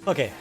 Okay.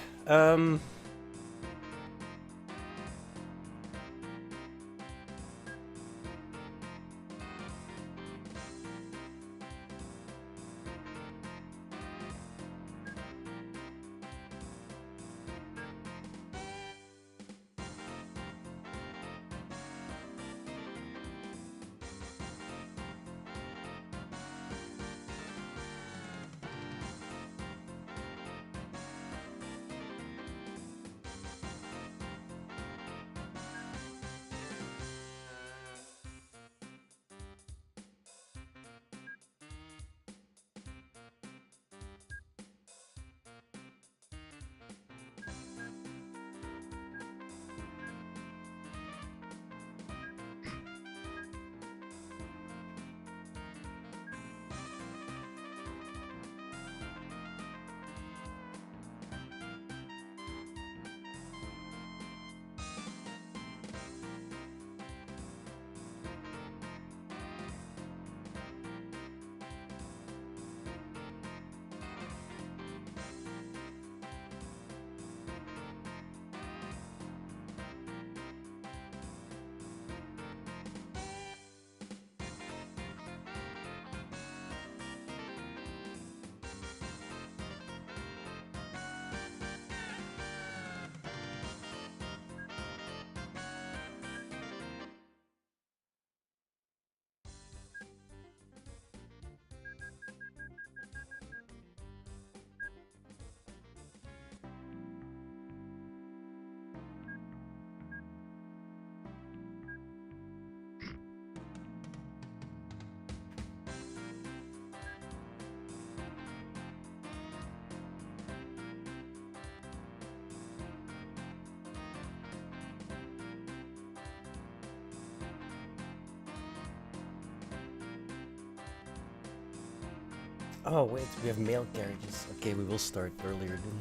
Oh wait, we have male carriages. Okay, we will start earlier then.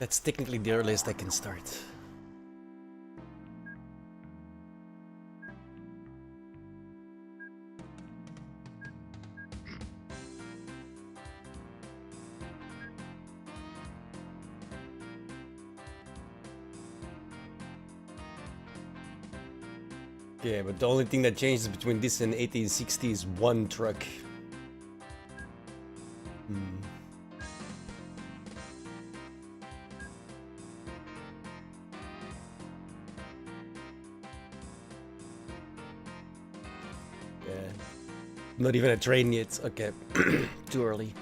That's technically the earliest I can start. Yeah, but the only thing that changes between this and 1860 is one truck. Yeah. Not even a train yet. Okay. Too early.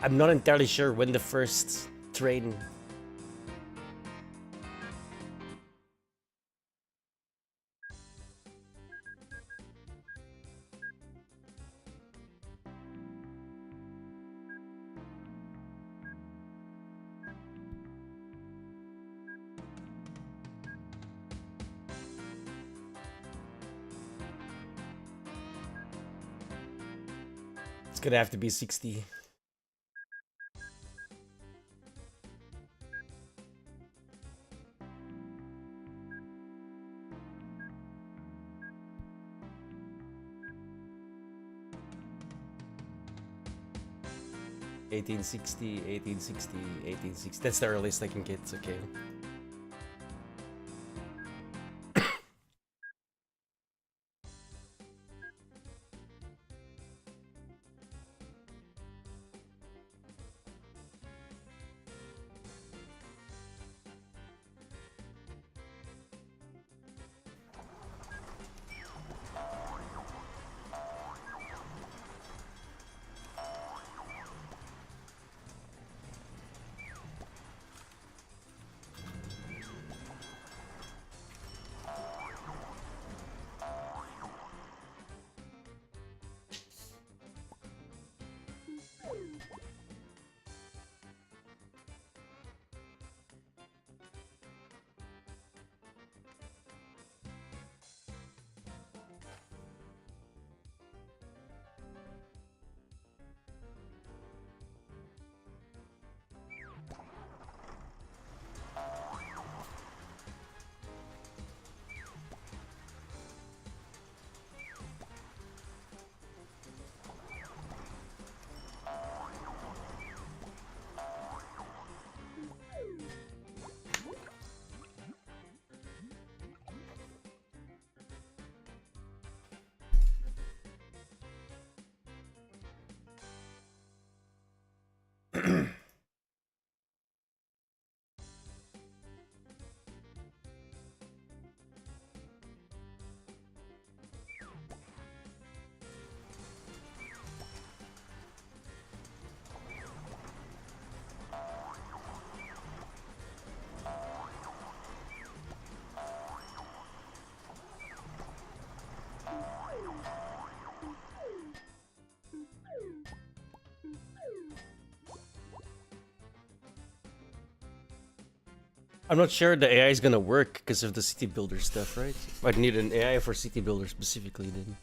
I'm not entirely sure when the first train. It's gonna have to be 60. $1860. That's the earliest I can get. Okay. I'm not sure the AI is gonna work because of the city builder stuff, right? I'd need an AI for city builder specifically then.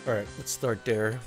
Alright, let's start there.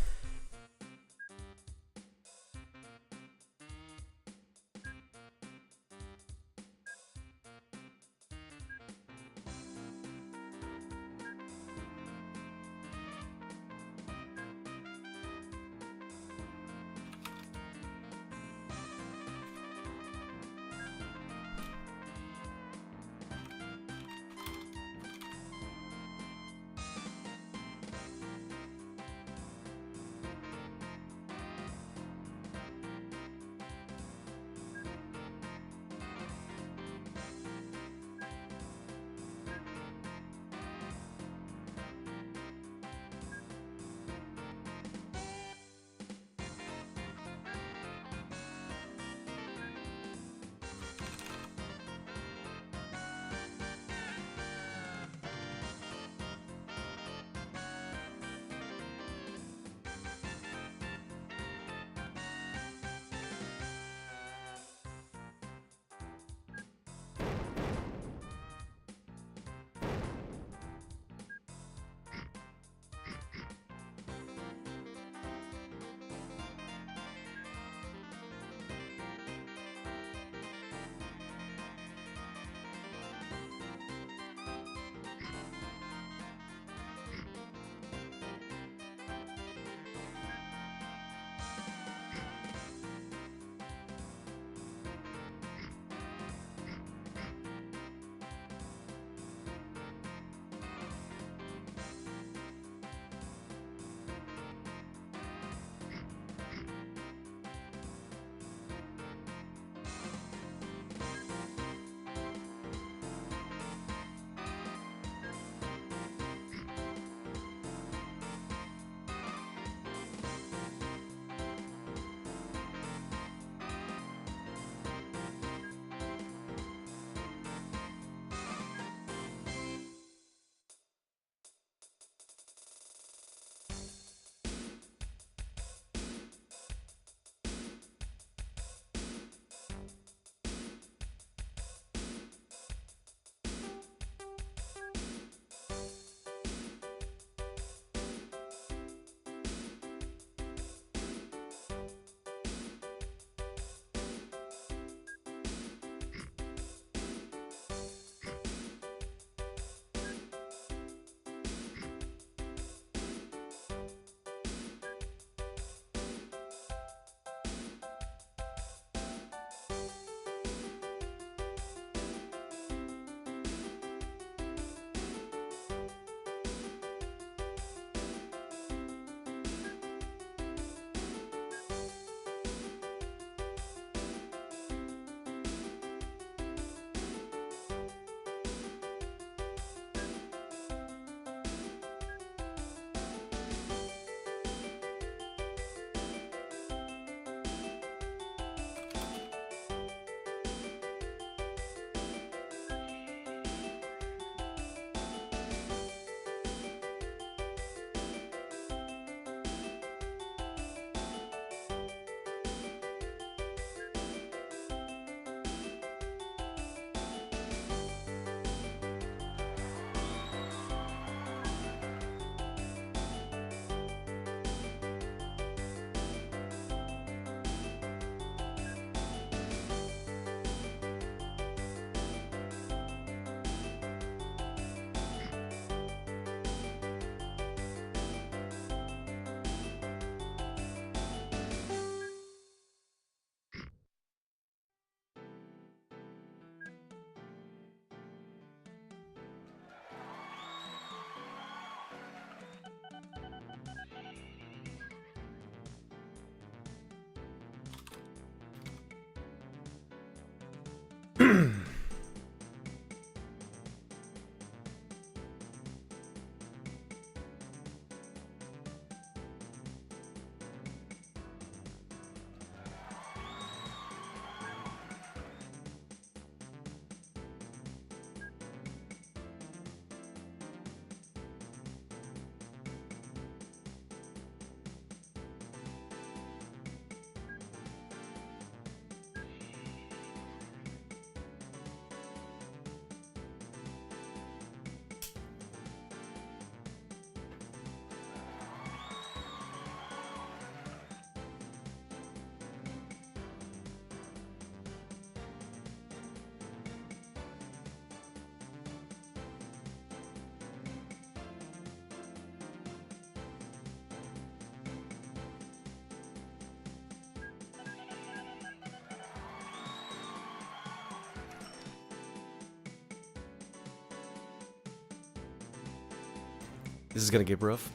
This is gonna get rough.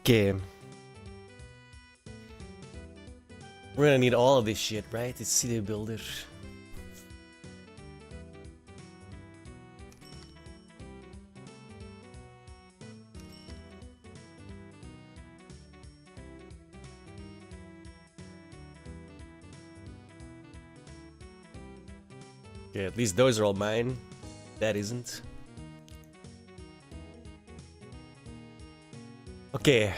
Okay. We're gonna need all of this shit, right? It's CityBuilder. Okay, at least those are all mine. That isn't. Okay,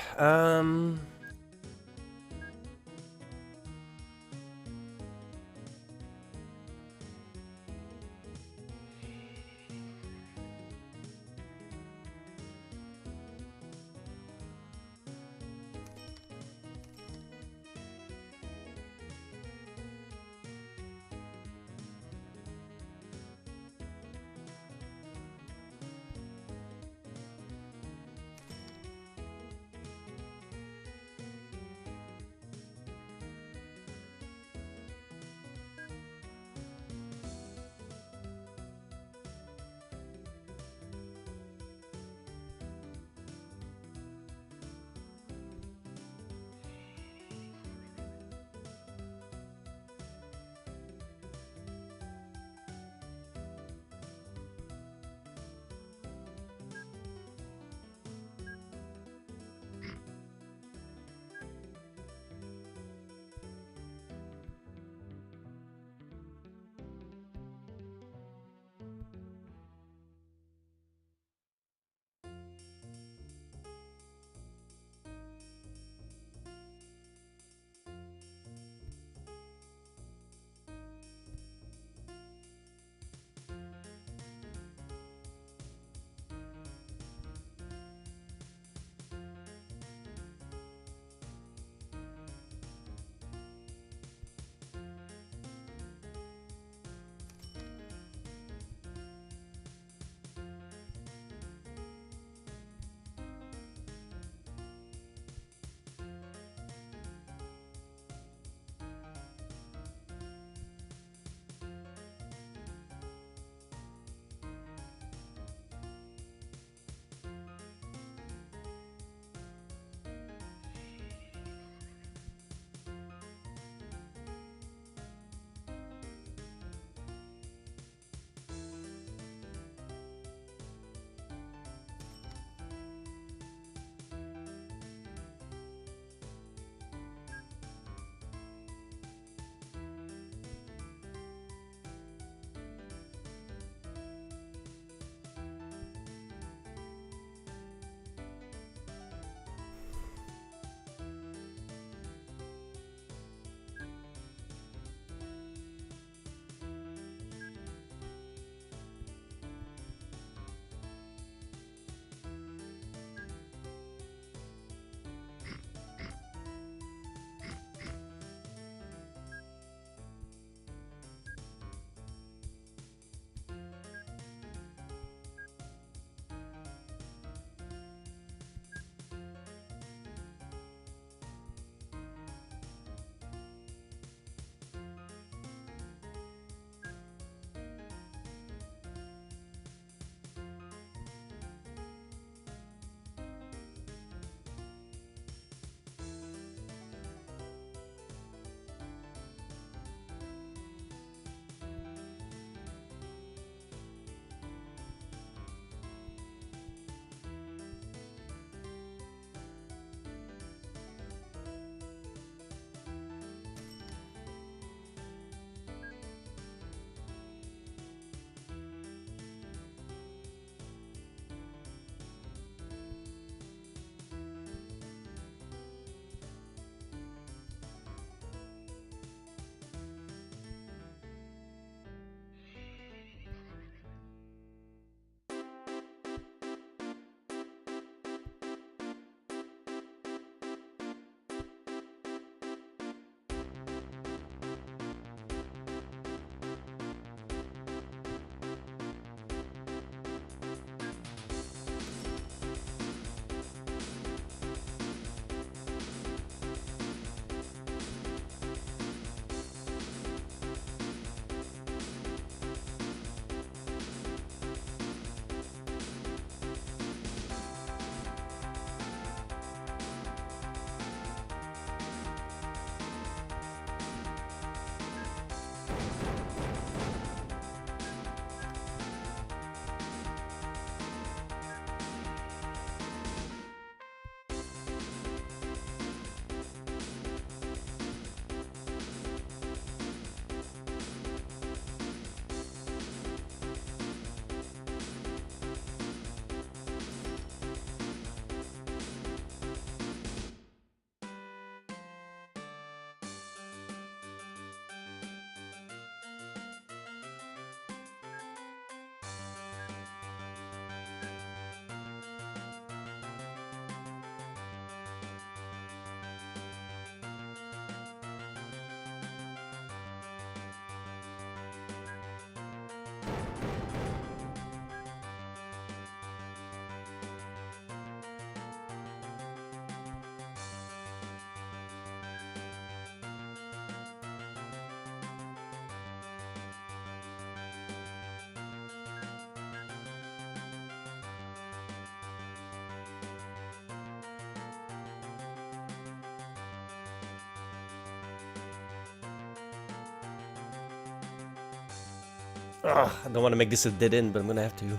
Ugh, I don't want to make this a dead end, but I'm gonna have to.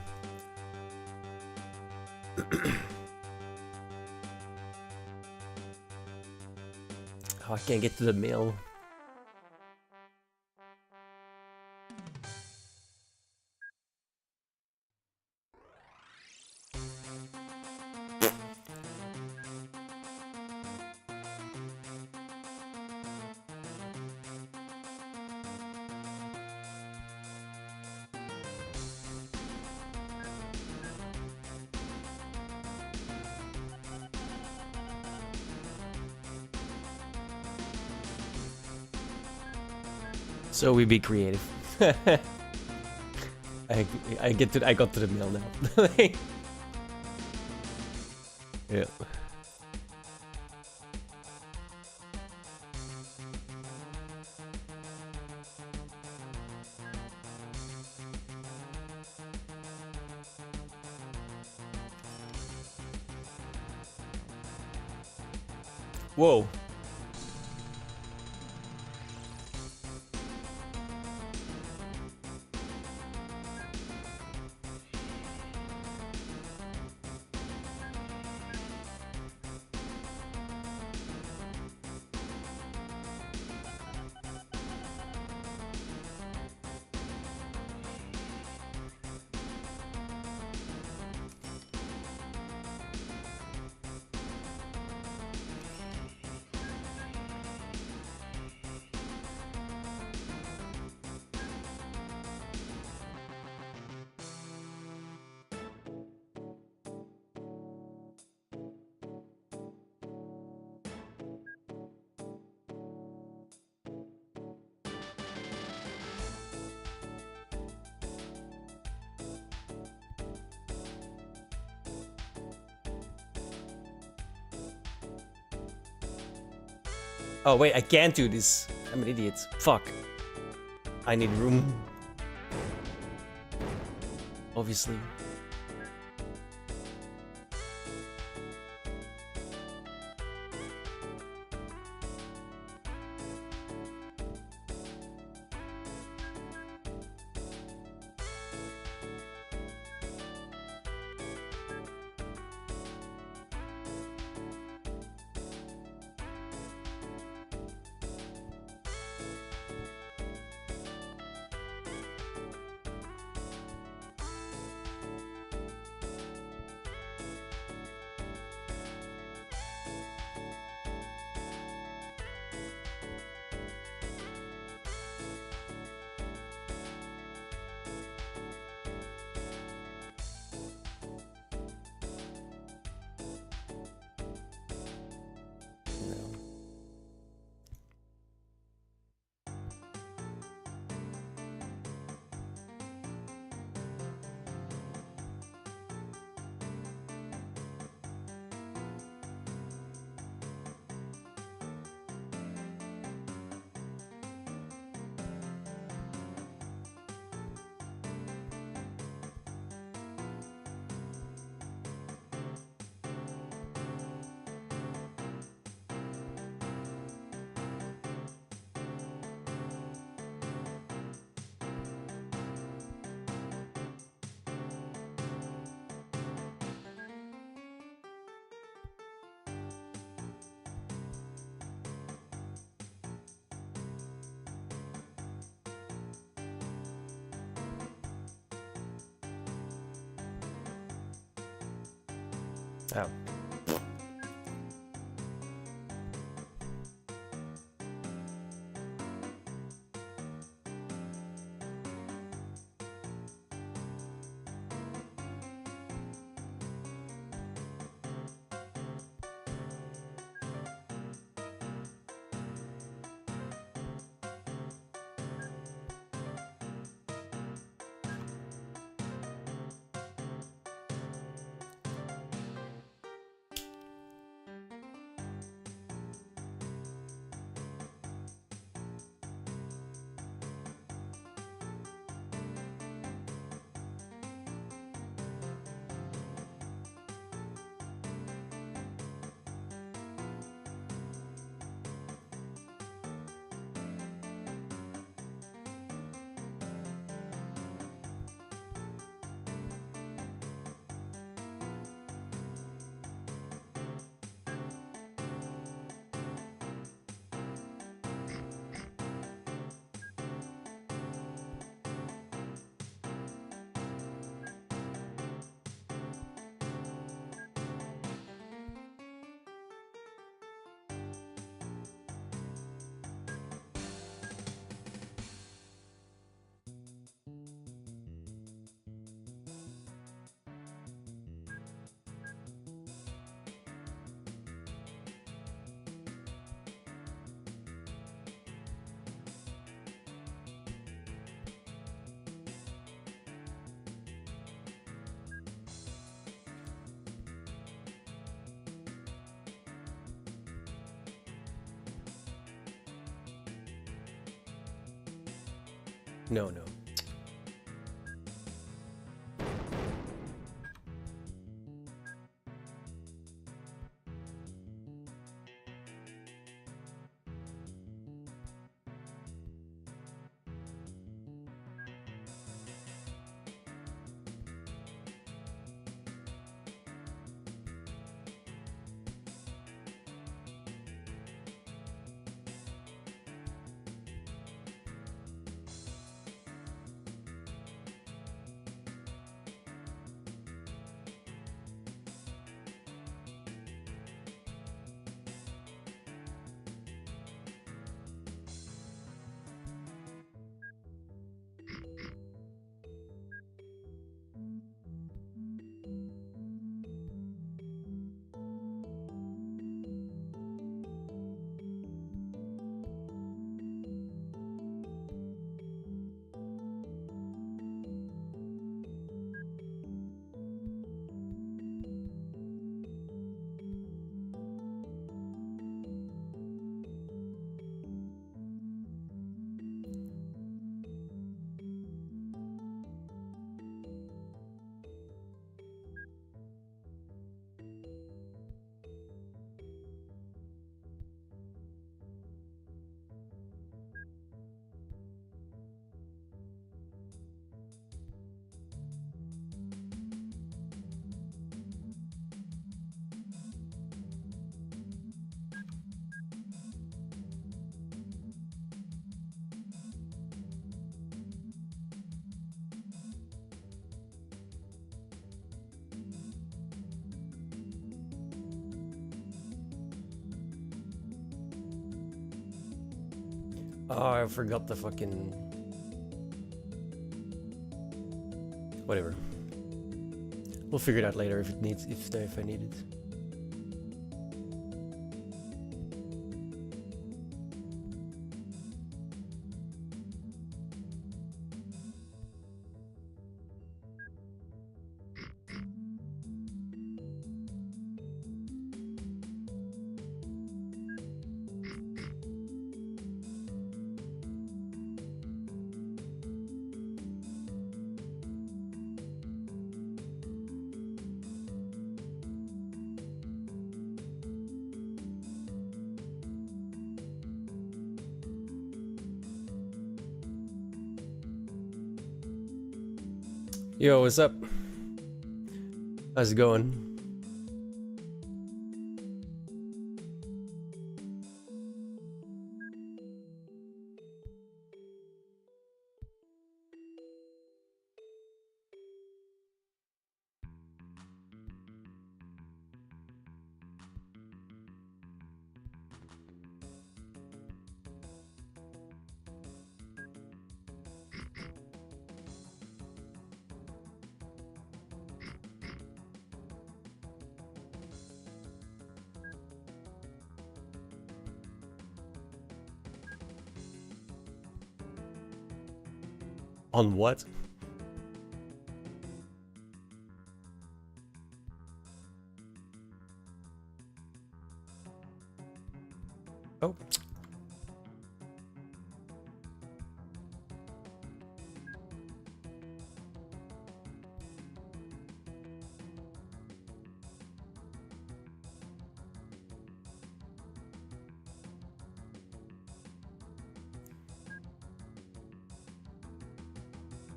Oh, I can't get to the mail. So we be creative. I got to the mail now. Yeah. Whoa. Oh wait, I can't do this. I'm an idiot. Fuck. I need room. Obviously. Oh. No, no. Oh, I forgot the fucking... Whatever. We'll figure it out later if it needs, if I need it. Yo, what's up? How's it going? On what? Oh.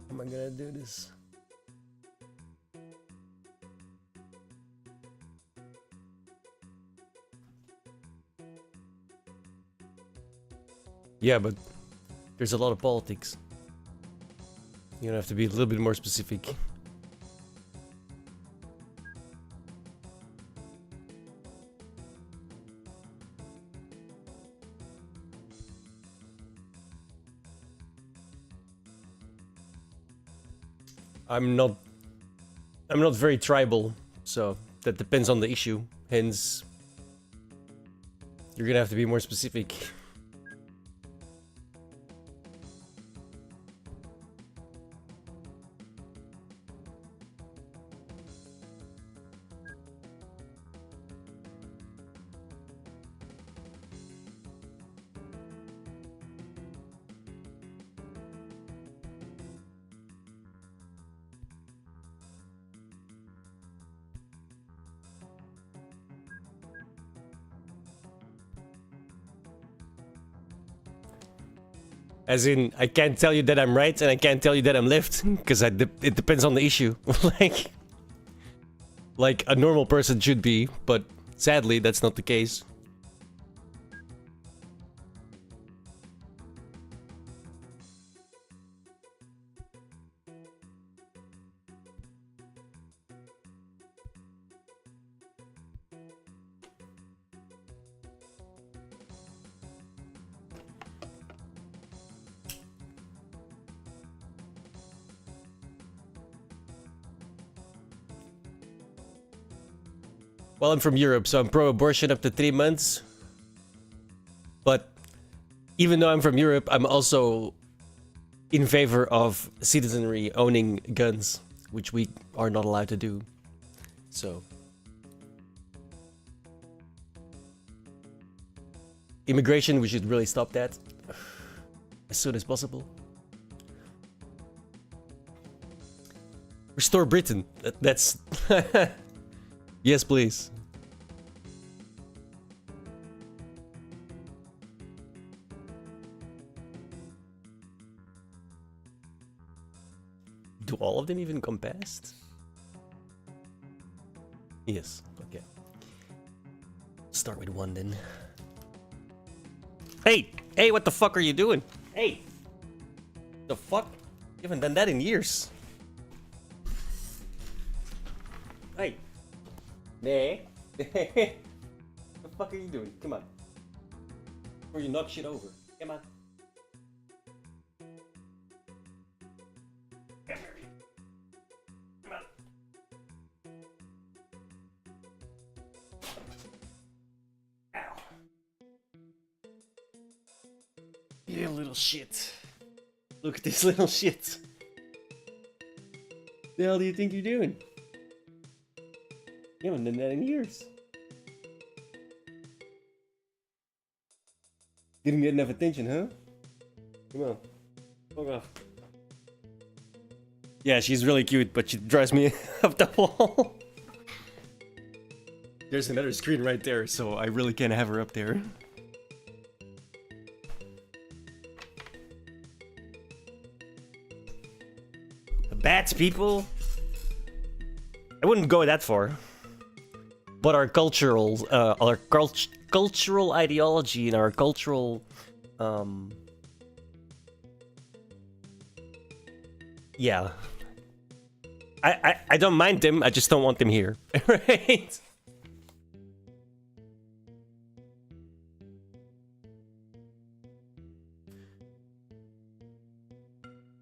How am I gonna do this? Yeah, but there's a lot of politics. You're gonna have to be a little bit more specific. I'm not very tribal, so that depends on the issue. Hence, you're gonna have to be more specific. As in, I can't tell you that I'm right and I can't tell you that I'm left, because it depends on the issue. like a normal person should be, but sadly that's not the case. Well, I'm from Europe, so I'm pro-abortion up to 3 months. But even though I'm from Europe, I'm also in favor of citizenry owning guns, which we are not allowed to do. So immigration, we should really stop that as soon as possible. Restore Britain. That's yes, please. Do all of them even come past? Yes, okay. Start with one then. Hey! Hey, what the fuck are you doing? Hey! The fuck? You haven't done that in years. Hey! Hey! What the fuck are you doing? Come on. Before you knock shit over. Come on. You little shit. Look at this little shit. The hell do you think you're doing? You haven't done that in years. Didn't get enough attention, huh? Come on. Fuck off. Yeah, she's really cute, but she drives me up the wall. There's another screen right there, so I really can't have her up there. Bats, people? I wouldn't go that far. But our cultural ideology and our cultural yeah. I don't mind them, I just don't want them here. Right?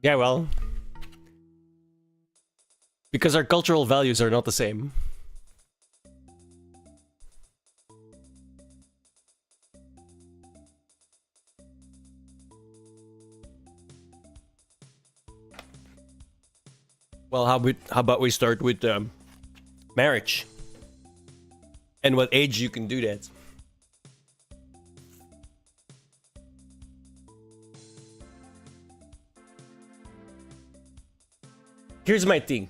Yeah, well, because our cultural values are not the same. Well, how about we start with marriage? And what age you can do that? Here's my thing.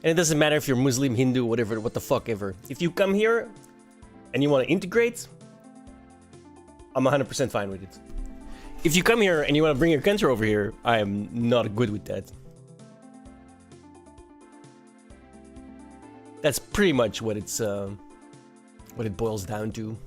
And it doesn't matter if you're Muslim, Hindu, whatever, what the fuck ever. If you come here and you want to integrate, I'm 100% fine with it. If you come here and you want to bring your country over here, I am not good with that. That's pretty much what it's what it boils down to.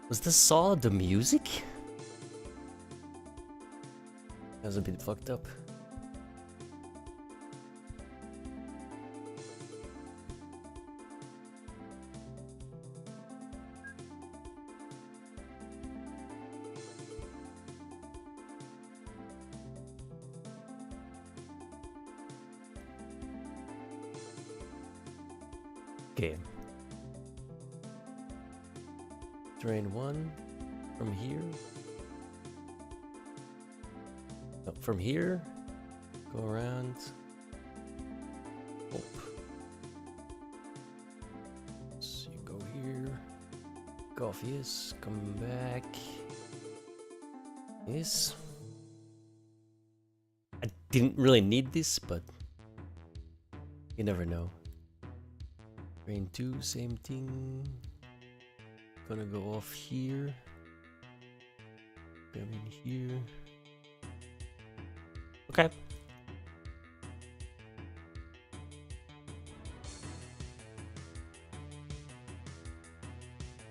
Was this Saw the music? That was a bit fucked up. Okay. Drain one from here. from here, go around. Oh. So you go here, go off yes, come back. Yes. I didn't really need this, but you never know. Train 2, same thing. Gonna go off here. Come in here. Okay.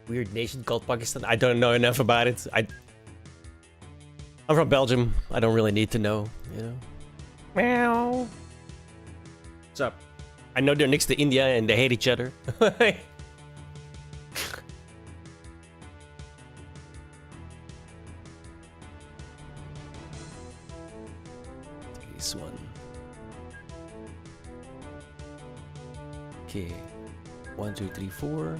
Weird nation called Pakistan. I don't know enough about it. I'm from Belgium. I don't really need to know, you know. Meow. What's up? I know they're next to India and they hate each other. This one. Okay. 1, 2, 3, 4.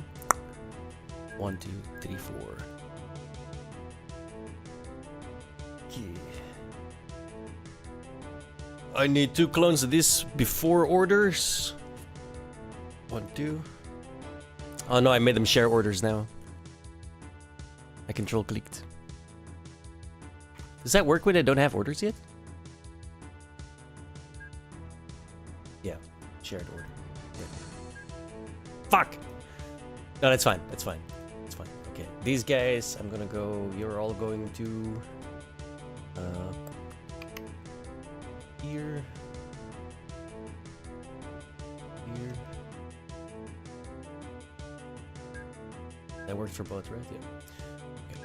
1, 2, 3, 4. Okay. I need 2 clones of this before orders. 1, 2. Oh no, I made them share orders now. I control clicked. Does that work when I don't have orders yet? Yeah, shared order. Yeah. Fuck! No, that's fine. That's fine. That's fine. Okay, these guys, I'm gonna go. You're all going to here. Here. That works for both, right? Yeah. Okay.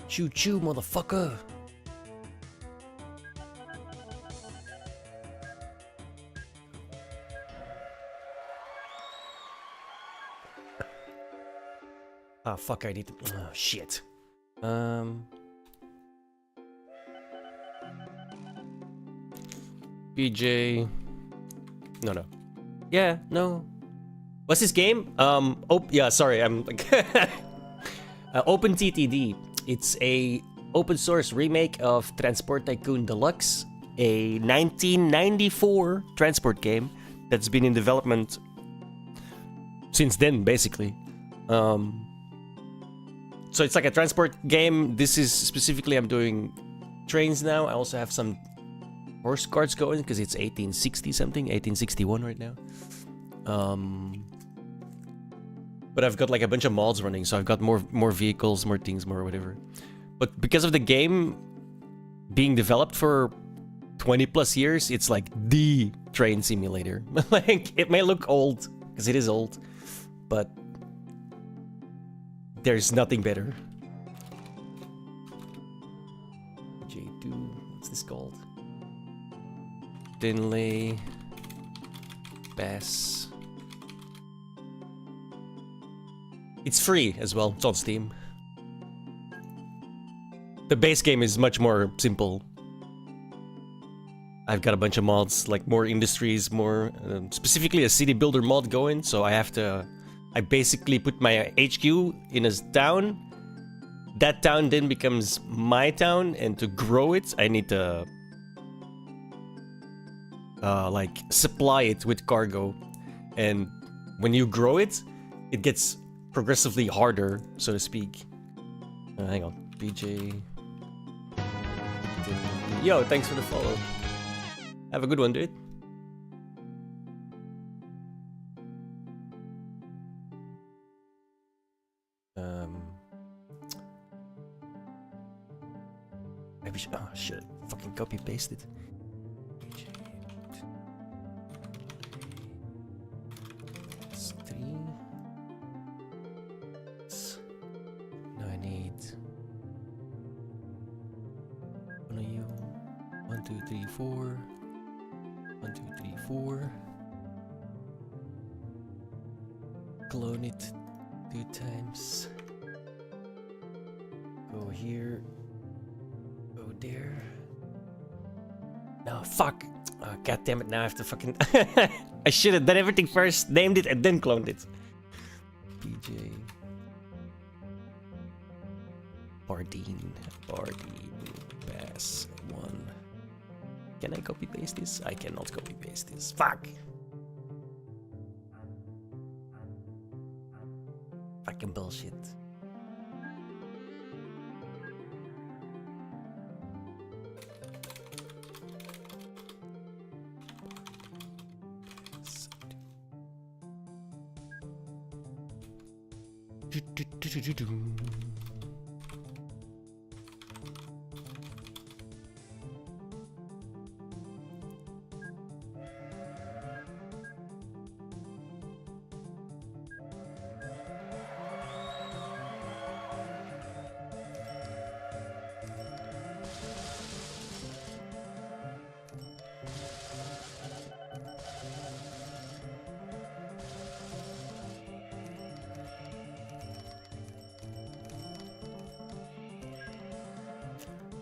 Choo choo, motherfucker! Ah, fuck, I need to... Oh, shit. BJ... No. Yeah, no. What's this game? Yeah, sorry, I'm like... Open TTD. It's a open source remake of Transport Tycoon Deluxe, a 1994 transport game that's been in development since then, basically. So it's like a transport game. This is specifically, I'm doing trains now. I also have some horse carts going because it's 1860 something, 1861 right now. But I've got like a bunch of mods running, so I've got more vehicles, more things, more whatever. But because of the game being developed for 20 plus years, it's like the train simulator. Like, it may look old because it is old, but there's nothing better. J2, what's this called? Dinley, Bass. It's free as well, it's on Steam. The base game is much more simple. I've got a bunch of mods, like more industries, more... specifically a CityBuilder mod going, so I basically put my HQ in a town. That town then becomes my town, and to grow it, I need to... like, supply it with cargo. And when you grow it, it gets progressively harder, so to speak. Hang on, BJ. Yo, thanks for the follow. Have a good one, dude. Maybe oh shit, fucking copy pasted. It's 3. Now I need one of you. 1, 2, 3, 4. 1, 2, 3, 4. Clone it 2 times. Go here. Go there. No, fuck. Oh, God damn it, now I have to fucking... I should have done everything first, named it, and then cloned it. BJ. Bardine. Bass. S1. Can I copy paste this? I cannot copy paste this. Fuck! Fucking bullshit.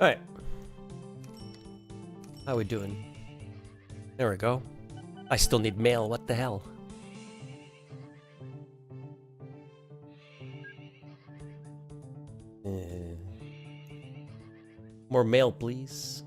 Alright. How we doing? There we go. I still need mail, what the hell? More mail, please.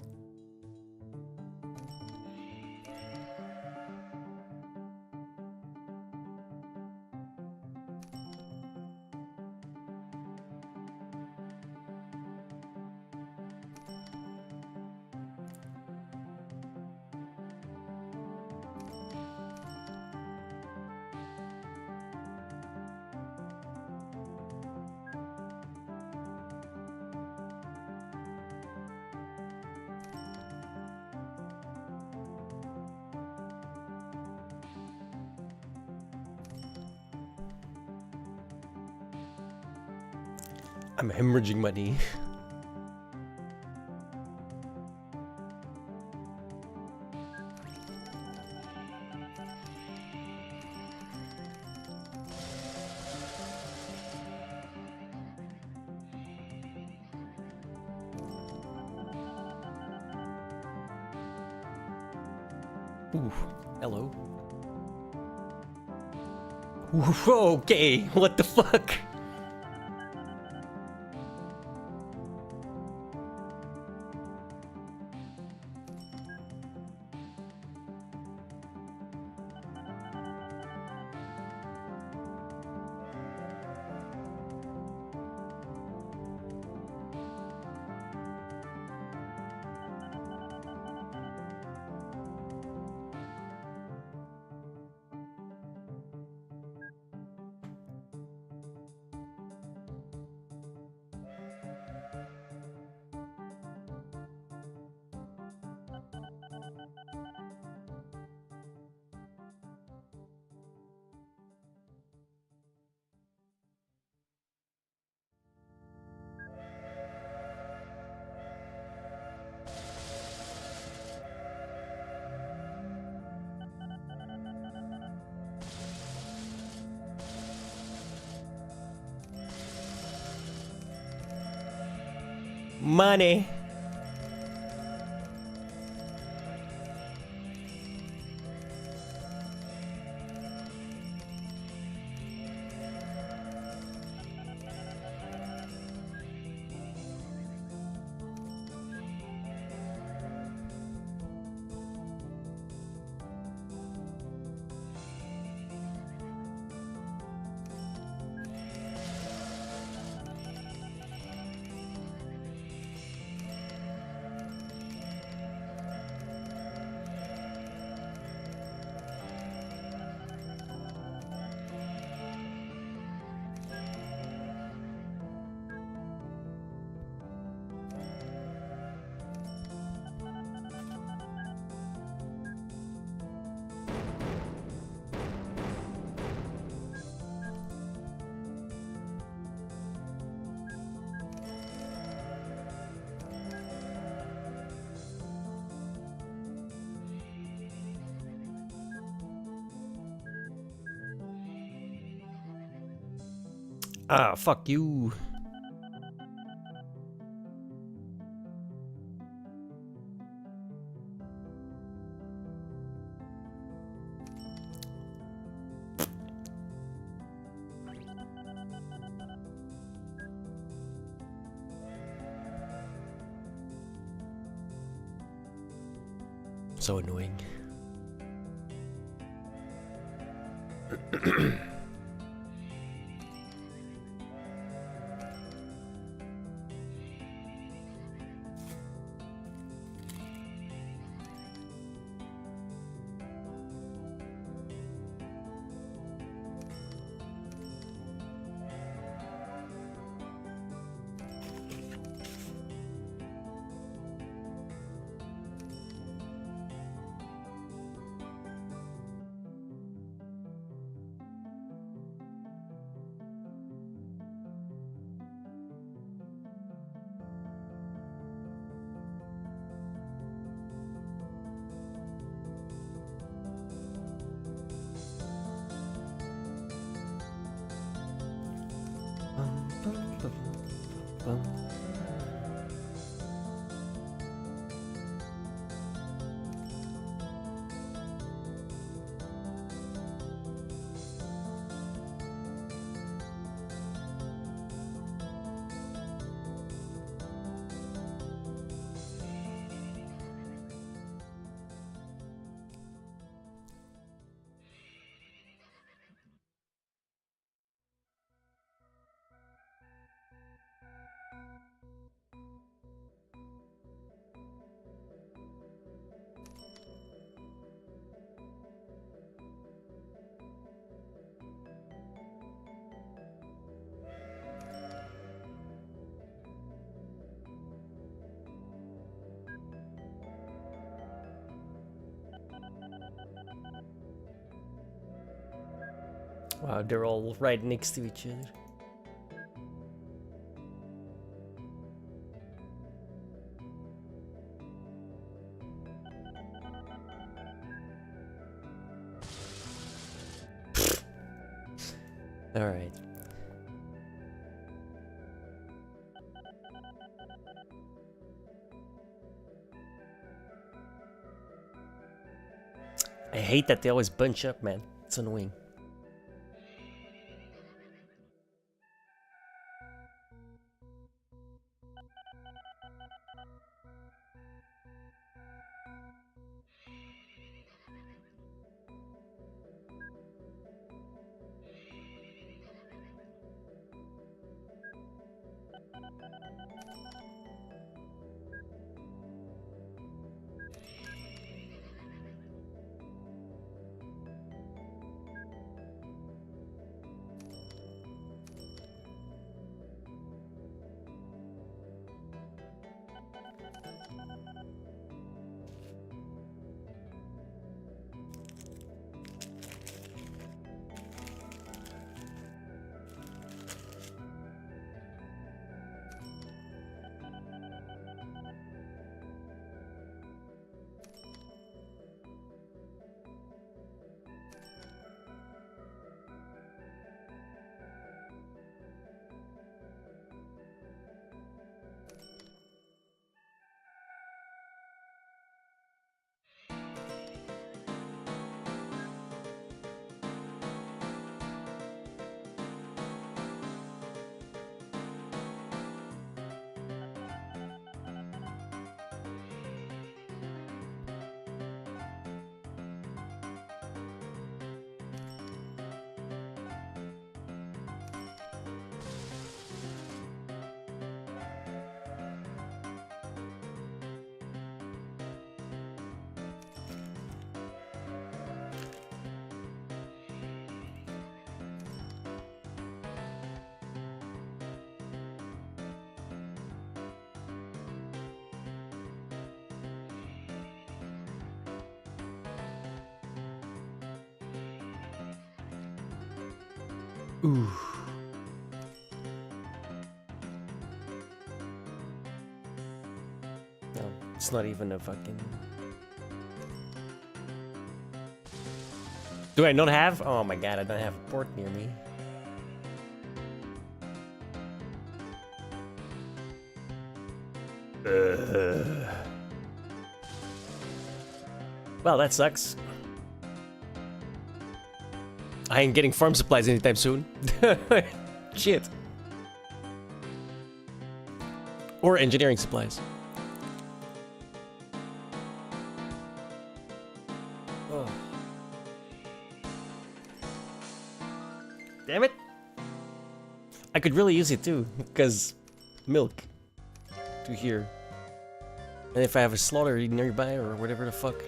I'm hemorrhaging money. Ooh, hello. Ooh, okay, what the fuck? Money. Ah, fuck you. So annoying. Wow, they're all right next to each other. All right. I hate that they always bunch up, man. It's annoying. Ooh. No, it's not even a fucking... Do I not have? Oh my god, I don't have a port near me. Well, that sucks. I ain't getting farm supplies anytime soon. Shit. Or engineering supplies. Oh. Damn it! I could really use it too, because milk to here. And if I have a slaughter nearby or whatever the fuck.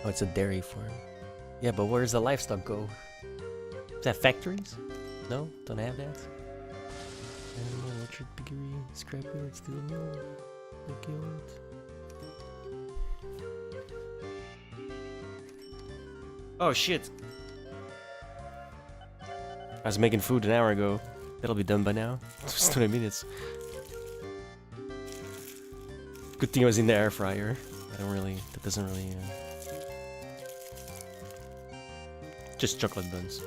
Oh, it's a dairy farm. Yeah, but where's the livestock go? Is that factories? No? Don't have that? Animal, electric piggery, scrapyard, steel mill, backyard. Oh shit! I was making food an hour ago. That'll be done by now. Just 20 minutes. Good thing I was in the air fryer. That doesn't really... Just chocolate buns.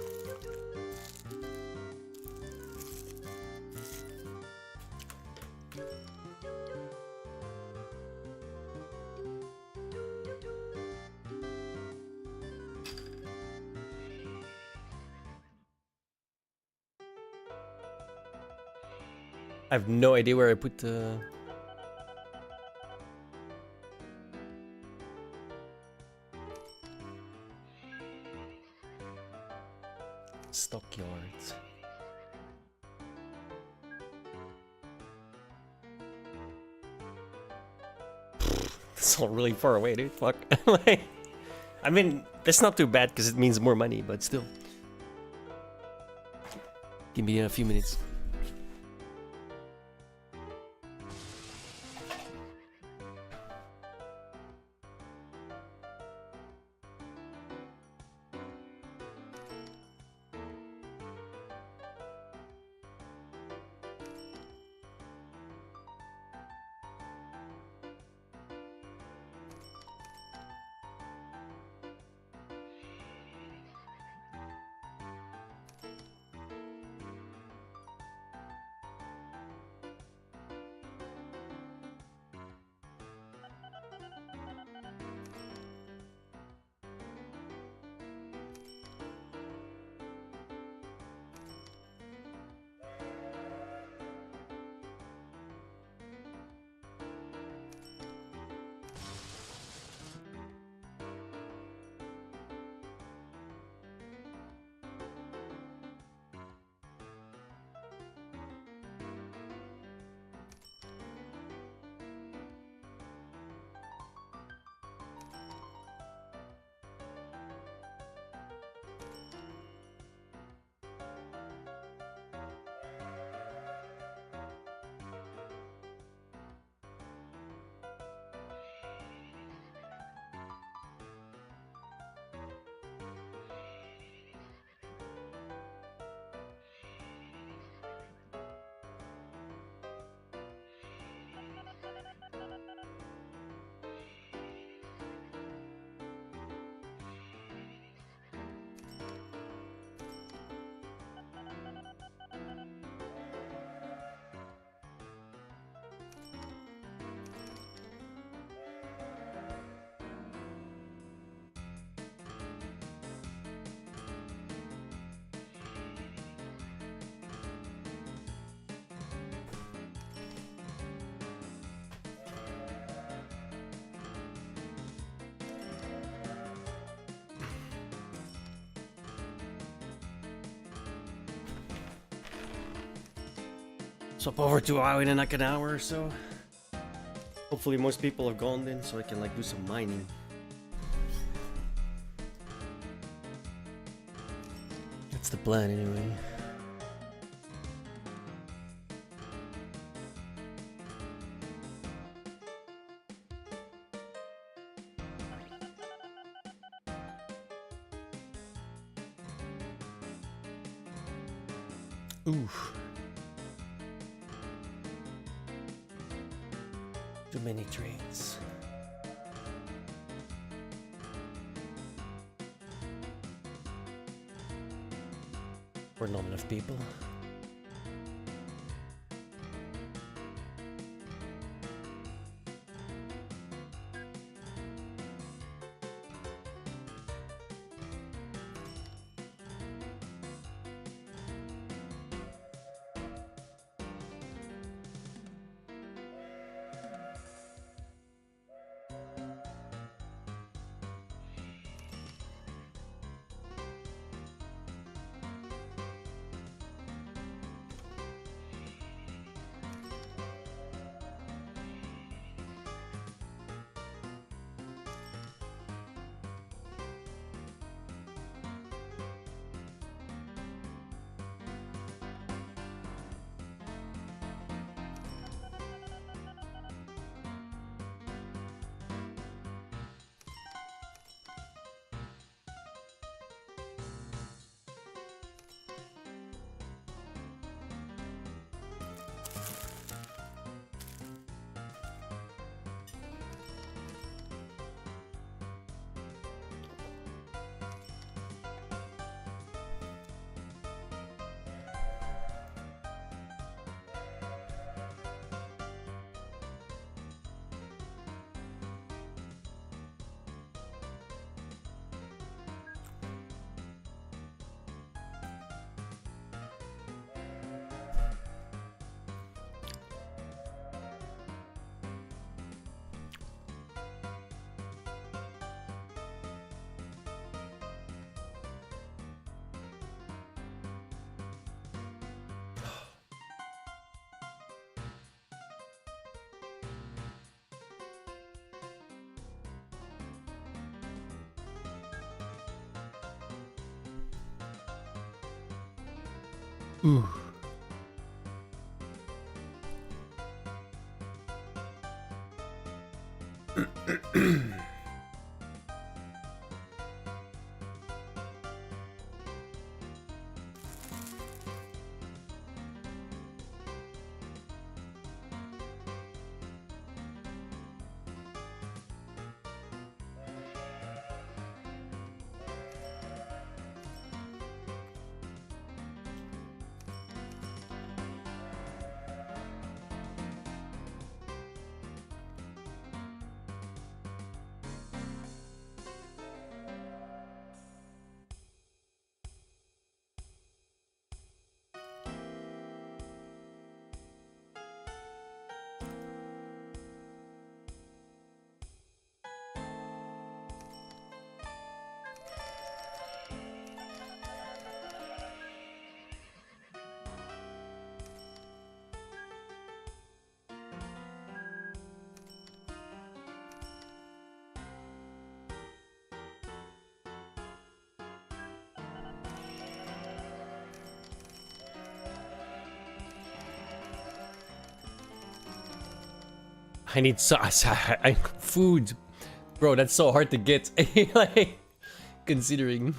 I have no idea where I put the... stockyards. It's all really far away, dude. Fuck. Like, I mean, that's not too bad because it means more money, but still. Give me a few minutes. Swap over to WoW in like an hour or so. Hopefully most people have gone then, so I can like do some mining. That's the plan anyway. Oof. Too many trains. Or not enough people. Ooh. I need food. Bro, that's so hard to get. Like, considering.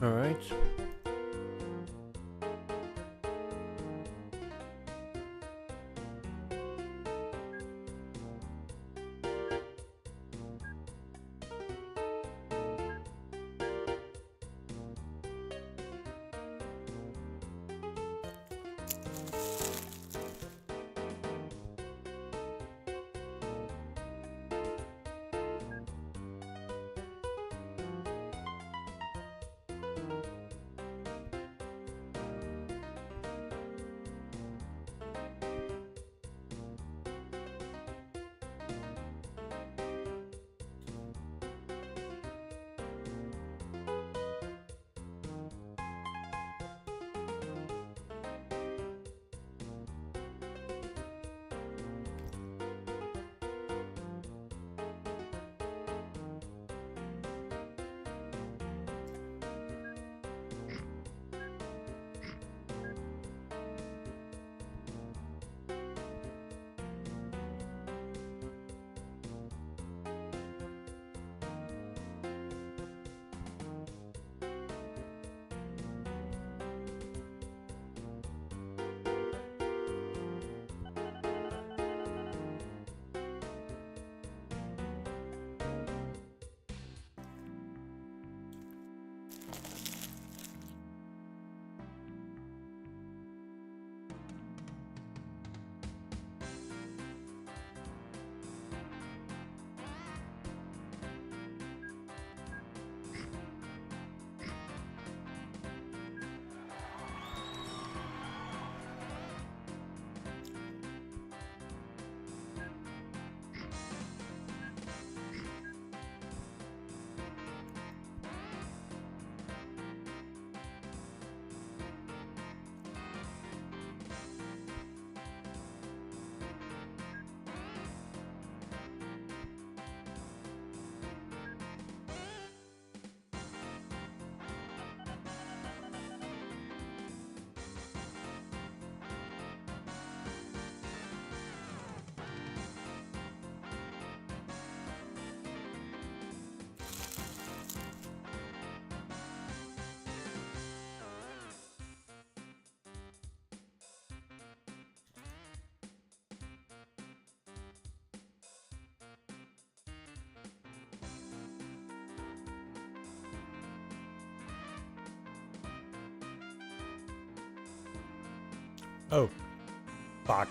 All right. Oh, fuck.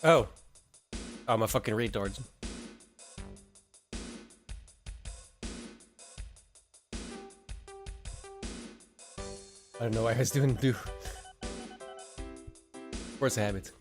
Oh. I'm a fucking retard. I don't know why I was doing blue. Force habit.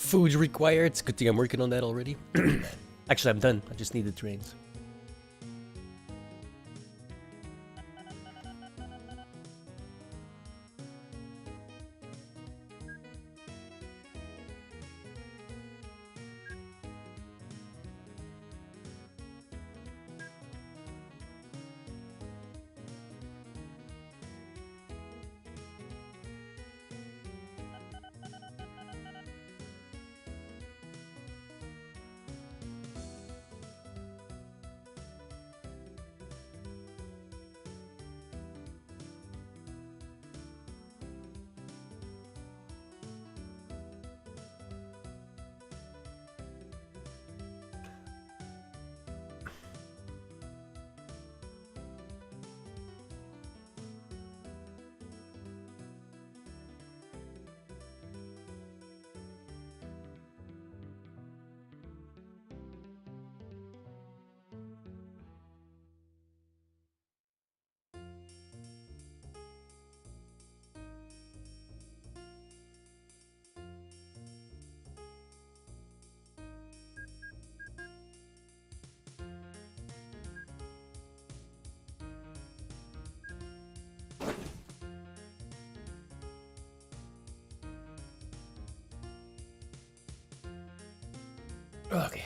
food required. It's a good thing I'm working on that already. Actually, I'm done. I just need the trains. Okay.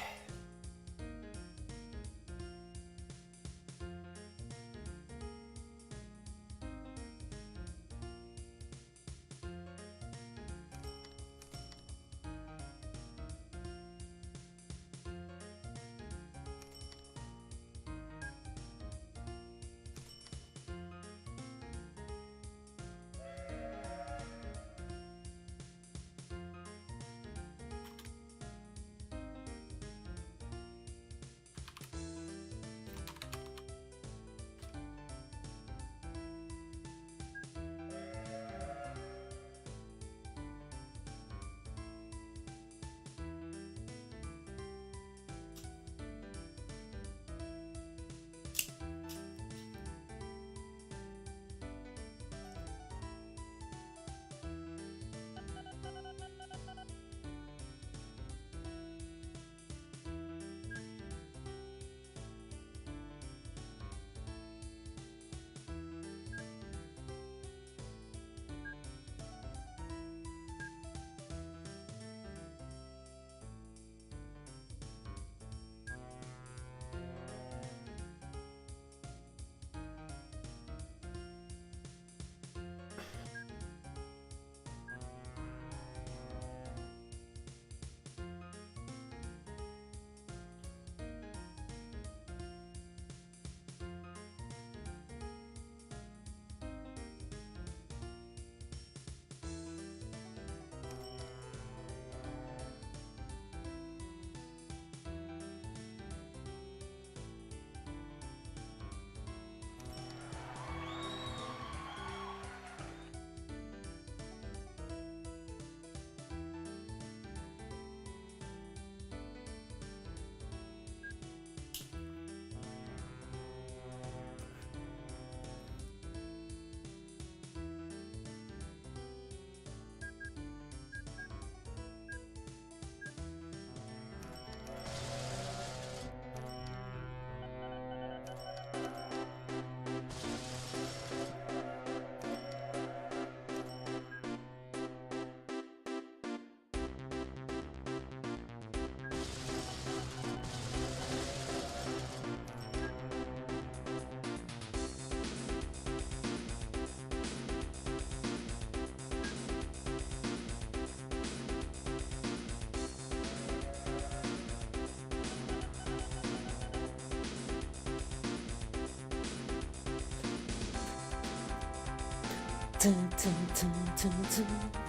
Dun, dun, dun, dun, dun.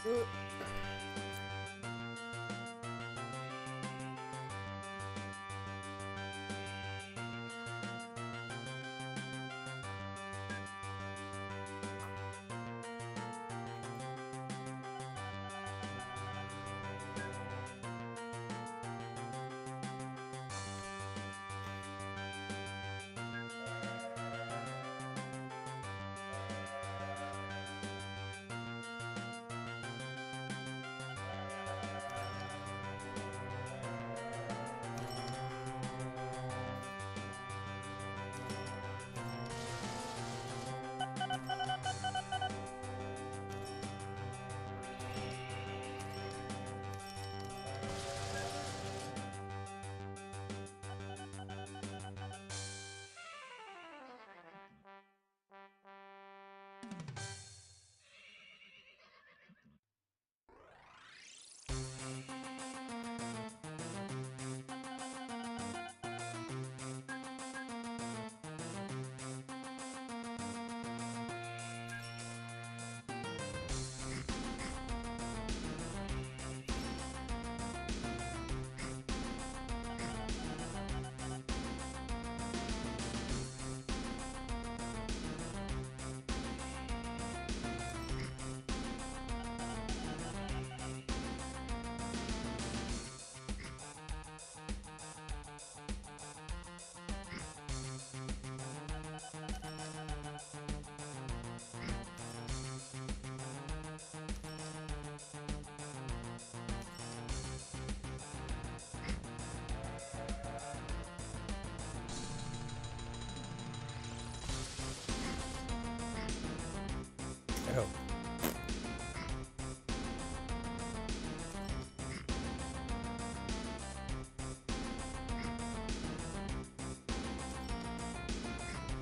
Oh.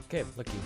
Okay, lucky.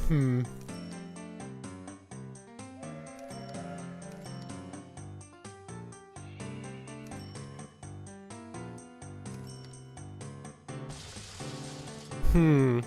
Hmm. Hmm.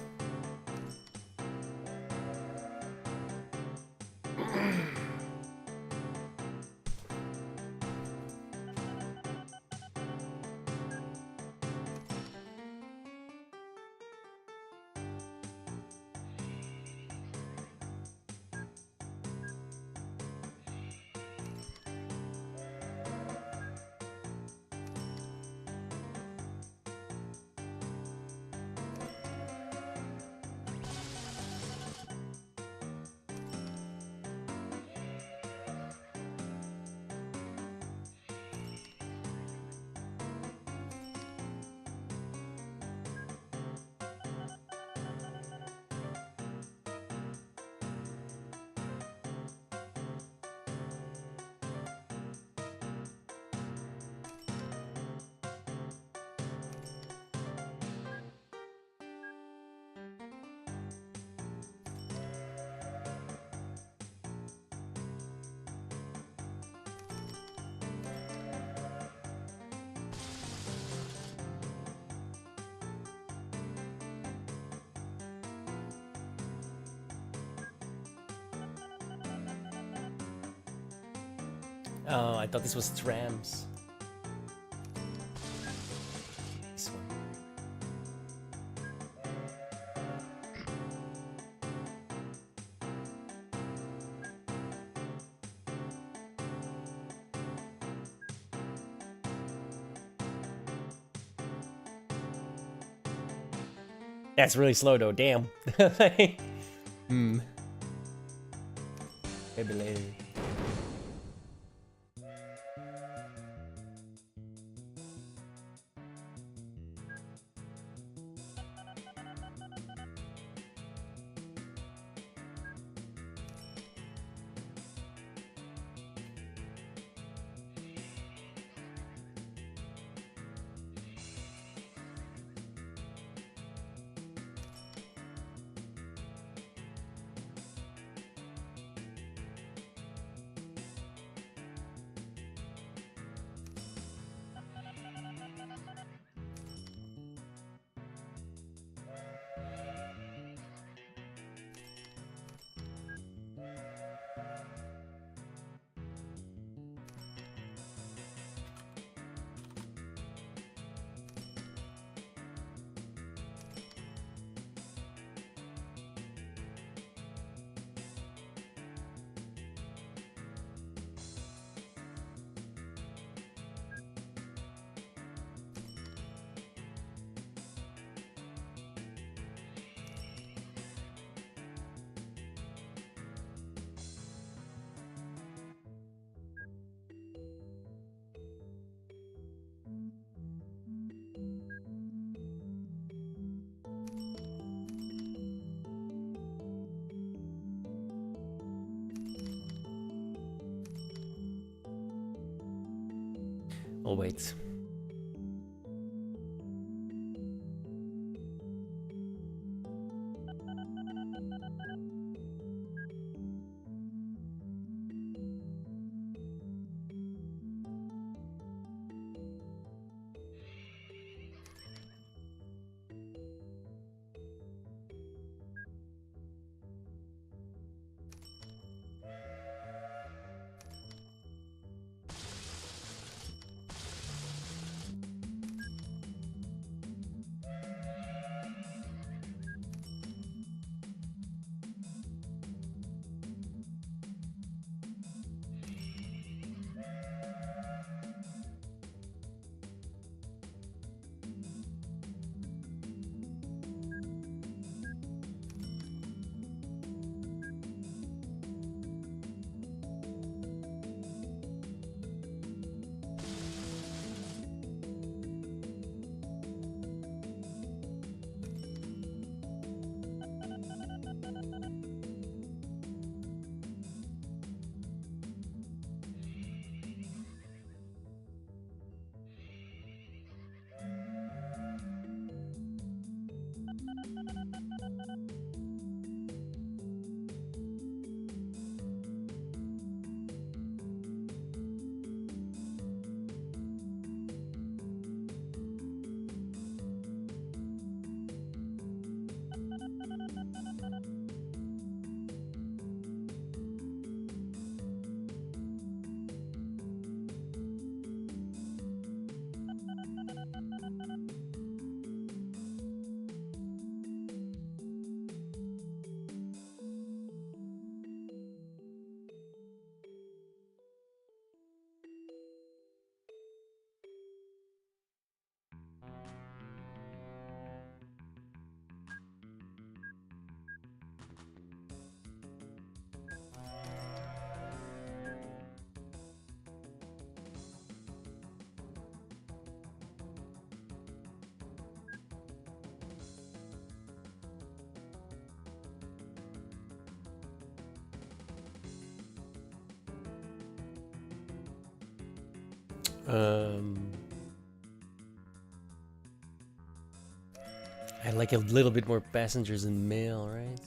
Oh, I thought this was trams. This one. That's really slow though, damn. Maybe later. Oh wait. I like a little bit more passengers and mail, right?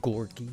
Gorky.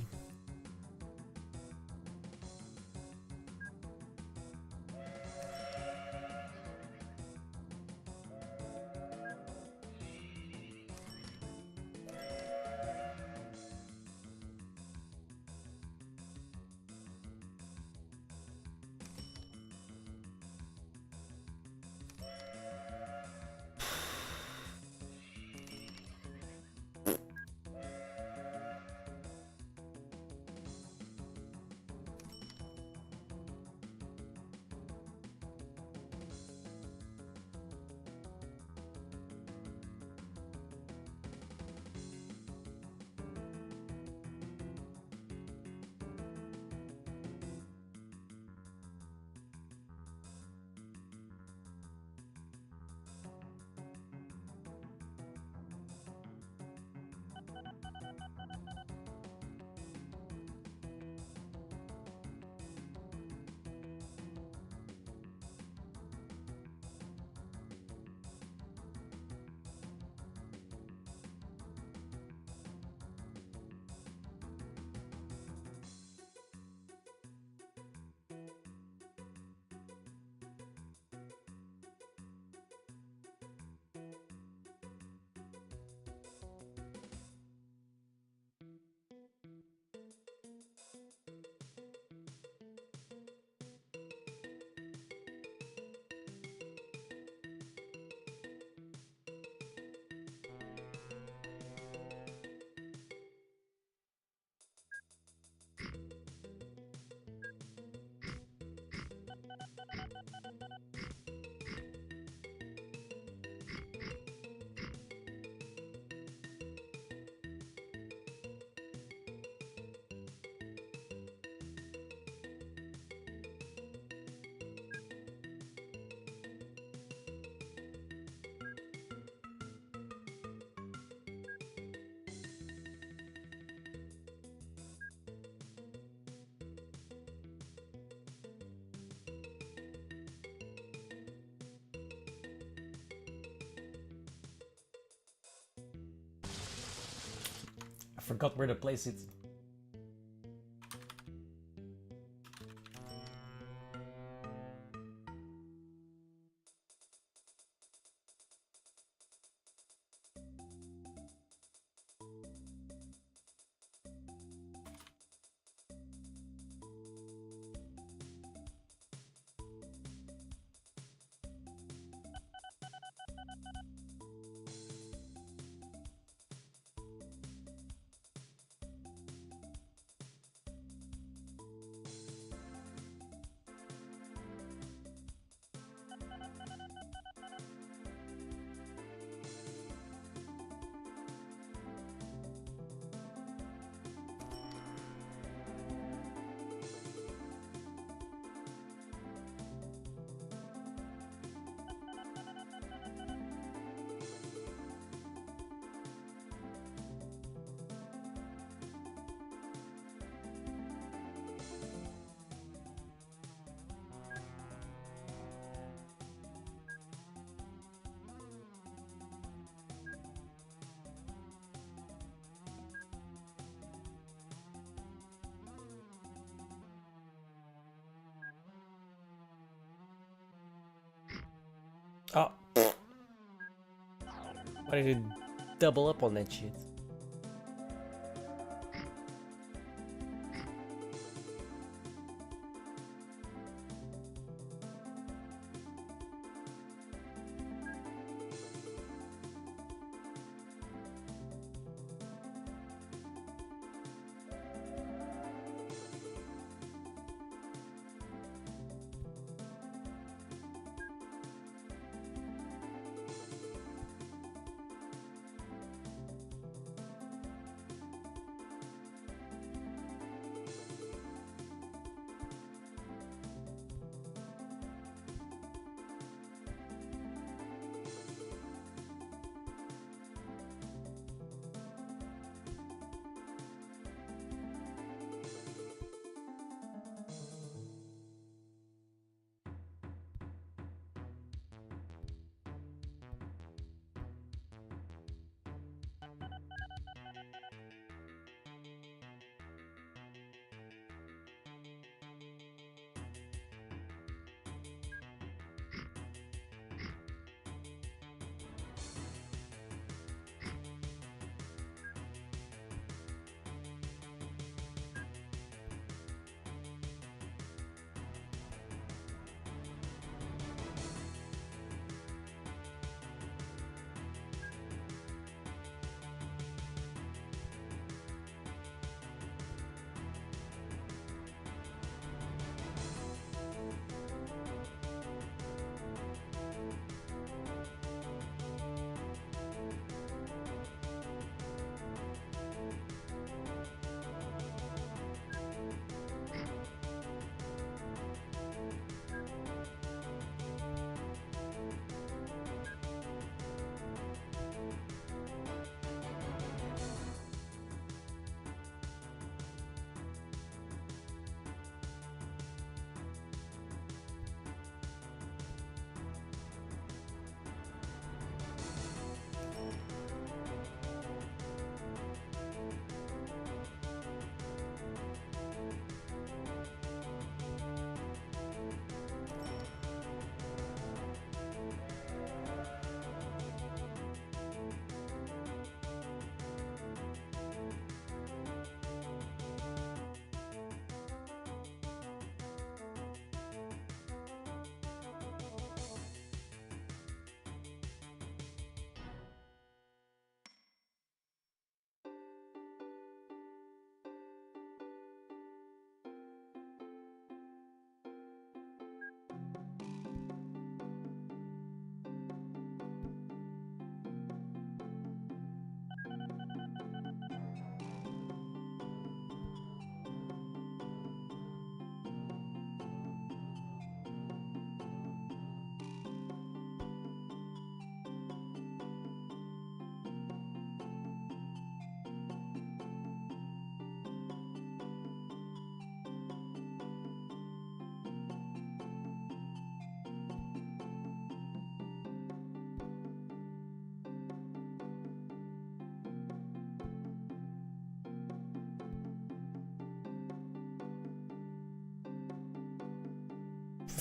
I forgot where to place it. Oh. Why did you double up on that shit?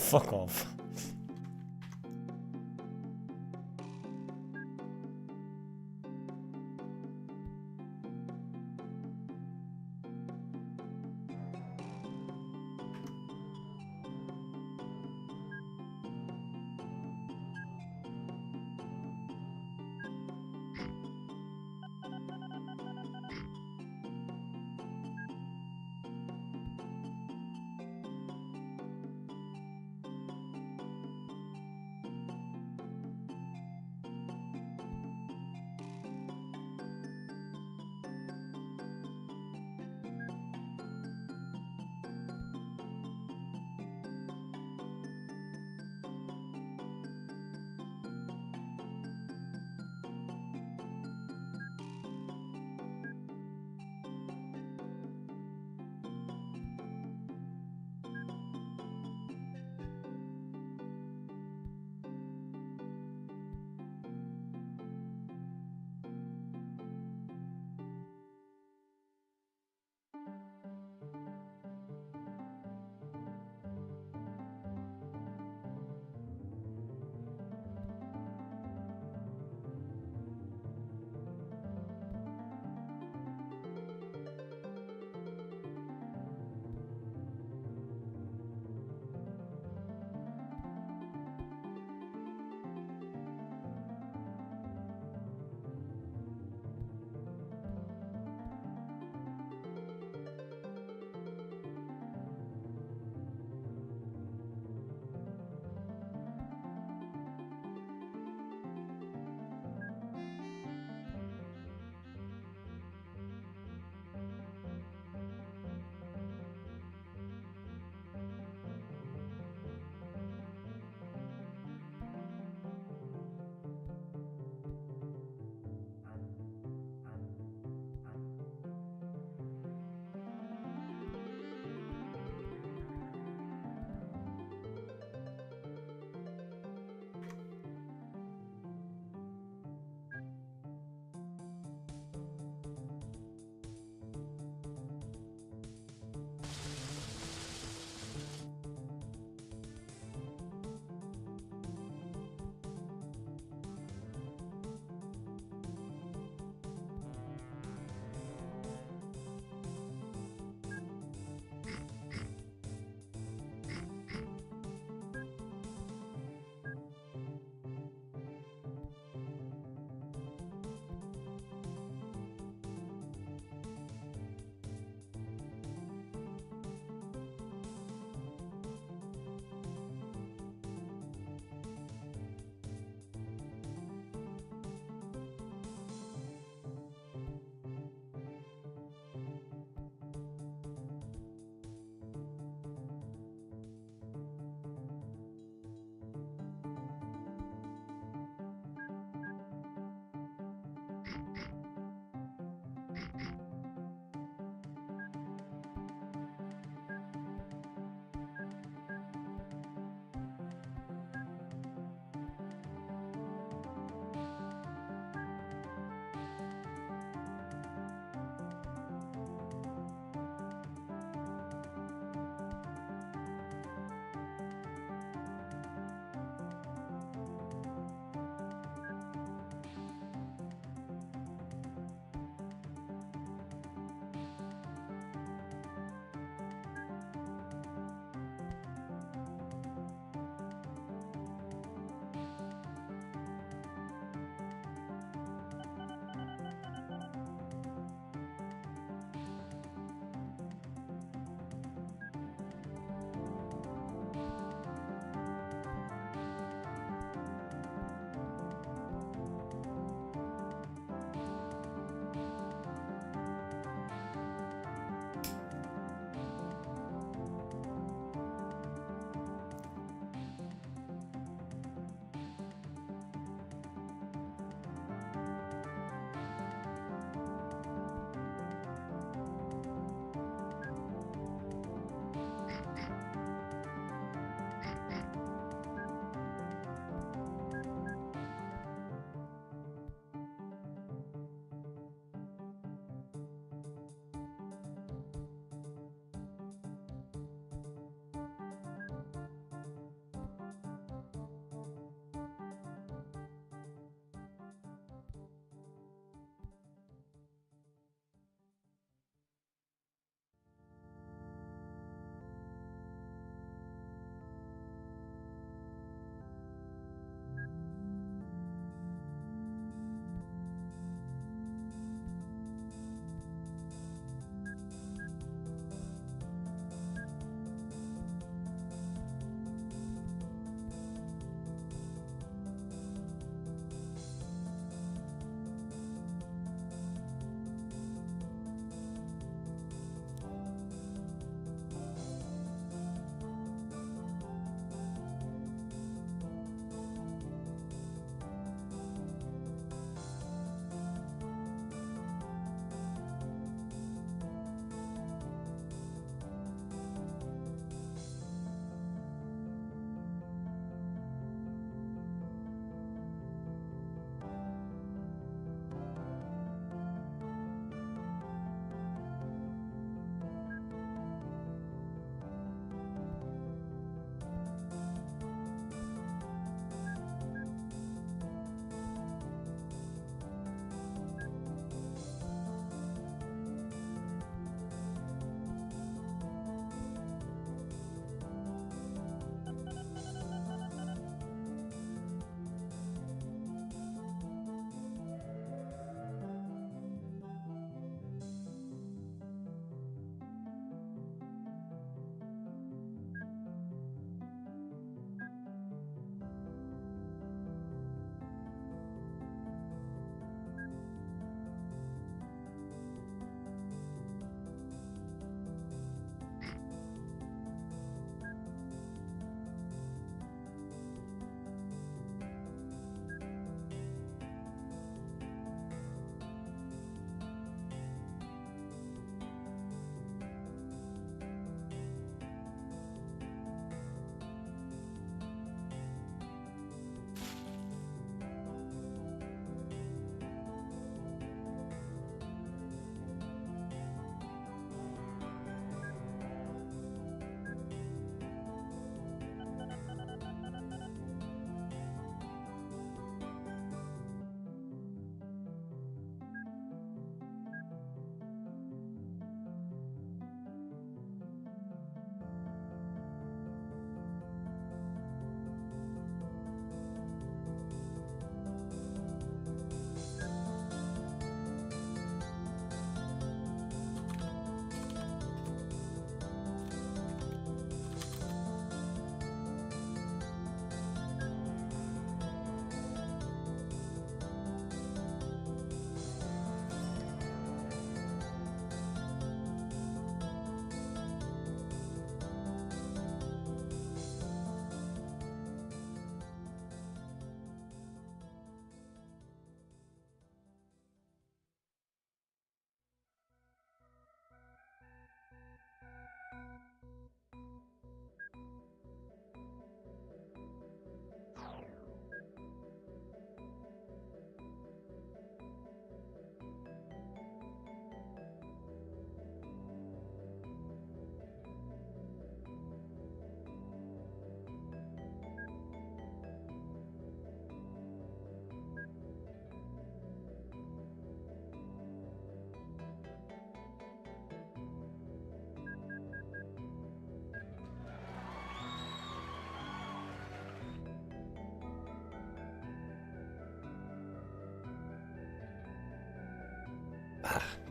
Fuck off.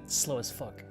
It's slow as fuck.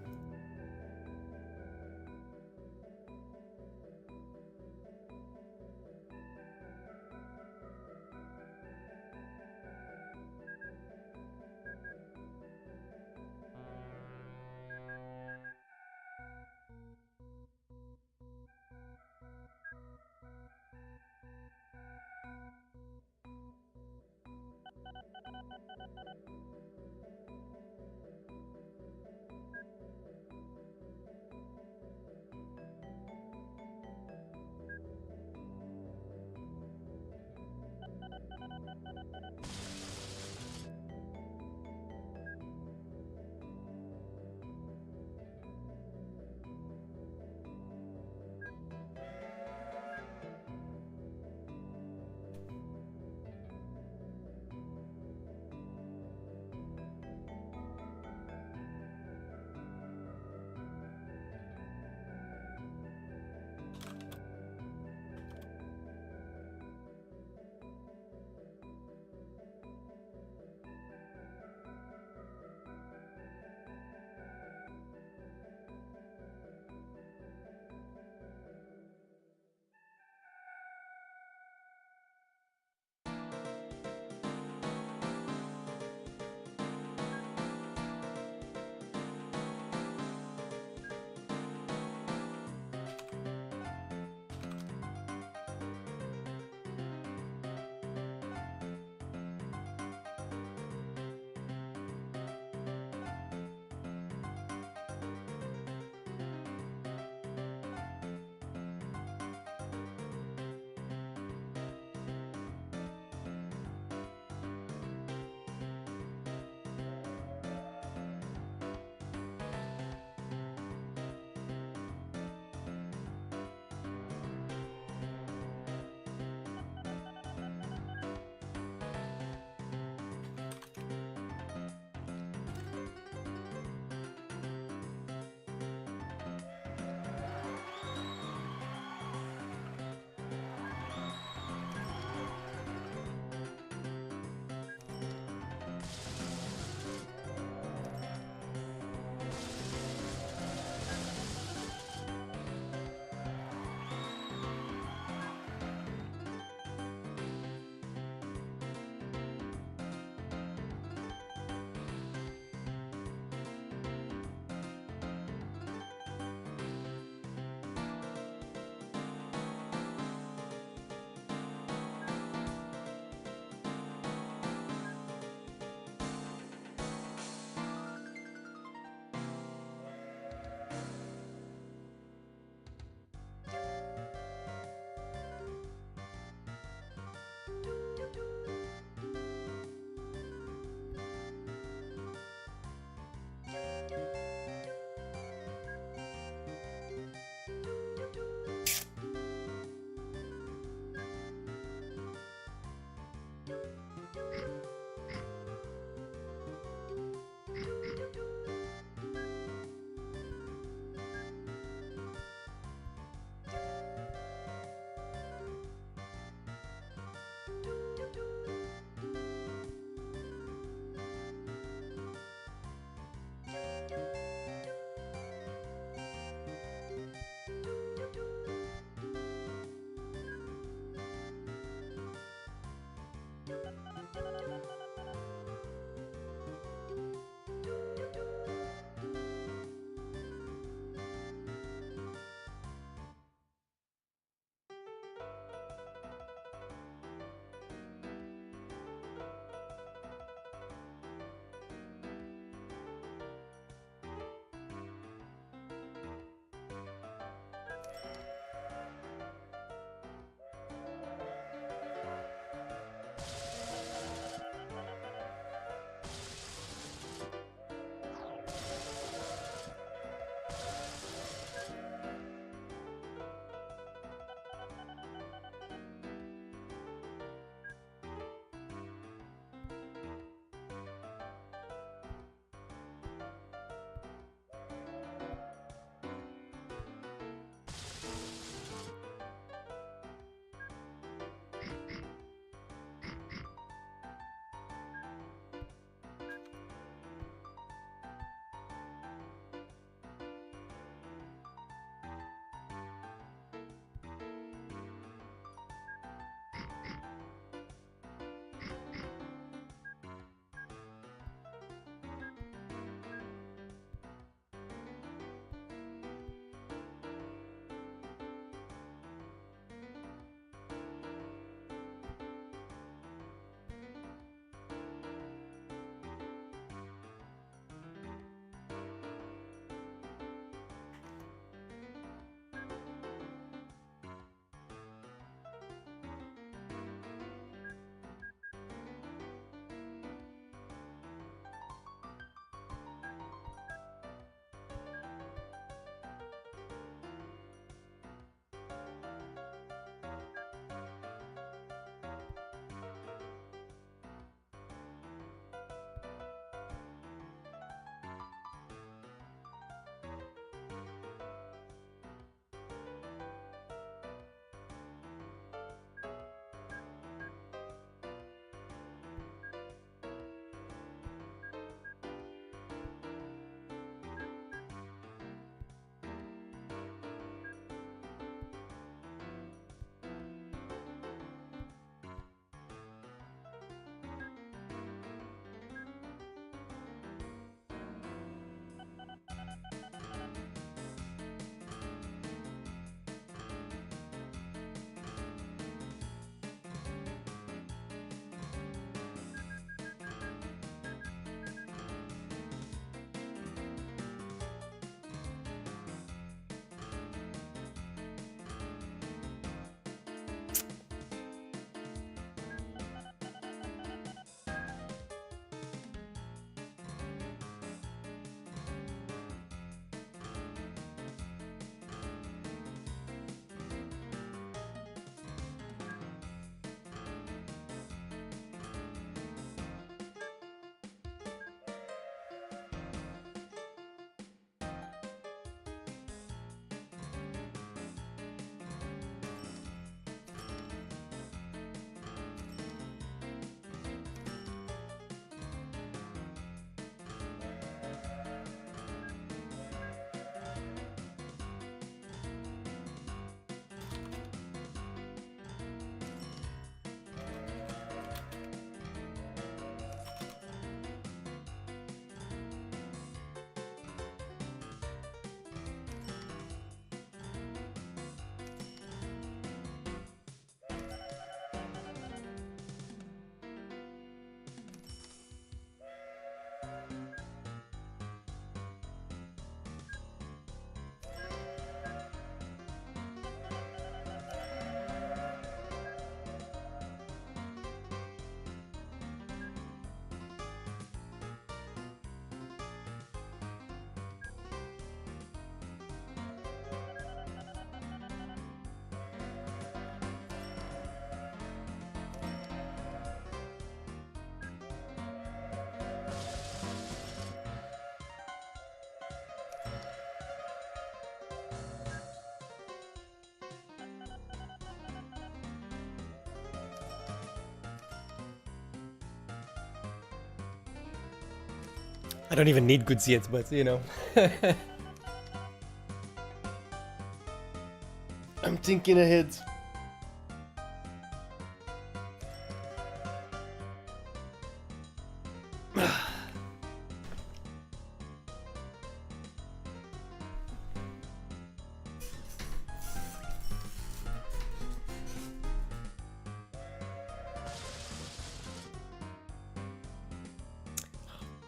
I don't even need goods yet, but you know. I'm thinking ahead.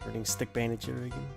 Burning stick bandage here again.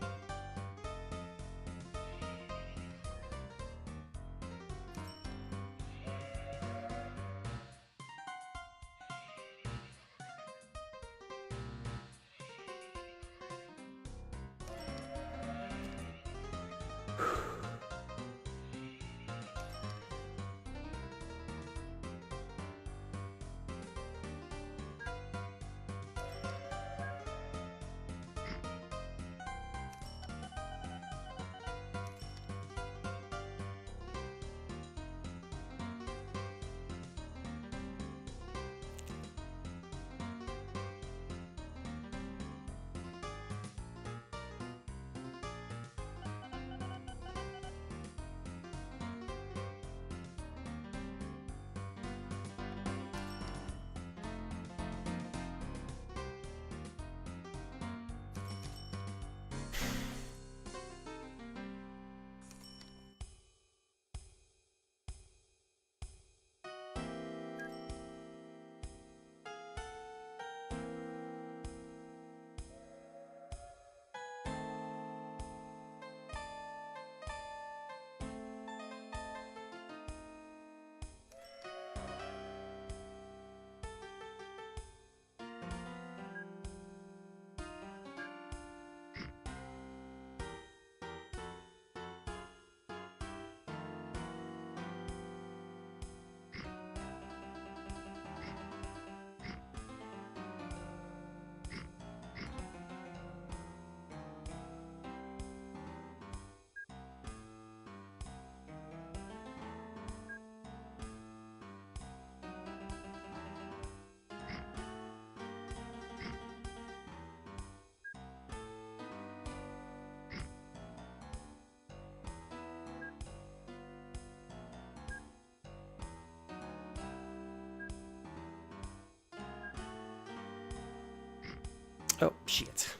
Oh, shit.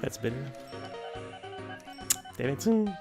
That's bitter. Damn it.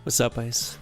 What's up, Ice?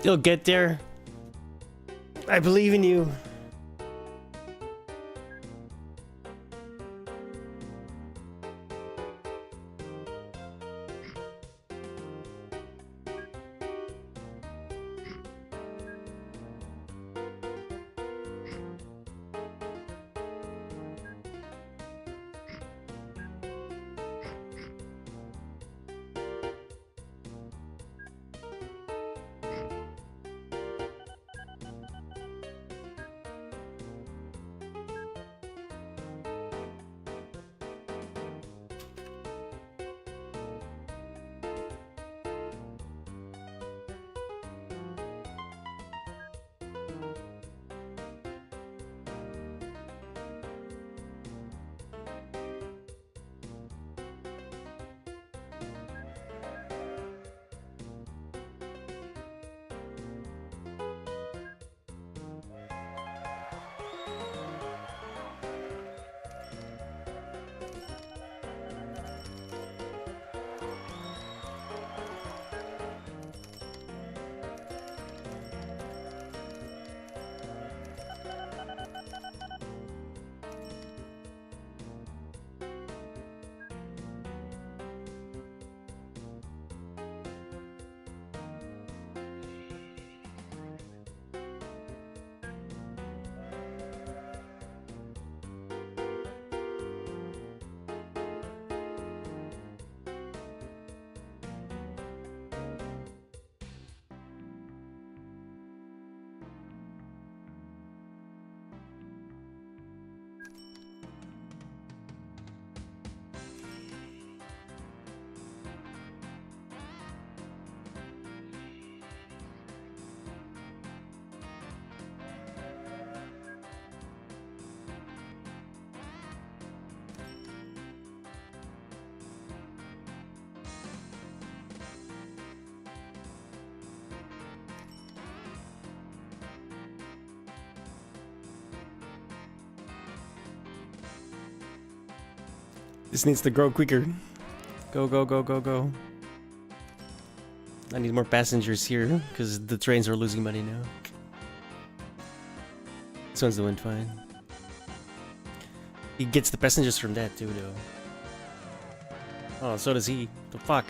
You'll get there. I believe in you. This needs to grow quicker. Go, go, go, go, go. I need more passengers here, because the trains are losing money now. This one's doing fine. He gets the passengers from that too, though. Oh, so does he. The fuck?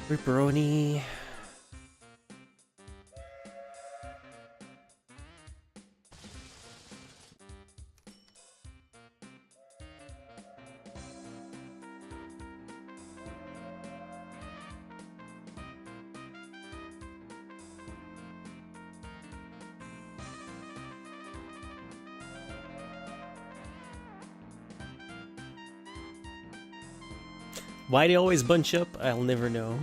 Pepperoni. Why they always bunch up, I'll never know.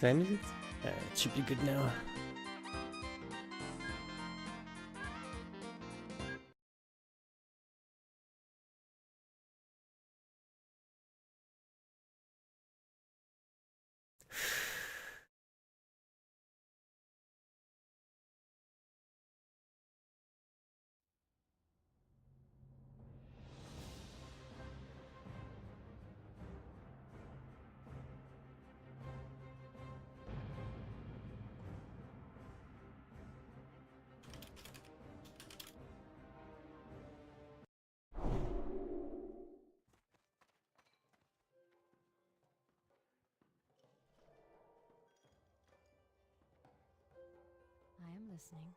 Time is it? It should be good now. I am listening.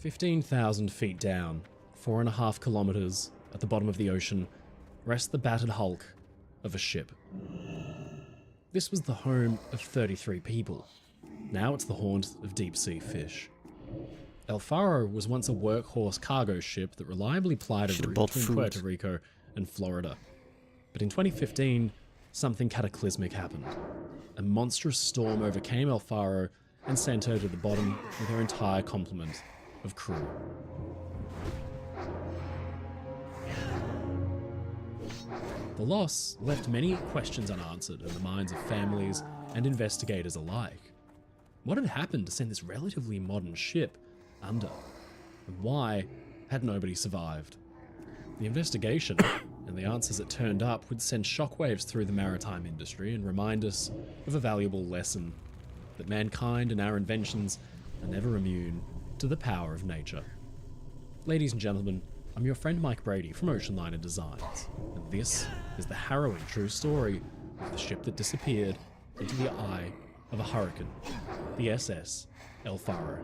"15,000 feet down, 4.5 kilometers at the bottom of the ocean, rests the battered hulk of a ship. This was the home of 33 people. Now it's the haunt of deep-sea fish. El Faro was once a workhorse cargo ship that reliably plied a route between Puerto Rico and Florida. But in 2015, something cataclysmic happened. A monstrous storm overcame El Faro and sent her to the bottom with her entire complement of crew. The loss left many questions unanswered in the minds of families and investigators alike. What had happened to send this relatively modern ship under? And why had nobody survived? The investigation and the answers it turned up would send shockwaves through the maritime industry and remind us of a valuable lesson: that mankind and our inventions are never immune to the power of nature. Ladies and gentlemen, I'm your friend Mike Brady from Ocean Liner Designs, and this is the harrowing true story of the ship that disappeared into the eye of a hurricane, the SS El Faro.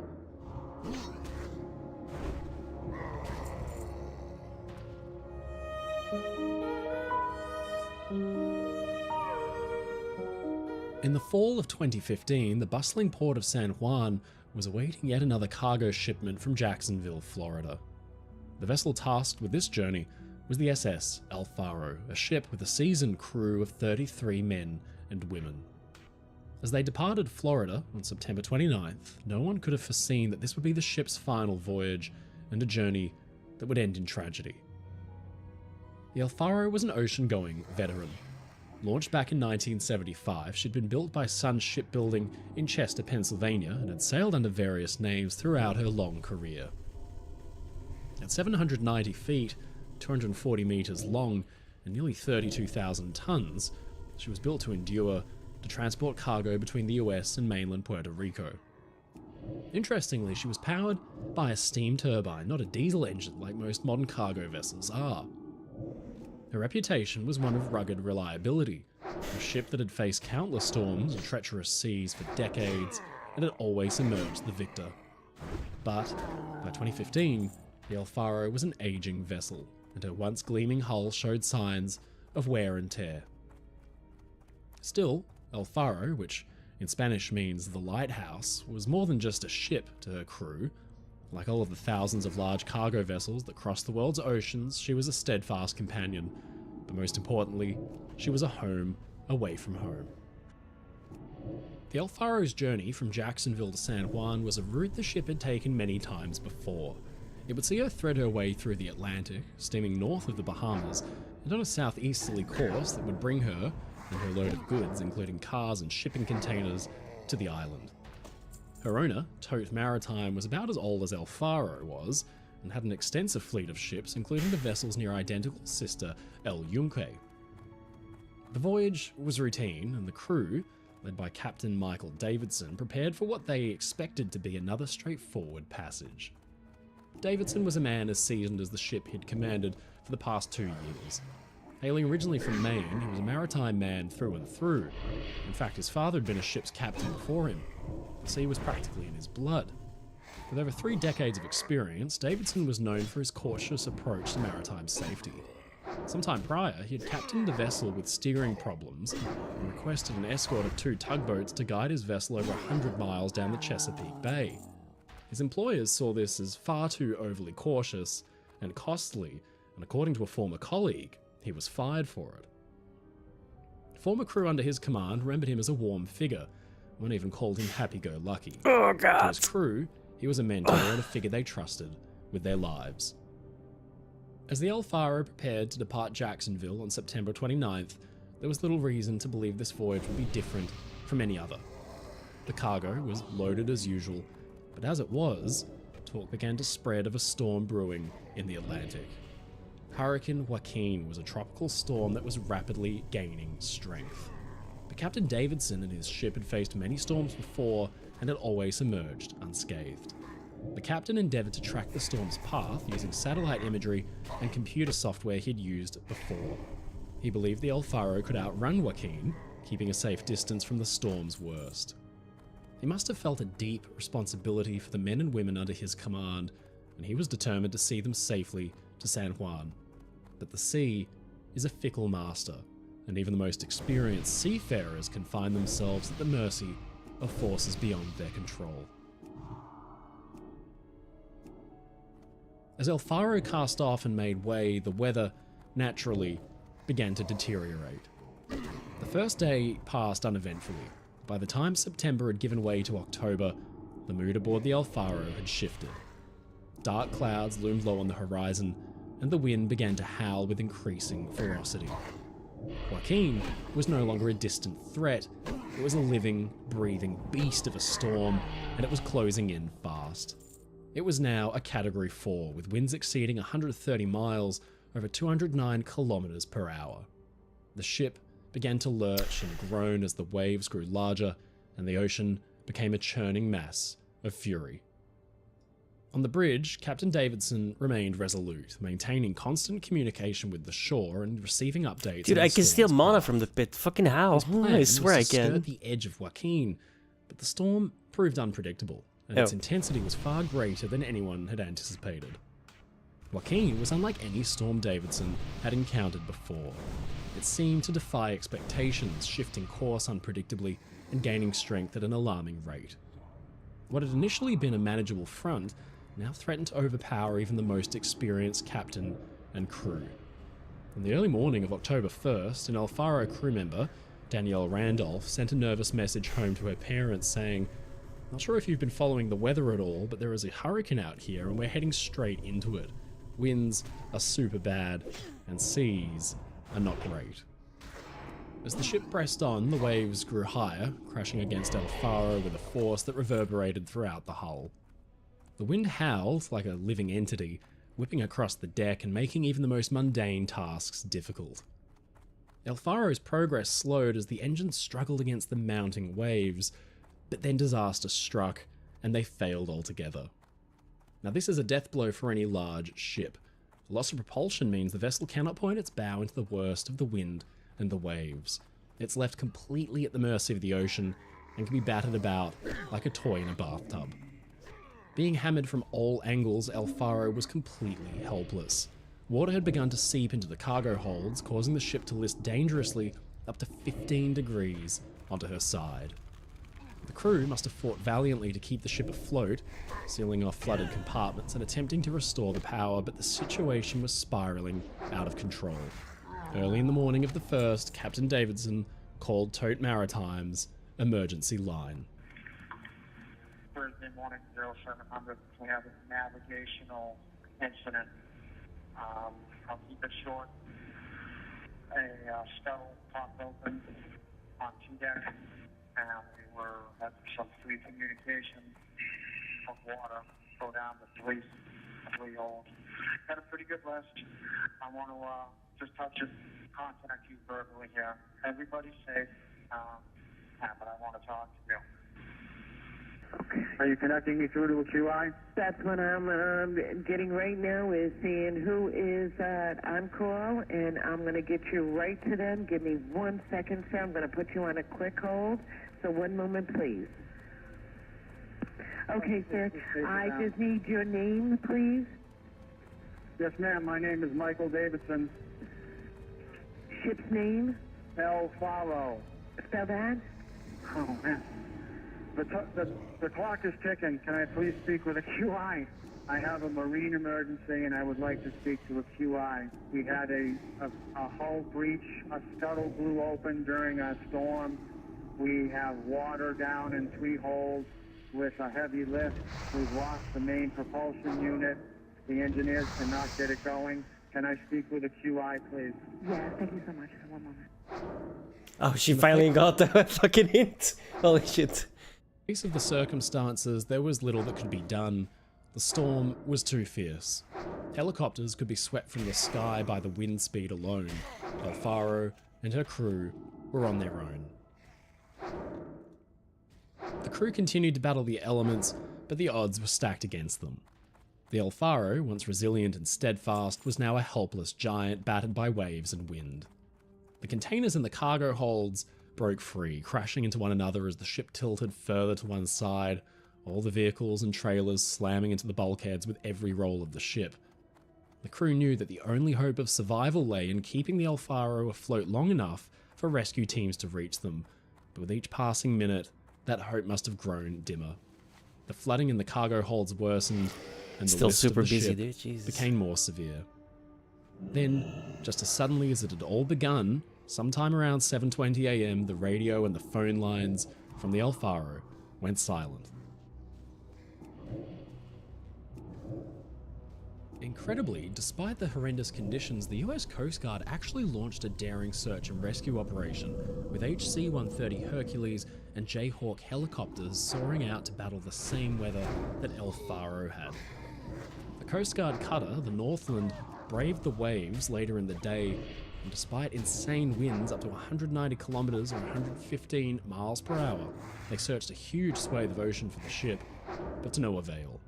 In the fall of 2015, the bustling port of San Juan was awaiting yet another cargo shipment from Jacksonville, Florida. The vessel tasked with this journey was the SS El Faro, a ship with a seasoned crew of 33 men and women. As they departed Florida on September 29th, no one could have foreseen that this would be the ship's final voyage and a journey that would end in tragedy. The El Faro was an ocean-going veteran. Launched back in 1975, she'd been built by Sun Shipbuilding in Chester, Pennsylvania, and had sailed under various names throughout her long career. At 790 feet, 240 meters long, and nearly 32,000 tons, she was built to endure, to transport cargo between the US and mainland Puerto Rico. Interestingly, she was powered by a steam turbine, not a diesel engine like most modern cargo vessels are. Her reputation was one of rugged reliability, a ship that had faced countless storms and treacherous seas for decades and had always emerged the victor. But by 2015, the El Faro was an aging vessel, and her once gleaming hull showed signs of wear and tear. Still, El Faro, which in Spanish means the lighthouse, was more than just a ship to her crew. Like all of the thousands of large cargo vessels that cross the world's oceans, she was a steadfast companion, but most importantly, she was a home away from home. The El Faro's journey from Jacksonville to San Juan was a route the ship had taken many times before. It would see her thread her way through the Atlantic, steaming north of the Bahamas, and on a southeasterly course that would bring her and her load of goods, including cars and shipping containers, to the island. Her owner, Tote Maritime, was about as old as El Faro was, and had an extensive fleet of ships, including the vessel's near-identical sister, El Yunque. The voyage was routine, and the crew, led by Captain Michael Davidson, prepared for what they expected to be another straightforward passage. Davidson was a man as seasoned as the ship he'd commanded for the past 2 years. Hailing originally from Maine, he was a maritime man through and through. In fact, his father had been a ship's captain before him. The sea was practically in his blood. With over 3 decades of experience, Davidson was known for his cautious approach to maritime safety. Sometime prior, he had captained a vessel with steering problems and requested an escort of 2 tugboats to guide his vessel over 100 miles down the Chesapeake Bay. His employers saw this as far too overly cautious and costly, and according to a former colleague, he was fired for it. Former crew under his command remembered him as a warm figure. One even called him happy-go-lucky. Oh, God. To his crew, he was a mentor and a figure they trusted with their lives. As the El Faro prepared to depart Jacksonville on September 29th, there was little reason to believe this voyage would be different from any other. The cargo was loaded as usual, but as it was, talk began to spread of a storm brewing in the Atlantic. Hurricane Joaquin was a tropical storm that was rapidly gaining strength. But Captain Davidson and his ship had faced many storms before and had always emerged unscathed. The captain endeavored to track the storm's path using satellite imagery and computer software he'd used before. He believed the El Faro could outrun Joaquin, keeping a safe distance from the storm's worst. He must have felt a deep responsibility for the men and women under his command, and he was determined to see them safely to San Juan. But the sea is a fickle master, and even the most experienced seafarers can find themselves at the mercy of forces beyond their control. As El Faro cast off and made way, the weather, naturally, began to deteriorate. The first day passed uneventfully. By the time September had given way to October, the mood aboard the El Faro had shifted. Dark clouds loomed low on the horizon, and the wind began to howl with increasing ferocity. Joaquin was no longer a distant threat, it was a living, breathing beast of a storm, and it was closing in fast. It was now a Category 4, with winds exceeding 130 miles, over 209 kilometers per hour. The ship began to lurch and groan as the waves grew larger, and the ocean became a churning mass of fury. On the bridge, Captain Davidson remained resolute, maintaining constant communication with the shore and receiving updates. Dude, on I the can steal storm's mana path. from the pit. Fucking how? His plan I was swear I to skirt can. the edge of Joaquin, but the storm proved unpredictable, and its Oh. intensity was far greater than anyone had anticipated. Joaquin was unlike any storm Davidson had encountered before. It seemed to defy expectations, shifting course unpredictably and gaining strength at an alarming rate. What had initially been a manageable front now threatened to overpower even the most experienced captain and crew. On the early morning of October 1st, an El Faro crew member, Danielle Randolph, sent a nervous message home to her parents saying, "Not sure if you've been following the weather at all, but there is a hurricane out here and we're heading straight into it. Winds are super bad, and seas are not great." As the ship pressed on, the waves grew higher, crashing against El Faro with a force that reverberated throughout the hull. The wind howled like a living entity, whipping across the deck and making even the most mundane tasks difficult. El Faro's progress slowed as the engines struggled against the mounting waves, but then disaster struck, and they failed altogether. Now this is a death blow for any large ship. The loss of propulsion means the vessel cannot point its bow into the worst of the wind and the waves. It's left completely at the mercy of the ocean and can be battered about like a toy in a bathtub. Being hammered from all angles, El Faro was completely helpless. Water had begun to seep into the cargo holds, causing the ship to list dangerously up to 15 degrees onto her side. The crew must have fought valiantly to keep the ship afloat, sealing off flooded compartments and attempting to restore the power, but the situation was spiraling out of control. Early in the morning of the 1st, Captain Davidson called Tote Maritime's emergency line. Thursday morning, 0700, we have a navigational incident. I'll keep it short. A scuttle popped open on T-deck, and we were having some free communication of water go down the three holes. Had a pretty good rest. I want to just touch it, contact you verbally here. Everybody's safe, but I want to talk to you. Are you connecting me through to a QI? That's what I'm getting right now, is seeing who is on call, and I'm going to get you right to them. Give me 1 second, sir. I'm going to put you on a quick hold. So 1 moment, please. Okay, sir. I just need your name, please. Yes, ma'am. My name is Michael Davidson. Ship's name? El Faro. Spell that. Oh, man. The clock is ticking. Can I please speak with a QI? I have a marine emergency, and I would like to speak to a QI. We had a hull breach. A scuttle blew open during a storm. We have water down in 3 holes with a heavy lift. We've lost the main propulsion unit. The engineers cannot get it going. Can I speak with a QI, please? Yeah, thank you so much. 1 moment. Oh, she finally got the fucking hint. Holy shit. In the face of the circumstances, there was little that could be done. The storm was too fierce. Helicopters could be swept from the sky by the wind speed alone. El Faro and her crew were on their own. The crew continued to battle the elements, but the odds were stacked against them. The El Faro, once resilient and steadfast, was now a helpless giant battered by waves and wind. The containers in the cargo holds broke free, crashing into one another as the ship tilted further to one side, all the vehicles and trailers slamming into the bulkheads with every roll of the ship. The crew knew that the only hope of survival lay in keeping the El Faro afloat long enough for rescue teams to reach them, but with each passing minute, that hope must have grown dimmer. The flooding in the cargo holds worsened, and the Still lift of super the busy, ship dude. Jesus. became more severe. Then, just as suddenly as it had all begun, sometime around 7:20 AM, the radio and the phone lines from the El Faro went silent. Incredibly, despite the horrendous conditions, the US Coast Guard actually launched a daring search and rescue operation, with HC-130 Hercules and Jayhawk helicopters soaring out to battle the same weather that El Faro had. The Coast Guard cutter, the Northland, braved the waves later in the day, and despite insane winds up to 190 kilometers or 115 miles per hour, they searched a huge swathe of ocean for the ship, but to no avail.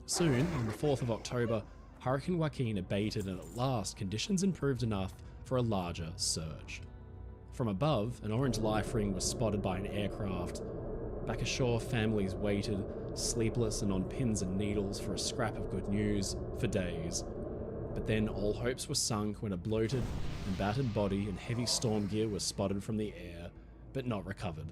Soon, on the 4th of October, Hurricane Joaquin abated, and at last conditions improved enough for a larger search. From above, an orange life ring was spotted by an aircraft. Back ashore, families waited, sleepless and on pins and needles for a scrap of good news, for days. But then all hopes were sunk when a bloated and battered body in heavy storm gear was spotted from the air, but not recovered.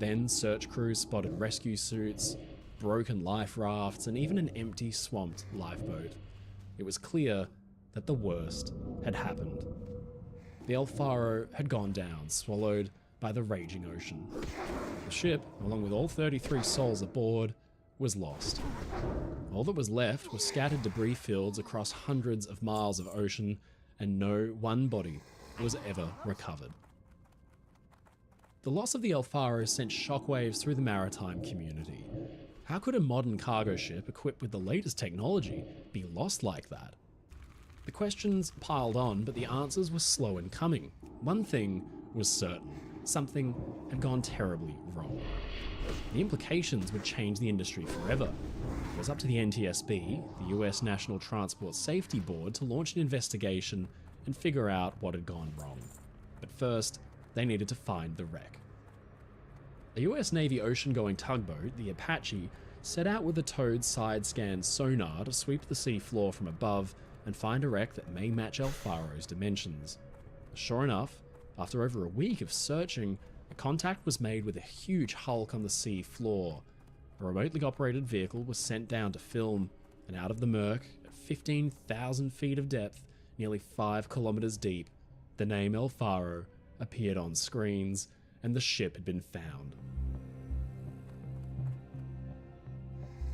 Then search crews spotted rescue suits, broken life rafts, and even an empty, swamped lifeboat. It was clear that the worst had happened. The El Faro had gone down, swallowed by the raging ocean. The ship, along with all 33 souls aboard, was lost. All that was left were scattered debris fields across hundreds of miles of ocean, and no one body was ever recovered. The loss of the El Faro sent shockwaves through the maritime community. How could a modern cargo ship equipped with the latest technology be lost like that? The questions piled on, but the answers were slow in coming. One thing was certain. Something had gone terribly wrong. The implications would change the industry forever. It was up to the NTSB, the US National Transport Safety Board, to launch an investigation and figure out what had gone wrong. But first, they needed to find the wreck. A US Navy ocean-going tugboat, the Apache, set out with a towed side-scan sonar to sweep the sea floor from above and find a wreck that may match El Faro's dimensions. Sure enough, after over a week of searching, a contact was made with a huge hulk on the sea floor. A remotely operated vehicle was sent down to film, and out of the murk, at 15,000 feet of depth, nearly 5 kilometers deep, the name El Faro appeared on screens, and the ship had been found.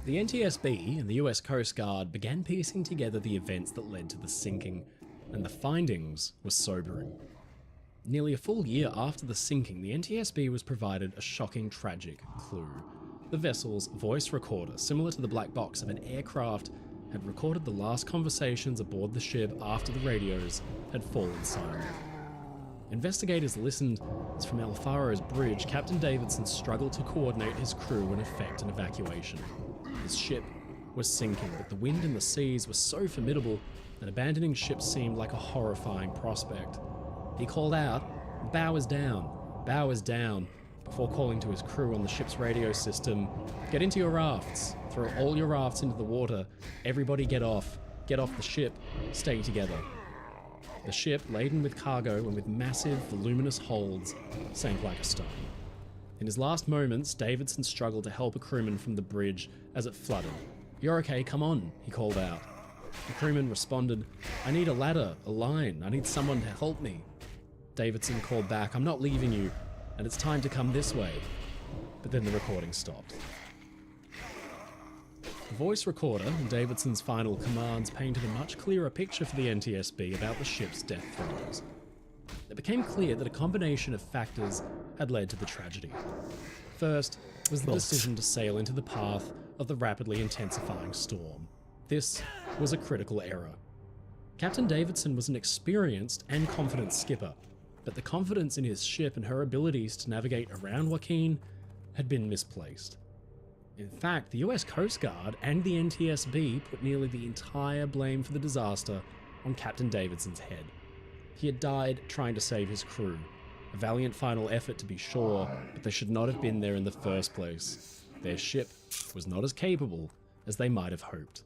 The NTSB and the US Coast Guard began piecing together the events that led to the sinking, and the findings were sobering. Nearly a full year after the sinking, the NTSB was provided a shocking, tragic clue. The vessel's voice recorder, similar to the black box of an aircraft, had recorded the last conversations aboard the ship after the radios had fallen silent. Investigators listened as from El Faro's bridge, Captain Davidson struggled to coordinate his crew and effect an evacuation. His ship was sinking, but the wind and the seas were so formidable that abandoning ship seemed like a horrifying prospect. He called out, "Bow is down," before calling to his crew on the ship's radio system, "Get into your rafts, throw all your rafts into the water, everybody get off the ship, stay together." The ship, laden with cargo and with massive, voluminous holds, sank like a stone. In his last moments, Davidson struggled to help a crewman from the bridge as it flooded. "You're okay, come on," he called out. The crewman responded, "I need a ladder, a line, I need someone to help me." Davidson called back, "I'm not leaving you, and it's time to come this way." But then the recording stopped. The voice recorder and Davidson's final commands painted a much clearer picture for the NTSB about the ship's death throes. It became clear that a combination of factors had led to the tragedy. First was the decision to sail into the path of the rapidly intensifying storm. This was a critical error. Captain Davidson was an experienced and confident skipper, but the confidence in his ship and her abilities to navigate around Joaquin had been misplaced. In fact, the US Coast Guard and the NTSB put nearly the entire blame for the disaster on Captain Davidson's head. He had died trying to save his crew. A valiant final effort to be sure, but they should not have been there in the first place. Their ship was not as capable as they might have hoped.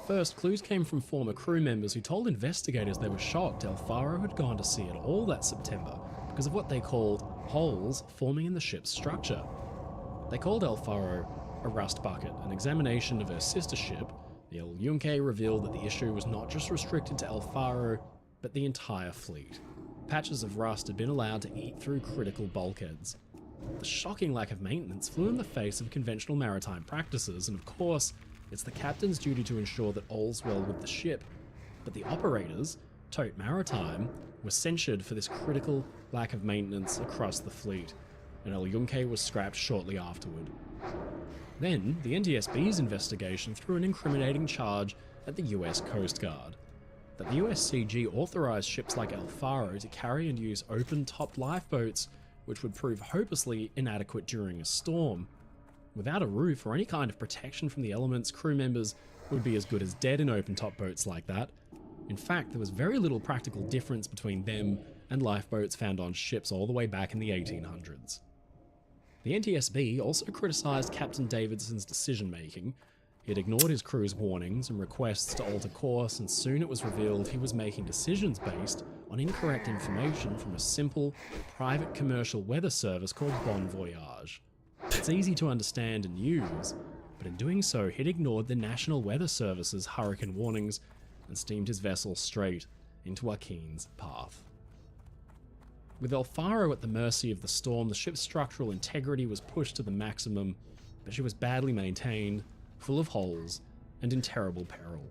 First, clues came from former crew members who told investigators they were shocked El Faro had gone to sea at all that September because of what they called holes forming in the ship's structure. They called El Faro a rust bucket. An examination of her sister ship, the El Yunque, revealed that the issue was not just restricted to El Faro, but the entire fleet. Patches of rust had been allowed to eat through critical bulkheads. The shocking lack of maintenance flew in the face of conventional maritime practices, and of course, it's the captain's duty to ensure that all's well with the ship. But the operators, Tote Maritime, were censured for this critical lack of maintenance across the fleet, and El Yunque was scrapped shortly afterward. Then, the NTSB's investigation threw an incriminating charge at the US Coast Guard, that the USCG authorised ships like El Faro to carry and use open-topped lifeboats, which would prove hopelessly inadequate during a storm. Without a roof or any kind of protection from the elements, crew members would be as good as dead in open-top boats like that. In fact, there was very little practical difference between them and lifeboats found on ships all the way back in the 1800s. The NTSB also criticised Captain Davidson's decision-making. He had ignored his crew's warnings and requests to alter course, and soon it was revealed he was making decisions based on incorrect information from a simple, private commercial weather service called Bon Voyage. It's easy to understand and use, but in doing so, he'd ignored the National Weather Service's hurricane warnings and steamed his vessel straight into Joaquin's path. With El Faro at the mercy of the storm, the ship's structural integrity was pushed to the maximum, but she was badly maintained, full of holes, and in terrible peril.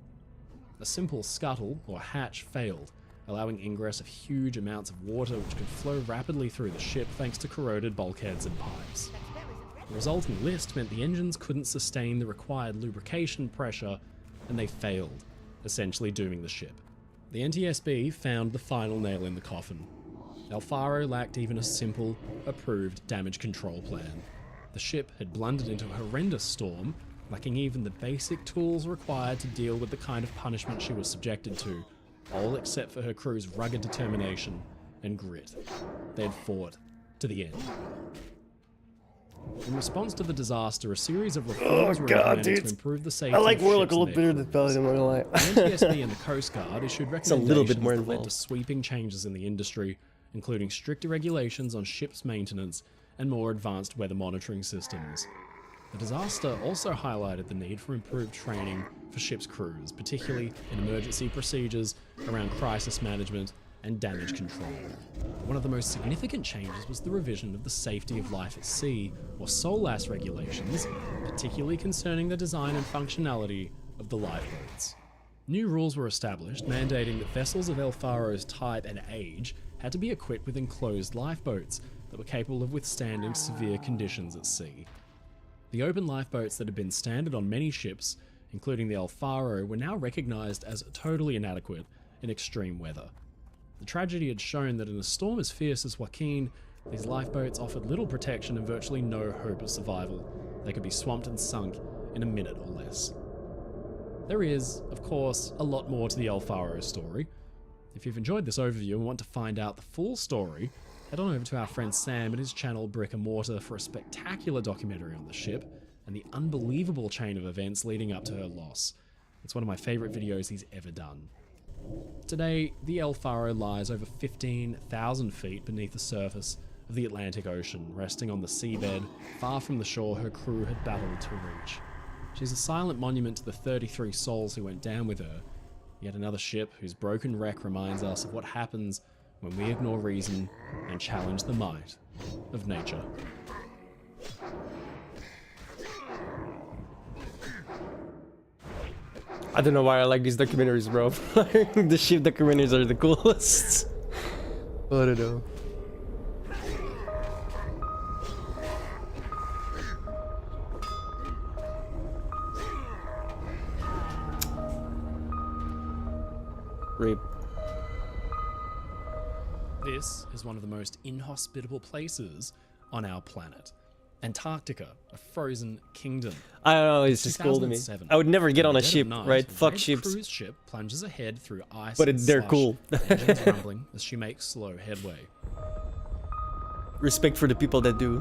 A simple scuttle, or hatch, failed, allowing ingress of huge amounts of water which could flow rapidly through the ship thanks to corroded bulkheads and pipes. The resulting list meant the engines couldn't sustain the required lubrication pressure, and they failed, essentially dooming the ship. The NTSB found the final nail in the coffin. El Faro lacked even a simple, approved damage control plan. The ship had blundered into a horrendous storm, lacking even the basic tools required to deal with the kind of punishment she was subjected to, all except for her crew's rugged determination and grit. They'd fought to the end. In response to the disaster, a series of reforms were implemented to improve the safety of ships Warlock a and little their better than crews. Belly than I The NTSB and the Coast Guard issued a recommendations little bit more that led to involved. sweeping changes in the industry, including stricter regulations on ships' maintenance and more advanced weather monitoring systems. The disaster also highlighted the need for improved training for ships' crews, particularly in emergency procedures around crisis management and damage control. One of the most significant changes was the revision of the Safety of Life at Sea, or SOLAS regulations, particularly concerning the design and functionality of the lifeboats. New rules were established mandating that vessels of El Faro's type and age had to be equipped with enclosed lifeboats that were capable of withstanding severe conditions at sea. The open lifeboats that had been standard on many ships, including the El Faro, were now recognised as totally inadequate in extreme weather. The tragedy had shown that in a storm as fierce as Joaquin, these lifeboats offered little protection and virtually no hope of survival. They could be swamped and sunk in a minute or less. There is, of course, a lot more to the El Faro story. If you've enjoyed this overview and want to find out the full story, head on over to our friend Sam and his channel Brick and Mortar for a spectacular documentary on the ship and the unbelievable chain of events leading up to her loss. It's one of my favourite videos he's ever done. Today, the El Faro lies over 15,000 feet beneath the surface of the Atlantic Ocean, resting on the seabed, far from the shore her crew had battled to reach. She's a silent monument to the 33 souls who went down with her, yet another ship whose broken wreck reminds us of what happens when we ignore reason and challenge the might of nature. I don't know why I like these documentaries, bro. The ship documentaries are the coolest. I don't know. Rape. This is one of the most inhospitable places on our planet. Antarctica, a frozen kingdom. I don't know, it's just cool to me. 2007. I would never get on a In the dead ship, of night, right? a Fuck red ships. cruise ship plunges ahead through ice But and they're slush, cool. engines rumbling as she makes slow headway. Respect for the people that do.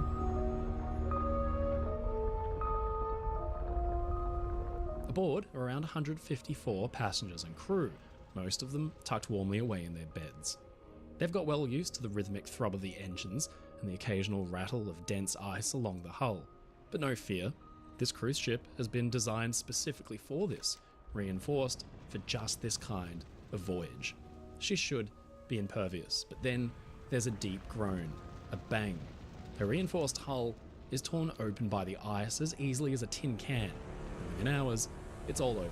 Aboard are around 154 passengers and crew, most of them tucked warmly away in their beds. They've got well used to the rhythmic throb of the engines and the occasional rattle of dense ice along the hull. But no fear, this cruise ship has been designed specifically for this, reinforced for just this kind of voyage. She should be impervious, but then there's a deep groan, a bang. Her reinforced hull is torn open by the ice as easily as a tin can, and within hours, it's all over.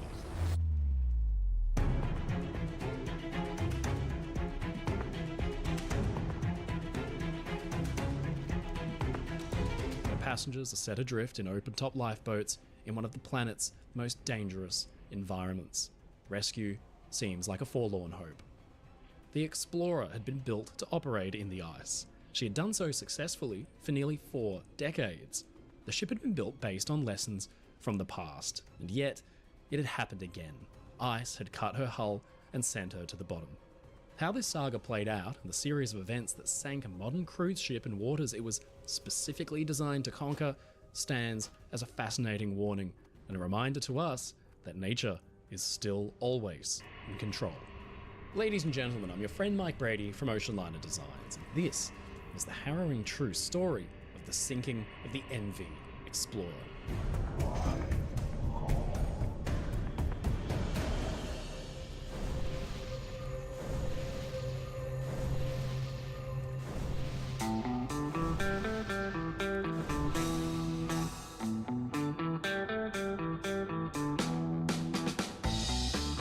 passengers are set adrift in open-top lifeboats in one of the planet's most dangerous environments. Rescue seems like a forlorn hope. The Explorer had been built to operate in the ice. She had done so successfully for nearly 4 decades. The ship had been built based on lessons from the past, and yet it had happened again. Ice had cut her hull and sent her to the bottom. How this saga played out and the series of events that sank a modern cruise ship in waters it was specifically designed to conquer stands as a fascinating warning and a reminder to us that nature is still always in control. Ladies and gentlemen, I'm your friend Mike Brady from Ocean Liner Designs, and this is the harrowing true story of the sinking of the MV Explorer.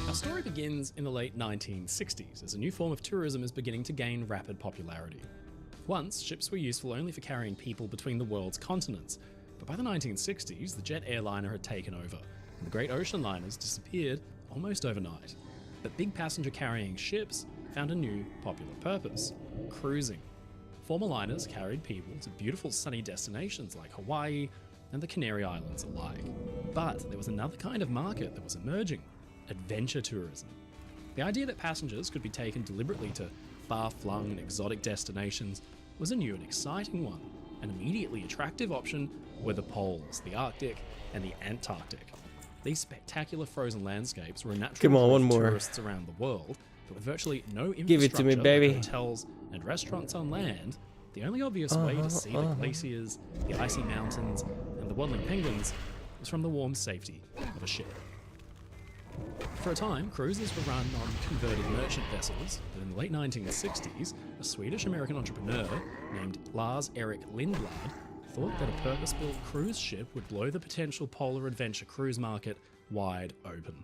Our story begins in the late 1960s as a new form of tourism is beginning to gain rapid popularity. Once, ships were useful only for carrying people between the world's continents, but by the 1960s, the jet airliner had taken over, and the great ocean liners disappeared almost overnight. But big passenger-carrying ships found a new popular purpose: cruising. Former liners carried people to beautiful sunny destinations like Hawaii and the Canary Islands alike. But there was another kind of market that was emerging: adventure tourism. The idea that passengers could be taken deliberately to far-flung and exotic destinations was a new and exciting one. An immediately attractive option were the poles, the Arctic, and the Antarctic. These spectacular frozen landscapes were a natural Come on, draw one for more. tourists around the world, but with virtually no infrastructure, Give it to me, baby. like hotels and restaurants on land, the only obvious way to see the glaciers, the icy mountains, and the waddling penguins was from the warm safety of a ship. For a time, cruises were run on converted merchant vessels, but in the late 1960s, a Swedish-American entrepreneur named Lars Erik Lindblad thought that a purpose-built cruise ship would blow the potential polar adventure cruise market wide open.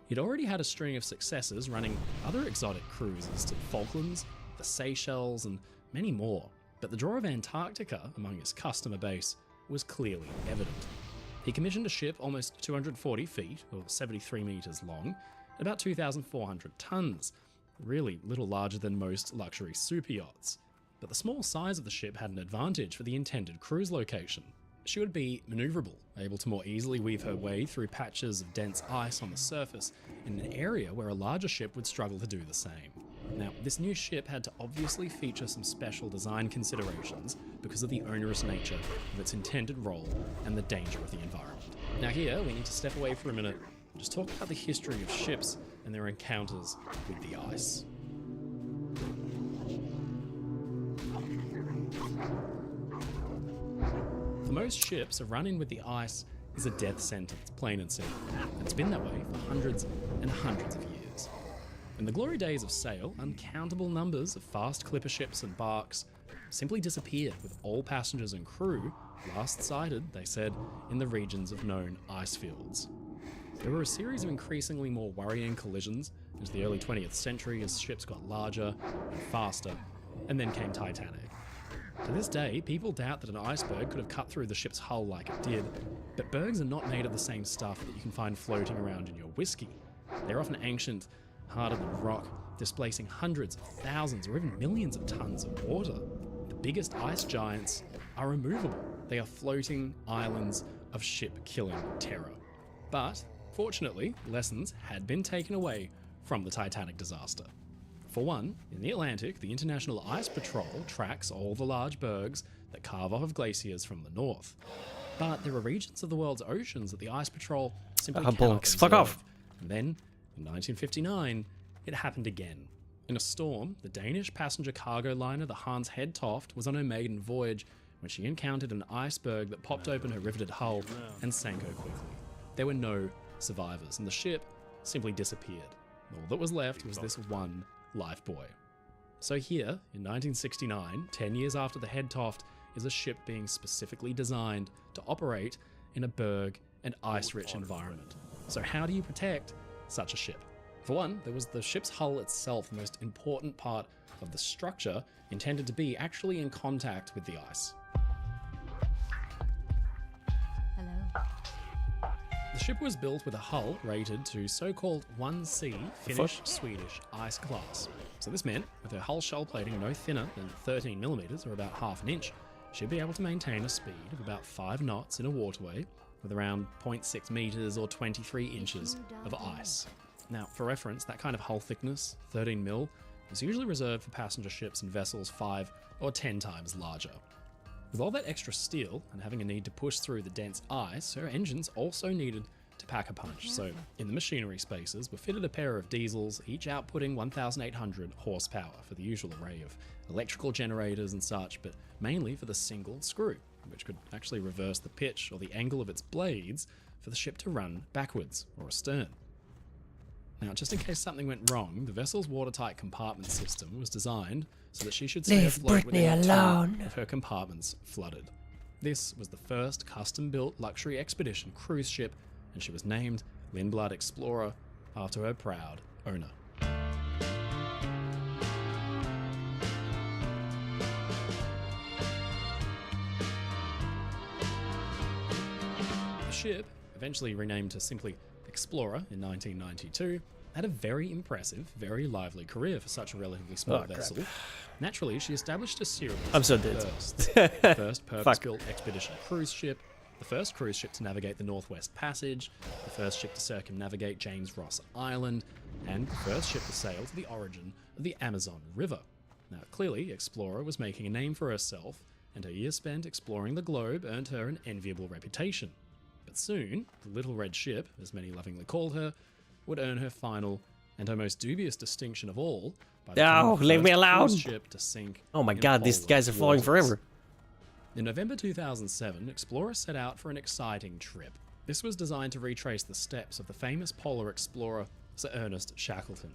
He'd already had a string of successes running other exotic cruises to the Falklands, the Seychelles, and many more, but the draw of Antarctica among his customer base was clearly evident. He commissioned a ship almost 240 feet, or 73 metres long, and about 2,400 tonnes, really little larger than most luxury super yachts. But the small size of the ship had an advantage for the intended cruise location. She would be manoeuvrable, able to more easily weave her way through patches of dense ice on the surface in an area where a larger ship would struggle to do the same. Now, this new ship had to obviously feature some special design considerations because of the onerous nature of its intended role and the danger of the environment. Now here, we need to step away for a minute and just talk about the history of ships and their encounters with the ice. For most ships, a run-in with the ice is a death sentence, plain and simple. It's been that way for hundreds and hundreds of years. In the glory days of sail, uncountable numbers of fast clipper ships and barks simply disappeared, with all passengers and crew last sighted, they said, in the regions of known ice fields. There were a series of increasingly more worrying collisions into the early 20th century as ships got larger and faster, and then came Titanic. To this day, people doubt that an iceberg could have cut through the ship's hull like it did, but bergs are not made of the same stuff that you can find floating around in your whiskey. They're often ancient, harder than rock, displacing hundreds of thousands or even millions of tons of water. The biggest ice giants are immovable. They are floating islands of ship-killing terror. But, fortunately, lessons had been taken away from the Titanic disaster. For one, in the Atlantic, the International Ice Patrol tracks all the large bergs that carve off of glaciers from the north. But there are regions of the world's oceans that the Ice Patrol simply cannot bollocks. Fuck off. observe. And then, in 1959, it happened again. In a storm, the Danish passenger cargo liner the Hans Hedtoft was on her maiden voyage when she encountered an iceberg that popped open her riveted hull and sank her quickly. There were no survivors, and the ship simply disappeared. All that was left was this one lifebuoy. So here, in 1969, 10 years after the Hedtoft, is a ship being specifically designed to operate in a berg and ice-rich environment. So how do you protect such a ship? For one, there was the ship's hull itself, the most important part of the structure intended to be actually in contact with the ice. ship was built with a hull rated to so-called 1C Finnish-Swedish ice class. So this meant, with her hull shell plating no thinner than 13mm or about half an inch, she'd be able to maintain a speed of about 5 knots in a waterway with around 0.6 meters or 23 inches of ice. Now, for reference, that kind of hull thickness, 13mm, is usually reserved for passenger ships and vessels 5 or 10 times larger. With all that extra steel and having a need to push through the dense ice, her engines also needed to pack a punch. So in the machinery spaces were fitted a pair of diesels, each outputting 1,800 horsepower for the usual array of electrical generators and such, but mainly for the single screw, which could actually reverse the pitch or the angle of its blades for the ship to run backwards or astern. Now, just in case something went wrong, the vessel's watertight compartment system was designed so that she should stay afloat within 2 of her compartments flooded. This was the first custom-built luxury expedition cruise ship, and she was named Lindblad Explorer after her proud owner. The ship, eventually renamed to simply Explorer in 1992, had a very impressive, very lively career for such a relatively small vessel. Naturally, she established a series I'm so of dead. firsts. The first purpose-built expedition cruise ship, the first cruise ship to navigate the Northwest Passage, the first ship to circumnavigate James Ross Island, and the first ship to sail to the origin of the Amazon River. Now, clearly, Explorer was making a name for herself, and her years spent exploring the globe earned her an enviable reputation. But soon, the Little Red Ship, as many lovingly called her, would earn her final and her most dubious distinction of all by becoming the leave me first alone. cruise ship to sink Oh my in god, these polar guys are falling waters. forever. In November 2007, Explorer set out for an exciting trip. This was designed to retrace the steps of the famous polar explorer Sir Ernest Shackleton.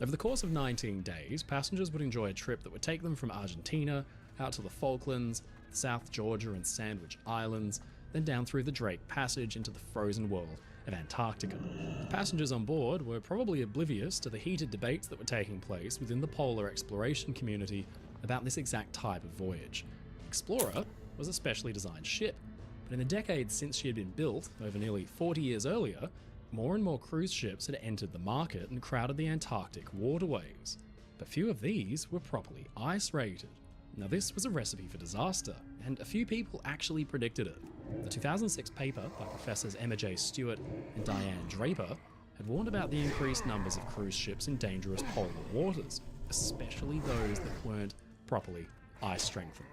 Over the course of 19 days, passengers would enjoy a trip that would take them from Argentina out to the Falklands, South Georgia and Sandwich Islands, then down through the Drake Passage into the frozen world of Antarctica. The passengers on board were probably oblivious to the heated debates that were taking place within the polar exploration community about this exact type of voyage. Explorer was a specially designed ship, but in the decades since she had been built, over nearly 40 years earlier, more and more cruise ships had entered the market and crowded the Antarctic waterways. But few of these were properly ice-rated. Now this was a recipe for disaster, and a few people actually predicted it. The 2006 paper by Professors Emma J. Stewart and Diane Draper had warned about the increased numbers of cruise ships in dangerous polar waters, especially those that weren't properly ice-strengthened.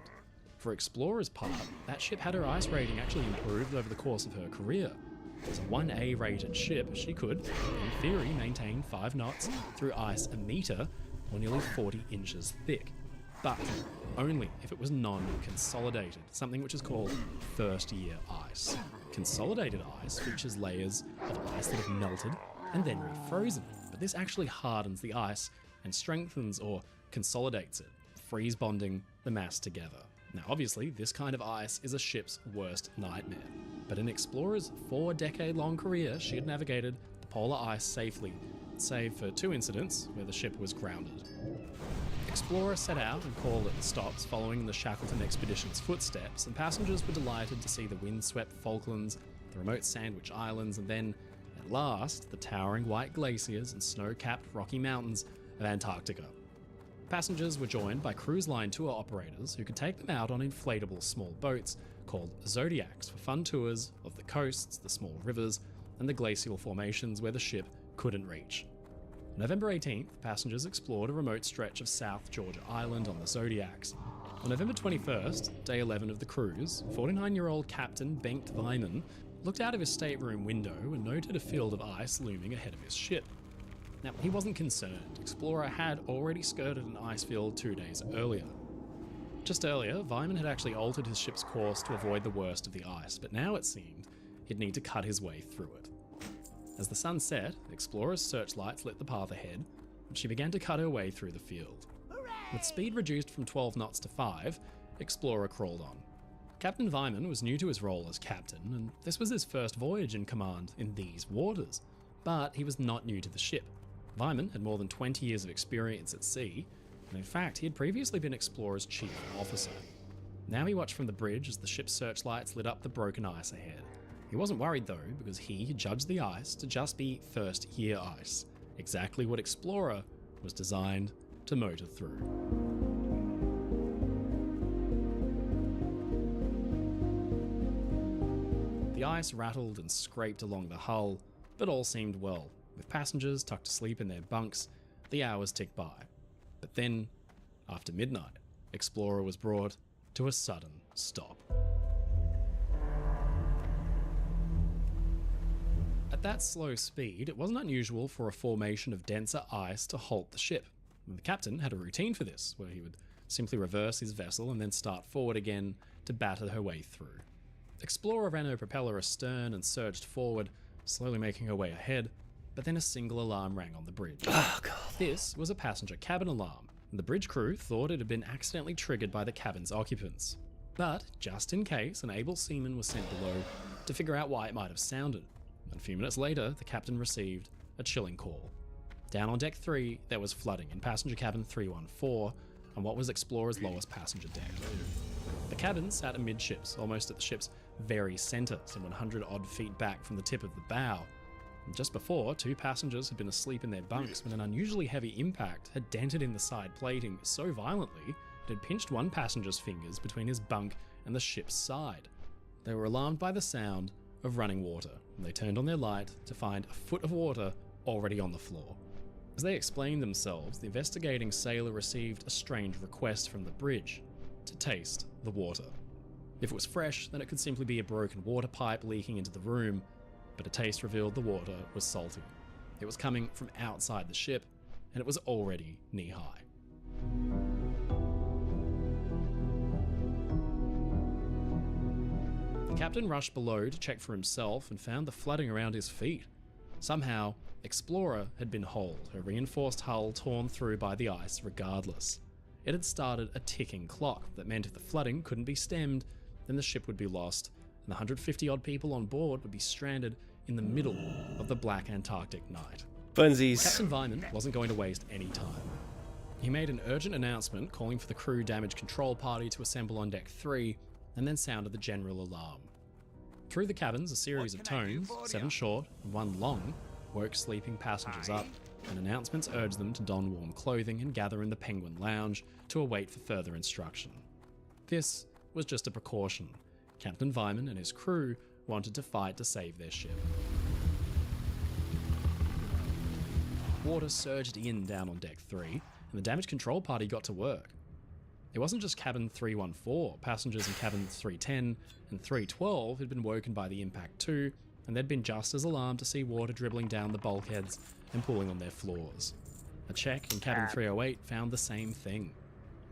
For Explorer's part, that ship had her ice rating actually improved over the course of her career. As a 1A rated ship, she could, in theory, maintain 5 knots through ice a meter or nearly 40 inches thick. But only if it was non-consolidated, something which is called first-year ice. Consolidated ice features layers of ice that have melted and then refrozen, but this actually hardens the ice and strengthens or consolidates it, freeze bonding the mass together. Now obviously, this kind of ice is a ship's worst nightmare, but in Explorer's 4-decade-long career, she had navigated the polar ice safely, save for 2 incidents where the ship was grounded. Explorer set out and called at stops following the Shackleton expedition's footsteps, and passengers were delighted to see the windswept Falklands, the remote Sandwich Islands, and then, at last, the towering white glaciers and snow-capped Rocky Mountains of Antarctica. Passengers were joined by cruise line tour operators who could take them out on inflatable small boats called Zodiacs for fun tours of the coasts, the small rivers, and the glacial formations where the ship couldn't reach. November 18th, passengers explored a remote stretch of South Georgia Island on the Zodiacs. On November 21st, day 11 of the cruise, 49-year-old Captain Bengt Weimann looked out of his stateroom window and noted a field of ice looming ahead of his ship. Now, he wasn't concerned. Explorer had already skirted an ice field 2 days earlier. Just earlier, Weimann had actually altered his ship's course to avoid the worst of the ice, but now it seemed he'd need to cut his way through it. As the sun set, Explorer's searchlights lit the path ahead, and she began to cut her way through the field. With speed reduced from 12 knots to 5, Explorer crawled on. Captain Weimann was new to his role as captain, and this was his first voyage in command in these waters. But he was not new to the ship. Weimann had more than 20 years of experience at sea, and in fact, he had previously been Explorer's chief officer. Now he watched from the bridge as the ship's searchlights lit up the broken ice ahead. He wasn't worried though, because he had judged the ice to just be first year ice, exactly what Explorer was designed to motor through. The ice rattled and scraped along the hull, but all seemed well. With passengers tucked to sleep in their bunks, the hours ticked by. But then, after midnight, Explorer was brought to a sudden stop. At that slow speed, it wasn't unusual for a formation of denser ice to halt the ship. And the captain had a routine for this, where he would simply reverse his vessel and then start forward again to batter her way through. Explorer ran her propeller astern and surged forward, slowly making her way ahead, but then a single alarm rang on the bridge. Oh, God. This was a passenger cabin alarm, and the bridge crew thought it had been accidentally triggered by the cabin's occupants. But, just in case, an able seaman was sent below to figure out why it might have sounded. And a few minutes later, the captain received a chilling call. Down on deck 3, there was flooding in passenger cabin 314 on what was Explorer's lowest passenger deck. The cabin sat amidships, almost at the ship's very centre, some 100 odd feet back from the tip of the bow. And just before, 2 passengers had been asleep in their bunks when an unusually heavy impact had dented in the side plating so violently it had pinched one passenger's fingers between his bunk and the ship's side. They were alarmed by the sound of running water, and they turned on their light to find a foot of water already on the floor. As they explained themselves, the investigating sailor received a strange request from the bridge to taste the water. If it was fresh, then it could simply be a broken water pipe leaking into the room, but a taste revealed the water was salty. It was coming from outside the ship, and it was already knee-high. The captain rushed below to check for himself and found the flooding around his feet. Somehow, Explorer had been holed, her reinforced hull torn through by the ice regardless. It had started a ticking clock that meant if the flooding couldn't be stemmed, then the ship would be lost, and the 150-odd people on board would be stranded in the middle of the black Antarctic night. Funsies. Captain Vyman wasn't going to waste any time. He made an urgent announcement calling for the crew damage control party to assemble on deck 3, and then sounded the general alarm. Through the cabins, a series of tones, 7 short and 1 long, woke sleeping passengers up, and announcements urged them to don warm clothing and gather in the Penguin Lounge to await for further instruction. This was just a precaution. Captain Vyman and his crew wanted to fight to save their ship. Water surged in down on deck 3, and the damage control party got to work. It wasn't just cabin 314, passengers in cabins 310 and 312 had been woken by the impact too, and they'd been just as alarmed to see water dribbling down the bulkheads and pooling on their floors. A check in cabin 308 found the same thing.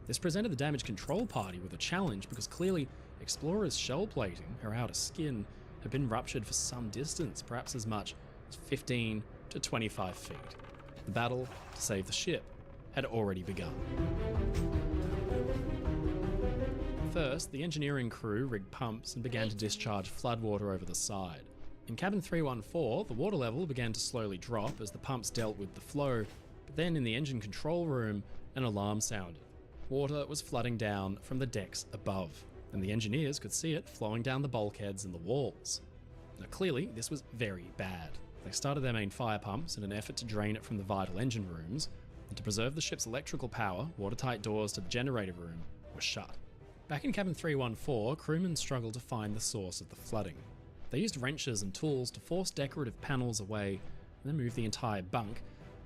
This presented the damage control party with a challenge because clearly Explorer's shell plating, her outer skin, had been ruptured for some distance, perhaps as much as 15 to 25 feet. The battle to save the ship had already begun. First, the engineering crew rigged pumps and began to discharge floodwater over the side. In cabin 314, the water level began to slowly drop as the pumps dealt with the flow, but then in the engine control room, an alarm sounded. Water was flooding down from the decks above, and the engineers could see it flowing down the bulkheads and the walls. Now clearly, this was very bad. They started their main fire pumps in an effort to drain it from the vital engine rooms, and to preserve the ship's electrical power, watertight doors to the generator room were shut. Back in cabin 314, crewmen struggled to find the source of the flooding. They used wrenches and tools to force decorative panels away and then move the entire bunk,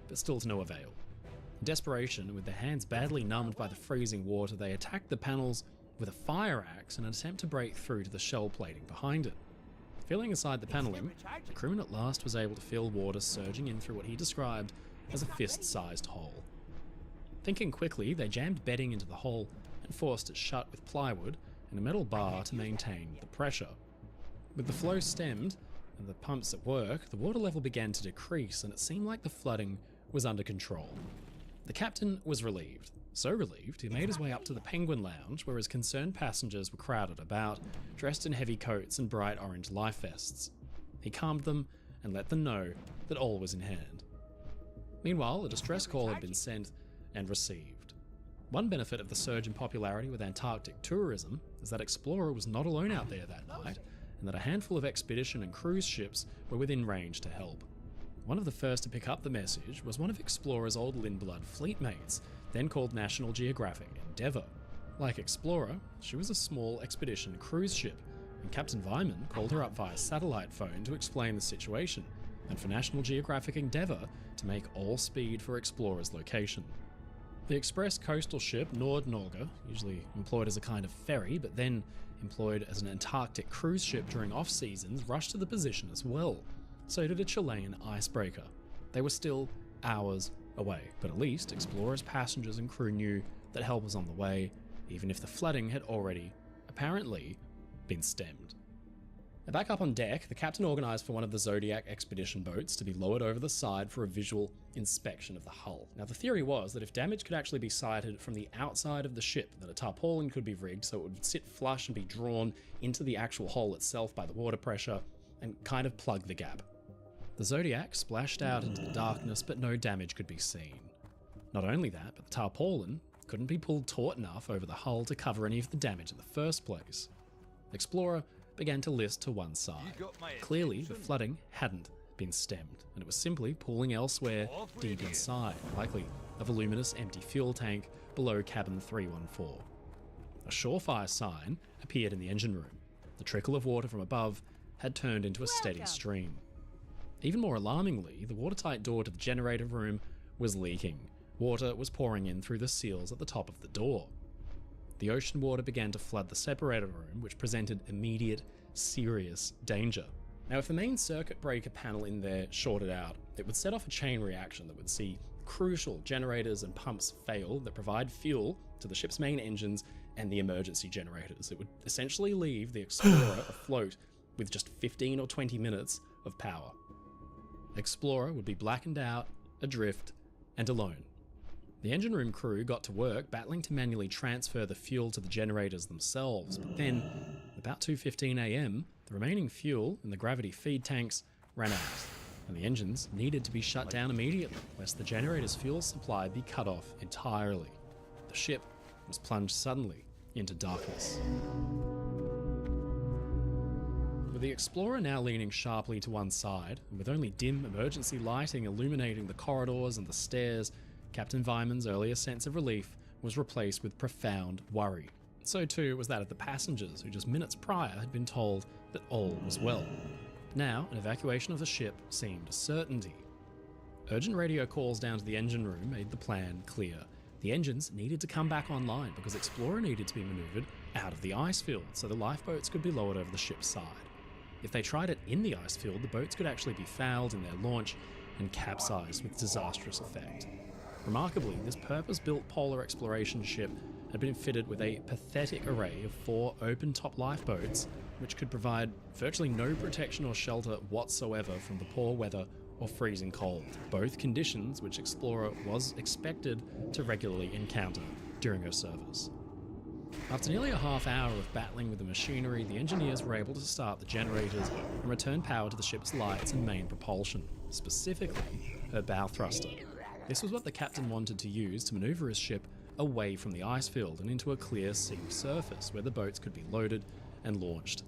but still to no avail. In desperation, with their hands badly numbed by the freezing water, they attacked the panels with a fire axe in an attempt to break through to the shell plating behind it. Feeling aside the paneling, the crewman at last was able to feel water surging in through what he described as a fist-sized hole. Thinking quickly, they jammed bedding into the hole and forced it shut with plywood and a metal bar to maintain the pressure. With the flow stemmed and the pumps at work, the water level began to decrease and it seemed like the flooding was under control. The captain was relieved. So relieved, he made his way up to the Penguin Lounge where his concerned passengers were crowded about, dressed in heavy coats and bright orange life vests. He calmed them and let them know that all was in hand. Meanwhile, a distress call had been sent and received. One benefit of the surge in popularity with Antarctic tourism is that Explorer was not alone out there that night, and that a handful of expedition and cruise ships were within range to help. One of the first to pick up the message was one of Explorer's old Lindblad fleet mates, then called National Geographic Endeavour. Like Explorer, she was a small expedition cruise ship, and Captain Vyman called her up via satellite phone to explain the situation, and for National Geographic Endeavour to make all speed for Explorer's location. The express coastal ship Nord-Norge, usually employed as a kind of ferry, but then employed as an Antarctic cruise ship during off-seasons, rushed to the position as well. So did a Chilean icebreaker. They were still hours away, but at least Explorer's passengers and crew knew that help was on the way, even if the flooding had already, apparently, been stemmed. Now back up on deck, the captain organised for one of the Zodiac expedition boats to be lowered over the side for a visual inspection of the hull. Now the theory was that if damage could actually be sighted from the outside of the ship, that a tarpaulin could be rigged so it would sit flush and be drawn into the actual hull itself by the water pressure and kind of plug the gap. The Zodiac splashed out into the darkness, but no damage could be seen. Not only that, but the tarpaulin couldn't be pulled taut enough over the hull to cover any of the damage in the first place. Explorer began to list to one side. Clearly, the flooding hadn't been stemmed, and it was simply pooling elsewhere deep inside, likely a voluminous empty fuel tank below cabin 314. A surefire sign appeared in the engine room. The trickle of water from above had turned into a steady stream. Even more alarmingly, the watertight door to the generator room was leaking. Water was pouring in through the seals at the top of the door. The ocean water began to flood the separator room, which presented immediate, serious danger. Now, if the main circuit breaker panel in there shorted out, it would set off a chain reaction that would see crucial generators and pumps fail that provide fuel to the ship's main engines and the emergency generators. It would essentially leave the Explorer afloat with just 15 or 20 minutes of power. Explorer would be blackened out, adrift, and alone. The engine room crew got to work battling to manually transfer the fuel to the generators themselves, but then, about 2:15 AM, the remaining fuel in the gravity feed tanks ran out, and the engines needed to be shut down immediately, lest the generator's fuel supply be cut off entirely. The ship was plunged suddenly into darkness. With the Explorer now leaning sharply to one side, and with only dim emergency lighting illuminating the corridors and the stairs, Captain Vyman's earlier sense of relief was replaced with profound worry. So too was that of the passengers, who just minutes prior had been told that all was well. Now, an evacuation of the ship seemed a certainty. Urgent radio calls down to the engine room made the plan clear. The engines needed to come back online because Explorer needed to be manoeuvred out of the ice field so the lifeboats could be lowered over the ship's side. If they tried it in the ice field, the boats could actually be fouled in their launch and capsized with disastrous effect. Remarkably, this purpose-built polar exploration ship had been fitted with a pathetic array of 4 open-top lifeboats, which could provide virtually no protection or shelter whatsoever from the poor weather or freezing cold, both conditions which Explorer was expected to regularly encounter during her service. After nearly a half hour of battling with the machinery, the engineers were able to start the generators and return power to the ship's lights and main propulsion, specifically her bow thruster. This was what the captain wanted to use to maneuver his ship away from the ice field and into a clear sea surface where the boats could be loaded and launched.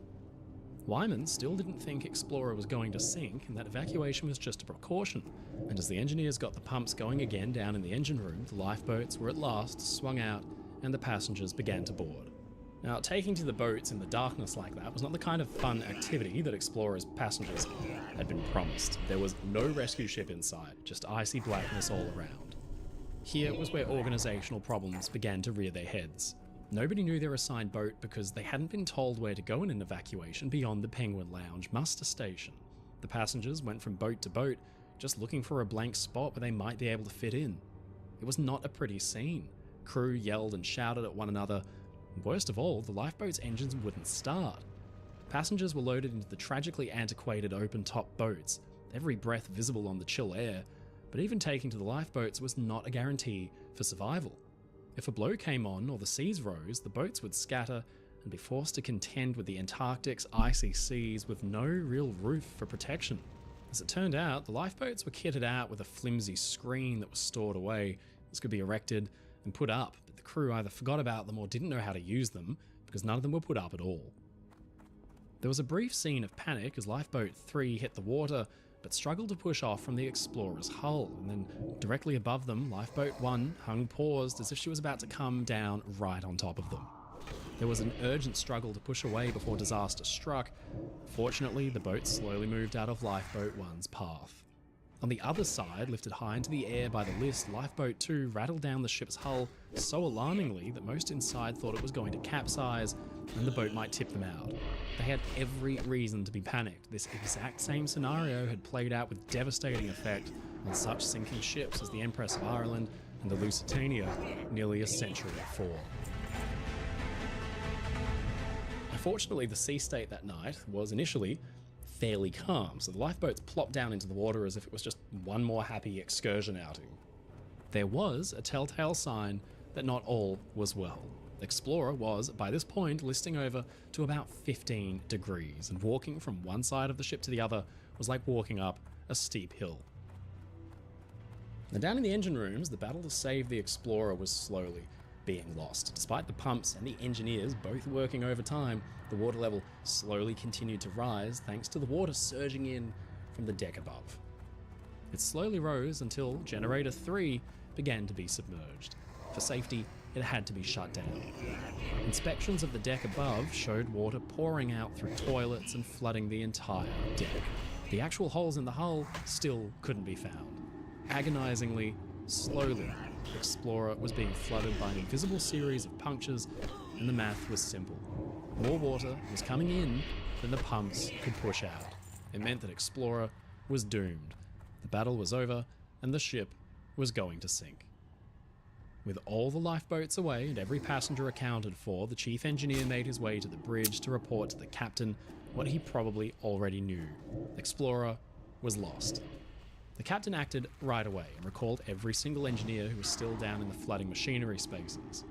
Wyman still didn't think Explorer was going to sink and that evacuation was just a precaution, and as the engineers got the pumps going again down in the engine room, the lifeboats were at last swung out and the passengers began to board. Now, taking to the boats in the darkness like that was not the kind of fun activity that Explorer's passengers had been promised. There was no rescue ship in sight, just icy blackness all around. Here was where organisational problems began to rear their heads. Nobody knew their assigned boat because they hadn't been told where to go in an evacuation beyond the Penguin Lounge muster station. The passengers went from boat to boat, just looking for a blank spot where they might be able to fit in. It was not a pretty scene. Crew yelled and shouted at one another. Worst of all, the lifeboat's engines wouldn't start. Passengers were loaded into the tragically antiquated open-top boats, every breath visible on the chill air, but even taking to the lifeboats was not a guarantee for survival. If a blow came on or the seas rose, the boats would scatter and be forced to contend with the Antarctic's icy seas with no real roof for protection. As it turned out, the lifeboats were kitted out with a flimsy screen that was stored away. This could be erected and put up, but the crew either forgot about them or didn't know how to use them, because none of them were put up at all. There was a brief scene of panic as Lifeboat 3 hit the water, but struggled to push off from the Explorer's hull, and then directly above them, Lifeboat 1 hung paused as if she was about to come down right on top of them. There was an urgent struggle to push away before disaster struck. Fortunately, the boat slowly moved out of Lifeboat 1's path. On the other side, lifted high into the air by the list, Lifeboat 2 rattled down the ship's hull so alarmingly that most inside thought it was going to capsize and the boat might tip them out. They had every reason to be panicked. This exact same scenario had played out with devastating effect on such sinking ships as the Empress of Ireland and the Lusitania nearly a century before. Unfortunately, the sea state that night was initially fairly calm, so the lifeboats plopped down into the water as if it was just one more happy excursion outing. There was a telltale sign that not all was well. Explorer was, by this point, listing over to about 15 degrees, and walking from one side of the ship to the other was like walking up a steep hill. Now, down in the engine rooms, the battle to save the Explorer was slowly being lost. Despite the pumps and the engineers both working overtime, the water level slowly continued to rise thanks to the water surging in from the deck above. It slowly rose until Generator 3 began to be submerged. For safety, it had to be shut down. Inspections of the deck above showed water pouring out through toilets and flooding the entire deck. The actual holes in the hull still couldn't be found. Agonizingly, slowly, the Explorer was being flooded by an invisible series of punctures, and the math was simple. More water was coming in than the pumps could push out. It meant that Explorer was doomed. The battle was over, and the ship was going to sink. With all the lifeboats away and every passenger accounted for, the chief engineer made his way to the bridge to report to the captain what he probably already knew. Explorer was lost. The captain acted right away and recalled every single engineer who was still down in the flooding machinery spaces.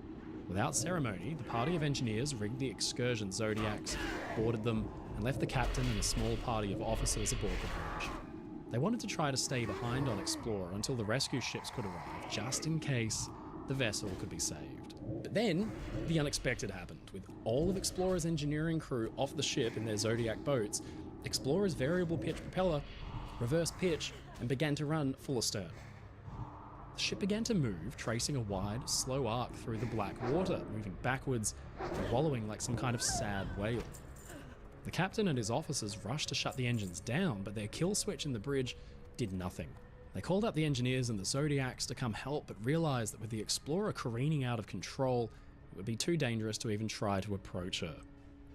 Without ceremony, the party of engineers rigged the excursion Zodiacs, boarded them, and left the captain and a small party of officers aboard the bridge. They wanted to try to stay behind on Explorer until the rescue ships could arrive, just in case the vessel could be saved. But then, the unexpected happened. With all of Explorer's engineering crew off the ship in their Zodiac boats, Explorer's variable pitch propeller reversed pitch and began to run full astern. The ship began to move, tracing a wide, slow arc through the black water, moving backwards and wallowing like some kind of sad whale. The captain and his officers rushed to shut the engines down, but their kill switch in the bridge did nothing. They called out the engineers and the Zodiacs to come help, but realized that with the Explorer careening out of control, it would be too dangerous to even try to approach her.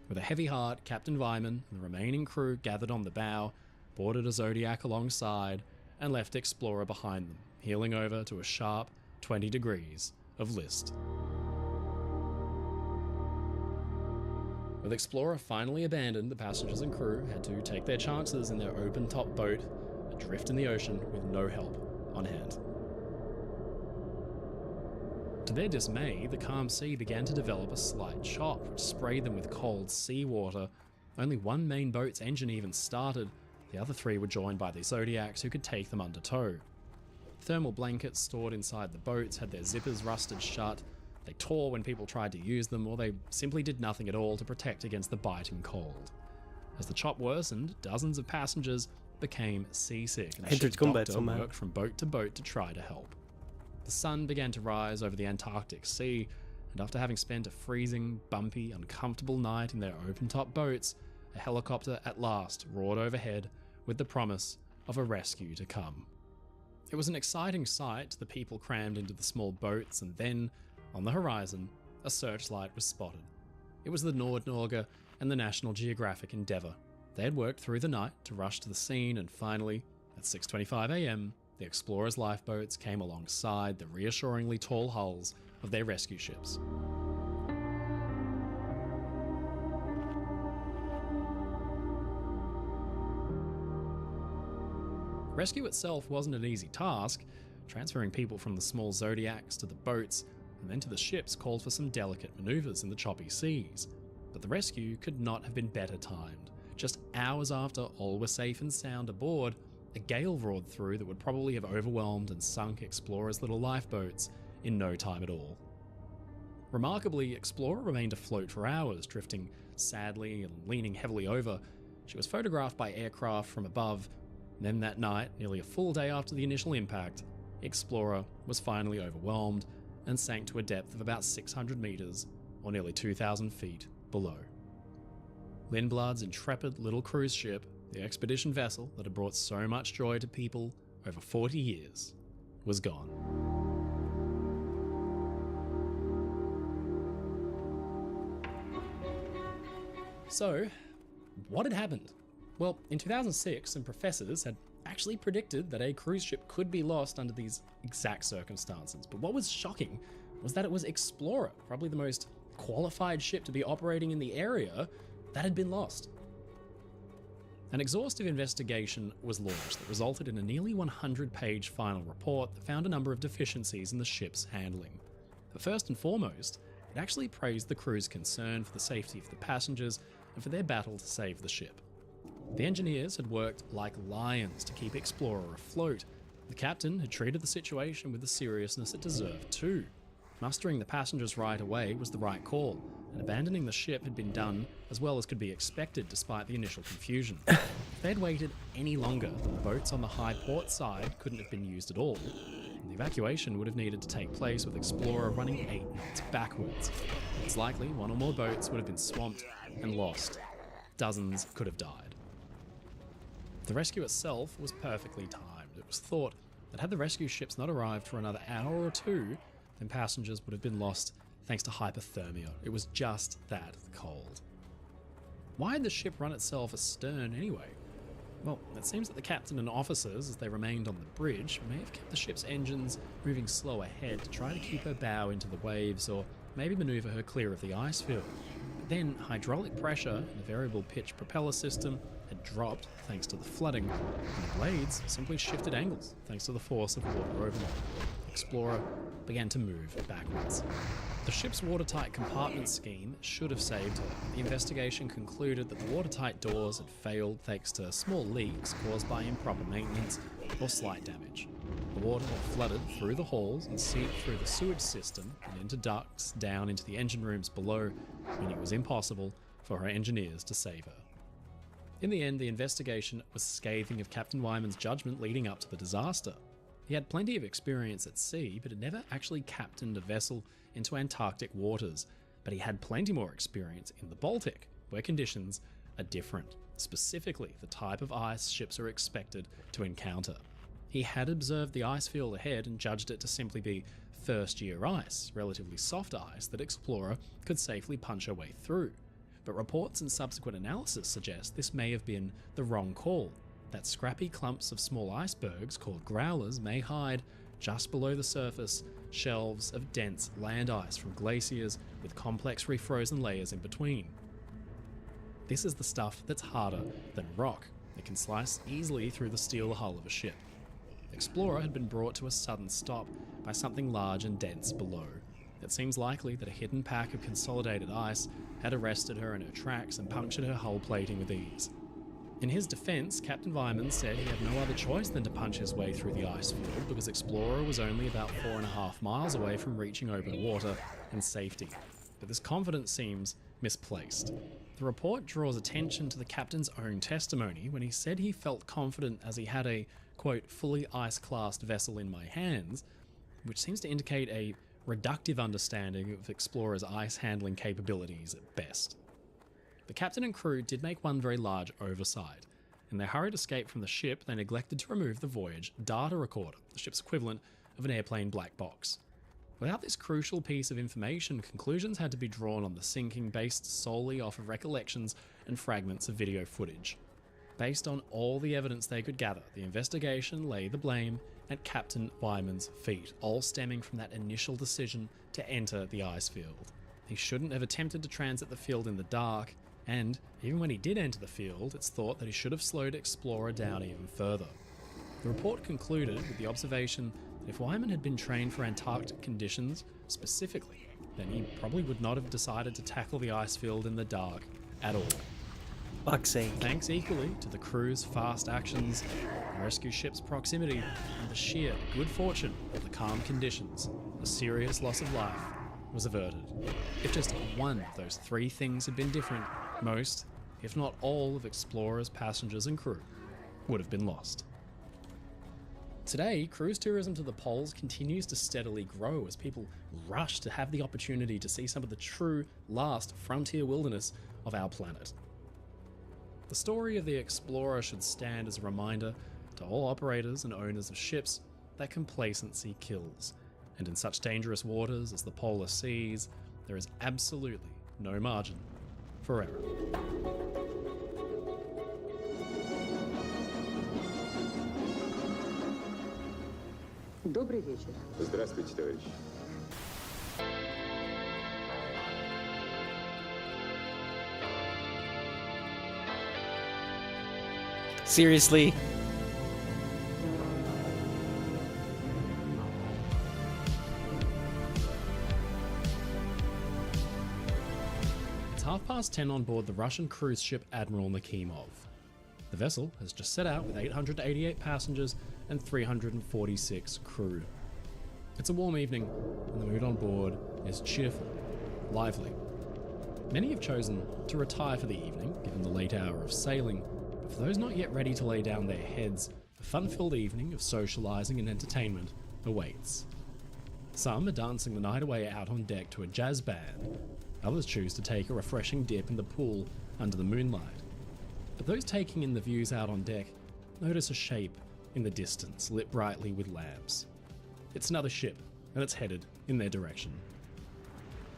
With a heavy heart, Captain Vyman and the remaining crew gathered on the bow, boarded a Zodiac alongside, and left Explorer behind them, heeling over to a sharp 20 degrees of list. With Explorer finally abandoned, the passengers and crew had to take their chances in their open-top boat, adrift in the ocean with no help on hand. To their dismay, the calm sea began to develop a slight chop, which sprayed them with cold seawater. Only one main boat's engine even started. The other three were joined by the Zodiacs, who could take them under tow. Thermal blankets stored inside the boats had their zippers rusted shut. They tore when people tried to use them, or they simply did nothing at all to protect against the biting cold. As the chop worsened, dozens of passengers became seasick, and the ship's doctor worked from boat to try to help. The sun began to rise over the Antarctic Sea, and after having spent a freezing, bumpy, uncomfortable night in their open-top boats, a helicopter at last roared overhead with the promise of a rescue to come. It was an exciting sight, the people crammed into the small boats, and then, on the horizon, a searchlight was spotted. It was the Nordnorge and the National Geographic Endeavour. They had worked through the night to rush to the scene, and finally, at 6:25 a.m, the Explorer's lifeboats came alongside the reassuringly tall hulls of their rescue ships. Rescue itself wasn't an easy task. Transferring people from the small Zodiacs to the boats and then to the ships called for some delicate maneuvers in the choppy seas. But the rescue could not have been better timed. Just hours after all were safe and sound aboard, a gale roared through that would probably have overwhelmed and sunk Explorer's little lifeboats in no time at all. Remarkably, Explorer remained afloat for hours, drifting sadly and leaning heavily over, she was photographed by aircraft from above. And then that night, nearly a full day after the initial impact, the Explorer was finally overwhelmed and sank to a depth of about 600 meters, or nearly 2,000 feet, below. Lindblad's intrepid little cruise ship, the expedition vessel that had brought so much joy to people over 40 years, was gone. So, what had happened? Well, in 2006, some professors had actually predicted that a cruise ship could be lost under these exact circumstances. But what was shocking was that it was Explorer, probably the most qualified ship to be operating in the area, that had been lost. An exhaustive investigation was launched that resulted in a nearly 100-page final report that found a number of deficiencies in the ship's handling. But first and foremost, it actually praised the crew's concern for the safety of the passengers and for their battle to save the ship. The engineers had worked like lions to keep Explorer afloat. The captain had treated the situation with the seriousness it deserved too. Mustering the passengers right away was the right call, and abandoning the ship had been done as well as could be expected despite the initial confusion. If they'd waited any longer, the boats on the high port side couldn't have been used at all, and the evacuation would have needed to take place with Explorer running 8 knots backwards. It's likely one or more boats would have been swamped and lost. Dozens could have died. The rescue itself was perfectly timed. It was thought that had the rescue ships not arrived for another hour or two, then passengers would have been lost thanks to hypothermia. It was just that cold. Why had the ship run itself astern anyway? Well, it seems that the captain and officers, as they remained on the bridge, may have kept the ship's engines moving slow ahead to try to keep her bow into the waves or maybe maneuver her clear of the ice field. But then hydraulic pressure in the variable pitch propeller system had dropped thanks to the flooding, and the blades simply shifted angles thanks to the force of water overload. Explorer began to move backwards. The ship's watertight compartment scheme should have saved her. The investigation concluded that the watertight doors had failed thanks to small leaks caused by improper maintenance or slight damage. The water had flooded through the halls and seeped through the sewage system and into ducts down into the engine rooms below, meaning it was impossible for her engineers to save her. In the end, the investigation was scathing of Captain Wyman's judgment leading up to the disaster. He had plenty of experience at sea, but had never actually captained a vessel into Antarctic waters. But he had plenty more experience in the Baltic, where conditions are different, specifically the type of ice ships are expected to encounter. He had observed the ice field ahead and judged it to simply be first-year ice, relatively soft ice that Explorer could safely punch her way through. But reports and subsequent analysis suggest this may have been the wrong call, that scrappy clumps of small icebergs called growlers may hide, just below the surface, shelves of dense land ice from glaciers with complex refrozen layers in between. This is the stuff that's harder than rock. It can slice easily through the steel hull of a ship. Explorer had been brought to a sudden stop by something large and dense below. It seems likely that a hidden pack of consolidated ice had arrested her in her tracks and punctured her hull plating with ease. In his defense, Captain Wyman said he had no other choice than to punch his way through the ice field because Explorer was only about 4.5 miles away from reaching open water and safety. But this confidence seems misplaced. The report draws attention to the captain's own testimony when he said he felt confident as he had a, quote, fully ice-classed vessel in my hands, which seems to indicate a reductive understanding of Explorer's ice handling capabilities at best. The captain and crew did make one very large oversight. In their hurried escape from the ship, they neglected to remove the voyage data recorder, the ship's equivalent of an airplane black box. Without this crucial piece of information, conclusions had to be drawn on the sinking based solely off of recollections and fragments of video footage. Based on all the evidence they could gather, the investigation lay the blame at Captain Wyman's feet, all stemming from that initial decision to enter the ice field. He shouldn't have attempted to transit the field in the dark, and even when he did enter the field, it's thought that he should have slowed Explorer down even further. The report concluded with the observation that if Wyman had been trained for Antarctic conditions specifically, then he probably would not have decided to tackle the ice field in the dark at all. Fuck's sake. Thanks equally to the crew's fast actions, the rescue ship's proximity, and the sheer good fortune of the calm conditions, a serious loss of life was averted. If just one of those three things had been different, Most, if not all, of Explorer's passengers and crew would have been lost. Today, cruise tourism to the poles continues to steadily grow as people rush to have the opportunity to see some of the true last frontier wilderness of our planet. The story of the Explorer should stand as a reminder to all operators and owners of ships that complacency kills, and in such dangerous waters as the polar seas, there is absolutely no margin for error. Добрый вечер. Здравствуйте, товарищи. Seriously? It's 10:30 on board the Russian cruise ship Admiral Nakimov. The vessel has just set out with 888 passengers and 346 crew. It's a warm evening, and the mood on board is cheerful, lively. Many have chosen to retire for the evening, given the late hour of sailing, but for those not yet ready to lay down their heads, a fun-filled evening of socialising and entertainment awaits. Some are dancing the night away out on deck to a jazz band. Others choose to take a refreshing dip in the pool under the moonlight. But those taking in the views out on deck notice a shape in the distance lit brightly with lamps. It's another ship, and it's headed in their direction.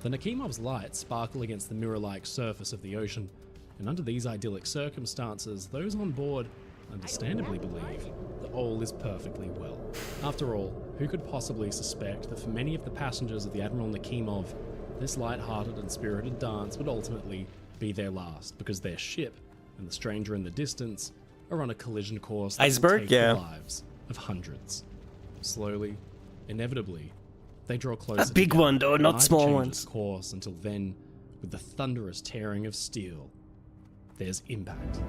The Nakimov's lights sparkle against the mirror-like surface of the ocean, and under these idyllic circumstances, those on board understandably believe that all is perfectly well. After all, who could possibly suspect that for many of the passengers of the Admiral Nakimov, this light-hearted and spirited dance would ultimately be their last, because their ship and the stranger in the distance are on a collision course that will Iceberg, take yeah. the lives of hundreds. Slowly, inevitably, they draw closer. A big together, one though, and not either small changes ones. Course until then, with the thunderous tearing of steel, there's impact.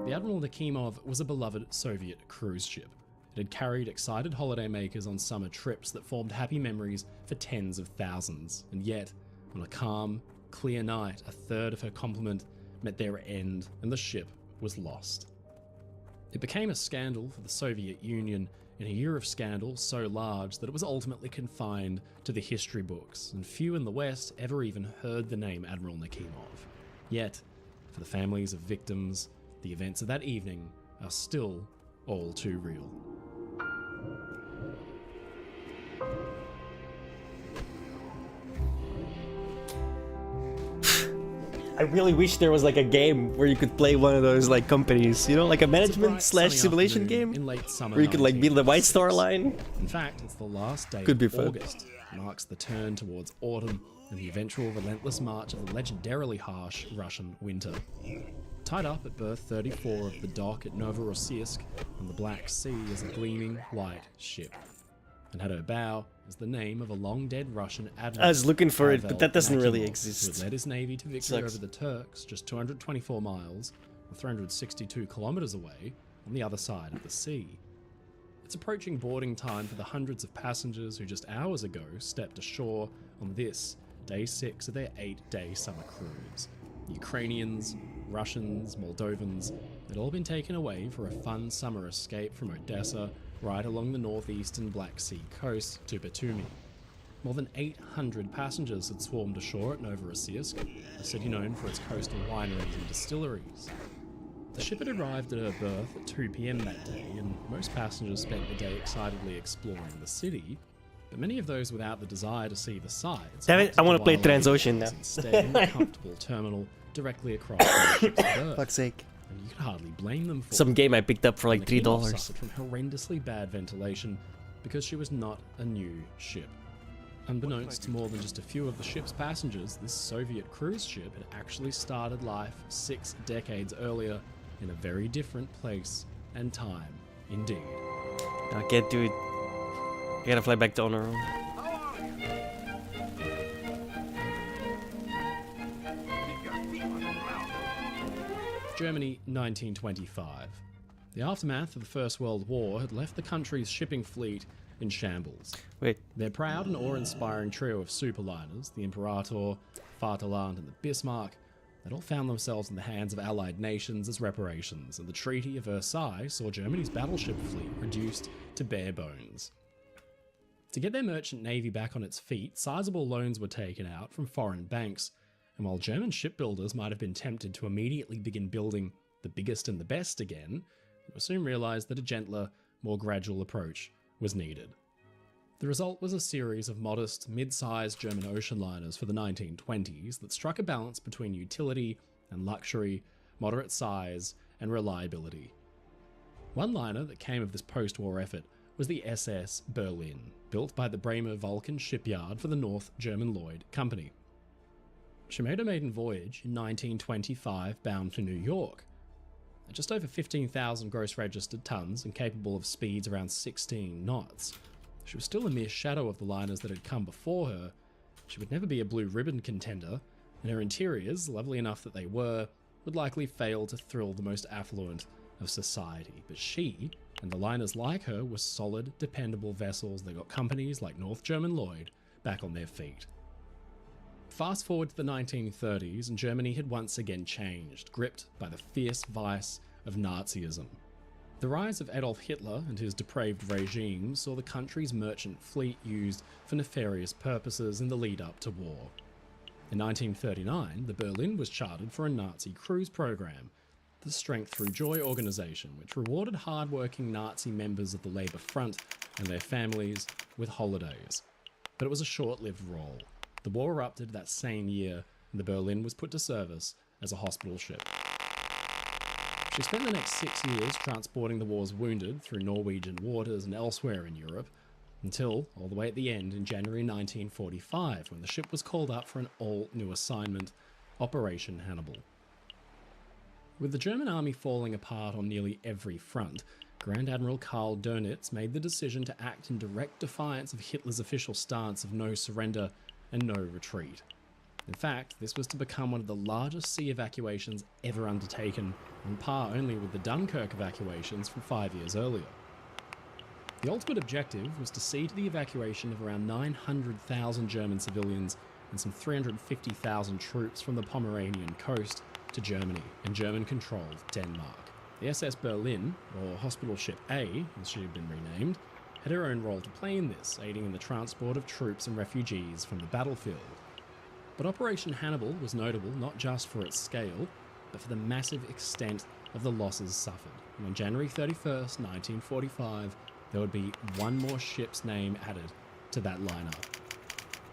The Admiral Nakimov was a beloved Soviet cruise ship. It had carried excited holidaymakers on summer trips that formed happy memories for tens of thousands, and yet, on a calm, clear night, a third of her complement met their end and the ship was lost. It became a scandal for the Soviet Union in a year of scandal so large that it was ultimately confined to the history books, and few in the West ever even heard the name Admiral Nakimov. Yet, for the families of victims, the events of that evening are still all too real. I really wish there was like a game where you could play one of those like companies, you know, like a It's a management bright, slash sunny simulation afternoon game in late summer where you could like be the White Star 1986. Line. In fact, it's the last day Could be of fun. August. It marks the turn towards autumn and the eventual relentless march of the legendarily harsh Russian winter. Tied up at berth 34 of the dock at Novorossiysk on the Black Sea is a gleaming white ship. And at her bow is the name of a long-dead Russian admiral. I was looking for it, but Pavel that doesn't really Nakimov, exist. Who had led his navy to victory Sucks. over the Turks just 224 miles, or 362 kilometers away, on the other side of the sea. It's approaching boarding time for the hundreds of passengers who just hours ago stepped ashore on this, day 6 of their 8-day summer cruise. Ukrainians, Russians, Moldovans, they'd all been taken away for a fun summer escape from Odessa right along the northeastern Black Sea coast to Batumi. More than 800 passengers had swarmed ashore at Novorossiysk, a city known for its coastal wineries and distilleries. The ship had arrived at her berth at 2 p.m. that day, and most passengers spent the day excitedly exploring the city, but many of those without the desire to see the sights. Damn it, opted I wanna play while away Transocean now. instead in a comfortable terminal directly across from the ship's berth. Fuck's sake. And you could hardly blame them for Some it. game I picked up for like And the Nakimov $3. suffered from horrendously bad ventilation because she was not a new ship. Unbeknownst to more than just a few of the ship's passengers, this Soviet cruise ship had actually started life 6 decades earlier in a very different place and time indeed. I can't do it. I gotta fly back to Honor Room. Germany, 1925. The aftermath of the First World War had left the country's shipping fleet in shambles. Wait, Their proud and awe-inspiring trio of superliners, the Imperator, Vaterland, and the Bismarck, had all found themselves in the hands of Allied nations as reparations, and the Treaty of Versailles saw Germany's battleship fleet reduced to bare bones. To get their merchant navy back on its feet, sizable loans were taken out from foreign banks, and while German shipbuilders might have been tempted to immediately begin building the biggest and the best again, they soon realised that a gentler, more gradual approach was needed. The result was a series of modest, mid-sized German ocean liners for the 1920s that struck a balance between utility and luxury, moderate size and reliability. One liner that came of this post-war effort was the SS Berlin, built by the Bremer Vulcan shipyard for the North German Lloyd Company. She made her maiden voyage in 1925 bound for New York. At just over 15,000 gross registered tons and capable of speeds around 16 knots, she was still a mere shadow of the liners that had come before her. She would never be a blue ribbon contender, and her interiors, lovely enough that they were, would likely fail to thrill the most affluent of society. But she, and the liners like her, were solid, dependable vessels that got companies like North German Lloyd back on their feet. Fast forward to the 1930s, and Germany had once again changed, gripped by the fierce vice of Nazism. The rise of Adolf Hitler and his depraved regime saw the country's merchant fleet used for nefarious purposes in the lead-up to war. In 1939, the Berlin was chartered for a Nazi cruise program, the Strength Through Joy organization, which rewarded hard-working Nazi members of the Labour Front and their families with holidays. But it was a short-lived role. The war erupted that same year, and the Berlin was put to service as a hospital ship. She spent the next 6 years transporting the war's wounded through Norwegian waters and elsewhere in Europe, until, all the way at the end, in January 1945, when the ship was called up for an all-new assignment, Operation Hannibal. With the German army falling apart on nearly every front, Grand Admiral Karl Dönitz made the decision to act in direct defiance of Hitler's official stance of no surrender and no retreat. In fact, this was to become one of the largest sea evacuations ever undertaken, on par only with the Dunkirk evacuations from 5 years earlier. The ultimate objective was to see to the evacuation of around 900,000 German civilians and some 350,000 troops from the Pomeranian coast to Germany and German-controlled Denmark. The SS Berlin, or Hospital Ship A, as she had been renamed, had her own role to play in this, aiding in the transport of troops and refugees from the battlefield. But Operation Hannibal was notable not just for its scale, but for the massive extent of the losses suffered. And on January 31st, 1945, there would be one more ship's name added to that lineup.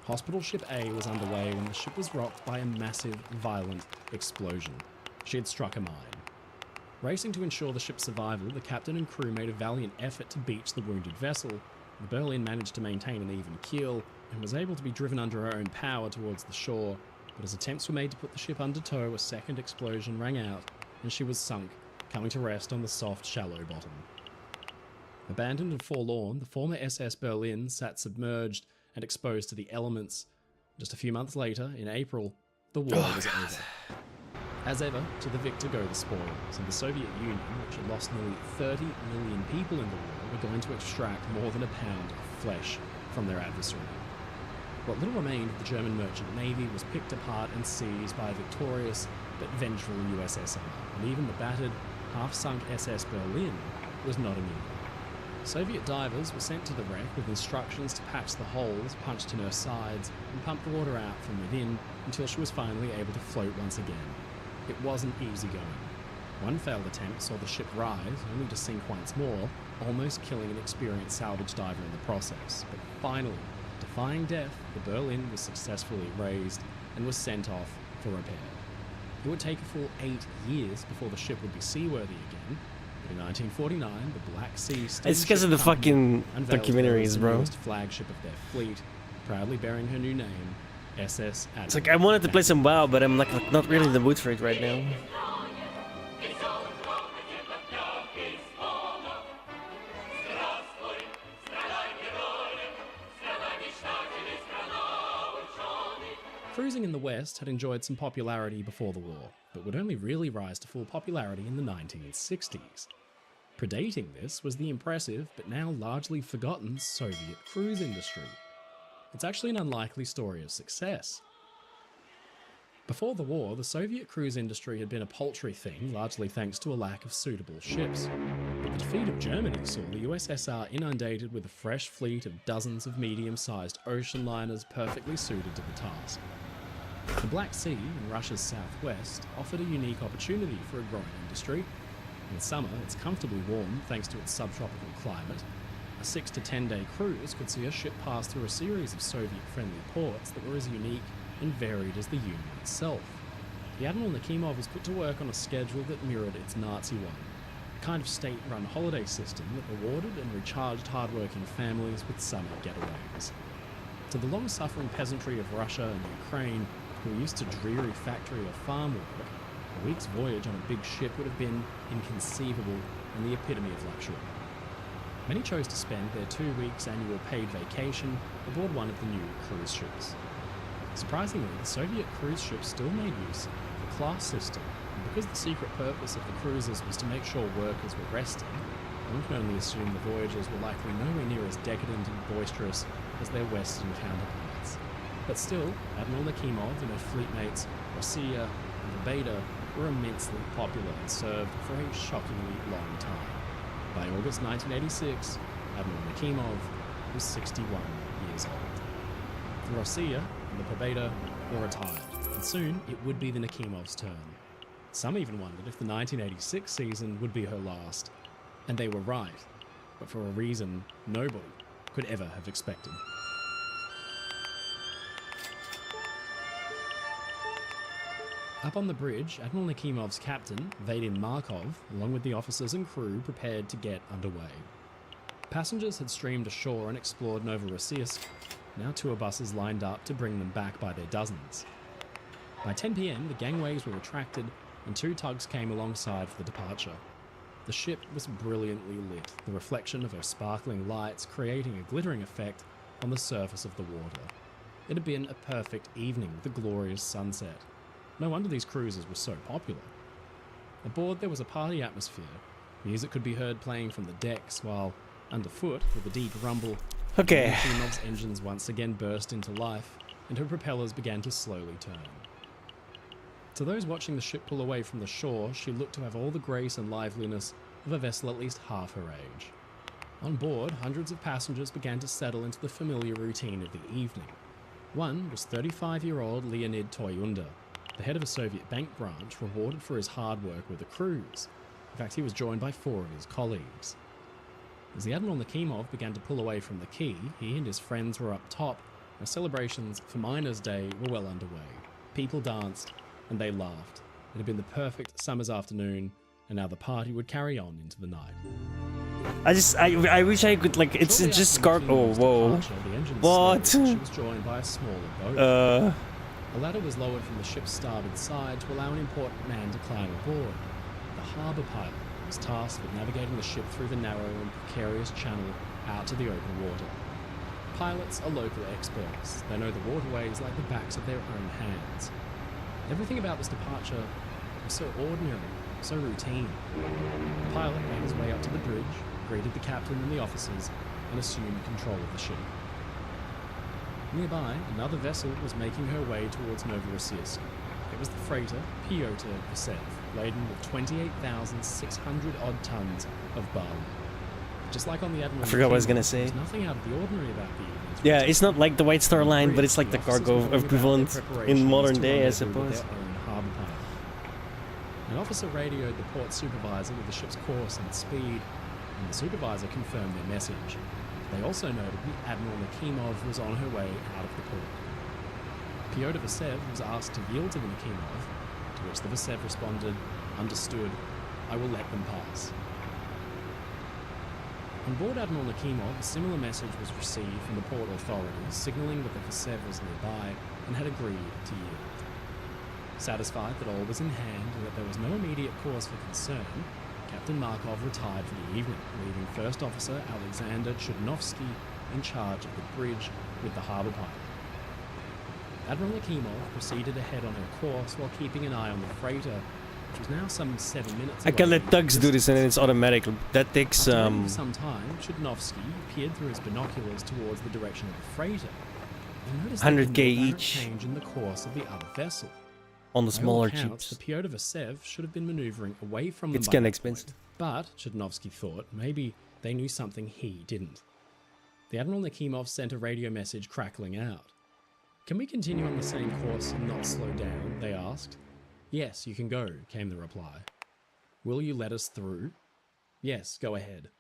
Hospital Ship A was underway when the ship was rocked by a massive, violent explosion. She had struck a mine. Racing to ensure the ship's survival, the captain and crew made a valiant effort to beach the wounded vessel. The Berlin managed to maintain an even keel and was able to be driven under her own power towards the shore, but as attempts were made to put the ship under tow, a second explosion rang out and she was sunk, coming to rest on the soft, shallow bottom. Abandoned and forlorn, the former SS Berlin sat submerged and exposed to the elements. Just a few months later, in April, the war was over. As ever, to the victor go the spoils, and the Soviet Union, which had lost nearly 30 million people in the war, were going to extract more than a pound of flesh from their adversary. What little remained of the German merchant navy was picked apart and seized by a victorious but vengeful USSR, and even the battered, half-sunk SS Berlin was not immune. Soviet divers were sent to the wreck with instructions to patch the holes punched in her sides and pump the water out from within until she was finally able to float once again. It wasn't easy going. One failed attempt saw the ship rise, only to sink once more, almost killing an experienced salvage diver in the process. But finally, defying death, the Berlin was successfully raised and was sent off for repair. It would take a full 8 years before the ship would be seaworthy again, but in 1949, the Black Sea Steamship It's because of the Company fucking unveiled documentaries, the bro. newest flagship of their fleet, proudly bearing her new name, SS Admiral. It's like I wanted to play some WoW, but I'm like not really in the mood for it right now. Cruising in the West had enjoyed some popularity before the war, but would only really rise to full popularity in the 1960s. Predating this was the impressive, but now largely forgotten, Soviet cruise industry. It's actually an unlikely story of success. Before the war, the Soviet cruise industry had been a paltry thing, largely thanks to a lack of suitable ships. But the defeat of Germany saw the USSR inundated with a fresh fleet of dozens of medium-sized ocean liners perfectly suited to the task. The Black Sea, in Russia's southwest, offered a unique opportunity for a growing industry. In summer, it's comfortably warm thanks to its subtropical climate. A 6 to 10 day cruise could see a ship pass through a series of Soviet-friendly ports that were as unique and varied as the Union itself. The Admiral Nakimov was put to work on a schedule that mirrored its Nazi one, a kind of state-run holiday system that rewarded and recharged hard-working families with summer getaways. To the long-suffering peasantry of Russia and Ukraine, who were used to dreary factory or farm work, a week's voyage on a big ship would have been inconceivable and the epitome of luxury. Many chose to spend their 2 weeks annual paid vacation aboard one of the new cruise ships. Surprisingly, the Soviet cruise ships still made use of the class system, and because the secret purpose of the cruises was to make sure workers were resting, one can only assume the voyages were likely nowhere near as decadent and boisterous as their Western counterparts. But still, Admiral Nakimov and her fleetmates, Rossiya and Pobeda, were immensely popular and served for a shockingly long time. By August 1986, Admiral Nakimov was 61 years old. The Rossiya and the Pobeda were retired, and soon it would be the Nakimov's turn. Some even wondered if the 1986 season would be her last, and they were right, but for a reason nobody could ever have expected. Up on the bridge, Admiral Nakimov's captain, Vadim Markov, along with the officers and crew, prepared to get underway. Passengers had streamed ashore and explored Novorossiysk. Now tour buses lined up to bring them back by their dozens. By 10 p.m, the gangways were retracted and 2 tugs came alongside for the departure. The ship was brilliantly lit, the reflection of her sparkling lights creating a glittering effect on the surface of the water. It had been a perfect evening with a glorious sunset. No wonder these cruises were so popular. Aboard there was a party atmosphere. Music could be heard playing from the decks, while underfoot, with a deep rumble, Okay. Nakimov's engines once again burst into life, and her propellers began to slowly turn. To those watching the ship pull away from the shore, she looked to have all the grace and liveliness of a vessel at least half her age. On board, hundreds of passengers began to settle into the familiar routine of the evening. One was 35-year-old Leonid Toyunda, the head of a Soviet bank branch, rewarded for his hard work with the cruise. In fact, he was joined by 4 of his colleagues. As the Admiral Nakimov began to pull away from the quay, he and his friends were up top, and celebrations for Miners' Day were well underway. People danced, and they laughed. It had been the perfect summer's afternoon, and now the party would carry on into the night. I wish I could, like, it's Shortly just after oh, Nakimova's whoa. departure, the engine What? slowed, and she was joined by a smaller boat. A ladder was lowered from the ship's starboard side to allow an important man to climb aboard. The harbour pilot was tasked with navigating the ship through the narrow and precarious channel out to the open water. Pilots are local experts. They know the waterways like the backs of their own hands. Everything about this departure was so ordinary, so routine. The pilot made his way up to the bridge, greeted the captain and the officers, and assumed control of the ship. Nearby, another vessel was making her way towards Novorossiysk. It was the freighter Pyotr Vasev, laden with 28,600-odd tons of barley. Just like on the Admiral, I forgot what I was gonna Nakimov, say. There's nothing out of the ordinary about the evening's Yeah, routine. it's not like the White Star Line, but it's like the cargo equivalent in modern day, I suppose. An officer radioed the port supervisor with the ship's course and speed, and the supervisor confirmed their message. They also noted that Admiral Nakimov was on her way out of the port. Pyotr Vasev was asked to yield to the Nakimov, to which the Vasev responded, "Understood, I will let them pass." On board Admiral Nakimov, a similar message was received from the port authorities, signalling that the Vasev was nearby and had agreed to yield. Satisfied that all was in hand and that there was no immediate cause for concern, Captain Markov retired for the evening, leaving First Officer Alexander Chudnovsky in charge of the bridge with the harbour pilot. Admiral Nakimov proceeded ahead on her course while keeping an eye on the freighter, which was now some 7 minutes I away. can let tugs do this and then it's automatic. That takes After waiting for some time, Chudnovsky peered through his binoculars towards the direction of the freighter and noticed 100K a no apparent each. change in the course of the other vessel. on the By all smaller accounts, chips. the Pyotr Vasev should have been maneuvering away from them. It's by kinda that expensive. point, but Chudnovsky thought maybe they knew something he didn't. The Admiral Nakimov sent a radio message crackling out. "Can we continue on the same course and not slow down?" they asked. "Yes, you can go," came the reply. "Will you let us through?" "Yes, go ahead."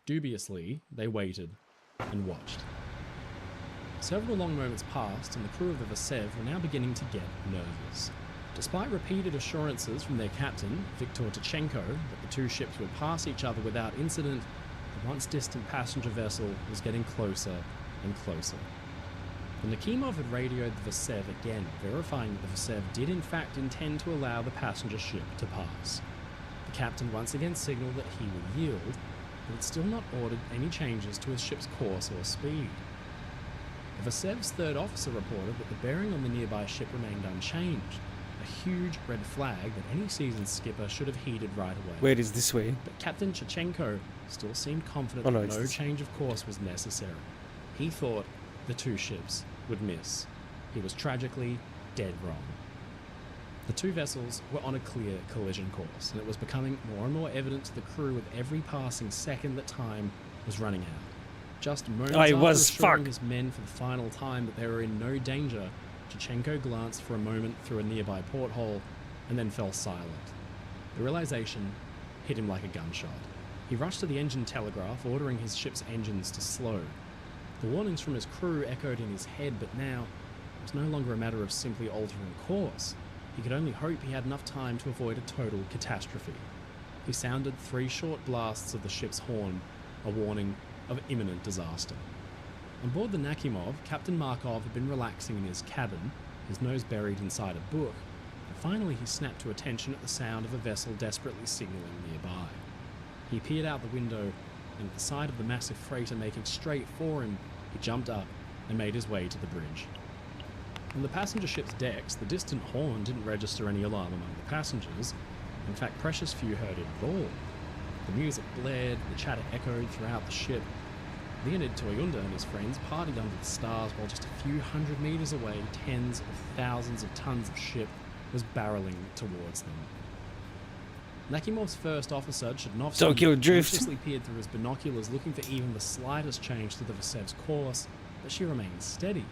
Dubiously, they waited and watched. Several long moments passed, and the crew of the Vasev were now beginning to get nervous. Despite repeated assurances from their captain, Viktor Tichenko, that the two ships would pass each other without incident, the once distant passenger vessel was getting closer and closer. The Nakimov had radioed the Vasev again, verifying that the Vasev did in fact intend to allow the passenger ship to pass. The captain once again signaled that he would yield, but had still not ordered any changes to his ship's course or speed. The Vasev's third officer reported that the bearing on the nearby ship remained unchanged, a huge red flag that any seasoned skipper should have heeded right away. Wait, it's this way. But Captain Chichenko still seemed confident Oh, no, that it's no this. change of course was necessary. He thought the two ships would miss. He was tragically dead wrong. The two vessels were on a clear collision course, and it was becoming more and more evident to the crew with every passing second that time was running out. Just moments I after was assuring fucked. his men for the final time that they were in no danger, Chichenko glanced for a moment through a nearby porthole and then fell silent. The realization hit him like a gunshot. He rushed to the engine telegraph, ordering his ship's engines to slow. The warnings from his crew echoed in his head, but now it was no longer a matter of simply altering course. He could only hope he had enough time to avoid a total catastrophe. He sounded 3 short blasts of the ship's horn, a warning of imminent disaster. On board the Nakimov, Captain Markov had been relaxing in his cabin, his nose buried inside a book, and finally he snapped to attention at the sound of a vessel desperately signaling nearby. He peered out the window, and at the sight of the massive freighter making straight for him, he jumped up and made his way to the bridge. On the passenger ship's decks, the distant horn didn't register any alarm among the passengers. In fact, precious few heard it at all. The music blared, the chatter echoed throughout the ship. Leonid Toyunda and his friends partied under the stars while just a few hundred meters away, tens of thousands of tons of ship was barreling towards them. Nakimov's first officer, Chudnovsky, Tokyo Drift. anxiously peered through his binoculars looking for even the slightest change to the Vasev's course, but she remained steady.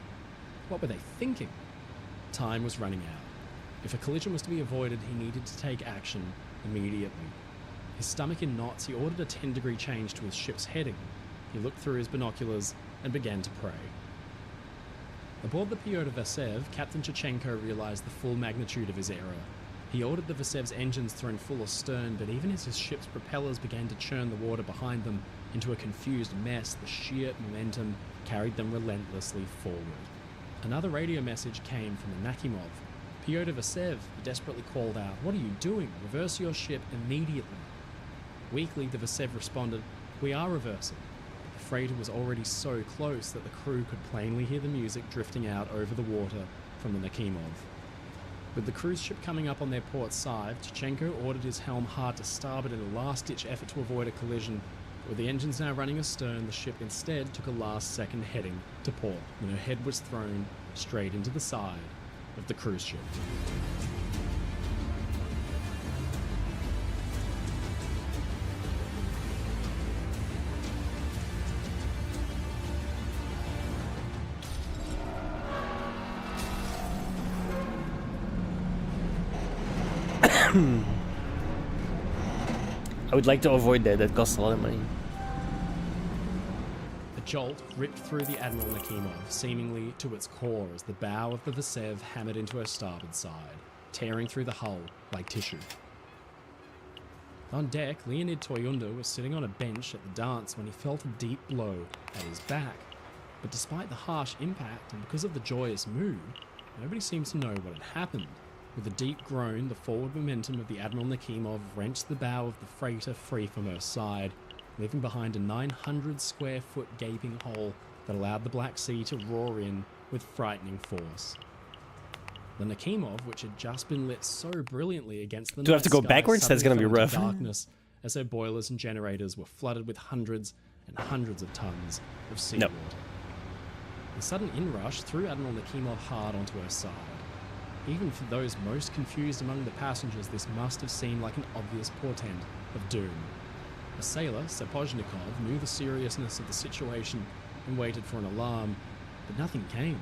What were they thinking? Time was running out. If a collision was to be avoided, he needed to take action immediately. His stomach in knots, he ordered a 10-degree change to his ship's heading. He looked through his binoculars and began to pray. Aboard the Pyotr Vasev, Captain Chichenko realized the full magnitude of his error. He ordered the Vasev's engines thrown full astern, but even as his ship's propellers began to churn the water behind them into a confused mess, the sheer momentum carried them relentlessly forward. Another radio message came from the Nakimov. "Pyotr Vasev," he desperately called out, "what are you doing? Reverse your ship immediately." Weakly, the Vasev responded, "We are reversing." The freighter was already so close that the crew could plainly hear the music drifting out over the water from the Nakimov. With the cruise ship coming up on their port side, Chichenko ordered his helm hard to starboard in a last-ditch effort to avoid a collision. With the engines now running astern, the ship instead took a last-second heading to port, when her head was thrown straight into the side of the cruise ship. I would like to avoid that. That costs a lot of money. The jolt ripped through the Admiral Nakimov, seemingly to its core as the bow of the Vasev hammered into her starboard side, tearing through the hull like tissue. On deck, Leonid Toyunda was sitting on a bench at the dance when he felt a deep blow at his back. But despite the harsh impact and because of the joyous mood, nobody seemed to know what had happened. With a deep groan, the forward momentum of the Admiral Nakimov wrenched the bow of the freighter free from her side, leaving behind a 900 square foot gaping hole that allowed the Black Sea to roar in with frightening force. The Nakimov, which had just been lit so brilliantly against the Do I have to night go sky, backwards? That's suddenly gonna be fell into rough. darkness as her boilers and generators were flooded with hundreds and hundreds of tons of seawater. The sudden inrush threw Admiral Nakimov hard onto her side. Even for those most confused among the passengers, this must have seemed like an obvious portent of doom. A sailor, Sapozhnikov, knew the seriousness of the situation and waited for an alarm, but nothing came.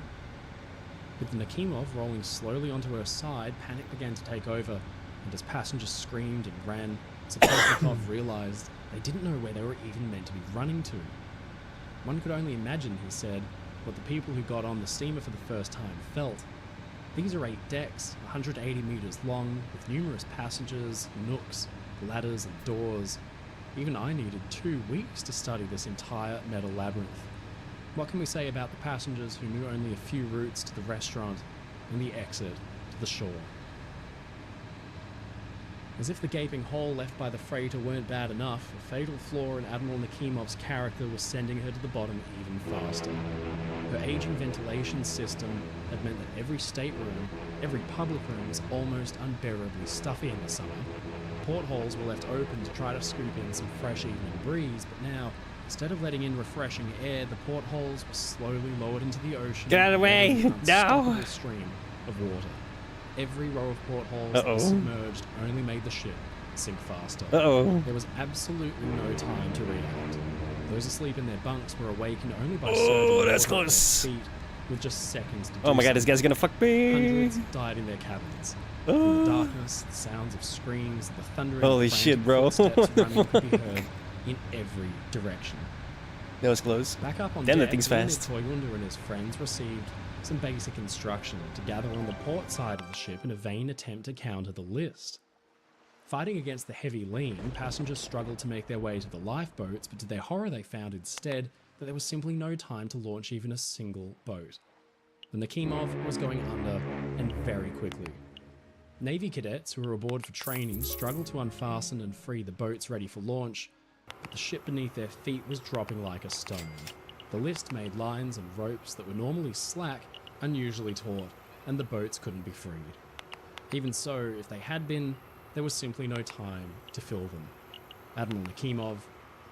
With the Nakimov rolling slowly onto her side, panic began to take over, and as passengers screamed and ran, Sapozhnikov realized they didn't know where they were even meant to be running to. One could only imagine, he said, what the people who got on the steamer for the first time felt. These are 8 decks, 180 meters long, with numerous passages, nooks, ladders and doors. Even I needed 2 weeks to study this entire metal labyrinth. What can we say about the passengers who knew only a few routes to the restaurant and the exit to the shore? As if the gaping hole left by the freighter weren't bad enough, a fatal flaw in Admiral Nakimov's character was sending her to the bottom even faster. Her aging ventilation system had meant that every stateroom, every public room was almost unbearably stuffy in the summer. Portholes were left open to try to scoop in some fresh evening breeze, but now, instead of letting in refreshing air, the portholes were slowly lowered into the ocean. Get out of the way! An unstoppable No! stream of water. Every row of portholes Uh-oh. that were submerged only made the ship sink faster. Uh-oh. There was absolutely no time to react. Those asleep in their bunks were awakened only by Oh, surging that's water at close. their feet, with just seconds to do Oh my god, this something. guy's gonna fuck me. Hundreds died in their cabins. From the darkness, the sounds of screams, the thundering Holy frantic shit, bro. footsteps running could be heard in every direction. That was close. Back up on Damn, that deck, thing's Leonid fast. Toyunda and his friends received some basic instruction to gather on the port side of the ship in a vain attempt to counter the list. Fighting against the heavy lean, passengers struggled to make their way to the lifeboats, but to their horror they found instead that there was simply no time to launch even a single boat. The Nakimov was going under, and very quickly. Navy cadets who were aboard for training struggled to unfasten and free the boats ready for launch, but the ship beneath their feet was dropping like a stone. The list made lines and ropes that were normally slack unusually taut, and the boats couldn't be freed. Even so, if they had been, there was simply no time to fill them. Admiral Nakimov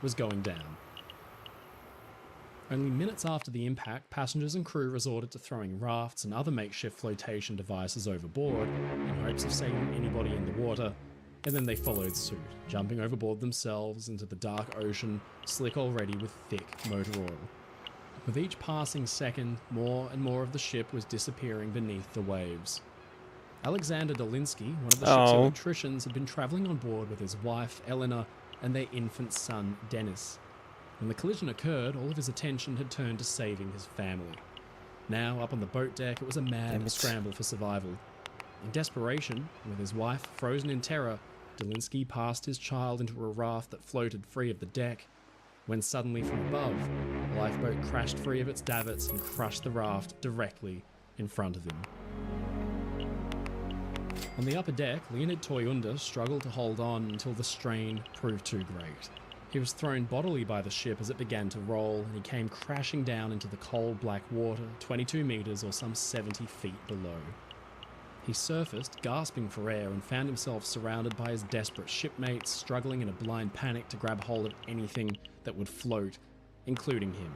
was going down. Only minutes after the impact, passengers and crew resorted to throwing rafts and other makeshift flotation devices overboard in hopes of saving anybody in the water, and then they followed suit, jumping overboard themselves into the dark ocean, slick already with thick motor oil. With each passing second, more and more of the ship was disappearing beneath the waves. Alexander Dolinsky, one of the ship's Oh. electricians, had been travelling on board with his wife, Elena, and their infant son, Denis. When the collision occurred, all of his attention had turned to saving his family. Now, up on the boat deck, it was a Damn mad it. scramble for survival. In desperation, with his wife frozen in terror, Dolinsky passed his child into a raft that floated free of the deck, when suddenly from above, a lifeboat crashed free of its davits and crushed the raft directly in front of him. On the upper deck, Leonid Toyunda struggled to hold on until the strain proved too great. He was thrown bodily by the ship as it began to roll, and he came crashing down into the cold black water 22 meters or some 70 feet below. He surfaced, gasping for air, and found himself surrounded by his desperate shipmates, struggling in a blind panic to grab hold of anything that would float, including him.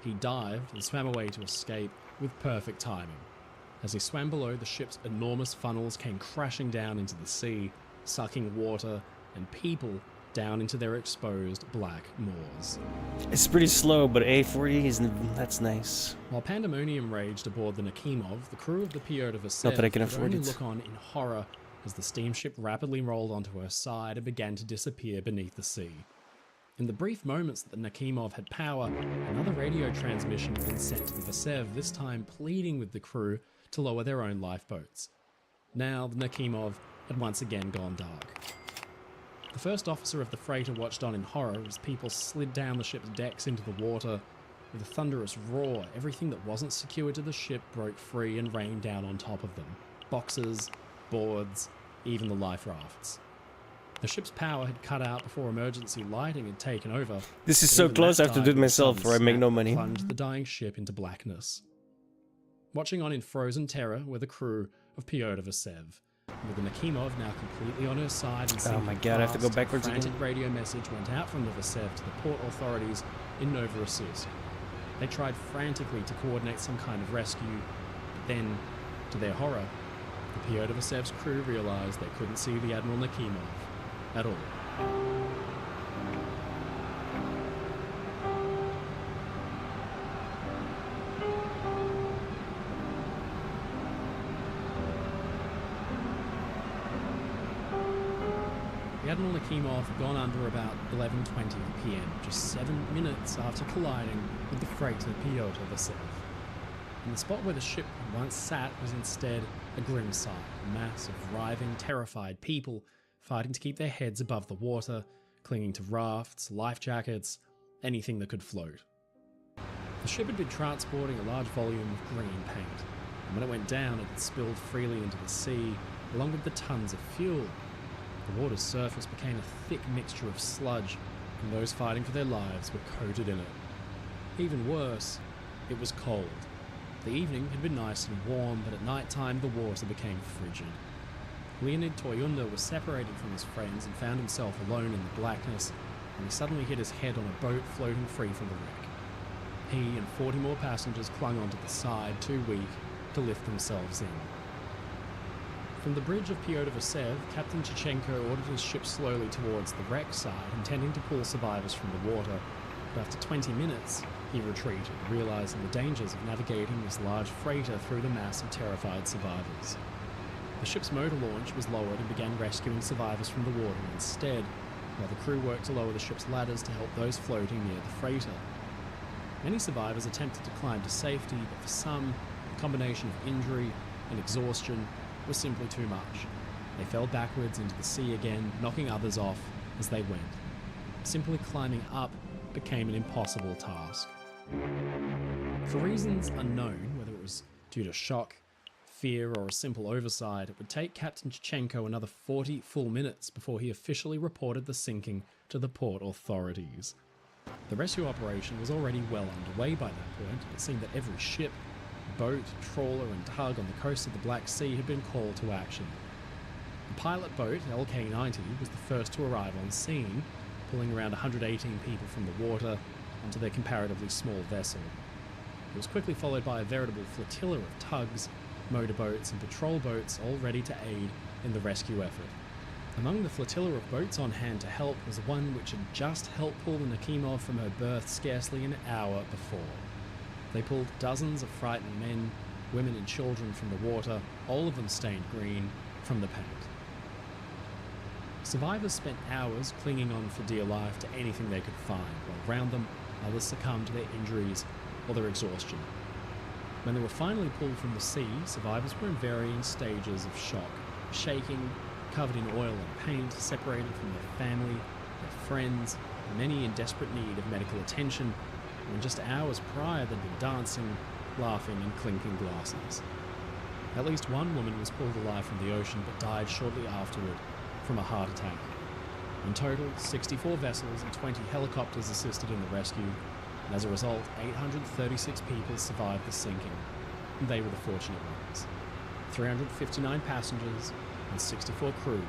He dived and swam away to escape with perfect timing. As he swam below, the ship's enormous funnels came crashing down into the sea, sucking water and people down into their exposed black moors. It's pretty slow, but A40 is that's nice. While pandemonium raged aboard the Nakimov, the crew of the Pyotr Vasev Not that I can could afford only it. look on in horror as the steamship rapidly rolled onto her side and began to disappear beneath the sea. In the brief moments that the Nakimov had power, another radio transmission had been sent to the Vasev, this time pleading with the crew to lower their own lifeboats. Now the Nakimov had once again gone dark. The first officer of the freighter watched on in horror as people slid down the ship's decks into the water. With a thunderous roar, everything that wasn't secured to the ship broke free and rained down on top of them. Boxes, boards, even the life rafts. The ship's power had cut out before emergency lighting had taken over. This is but so even close, that I have to died do it with a myself sudden or I make no snap that money. plunged the dying ship into blackness. Watching on in frozen terror were the crew of Pyotr Vasev, with the Nakimov now completely on her side and Oh my god, I have to go fast, backwards a frantic again. radio message went out from the Vasev to the port authorities in Novorossiysk. They tried frantically to coordinate some kind of rescue, but then, to their horror, the Pyotr Vasev's crew realized they couldn't see the Admiral Nakimov at all. The Admiral Nakimov had gone under about 11:20 p.m., just 7 minutes after colliding with the freighter Pyotr Vasev. And the spot where the ship had once sat was instead a grim sight, a mass of writhing, terrified people fighting to keep their heads above the water, clinging to rafts, life jackets, anything that could float. The ship had been transporting a large volume of green paint, and when it went down, it had spilled freely into the sea, along with the tons of fuel. The water's surface became a thick mixture of sludge, and those fighting for their lives were coated in it. Even worse, it was cold. The evening had been nice and warm, but at night time the water became frigid. Leonid Toyunda was separated from his friends and found himself alone in the blackness, and he suddenly hit his head on a boat floating free from the wreck. He and 40 more passengers clung onto the side, too weak to lift themselves in. From the bridge of Pyotr Vasev, Captain Chichenko ordered his ship slowly towards the wreck side, intending to pull survivors from the water, but after 20 minutes, he retreated, realizing the dangers of navigating this large freighter through the mass of terrified survivors. The ship's motor launch was lowered and began rescuing survivors from the water instead, while the crew worked to lower the ship's ladders to help those floating near the freighter. Many survivors attempted to climb to safety, but for some, the combination of injury and exhaustion was simply too much. They fell backwards into the sea again, knocking others off as they went. Simply climbing up became an impossible task. For reasons unknown, whether it was due to shock, fear, or a simple oversight, it would take Captain Chichenko another 40 full minutes before he officially reported the sinking to the port authorities. The rescue operation was already well underway by that point. It seemed that every ship, boat, trawler, and tug on the coast of the Black Sea had been called to action. The pilot boat, LK-90, was the first to arrive on scene, pulling around 118 people from the water onto their comparatively small vessel. It was quickly followed by a veritable flotilla of tugs, motorboats, and patrol boats all ready to aid in the rescue effort. Among the flotilla of boats on hand to help was one which had just helped pull the Nakimov from her berth scarcely an hour before. They pulled dozens of frightened men, women and children from the water, all of them stained green, from the paint. Survivors spent hours clinging on for dear life to anything they could find, while around them others succumbed to their injuries or their exhaustion. When they were finally pulled from the sea, survivors were in varying stages of shock, shaking, covered in oil and paint, separated from their family, their friends, and many in desperate need of medical attention, when just hours prior they'd been dancing, laughing, and clinking glasses. At least one woman was pulled alive from the ocean but died shortly afterward from a heart attack. In total, 64 vessels and 20 helicopters assisted in the rescue, and as a result, 836 people survived the sinking, and they were the fortunate ones. 359 passengers and 64 crew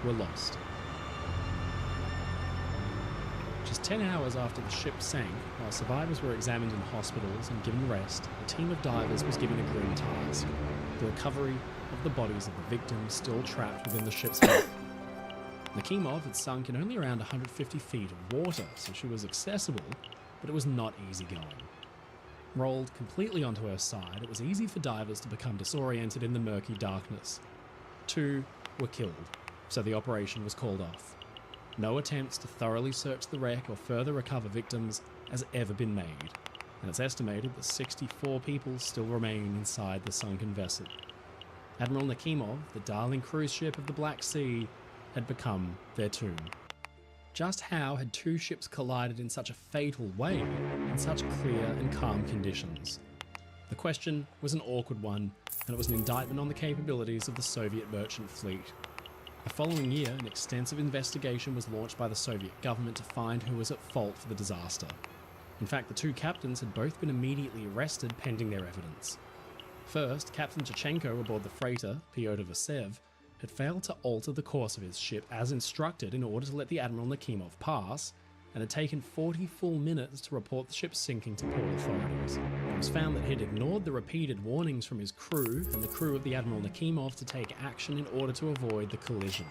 were lost. Just 10 hours after the ship sank, while survivors were examined in hospitals and given rest, a team of divers was given a grim task: the recovery of the bodies of the victims still trapped within the ship's hull. Nakimov had sunk in only around 150 feet of water, so she was accessible, but it was not easy going. Rolled completely onto her side, it was easy for divers to become disoriented in the murky darkness. 2 were killed, so the operation was called off. No attempts to thoroughly search the wreck or further recover victims has ever been made, and it's estimated that 64 people still remain inside the sunken vessel. Admiral Nakimov, the darling cruise ship of the Black Sea, had become their tomb. Just how had 2 ships collided in such a fatal way, in such clear and calm conditions? The question was an awkward one, and it was an indictment on the capabilities of the Soviet merchant fleet. The following year, an extensive investigation was launched by the Soviet government to find who was at fault for the disaster. In fact, the 2 captains had both been immediately arrested pending their evidence. First, Captain Chachenko aboard the freighter, Pyotr Vasev, had failed to alter the course of his ship as instructed in order to let the Admiral Nakimov pass, and had taken 40 full minutes to report the ship sinking to port authorities. It was found that he'd ignored the repeated warnings from his crew and the crew of the Admiral Nakimov to take action in order to avoid the collision.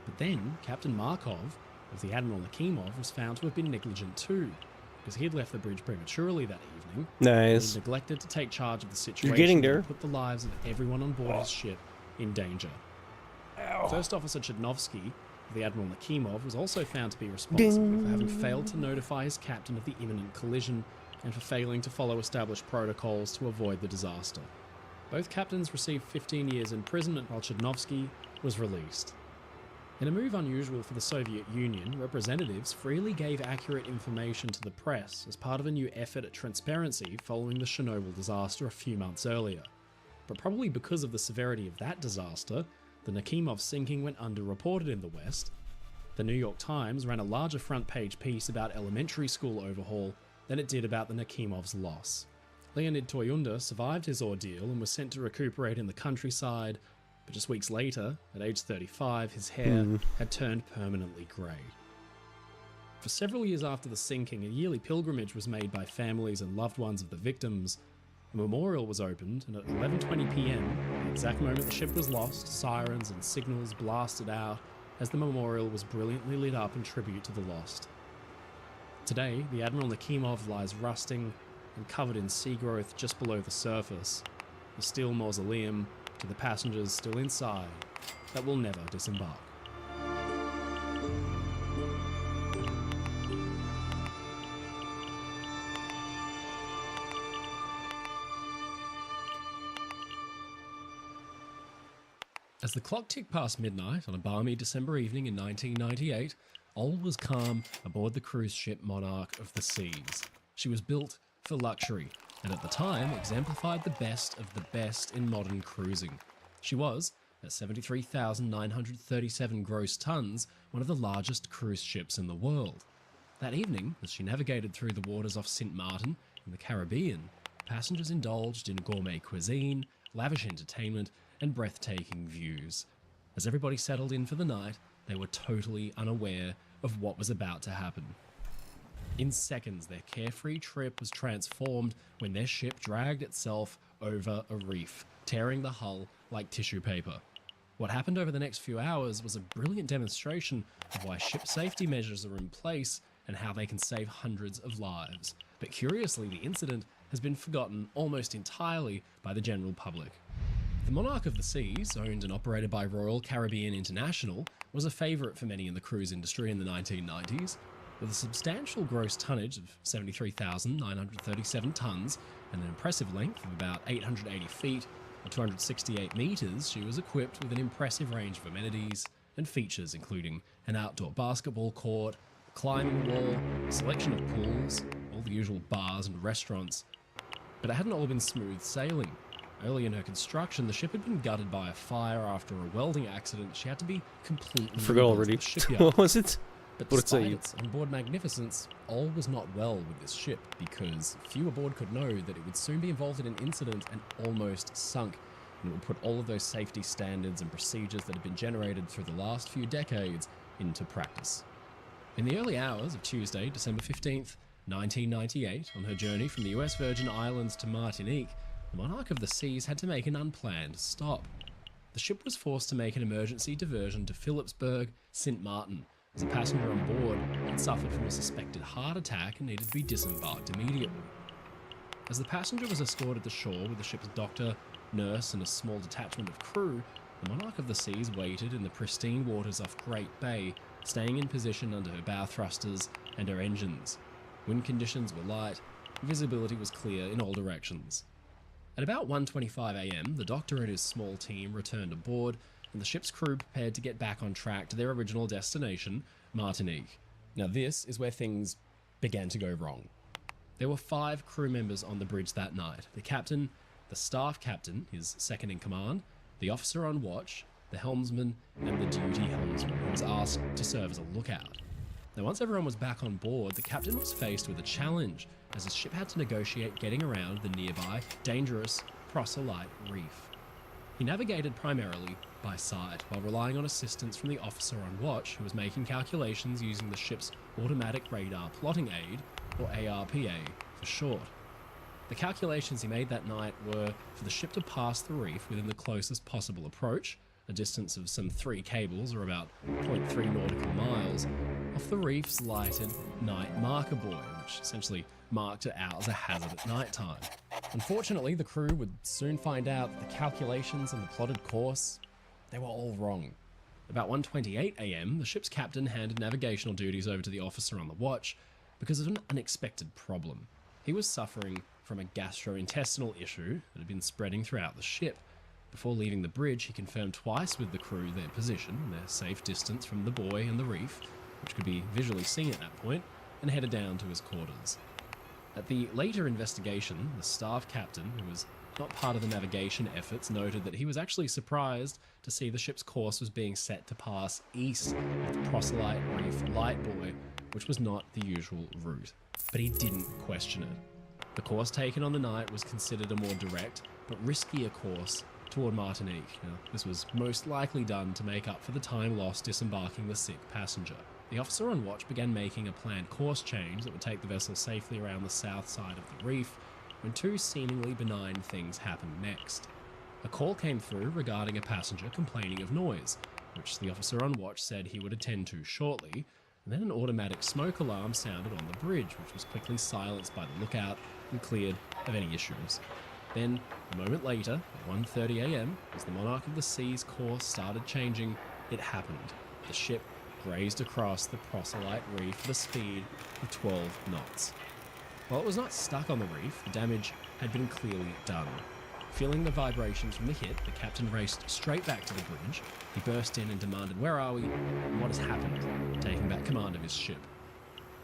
But then, Captain Markov of the Admiral Nakimov was found to have been negligent too, because he had left the bridge prematurely that evening. Nice. He neglected to take charge of the situation. You're getting there. And put the lives of everyone on board his ship in danger. First Officer Chudnovsky of the Admiral Nakimov was also found to be responsible for having failed to notify his captain of the imminent collision and for failing to follow established protocols to avoid the disaster. Both captains received 15 years imprisonment while Chudnovsky was released. In a move unusual for the Soviet Union, representatives freely gave accurate information to the press as part of a new effort at transparency following the Chernobyl disaster a few months earlier. But probably because of the severity of that disaster, the Nakimov sinking went underreported in the West. The New York Times ran a larger front page piece about elementary school overhaul than it did about the Nakimov's loss. Leonid Toyunda survived his ordeal and was sent to recuperate in the countryside, but just weeks later, at age 35, his hair had turned permanently grey. For several years after the sinking, a yearly pilgrimage was made by families and loved ones of the victims. A memorial was opened, and at 11:20 p.m, the exact moment the ship was lost, sirens and signals blasted out as the memorial was brilliantly lit up in tribute to the lost. Today, the Admiral Nakimov lies rusting and covered in sea growth just below the surface, a steel mausoleum to the passengers still inside that will never disembark. As the clock ticked past midnight on a balmy December evening in 1998, all was calm aboard the cruise ship Monarch of the Seas. She was built for luxury, and at the time exemplified the best in modern cruising. She was, at 73,937 gross tons, one of the largest cruise ships in the world. That evening, as she navigated through the waters off St. Martin in the Caribbean, passengers indulged in gourmet cuisine, lavish entertainment, and breathtaking views. As everybody settled in for the night, they were totally unaware of what was about to happen. In seconds, their carefree trip was transformed when their ship dragged itself over a reef, tearing the hull like tissue paper. What happened over the next few hours was a brilliant demonstration of why ship safety measures are in place and how they can save hundreds of lives. But curiously, the incident has been forgotten almost entirely by the general public. The Monarch of the Seas, owned and operated by Royal Caribbean International, was a favourite for many in the cruise industry in the 1990s. With a substantial gross tonnage of 73,937 tonnes and an impressive length of about 880 feet or 268 metres, she was equipped with an impressive range of amenities and features including an outdoor basketball court, a climbing wall, a selection of pools, all the usual bars and restaurants. But it hadn't all been smooth sailing. Early in her construction, the ship had been gutted by a fire after a welding accident. She had to be completely Forgot rebuilt already. at the shipyard. What was it? But What's despite that? its onboard magnificence, all was not well with this ship because few aboard could know that it would soon be involved in an incident and almost sunk, and it would put all of those safety standards and procedures that had been generated through the last few decades into practice. In the early hours of Tuesday, December 15th, 1998, on her journey from the US Virgin Islands to Martinique, the Monarch of the Seas had to make an unplanned stop. The ship was forced to make an emergency diversion to Philipsburg, St. Martin, as a passenger on board had suffered from a suspected heart attack and needed to be disembarked immediately. As the passenger was escorted to shore with the ship's doctor, nurse, and a small detachment of crew, the Monarch of the Seas waited in the pristine waters off Great Bay, staying in position under her bow thrusters and her engines. Wind conditions were light, visibility was clear in all directions. At about 1:25 a.m, the doctor and his small team returned aboard, and the ship's crew prepared to get back on track to their original destination, Martinique. Now this is where things began to go wrong. There were 5 crew members on the bridge that night: the captain, the staff captain, his second in command, the officer on watch, the helmsman, and the duty helmsman, who was asked to serve as a lookout. Now once everyone was back on board, the captain was faced with a challenge, as his ship had to negotiate getting around the nearby, dangerous Proselyte Reef. He navigated primarily by sight, while relying on assistance from the officer on watch, who was making calculations using the ship's Automatic Radar Plotting Aid, or ARPA for short. The calculations he made that night were for the ship to pass the reef within the closest possible approach, a distance of some 3 cables or about 0.3 nautical miles, off the reef's lighted night marker buoy, which essentially marked it out as a hazard at night time. Unfortunately, the crew would soon find out that the calculations and the plotted course, they were all wrong. About 1:28 a.m, the ship's captain handed navigational duties over to the officer on the watch because of an unexpected problem. He was suffering from a gastrointestinal issue that had been spreading throughout the ship. Before leaving the bridge, he confirmed twice with the crew their position, their safe distance from the buoy and the reef, which could be visually seen at that point, and headed down to his quarters. At the later investigation, the staff captain, who was not part of the navigation efforts, noted that he was actually surprised to see the ship's course was being set to pass east of the Proselyte Reef light buoy, which was not the usual route. But he didn't question it. The course taken on the night was considered a more direct, but riskier course toward Martinique. Now, this was most likely done to make up for the time lost disembarking the sick passenger. The officer on watch began making a planned course change that would take the vessel safely around the south side of the reef, when 2 seemingly benign things happened next. A call came through regarding a passenger complaining of noise, which the officer on watch said he would attend to shortly, and then an automatic smoke alarm sounded on the bridge, which was quickly silenced by the lookout and cleared of any issues. Then, a moment later, at 1:30 a.m, as the Monarch of the Sea's course started changing, it happened. The ship grazed across the Proselyte Reef at a speed of 12 knots. While it was not stuck on the reef, the damage had been clearly done. Feeling the vibrations from the hit, the captain raced straight back to the bridge. He burst in and demanded, "Where are we? And what has happened?" taking back command of his ship.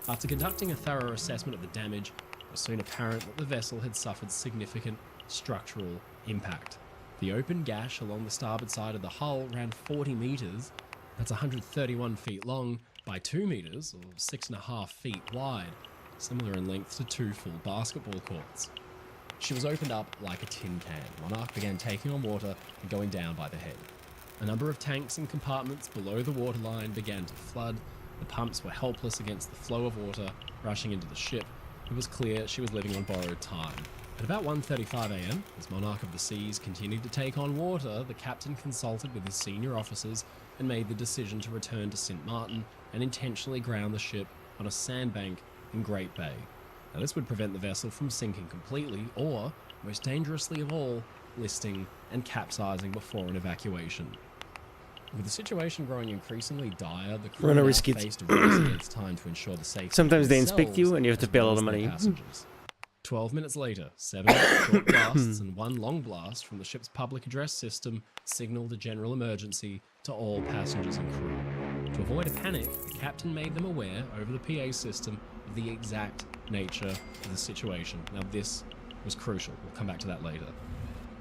After conducting a thorough assessment of the damage, it was soon apparent that the vessel had suffered significant structural impact. The open gash along the starboard side of the hull ran 40 metres, that's 131 feet long, by 2 metres, or 6.5 feet wide, similar in length to 2 full basketball courts. She was opened up like a tin can. Monarch began taking on water and going down by the head. A number of tanks and compartments below the waterline began to flood. The pumps were helpless against the flow of water rushing into the ship. It was clear she was living on borrowed time. At about 1:35 a.m, as Monarch of the Seas continued to take on water, the captain consulted with his senior officers and made the decision to return to St. Martin and intentionally ground the ship on a sandbank in Great Bay. Now, this would prevent the vessel from sinking completely or, most dangerously of all, listing and capsizing before an evacuation. With the situation growing increasingly dire, the crew now risk it. faced a race against time to ensure the safety Sometimes of they inspect you themselves and you have to as pay a well lot of as their money. passengers. 12 minutes later, 7 short blasts and 1 long blast from the ship's public address system signaled a general emergency to all passengers and crew. To avoid a panic, the captain made them aware over the PA system of the exact nature of the situation. Now, this was crucial. We'll come back to that later.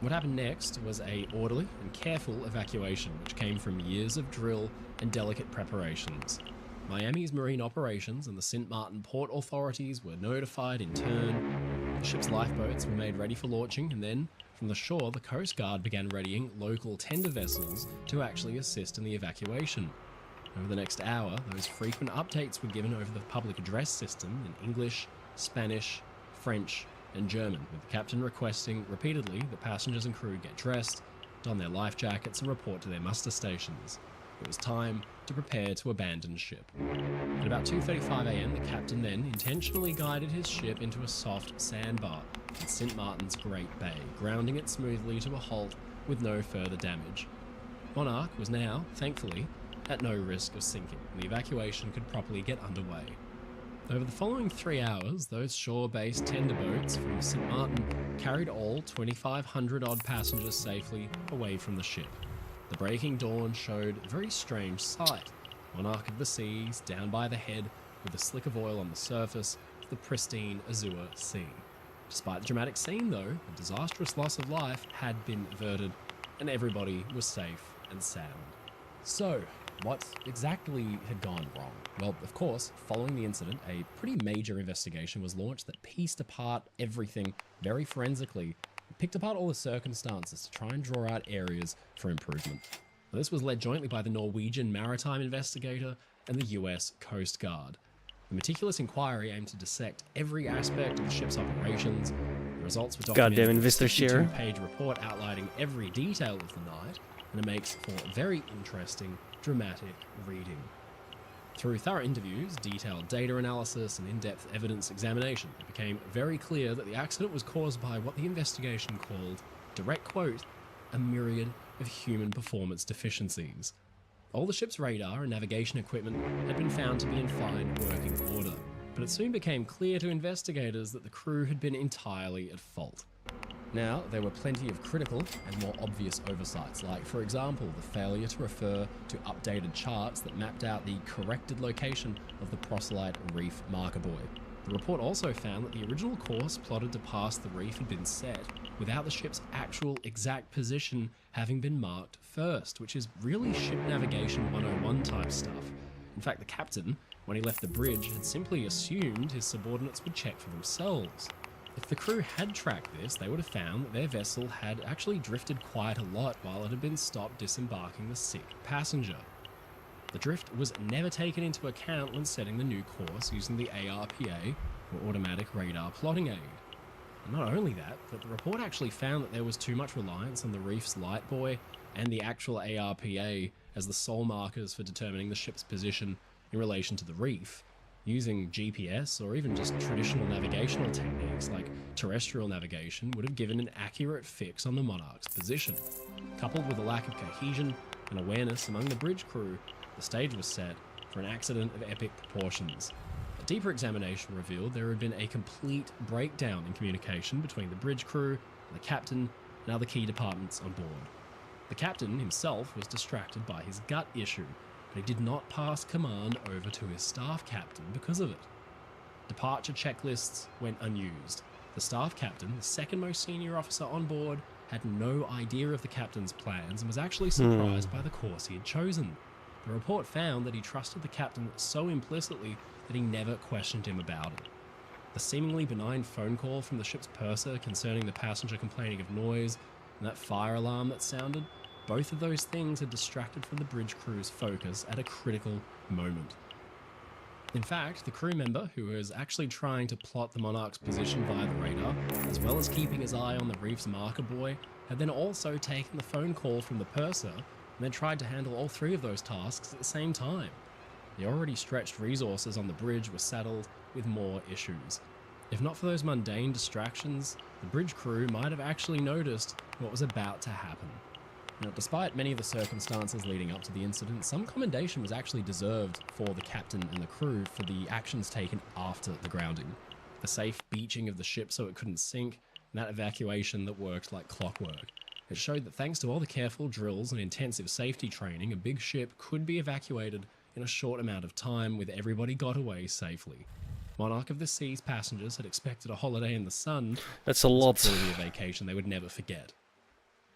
What happened next was a orderly and careful evacuation, which came from years of drill and delicate preparations. Miami's marine operations and the St. Martin port authorities were notified in turn. The ship's lifeboats were made ready for launching, and then, from the shore, the Coast Guard began readying local tender vessels to actually assist in the evacuation. Over the next hour, those frequent updates were given over the public address system in English, Spanish, French, and German, with the captain requesting repeatedly that passengers and crew get dressed, don their life jackets, and report to their muster stations. It was time to prepare to abandon ship. At about 2:35 a.m, the captain then intentionally guided his ship into a soft sandbar in St. Martin's Great Bay, grounding it smoothly to a halt with no further damage. Monarch was now, thankfully, at no risk of sinking, and the evacuation could properly get underway. Over the following 3 hours, those shore-based tender boats from St. Martin carried all 2,500-odd passengers safely away from the ship. The breaking dawn showed a very strange sight. Monarch of the Seas, down by the head, with a slick of oil on the surface of the pristine Azure Sea. Despite the dramatic scene, though, the disastrous loss of life had been averted, and everybody was safe and sound. So, what exactly had gone wrong? Well, of course, following the incident, a pretty major investigation was launched that pieced apart everything very forensically, picked apart all the circumstances to try and draw out areas for improvement. Now, this was led jointly by the Norwegian maritime investigator and the US Coast Guard. The meticulous inquiry aimed to dissect every aspect of the ship's operations. The results were documented Goddamn in a investor share. 52-page report outlining every detail of the night, and it makes for very interesting, dramatic reading. Through thorough interviews, detailed data analysis, and in-depth evidence examination, it became very clear that the accident was caused by what the investigation called, direct quote, a myriad of human performance deficiencies. All the ship's radar and navigation equipment had been found to be in fine working order, but it soon became clear to investigators that the crew had been entirely at fault. Now, there were plenty of critical and more obvious oversights, like, for example, the failure to refer to updated charts that mapped out the corrected location of the Proselyte Reef marker buoy. The report also found that the original course plotted to pass the reef had been set without the ship's actual exact position having been marked first, which is really ship navigation 101 type stuff. In fact, the captain, when he left the bridge, had simply assumed his subordinates would check for themselves. If the crew had tracked this, they would have found that their vessel had actually drifted quite a lot while it had been stopped disembarking the sick passenger. The drift was never taken into account when setting the new course using the ARPA, or Automatic Radar Plotting Aid. And not only that, but the report actually found that there was too much reliance on the reef's light buoy and the actual ARPA as the sole markers for determining the ship's position in relation to the reef. Using GPS or even just traditional navigational techniques like terrestrial navigation would have given an accurate fix on the Monarch's position. Coupled with a lack of cohesion and awareness among the bridge crew, the stage was set for an accident of epic proportions. A deeper examination revealed there had been a complete breakdown in communication between the bridge crew, the captain, and other key departments on board. The captain himself was distracted by his gut issue, but he did not pass command over to his staff captain because of it. Departure checklists went unused. The staff captain, the second most senior officer on board, had no idea of the captain's plans and was actually surprised by the course he had chosen. The report found that he trusted the captain so implicitly that he never questioned him about it. The seemingly benign phone call from the ship's purser concerning the passenger complaining of noise and that fire alarm that sounded, both of those things had distracted from the bridge crew's focus at a critical moment. In fact, the crew member, who was actually trying to plot the Monarch's position via the radar, as well as keeping his eye on the reef's marker buoy, had then also taken the phone call from the purser and then tried to handle all three of those tasks at the same time. The already stretched resources on the bridge were saddled with more issues. If not for those mundane distractions, the bridge crew might have actually noticed what was about to happen. Now, despite many of the circumstances leading up to the incident, some commendation was actually deserved for the captain and the crew for the actions taken after the grounding. The safe beaching of the ship so it couldn't sink, and that evacuation that worked like clockwork. It showed that thanks to all the careful drills and intensive safety training, a big ship could be evacuated in a short amount of time with everybody got away safely. Monarch of the Sea's passengers had expected a holiday in the sun. That's a lot. Truly a vacation they would never forget.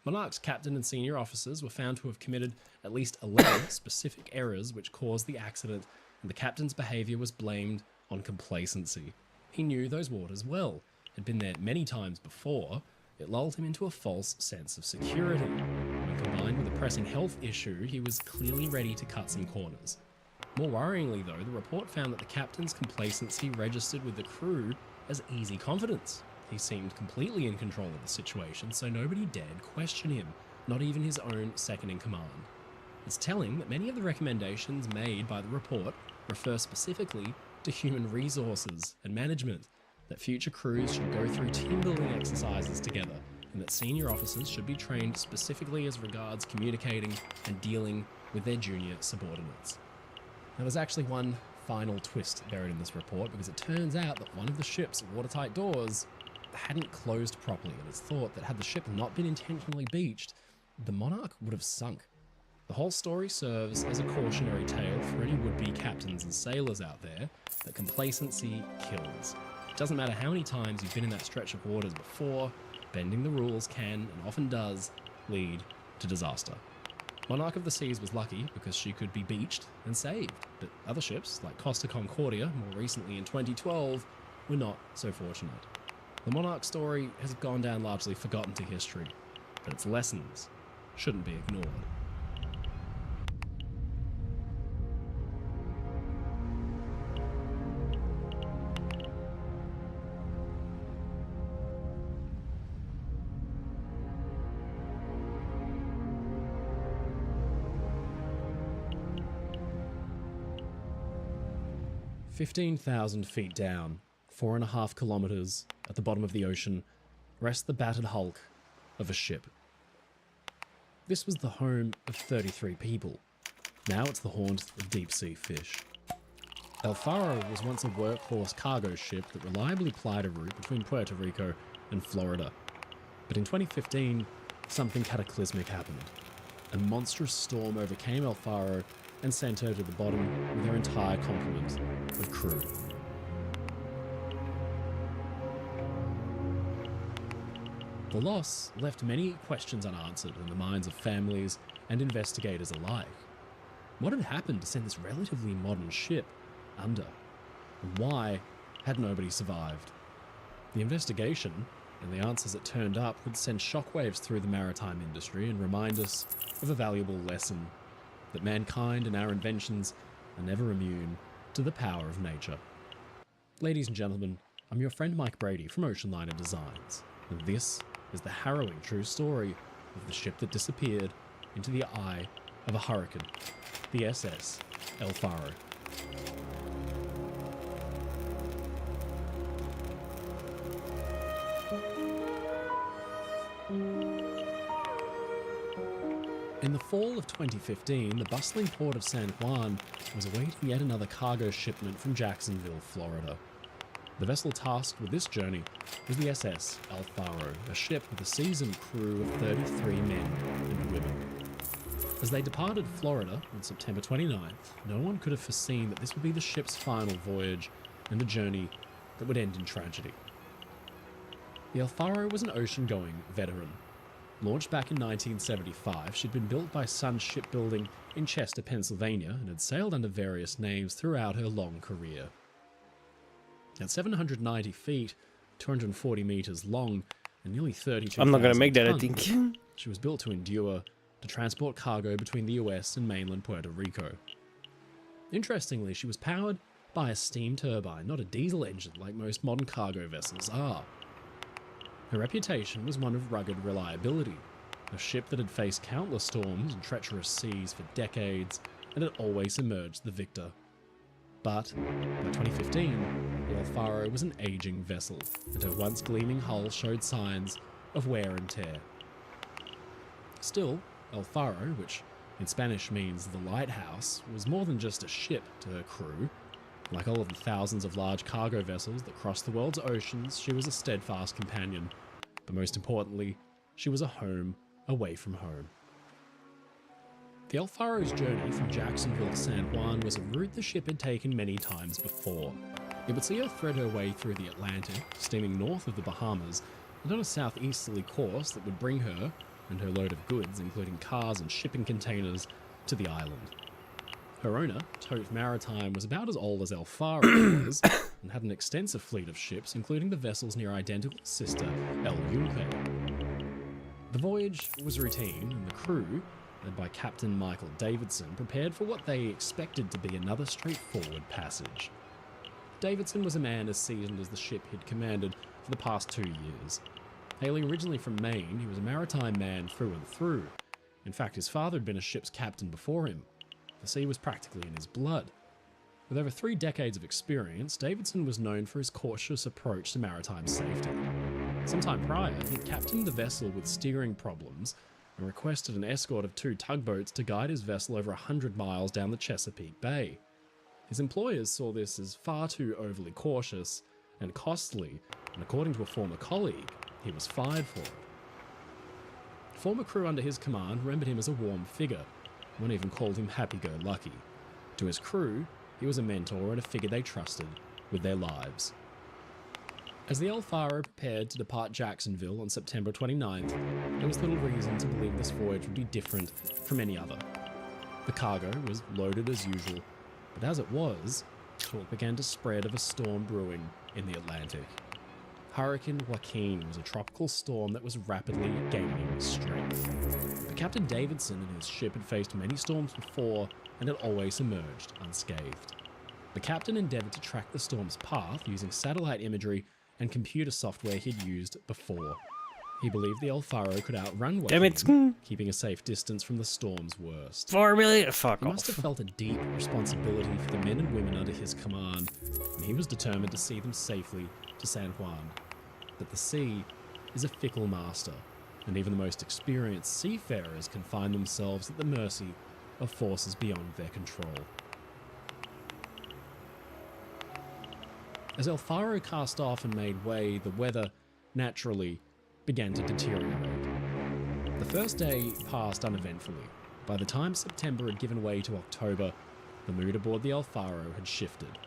Monarch's captain and senior officers were found to have committed at least 11 specific errors which caused the accident, and the captain's behaviour was blamed on complacency. He knew those waters well, had been there many times before. It lulled him into a false sense of security. When combined with a pressing health issue, he was clearly ready to cut some corners. More worryingly though, the report found that the captain's complacency registered with the crew as easy confidence. He seemed completely in control of the situation, so nobody dared question him, not even his own second-in-command. It's telling that many of the recommendations made by the report refer specifically to human resources and management, that future crews should go through team-building exercises together, and that senior officers should be trained specifically as regards communicating and dealing with their junior subordinates. Now, there's actually one final twist buried in this report, because it turns out that one of the ship's watertight doors hadn't closed properly, and it's thought that had the ship not been intentionally beached, the Monarch would have sunk. The whole story serves as a cautionary tale for any would-be captains and sailors out there that complacency kills. It doesn't matter how many times you've been in that stretch of waters before, bending the rules can, and often does, lead to disaster. Monarch of the Seas was lucky because she could be beached and saved, but other ships, like Costa Concordia, more recently in 2012, were not so fortunate. The Monarch story has gone down largely forgotten to history, but its lessons shouldn't be ignored. "15,000 feet down, 4.5 kilometers at the bottom of the ocean, rests the battered hulk of a ship. This was the home of 33 people. Now it's the haunt of deep-sea fish. El Faro was once a workhorse cargo ship that reliably plied a route between Puerto Rico and Florida. But in 2015, something cataclysmic happened. A monstrous storm overcame El Faro and sent her to the bottom with her entire complement of crew. The loss left many questions unanswered in the minds of families and investigators alike. What had happened to send this relatively modern ship under? And why had nobody survived? The investigation and the answers that turned up would send shockwaves through the maritime industry and remind us of a valuable lesson: that mankind and our inventions are never immune to the power of nature. Ladies and gentlemen, I'm your friend Mike Brady from Ocean Liner Designs, and this is the harrowing true story of the ship that disappeared into the eye of a hurricane, the SS El Faro. In the fall of 2015, the bustling port of San Juan was awaiting yet another cargo shipment from Jacksonville, Florida. The vessel tasked with this journey was the SS El Faro, a ship with a seasoned crew of 33 men and women. As they departed Florida on September 29th, no one could have foreseen that this would be the ship's final voyage and a journey that would end in tragedy. The El Faro was an ocean-going veteran. Launched back in 1975, she'd been built by Sun Shipbuilding in Chester, Pennsylvania, and had sailed under various names throughout her long career. At 790 feet, 240 meters long, and nearly 32,000 I'm not gonna make that, I tons, think. she was built to endure, to transport cargo between the US and mainland Puerto Rico. Interestingly, she was powered by a steam turbine, not a diesel engine like most modern cargo vessels are. Her reputation was one of rugged reliability, a ship that had faced countless storms and treacherous seas for decades and had always emerged the victor. But by 2015, the El Faro was an aging vessel, and her once gleaming hull showed signs of wear and tear. Still, El Faro, which in Spanish means the lighthouse, was more than just a ship to her crew. Like all of the thousands of large cargo vessels that cross the world's oceans, she was a steadfast companion. But most importantly, she was a home away from home. The El Faro's journey from Jacksonville to San Juan was a route the ship had taken many times before. It would see her thread her way through the Atlantic, steaming north of the Bahamas, and on a southeasterly course that would bring her and her load of goods, including cars and shipping containers, to the island. Her owner, Tote Maritime, was about as old as El Faro was, and had an extensive fleet of ships, including the vessel's near-identical sister, El Yunque. The voyage was routine, and the crew, led by Captain Michael Davidson, prepared for what they expected to be another straightforward passage. Davidson was a man as seasoned as the ship he'd commanded for the past 2 years. Hailing originally from Maine, he was a maritime man through and through. In fact, his father had been a ship's captain before him. The sea was practically in his blood. With over 3 decades of experience, Davidson was known for his cautious approach to maritime safety. Sometime prior, he'd captained a vessel with steering problems and requested an escort of 2 tugboats to guide his vessel over 100 miles down the Chesapeake Bay. His employers saw this as far too overly cautious and costly, and according to a former colleague, he was fired for it. Former crew under his command remembered him as a warm figure. One even called him happy-go-lucky. To his crew, he was a mentor and a figure they trusted with their lives. As the El Faro prepared to depart Jacksonville on September 29th, there was little reason to believe this voyage would be different from any other. The cargo was loaded as usual, but as it was, talk began to spread of a storm brewing in the Atlantic. Hurricane Joaquin was a tropical storm that was rapidly gaining strength. But Captain Davidson and his ship had faced many storms before and had always emerged unscathed. The captain endeavored to track the storm's path using satellite imagery and computer software he'd used before. He believed the El Faro could outrun Damn it. Joaquin, keeping a safe distance from the storm's worst. 4 million? Fuck He must have off. felt a deep responsibility for the men and women under his command, and he was determined to see them safely to San Juan. But the sea is a fickle master, and even the most experienced seafarers can find themselves at the mercy of forces beyond their control. As El Faro cast off and made way, the weather, naturally, began to deteriorate. The first day passed uneventfully. By the time September had given way to October, the mood aboard the El Faro had shifted.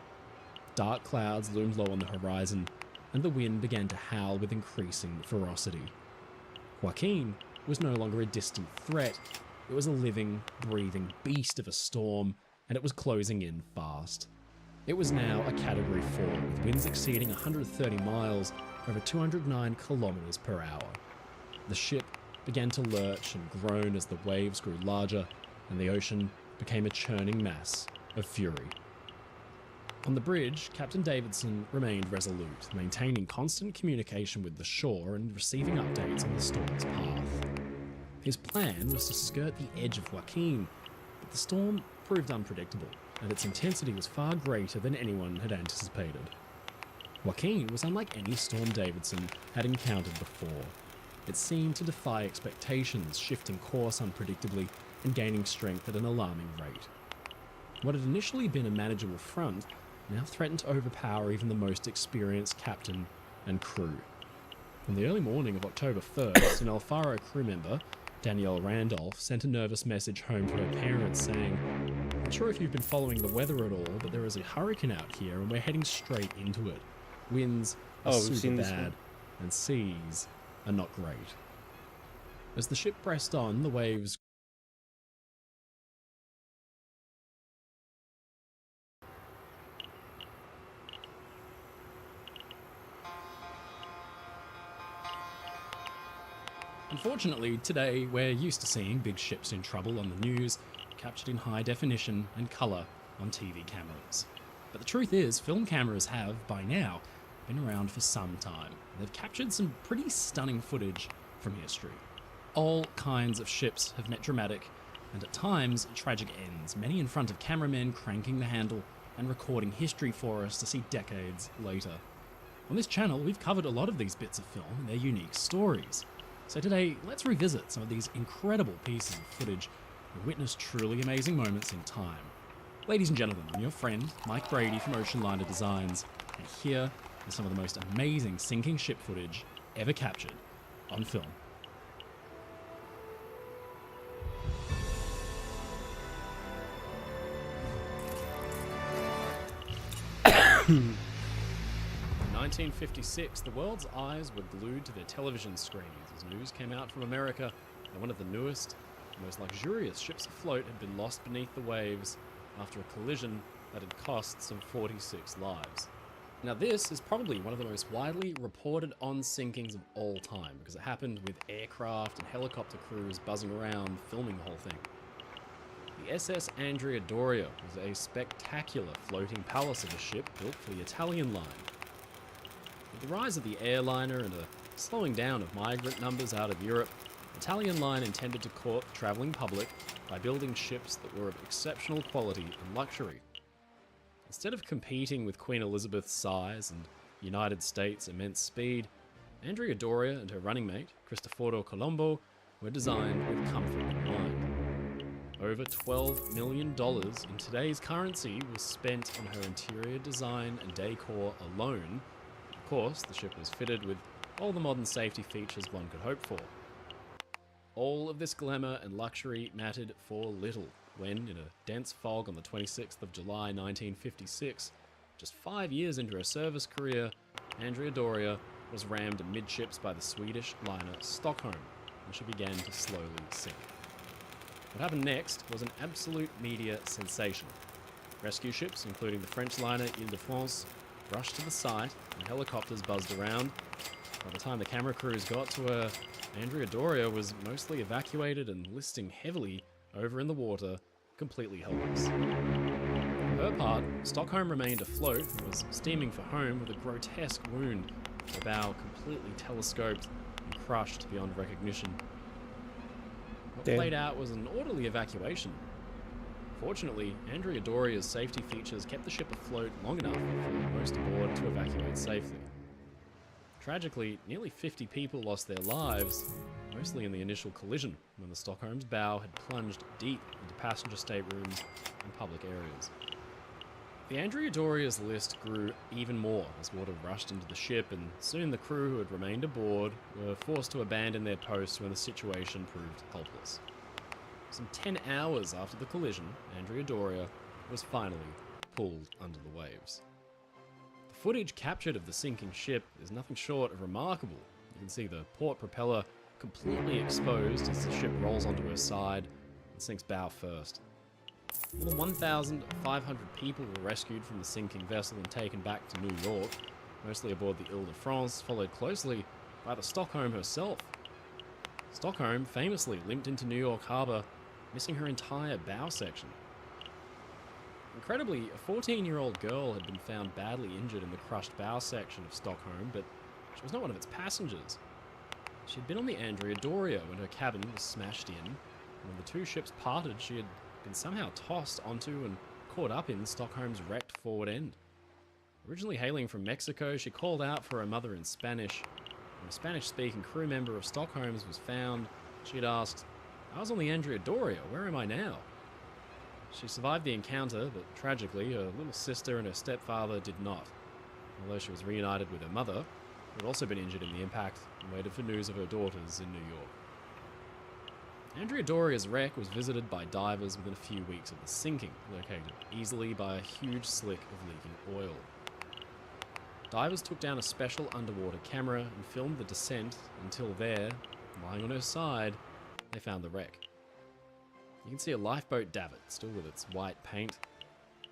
Dark clouds loomed low on the horizon, and the wind began to howl with increasing ferocity. Joaquin was no longer a distant threat. It was a living, breathing beast of a storm, and it was closing in fast. It was now a Category 4, with winds exceeding 130 miles over 209 kilometers per hour. The ship began to lurch and groan as the waves grew larger, and the ocean became a churning mass of fury. On the bridge, Captain Davidson remained resolute, maintaining constant communication with the shore and receiving updates on the storm's path. His plan was to skirt the edge of Joaquin, but the storm proved unpredictable, and its intensity was far greater than anyone had anticipated. Joaquin was unlike any storm Davidson had encountered before. It seemed to defy expectations, shifting course unpredictably and gaining strength at an alarming rate. What had initially been a manageable front now threatened to overpower even the most experienced captain and crew. On the early morning of October 1st, an El Faro crew member, Danielle Randolph, sent a nervous message home to her parents saying, "Not sure if you've been following the weather at all, but there is a hurricane out here and we're heading straight into it. Winds are We've super seen this bad, one. and seas are not great." As the ship pressed on, the waves Unfortunately, today we're used to seeing big ships in trouble on the news, captured in high definition and colour on TV cameras. But the truth is, film cameras have, by now, been around for some time. They've captured some pretty stunning footage from history. All kinds of ships have met dramatic, and at times, tragic ends, many in front of cameramen cranking the handle and recording history for us to see decades later. On this channel, we've covered a lot of these bits of film and their unique stories. So today, let's revisit some of these incredible pieces of footage and witness truly amazing moments in time. Ladies and gentlemen, I'm your friend, Mike Brady from Ocean Liner Designs, and here is some of the most amazing sinking ship footage ever captured on film. In 1956, the world's eyes were glued to their television screens as news came out from America that one of the newest, most luxurious ships afloat had been lost beneath the waves after a collision that had cost some 46 lives. Now this is probably one of the most widely reported on sinkings of all time because it happened with aircraft and helicopter crews buzzing around filming the whole thing. The SS Andrea Doria was a spectacular floating palace of a ship built for the Italian line. With the rise of the airliner and a slowing down of migrant numbers out of Europe, Italian Line intended to court the travelling public by building ships that were of exceptional quality and luxury. Instead of competing with Queen Elizabeth's size and United States' immense speed, Andrea Doria and her running mate, Cristoforo Colombo, were designed with comfort in mind. Over $12 million in today's currency was spent on her interior design and decor alone. Of course, the ship was fitted with all the modern safety features one could hope for. All of this glamour and luxury mattered for little when, in a dense fog on the 26th of July 1956, just 5 years into her service career, Andrea Doria was rammed amidships by the Swedish liner Stockholm, and she began to slowly sink. What happened next was an absolute media sensation. Rescue ships, including the French liner Ile-de-France, rushed to the site and helicopters buzzed around. By the time the camera crews got to her, Andrea Doria was mostly evacuated and listing heavily over in the water, completely helpless. For her part, Stockholm remained afloat and was steaming for home with a grotesque wound, her bow completely telescoped and crushed beyond recognition. What Damn. played out was an orderly evacuation. Fortunately, Andrea Doria's safety features kept the ship afloat long enough for most aboard to evacuate safely. Tragically, nearly 50 people lost their lives, mostly in the initial collision, when the Stockholm's bow had plunged deep into passenger staterooms and public areas. The Andrea Doria's list grew even more as water rushed into the ship, and soon the crew who had remained aboard were forced to abandon their posts when the situation proved helpless. Some 10 hours after the collision, Andrea Doria was finally pulled under the waves. The footage captured of the sinking ship is nothing short of remarkable. You can see the port propeller completely exposed as the ship rolls onto her side and sinks bow first. More than 1,500 people were rescued from the sinking vessel and taken back to New York, mostly aboard the Ile-de-France, followed closely by the Stockholm herself. Stockholm famously limped into New York Harbor, missing her entire bow section. Incredibly, a 14-year-old girl had been found badly injured in the crushed bow section of Stockholm, but she was not one of its passengers. She had been on the Andrea Doria when her cabin was smashed in, and when the two ships parted, she had been somehow tossed onto and caught up in Stockholm's wrecked forward end. Originally hailing from Mexico, she called out for her mother in Spanish. When a Spanish-speaking crew member of Stockholm's was found, she had asked, "I was on the Andrea Doria, where am I now?" She survived the encounter, but tragically, her little sister and her stepfather did not. Although she was reunited with her mother, who had also been injured in the impact, and waited for news of her daughters in New York. Andrea Doria's wreck was visited by divers within a few weeks of the sinking, located easily by a huge slick of leaking oil. Divers took down a special underwater camera and filmed the descent until there, lying on her side, they found the wreck. You can see a lifeboat davit, still with its white paint.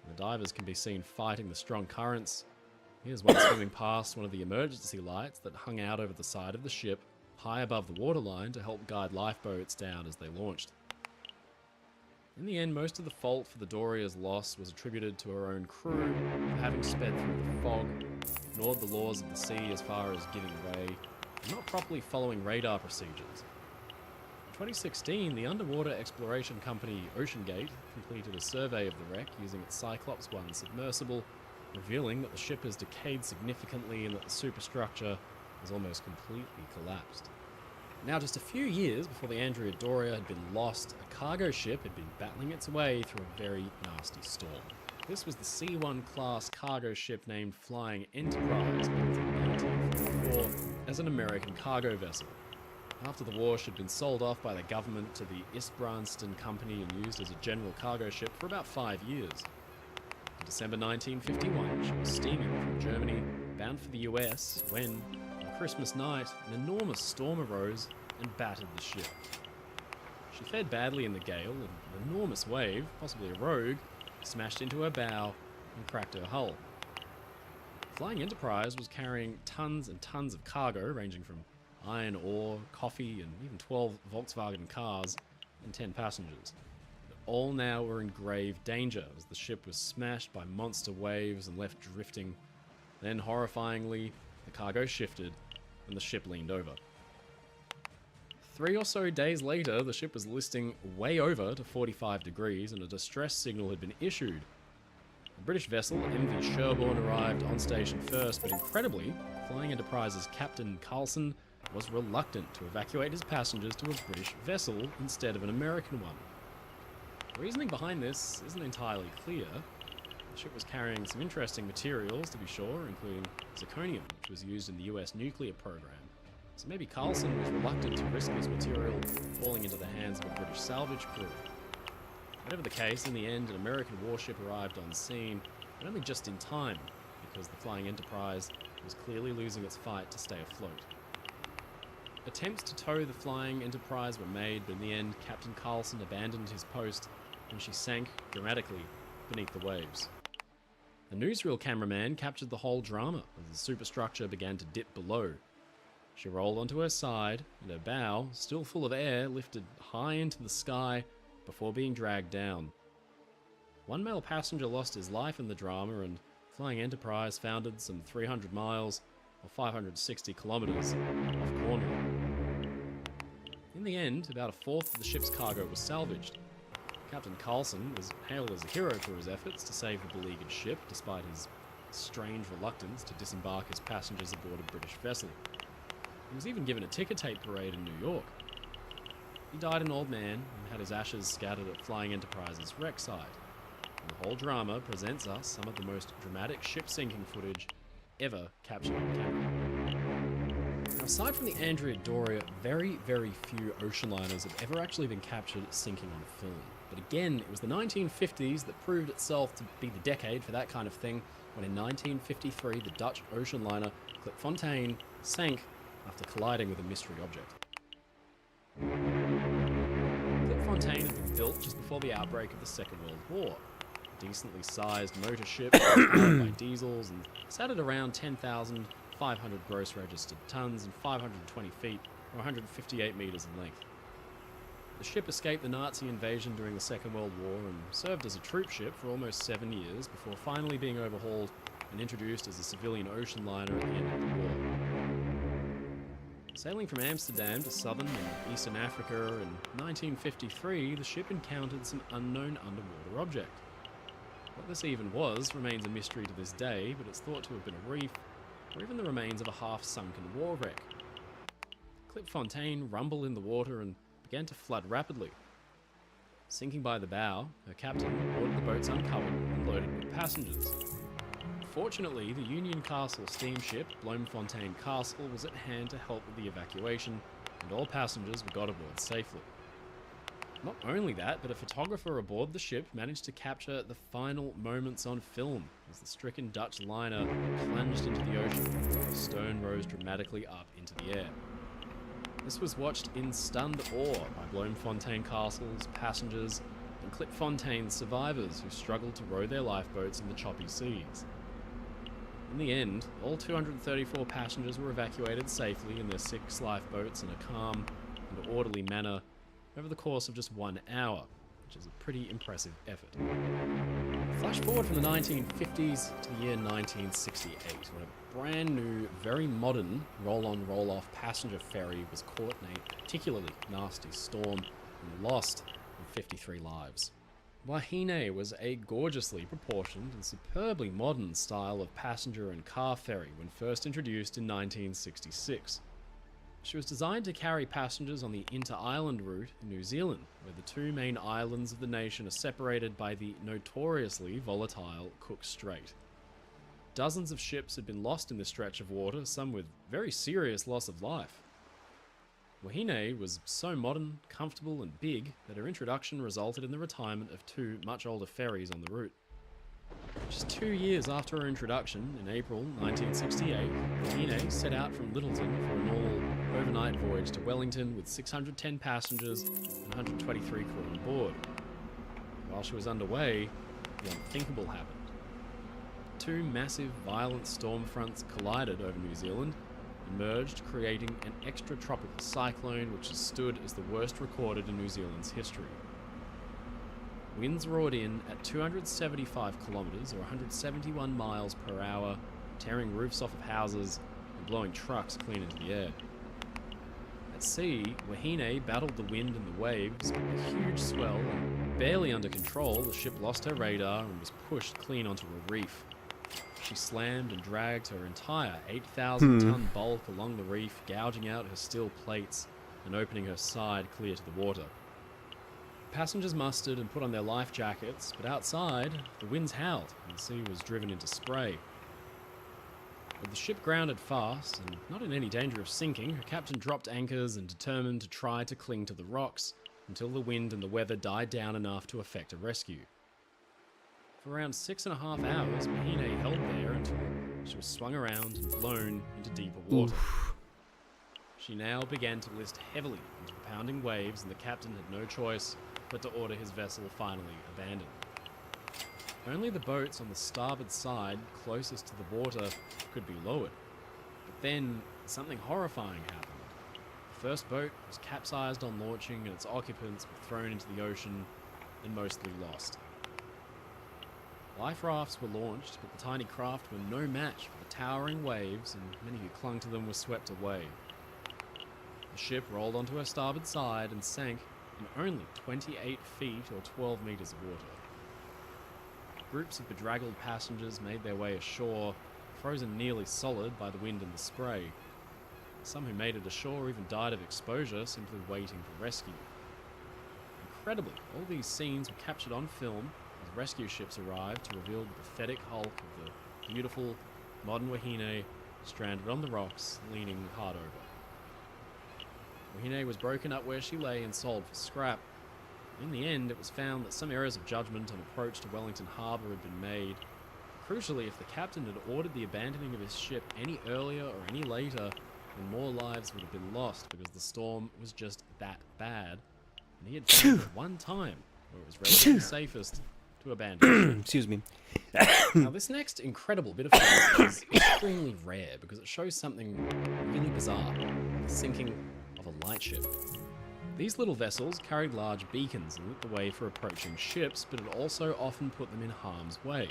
And the divers can be seen fighting the strong currents. Here's one swimming past one of the emergency lights that hung out over the side of the ship, high above the waterline to help guide lifeboats down as they launched. In the end, most of the fault for the Doria's loss was attributed to her own crew for having sped through the fog, ignored the laws of the sea as far as giving way, and not properly following radar procedures. In 2016, the underwater exploration company OceanGate completed a survey of the wreck using its Cyclops 1 submersible, revealing that the ship has decayed significantly and that the superstructure has almost completely collapsed. Now, just a few years before the Andrea Doria had been lost, a cargo ship had been battling its way through a very nasty storm. This was the C-1 class cargo ship named Flying Enterprise, built in 1944 as an American cargo vessel. After the war, she had been sold off by the government to the Isbrandston Company and used as a general cargo ship for about 5 years. In December 1951, she was steaming from Germany, bound for the US, when, on Christmas night, an enormous storm arose and battered the ship. She fared badly in the gale, and an enormous wave, possibly a rogue, smashed into her bow and cracked her hull. Flying Enterprise was carrying tons and tons of cargo, ranging from iron ore, coffee, and even 12 Volkswagen cars, and 10 passengers. But all now were in grave danger as the ship was smashed by monster waves and left drifting. Then, horrifyingly, the cargo shifted and the ship leaned over. 3 or so days later, the ship was listing way over to 45 degrees and a distress signal had been issued. The British vessel MV Sherborne arrived on station first, but incredibly, Flying Enterprise's Captain Carlson was reluctant to evacuate his passengers to a British vessel instead of an American one. The reasoning behind this isn't entirely clear. The ship was carrying some interesting materials, to be sure, including zirconium, which was used in the US nuclear program. So maybe Carlson was reluctant to risk his material falling into the hands of a British salvage crew. Whatever the case, in the end, an American warship arrived on scene, but only just in time, because the Flying Enterprise was clearly losing its fight to stay afloat. Attempts to tow the Flying Enterprise were made, but in the end, Captain Carlson abandoned his post and she sank dramatically beneath the waves. A newsreel cameraman captured the whole drama as the superstructure began to dip below. She rolled onto her side, and her bow, still full of air, lifted high into the sky before being dragged down. One male passenger lost his life in the drama, and Flying Enterprise foundered some 300 miles, or 560 kilometers, off Cornwall. In the end, about a fourth of the ship's cargo was salvaged. Captain Carlson was hailed as a hero for his efforts to save the beleaguered ship, despite his strange reluctance to disembark his passengers aboard a British vessel. He was even given a ticker tape parade in New York. He died an old man and had his ashes scattered at Flying Enterprise's wreck site. And the whole drama presents us some of the most dramatic ship sinking footage ever captured on camera. Now, aside from the Andrea Doria, very, very few ocean liners have ever actually been captured sinking on film. But again, it was the 1950s that proved itself to be the decade for that kind of thing, when in 1953 the Dutch ocean liner Klipfontein sank after colliding with a mystery object. Klipfontein had been built just before the outbreak of the Second World War. A decently sized motor ship powered by diesels and sat at around 10,500 gross registered tons and 520 feet, or 158 meters in length. The ship escaped the Nazi invasion during the Second World War and served as a troop ship for almost 7 years before finally being overhauled and introduced as a civilian ocean liner at the end of the war. Sailing from Amsterdam to southern and eastern Africa in 1953, the ship encountered some unknown underwater object. What this even was remains a mystery to this day, but it's thought to have been a reef, or even the remains of a half-sunken war wreck. Klipfontein rumbled in the water and began to flood rapidly. Sinking by the bow, her captain ordered the boats uncovered and loaded with passengers. Fortunately, the Union Castle steamship, Bloemfontein Castle, was at hand to help with the evacuation, and all passengers were got aboard safely. Not only that, but a photographer aboard the ship managed to capture the final moments on film as the stricken Dutch liner plunged into the ocean and the stone rose dramatically up into the air. This was watched in stunned awe by Bloemfontein Castle's passengers and Klipfontein's survivors who struggled to row their lifeboats in the choppy seas. In the end, all 234 passengers were evacuated safely in their 6 lifeboats in a calm and orderly manner over the course of just 1 hour, which is a pretty impressive effort. Flash forward from the 1950s to the year 1968, when a brand new, very modern roll-on, roll-off passenger ferry was caught in a particularly nasty storm and lost in 53 lives. Wahine was a gorgeously proportioned and superbly modern style of passenger and car ferry when first introduced in 1966. She was designed to carry passengers on the inter-island route in New Zealand, where the 2 main islands of the nation are separated by the notoriously volatile Cook Strait. Dozens of ships had been lost in this stretch of water, some with very serious loss of life. Wahine was so modern, comfortable and big that her introduction resulted in the retirement of 2 much older ferries on the route. Just 2 years after her introduction, in April 1968, Wahine set out from Littleton for a normal overnight voyage to Wellington with 610 passengers and 123 crew on board. While she was underway, the unthinkable happened. 2 massive, violent storm fronts collided over New Zealand and merged, creating an extratropical cyclone which has stood as the worst recorded in New Zealand's history. Winds roared in at 275 kilometres or 171 miles per hour, tearing roofs off of houses and blowing trucks clean into the air. At sea, Wahine battled the wind and the waves, with a huge swell, and barely under control, the ship lost her radar and was pushed clean onto a reef. She slammed and dragged her entire 8,000-ton bulk along the reef, gouging out her steel plates and opening her side clear to the water. Passengers mustered and put on their life jackets, but outside, the winds howled and the sea was driven into spray. With the ship grounded fast and not in any danger of sinking, her captain dropped anchors and determined to try to cling to the rocks until the wind and the weather died down enough to effect a rescue. For around 6.5 hours, Wahine held there until she was swung around and blown into deeper water. She now began to list heavily into the pounding waves, and the captain had no choice but to order his vessel finally abandoned. Only the boats on the starboard side, closest to the water, could be lowered. But then, something horrifying happened. The first boat was capsized on launching and its occupants were thrown into the ocean and mostly lost. Life rafts were launched, but the tiny craft were no match for the towering waves, and many who clung to them were swept away. The ship rolled onto her starboard side and sank in only 28 feet or 12 meters of water. Groups of bedraggled passengers made their way ashore, frozen nearly solid by the wind and the spray. Some who made it ashore even died of exposure, simply waiting for rescue. Incredibly, all these scenes were captured on film as rescue ships arrived to reveal the pathetic hulk of the beautiful, modern Wahine stranded on the rocks, leaning hard over. Wahine was broken up where she lay and sold for scrap. In the end, it was found that some errors of judgment on approach to Wellington Harbour had been made. Crucially, if the captain had ordered the abandoning of his ship any earlier or any later, then more lives would have been lost because the storm was just that bad, and he had found it one time where it was relatively safest to abandon. Excuse me. Now, this next incredible bit of footage is extremely rare because it shows something really bizarre: the sinking of a lightship. These little vessels carried large beacons and lit the way for approaching ships, but it also often put them in harm's way.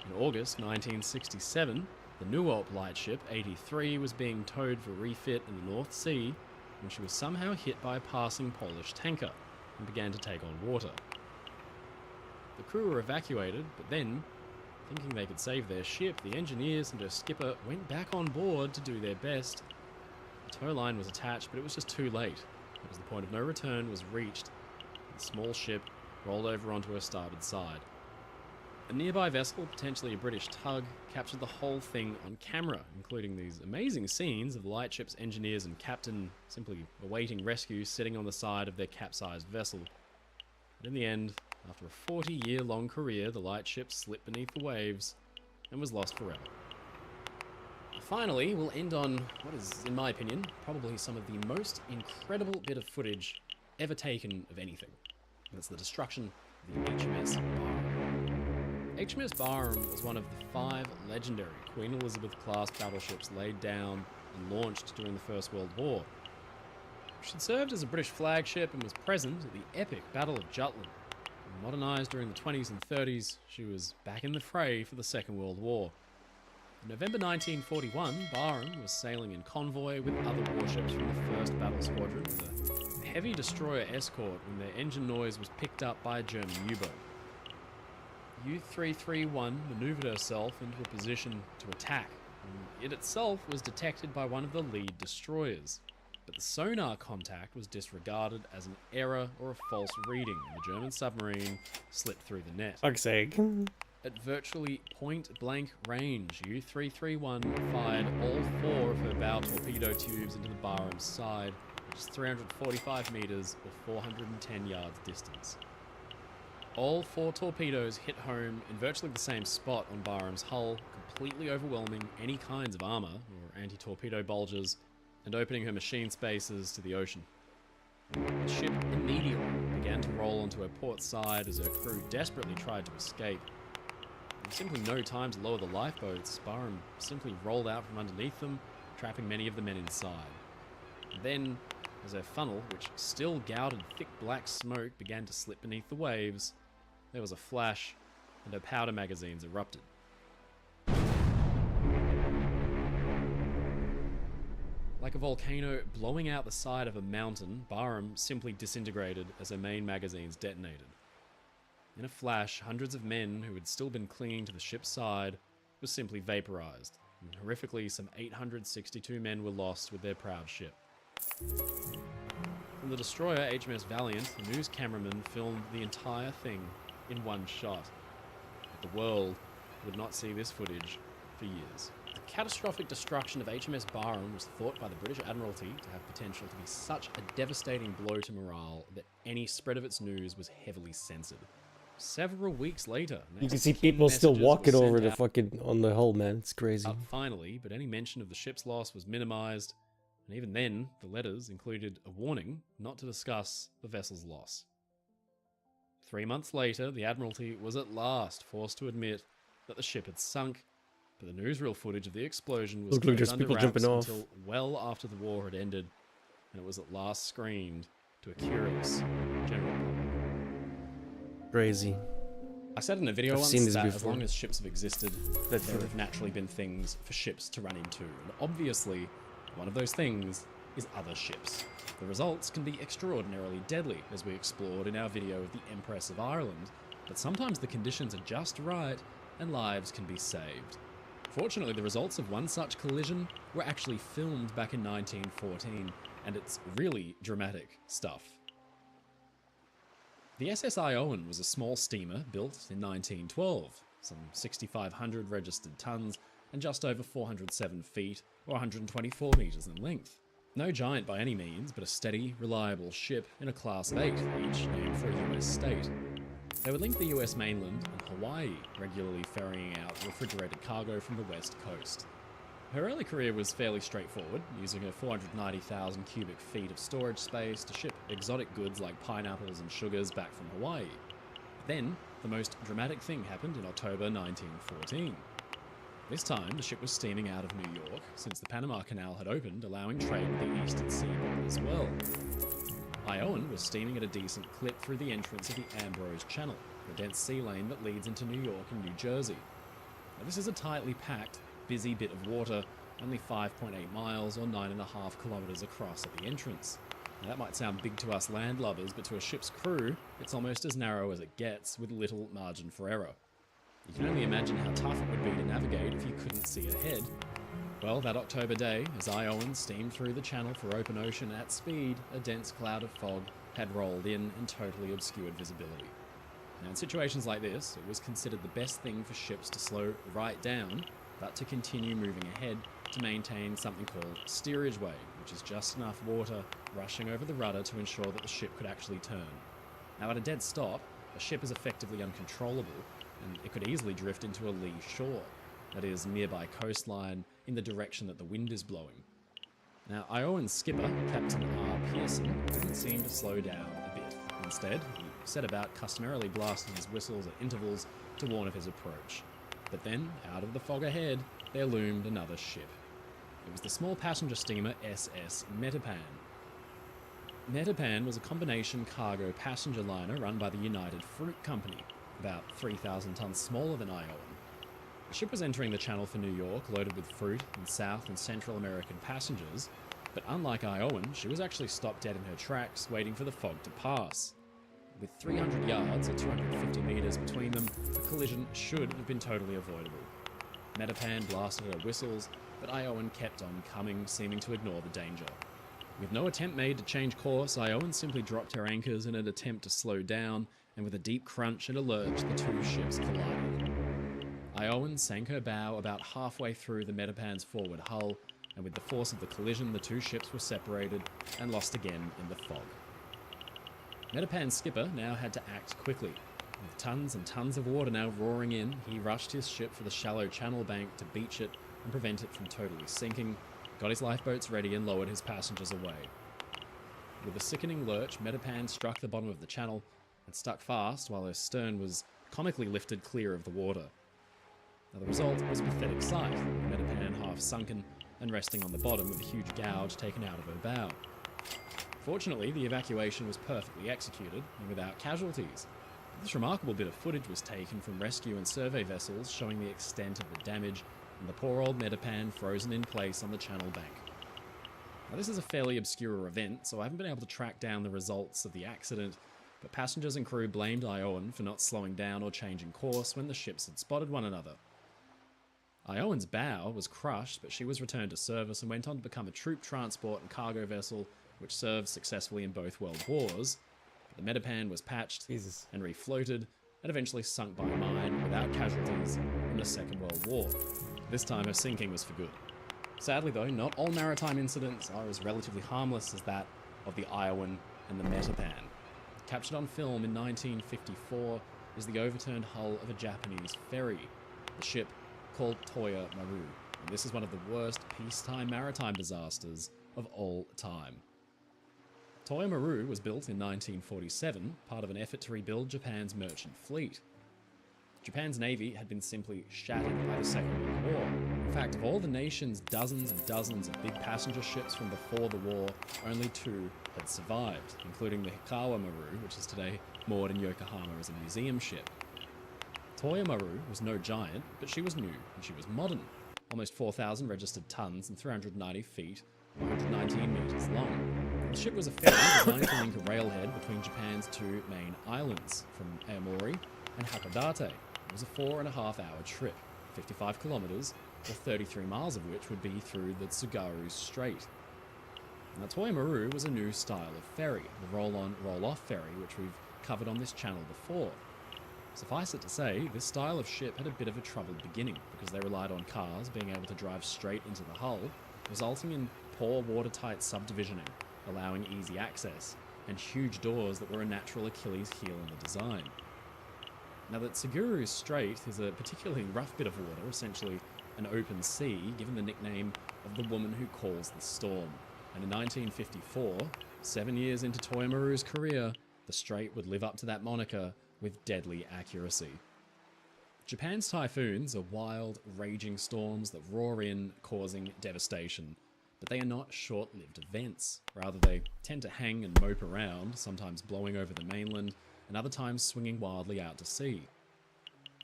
In August 1967, the Nuop lightship 83 was being towed for refit in the North Sea when she was somehow hit by a passing Polish tanker and began to take on water. The crew were evacuated, but then, thinking they could save their ship, the engineers and her skipper went back on board to do their best. The tow line was attached, but it was just too late, because the point of no return was reached. The small ship rolled over onto her starboard side. A nearby vessel, potentially a British tug, captured the whole thing on camera, including these amazing scenes of the lightship's engineers and captain simply awaiting rescue sitting on the side of their capsized vessel. But in the end, after a 40-year-long career, the lightship slipped beneath the waves and was lost forever. Finally, we'll end on what is, in my opinion, probably some of the most incredible bit of footage ever taken of anything. That's the destruction of the HMS Barham. HMS Barham was one of the 5 legendary Queen Elizabeth-class battleships laid down and launched during the First World War. She served as a British flagship and was present at the epic Battle of Jutland. Modernised during the 20s and 30s, she was back in the fray for the Second World War. In November 1941, Barham was sailing in convoy with other warships from the 1st Battle Squadron with a heavy destroyer escort when their engine noise was picked up by a German U-boat. U-331 manoeuvred herself into a position to attack, and it itself was detected by one of the lead destroyers. But the sonar contact was disregarded as an error or a false reading, and the German submarine slipped through the net. Fuck's sake. At virtually point-blank range, U-331 fired all 4 of her bow torpedo tubes into the Barham's side, which is 345 meters or 410 yards distance. All 4 torpedoes hit home in virtually the same spot on Barham's hull, completely overwhelming any kinds of armor or anti-torpedo bulges and opening her machine spaces to the ocean. The ship immediately began to roll onto her port side as her crew desperately tried to escape. With simply no time to lower the lifeboats, Barham simply rolled out from underneath them, trapping many of the men inside. And then, as her funnel, which still gouted thick black smoke, began to slip beneath the waves, there was a flash, and her powder magazines erupted. Like a volcano blowing out the side of a mountain, Barham simply disintegrated as her main magazines detonated. In a flash, hundreds of men who had still been clinging to the ship's side were simply vaporized, and horrifically some 862 men were lost with their proud ship. From the destroyer HMS Valiant, the news cameraman filmed the entire thing in one shot. But the world would not see this footage for years. The catastrophic destruction of HMS Barham was thought by the British Admiralty to have potential to be such a devastating blow to morale that any spread of its news was heavily censored. Several weeks later, You can see people still walking over the fucking on the hull, man. It's crazy. Finally, but any mention of the ship's loss was minimized, and even then, the letters included a warning not to discuss the vessel's loss. 3 months later, the Admiralty was at last forced to admit that the ship had sunk, but the newsreel footage of the explosion was Look, there's kept under people wraps jumping off. until well after the war had ended, and it was at last screened to a curious general public. Crazy. I said in a video I've once seen this that as before. long as ships have existed, That's there true. have naturally been things for ships to run into, and obviously, one of those things is other ships. The results can be extraordinarily deadly, as we explored in our video of the Empress of Ireland, but sometimes the conditions are just right and lives can be saved. Fortunately, the results of one such collision were actually filmed back in 1914, and it's really dramatic stuff. The SS Iowan was a small steamer built in 1912, some 6,500 registered tons and just over 407 feet or 124 metres in length. No giant by any means, but a steady, reliable ship in a class of 8, each named for a US state. They would link the US mainland and Hawaii, regularly ferrying out refrigerated cargo from the west coast. Her early career was fairly straightforward, using her 490,000 cubic feet of storage space to ship exotic goods like pineapples and sugars back from Hawaii. Then, the most dramatic thing happened in October 1914. This time, the ship was steaming out of New York, since the Panama Canal had opened, allowing trade with the eastern seaboard as well. Iowan was steaming at a decent clip through the entrance of the Ambrose Channel, the dense sea lane that leads into New York and New Jersey. Now, this is a tightly packed, busy bit of water, only 5.8 miles or 9.5 kilometres across at the entrance. Now, that might sound big to us landlubbers, but to a ship's crew, it's almost as narrow as it gets, with little margin for error. You can only imagine how tough it would be to navigate if you couldn't see ahead. Well, that October day, as Iowan steamed through the channel for open ocean at speed, a dense cloud of fog had rolled in and totally obscured visibility. Now, in situations like this, it was considered the best thing for ships to slow right down, but to continue moving ahead to maintain something called steerage way, which is just enough water rushing over the rudder to ensure that the ship could actually turn. Now, at a dead stop, a ship is effectively uncontrollable, and it could easily drift into a lee shore, that is, nearby coastline, in the direction that the wind is blowing. Now, Iowan's skipper, Captain R. Pearson, didn't seem to slow down a bit. Instead, he set about customarily blasting his whistles at intervals to warn of his approach. But then, out of the fog ahead, there loomed another ship. It was the small passenger steamer SS Metapan. Metapan was a combination cargo passenger liner run by the United Fruit Company, about 3,000 tons smaller than Iowan. The ship was entering the channel for New York, loaded with fruit and South and Central American passengers, but unlike Iowan, she was actually stopped dead in her tracks, waiting for the fog to pass. With 300 yards or 250 metres between them, the collision should have been totally avoidable. Metapan blasted her whistles, but Iowan kept on coming, seeming to ignore the danger. With no attempt made to change course, Iowan simply dropped her anchors in an attempt to slow down, and with a deep crunch and a lurch, the two ships collided. Iowan sank her bow about halfway through the Metapan's forward hull, and with the force of the collision, the two ships were separated and lost again in the fog. Metapan's skipper now had to act quickly. With tons and tons of water now roaring in, he rushed his ship for the shallow channel bank to beach it and prevent it from totally sinking, got his lifeboats ready and lowered his passengers away. With a sickening lurch, Metapan struck the bottom of the channel and stuck fast while her stern was comically lifted clear of the water. Now, the result was a pathetic sight, Metapan half sunken and resting on the bottom with a huge gouge taken out of her bow. Fortunately, the evacuation was perfectly executed and without casualties. This remarkable bit of footage was taken from rescue and survey vessels showing the extent of the damage and the poor old Metapan frozen in place on the channel bank. Now, this is a fairly obscure event, so I haven't been able to track down the results of the accident, but passengers and crew blamed Iowan for not slowing down or changing course when the ships had spotted one another. Iowan's bow was crushed, but she was returned to service and went on to become a troop transport and cargo vessel which served successfully in both world wars. But the Metapan was patched Jesus. and refloated and eventually sunk by mine without casualties in the Second World War. This time her sinking was for good. Sadly though, not all maritime incidents are as relatively harmless as that of the Iowan and the Metapan. Captured on film in 1954 is the overturned hull of a Japanese ferry, the ship called Toya Maru, and this is one of the worst peacetime maritime disasters of all time. Toyo Maru was built in 1947, part of an effort to rebuild Japan's merchant fleet. Japan's navy had been simply shattered by the Second World War. In fact, of all the nation's dozens and dozens of big passenger ships from before the war, only 2 had survived, including the Hikawa Maru, which is today moored in Yokohama as a museum ship. Toyo Maru was no giant, but she was new and she was modern. Almost 4,000 registered tons and 390 feet, 119 meters long. The ship was a ferry designed to link a railhead between Japan's 2 main islands, from Aomori and Hakodate. It was a 4.5-hour trip, 55 kilometers, or 33 miles of which would be through the Tsugaru Strait. Now, Toyo Maru was a new style of ferry, the roll-on, roll-off ferry, which we've covered on this channel before. Suffice it to say, this style of ship had a bit of a troubled beginning, because they relied on cars being able to drive straight into the hull, resulting in poor watertight subdivisioning, allowing easy access, and huge doors that were a natural Achilles heel in the design. Now, that Tsugaru Strait is a particularly rough bit of water, essentially an open sea, given the nickname of the woman who calls the storm. And in 1954, 7 years into Toyo Maru's career, the strait would live up to that moniker with deadly accuracy. Japan's typhoons are wild, raging storms that roar in, causing devastation. But they are not short-lived events. Rather, they tend to hang and mope around, sometimes blowing over the mainland, and other times swinging wildly out to sea.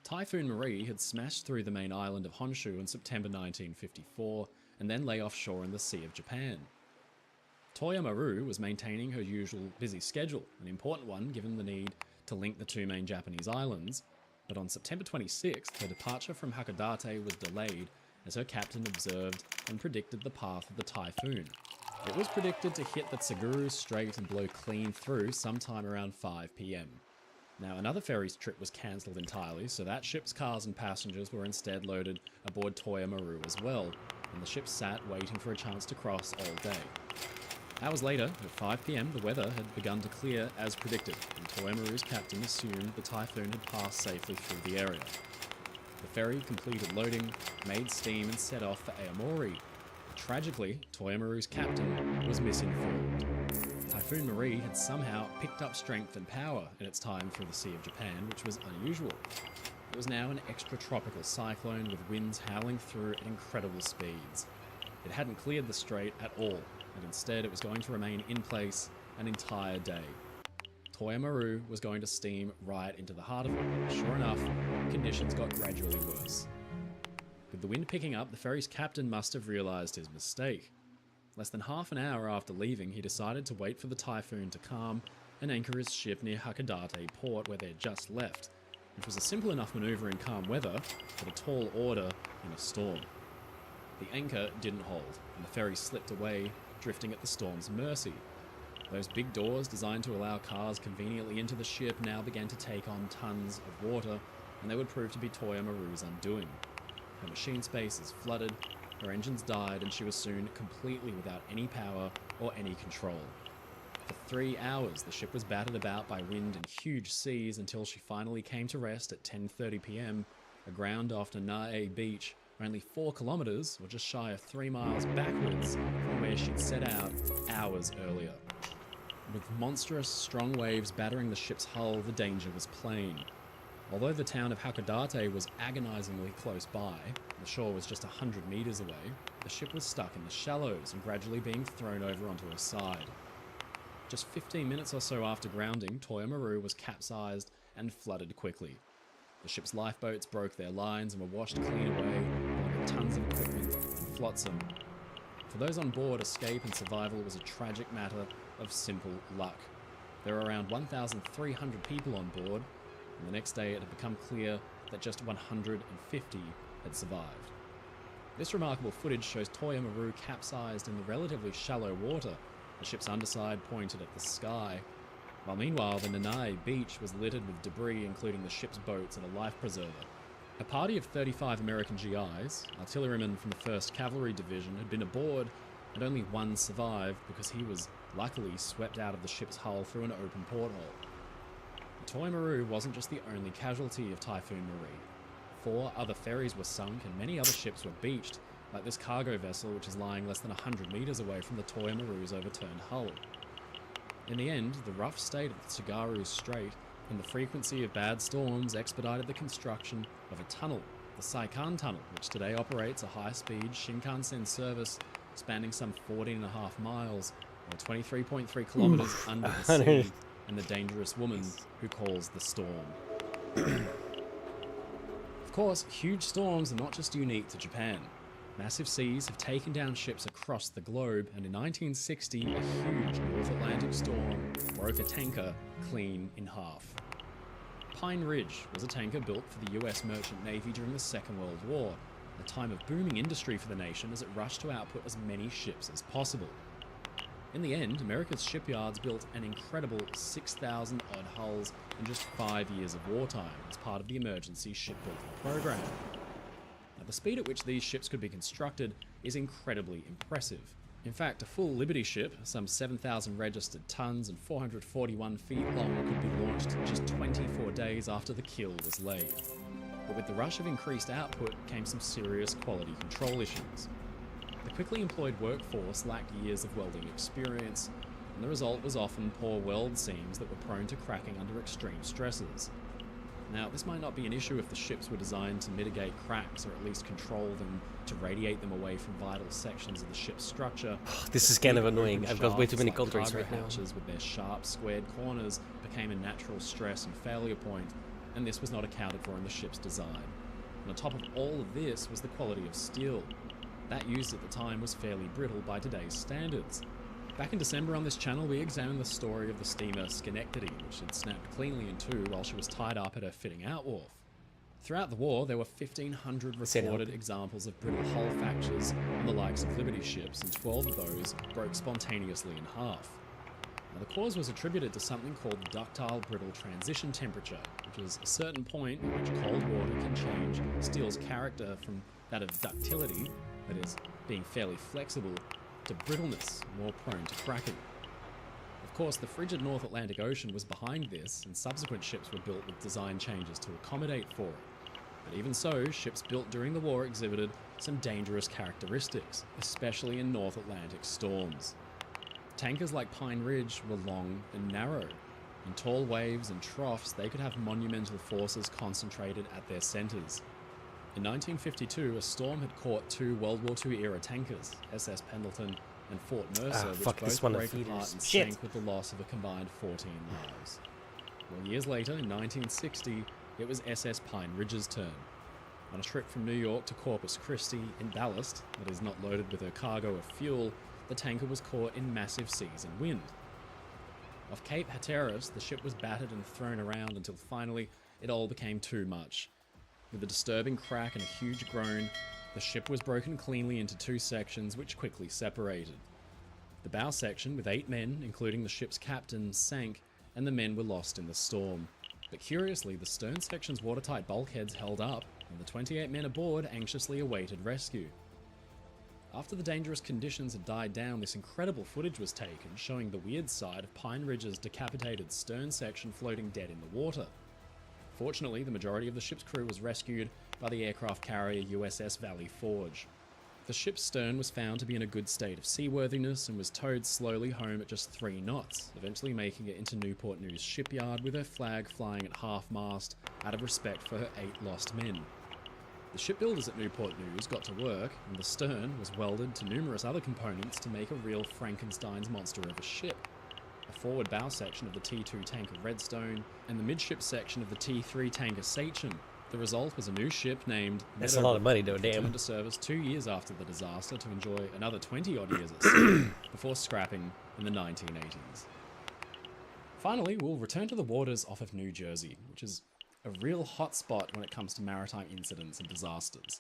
Typhoon Marie had smashed through the main island of Honshu in September 1954, and then lay offshore in the Sea of Japan. Toyo Maru was maintaining her usual busy schedule, an important one given the need to link the 2 main Japanese islands, but on September 26th, her departure from Hakodate was delayed as her captain observed and predicted the path of the typhoon. It was predicted to hit the Tsugaru Strait and blow clean through sometime around 5 p.m. Now, another ferry's trip was cancelled entirely, so that ship's cars and passengers were instead loaded aboard Toyo Maru as well, and the ship sat waiting for a chance to cross all day. Hours later, at 5 p.m, the weather had begun to clear as predicted, and Toyo Maru's captain assumed the typhoon had passed safely through the area. The ferry completed loading, made steam, and set off for Aomori. Tragically, Toyo Maru's captain was misinformed. Typhoon Marie had somehow picked up strength and power in its time through the Sea of Japan, which was unusual. It was now an extratropical cyclone with winds howling through at incredible speeds. It hadn't cleared the strait at all, and instead it was going to remain in place an entire day. Toyo Maru was going to steam right into the heart of it. Sure enough, conditions got gradually worse. With the wind picking up, the ferry's captain must have realised his mistake. Less than half an hour after leaving, he decided to wait for the typhoon to calm and anchor his ship near Hakodate port where they had just left, which was a simple enough manoeuvre in calm weather, but a tall order in a storm. The anchor didn't hold, and the ferry slipped away, drifting at the storm's mercy. Those big doors designed to allow cars conveniently into the ship now began to take on tons of water, and they would prove to be Toyo Maru's undoing. Her machine space is flooded, her engines died, and she was soon completely without any power or any control. For 3 hours, the ship was battered about by wind and huge seas until she finally came to rest at 10:30 p.m, aground off Nanae Beach, only 4 kilometers, or just shy of 3 miles backwards from where she'd set out hours earlier. With monstrous, strong waves battering the ship's hull, the danger was plain. Although the town of Hakodate was agonizingly close by, the shore was just 100 meters away, the ship was stuck in the shallows and gradually being thrown over onto her side. Just 15 minutes or so after grounding, Toyo Maru was capsized and flooded quickly. The ship's lifeboats broke their lines and were washed clean away, along with tons of equipment and flotsam. For those on board, escape and survival was a tragic matter of simple luck. There were around 1,300 people on board, and the next day it had become clear that just 150 had survived. This remarkable footage shows Toyo Maru capsized in the relatively shallow water, the ship's underside pointed at the sky, while meanwhile the Nanae beach was littered with debris including the ship's boats and a life preserver. A party of 35 American GIs, artillerymen from the 1st Cavalry Division, had been aboard, and only one survived because he was luckily swept out of the ship's hull through an open porthole. The Toyo Maru wasn't just the only casualty of Typhoon Marie. 4 other ferries were sunk and many other ships were beached, like this cargo vessel which is lying less than 100 meters away from the Toyo Maru's overturned hull. In the end, the rough state of the Tsugaru Strait and the frequency of bad storms expedited the construction of a tunnel, the Saikan Tunnel, which today operates a high-speed Shinkansen service spanning some 14.5 miles, or 23.3 kilometers under the sea, and the dangerous woman who calls the storm. Of course, huge storms are not just unique to Japan. Massive seas have taken down ships across the globe, and in 1960, a huge North Atlantic storm broke a tanker clean in half. Pine Ridge was a tanker built for the US Merchant Navy during the Second World War, a time of booming industry for the nation as it rushed to output as many ships as possible. In the end, America's shipyards built an incredible 6,000 odd hulls in just 5 years of wartime as part of the emergency shipbuilding program. Now, the speed at which these ships could be constructed is incredibly impressive. In fact, a full Liberty ship, some 7,000 registered tons and 441 feet long, could be launched just 24 days after the keel was laid. But with the rush of increased output came some serious quality control issues. The quickly employed workforce lacked years of welding experience, and the result was often poor weld seams that were prone to cracking under extreme stresses. Now, this might not be an issue if the ships were designed to mitigate cracks or at least control them to radiate them away from vital sections of the ship's structure. This is kind of annoying. I've got way too many contracts right now. Hatches with their sharp, squared corners became a natural stress and failure point, and this was not accounted for in the ship's design. And on top of all of this was the quality of steel. That used at the time was fairly brittle by today's standards. Back in December on this channel, we examined the story of the steamer Schenectady, which had snapped cleanly in two while she was tied up at her fitting out wharf. Throughout the war, there were 1,500 recorded examples of brittle hull fractures on the likes of Liberty ships, and 12 of those broke spontaneously in half. Now, the cause was attributed to something called ductile brittle transition temperature, which is a certain point at which cold water can change steel's character from that of ductility, that is, being fairly flexible, to brittleness, more prone to cracking. Of course, the frigid North Atlantic Ocean was behind this, and subsequent ships were built with design changes to accommodate for it. But even so, ships built during the war exhibited some dangerous characteristics, especially in North Atlantic storms. Tankers like Pine Ridge were long and narrow. In tall waves and troughs, they could have monumental forces concentrated at their centres. In 1952, a storm had caught two World War II era tankers, SS Pendleton and Fort Mercer, which both broke apart and sank with the loss of a combined 14 lives. Well, years later, in 1960, it was SS Pine Ridge's turn. On a trip from New York to Corpus Christi in ballast, that is not loaded with her cargo of fuel, the tanker was caught in massive seas and wind. Off Cape Hatteras, the ship was battered and thrown around until finally it all became too much. With a disturbing crack and a huge groan, the ship was broken cleanly into two sections which quickly separated. The bow section, with 8 men, including the ship's captain, sank, and the men were lost in the storm. But curiously, the stern section's watertight bulkheads held up, and the 28 men aboard anxiously awaited rescue. After the dangerous conditions had died down, this incredible footage was taken, showing the weird side of Pine Ridge's decapitated stern section floating dead in the water. Fortunately, the majority of the ship's crew was rescued by the aircraft carrier USS Valley Forge. The ship's stern was found to be in a good state of seaworthiness and was towed slowly home at just 3 knots, eventually making it into Newport News shipyard with her flag flying at half-mast out of respect for her 8 lost men. The shipbuilders at Newport News got to work, and the stern was welded to numerous other components to make a real Frankenstein's monster of a ship. A forward bow section of the T2 tanker Redstone, and the midship section of the T3 tanker Sachem. The result was a new ship named That's a lot of money though, damn. Returned to service 2 years after the disaster to enjoy another 20-odd years at sea before scrapping in the 1980s. Finally, we'll return to the waters off of New Jersey, which is a real hotspot when it comes to maritime incidents and disasters.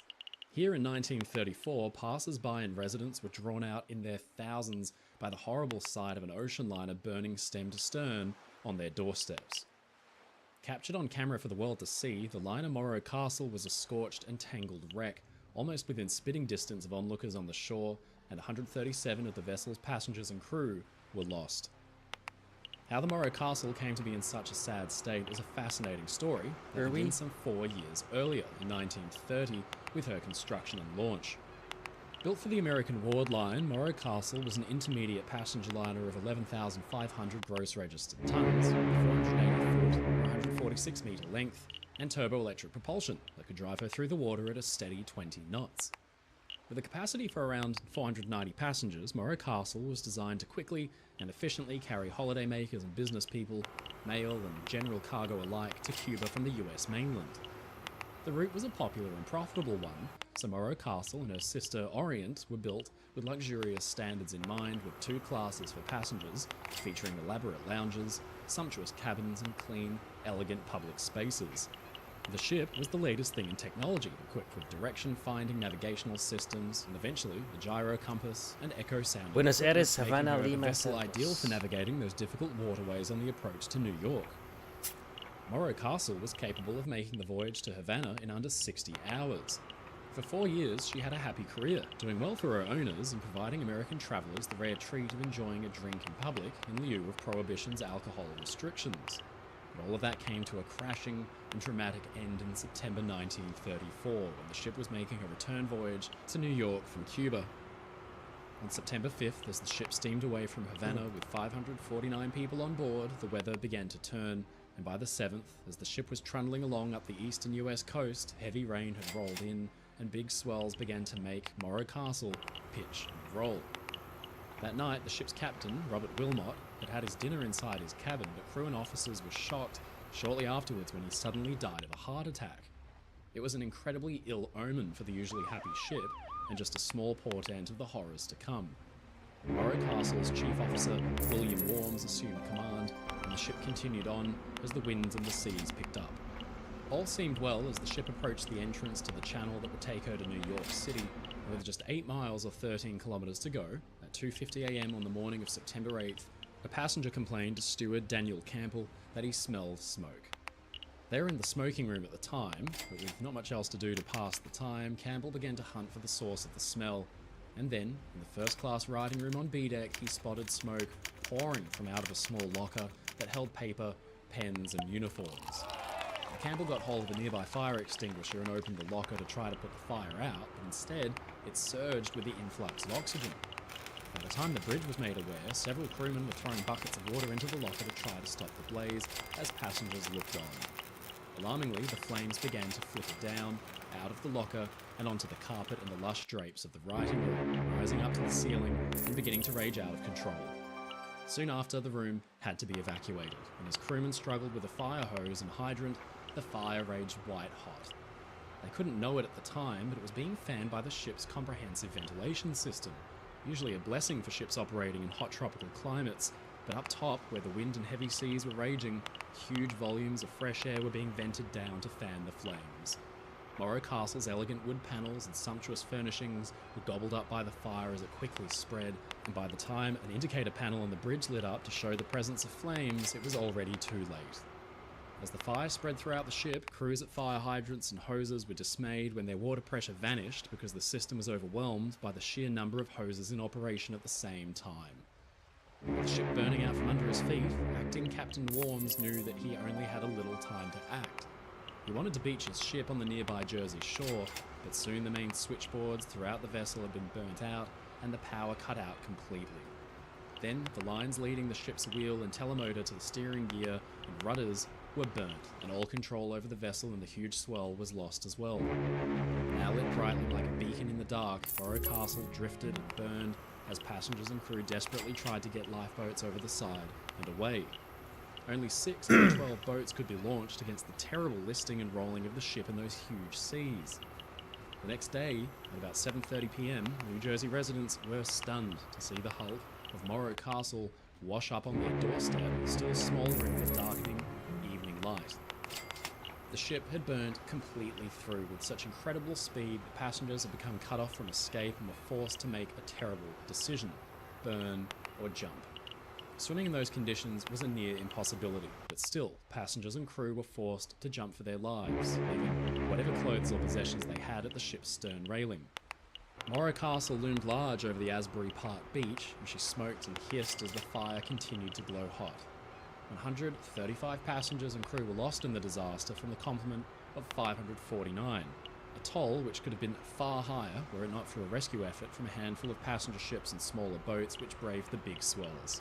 Here in 1934, passers-by and residents were drawn out in their thousands by the horrible sight of an ocean liner burning stem to stern on their doorsteps. Captured on camera for the world to see, the liner Morro Castle was a scorched and tangled wreck, almost within spitting distance of onlookers on the shore, and 137 of the vessel's passengers and crew were lost. How the Morro Castle came to be in such a sad state is a fascinating story that begins some 4 years earlier, in 1930, with her construction and launch. Built for the American Ward Line, Morro Castle was an intermediate passenger liner of 11,500 gross registered tons, 480 foot, 146 metre length, and turbo-electric propulsion that could drive her through the water at a steady 20 knots. With a capacity for around 490 passengers, Morro Castle was designed to quickly and efficiently carry holidaymakers and business people, mail and general cargo alike, to Cuba from the US mainland. The route was a popular and profitable one, so Morro Castle and her sister Orient were built with luxurious standards in mind, with 2 classes for passengers, featuring elaborate lounges, sumptuous cabins and clean, elegant public spaces. The ship was the latest thing in technology, equipped with direction-finding navigational systems, and eventually the gyro compass and echo sound. Buenos Aires, making Havana, her the Lima, vessel Santos. ideal for navigating those difficult waterways on the approach to New York. Morro Castle was capable of making the voyage to Havana in under 60 hours. For 4 years, she had a happy career, doing well for her owners and providing American travelers the rare treat of enjoying a drink in public in lieu of Prohibition's alcohol restrictions. But all of that came to a crashing and dramatic end in September 1934, when the ship was making a return voyage to New York from Cuba. On September 5th, as the ship steamed away from Havana with 549 people on board, the weather began to turn, and by the 7th, as the ship was trundling along up the eastern US coast, heavy rain had rolled in, and big swells began to make Morro Castle pitch and roll. That night, the ship's captain, Robert Wilmot, had had his dinner inside his cabin, but crew and officers were shocked shortly afterwards when he suddenly died of a heart attack. It was an incredibly ill omen for the usually happy ship, and just a small portent of the horrors to come. Morro Castle's chief officer, William Worms, assumed command, and the ship continued on as the winds and the seas picked up. All seemed well as the ship approached the entrance to the channel that would take her to New York City, and with just 8 miles or 13 kilometers to go, at 2:50 a.m. on the morning of September 8th, a passenger complained to steward Daniel Campbell that he smelled smoke. They were in the smoking room at the time, but with not much else to do to pass the time, Campbell began to hunt for the source of the smell, and then, in the first-class writing room on B-deck, he spotted smoke pouring from out of a small locker that held paper, pens, and uniforms. Campbell got hold of a nearby fire extinguisher and opened the locker to try to put the fire out, but instead, it surged with the influx of oxygen. By the time the bridge was made aware, several crewmen were throwing buckets of water into the locker to try to stop the blaze as passengers looked on. Alarmingly, the flames began to flicker down, out of the locker, and onto the carpet and the lush drapes of the writing room, rising up to the ceiling and beginning to rage out of control. Soon after, the room had to be evacuated, and as crewmen struggled with a fire hose and hydrant, the fire raged white hot. They couldn't know it at the time, but it was being fanned by the ship's comprehensive ventilation system, usually a blessing for ships operating in hot tropical climates, but up top, where the wind and heavy seas were raging, huge volumes of fresh air were being vented down to fan the flames. Morro Castle's elegant wood panels and sumptuous furnishings were gobbled up by the fire as it quickly spread, and by the time an indicator panel on the bridge lit up to show the presence of flames, it was already too late. As the fire spread throughout the ship, crews at fire hydrants and hoses were dismayed when their water pressure vanished because the system was overwhelmed by the sheer number of hoses in operation at the same time. With the ship burning out from under his feet, acting Captain Worms knew that he only had a little time to act. He wanted to beach his ship on the nearby Jersey shore, but soon the main switchboards throughout the vessel had been burnt out and the power cut out completely. Then the lines leading the ship's wheel and telemotor to the steering gear and rudders were burnt, and all control over the vessel and the huge swell was lost as well. Now lit brightly like a beacon in the dark, Morro Castle drifted and burned as passengers and crew desperately tried to get lifeboats over the side and away. Only 6 of the 12 boats could be launched against the terrible listing and rolling of the ship in those huge seas. The next day, at about 7:30 p.m., New Jersey residents were stunned to see the hulk of Morro Castle wash up on their doorstep, still smouldering in the darkening evening light. The ship had burned completely through with such incredible speed that passengers had become cut off from escape and were forced to make a terrible decision: burn or jump. Swimming in those conditions was a near impossibility, but still, passengers and crew were forced to jump for their lives, leaving whatever clothes or possessions they had at the ship's stern railing. Morro Castle loomed large over the Asbury Park beach, and she smoked and hissed as the fire continued to glow hot. 135 passengers and crew were lost in the disaster from the complement of 549. a toll which could have been far higher were it not for a rescue effort from a handful of passenger ships and smaller boats which braved the big swells.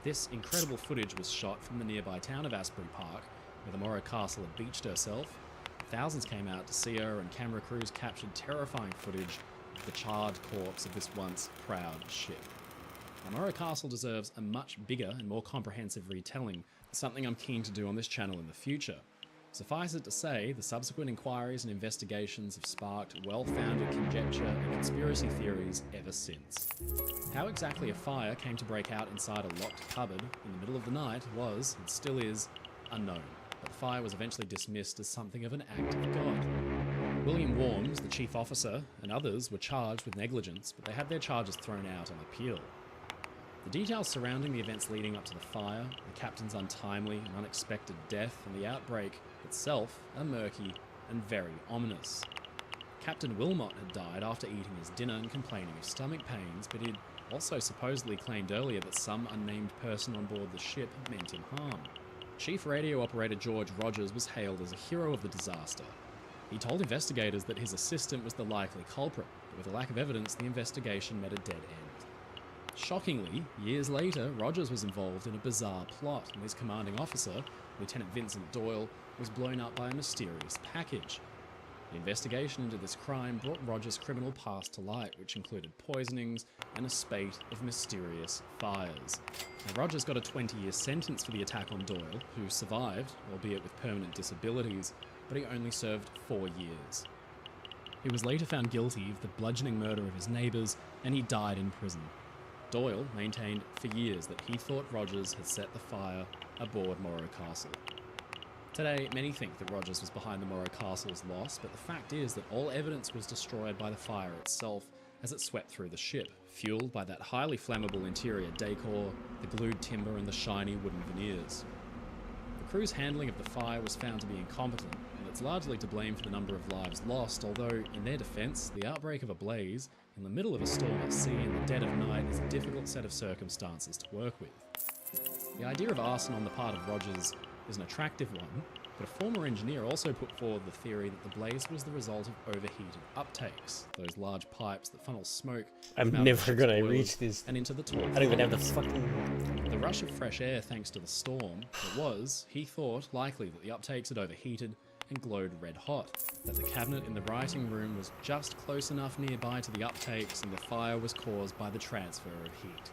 This incredible footage was shot from the nearby town of Asbury Park, where the Morro Castle had beached herself. Thousands came out to see her, and camera crews captured terrifying footage of the charred corpse of this once proud ship. Now, Morro Castle deserves a much bigger and more comprehensive retelling, something I'm keen to do on this channel in the future. Suffice it to say, the subsequent inquiries and investigations have sparked well-founded conjecture and conspiracy theories ever since. How exactly a fire came to break out inside a locked cupboard in the middle of the night was, and still is, unknown, but the fire was eventually dismissed as something of an act of God. William Worms, the chief officer, and others were charged with negligence, but they had their charges thrown out on appeal. The details surrounding the events leading up to the fire, the captain's untimely and unexpected death, and the outbreak itself are murky and very ominous. Captain Wilmot had died after eating his dinner and complaining of stomach pains, but he'd also supposedly claimed earlier that some unnamed person on board the ship meant him harm. Chief radio operator George Rogers was hailed as a hero of the disaster. He told investigators that his assistant was the likely culprit, but with a lack of evidence, the investigation met a dead end. Shockingly, years later, Rogers was involved in a bizarre plot, and his commanding officer, Lieutenant Vincent Doyle, was blown up by a mysterious package. The investigation into this crime brought Rogers' criminal past to light, which included poisonings and a spate of mysterious fires. Now, Rogers got a 20-year sentence for the attack on Doyle, who survived, albeit with permanent disabilities, but he only served 4 years. He was later found guilty of the bludgeoning murder of his neighbours, and he died in prison. Doyle maintained for years that he thought Rogers had set the fire aboard Morro Castle. Today, many think that Rogers was behind the Morro Castle's loss, but the fact is that all evidence was destroyed by the fire itself as it swept through the ship, fueled by that highly flammable interior decor, the glued timber and the shiny wooden veneers. The crew's handling of the fire was found to be incompetent, and it's largely to blame for the number of lives lost, although, in their defence, the outbreak of a blaze in the middle of a storm at sea in the dead of night is a difficult set of circumstances to work with. The idea of arson on the part of Rogers is an attractive one, but a former engineer also put forward the theory that the blaze was the result of overheated uptakes, those large pipes that funnel smoke I'm from never gonna boilers reach this. and into the tall I don't even have the flames. fucking... The rush of fresh air thanks to the storm, it was, he thought, likely that the uptakes had overheated and glowed red hot, that the cabinet in the writing room was just close enough nearby to the uptakes and the fire was caused by the transfer of heat.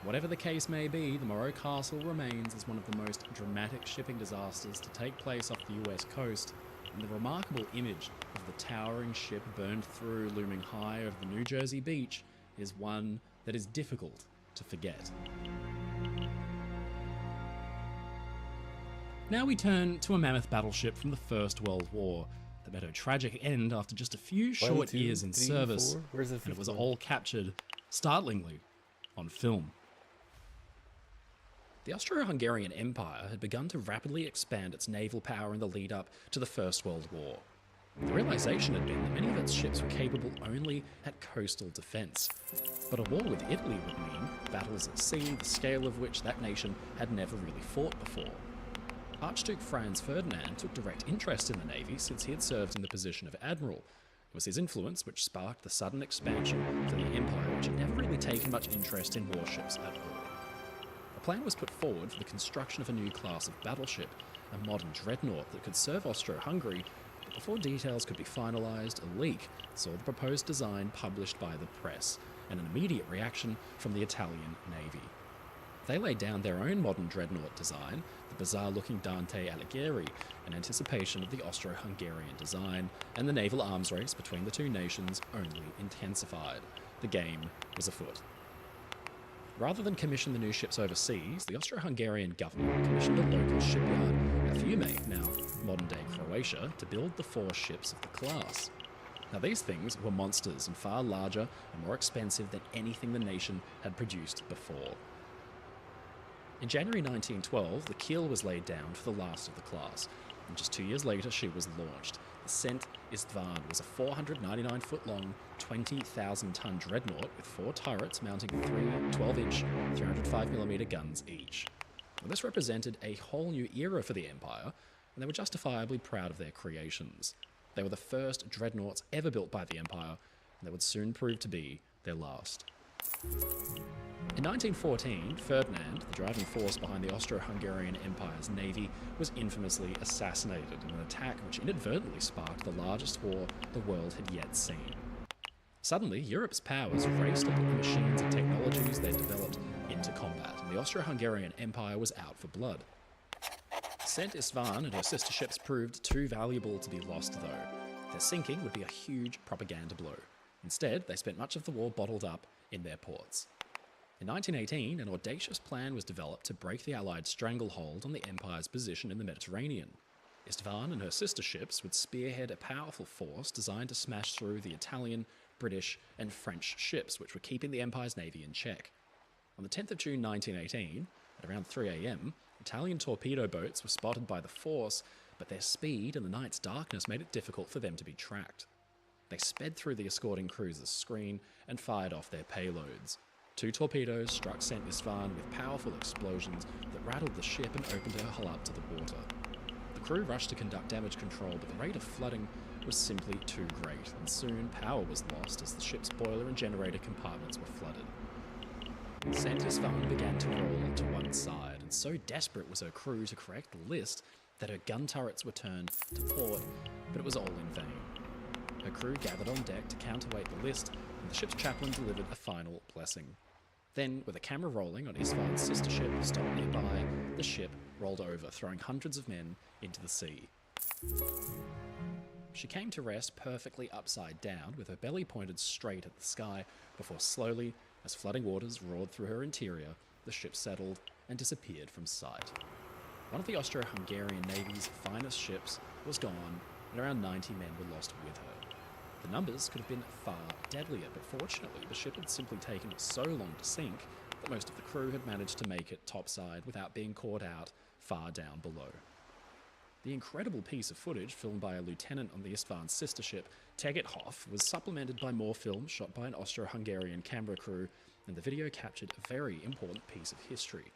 Whatever the case may be, the Morro Castle remains as one of the most dramatic shipping disasters to take place off the US coast, and the remarkable image of the towering ship burned through looming high over the New Jersey beach is one that is difficult to forget. Now we turn to a mammoth battleship from the First World War that met a tragic end after just a few short years in service, Where's the and it fifth was one? all captured, startlingly, on film. The Austro-Hungarian Empire had begun to rapidly expand its naval power in the lead-up to the First World War. The realization had been that many of its ships were capable only at coastal defence, but a war with Italy would mean battles at sea, the scale of which that nation had never really fought before. Archduke Franz Ferdinand took direct interest in the navy since he had served in the position of admiral. It was his influence which sparked the sudden expansion for the empire, which had never really taken much interest in warships at all. A plan was put forward for the construction of a new class of battleship, a modern dreadnought that could serve Austro-Hungary, but before details could be finalised, a leak saw the proposed design published by the press, and an immediate reaction from the Italian navy. They laid down their own modern dreadnought design, the bizarre-looking Dante Alighieri, in anticipation of the Austro-Hungarian design, and the naval arms race between the two nations only intensified. The game was afoot. Rather than commission the new ships overseas, the Austro-Hungarian government commissioned a local shipyard at Fiume, now modern-day Croatia, to build the 4 ships of the class. Now these things were monsters and far larger and more expensive than anything the nation had produced before. In January 1912, the keel was laid down for the last of the class, and just 2 years later she was launched. The St. Istvan was a 499-foot-long, 20,000-ton dreadnought with 4 turrets mounting 3 12-inch, 305mm guns each. Well, this represented a whole new era for the Empire, and they were justifiably proud of their creations. They were the first dreadnoughts ever built by the Empire, and they would soon prove to be their last. In 1914, Ferdinand, the driving force behind the Austro-Hungarian Empire's navy, was infamously assassinated in an attack which inadvertently sparked the largest war the world had yet seen. Suddenly, Europe's powers raced to put the machines and technologies they'd developed into combat, and the Austro-Hungarian Empire was out for blood. St. Istvan and her sister ships proved too valuable to be lost, though. Their sinking would be a huge propaganda blow. Instead, they spent much of the war bottled up in their ports. In 1918, an audacious plan was developed to break the Allied stranglehold on the Empire's position in the Mediterranean. Istvan and her sister ships would spearhead a powerful force designed to smash through the Italian, British, and French ships which were keeping the Empire's navy in check. On the 10th of June 1918, at around 3 a.m., Italian torpedo boats were spotted by the force, but their speed and the night's darkness made it difficult for them to be tracked. They sped through the escorting cruiser's screen and fired off their payloads. 2 torpedoes struck St. Istvan with powerful explosions that rattled the ship and opened her hull up to the water. The crew rushed to conduct damage control, but the rate of flooding was simply too great, and soon power was lost as the ship's boiler and generator compartments were flooded. St. Istvan began to roll to one side, and so desperate was her crew to correct the list that her gun turrets were turned to port, but it was all in vain. Her crew gathered on deck to counterweight the list, and the ship's chaplain delivered a final blessing. Then, with a camera rolling on Istvan's sister ship stopped nearby, the ship rolled over, throwing hundreds of men into the sea. She came to rest perfectly upside down, with her belly pointed straight at the sky, before slowly, as flooding waters roared through her interior, the ship settled and disappeared from sight. One of the Austro-Hungarian Navy's finest ships was gone, and around 90 men were lost with her. The numbers could have been far deadlier, but fortunately the ship had simply taken so long to sink that most of the crew had managed to make it topside without being caught out far down below. The incredible piece of footage filmed by a lieutenant on the Istvan's sister ship, Tegethoff, was supplemented by more films shot by an Austro-Hungarian camera crew, and the video captured a very important piece of history.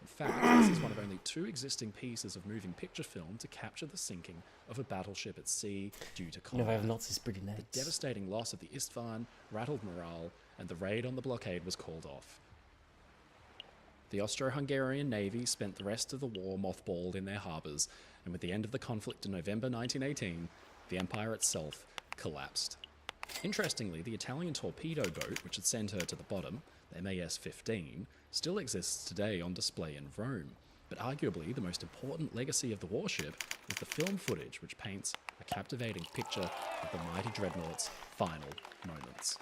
In fact, this is one of only 2 existing pieces of moving picture film to capture the sinking of a battleship at sea due to combat. I have lots is pretty nice. The devastating loss of the Istvan rattled morale, and the raid on the blockade was called off. The Austro-Hungarian Navy spent the rest of the war mothballed in their harbours, and with the end of the conflict in November 1918, the Empire itself collapsed. Interestingly, the Italian torpedo boat, which had sent her to the bottom, the MAS-15, still exists today on display in Rome, but arguably the most important legacy of the warship is the film footage which paints a captivating picture of the mighty dreadnought's final moments.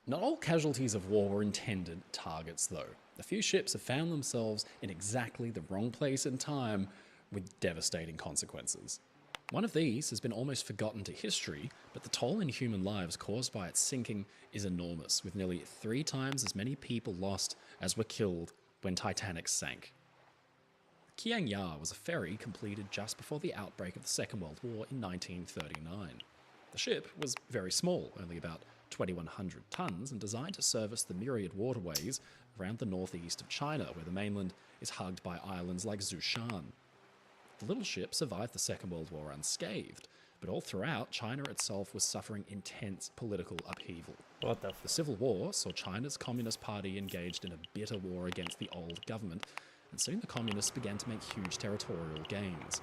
Not all casualties of war were intended targets, though. A few ships have found themselves in exactly the wrong place and time with devastating consequences. One of these has been almost forgotten to history, but the toll in human lives caused by its sinking is enormous, with nearly 3 times as many people lost as were killed when Titanic sank. Qianyar was a ferry completed just before the outbreak of the Second World War in 1939. The ship was very small, only about 2,100 tons, and designed to service the myriad waterways around the northeast of China, where the mainland is hugged by islands like Zhoushan. The little ship survived the Second World War unscathed, but all throughout, China itself was suffering intense political upheaval. What the The Civil War saw China's Communist Party engaged in a bitter war against the old government, and soon the Communists began to make huge territorial gains.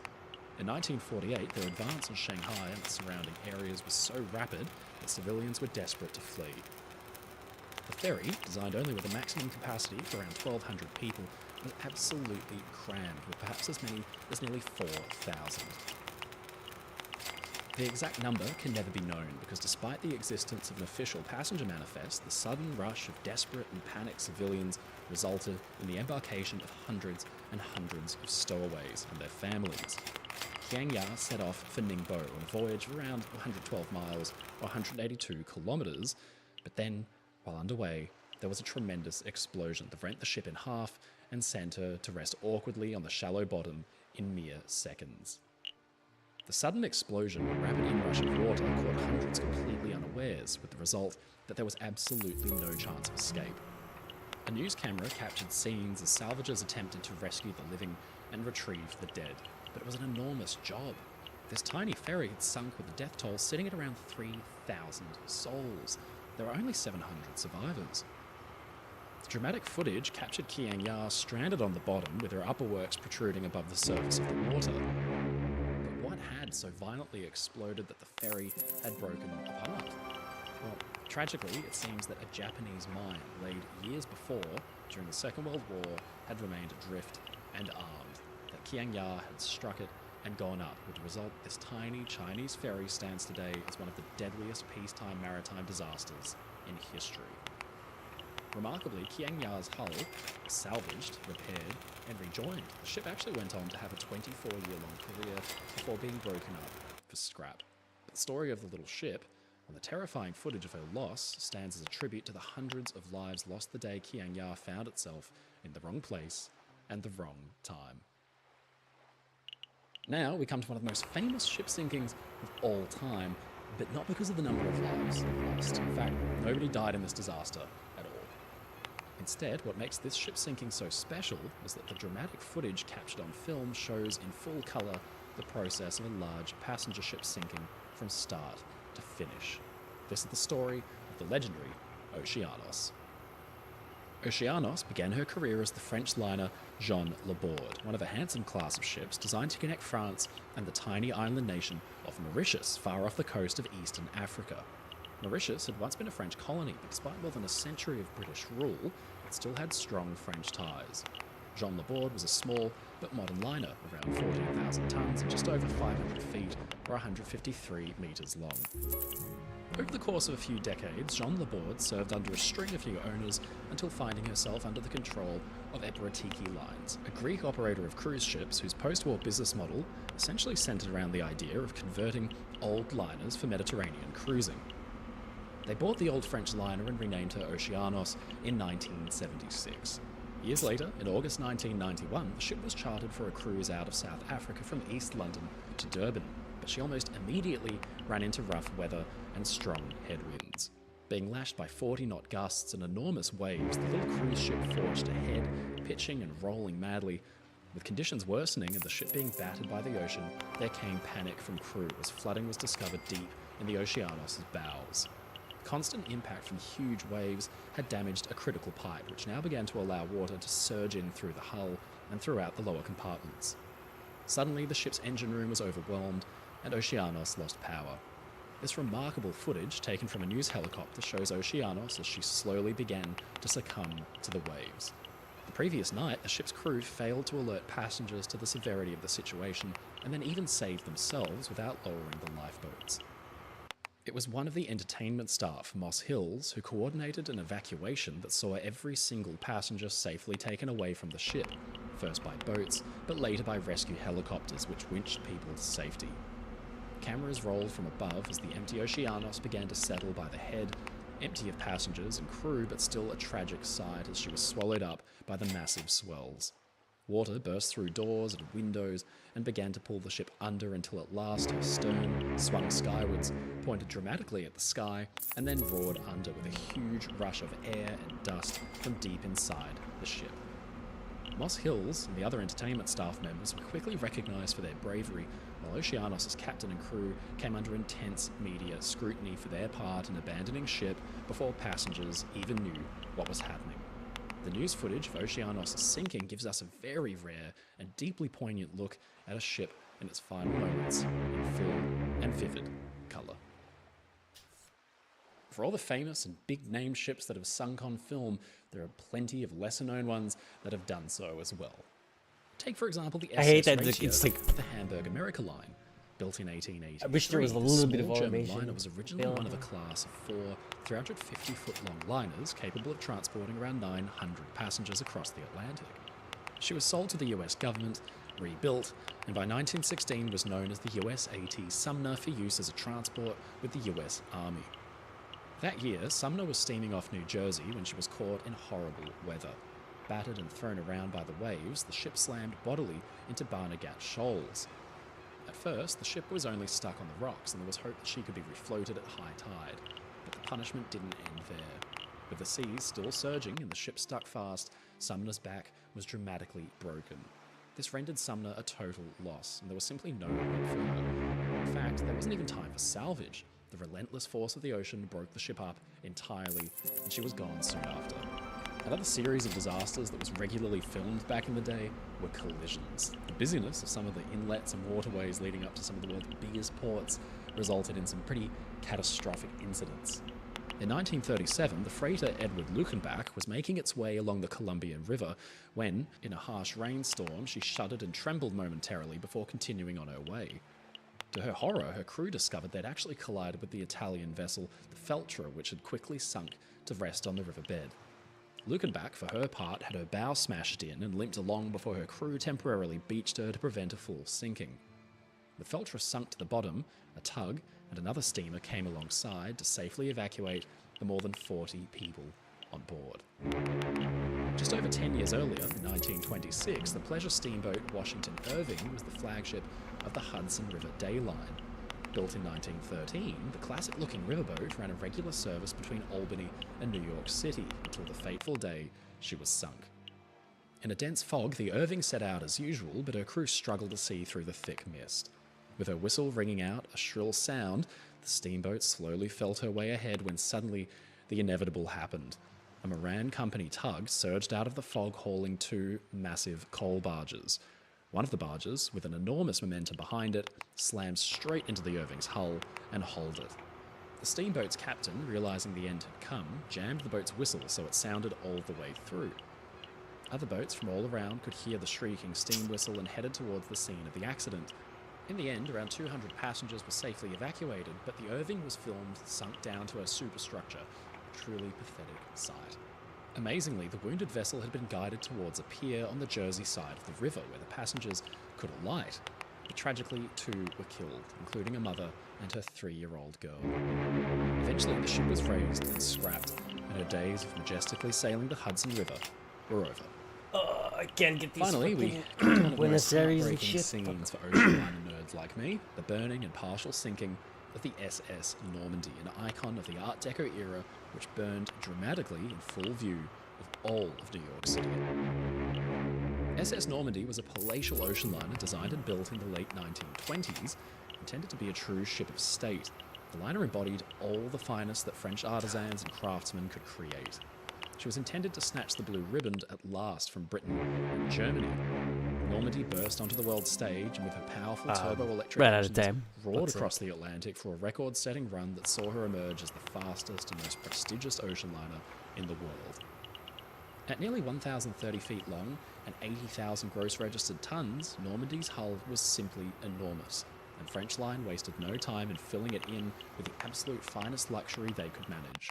In 1948, their advance on Shanghai and its surrounding areas was so rapid that civilians were desperate to flee. The ferry, designed only with a maximum capacity for around 1,200 people, was absolutely crammed, with perhaps as many as nearly 4,000. The exact number can never be known, because despite the existence of an official passenger manifest, the sudden rush of desperate and panicked civilians resulted in the embarkation of hundreds and hundreds of stowaways and their families. Qianyar set off for Ningbo on a voyage of around 112 miles or 182 kilometers, but then, while underway, there was a tremendous explosion that rent the ship in half and sent her to rest awkwardly on the shallow bottom in mere seconds. The sudden explosion and rapid inrush of water caught hundreds completely unawares, with the result that there was absolutely no chance of escape. A news camera captured scenes as salvagers attempted to rescue the living and retrieve the dead, but it was an enormous job. This tiny ferry had sunk with a death toll sitting at around 3,000 souls. There were only 700 survivors. The dramatic footage captured Qianyar stranded on the bottom with her upper works protruding above the surface of the water. But what had so violently exploded that the ferry had broken apart? Well, tragically, it seems that a Japanese mine laid years before, during the Second World War, had remained adrift and armed, that Qianyar had struck it and gone up, with the result this tiny Chinese ferry stands today as one of the deadliest peacetime maritime disasters in history. Remarkably, Qianyar's hull was salvaged, repaired, and rejoined. The ship actually went on to have a 24-year-long career before being broken up for scrap. But the story of the little ship, and the terrifying footage of her loss, stands as a tribute to the hundreds of lives lost the day Qianyar found itself in the wrong place and the wrong time. Now we come to one of the most famous ship sinkings of all time, but not because of the number of lives lost. In fact, nobody died in this disaster at all. Instead, what makes this ship sinking so special is that the dramatic footage captured on film shows in full colour the process of a large passenger ship sinking from start to finish. This is the story of the legendary Oceanos. Oceanos began her career as the French liner Jean Laborde, one of a handsome class of ships designed to connect France and the tiny island nation of Mauritius, far off the coast of eastern Africa. Mauritius had once been a French colony, but despite more than a century of British rule, it still had strong French ties. Jean Laborde was a small but modern liner, around 14,000 tons and just over 500 feet or 153 metres long. Over the course of a few decades, Jean Laborde served under a string of new owners until finding herself under the control of Eperatiki Lines, a Greek operator of cruise ships whose post-war business model essentially centered around the idea of converting old liners for Mediterranean cruising. They bought the old French liner and renamed her Oceanos in 1976. Years later, in August 1991, the ship was chartered for a cruise out of South Africa from East London to Durban, but she almost immediately ran into rough weather and strong headwinds. Being lashed by 40-knot gusts and enormous waves, the little cruise ship forged ahead, pitching and rolling madly. With conditions worsening and the ship being battered by the ocean, there came panic from crew as flooding was discovered deep in the Oceanos' bows. Constant impact from huge waves had damaged a critical pipe, which now began to allow water to surge in through the hull and throughout the lower compartments. Suddenly, the ship's engine room was overwhelmed, and Oceanos lost power. This remarkable footage, taken from a news helicopter, shows Oceanos as she slowly began to succumb to the waves. The previous night, the ship's crew failed to alert passengers to the severity of the situation, and then even saved themselves without lowering the lifeboats. It was one of the entertainment staff, Moss Hills, who coordinated an evacuation that saw every single passenger safely taken away from the ship, first by boats, but later by rescue helicopters which winched people to safety. Cameras rolled from above as the empty Oceanos began to settle by the head, empty of passengers and crew, but still a tragic sight as she was swallowed up by the massive swells. Water burst through doors and windows and began to pull the ship under until at last her stern swung skywards, pointed dramatically at the sky, and then roared under with a huge rush of air and dust from deep inside the ship. Moss Hills and the other entertainment staff members were quickly recognised for their bravery, while Oceanos' captain and crew came under intense media scrutiny for their part in abandoning ship before passengers even knew what was happening. The news footage of Oceanos' sinking gives us a very rare and deeply poignant look at a ship in its final moments in full and vivid colour. For all the famous and big-name ships that have sunk on film, there are plenty of lesser-known ones that have done so as well. Take, for example, the I hate SS that Ratia it's like- of the Hamburg America line. Built in 1883, I wish there was a the little bit of small German automation liner was originally built. one of a class of 4 350-foot-long liners capable of transporting around 900 passengers across the Atlantic. She was sold to the US government, rebuilt, and by 1916 was known as the US-AT Sumner for use as a transport with the US Army. That year, Sumner was steaming off New Jersey when she was caught in horrible weather. Battered and thrown around by the waves, the ship slammed bodily into Barnegat Shoals. At first, the ship was only stuck on the rocks, and there was hope that she could be refloated at high tide. But the punishment didn't end there. With the seas still surging and the ship stuck fast, Sumner's back was dramatically broken. This rendered Sumner a total loss, and there was simply no hope for her. and there wasn't even time for salvage. The relentless force of the ocean broke the ship up entirely, and she was gone soon after. Another series of disasters that was regularly filmed back in the day were collisions. The busyness of some of the inlets and waterways leading up to some of the world's biggest ports resulted in some pretty catastrophic incidents. In 1937, the freighter Edward Luckenbach was making its way along the Columbian River when, in a harsh rainstorm, she shuddered and trembled momentarily before continuing on her way. To her horror, her crew discovered they'd actually collided with the Italian vessel, the Feltre, which had quickly sunk to rest on the riverbed. Luckenbach, for her part, had her bow smashed in and limped along before her crew temporarily beached her to prevent a full sinking. The Feltre sunk to the bottom, a tug and another steamer came alongside to safely evacuate the more than 40 people on board. Just over 10 years earlier, in 1926, the pleasure steamboat Washington Irving was the flagship of the Hudson River Day Line. Built in 1913, the classic-looking riverboat ran a regular service between Albany and New York City until the fateful day she was sunk. In a dense fog, the Irving set out as usual, but her crew struggled to see through the thick mist. With her whistle ringing out a shrill sound, the steamboat slowly felt her way ahead when suddenly the inevitable happened. A Moran Company tug surged out of the fog hauling two massive coal barges. One of the barges, with an enormous momentum behind it, slammed straight into the Irving's hull and hauled it. The steamboat's captain, realizing the end had come, jammed the boat's whistle so it sounded all the way through. Other boats from all around could hear the shrieking steam whistle and headed towards the scene of the accident. In the end, around 200 passengers were safely evacuated, but the Irving was filmed sunk down to her superstructure, a truly pathetic sight. Amazingly, the wounded vessel had been guided towards a pier on the Jersey side of the river where the passengers could alight. But tragically, 2 were killed, including a mother and her 3-year-old girl. Eventually, the ship was raised and scrapped, and her days of majestically sailing the Hudson River were over. Oh, I can't get these. Finally, we fucking one of the most Buenos Aires and heartbreaking shit. scenes for ocean liner nerds like me, the burning and partial sinking of the SS Normandy, an icon of the Art Deco era which burned dramatically in full view of all of New York City. SS Normandy was a palatial ocean liner designed and built in the late 1920s, intended to be a true ship of state. The liner embodied all the finest that French artisans and craftsmen could create. She was intended to snatch the blue ribbon at last from Britain and Germany. Normandy burst onto the world stage and with her powerful turbo-electric ran out of engines time. roared That's across the Atlantic for a record-setting run that saw her emerge as the fastest and most prestigious ocean liner in the world. At nearly 1,030 feet long and 80,000 gross registered tons, Normandy's hull was simply enormous, and French Line wasted no time in filling it in with the absolute finest luxury they could manage.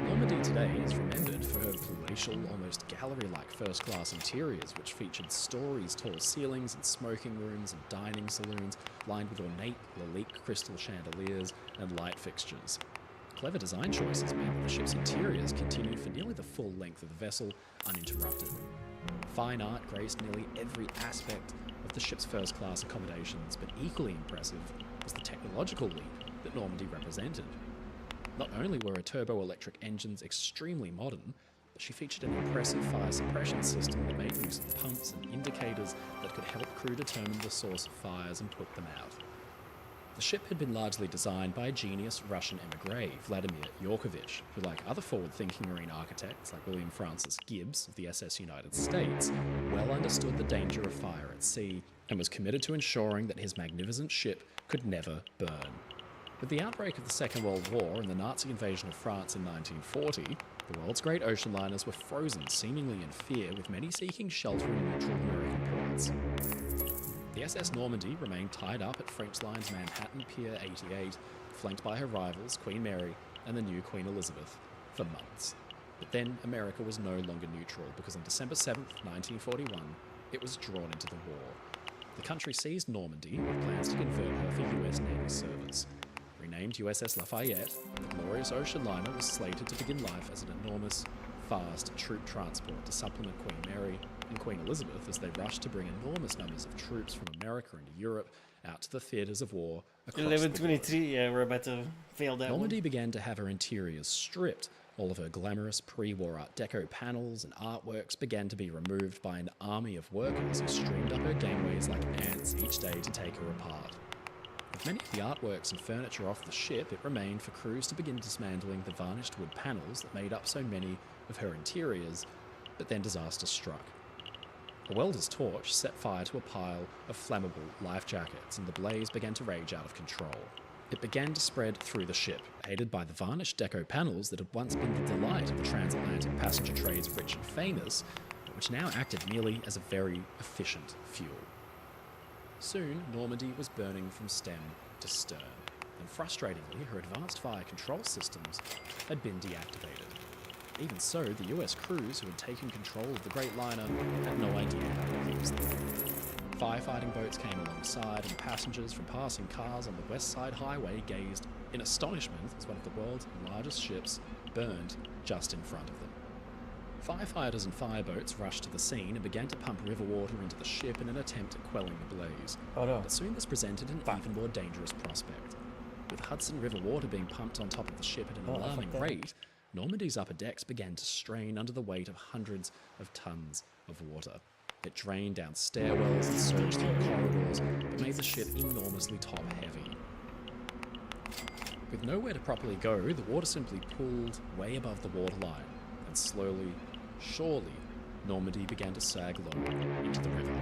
Normandy today is remembered for her palatial, almost gallery-like first-class interiors, which featured stories, tall ceilings, and smoking rooms and dining saloons lined with ornate Lalique crystal chandeliers and light fixtures. Clever design choices meant that the ship's interiors continued for nearly the full length of the vessel, uninterrupted. Fine art graced nearly every aspect of the ship's first-class accommodations, but equally impressive was the technological leap that Normandy represented. Not only were her turbo-electric engines extremely modern, but she featured an impressive fire suppression system that made use of pumps and indicators that could help crew determine the source of fires and put them out. The ship had been largely designed by a genius Russian emigre, Vladimir Yorkovich, who, like other forward-thinking marine architects like William Francis Gibbs of the SS United States, well understood the danger of fire at sea and was committed to ensuring that his magnificent ship could never burn. With the outbreak of the Second World War and the Nazi invasion of France in 1940, the world's great ocean liners were frozen seemingly in fear, with many seeking shelter in neutral American ports. The SS Normandy remained tied up at French Line's Manhattan Pier 88, flanked by her rivals Queen Mary and the new Queen Elizabeth, for months. But then America was no longer neutral, because on December 7, 1941, it was drawn into the war. The country seized Normandy with plans to convert her for US Navy service. Renamed USS Lafayette, the glorious ocean liner was slated to begin life as an enormous, fast troop transport to supplement Queen Mary and Queen Elizabeth as they rushed to bring enormous numbers of troops from America into Europe out to the theatres of war across the world. 11:23. Yeah, we're about to fail that Normandy began to have her interiors stripped. All of her glamorous pre-war Art Deco panels and artworks began to be removed by an army of workers who streamed up her gangways like ants each day to take her apart. With many of the artworks and furniture off the ship, it remained for crews to begin dismantling the varnished wood panels that made up so many of her interiors, but then disaster struck. A welder's torch set fire to a pile of flammable life jackets, and the blaze began to rage out of control. It began to spread through the ship, aided by the varnished deco panels that had once been the delight of the transatlantic passenger trades rich and famous, but which now acted merely as a very efficient fuel. Soon, Normandy was burning from stem to stern, and frustratingly, her advanced fire control systems had been deactivated. Even so, the US crews who had taken control of the great liner had no idea how to use them. Firefighting boats came alongside, and passengers from passing cars on the West Side Highway gazed in astonishment as one of the world's largest ships burned just in front of them. Firefighters and fireboats rushed to the scene and began to pump river water into the ship in an attempt at quelling the blaze. Oh no. But soon this presented an even more dangerous prospect. With Hudson River water being pumped on top of the ship at an alarming rate, Normandy's upper decks began to strain under the weight of hundreds of tons of water. It drained down stairwells and surged through corridors, but made the ship enormously top-heavy. With nowhere to properly go, the water simply pooled way above the waterline, and slowly, surely, Normandy began to sag low into the river.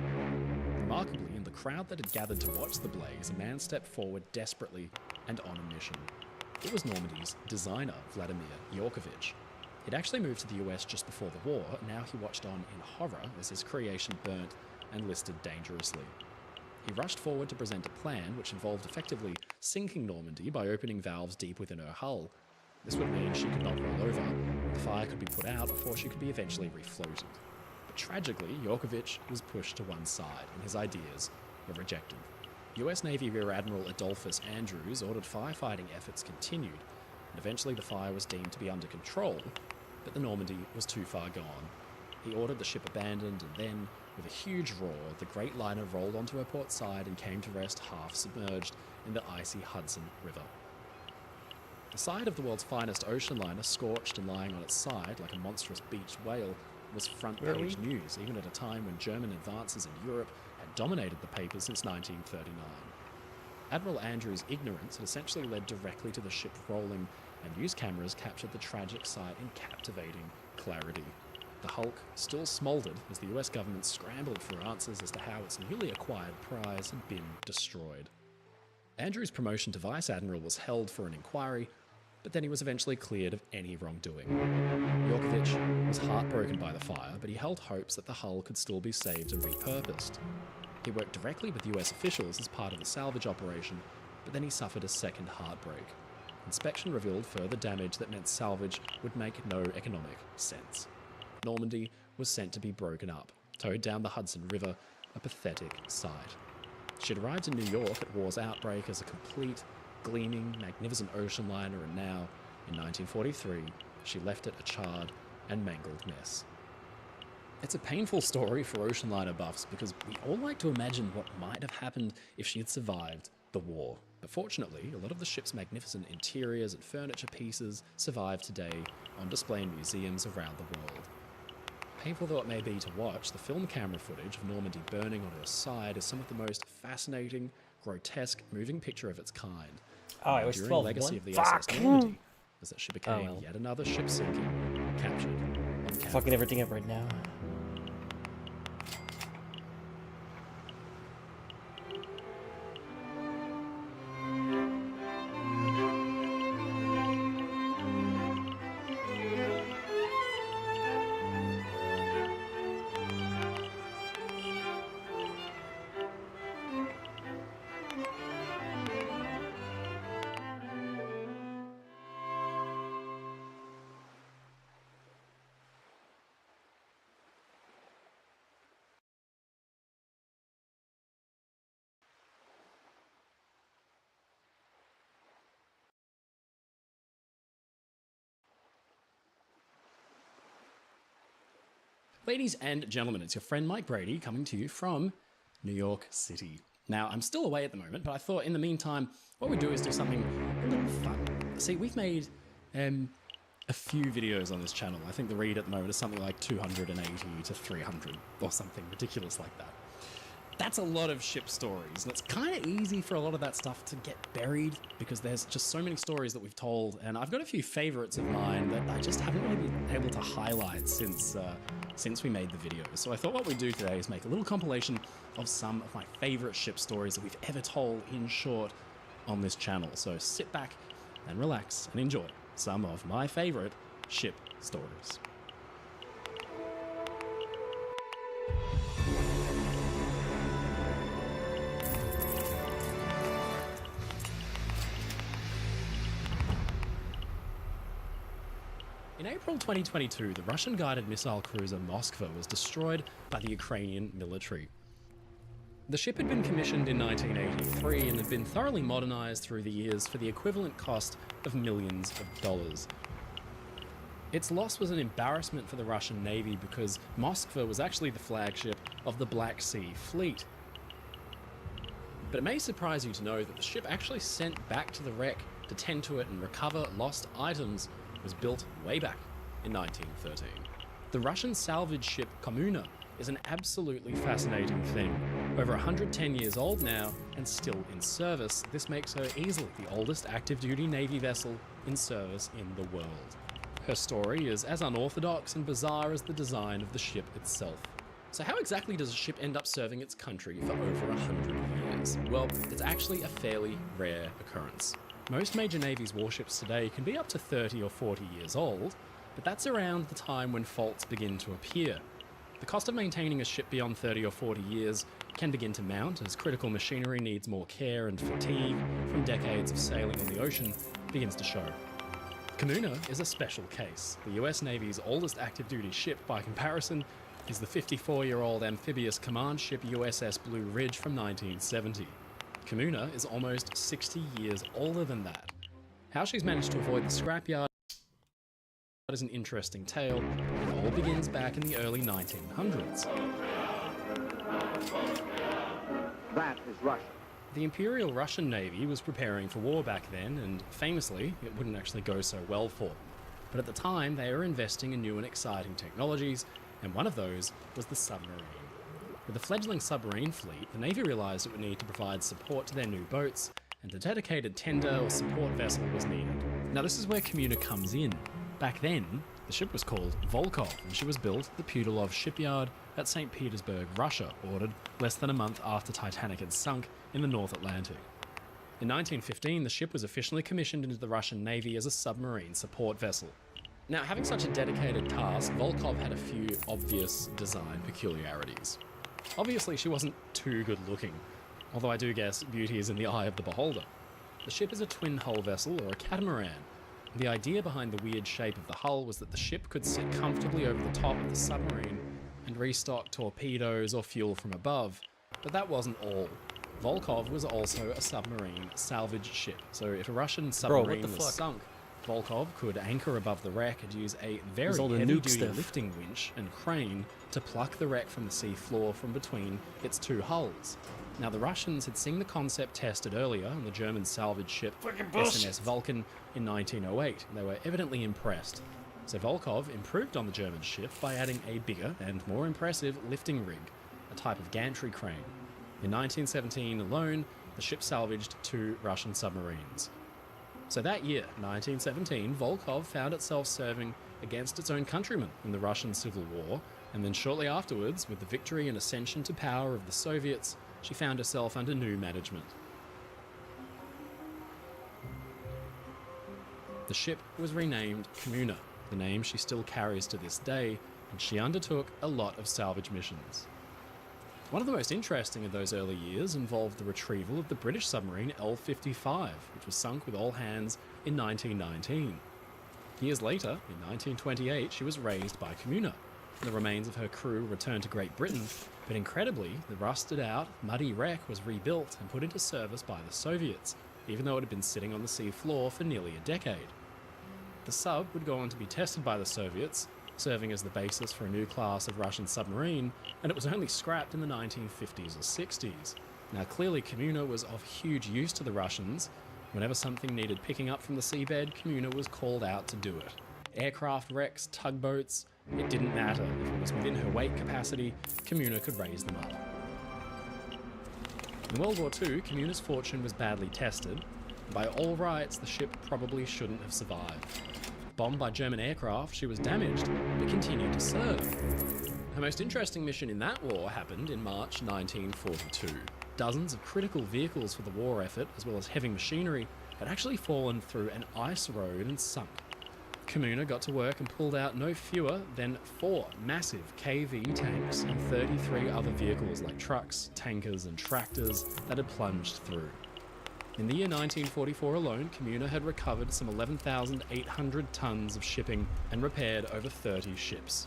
Remarkably, in the crowd that had gathered to watch the blaze, a man stepped forward desperately and on a mission. It was Normandy's designer, Vladimir Yorkovich. He'd actually moved to the US just before the war, and now he watched on in horror as his creation burnt and listed dangerously. He rushed forward to present a plan which involved effectively sinking Normandy by opening valves deep within her hull. This would mean she could not roll over, and the fire could be put out before she could be eventually refloated. But tragically, Yorkovich was pushed to one side, and his ideas were rejected. US Navy Rear Admiral Adolphus Andrews ordered firefighting efforts continued, and eventually the fire was deemed to be under control, but the Normandy was too far gone. He ordered the ship abandoned, and then, with a huge roar, the great liner rolled onto her port side and came to rest half submerged in the icy Hudson River. The side of the world's finest ocean liner, scorched and lying on its side like a monstrous beached whale, was front-page news, even at a time when German advances in Europe had dominated the papers since 1939. Admiral Andrews' ignorance had essentially led directly to the ship rolling, and news cameras captured the tragic sight in captivating clarity. The hulk still smouldered as the US government scrambled for answers as to how its newly acquired prize had been destroyed. Andrews' promotion to vice admiral was held for an inquiry, but then he was eventually cleared of any wrongdoing. Yorkovich was heartbroken by the fire, but he held hopes that the hull could still be saved and repurposed. He worked directly with US officials as part of the salvage operation, but then he suffered a second heartbreak. Inspection revealed further damage that meant salvage would make no economic sense. Normandy was sent to be broken up, towed down the Hudson River, a pathetic sight. She'd arrived in New York at war's outbreak as a complete, gleaming, magnificent ocean liner, and now, in 1943, she left it a charred and mangled mess. It's a painful story for ocean liner buffs because we all like to imagine what might have happened if she had survived the war. But fortunately, a lot of the ship's magnificent interiors and furniture pieces survive today on display in museums around the world. Painful though it may be to watch, the film camera footage of Normandy burning on her side is some of the most fascinating, grotesque, moving picture of its kind. Oh, I was The 12 legacy one? of the Fuck! SS Normandy was that she became well. yet another ship sinking, captured on camera. Fucking everything up right now. Ladies and gentlemen, it's your friend Mike Brady coming to you from New York City. Now, I'm still away at the moment, but I thought in the meantime, what we do is do something a little fun. See, we've made a few videos on this channel. I think the read at the moment is something like 280 to 300 or something ridiculous like that. That's a lot of ship stories, and it's kind of easy for a lot of that stuff to get buried because there's just so many stories that we've told, and I've got a few favorites of mine that I just haven't really been able to highlight since we made the video. So I thought what we'd do today is make a little compilation of some of my favorite ship stories that we've ever told in short on this channel. So sit back and relax and enjoy some of my favorite ship stories. In April 2022, the Russian guided missile cruiser Moskva was destroyed by the Ukrainian military. The ship had been commissioned in 1983 and had been thoroughly modernized through the years for the equivalent cost of millions of dollars. Its loss was an embarrassment for the Russian Navy because Moskva was actually the flagship of the Black Sea Fleet. But it may surprise you to know that the ship actually sent back to the wreck to tend to it and recover lost items was built way back in 1913. The Russian salvage ship Kommuna is an absolutely fascinating thing. Over 110 years old now and still in service, this makes her easily the oldest active duty Navy vessel in service in the world. Her story is as unorthodox and bizarre as the design of the ship itself. So how exactly does a ship end up serving its country for over 100 years? Well, it's actually a fairly rare occurrence. Most major navies warships today can be up to 30 or 40 years old, but that's around the time when faults begin to appear. The cost of maintaining a ship beyond 30 or 40 years can begin to mount as critical machinery needs more care and fatigue from decades of sailing on the ocean begins to show. Kommuna is a special case. The US Navy's oldest active duty ship by comparison is the 54-year-old amphibious command ship USS Blue Ridge from 1970. Kommuna is almost 60 years older than that. How she's managed to avoid the scrapyard is an interesting tale. It all begins back in the early 1900s. That is Russia. The Imperial Russian Navy was preparing for war back then, and famously, it wouldn't actually go so well for them. But at the time, they were investing in new and exciting technologies, and one of those was the submarine. With a fledgling submarine fleet, the Navy realised it would need to provide support to their new boats, and a dedicated tender or support vessel was needed. Now this is where Kommuna comes in. Back then, the ship was called Volkov, and she was built at the Pudilov shipyard at St. Petersburg, Russia, ordered less than a month after Titanic had sunk in the North Atlantic. In 1915, the ship was officially commissioned into the Russian Navy as a submarine support vessel. Now, having such a dedicated task, Volkov had a few obvious design peculiarities. Obviously, she wasn't too good looking, although I do guess beauty is in the eye of the beholder. The ship is a twin-hull vessel, or a catamaran. The idea behind the weird shape of the hull was that the ship could sit comfortably over the top of the submarine and restock torpedoes or fuel from above, but that wasn't all. Volkov was also a submarine salvage ship, so if a Russian submarine was sunk, Volkov could anchor above the wreck and use a very heavy-duty lifting winch and crane to pluck the wreck from the sea floor from between its two hulls. Now, the Russians had seen the concept tested earlier on the German salvage ship SMS Vulcan in 1908, and they were evidently impressed. So Volkov improved on the German ship by adding a bigger and more impressive lifting rig, a type of gantry crane. In 1917 alone, the ship salvaged 2 Russian submarines. So that year, 1917, Volkov found itself serving against its own countrymen in the Russian Civil War, and then shortly afterwards, with the victory and ascension to power of the Soviets, she found herself under new management. The ship was renamed Kommuna, the name she still carries to this day, and she undertook a lot of salvage missions. One of the most interesting of those early years involved the retrieval of the British submarine L-55, which was sunk with all hands in 1919. Years later, in 1928, she was raised by Kommuna. The remains of her crew returned to Great Britain, but incredibly, the rusted-out, muddy wreck was rebuilt and put into service by the Soviets, even though it had been sitting on the sea floor for nearly a decade. The sub would go on to be tested by the Soviets, serving as the basis for a new class of Russian submarine, and it was only scrapped in the 1950s or 60s. Now clearly Kommuna was of huge use to the Russians. Whenever something needed picking up from the seabed, Kommuna was called out to do it. Aircraft wrecks, tugboats, it didn't matter. If it was within her weight capacity, Kommuna could raise them up. In World War II, Communa's fortune was badly tested. By all rights, the ship probably shouldn't have survived. Bombed by German aircraft, she was damaged, but continued to serve. Her most interesting mission in that war happened in March 1942. Dozens of critical vehicles for the war effort, as well as heavy machinery, had actually fallen through an ice road and sunk. Communa got to work and pulled out no fewer than 4 massive KV tanks and 33 other vehicles like trucks, tankers and tractors that had plunged through. In the year 1944 alone, Communa had recovered some 11,800 tons of shipping and repaired over 30 ships.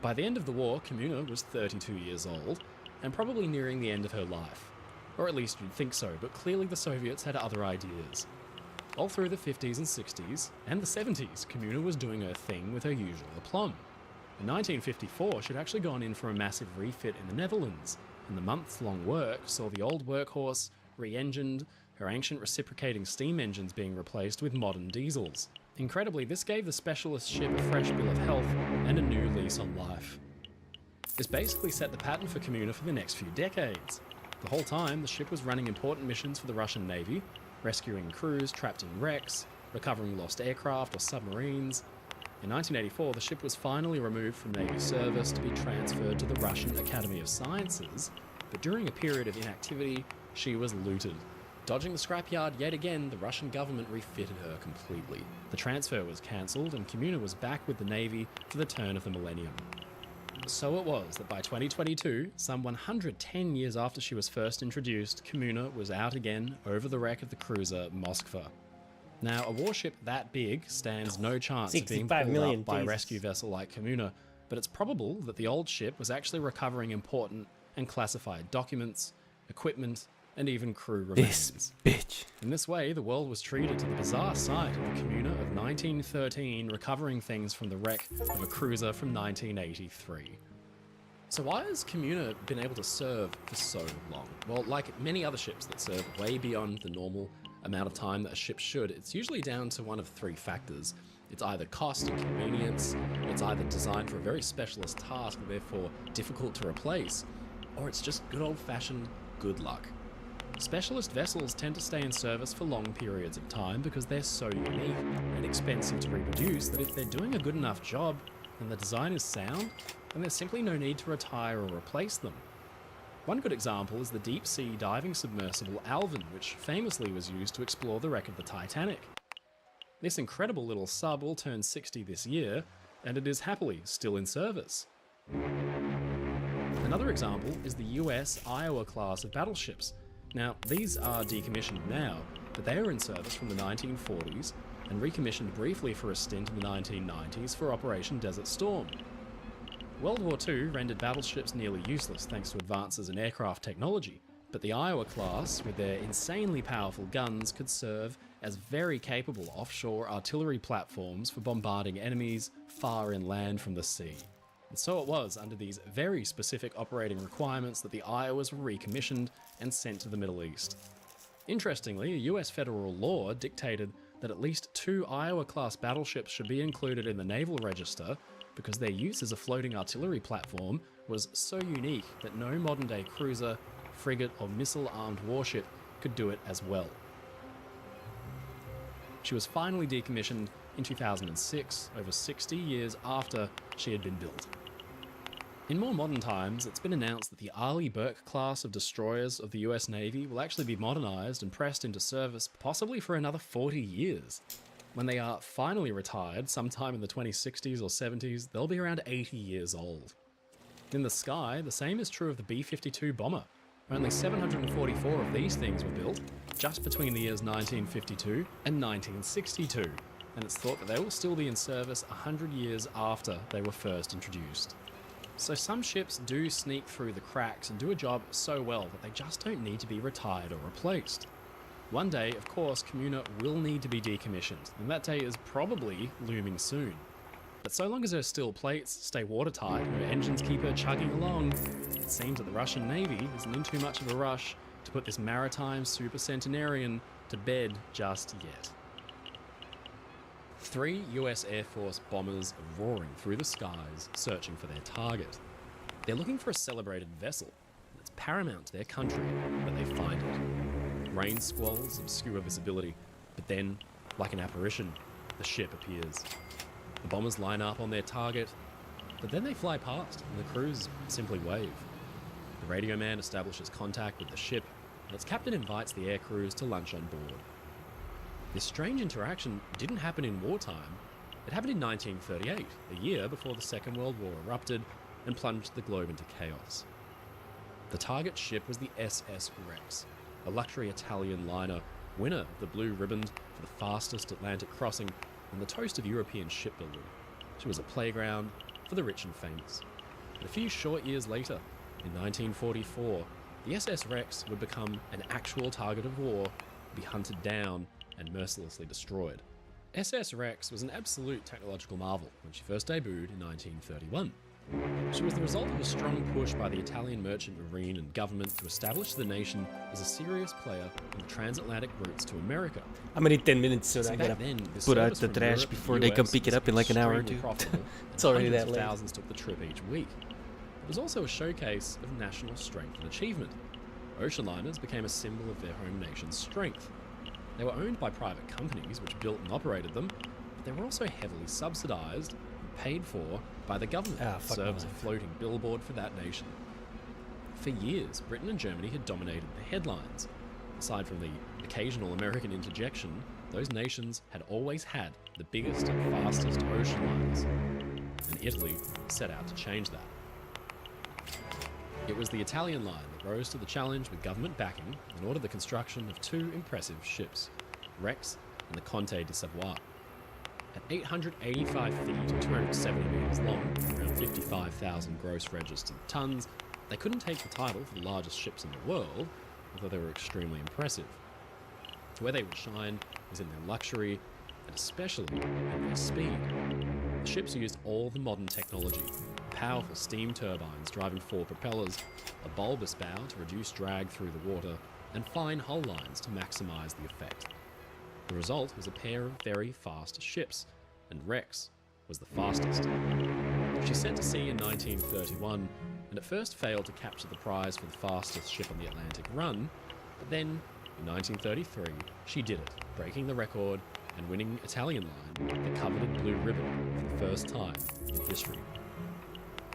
By the end of the war, Communa was 32 years old and probably nearing the end of her life. Or at least you'd think so, but clearly the Soviets had other ideas. All through the 50s and 60s, and the 70s, Communa was doing her thing with her usual aplomb. In 1954, she'd actually gone in for a massive refit in the Netherlands, and the months-long work saw the old workhorse re-engined, her ancient reciprocating steam engines being replaced with modern diesels. Incredibly, this gave the specialist ship a fresh bill of health and a new lease on life. This basically set the pattern for Communa for the next few decades. The whole time, the ship was running important missions for the Russian Navy, rescuing crews trapped in wrecks, recovering lost aircraft or submarines. In 1984, the ship was finally removed from Navy service to be transferred to the Russian Academy of Sciences, but during a period of inactivity, she was looted. Dodging the scrapyard yet again, the Russian government refitted her completely. The transfer was cancelled and Communa was back with the Navy for the turn of the millennium. So it was that by 2022, some 110 years after she was first introduced, Communa was out again over the wreck of the cruiser Moskva. Now, a warship that big stands no chance of being 65 pulled million, up by a Jesus. rescue vessel like Communa, but it's probable that the old ship was actually recovering important and classified documents, equipment, and even crew remains. Bitch. In this way, the world was treated to the bizarre sight of the Communa of 1913 recovering things from the wreck of a cruiser from 1983. So why has Communa been able to serve for so long? Well, like many other ships that serve way beyond the normal amount of time that a ship should, it's usually down to one of 3 factors. It's either cost and convenience, it's either designed for a very specialist task and therefore difficult to replace, or it's just good old-fashioned good luck. Specialist vessels tend to stay in service for long periods of time because they're so unique and expensive to reproduce that if they're doing a good enough job and the design is sound, then there's simply no need to retire or replace them. One good example is the deep-sea diving submersible Alvin, which famously was used to explore the wreck of the Titanic. This incredible little sub will turn 60 this year, and it is happily still in service. Another example is the US Iowa class of battleships. Now, these are decommissioned now, but they were in service from the 1940s and recommissioned briefly for a stint in the 1990s for Operation Desert Storm. World War II rendered battleships nearly useless thanks to advances in aircraft technology, but the Iowa class, with their insanely powerful guns, could serve as very capable offshore artillery platforms for bombarding enemies far inland from the sea. And so it was under these very specific operating requirements that the Iowas were recommissioned and sent to the Middle East. Interestingly, a US federal law dictated that at least 2 Iowa-class battleships should be included in the Naval Register because their use as a floating artillery platform was so unique that no modern-day cruiser, frigate or missile-armed warship could do it as well. She was finally decommissioned in 2006, over 60 years after she had been built. In more modern times, it's been announced that the Arleigh Burke class of destroyers of the US Navy will actually be modernized and pressed into service possibly for another 40 years. When they are finally retired, sometime in the 2060s or 70s, they'll be around 80 years old. In the sky, the same is true of the B-52 bomber. Only 744 of these things were built, just between the years 1952 and 1962, and it's thought that they will still be in service 100 years after they were first introduced. So some ships do sneak through the cracks and do a job so well that they just don't need to be retired or replaced. One day, of course, Communa will need to be decommissioned, and that day is probably looming soon. But so long as her steel plates stay watertight and her engines keep her chugging along, it seems that the Russian Navy isn't in too much of a rush to put this maritime supercentenarian to bed just yet. 3 US Air Force bombers are roaring through the skies, searching for their target. They're looking for a celebrated vessel. It's paramount to their country that they find it. Rain squalls obscure visibility, but then, like an apparition, the ship appears. The bombers line up on their target, but then they fly past, and the crews simply wave. The radio man establishes contact with the ship, and its captain invites the air crews to lunch on board. This strange interaction didn't happen in wartime. It happened in 1938, a year before the Second World War erupted and plunged the globe into chaos. The target ship was the SS Rex, a luxury Italian liner, winner of the Blue Ribbon for the fastest Atlantic crossing and the toast of European shipbuilding. She was a playground for the rich and famous. And a few short years later, in 1944, the SS Rex would become an actual target of war, be hunted down and mercilessly destroyed. SS Rex was an absolute technological marvel when she first debuted in 1931. She was the result of a strong push by the Italian merchant marine and government to establish the nation as a serious player in the transatlantic routes to America. How many 10 minutes so I Back gotta then, this put out service the from trash Europe before to they the come US pick it was up in like an hour or extremely two? profitable, It's and already hundreds that of late. thousands took the trip each week. It was also a showcase of national strength and achievement. Ocean liners became a symbol of their home nation's strength. They were owned by private companies which built and operated them, but they were also heavily subsidized and paid for by the government to serve as a floating billboard for that nation. For years, Britain and Germany had dominated the headlines. Aside from the occasional American interjection, those nations had always had the biggest and fastest ocean liners, and Italy set out to change that. It was the Italian line that rose to the challenge with government backing and ordered the construction of two impressive ships, Rex and the Conte di Savoie. At 885 feet, 270 metres long, around 55,000 gross registered tons, they couldn't take the title for the largest ships in the world, although they were extremely impressive. Where they would shine was in their luxury, and especially in their speed. The ships used all the modern technology, powerful steam turbines driving four propellers, a bulbous bow to reduce drag through the water, and fine hull lines to maximise the effect. The result was a pair of very fast ships, and Rex was the fastest. She set to sea in 1931, and at first failed to capture the prize for the fastest ship on the Atlantic run, but then, in 1933, she did it, breaking the record and winning Italian line the coveted Blue Ribbon for the first time in history.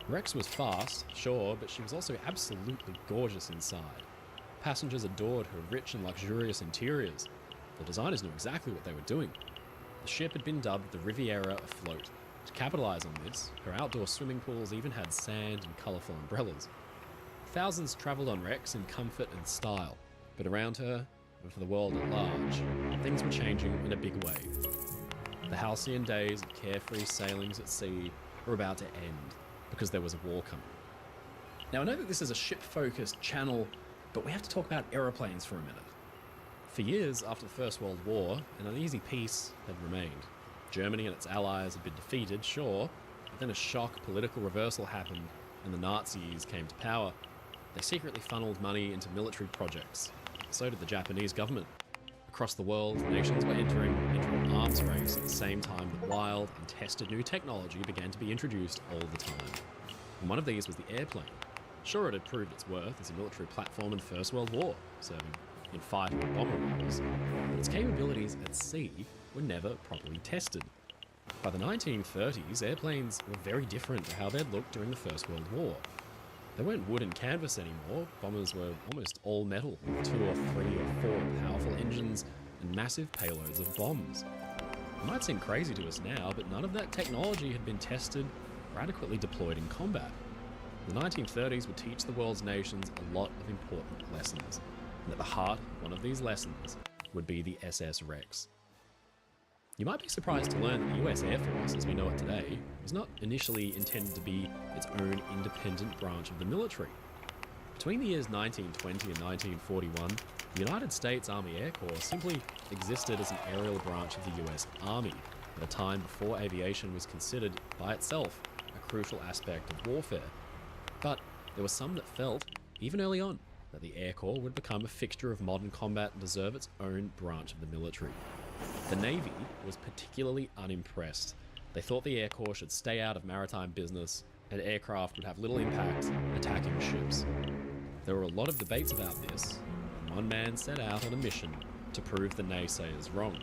Rex was fast, sure, but she was also absolutely gorgeous inside. Passengers adored her rich and luxurious interiors. The designers knew exactly what they were doing. The ship had been dubbed the Riviera afloat. To capitalise on this, her outdoor swimming pools even had sand and colourful umbrellas. Thousands travelled on Rex in comfort and style, but around her, and for the world at large, things were changing in a big way. The halcyon days of carefree sailings at sea were about to end, because there was a war coming. Now I know that this is a ship-focused channel, but we have to talk about aeroplanes for a minute. For years after the First World War, an uneasy peace had remained. Germany and its allies had been defeated, sure, but then a shock political reversal happened and the Nazis came to power. They secretly funneled money into military projects. So did the Japanese government. Across the world, nations were entering into an arms race at the same time that wild and tested new technology began to be introduced all the time. And one of these was the airplane. Sure, it had proved its worth as a military platform in the First World War, serving in fighter and bomber roles, but its capabilities at sea were never properly tested. By the 1930s, airplanes were very different to how they'd looked during the First World War. They weren't wood and canvas anymore. Bombers were almost all metal, with 2 or 3 or 4 powerful engines and massive payloads of bombs. It might seem crazy to us now, but none of that technology had been tested or adequately deployed in combat. The 1930s would teach the world's nations a lot of important lessons, and at the heart of one of these lessons would be the SS Rex. You might be surprised to learn that the US Air Force, as we know it today, was not initially intended to be its own independent branch of the military. Between the years 1920 and 1941, the United States Army Air Corps simply existed as an aerial branch of the US Army, at a time before aviation was considered by itself a crucial aspect of warfare. But there were some that felt, even early on, that the Air Corps would become a fixture of modern combat and deserve its own branch of the military. The Navy was particularly unimpressed. They thought the Air Corps should stay out of maritime business, and aircraft would have little impact attacking ships. There were a lot of debates about this, and one man set out on a mission to prove the naysayers wrong.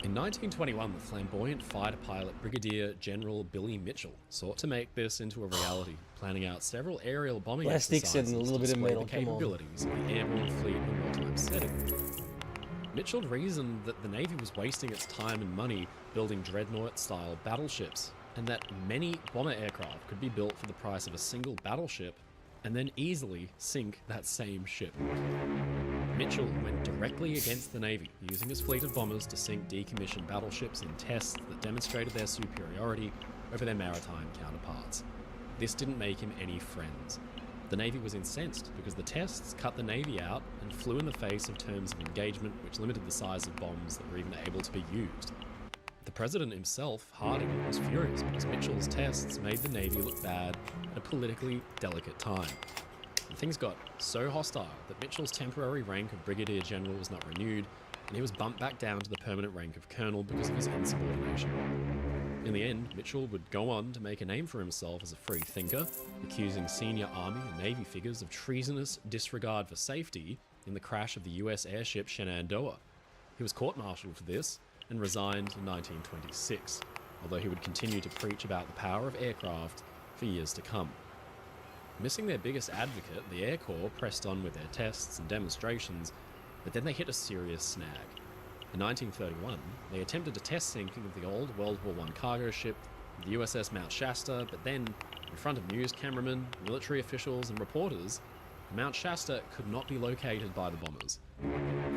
In 1921, the flamboyant fighter pilot Brigadier General Billy Mitchell sought to make this into a reality, planning out several aerial bombing Plastics and exercises a little to bit of display metal, the come on. capabilities of the airborne fleet in a wartime setting. Mitchell reasoned that the Navy was wasting its time and money building dreadnought-style battleships, and that many bomber aircraft could be built for the price of a single battleship, and then easily sink that same ship. Mitchell went directly against the Navy, using his fleet of bombers to sink decommissioned battleships in tests that demonstrated their superiority over their maritime counterparts. This didn't make him any friends. The Navy was incensed because the tests cut the Navy out and flew in the face of terms of engagement which limited the size of bombs that were even able to be used. The president himself, Harding, was furious because Mitchell's tests made the Navy look bad at a politically delicate time. And things got so hostile that Mitchell's temporary rank of Brigadier General was not renewed, and he was bumped back down to the permanent rank of Colonel because of his insubordination. In the end, Mitchell would go on to make a name for himself as a free thinker, accusing senior Army and Navy figures of treasonous disregard for safety in the crash of the US airship Shenandoah. He was court-martialed for this and resigned in 1926, although he would continue to preach about the power of aircraft for years to come. Missing their biggest advocate, the Air Corps pressed on with their tests and demonstrations, but then they hit a serious snag. In 1931, they attempted a test sinking of the old World War I cargo ship, the USS Mount Shasta, but then, in front of news cameramen, military officials and reporters, Mount Shasta could not be located by the bombers.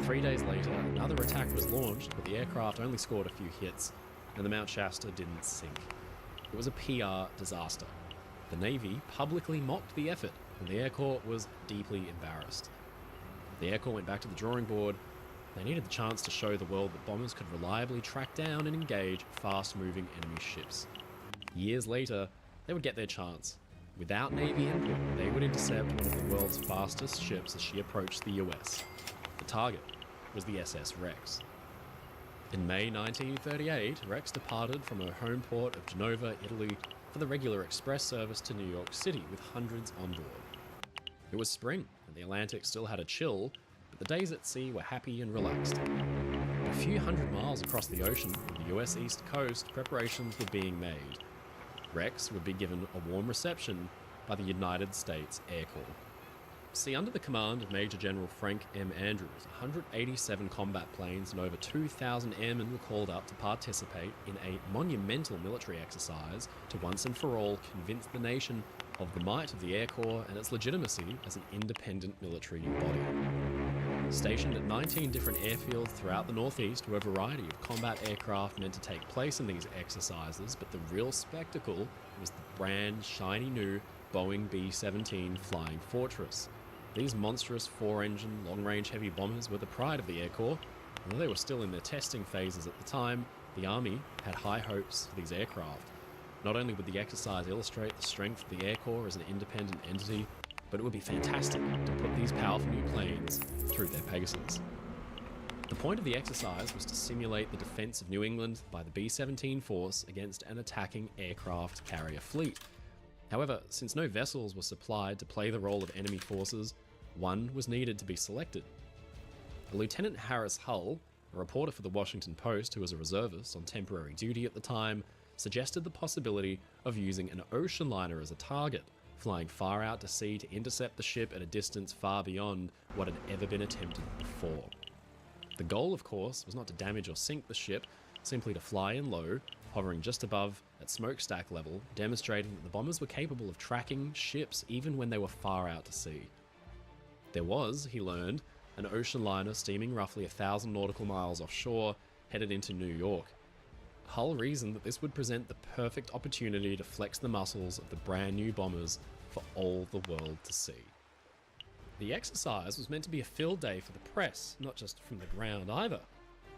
3 days later, another attack was launched, but the aircraft only scored a few hits, and the Mount Shasta didn't sink. It was a PR disaster. The Navy publicly mocked the effort, and the Air Corps was deeply embarrassed. The Air Corps went back to the drawing board. They needed the chance to show the world that bombers could reliably track down and engage fast-moving enemy ships. Years later, they would get their chance. Without Navy input, they would intercept one of the world's fastest ships as she approached the US. The target was the SS Rex. In May 1938, Rex departed from her home port of Genova, Italy, for the regular express service to New York City with hundreds on board. It was spring, and the Atlantic still had a chill, but the days at sea were happy and relaxed. A few hundred miles across the ocean, on the US East Coast, preparations were being made. Rex would be given a warm reception by the United States Air Corps. See, under the command of Major General Frank M. Andrews, 187 combat planes and over 2,000 airmen were called up to participate in a monumental military exercise to once and for all convince the nation of the might of the Air Corps and its legitimacy as an independent military body. Stationed at 19 different airfields throughout the Northeast, where a variety of combat aircraft meant to take place in these exercises, but the real spectacle was the brand shiny new Boeing B-17 Flying Fortress. These monstrous four-engine, long-range heavy bombers were the pride of the Air Corps. Although they were still in their testing phases at the time, the Army had high hopes for these aircraft. Not only would the exercise illustrate the strength of the Air Corps as an independent entity, but it would be fantastic to put these powerful new planes through their paces. The point of the exercise was to simulate the defense of New England by the B-17 force against an attacking aircraft carrier fleet. However, since no vessels were supplied to play the role of enemy forces, one was needed to be selected. Lieutenant Harris Hull, a reporter for the Washington Post who was a reservist on temporary duty at the time, suggested the possibility of using an ocean liner as a target, flying far out to sea to intercept the ship at a distance far beyond what had ever been attempted before. The goal, of course, was not to damage or sink the ship, simply to fly in low, hovering just above at smokestack level, demonstrating that the bombers were capable of tracking ships even when they were far out to sea. There was, he learned, an ocean liner steaming roughly 1,000 nautical miles offshore, headed into New York. Hull reasoned that this would present the perfect opportunity to flex the muscles of the brand new bombers for all the world to see. The exercise was meant to be a field day for the press, not just from the ground either.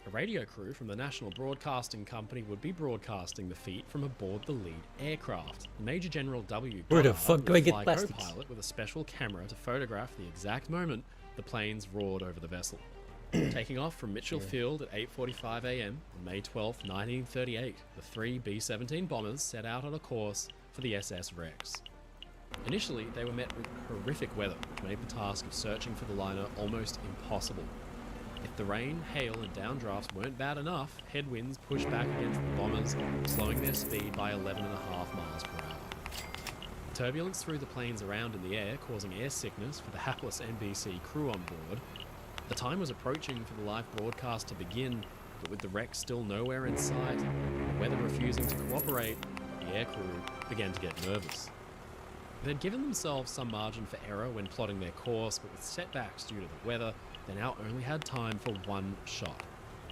A radio crew from the National Broadcasting Company would be broadcasting the feat from aboard the lead aircraft. Major General W. Where the Goddard fuck do I would get fly plastics? co-pilot with a special camera to photograph the exact moment the planes roared over the vessel. Taking off from Mitchell Field at 8:45 a.m. on May 12, 1938, the three B-17 bombers set out on a course for the SS Rex. Initially, they were met with horrific weather, which made the task of searching for the liner almost impossible. If the rain, hail, and downdrafts weren't bad enough, headwinds pushed back against the bombers, slowing their speed by 11.5 miles per hour. Turbulence threw the planes around in the air, causing air sickness for the hapless NBC crew on board. The time was approaching for the live broadcast to begin, but with the wreck still nowhere in sight, and the weather refusing to cooperate, the air crew began to get nervous. They'd given themselves some margin for error when plotting their course, but with setbacks due to the weather, they now only had time for one shot.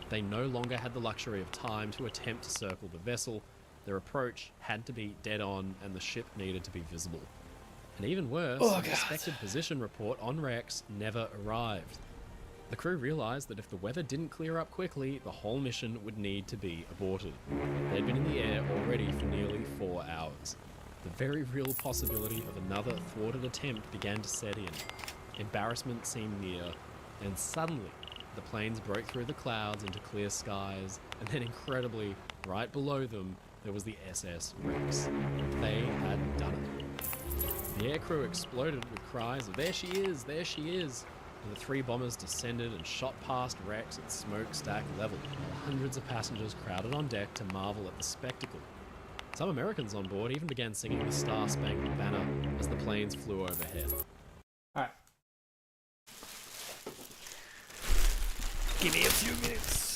They no longer had the luxury of time to attempt to circle the vessel. Their approach had to be dead on, and the ship needed to be visible. And even worse, the expected position report on Rex never arrived. The crew realized that if the weather didn't clear up quickly, the whole mission would need to be aborted. They'd been in the air already for nearly 4 hours. The very real possibility of another thwarted attempt began to set in. Embarrassment seemed near, and suddenly, the planes broke through the clouds into clear skies, and then incredibly, right below them, there was the SS Rex. They had done it. The aircrew exploded with cries of "There she is! There she is!" and the 3 bombers descended and shot past Rex at smokestack level, while hundreds of passengers crowded on deck to marvel at the spectacle. Some Americans on board even began singing the Star Spangled Banner as the planes flew overhead. Alright. Give me a few minutes.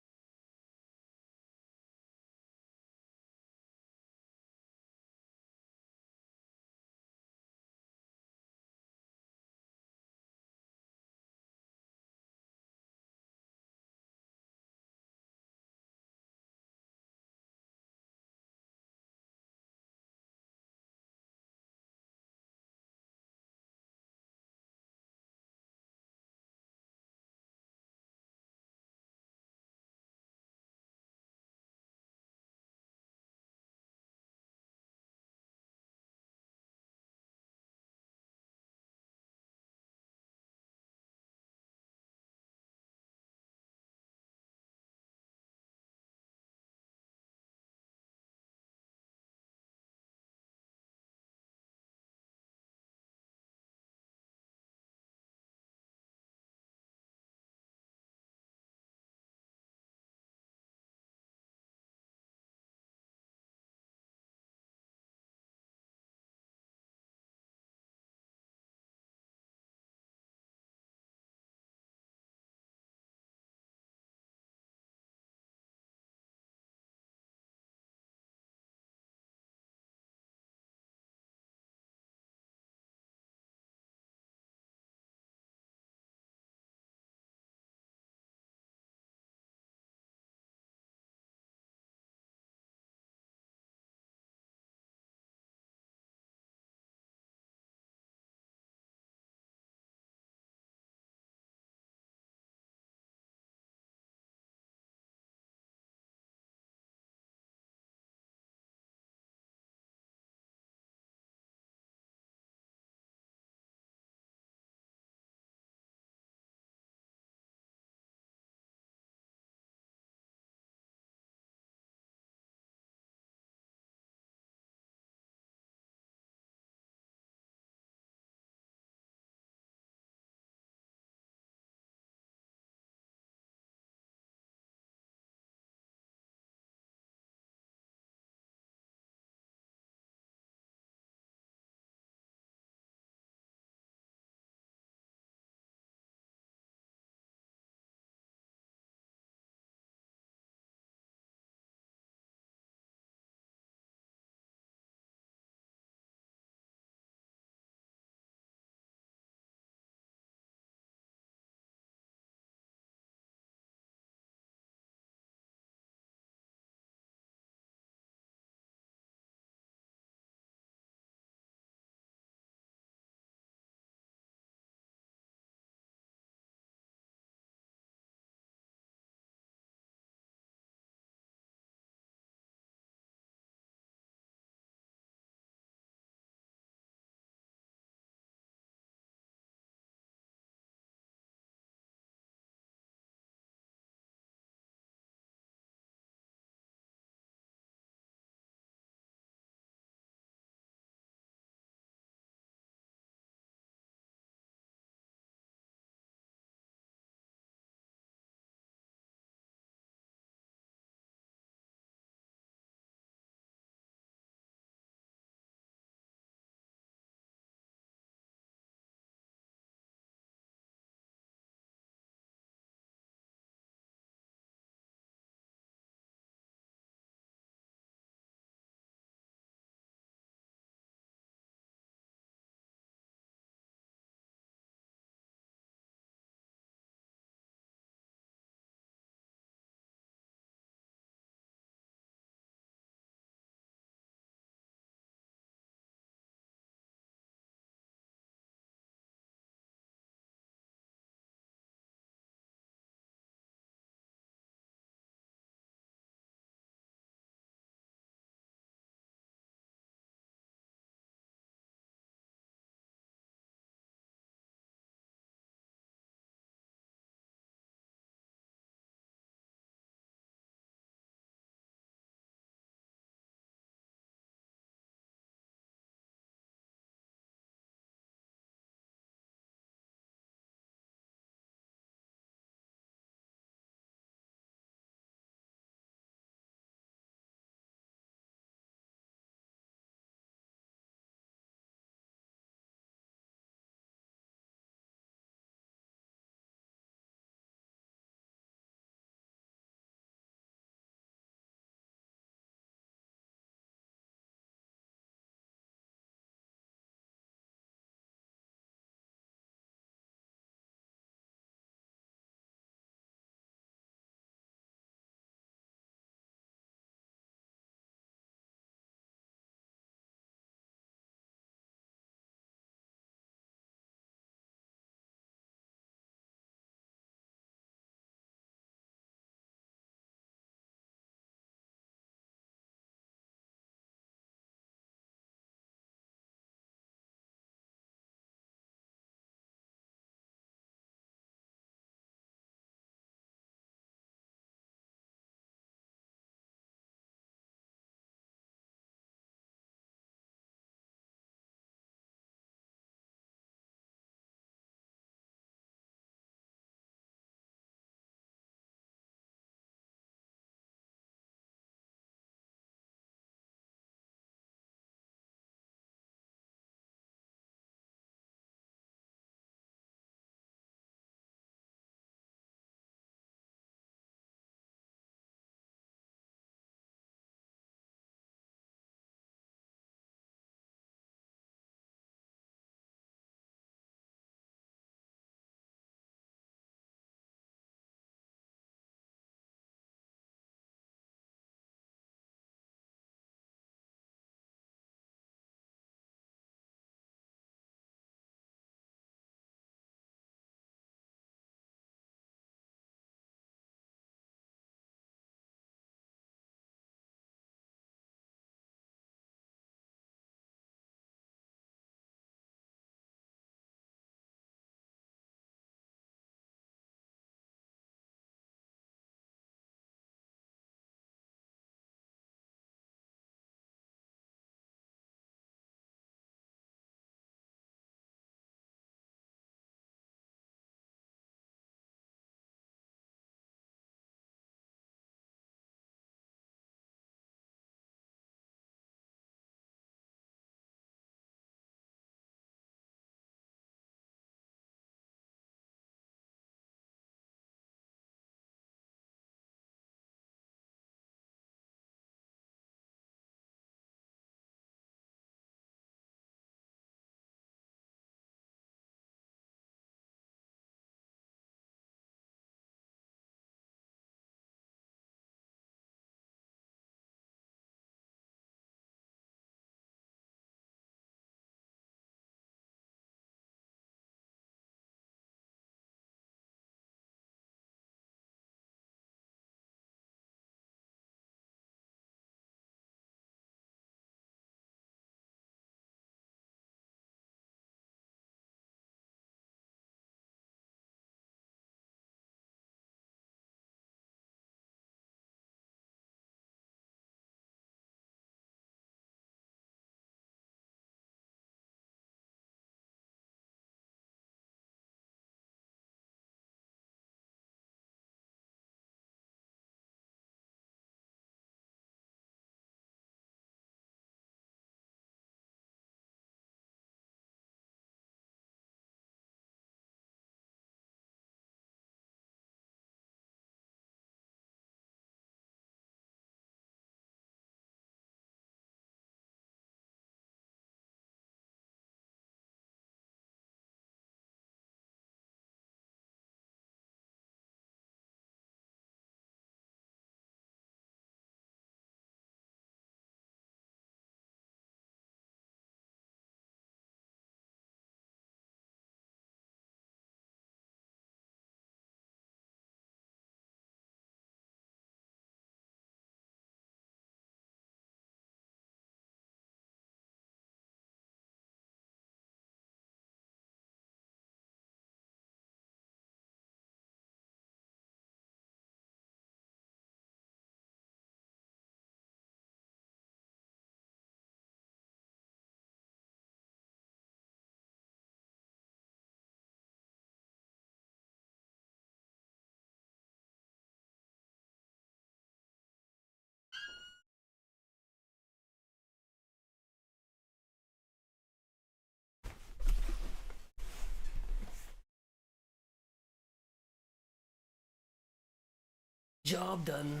Job done.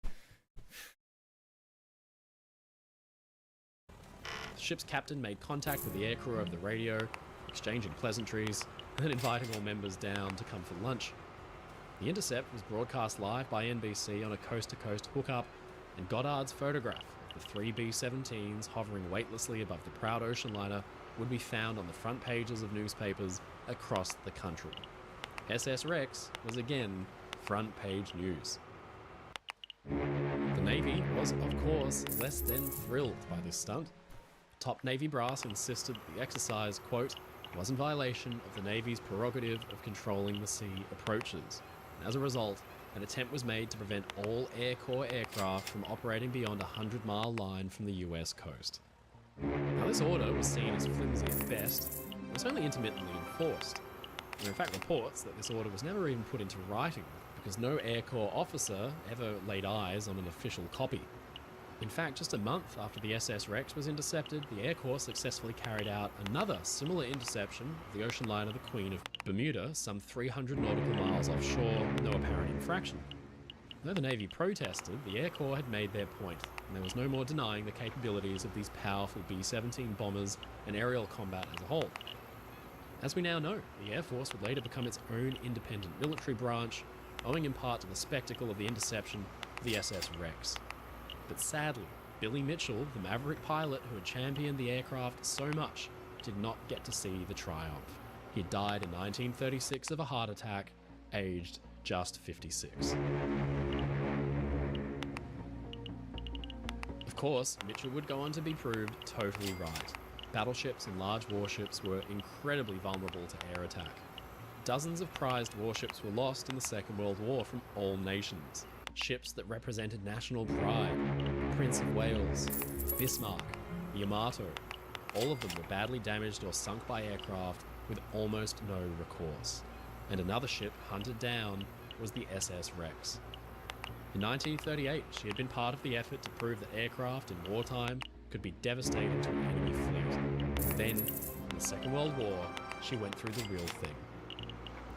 The ship's captain made contact with the aircrew over the radio, exchanging pleasantries, and then inviting all members down to come for lunch. The intercept was broadcast live by NBC on a coast-to-coast hookup, and Goddard's photograph of the three B-17s hovering weightlessly above the proud ocean liner would be found on the front pages of newspapers across the country. SS Rex was again front page news. The Navy was, of course, less than thrilled by this stunt. Top Navy brass insisted the exercise, quote, was in violation of the Navy's prerogative of controlling the sea approaches. And as a result, an attempt was made to prevent all Air Corps aircraft from operating beyond a 100-mile line from the US coast. Now, this order was seen as flimsy at best, and was only intermittently enforced. There are in fact reports that this order was never even put into writing, because no Air Corps officer ever laid eyes on an official copy. In fact, just a month after the SS Rex was intercepted, the Air Corps successfully carried out another similar interception of the ocean liner the Queen of Bermuda, some 300 nautical miles offshore, no apparent infraction. Though the Navy protested, the Air Corps had made their point, and there was no more denying the capabilities of these powerful B-17 bombers and aerial combat as a whole. As we now know, the Air Force would later become its own independent military branch, owing in part to the spectacle of the interception of the SS Rex. But sadly, Billy Mitchell, the maverick pilot who had championed the aircraft so much, did not get to see the triumph. He died in 1936 of a heart attack, aged just 56. Of course, Mitchell would go on to be proved totally right. Battleships and large warships were incredibly vulnerable to air attack. Dozens of prized warships were lost in the Second World War from all nations. Ships that represented national pride, Prince of Wales, Bismarck, Yamato, all of them were badly damaged or sunk by aircraft with almost no recourse. And another ship hunted down was the SS Rex. In 1938, she had been part of the effort to prove that aircraft in wartime could be devastating to an enemy fleet. Then, in the Second World War, she went through the real thing.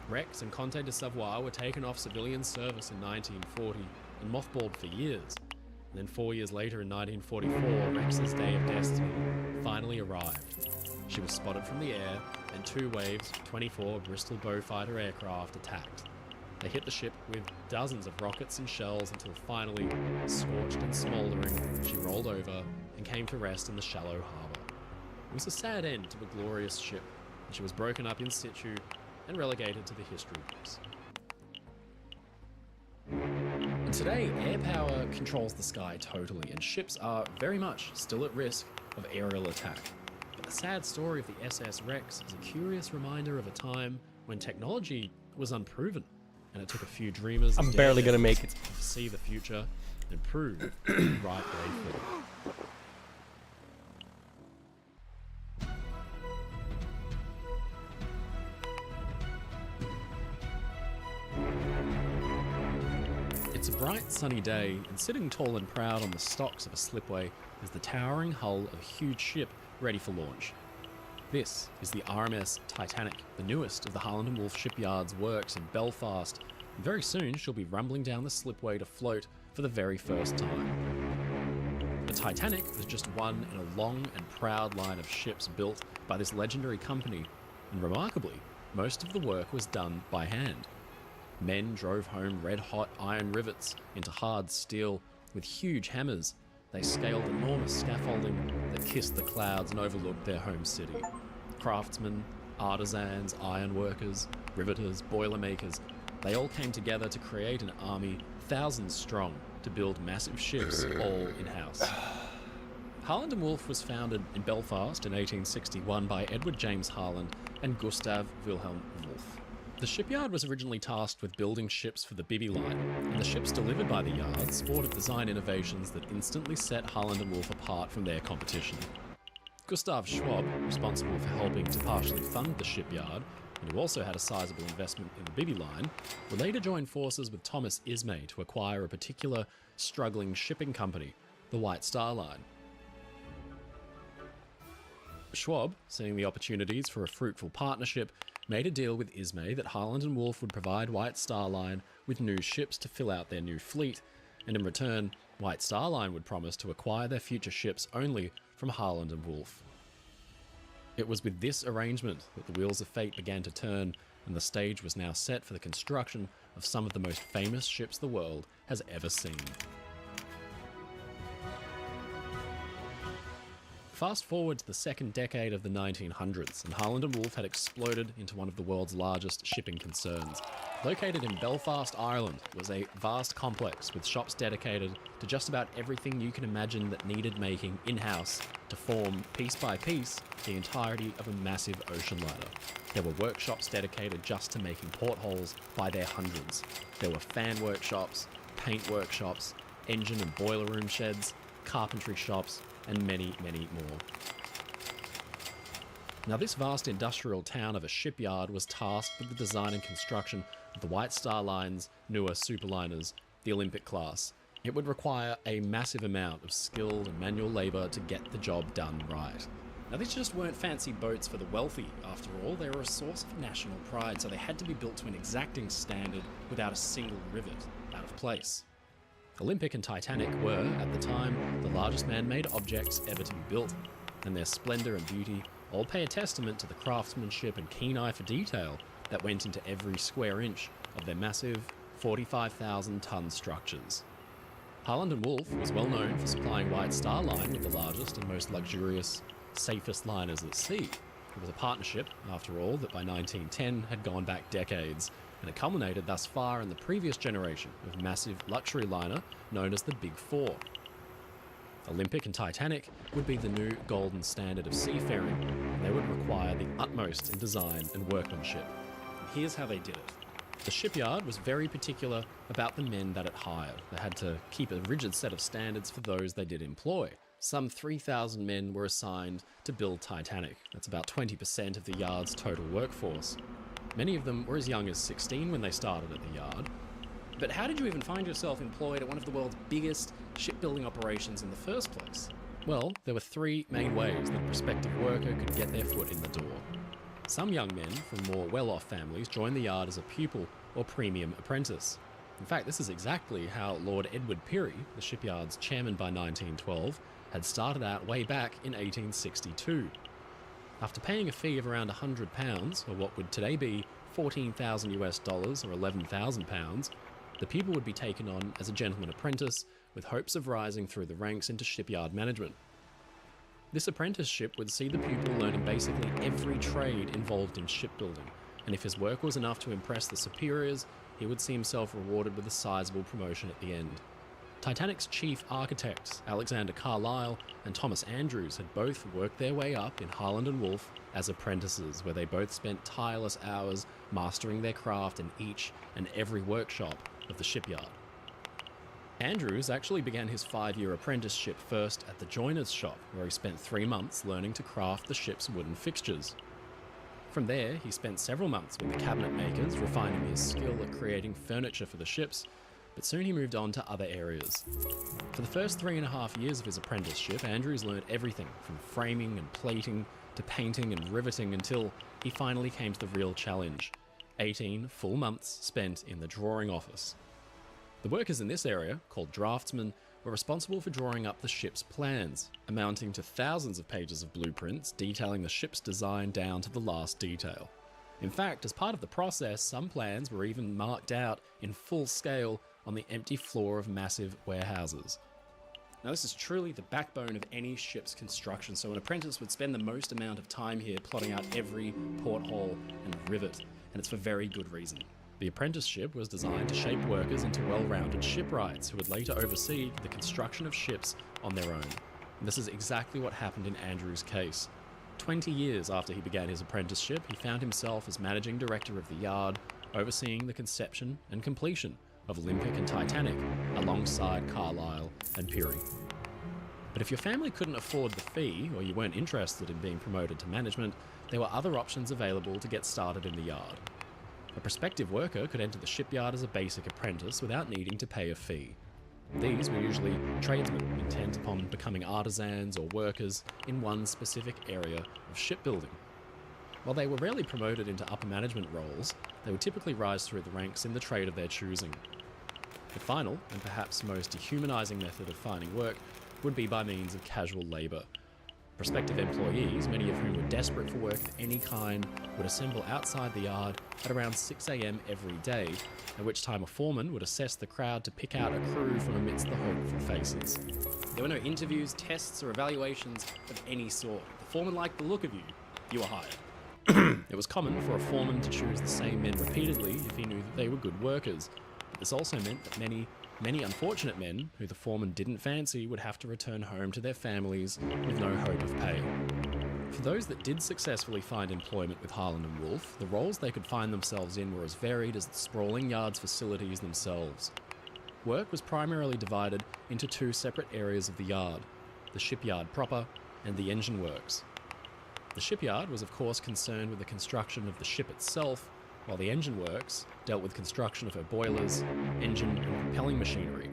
Rex and Comte de Savoie were taken off civilian service in 1940 and mothballed for years. And then 4 years later, in 1944, Rex's day of destiny finally arrived. She was spotted from the air, and 2 waves of 24 Bristol Beaufighter aircraft attacked. They hit the ship with dozens of rockets and shells until finally, scorched and smouldering, she rolled over and came to rest in the shallow harbour. It was a sad end to a glorious ship, and she was broken up in situ and relegated to the history books. And today, air power controls the sky totally, and ships are very much still at risk of aerial attack. But the sad story of the SS Rex is a curious reminder of a time when technology was unproven, and it took a few dreamers I'm barely gonna make it. to see the future and prove the right way forward. It's a bright, sunny day, and sitting tall and proud on the stocks of a slipway is the towering hull of a huge ship ready for launch. This is the RMS Titanic, the newest of the Harland & Wolff shipyard's works in Belfast, and very soon she'll be rumbling down the slipway to float for the very first time. The Titanic was just one in a long and proud line of ships built by this legendary company, and remarkably, most of the work was done by hand. Men drove home red-hot iron rivets into hard steel with huge hammers. They scaled enormous scaffolding that kissed the clouds and overlooked their home city. Craftsmen, artisans, ironworkers, riveters, boilermakers, they all came together to create an army thousands strong to build massive ships all in-house. Harland & Wolff was founded in Belfast in 1861 by Edward James Harland and Gustav Wilhelm Wolff. The shipyard was originally tasked with building ships for the Bibi line, and the ships delivered by the yard sported design innovations that instantly set Harland & Wolff apart from their competition. Gustav Schwab, responsible for helping to partially fund the shipyard, and who also had a sizable investment in the Bibi line, would later join forces with Thomas Ismay to acquire a particular struggling shipping company, the White Star Line. Schwab, seeing the opportunities for a fruitful partnership, made a deal with Ismay that Harland and Wolff would provide White Star Line with new ships to fill out their new fleet, and in return, White Star Line would promise to acquire their future ships only from Harland and Wolff. It was with this arrangement that the wheels of fate began to turn, and the stage was now set for the construction of some of the most famous ships the world has ever seen. Fast forward to the second decade of the 1900s, and Harland and Wolff had exploded into one of the world's largest shipping concerns. Located in Belfast, Ireland, it was a vast complex with shops dedicated to just about everything you can imagine that needed making in-house to form, piece by piece, the entirety of a massive ocean liner. There were workshops dedicated just to making portholes by their hundreds. There were fan workshops, paint workshops, engine and boiler room sheds, carpentry shops, and many, many more. Now, this vast industrial town of a shipyard was tasked with the design and construction of the White Star Line's newer superliners, the Olympic class. It would require a massive amount of skilled and manual labour to get the job done right. Now, these just weren't fancy boats for the wealthy. After all, they were a source of national pride, so they had to be built to an exacting standard without a single rivet out of place. Olympic and Titanic were, at the time, the largest man-made objects ever to be built, and their splendour and beauty all pay a testament to the craftsmanship and keen eye for detail that went into every square inch of their massive 45,000-ton structures. Harland and Wolff was well known for supplying White Star Line with the largest and most luxurious, safest liners at sea. It was a partnership, after all, that by 1910 had gone back decades, and it culminated thus far in the previous generation of massive luxury liner known as the Big Four. Olympic and Titanic would be the new golden standard of seafaring, and they would require the utmost in design and workmanship. And here's how they did it. The shipyard was very particular about the men that it hired. They had to keep a rigid set of standards for those they did employ. Some 3,000 men were assigned to build Titanic. That's about 20% of the yard's total workforce. Many of them were as young as 16 when they started at the yard. But how did you even find yourself employed at one of the world's biggest shipbuilding operations in the first place? Well, there were three main ways that a prospective worker could get their foot in the door. Some young men from more well-off families joined the yard as a pupil or premium apprentice. In fact, this is exactly how Lord Edward Peary, the shipyard's chairman by 1912, had started out way back in 1862. After paying a fee of around £100, or what would today be $14,000 or £11,000, the pupil would be taken on as a gentleman apprentice with hopes of rising through the ranks into shipyard management. This apprenticeship would see the pupil learning basically every trade involved in shipbuilding, and if his work was enough to impress the superiors, he would see himself rewarded with a sizable promotion at the end. Titanic's chief architects, Alexander Carlisle and Thomas Andrews, had both worked their way up in Harland and Wolff as apprentices, where they both spent tireless hours mastering their craft in each and every workshop of the shipyard. Andrews actually began his 5-year apprenticeship first at the joiner's shop, where he spent 3 months learning to craft the ship's wooden fixtures. From there, he spent several months with the cabinet makers, refining his skill at creating furniture for the ships, but soon he moved on to other areas. For the first 3.5 years of his apprenticeship, Andrews learned everything from framing and plating to painting and riveting until he finally came to the real challenge: 18 full months spent in the drawing office. The workers in this area, called draftsmen, were responsible for drawing up the ship's plans, amounting to thousands of pages of blueprints detailing the ship's design down to the last detail. In fact, as part of the process, some plans were even marked out in full scale on the empty floor of massive warehouses. Now, this is truly the backbone of any ship's construction, so an apprentice would spend the most amount of time here plotting out every porthole and rivet, and it's for very good reason. The apprenticeship was designed to shape workers into well-rounded shipwrights who would later oversee the construction of ships on their own. And this is exactly what happened in Andrews' case. 20 years after he began his apprenticeship, he found himself as managing director of the yard, overseeing the conception and completion of Olympic and Titanic, alongside Carlisle and Peary. But if your family couldn't afford the fee, or you weren't interested in being promoted to management, there were other options available to get started in the yard. A prospective worker could enter the shipyard as a basic apprentice without needing to pay a fee. These were usually tradesmen intent upon becoming artisans or workers in one specific area of shipbuilding. While they were rarely promoted into upper management roles, they would typically rise through the ranks in the trade of their choosing. The final, and perhaps most dehumanising method of finding work, would be by means of casual labour. Prospective employees, many of whom were desperate for work of any kind, would assemble outside the yard at around 6 a.m. every day, at which time a foreman would assess the crowd to pick out a crew from amidst the hopeful faces. There were no interviews, tests, or evaluations of any sort. The foreman liked the look of you. You were hired. It was common for a foreman to choose the same men repeatedly if he knew that they were good workers, but this also meant that many unfortunate men who the foreman didn't fancy would have to return home to their families with no hope of pay. For those that did successfully find employment with Harland and Wolff, the roles they could find themselves in were as varied as the sprawling yard's facilities themselves. Work was primarily divided into two separate areas of the yard, the shipyard proper and the engine works. The shipyard was of course concerned with the construction of the ship itself, while the engine works dealt with construction of her boilers, engine and propelling machinery.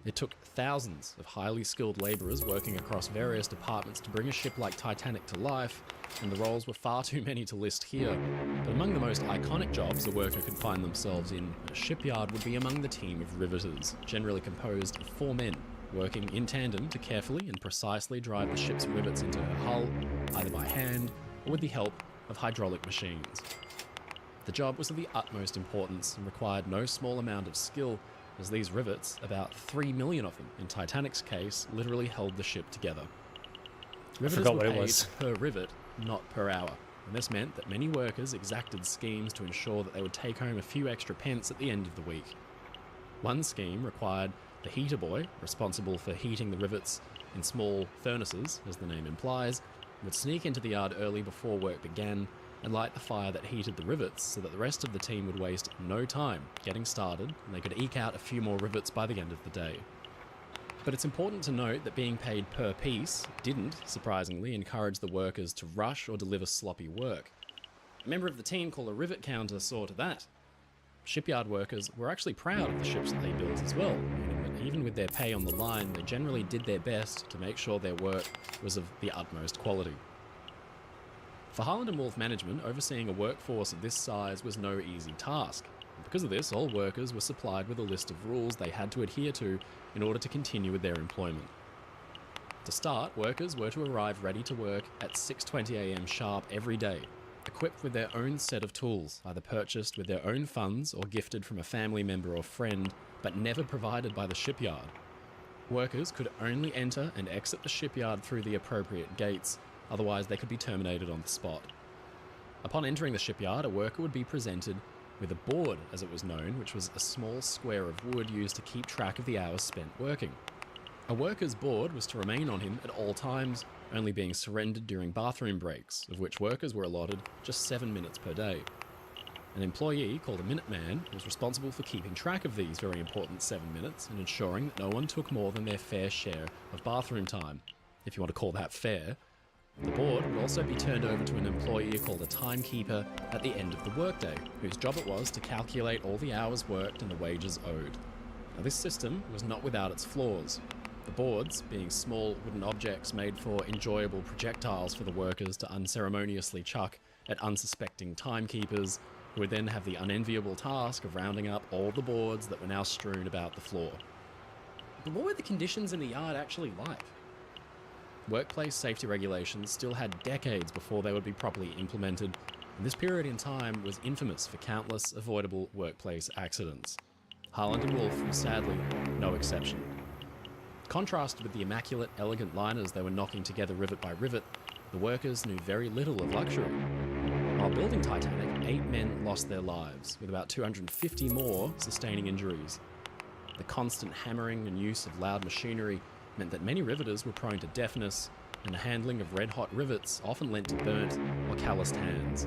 It took thousands of highly skilled labourers working across various departments to bring a ship like Titanic to life, and the roles were far too many to list here. But among the most iconic jobs a worker could find themselves in a shipyard would be among the team of riveters, generally composed of 4 men, working in tandem to carefully and precisely drive the ship's rivets into her hull, either by hand or with the help of hydraulic machines. The job was of the utmost importance and required no small amount of skill, as these rivets, about 3 million of them in Titanic's case, literally held the ship together. Riveters were paid per rivet, not per hour, and this meant that many workers exacted schemes to ensure that they would take home a few extra pence at the end of the week. One scheme required the heater boy, responsible for heating the rivets in small furnaces, as the name implies, would sneak into the yard early before work began and light the fire that heated the rivets so that the rest of the team would waste no time getting started and they could eke out a few more rivets by the end of the day. But it's important to note that being paid per piece didn't, surprisingly, encourage the workers to rush or deliver sloppy work. A member of the team called a rivet counter saw to that. Shipyard workers were actually proud of the ships that they built as well, meaning that even with their pay on the line, they generally did their best to make sure their work was of the utmost quality. For Harland and Wolff management, overseeing a workforce of this size was no easy task. And because of this, all workers were supplied with a list of rules they had to adhere to in order to continue with their employment. To start, workers were to arrive ready to work at 6:20 a.m. sharp every day, equipped with their own set of tools, either purchased with their own funds or gifted from a family member or friend, but never provided by the shipyard. Workers could only enter and exit the shipyard through the appropriate gates, otherwise they could be terminated on the spot. Upon entering the shipyard, a worker would be presented with a board, as it was known, which was a small square of wood used to keep track of the hours spent working. A worker's board was to remain on him at all times, only being surrendered during bathroom breaks, of which workers were allotted just 7 minutes per day. An employee called a Minuteman was responsible for keeping track of these very important 7 minutes and ensuring that no one took more than their fair share of bathroom time, if you want to call that fair. The board would also be turned over to an employee called a timekeeper at the end of the workday, whose job it was to calculate all the hours worked and the wages owed. Now, this system was not without its flaws. The boards, being small wooden objects made for enjoyable projectiles for the workers to unceremoniously chuck at unsuspecting timekeepers, who would then have the unenviable task of rounding up all the boards that were now strewn about the floor. But what were the conditions in the yard actually like? Workplace safety regulations still had decades before they would be properly implemented, and this period in time was infamous for countless avoidable workplace accidents. Harland and Wolff was sadly no exception. Contrasted with the immaculate, elegant liners they were knocking together rivet by rivet, the workers knew very little of luxury. While building Titanic, 8 men lost their lives, with about 250 more sustaining injuries. The constant hammering and use of loud machinery meant that many riveters were prone to deafness, and the handling of red-hot rivets often lent to burnt or calloused hands.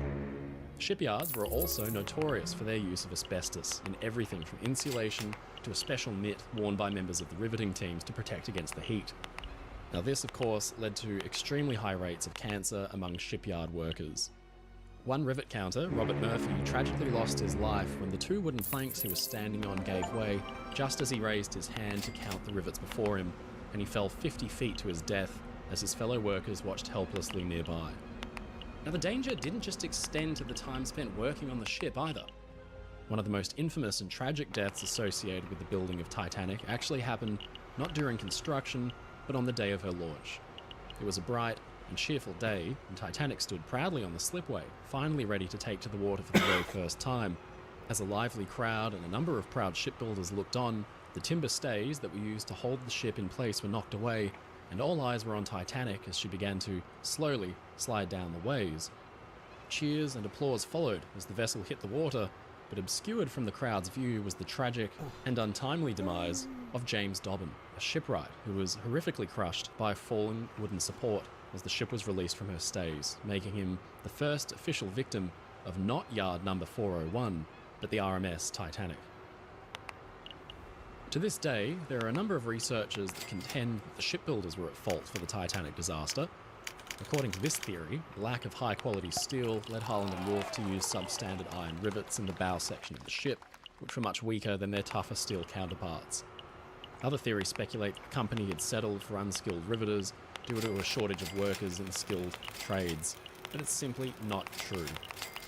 Shipyards were also notorious for their use of asbestos in everything from insulation to a special mitt worn by members of the riveting teams to protect against the heat. Now this, of course, led to extremely high rates of cancer among shipyard workers. One rivet counter, Robert Murphy, tragically lost his life when the 2 wooden planks he was standing on gave way just as he raised his hand to count the rivets before him, and he fell 50 feet to his death as his fellow workers watched helplessly nearby. Now, the danger didn't just extend to the time spent working on the ship either. One of the most infamous and tragic deaths associated with the building of Titanic actually happened not during construction, but on the day of her launch. It was a bright and cheerful day, and Titanic stood proudly on the slipway, finally ready to take to the water for the very first time. As a lively crowd and a number of proud shipbuilders looked on, the timber stays that were used to hold the ship in place were knocked away, and all eyes were on Titanic as she began to slowly slide down the ways. Cheers and applause followed as the vessel hit the water, but obscured from the crowd's view was the tragic and untimely demise of James Dobbin, a shipwright who was horrifically crushed by a falling wooden support as the ship was released from her stays, making him the first official victim of not yard number 401, but the RMS Titanic. To this day, there are a number of researchers that contend that the shipbuilders were at fault for the Titanic disaster. According to this theory, the lack of high-quality steel led Harland and Wolff to use substandard iron rivets in the bow section of the ship, which were much weaker than their tougher steel counterparts. Other theories speculate the company had settled for unskilled riveters due to a shortage of workers in skilled trades, but it's simply not true.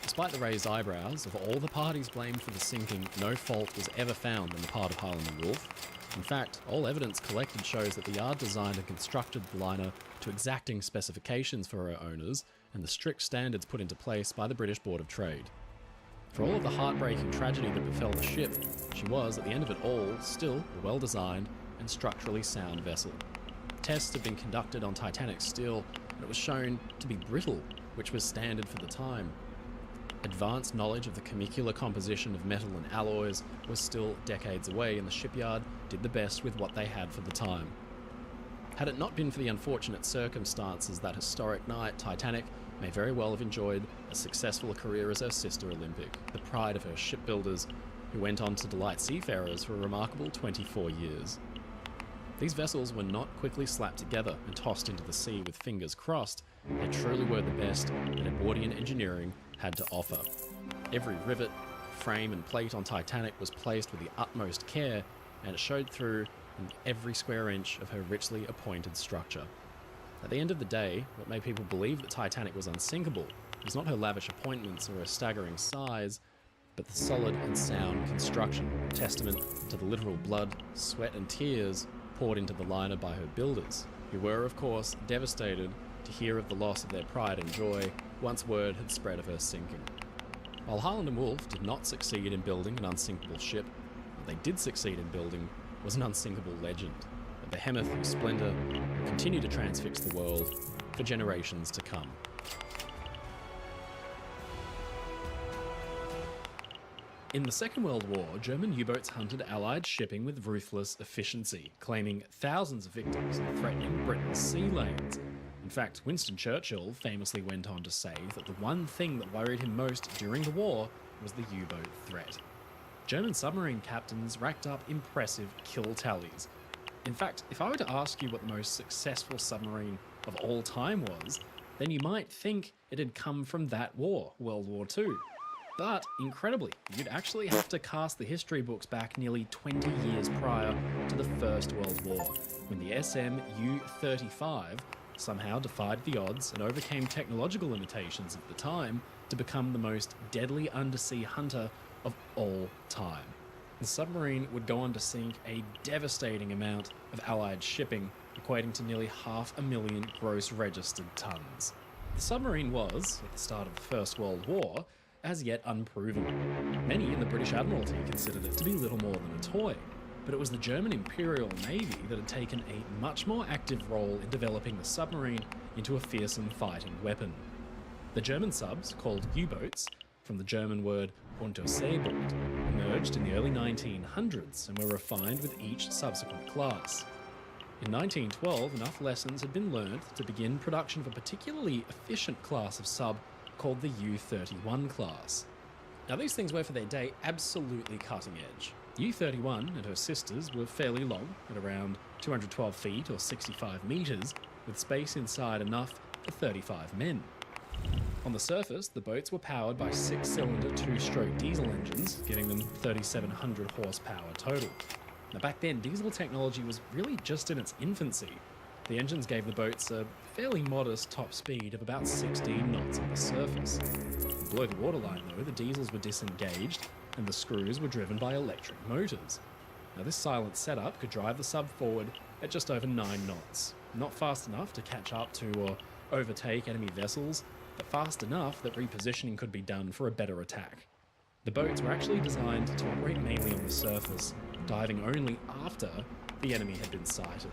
Despite the raised eyebrows of all the parties blamed for the sinking, no fault was ever found on the part of Harland and Wolff. In fact, all evidence collected shows that the yard designed and constructed the liner to exacting specifications for her owners and the strict standards put into place by the British Board of Trade. For all of the heartbreaking tragedy that befell the ship, she was, at the end of it all, still a well-designed and structurally sound vessel. Tests had been conducted on Titanic steel, and it was shown to be brittle, which was standard for the time. Advanced knowledge of the chemical composition of metal and alloys was still decades away, and the shipyard did the best with what they had for the time. Had it not been for the unfortunate circumstances that historic night, Titanic may very well have enjoyed as successful a career as her sister Olympic, the pride of her shipbuilders, who went on to delight seafarers for a remarkable 24 years. These vessels were not quickly slapped together and tossed into the sea with fingers crossed. They truly were the best that Edwardian engineering had to offer. Every rivet, frame and plate on Titanic was placed with the utmost care, and it showed through in every square inch of her richly appointed structure. At the end of the day, what made people believe that Titanic was unsinkable was not her lavish appointments or her staggering size, but the solid and sound construction, testament to the literal blood, sweat and tears poured into the liner by her builders, who were, of course, devastated to hear of the loss of their pride and joy once word had spread of her sinking. While Harland and Wolff did not succeed in building an unsinkable ship, what they did succeed in building was an unsinkable legend, a behemoth whose splendour will continue to transfix the world for generations to come. In the Second World War, German U-boats hunted Allied shipping with ruthless efficiency, claiming thousands of victims and threatening Britain's sea lanes. In fact, Winston Churchill famously went on to say that the one thing that worried him most during the war was the U-boat threat. German submarine captains racked up impressive kill tallies. In fact, if I were to ask you what the most successful submarine of all time was, then you might think it had come from that war, World War II. But, incredibly, you'd actually have to cast the history books back nearly 20 years prior to the First World War, when the SM U-35 somehow defied the odds and overcame technological limitations of the time to become the most deadly undersea hunter of all time. The submarine would go on to sink a devastating amount of Allied shipping, equating to nearly 500,000 gross registered tons. The submarine was, at the start of the First World War, as yet unproven. Many in the British Admiralty considered it to be little more than a toy, but it was the German Imperial Navy that had taken a much more active role in developing the submarine into a fearsome fighting weapon. The German subs, called U-boats, from the German word Unterseeboot, emerged in the early 1900s and were refined with each subsequent class. In 1912, enough lessons had been learned to begin production of a particularly efficient class of sub called the U-31 class. Now, these things were for their day absolutely cutting edge. U-31 and her sisters were fairly long, at around 212 feet or 65 metres, with space inside enough for 35 men. On the surface, the boats were powered by 6-cylinder 2-stroke diesel engines, giving them 3,700 horsepower total. Now back then, diesel technology was really just in its infancy. The engines gave the boats a fairly modest top speed of about 16 knots on the surface. Below the waterline though, the diesels were disengaged and the screws were driven by electric motors. Now this silent setup could drive the sub forward at just over 9 knots. Not fast enough to catch up to or overtake enemy vessels, but fast enough that repositioning could be done for a better attack. The boats were actually designed to operate mainly on the surface, diving only after the enemy had been sighted.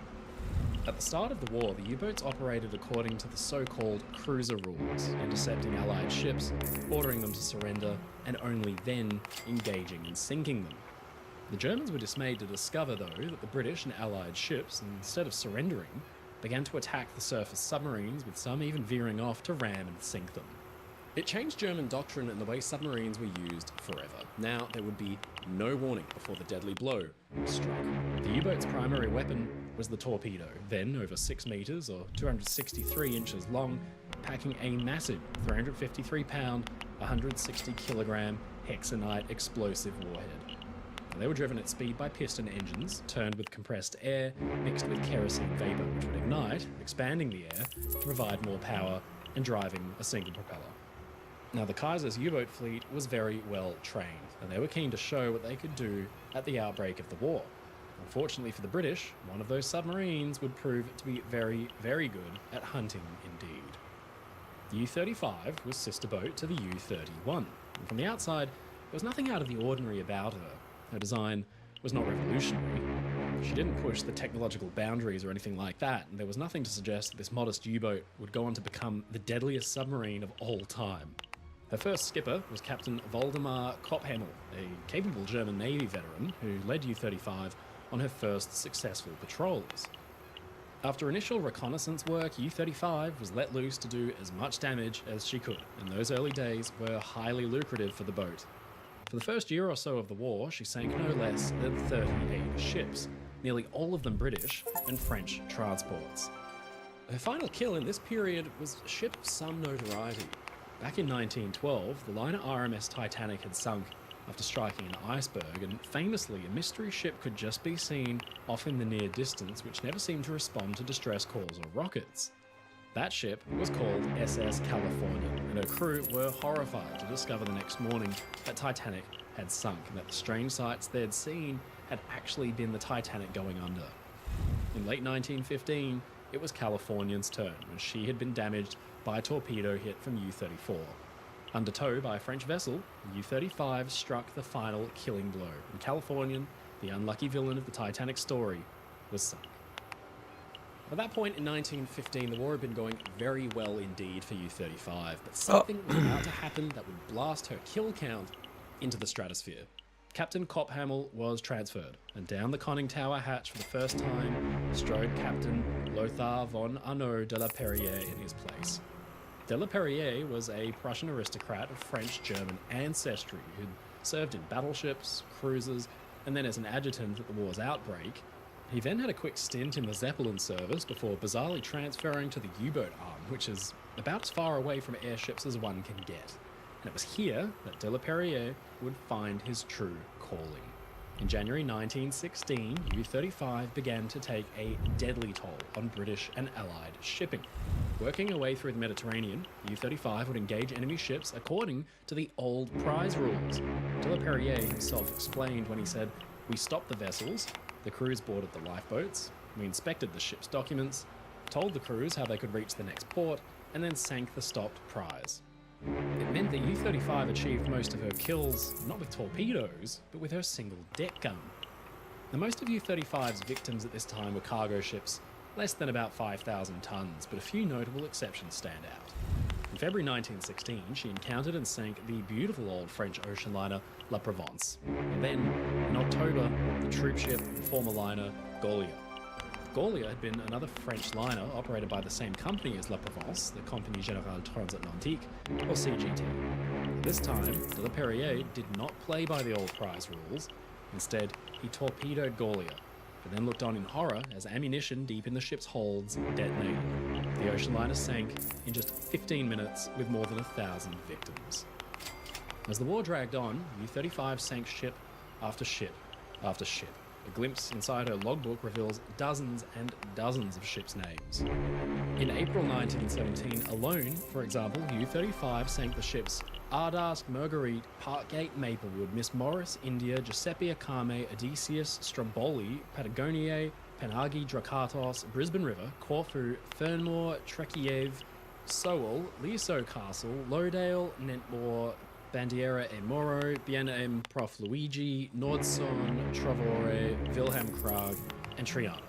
At the start of the war, the U-boats operated according to the so-called cruiser rules, intercepting Allied ships, ordering them to surrender, and only then engaging and sinking them. The Germans were dismayed to discover, though, that the British and Allied ships, instead of surrendering, began to attack the surface submarines, with some even veering off to ram and sink them. It changed German doctrine and the way submarines were used forever. Now there would be no warning before the deadly blow struck. The U-boat's primary weapon was the torpedo, then over 6 meters or 263 inches long, packing a massive 353-pound, 160-kilogram hexanite explosive warhead. They were driven at speed by piston engines, turned with compressed air, mixed with kerosene vapor, which would ignite, expanding the air to provide more power and driving a single propeller. Now, the Kaiser's U-boat fleet was very well trained, and they were keen to show what they could do at the outbreak of the war. Unfortunately for the British, one of those submarines would prove to be very, very good at hunting indeed. The U-35 was sister boat to the U-31, and from the outside, there was nothing out of the ordinary about her. Her design was not revolutionary. She didn't push the technological boundaries or anything like that, and there was nothing to suggest that this modest U-boat would go on to become the deadliest submarine of all time. Her first skipper was Captain Waldemar Kopphamel, a capable German Navy veteran who led U-35 on her first successful patrols. After initial reconnaissance work, U-35 was let loose to do as much damage as she could, and those early days were highly lucrative for the boat. For the first year or so of the war, she sank no less than 38 ships, nearly all of them British and French transports. Her final kill in this period was a ship of some notoriety. Back in 1912, the liner RMS Titanic had sunk after striking an iceberg, and famously, a mystery ship could just be seen off in the near distance, which never seemed to respond to distress calls or rockets. That ship was called SS California, and her crew were horrified to discover the next morning that Titanic had sunk, and that the strange sights they'd seen had actually been the Titanic going under. In late 1915, it was Californian's turn, when she had been damaged by a torpedo hit from U-34. Under tow by a French vessel, U-35 struck the final killing blow, and Californian, the unlucky villain of the Titanic story, was sunk. At that point in 1915, the war had been going very well indeed for U-35, but something was about to happen that would blast her kill count into the stratosphere. Captain Kopphamel was transferred, and down the conning tower hatch for the first time strode Captain Lothar von Arnaud de la Perrière in his place. De la Perrière was a Prussian aristocrat of French-German ancestry who'd served in battleships, cruisers, and then as an adjutant at the war's outbreak. He then had a quick stint in the Zeppelin service before bizarrely transferring to the U-boat arm, which is about as far away from airships as one can get. And it was here that de la Perrière would find his true calling. In January 1916, U-35 began to take a deadly toll on British and Allied shipping. Working her way through the Mediterranean, U-35 would engage enemy ships according to the old prize rules. De la Perrière himself explained when he said, "We stopped the vessels, the crews boarded the lifeboats, we inspected the ship's documents, told the crews how they could reach the next port, and then sank the stopped prize." It meant that U-35 achieved most of her kills not with torpedoes, but with her single deck gun. Now, most of U-35's victims at this time were cargo ships, less than about 5,000 tons, but a few notable exceptions stand out. In February 1916, she encountered and sank the beautiful old French ocean liner La Provence. And then, in October, the troopship and former liner Gaulier. Gaulier had been another French liner operated by the same company as La Provence, the Compagnie Générale Transatlantique, or CGT. This time, de la Perrière did not play by the old prize rules. Instead, he torpedoed Gaulier, but then looked on in horror as ammunition deep in the ship's holds detonated. The ocean liner sank in just 15 minutes with more than 1,000 victims. As the war dragged on, U-35 sank ship after ship after ship. A glimpse inside her logbook reveals dozens and dozens of ships' names. In April 1917 alone, for example, U-35 sank the ships Ardask, Marguerite, Parkgate, Maplewood, Miss Morris, India, Giuseppe Acame, Odysseus, Stromboli, Patagoniae, Penagi, Drakatos, Brisbane River, Corfu, Fernmore, Trekiev, Sowell, Liso Castle, Lowdale, Nentmore, Bandiera e Moro, Bien Prof Luigi, Nordson, Travore, Wilhelm Krag, and Triana.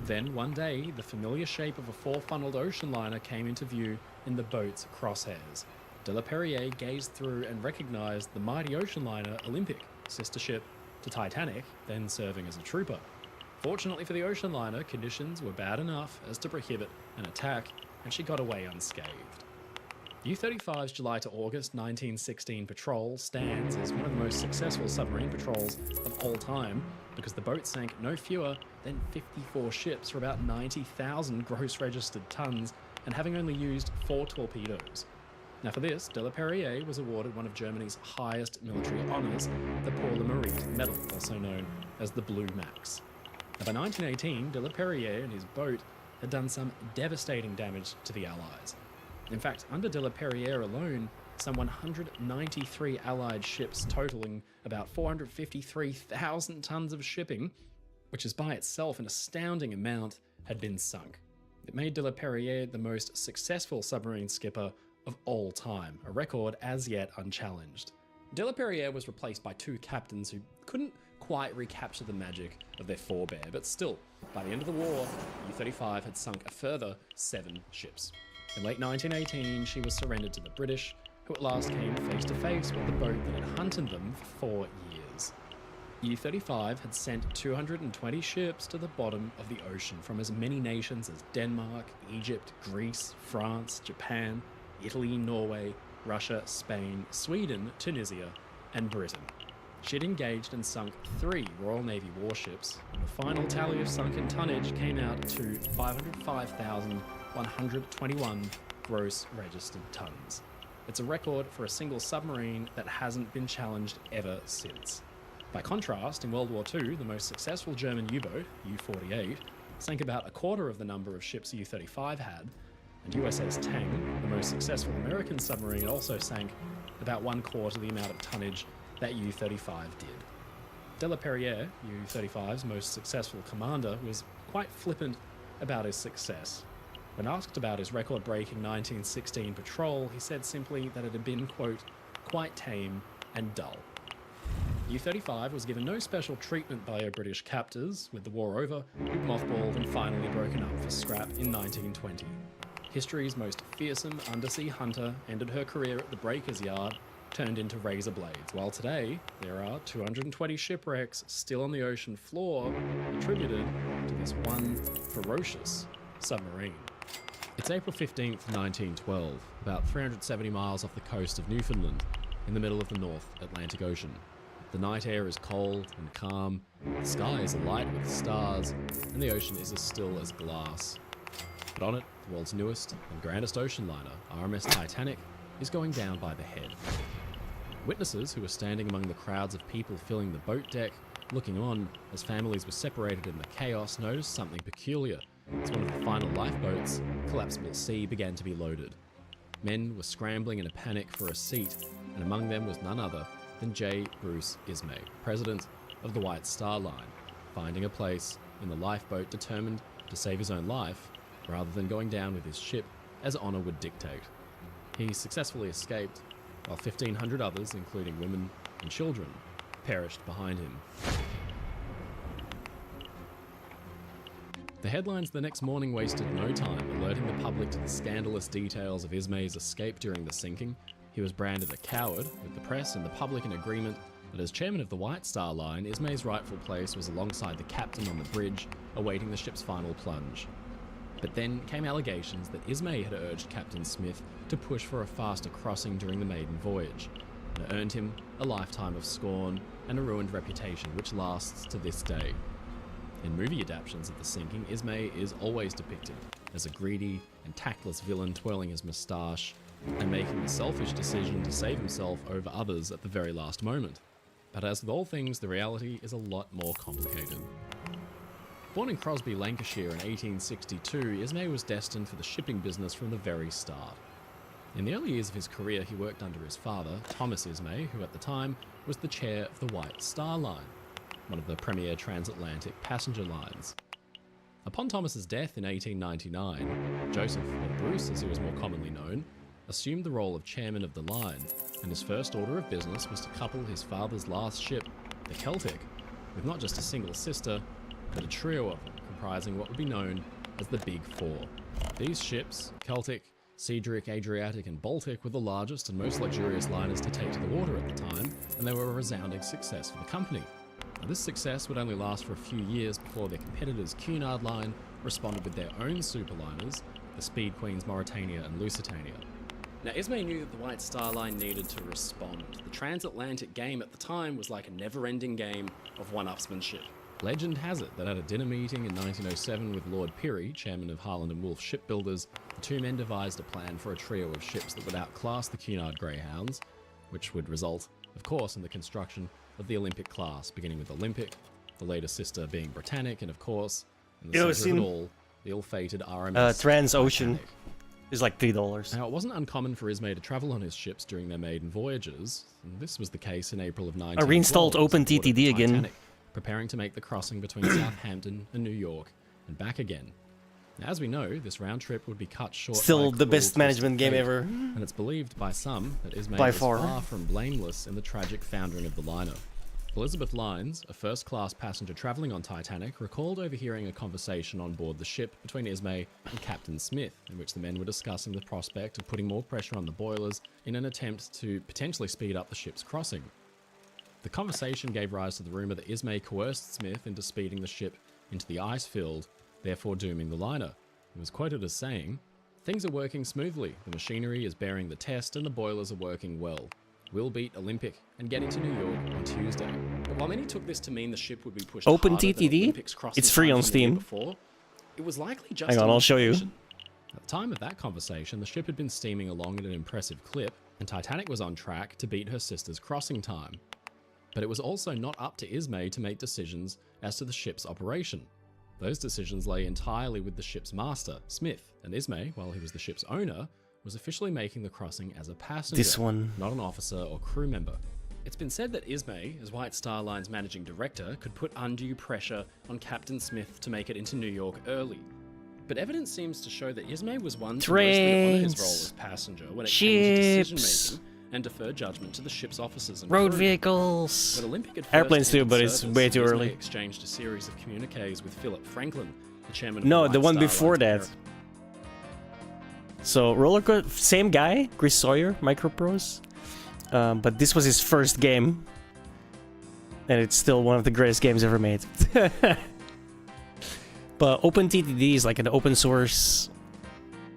Then, one day, the familiar shape of a four-funneled ocean liner came into view in the boat's crosshairs. De la Perriere gazed through and recognized the mighty ocean liner Olympic, sister ship to Titanic, then serving as a trooper. Fortunately for the ocean liner, conditions were bad enough as to prohibit an attack, and she got away unscathed. U-35's July to August 1916 patrol stands as one of the most successful submarine patrols of all time because the boat sank no fewer than 54 ships for about 90,000 gross registered tons and having only used 4 torpedoes. Now for this, de la Perriere was awarded one of Germany's highest military honours, the Pour le Mérite Medal, also known as the Blue Max. Now by 1918, de la Perriere and his boat had done some devastating damage to the Allies. In fact, under de la Perriere alone, some 193 Allied ships totaling about 453,000 tons of shipping, which is by itself an astounding amount, had been sunk. It made de la Perriere the most successful submarine skipper of all time, a record as yet unchallenged. De la Perriere was replaced by 2 captains who couldn't quite recapture the magic of their forebear, but still, by the end of the war, U-35 had sunk a further 7 ships. In late 1918, she was surrendered to the British, who at last came face to face with the boat that had hunted them for 4 years. U-35 had sent 220 ships to the bottom of the ocean from as many nations as Denmark, Egypt, Greece, France, Japan, Italy, Norway, Russia, Spain, Sweden, Tunisia, and Britain. She'd engaged and sunk 3 Royal Navy warships, and the final tally of sunken tonnage came out to 505,121 gross registered tons. It's a record for a single submarine that hasn't been challenged ever since. By contrast, in World War II, the most successful German U-boat, U-48, sank about a quarter of the number of ships U-35 had, and USS Tang, the most successful American submarine, also sank about 1/4 the amount of tonnage that U-35 did. De la Perriere, U-35's most successful commander, was quite flippant about his success. When asked about his record-breaking 1916 patrol, he said simply that it had been, quote, quite tame and dull. U-35 was given no special treatment by her British captors, with the war over, it mothballed and finally broken up for scrap in 1920. History's most fearsome undersea hunter ended her career at the breaker's yard, turned into razor blades, while today there are 220 shipwrecks still on the ocean floor attributed to this one ferocious submarine. It's April 15th, 1912, about 370 miles off the coast of Newfoundland, in the middle of the North Atlantic Ocean. The night air is cold and calm, the sky is alight with stars, and the ocean is as still as glass. But on it, the world's newest and grandest ocean liner, RMS Titanic, is going down by the head. Witnesses who were standing among the crowds of people filling the boat deck, looking on as families were separated in the chaos, noticed something peculiar as one of the final lifeboats, Collapsible C, began to be loaded. Men were scrambling in a panic for a seat, and among them was none other than J. Bruce Ismay, president of the White Star Line, finding a place in the lifeboat determined to save his own life rather than going down with his ship as honor would dictate. He successfully escaped, while 1,500 others, including women and children, perished behind him. The headlines the next morning wasted no time alerting the public to the scandalous details of Ismay's escape during the sinking. He was branded a coward, with the press and the public in agreement that as chairman of the White Star Line, Ismay's rightful place was alongside the captain on the bridge, awaiting the ship's final plunge. But then came allegations that Ismay had urged Captain Smith to push for a faster crossing during the maiden voyage, and it earned him a lifetime of scorn and a ruined reputation which lasts to this day. In movie adaptations of the sinking, Ismay is always depicted as a greedy and tactless villain twirling his moustache and making the selfish decision to save himself over others at the very last moment. But as with all things, the reality is a lot more complicated. Born in Crosby, Lancashire in 1862, Ismay was destined for the shipping business from the very start. In the early years of his career, he worked under his father, Thomas Ismay, who at the time was the chair of the White Star Line, one of the premier transatlantic passenger lines. Upon Thomas's death in 1899, Joseph, or Bruce as he was more commonly known, assumed the role of chairman of the line, and his first order of business was to couple his father's last ship, the Celtic, with not just a single sister, but a trio of them, comprising what would be known as the Big Four. These ships, Celtic, Cedric, Adriatic, and Baltic, were the largest and most luxurious liners to take to the water at the time, and they were a resounding success for the company. Now, this success would only last for a few years before their competitors Cunard Line responded with their own superliners, the Speed Queens Mauretania and Lusitania. Now, Ismay knew that the White Star Line needed to respond. The transatlantic game at the time was like a never-ending game of one-upsmanship. Legend has it that at a dinner meeting in 1907 with Lord Pirrie, chairman of Harland and Wolff Shipbuilders, the two men devised a plan for a trio of ships that would outclass the Cunard Greyhounds, which would result, of course, in the construction of the Olympic class, beginning with Olympic, the later sister being Britannic, and of course, in the center of it all, the ill-fated RMS Transocean Titanic. is like $3. Now, it wasn't uncommon for Ismay to travel on his ships during their maiden voyages, and this was the case in April of 1912. I reinstalled as he boarded OpenTTD the again. Titanic, preparing to make the crossing between Southampton and New York, and back again. Now, as we know, this round trip would be cut short. Still by the cruel best twist of management game fate, ever. and it's believed by some that Ismay By was far. far from blameless in the tragic foundering of the liner. Elizabeth Lynes, a first-class passenger travelling on Titanic, recalled overhearing a conversation on board the ship between Ismay and Captain Smith, in which the men were discussing the prospect of putting more pressure on the boilers in an attempt to potentially speed up the ship's crossing. The conversation gave rise to the rumour that Ismay coerced Smith into speeding the ship into the ice field, therefore dooming the liner. He was quoted as saying, "Things are working smoothly, the machinery is bearing the test and the boilers are working well. We'll beat Olympic and get into New York on Tuesday." But while many took this to mean the ship would be pushed harder than OpenTTD? Olympic's crossing It's free on times the year Steam. before, it was likely just Hang on, an I'll show you. indication. At the time of that conversation, the ship had been steaming along at an impressive clip, and Titanic was on track to beat her sister's crossing time. But it was also not up to Ismay to make decisions as to the ship's operation. Those decisions lay entirely with the ship's master, Smith, and Ismay, while he was the ship's owner, was officially making the crossing as a passenger, This one. not an officer or crew member. It's been said that Ismay, as White Star Line's managing director, could put undue pressure on Captain Smith to make it into New York early. But evidence seems to show that Ismay was one to mostly honour his role as passenger when it came to Ships. decision-making and defer judgment to the ship's officers and Road crew. vehicles. But Olympic had first Airplanes too, entered but it's service, way too Ismay early. exchanged a series of communiques with Philip Franklin, the chairman of No, the the White one Star before Line's that. parent. So roller coaster, same guy, Chris Sawyer, Microprose, but this was his first game, and it's still one of the greatest games ever made. But OpenTTD is like an open source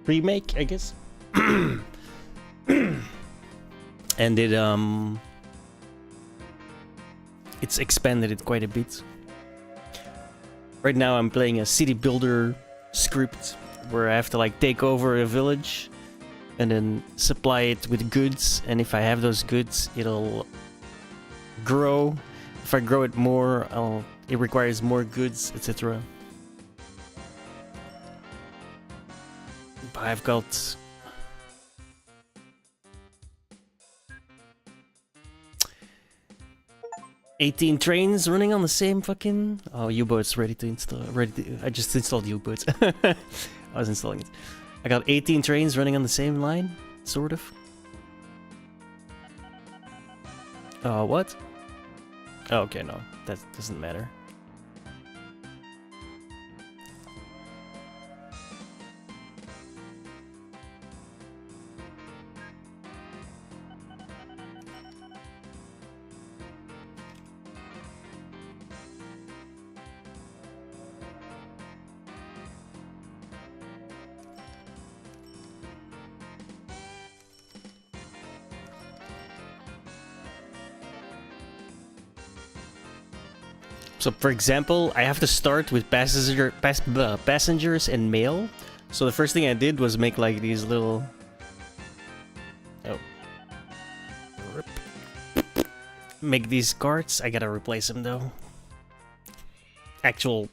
remake, I guess, and it's expanded it quite a bit. Right now, I'm playing a CityBuilder script where I have to like take over a village and then supply it with goods, and if I have those goods, it'll grow. If I grow it more, it requires more goods, etc. But I've got 18 trains running on the same fucking... Oh, U-boats ready to install. I just installed U-boats. I was installing it. I got 18 trains running on the same line, sort of. What? Oh, okay, no. That doesn't matter. So, for example, I have to start with passengers and mail. So the first thing I did was make like these little... Oh. Rip. Make these carts. I gotta replace them though. Actual...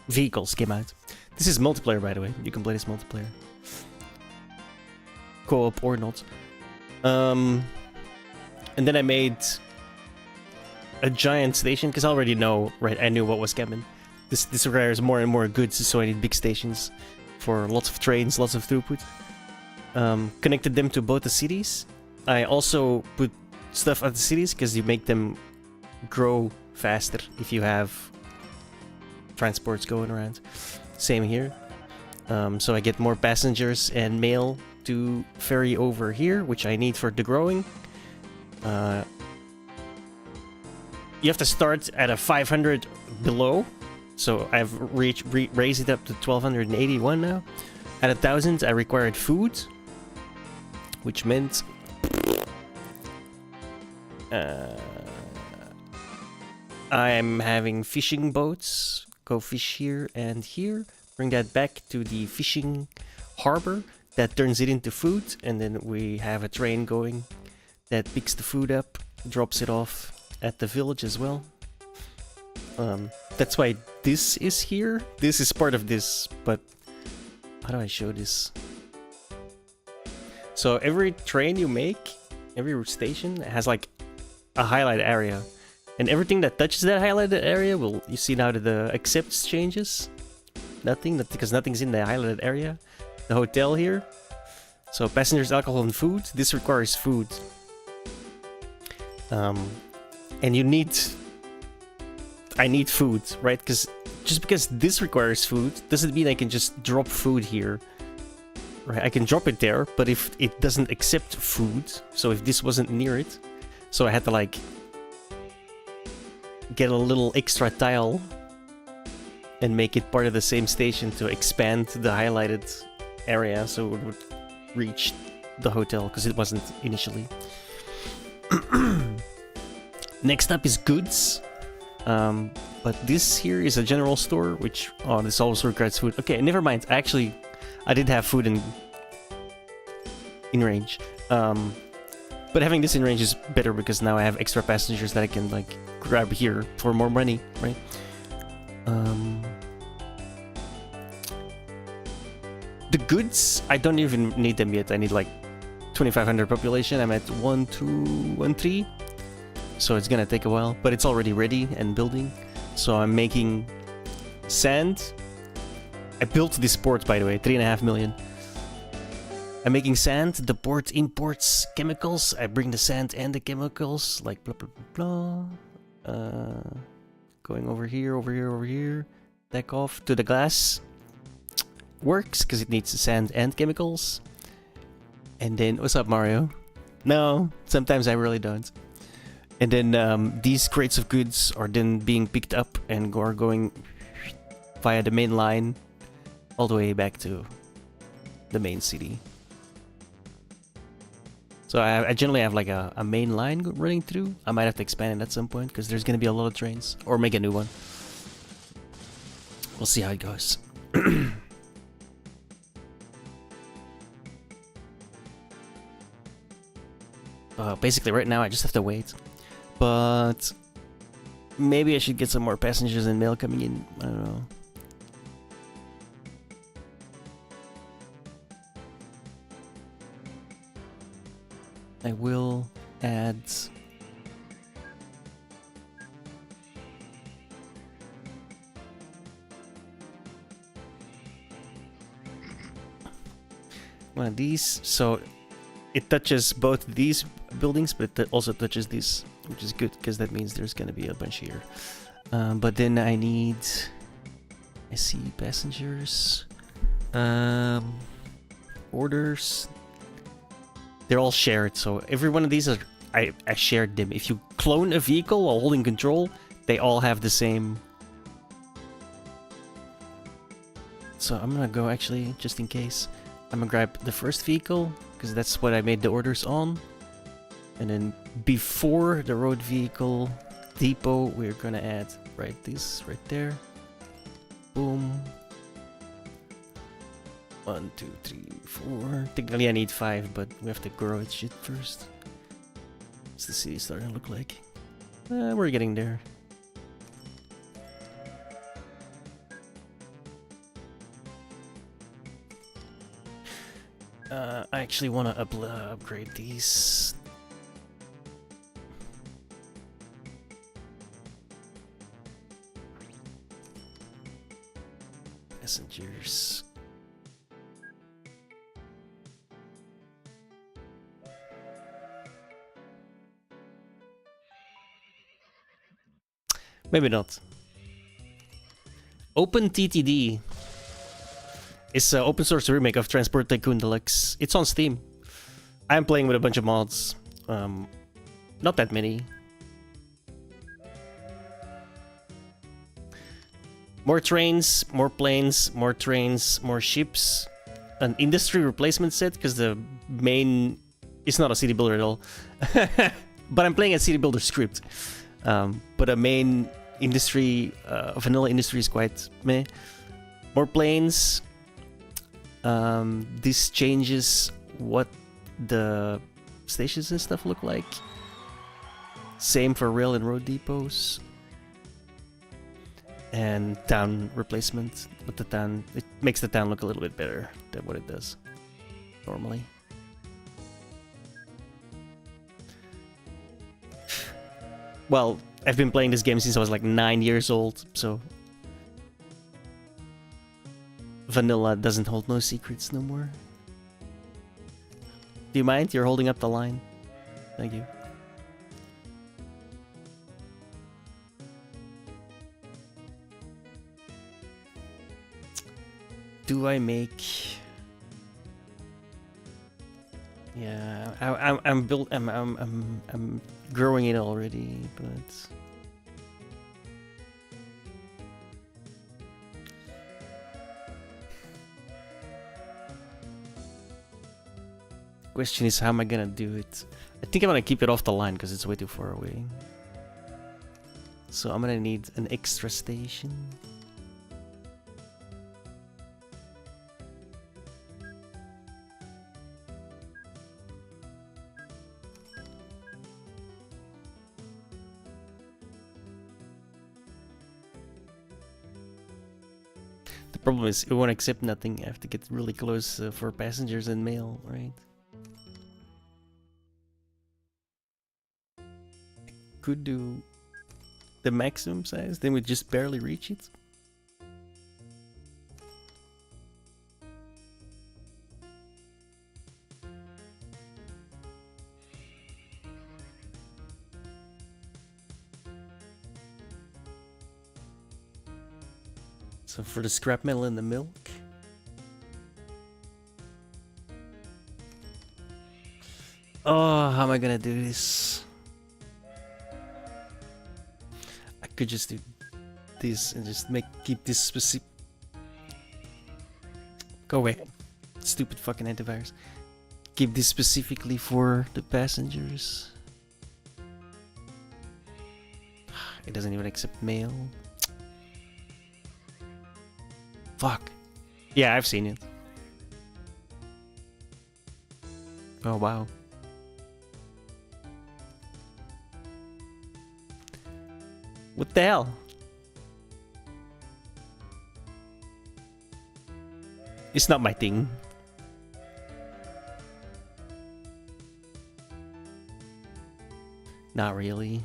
vehicles came out. This is multiplayer, by the way. You can play this multiplayer. Co-op or not. And then I made a giant station, because I already know, right, I knew what was coming. This requires more and more goods, so I need big stations for lots of trains, lots of throughput. Connected them to both the cities. I also put stuff at the cities, because you make them grow faster if you have transports going around. Same here. So I get more passengers and mail to ferry over here, which I need for the growing. You have to start at a 500 below, so I've raised it up to 1281 now. At 1000 I required food, which meant I'm having fishing boats go fish here and here, bring that back to the fishing harbor. That turns it into food, and then we have a train going that picks the food up, drops it off at the village as well. That's why this is here. This is part of this, but how do I show this? So every train you make, every station has like a highlight area, and everything that touches that highlighted area will, you see now that the accepts changes. Nothing, because nothing's in the highlighted area. The hotel here. So passengers, alcohol, and food. This requires food. And you need... I need food, right? Because just because this requires food doesn't mean I can just drop food here. Right? I can drop it there, but if it doesn't accept food, so if this wasn't near it, so I had to like get a little extra tile and make it part of the same station to expand the highlighted area so it would reach the hotel, because it wasn't initially. Next up is goods. But this here is a general store, which... Oh, this also requires food. Okay, never mind. Actually, I did have food in range. But having this in range is better, because now I have extra passengers that I can, like, grab here for more money, right? The goods, I don't even need them yet. I need like 2,500 population. I'm at 1,213. So it's gonna take a while, but it's already ready and building. So I'm making sand. I built this port, by the way, 3.5 million. I'm making sand. The port imports chemicals. I bring the sand and the chemicals, like blah blah blah blah. Going over here, over here, over here. Back off to the glass. Works, because it needs sand and chemicals. And then, what's up, Mario? No, sometimes I really don't. And then these crates of goods are then being picked up and are going via the main line all the way back to the main city. So I generally have like a main line running through. I might have to expand it at some point, because there's going to be a lot of trains. Or make a new one. We'll see how it goes. Basically right now I just have to wait. But maybe I should get some more passengers and mail coming in. I don't know. I will add... one of these, so it touches both these buildings, but it also touches this, which is good, because that means there's gonna be a bunch here. But then I need... I see passengers... orders... They're all shared, so every one of these are... I shared them. If you clone a vehicle while holding control, they all have the same... So I'm gonna go, actually, just in case. I'm gonna grab the first vehicle, because that's what I made the orders on. And then before the road vehicle depot, we're gonna add this right there. boom. 1, 2, 3, 4. Technically I need 5, but we have to grow it shit first. What's the city starting to look like? We're getting there. I actually want to upgrade these. Passengers. Maybe not. OpenTTD is an open source remake of Transport Tycoon Deluxe. It's on Steam. I'm playing with a bunch of mods. Not that many. More trains, more planes, more trains, more ships. An industry replacement set, because the main... It's not a city builder at all. But I'm playing a city builder script. But a main industry, vanilla industry is quite meh. More planes. This changes what the stations and stuff look like. Same for rail and road depots. And town replacement with the town. It makes the town look a little bit better than what it does normally. Well, I've been playing this game since I was like 9 years old, so vanilla doesn't hold no secrets no more. Do you mind? You're holding up the line. Thank you. Do I make? Yeah, I'm growing it already, but question is how am I gonna do it? I think I'm gonna keep it off the line because it's way too far away. So I'm gonna need an extra station. The problem is it won't accept nothing. I have to get really close for passengers and mail, right? Could do the maximum size, then we just barely reach it. So for the scrap metal and the milk. Oh, how am I gonna do this? I could just do this and just keep this specific. Go away. Stupid fucking antivirus. Keep this specifically for the passengers. It doesn't even accept mail. Fuck. Yeah, I've seen it. Oh, wow. What the hell? It's not my thing. Not really.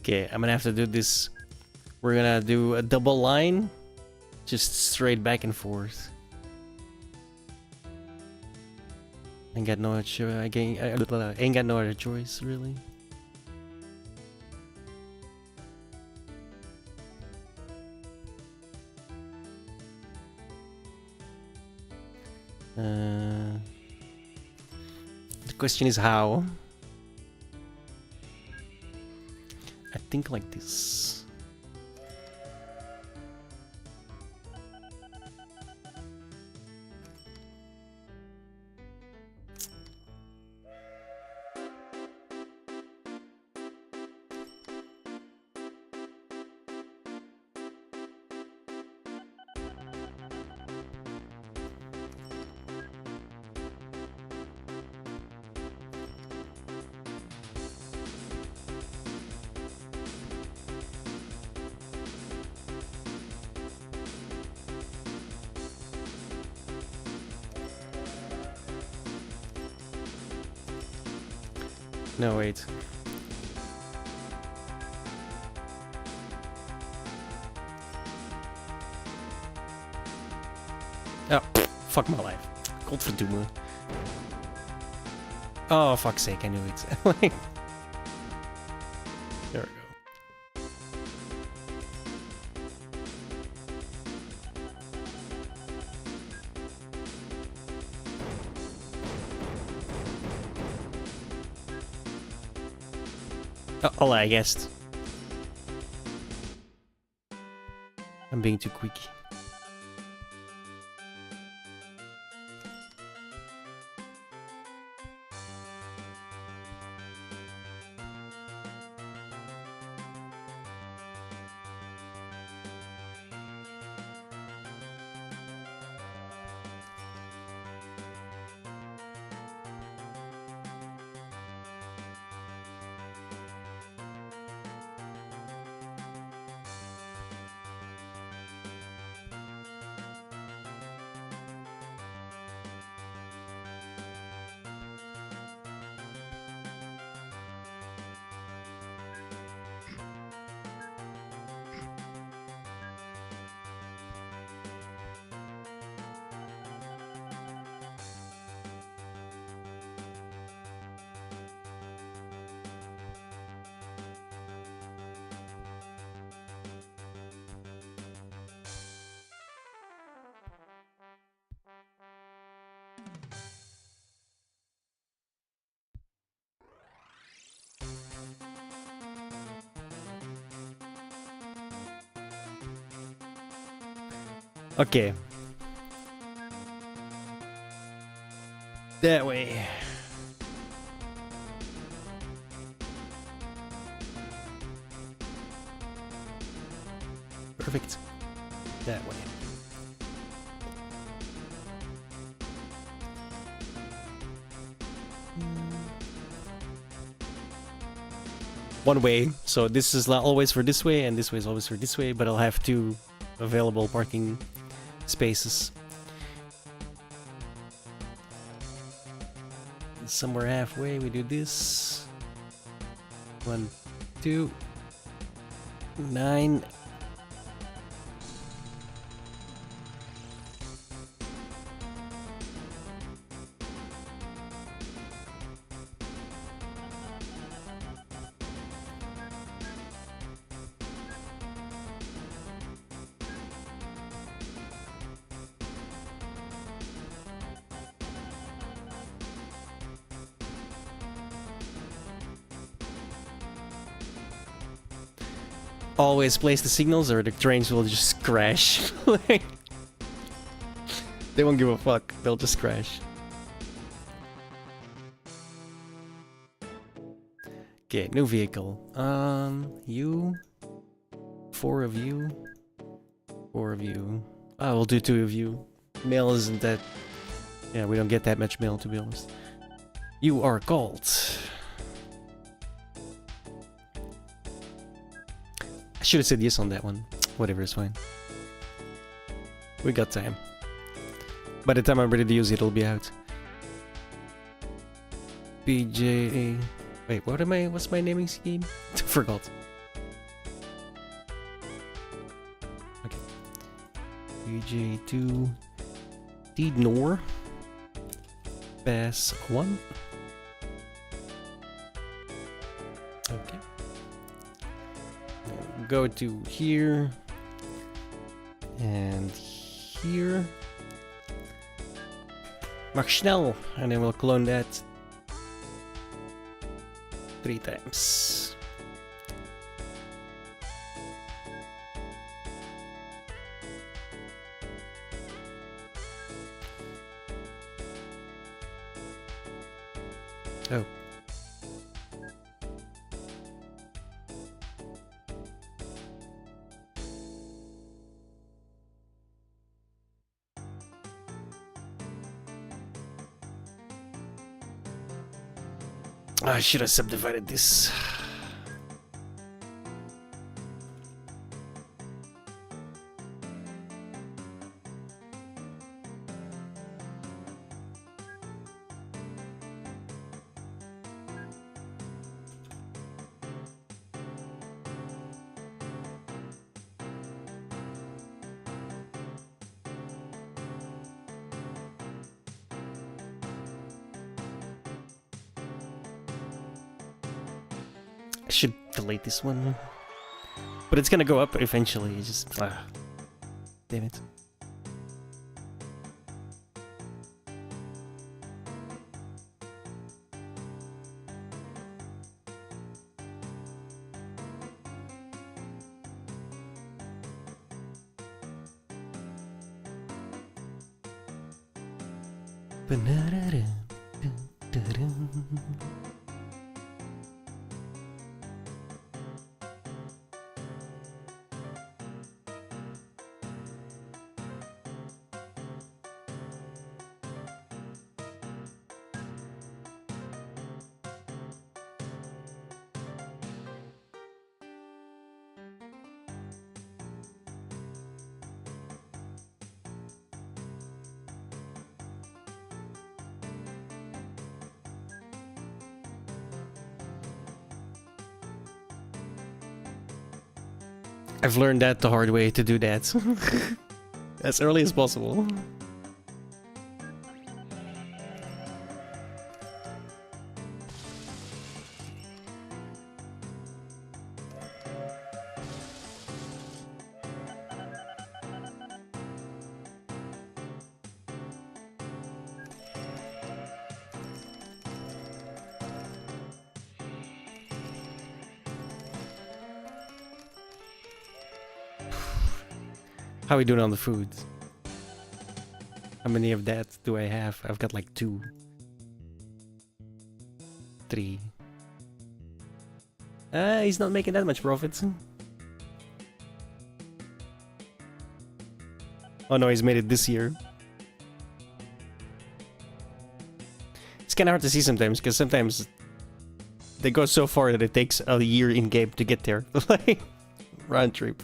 Okay, I'm gonna have to do this. We're gonna do a double line Just straight back and forth. Ain't got no ain't got no other choice, really. The question is how. I think like this. No, wait. Oh, fuck my life. Godverdomme. Oh, fuck's sake, I knew it. There we go. Oh, I guessed. I'm being too quick. Okay. That way. Perfect. That way. One way, so this is always for this way, and this way is always for this way, but I'll have two available parking spaces. Somewhere halfway, we do this. 1, 2, 9. Always place the signals or the trains will just crash. They won't give a fuck, they'll just crash. Okay, new vehicle. You. 4 of you. 4 of you. Oh, we'll do 2 of you. Mail isn't that... Yeah, we don't get that much mail, to be honest. You are gold. I should have said yes on that one. Whatever, it's fine. We got time. By the time I'm ready to use it, it'll be out. BJ... Wait, what's my naming scheme? Forgot. Okay. AJ2 Tidnor Pass 1. Okay. Go to here and here. Mag snel, and then we'll clone that 3 times. Oh. I should have subdivided this. I should delete this one. But it's gonna go up eventually, just... damn it. I've learned that the hard way to do that. As early as possible. How are we doing on the food? How many of that do I have? I've got like 2. 3. He's not making that much profit. Oh no, he's made it this year. It's kinda hard to see sometimes, because sometimes they go so far that it takes a year in-game to get there. Like, round trip.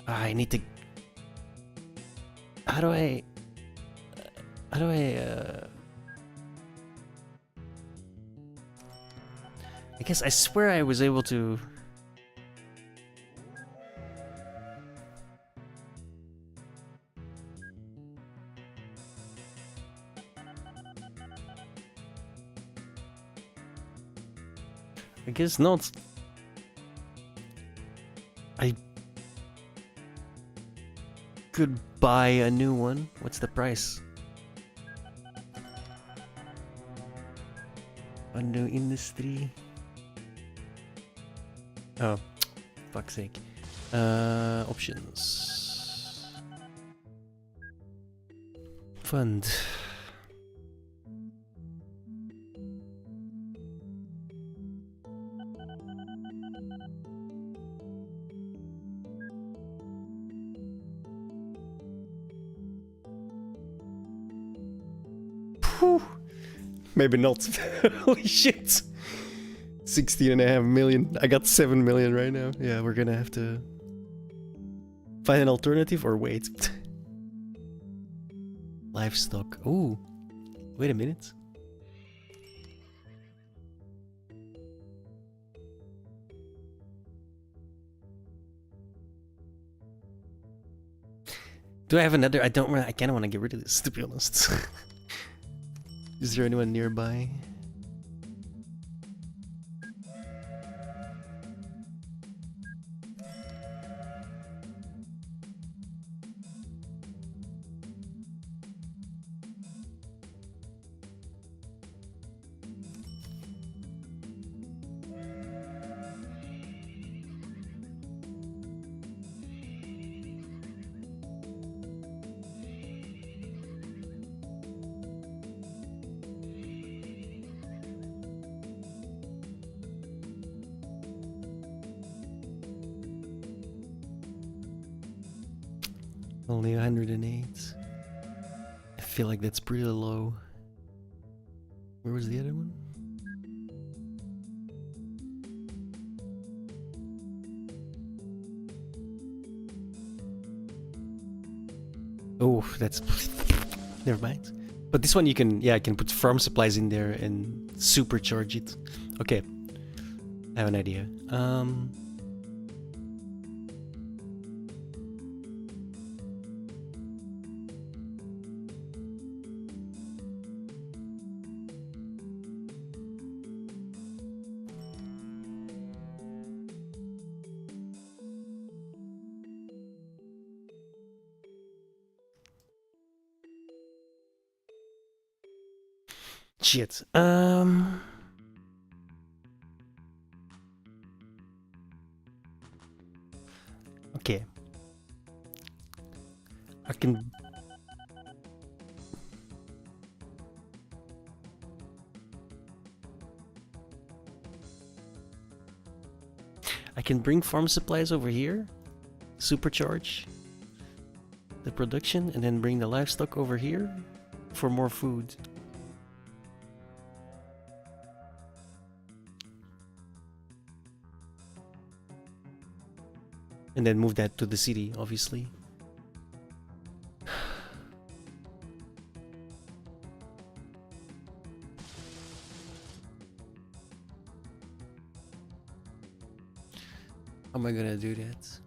I need to... How do I... I guess I swear I was able to... I guess not. I could buy a new one. What's the price? A new industry. Oh, fuck's sake. Options. Fund. Maybe not. Holy shit. 16.5 million. I got 7 million right now. Yeah, we're gonna have to find an alternative or wait. Livestock. Ooh. Wait a minute. Do I have another? I don't. I kind of want to get rid of this, to be honest. Is there anyone nearby? Only 108. I feel like that's pretty low. Where was the other one? Oh, that's... Never mind. But this one you can... Yeah, I can put farm supplies in there and supercharge it. Okay. I have an idea. Shit. Okay. I can... I can bring farm supplies over here, supercharge the production, and then bring the livestock over here for more food. And then move that to the city, obviously. How am I gonna do that?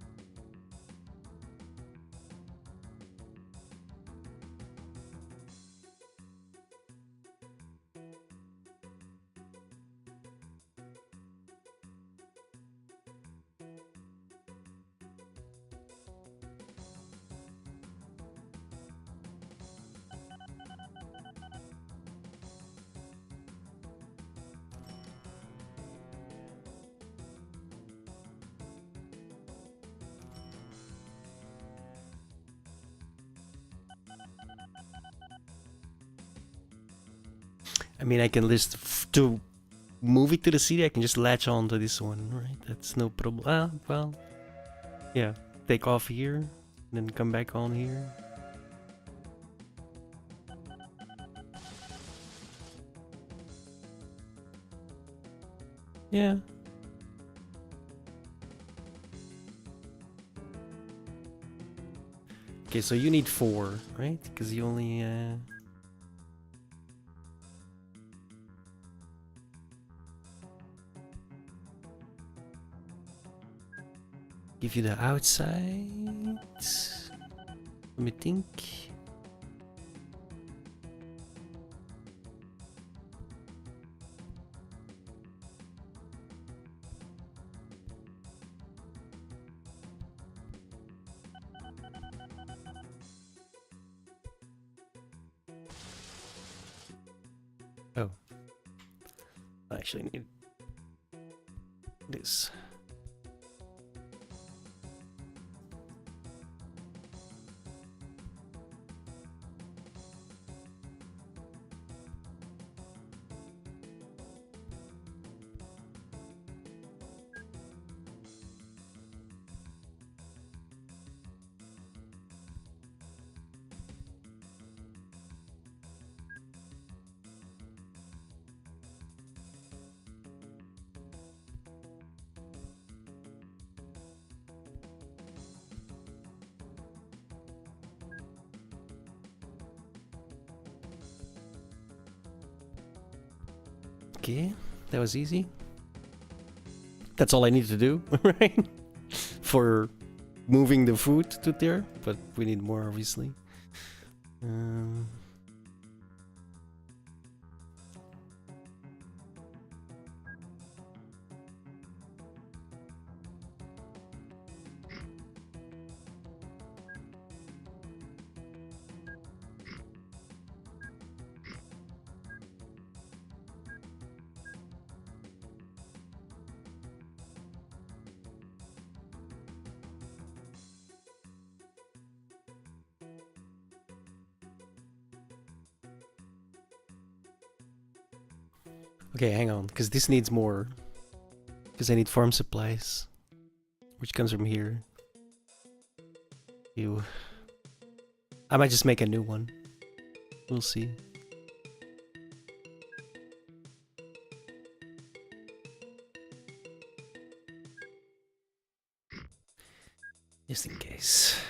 I mean, I can list to move it to the city. I can just latch on to this one, right? That's no problem. Ah, well, yeah. Take off here, then come back on here. Yeah. Okay, so you need 4, right? Because you only give you the outside. Let me think. Oh, I actually need this. Okay, that was easy. That's all I need to do, right? For moving the food to there, but we need more, obviously. Um, Okay, hang on, because this needs more. Because I need farm supplies, which comes from here. Ew. I might just make a new one. We'll see. Just in case.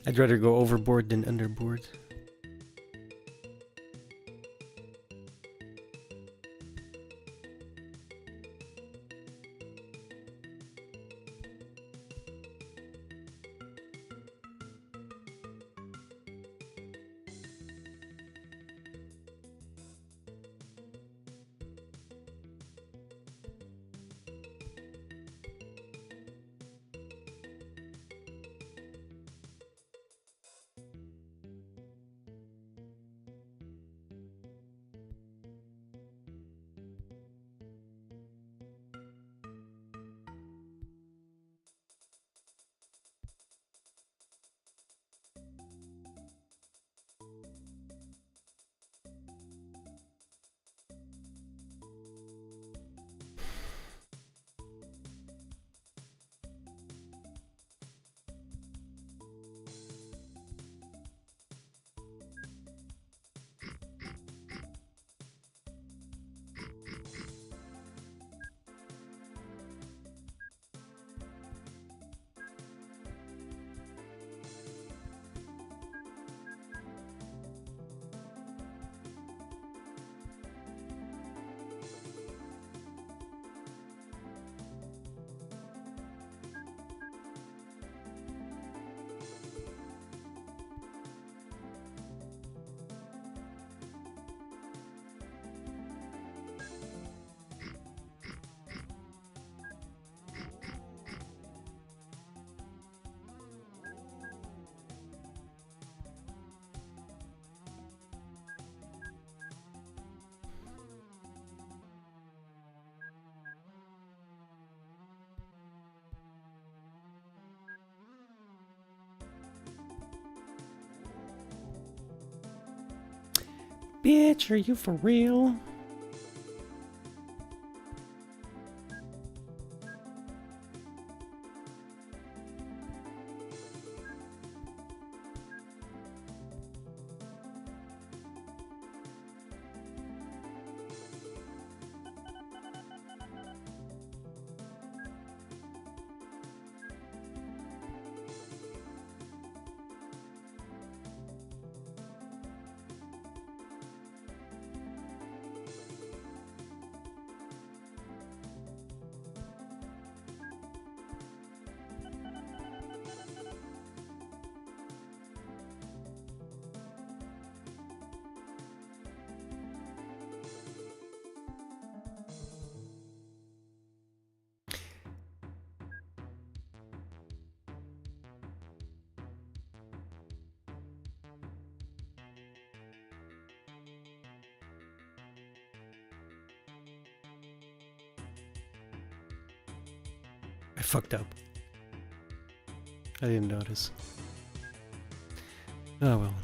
I'd rather go overboard than underboard. Bitch, are you for real? I fucked up. I didn't notice. Oh well.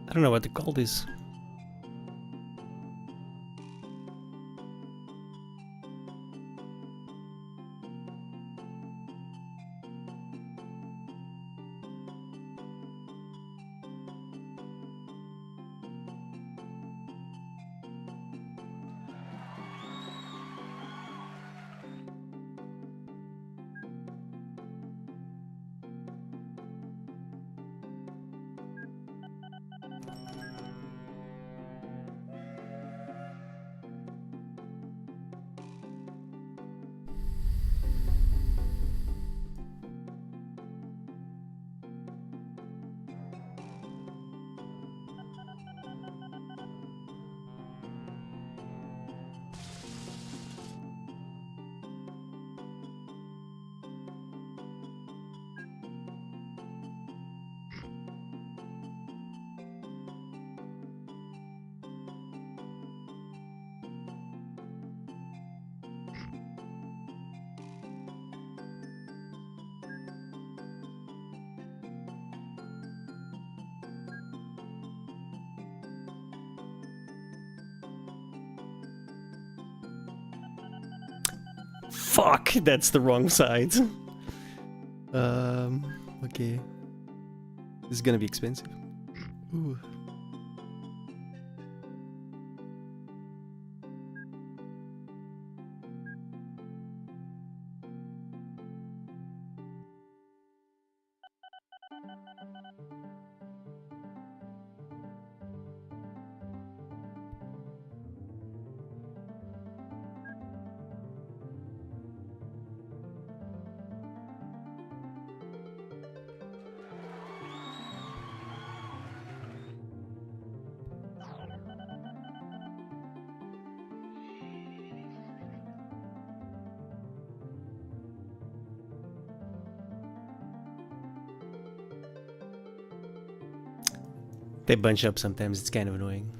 I don't know what to call this. Fuck, that's the wrong side. Okay. This is gonna be expensive. Ooh. They bunch up sometimes, it's kind of annoying.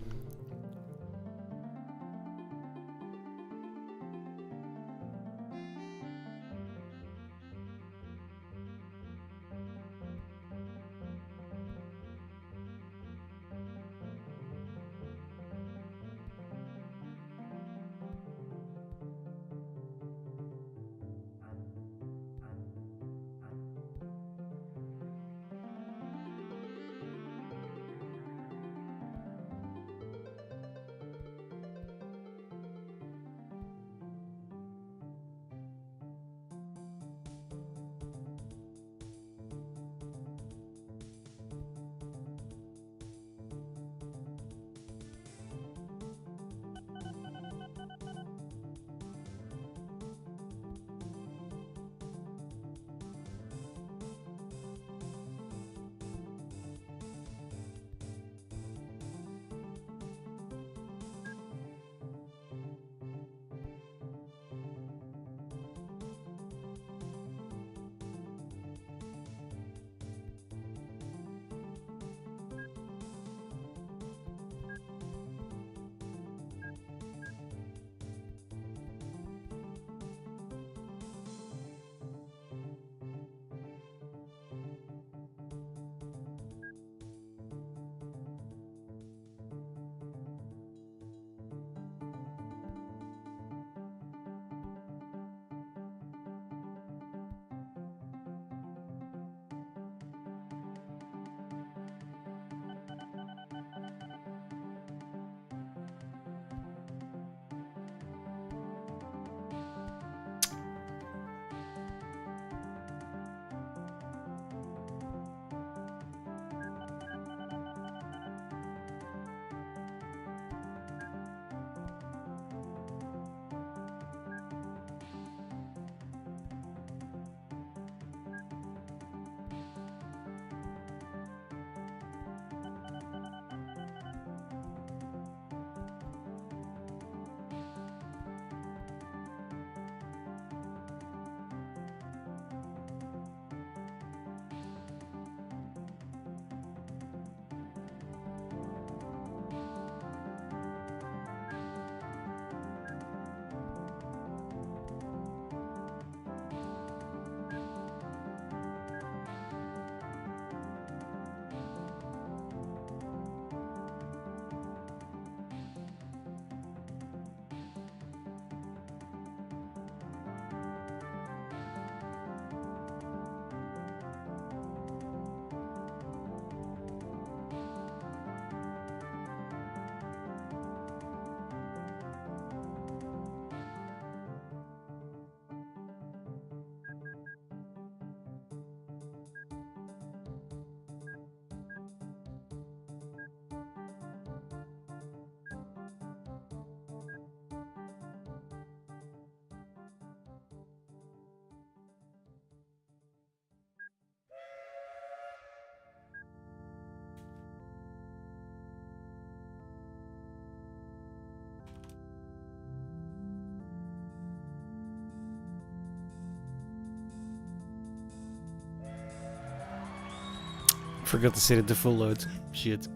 Forgot to set it to full load. Shit.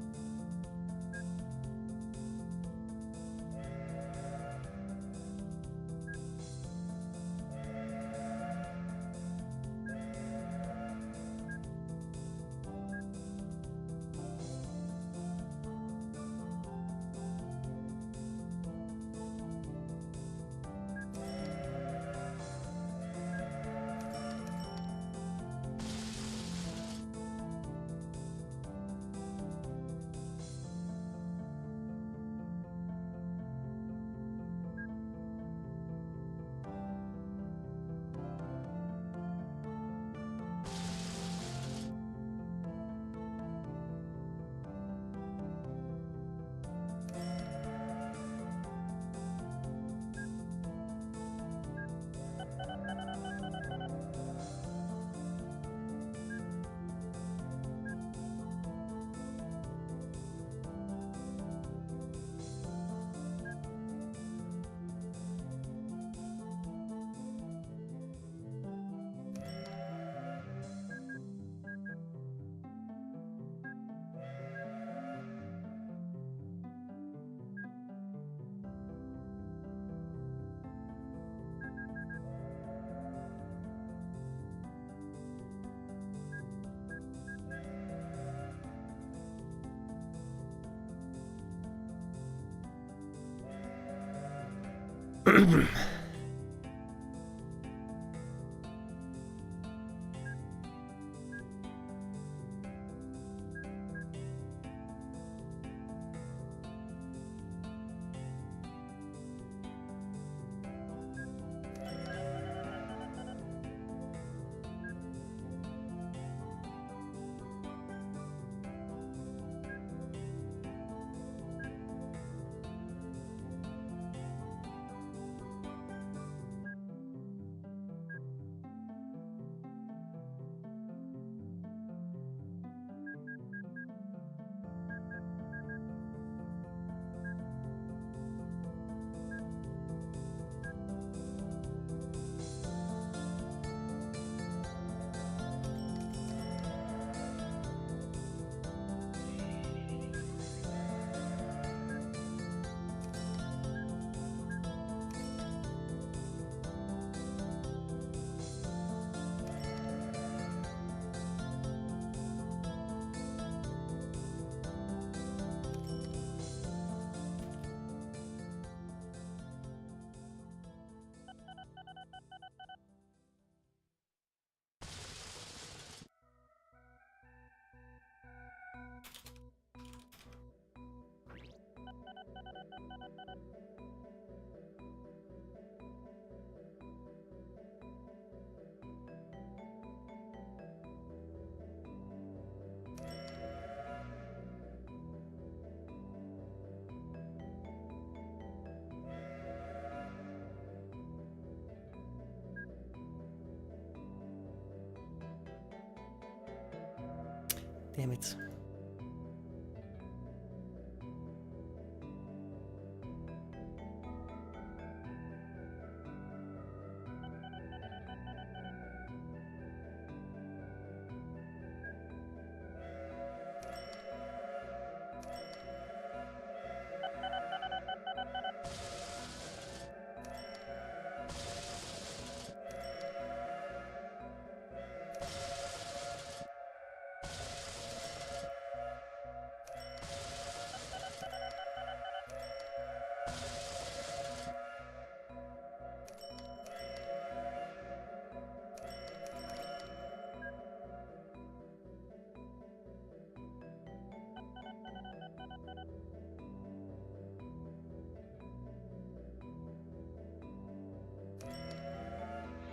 Damn it.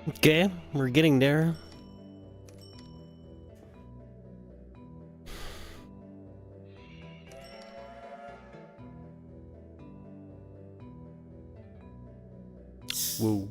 Okay, we're getting there. Whoa.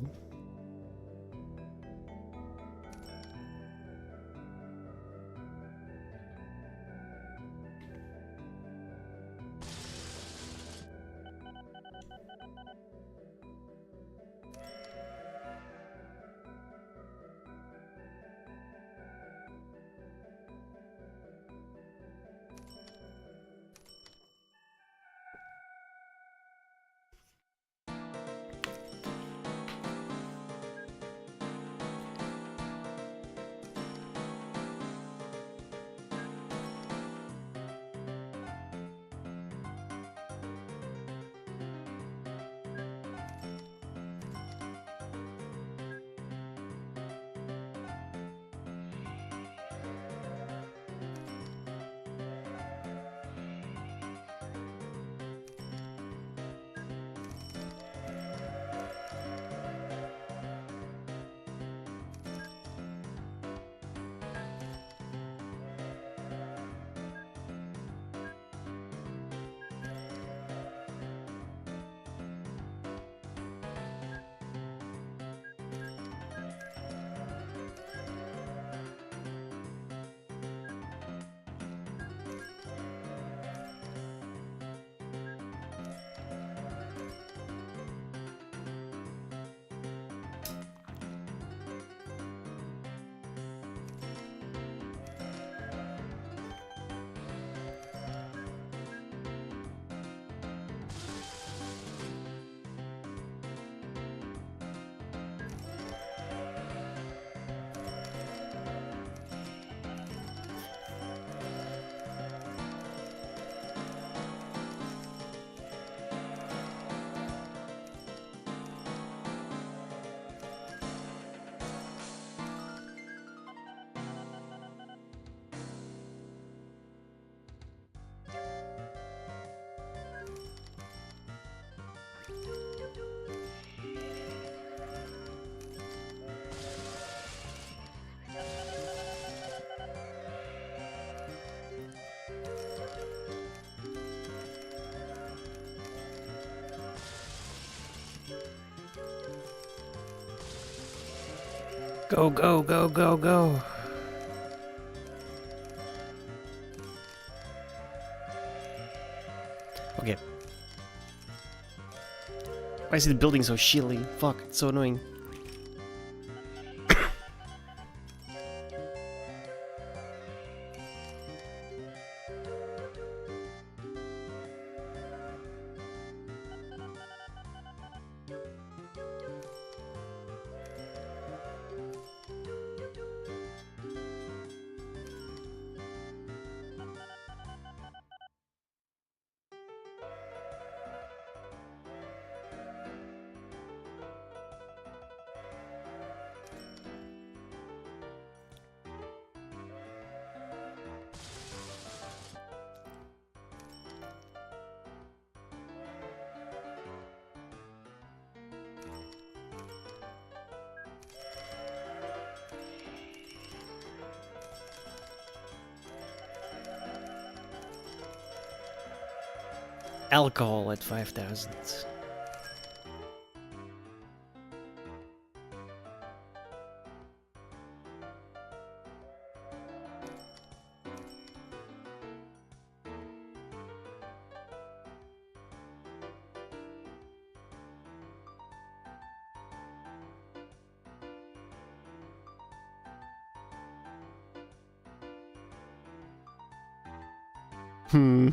Go, go, go, go, go. Okay. Why is the building so shitty? Fuck, it's so annoying. Alcohol at 5,000. Hmm.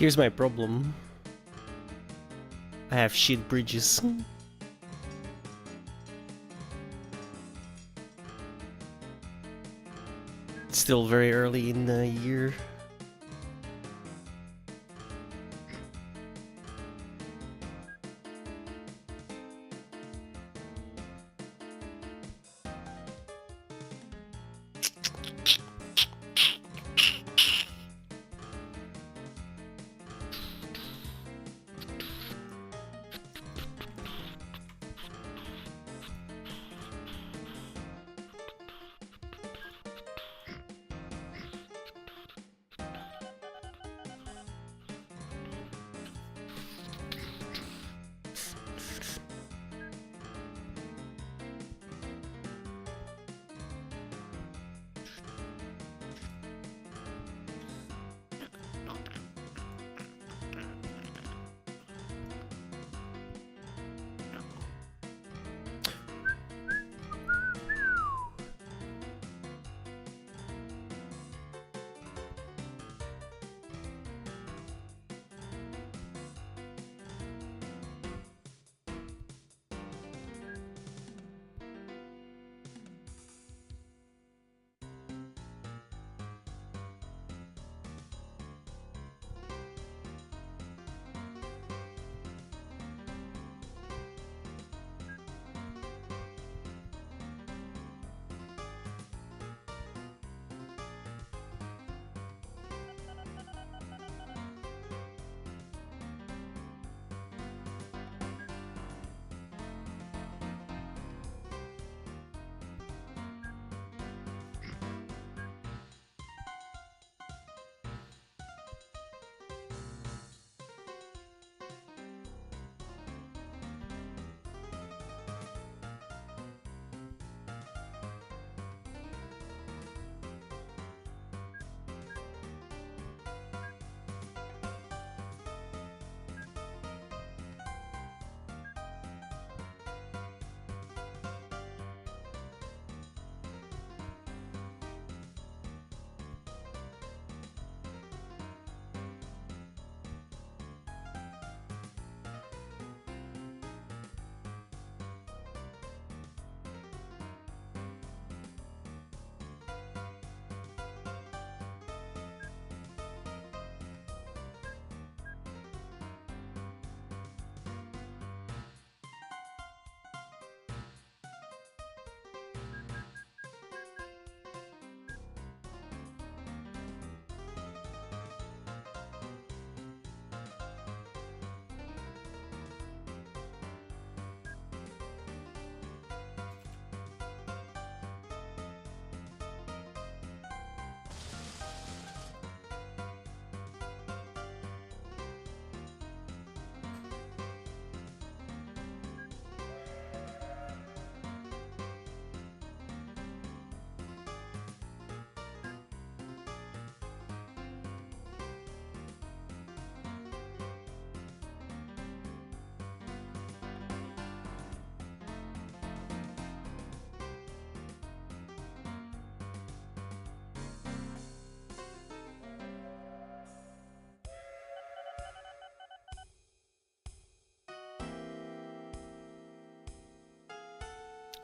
Here's my problem. I have shit bridges. It's still very early in the year.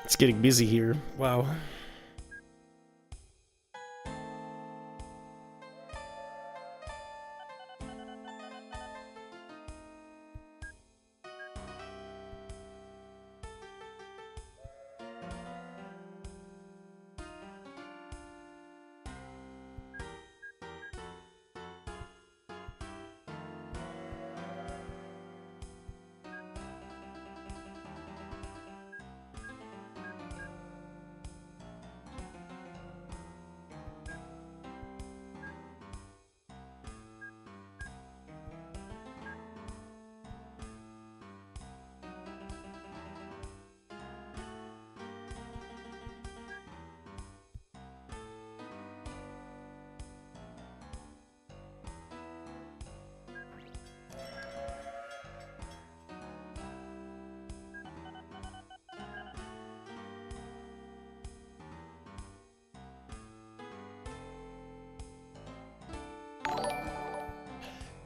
It's getting busy here. Wow.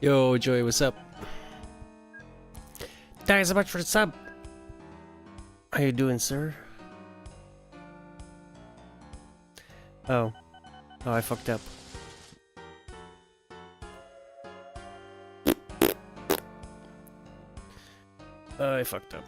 Yo, Joey, what's up? Thanks so much for the sub. How you doing, sir? Oh. Oh, I fucked up. I fucked up.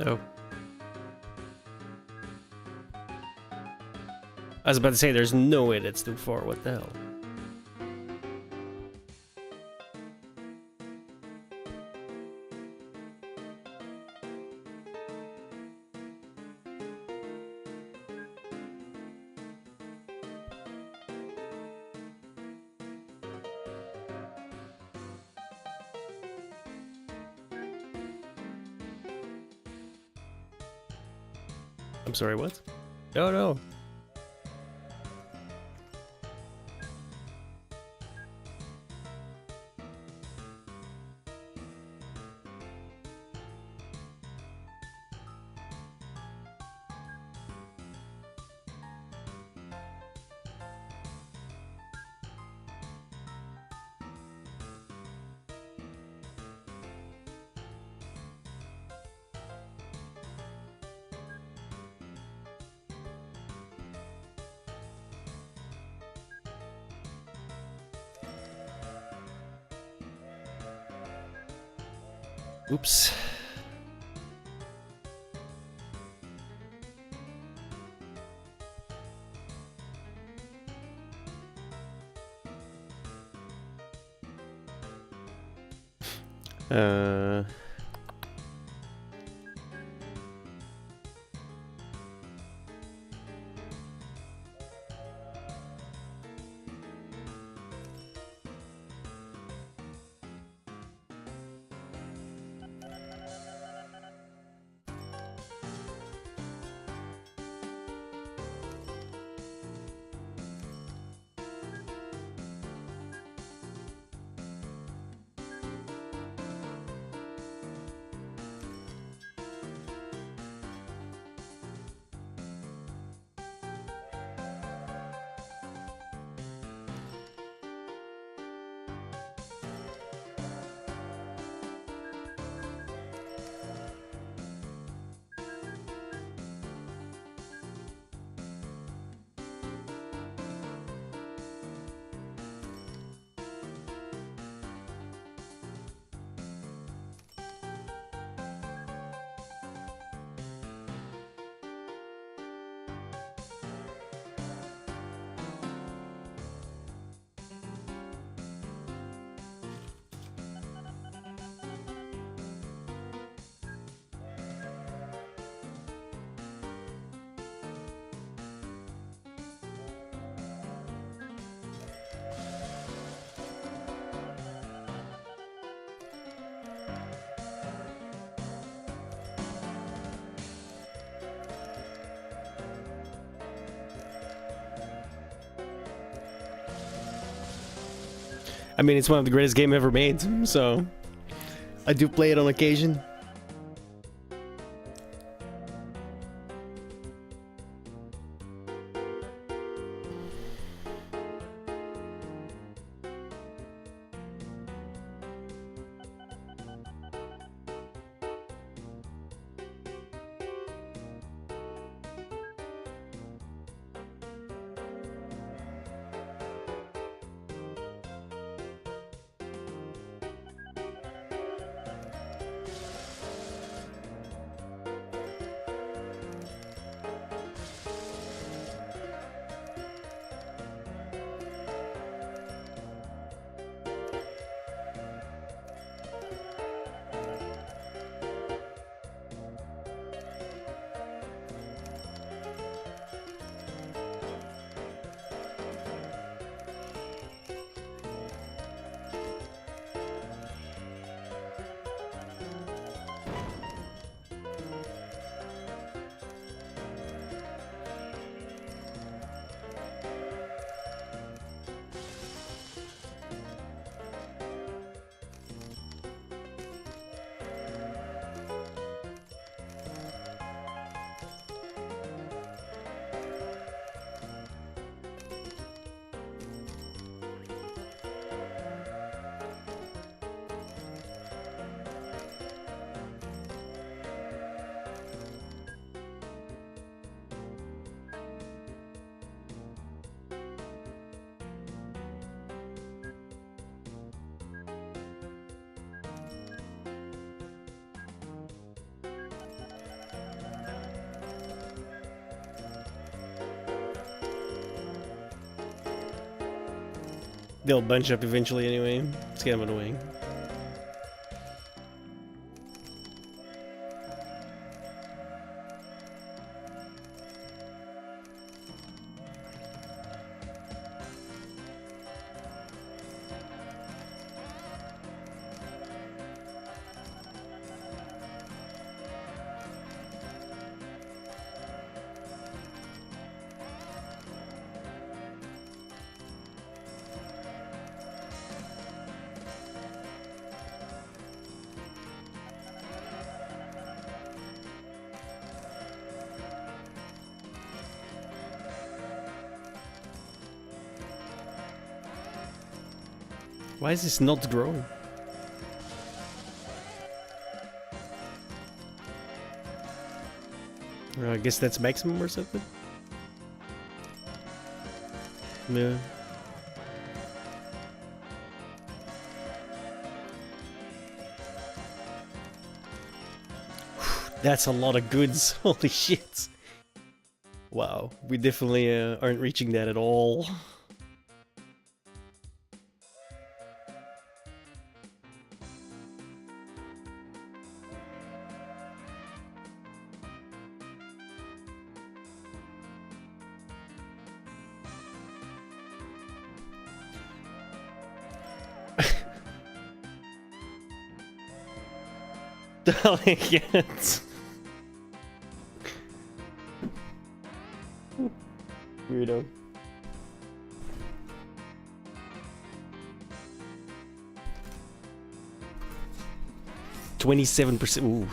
Oh. I was about to say, there's no way that's too far. What the hell? I'm sorry, what? No, no. Oops. Uh... I mean, it's one of the greatest games ever made, so I do play it on occasion. They'll bunch up eventually anyway. It's kind of annoying. Why is this not growing? I guess that's maximum or something? Yeah. That's a lot of goods. Holy shit. Wow, we definitely aren't reaching that at all. Yes. Weirdo. %27%. Ooh.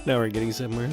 Now we're getting somewhere.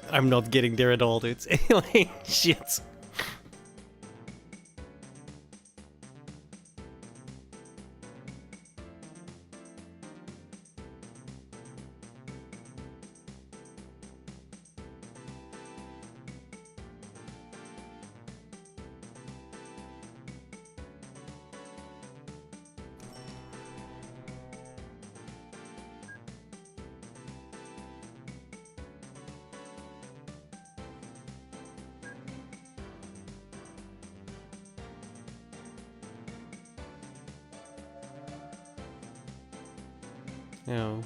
I'm not getting there at all, dude. Like, shit. No.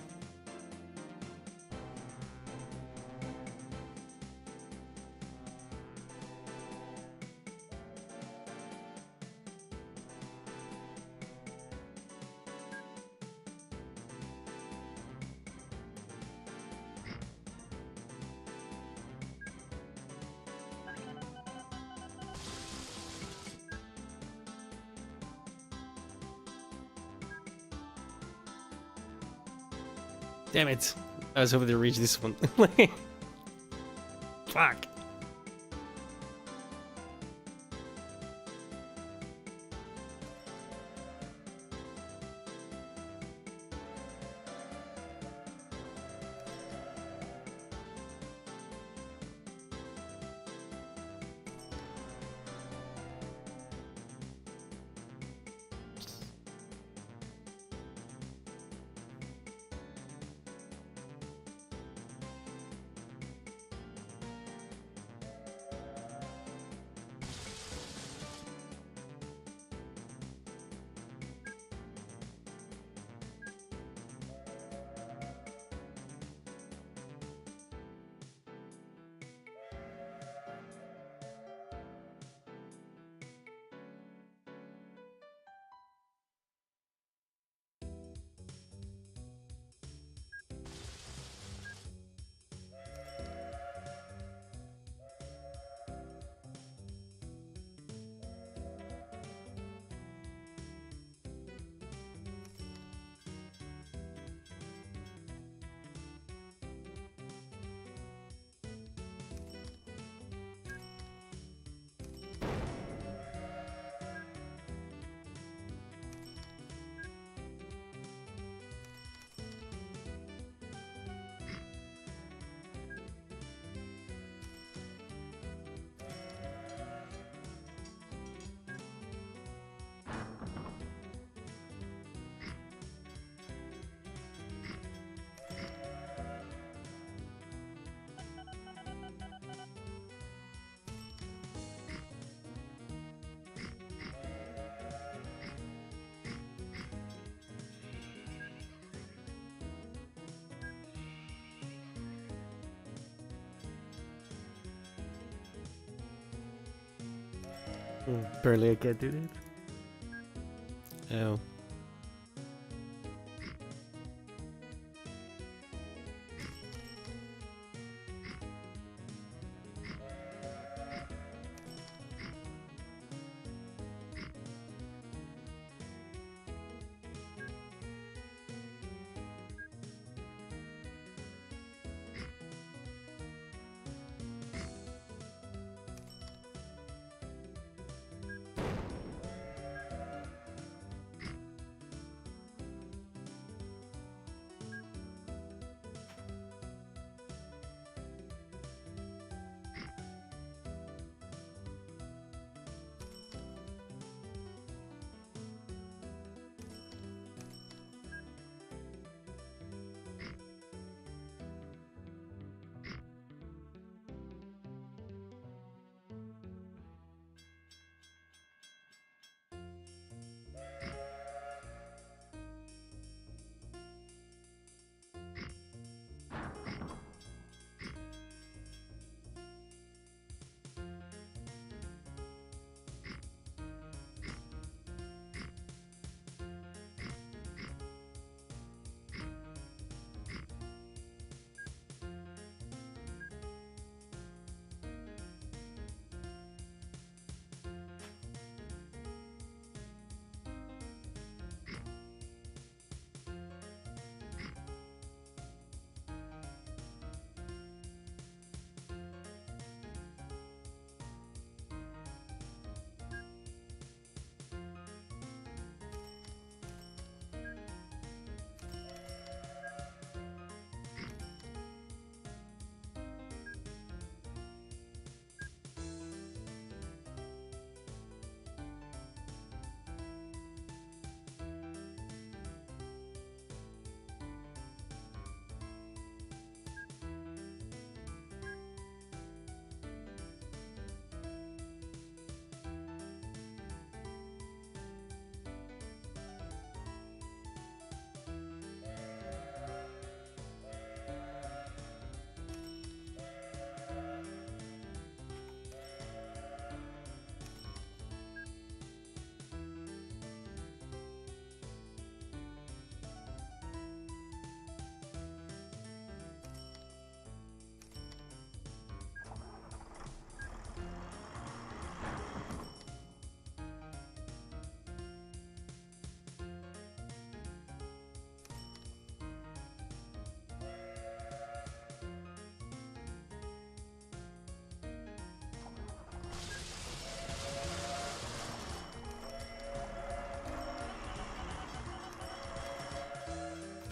Damn it. I was hoping to reach this one. Fuck. Apparently I can't do that. Oh.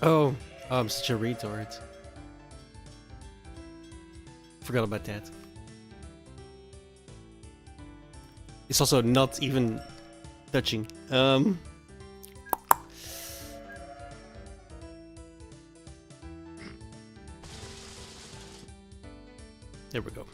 Oh, I'm such a retard. Forgot about that. It's also not even touching. There we go.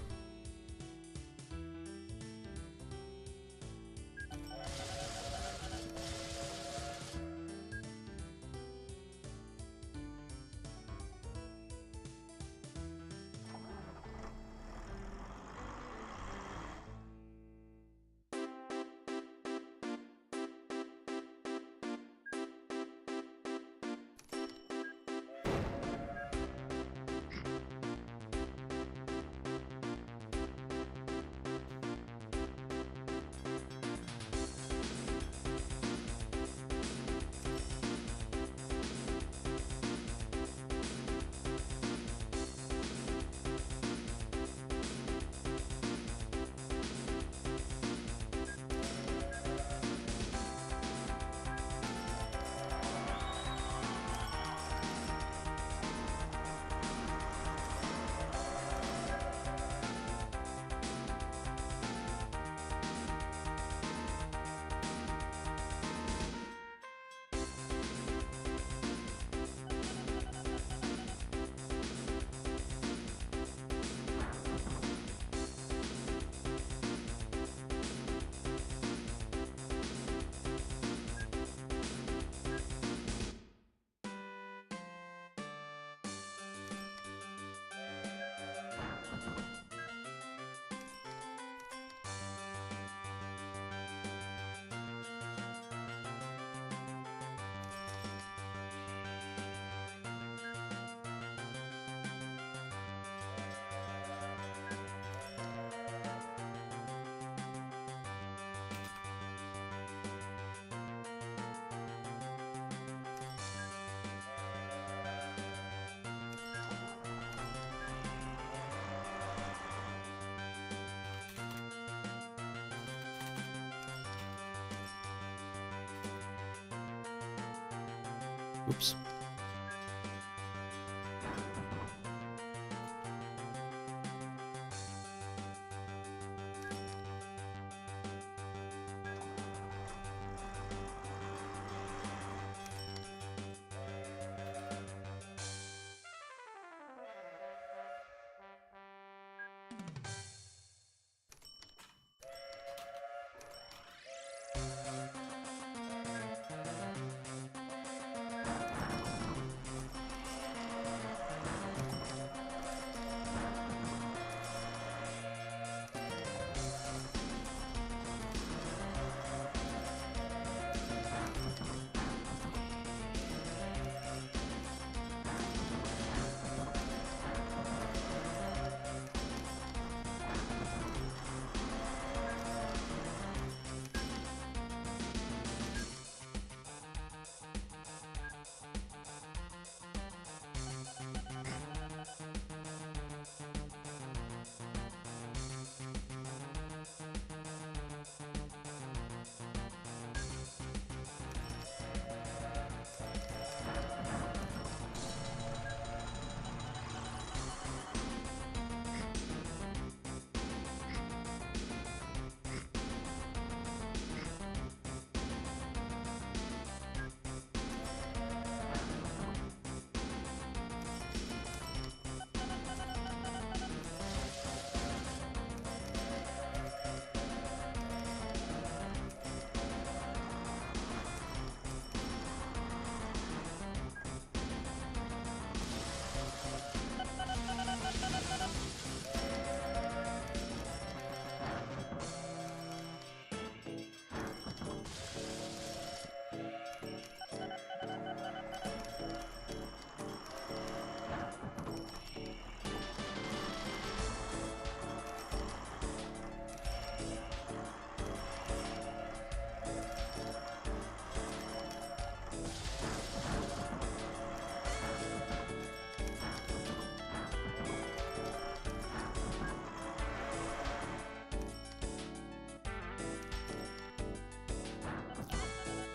Oops.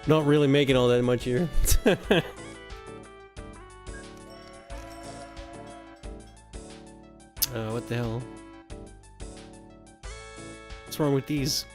Not really making all that much here. What's wrong with these?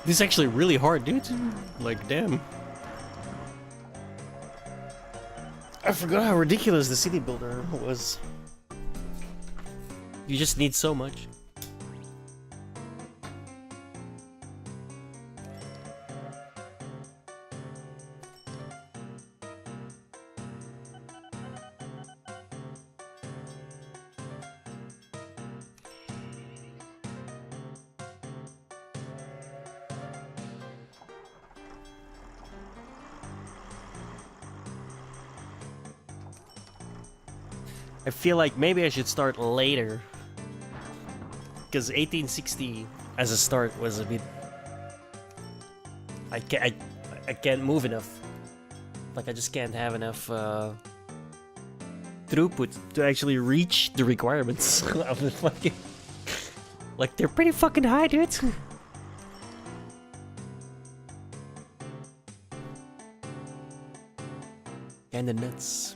This is actually really hard, dude. Like, damn. I forgot how ridiculous the city builder was. You just need so much. I feel like maybe I should start later. Because 1860 as a start was a bit... I can't move enough. Like, I just can't have enough throughput to actually reach the requirements of the fucking... Like, they're pretty fucking high, dude. Kinda nuts.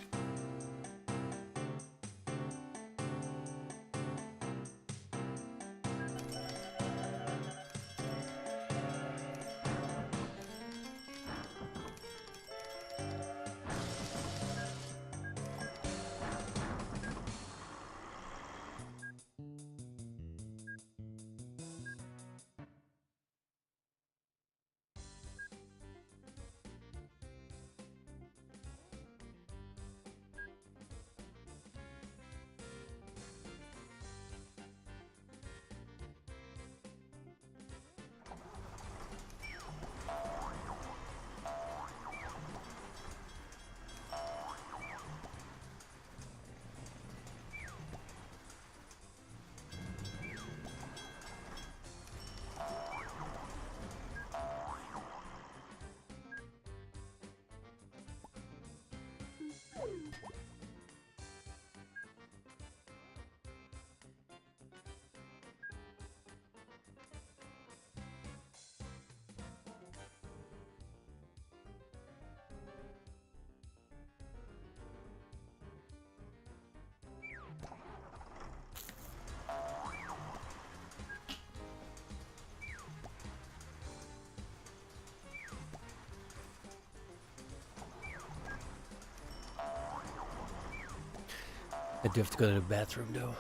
I do have to go to the bathroom though.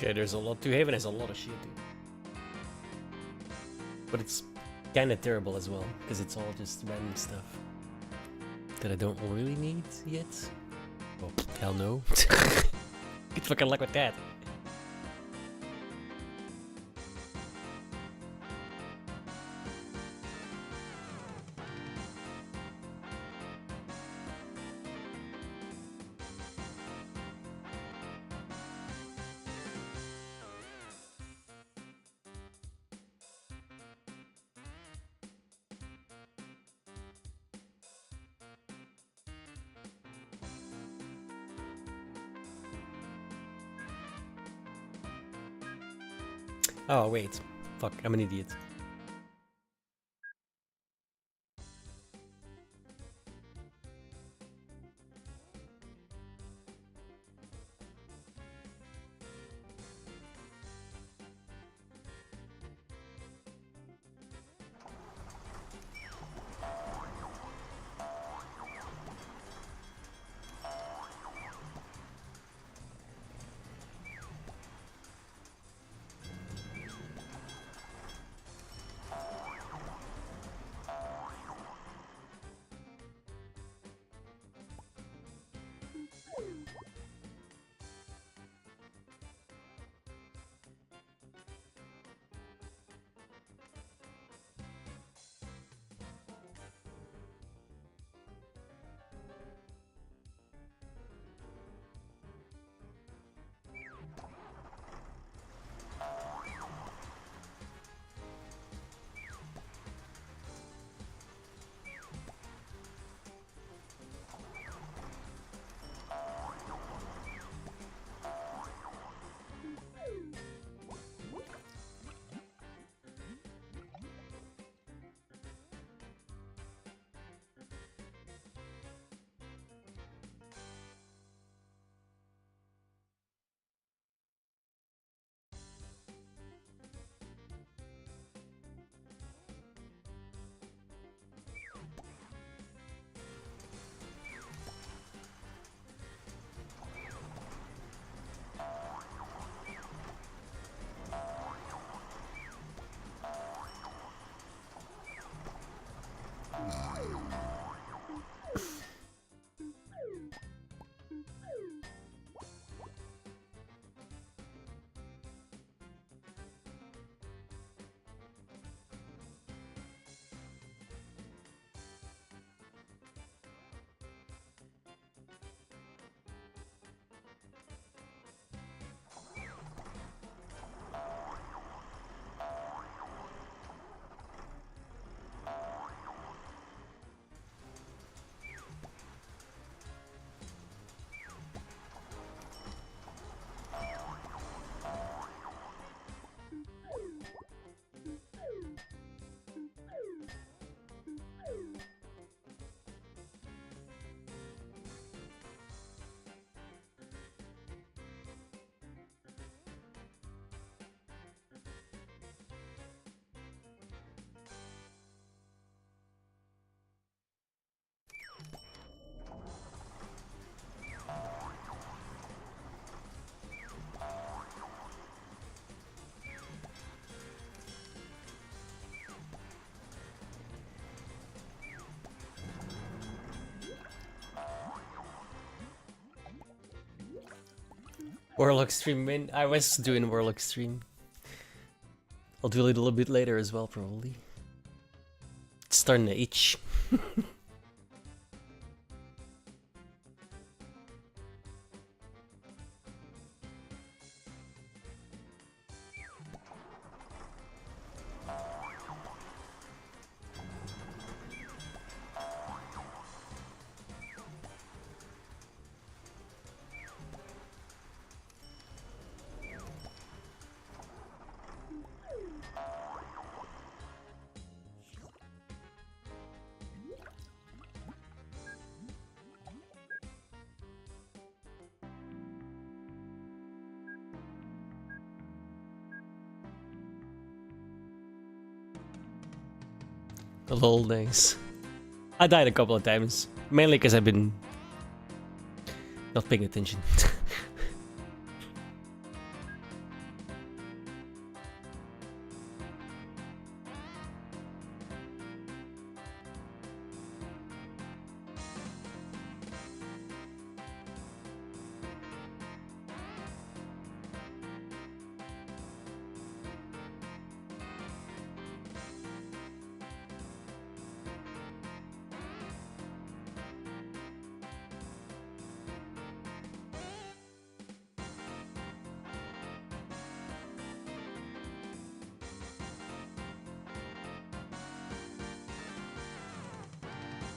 Okay, there's a lot. Two Haven has a lot of shit, dude. But it's kind of terrible as well, because it's all just random stuff that I don't really need yet. Well, hell no. Good fucking luck with that. Oh, wait. Fuck, I'm an idiot. Warlock stream win. I was doing Warlock stream. I'll do it a little bit later as well, probably. It's starting to itch. The lol days. I died a couple of times, mainly because I've been not paying attention.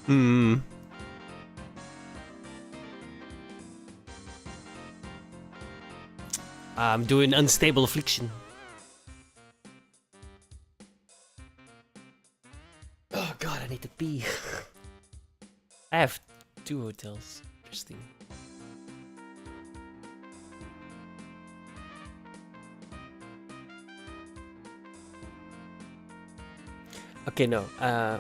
Hmm. I'm doing unstable affliction. Oh god, I need to pee. I have 2 hotels. Interesting. Okay, no. I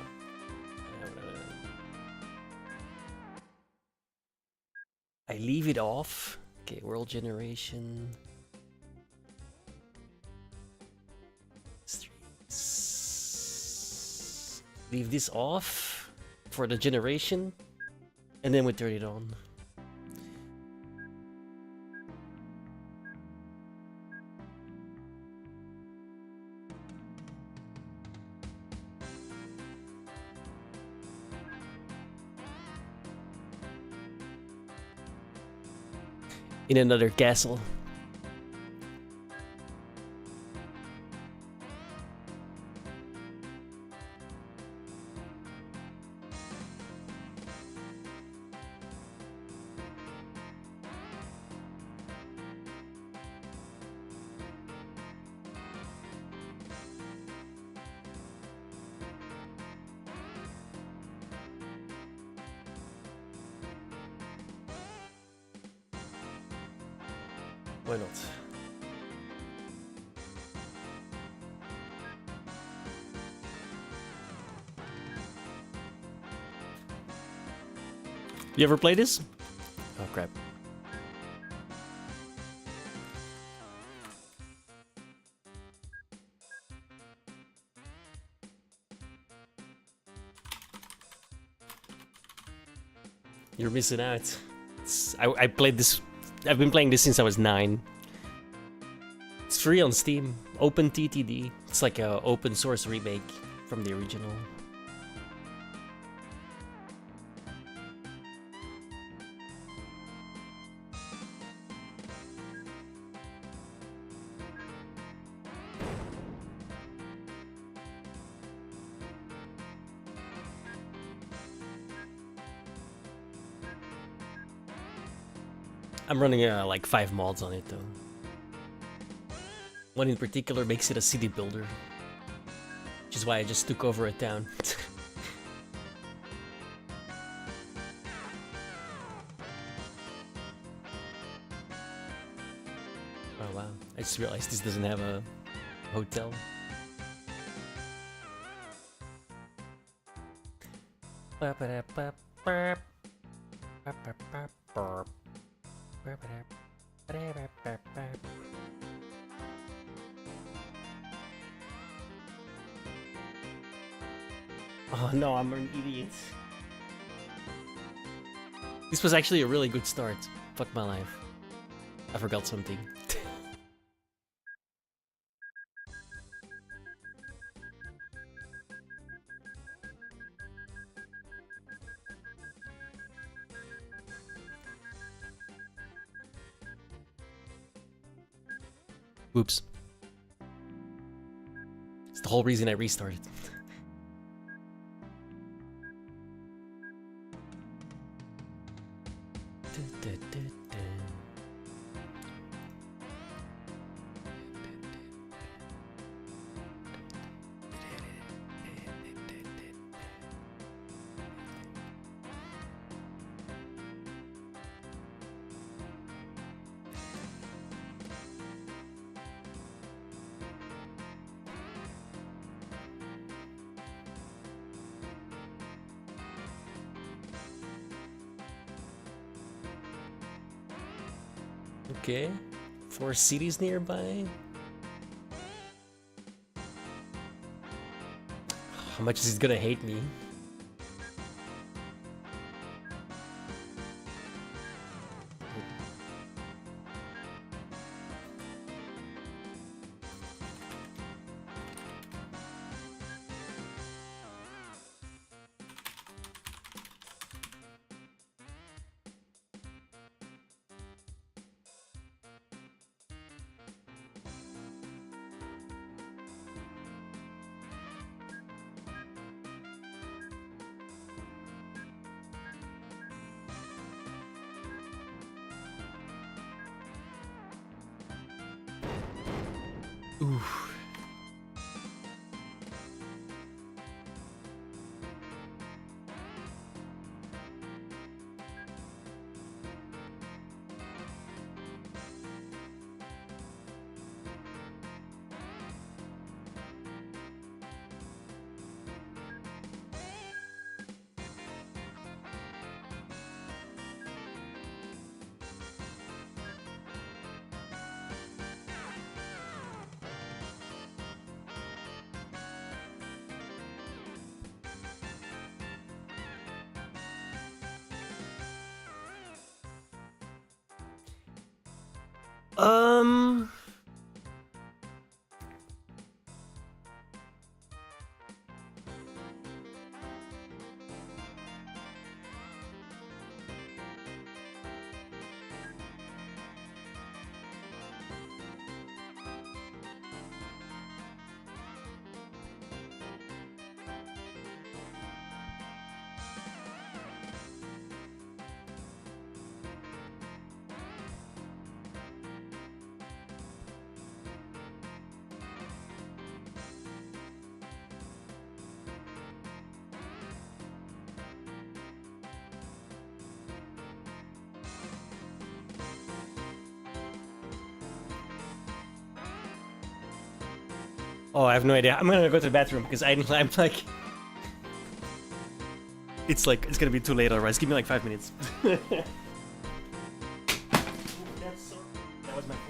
leave it off. Okay, world generation. Streets. Leave this off for the generation, and then we turn it on. In another castle. Why not? You ever play this? Oh crap. You're missing out. I played this. I've been playing this since I was 9. It's free on Steam. Open TTD. It's like a open source remake from the original. I'm running like 5 mods on it though. One in particular makes it a city builder, which is why I just took over a town. Oh wow, I just realized this doesn't have a hotel. Oh no, I'm an idiot. This was actually a really good start. Fuck my life. I forgot something. Oops. It's the whole reason I restarted. Okay, 4 cities nearby. How much is it gonna hate me? Ooh. Um. Oh, I have no idea. I'm gonna go to the bathroom because I'm like, it's gonna be too late otherwise. Give me like 5 minutes. That was my phone.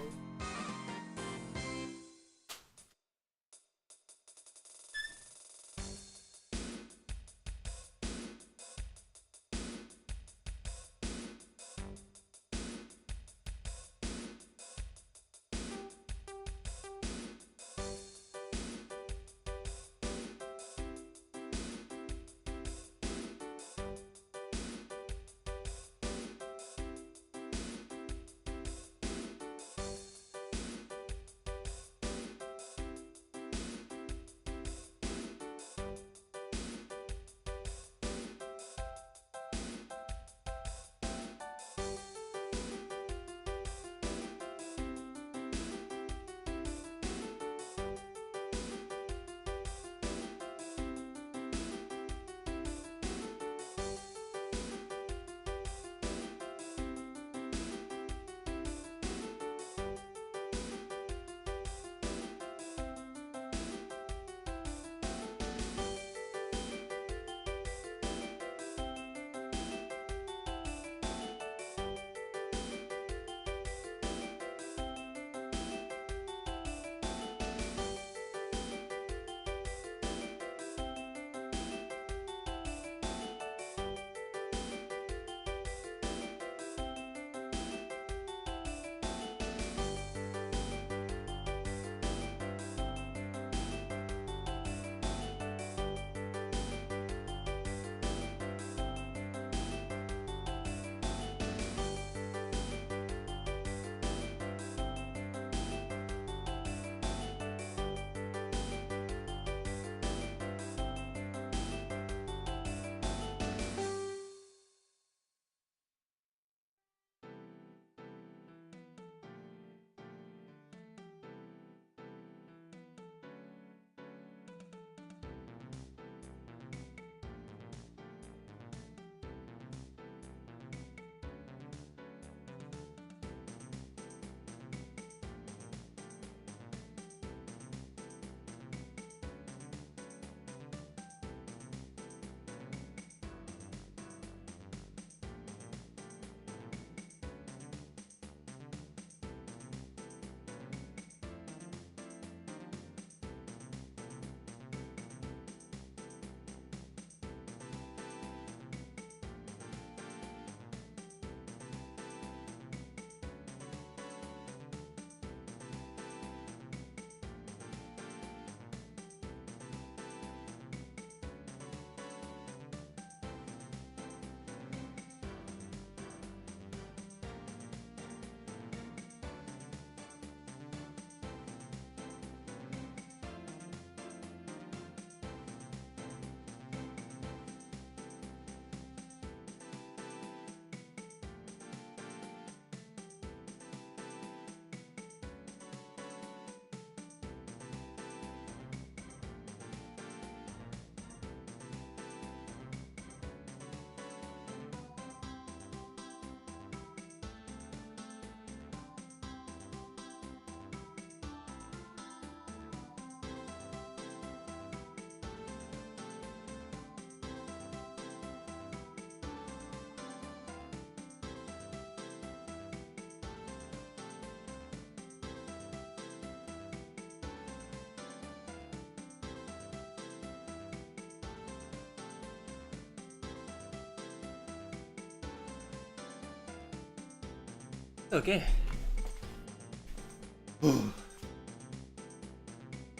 Okay.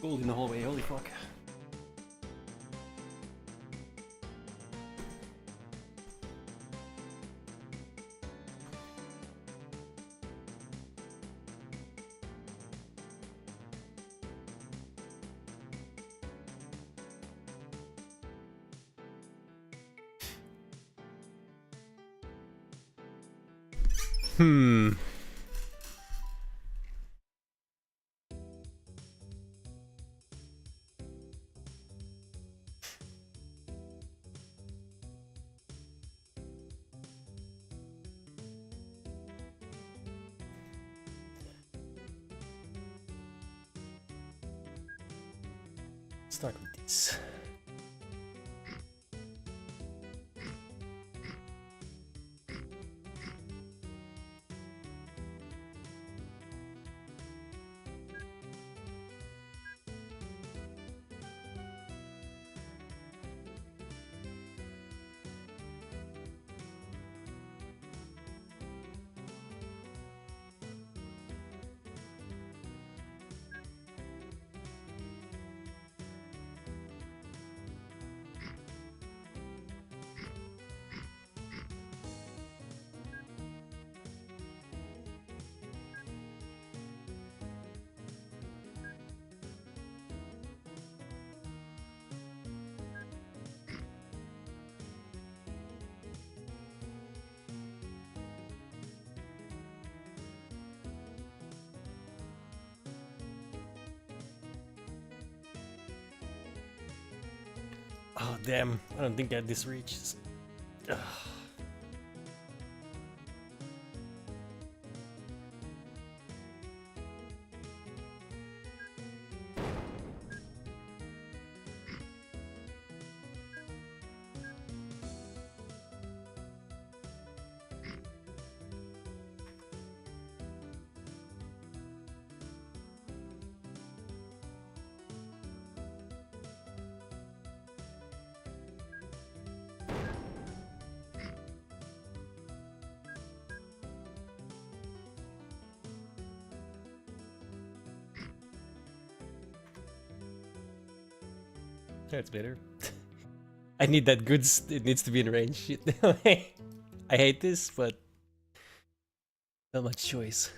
Gold in the hallway, holy fuck. Hmm. Start with this. Oh damn, I don't think that this reaches. Ugh. That's better. I need that goods. It needs to be in range. I hate this, but not much choice.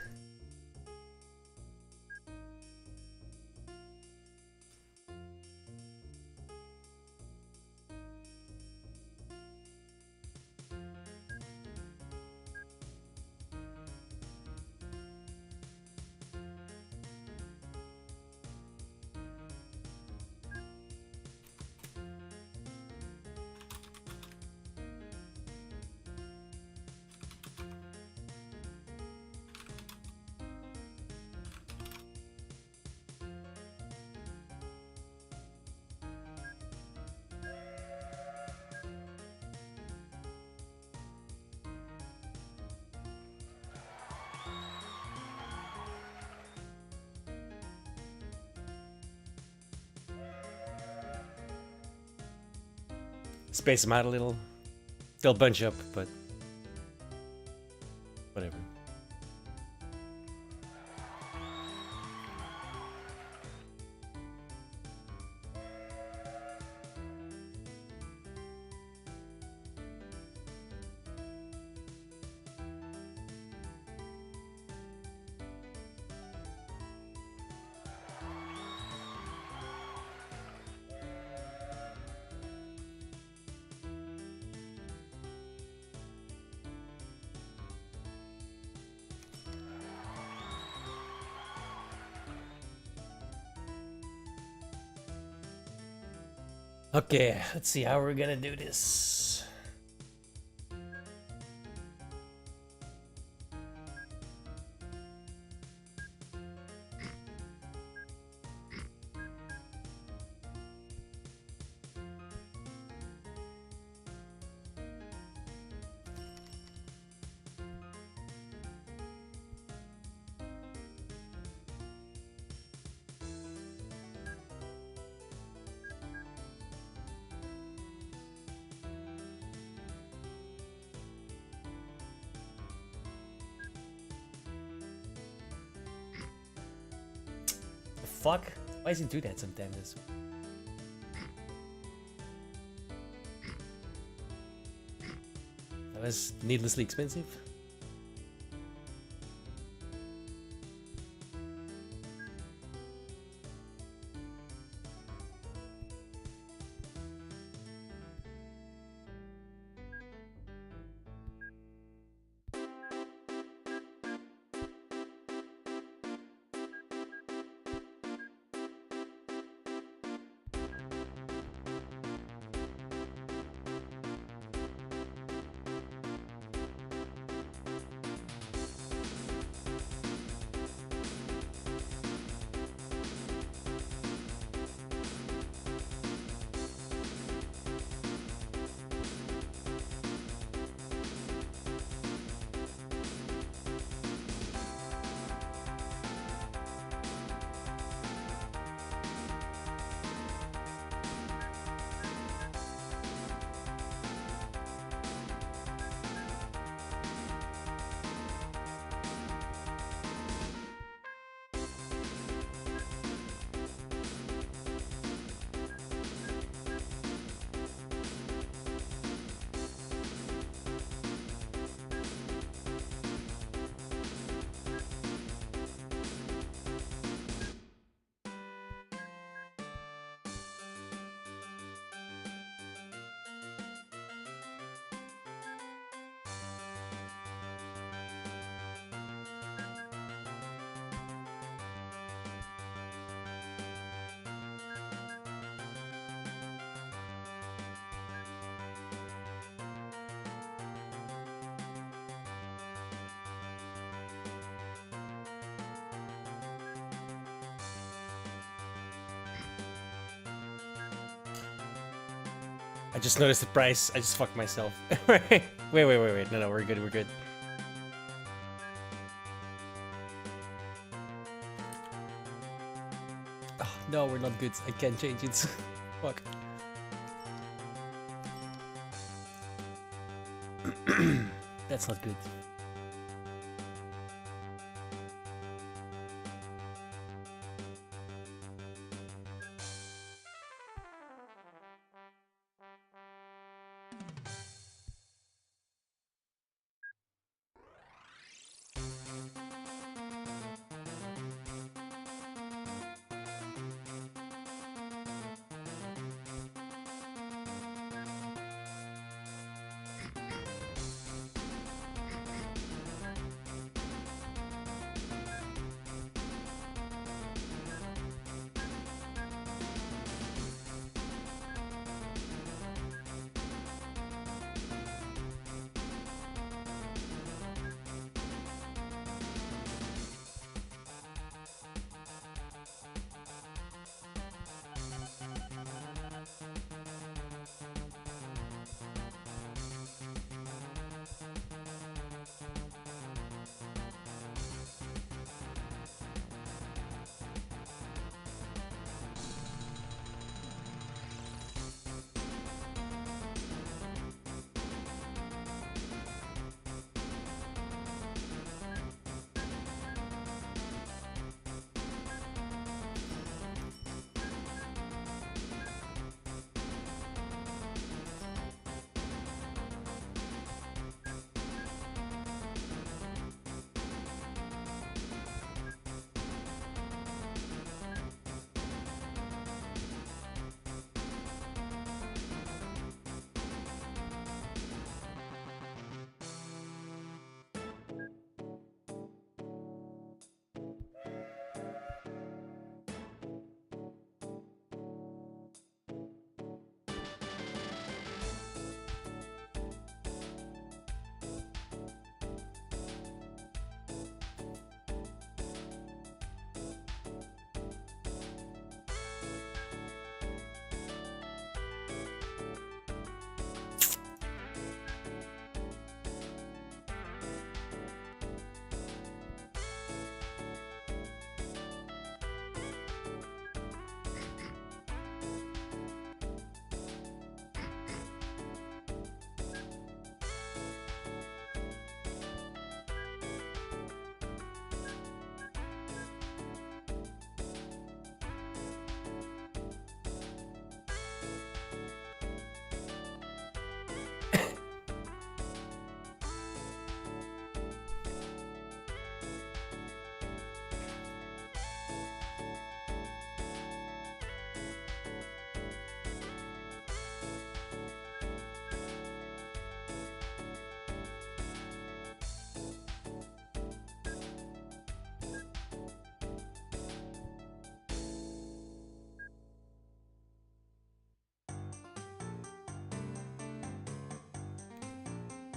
Space them out a little. They'll bunch up, but whatever. Okay, let's see how we're gonna do this. fuck? Why does it do that sometimes? That was needlessly expensive. I just noticed the price. I just fucked myself. wait. No, we're good. We're good. Oh, no, we're not good. I can't change it. Fuck. That's not good.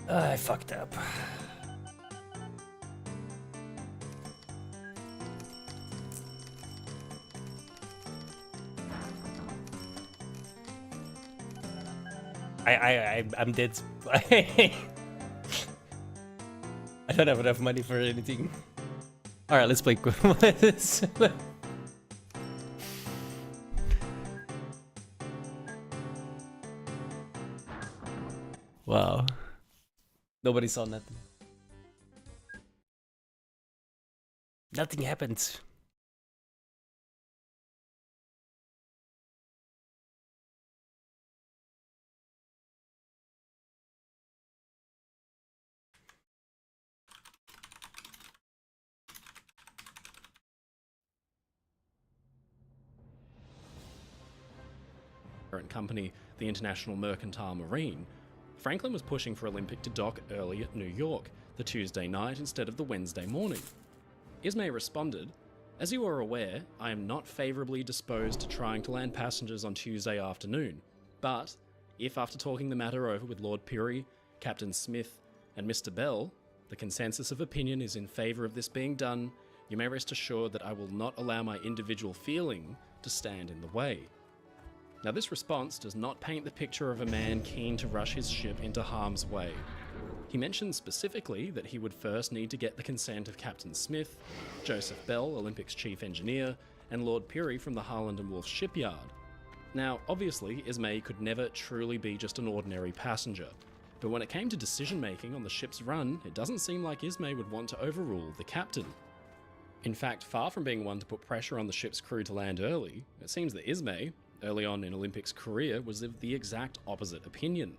I fucked up. I'm dead. I don't have enough money for anything. All right, let's play quiz. Wow. Nobody saw nothing. Nothing happened. Company, the International Mercantile Marine, Franklin was pushing for Olympic to dock early at New York, the Tuesday night instead of the Wednesday morning. Ismay responded, "As you are aware, I am not favourably disposed to trying to land passengers on Tuesday afternoon, but if after talking the matter over with Lord Peary, Captain Smith, and Mr. Bell, the consensus of opinion is in favour of this being done, you may rest assured that I will not allow my individual feeling to stand in the way." Now, this response does not paint the picture of a man keen to rush his ship into harm's way. He mentions specifically that he would first need to get the consent of Captain Smith, Joseph Bell, Olympic's chief engineer, and Lord Peary from the Harland and Wolff shipyard. Now, obviously, Ismay could never truly be just an ordinary passenger, but when it came to decision-making on the ship's run, it doesn't seem like Ismay would want to overrule the captain. In fact, far from being one to put pressure on the ship's crew to land early, it seems that Ismay, early on in Olympic's career, was of the exact opposite opinion.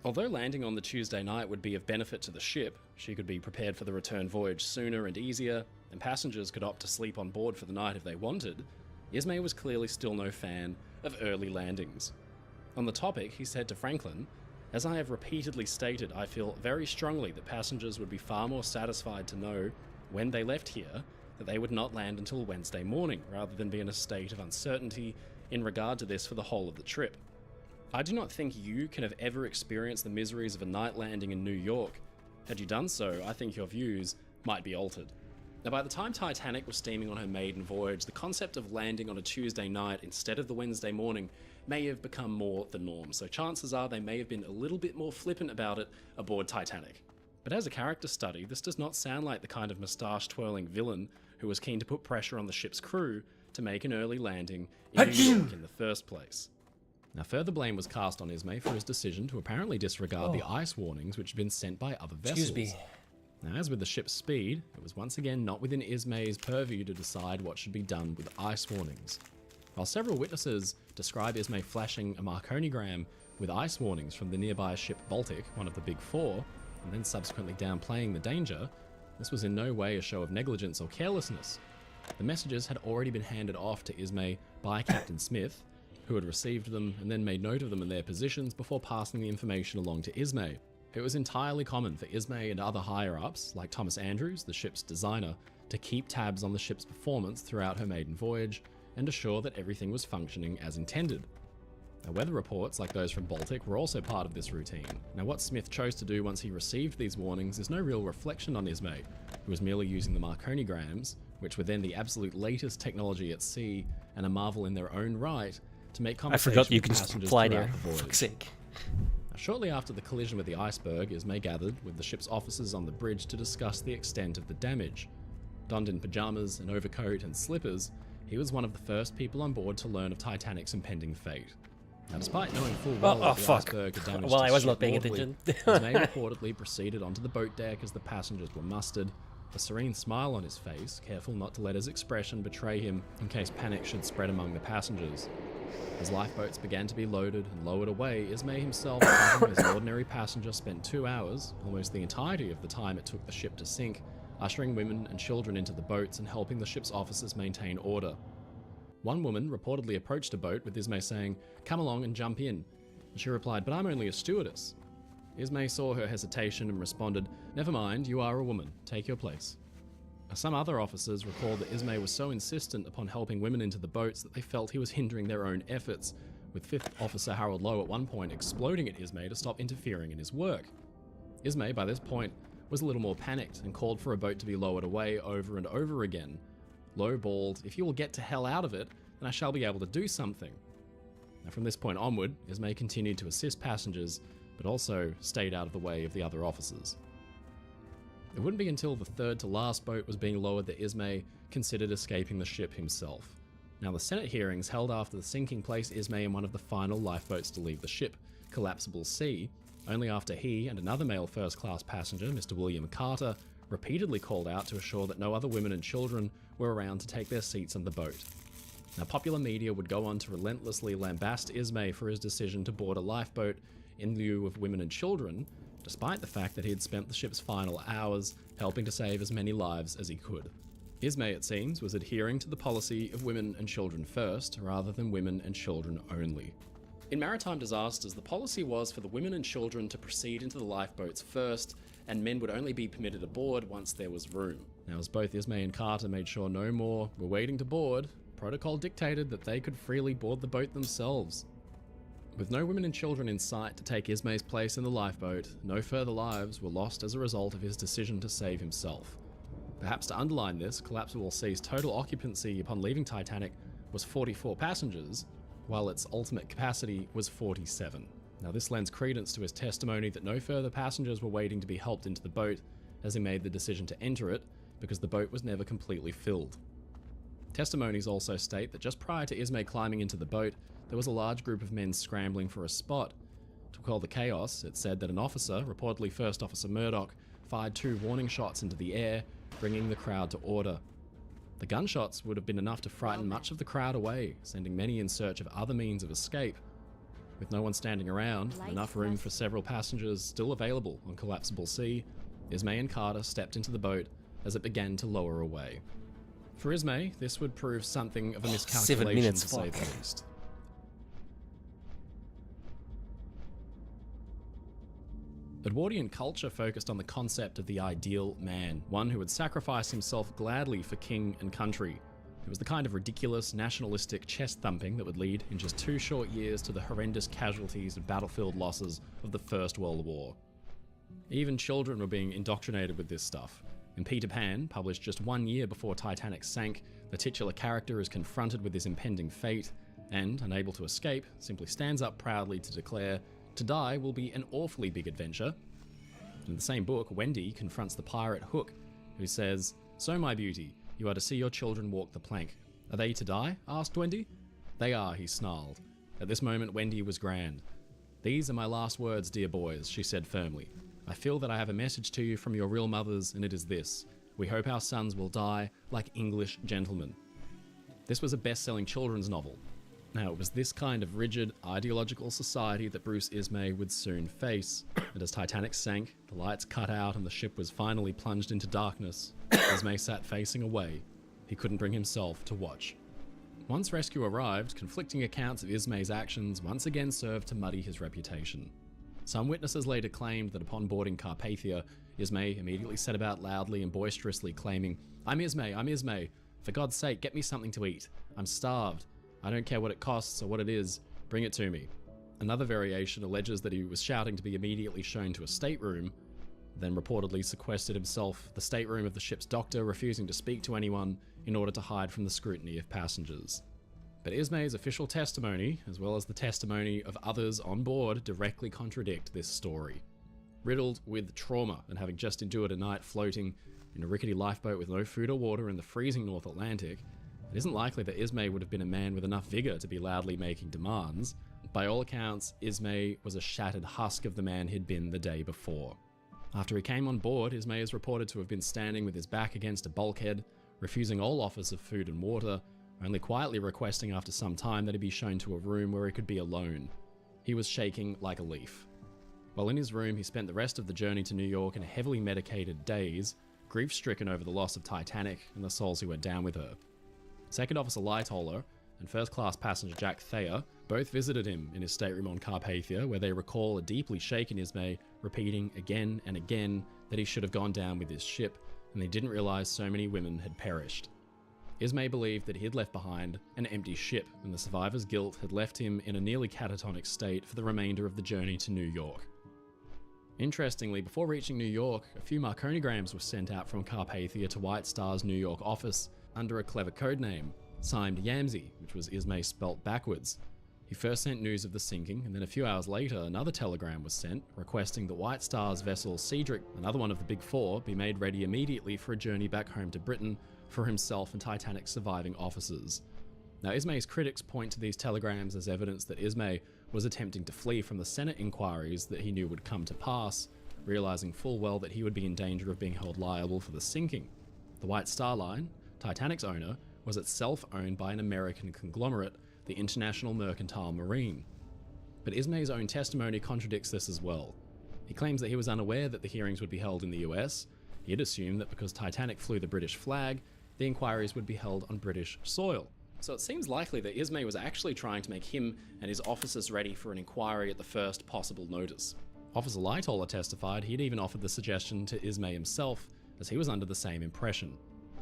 Although landing on the Tuesday night would be of benefit to the ship, she could be prepared for the return voyage sooner and easier, and passengers could opt to sleep on board for the night if they wanted, Ismay was clearly still no fan of early landings. On the topic, he said to Franklin, "As I have repeatedly stated, I feel very strongly that passengers would be far more satisfied to know, when they left here, that they would not land until Wednesday morning, rather than be in a state of uncertainty in regard to this for the whole of the trip. I do not think you can have ever experienced the miseries of a night landing in New York. Had you done so, I think your views might be altered." Now, by the time Titanic was steaming on her maiden voyage, the concept of landing on a Tuesday night instead of the Wednesday morning may have become more the norm, so chances are they may have been a little bit more flippant about it aboard Titanic. But as a character study, this does not sound like the kind of moustache-twirling villain who was keen to put pressure on the ship's crew to make an early landing in New York in the first place. Now, further blame was cast on Ismay for his decision to apparently disregard the ice warnings which had been sent by other vessels. Excuse me. Now, as with the ship's speed, it was once again not within Ismay's purview to decide what should be done with ice warnings. While several witnesses describe Ismay flashing a Marconigram with ice warnings from the nearby ship Baltic, one of the Big Four, and then subsequently downplaying the danger, this was in no way a show of negligence or carelessness. The messages had already been handed off to Ismay by Captain Smith, who had received them and then made note of them in their positions before passing the information along to Ismay. It was entirely common for Ismay and other higher-ups, like Thomas Andrews, the ship's designer, to keep tabs on the ship's performance throughout her maiden voyage and assure that everything was functioning as intended. Now, weather reports, like those from Baltic, were also part of this routine. Now, what Smith chose to do once he received these warnings is no real reflection on Ismay, who was merely using the Marconigrams, which were then the absolute latest technology at sea and a marvel in their own right, to make I conversation forgot you with can passengers fly throughout there. the For voyage. fuck's sake. Now, shortly after the collision with the iceberg, Ismay gathered with the ship's officers on the bridge to discuss the extent of the damage. Donned in pajamas, an overcoat, and slippers, he was one of the first people on board to learn of Titanic's impending fate. Now, despite knowing full well that the fuck. iceberg had damaged Well, his I was ship not paying mortally, attention. Ismay reportedly proceeded onto the boat deck as the passengers were mustered, a serene smile on his face, careful not to let his expression betray him in case panic should spread among the passengers. As lifeboats began to be loaded and lowered away, Ismay himself, as an ordinary passenger, spent 2 hours, almost the entirety of the time it took the ship to sink, ushering women and children into the boats and helping the ship's officers maintain order. One woman reportedly approached a boat with Ismay saying, "Come along and jump in." And she replied, "But I'm only a stewardess." Ismay saw her hesitation and responded, "Never mind, you are a woman. Take your place." Some other officers recalled that Ismay was so insistent upon helping women into the boats that they felt he was hindering their own efforts, with 5th Officer Harold Lowe at one point exploding at Ismay to stop interfering in his work. Ismay, by this point, was a little more panicked and called for a boat to be lowered away over and over again. Low-balled, "If you will get to hell out of it, then I shall be able to do something." Now from this point onward, Ismay continued to assist passengers, but also stayed out of the way of the other officers. It wouldn't be until the third to last boat was being lowered that Ismay considered escaping the ship himself. Now the Senate hearings held after the sinking placed Ismay in one of the final lifeboats to leave the ship, Collapsible C, only after he and another male first-class passenger, Mr. William Carter, repeatedly called out to assure that no other women and children were around to take their seats on the boat. Now, popular media would go on to relentlessly lambast Ismay for his decision to board a lifeboat in lieu of women and children, despite the fact that he had spent the ship's final hours helping to save as many lives as he could. Ismay, it seems, was adhering to the policy of women and children first, rather than women and children only. In maritime disasters, the policy was for the women and children to proceed into the lifeboats first, and men would only be permitted aboard once there was room. Now, as both Ismay and Carter made sure no more were waiting to board, protocol dictated that they could freely board the boat themselves. With no women and children in sight to take Ismay's place in the lifeboat, no further lives were lost as a result of his decision to save himself. Perhaps to underline this, Collapsible C's total occupancy upon leaving Titanic was 44 passengers, while its ultimate capacity was 47. Now this lends credence to his testimony that no further passengers were waiting to be helped into the boat as he made the decision to enter it, because the boat was never completely filled. Testimonies also state that just prior to Ismay climbing into the boat, there was a large group of men scrambling for a spot. To quell the chaos, it said that an officer, reportedly First Officer Murdoch, fired 2 warning shots into the air, bringing the crowd to order. The gunshots would have been enough to frighten much of the crowd away, sending many in search of other means of escape. With no one standing around, and enough room for several passengers still available on Collapsible C, Ismay and Carter stepped into the boat as it began to lower away. For Ismay, this would prove something of a 7 miscalculation minutes, to say fuck. the least. Edwardian culture focused on the concept of the ideal man, one who would sacrifice himself gladly for king and country. It was the kind of ridiculous, nationalistic chest-thumping that would lead in just 2 short years to the horrendous casualties and battlefield losses of the First World War. Even children were being indoctrinated with this stuff. In Peter Pan, published just 1 year before Titanic sank, the titular character is confronted with his impending fate and, unable to escape, simply stands up proudly to declare, "To die will be an awfully big adventure." In the same book, Wendy confronts the pirate Hook, who says, "So my beauty, you are to see your children walk the plank. Are they to die?" asked Wendy. "They are," he snarled. At this moment, Wendy was grand. "These are my last words, dear boys," she said firmly. "I feel that I have a message to you from your real mothers, and it is this. We hope our sons will die like English gentlemen." This was a best-selling children's novel. Now, it was this kind of rigid, ideological society that Bruce Ismay would soon face. And as Titanic sank, the lights cut out and the ship was finally plunged into darkness, Ismay sat facing away. He couldn't bring himself to watch. Once rescue arrived, conflicting accounts of Ismay's actions once again served to muddy his reputation. Some witnesses later claimed that upon boarding Carpathia, Ismay immediately set about loudly and boisterously claiming, I'm Ismay. For God's sake, get me something to eat. I'm starved. I don't care what it costs or what it is. Bring it to me." Another variation alleges that he was shouting to be immediately shown to a stateroom, then reportedly sequestered himself the stateroom of the ship's doctor, refusing to speak to anyone in order to hide from the scrutiny of passengers. But Ismay's official testimony, as well as the testimony of others on board, directly contradict this story. Riddled with trauma and having just endured a night floating in a rickety lifeboat with no food or water in the freezing North Atlantic, it isn't likely that Ismay would have been a man with enough vigour to be loudly making demands. By all accounts, Ismay was a shattered husk of the man he'd been the day before. After he came on board, Ismay is reported to have been standing with his back against a bulkhead, refusing all offers of food and water, only quietly requesting after some time that he be shown to a room where he could be alone. He was shaking like a leaf. While in his room, he spent the rest of the journey to New York in a heavily medicated daze, grief-stricken over the loss of Titanic and the souls who went down with her. Second Officer Lightoller and first-class passenger Jack Thayer both visited him in his stateroom on Carpathia, where they recall a deeply shaken Ismay repeating again and again that he should have gone down with his ship, and they didn't realise so many women had perished. Ismay believed that he had left behind an empty ship, and the survivor's guilt had left him in a nearly catatonic state for the remainder of the journey to New York. Interestingly, before reaching New York, a few Marconigrams were sent out from Carpathia to White Star's New York office under a clever codename, signed Yamsey, which was Ismay spelt backwards. He first sent news of the sinking, and then a few hours later, another telegram was sent requesting that White Star's vessel Cedric, another one of the Big Four, be made ready immediately for a journey back home to Britain for himself and Titanic's surviving officers. Now, Ismay's critics point to these telegrams as evidence that Ismay was attempting to flee from the Senate inquiries that he knew would come to pass, realizing full well that he would be in danger of being held liable for the sinking. The White Star Line, Titanic's owner, was itself owned by an American conglomerate, the International Mercantile Marine. But Ismay's own testimony contradicts this as well. He claims that he was unaware that the hearings would be held in the US. He had assumed that because Titanic flew the British flag, the inquiries would be held on British soil. So it seems likely that Ismay was actually trying to make him and his officers ready for an inquiry at the first possible notice. Officer Lightoller testified he'd even offered the suggestion to Ismay himself, as he was under the same impression.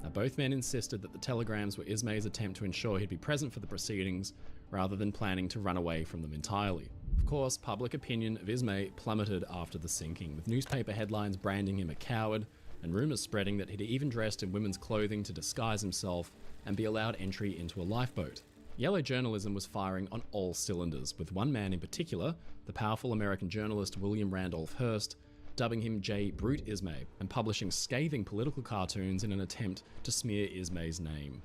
Now, both men insisted that the telegrams were Ismay's attempt to ensure he'd be present for the proceedings, rather than planning to run away from them entirely. Of course, public opinion of Ismay plummeted after the sinking, with newspaper headlines branding him a coward, and rumours spreading that he'd even dressed in women's clothing to disguise himself and be allowed entry into a lifeboat. Yellow journalism was firing on all cylinders, with one man in particular, the powerful American journalist William Randolph Hearst, dubbing him J. Brute Ismay, and publishing scathing political cartoons in an attempt to smear Ismay's name.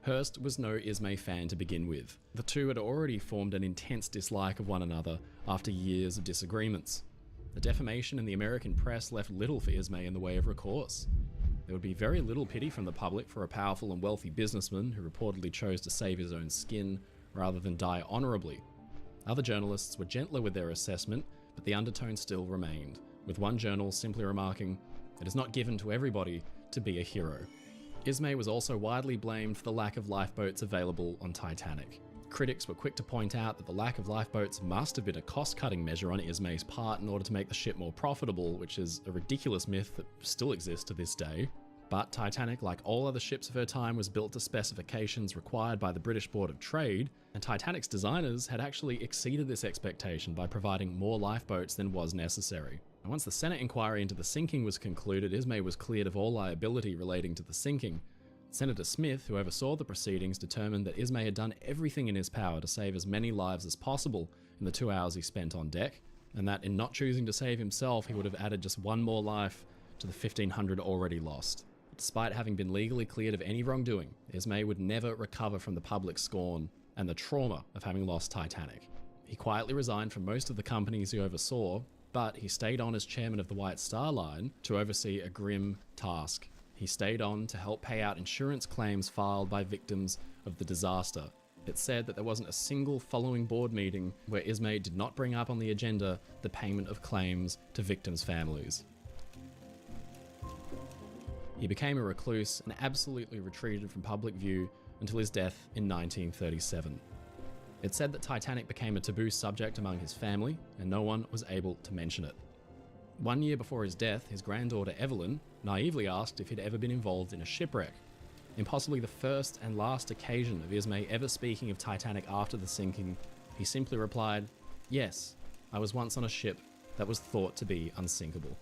Hearst was no Ismay fan to begin with. The two had already formed an intense dislike of one another after years of disagreements. The defamation in the American press left little for Ismay in the way of recourse. There would be very little pity from the public for a powerful and wealthy businessman who reportedly chose to save his own skin rather than die honourably. Other journalists were gentler with their assessment, but the undertone still remained, with one journal simply remarking, "It is not given to everybody to be a hero." Ismay was also widely blamed for the lack of lifeboats available on Titanic. Critics were quick to point out that the lack of lifeboats must have been a cost-cutting measure on Ismay's part in order to make the ship more profitable, which is a ridiculous myth that still exists to this day. But Titanic, like all other ships of her time, was built to specifications required by the British Board of Trade, and Titanic's designers had actually exceeded this expectation by providing more lifeboats than was necessary. And once the Senate inquiry into the sinking was concluded, Ismay was cleared of all liability relating to the sinking. Senator Smith, who oversaw the proceedings, determined that Ismay had done everything in his power to save as many lives as possible in the 2 hours he spent on deck, and that in not choosing to save himself, he would have added just one more life to the 1,500 already lost. Despite having been legally cleared of any wrongdoing, Ismay would never recover from the public scorn and the trauma of having lost Titanic. He quietly resigned from most of the companies he oversaw, but he stayed on as chairman of the White Star Line to oversee a grim task. He stayed on to help pay out insurance claims filed by victims of the disaster. It's said that there wasn't a single following board meeting where Ismay did not bring up on the agenda the payment of claims to victims' families. He became a recluse and absolutely retreated from public view until his death in 1937. It's said that Titanic became a taboo subject among his family, and no one was able to mention it. 1 year before his death, his granddaughter Evelyn naively asked if he'd ever been involved in a shipwreck. In possibly the first and last occasion of Ismay ever speaking of Titanic after the sinking, he simply replied, "Yes, I was once on a ship that was thought to be unsinkable."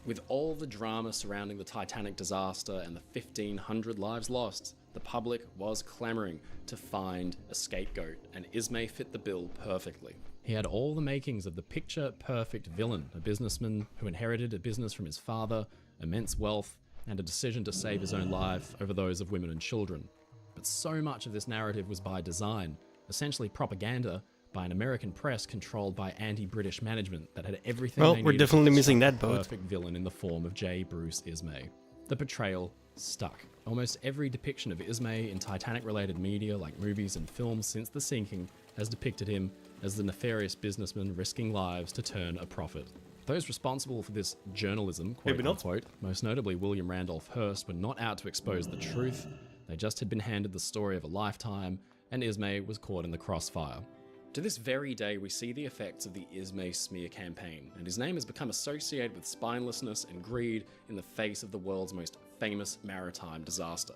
With all the drama surrounding the Titanic disaster and the 1,500 lives lost, the public was clamouring to find a scapegoat, and Ismay fit the bill perfectly. He had all the makings of the picture-perfect villain, a businessman who inherited a business from his father, immense wealth, and a decision to save his own life over those of women and children. But so much of this narrative was by design, essentially propaganda by an American press controlled by anti-British management that had everything they needed we're definitely to missing construct that a boat. perfect villain in the form of J. Bruce Ismay. The portrayal stuck. Almost every depiction of Ismay in Titanic-related media, like movies and films since the sinking, has depicted him as the nefarious businessman risking lives to turn a profit. Those responsible for this journalism, quote Maybe not. unquote, most notably William Randolph Hearst, were not out to expose the truth. They just had been handed the story of a lifetime, and Ismay was caught in the crossfire. To this very day, we see the effects of the Ismay smear campaign, and his name has become associated with spinelessness and greed in the face of the world's most famous maritime disaster.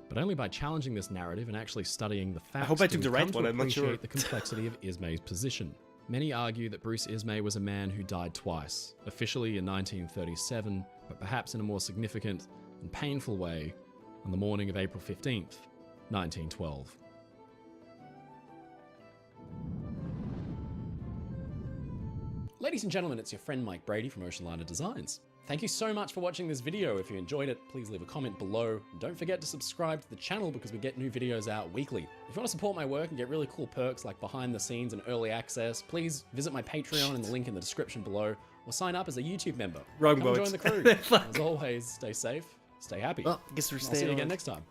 But only by challenging this narrative and actually studying the facts hope I do took we the right come to one, I'm not sure. appreciate the complexity of Ismay's position. Many argue that Bruce Ismay was a man who died twice, officially in 1937, but perhaps in a more significant and painful way on the morning of April 15th, 1912. Ladies and gentlemen, it's your friend Mike Brady from Oceanliner Designs. Thank you so much for watching this video. If you enjoyed it, please leave a comment below. And don't forget to subscribe to the channel because we get new videos out weekly. If you want to support my work and get really cool perks like behind the scenes and early access, please visit my Patreon in the link in the description below, or sign up as a YouTube member. Wrong Come boat. join the crew. As always, stay safe, stay happy. Well, I guess we're I'll see staying you again on. next time.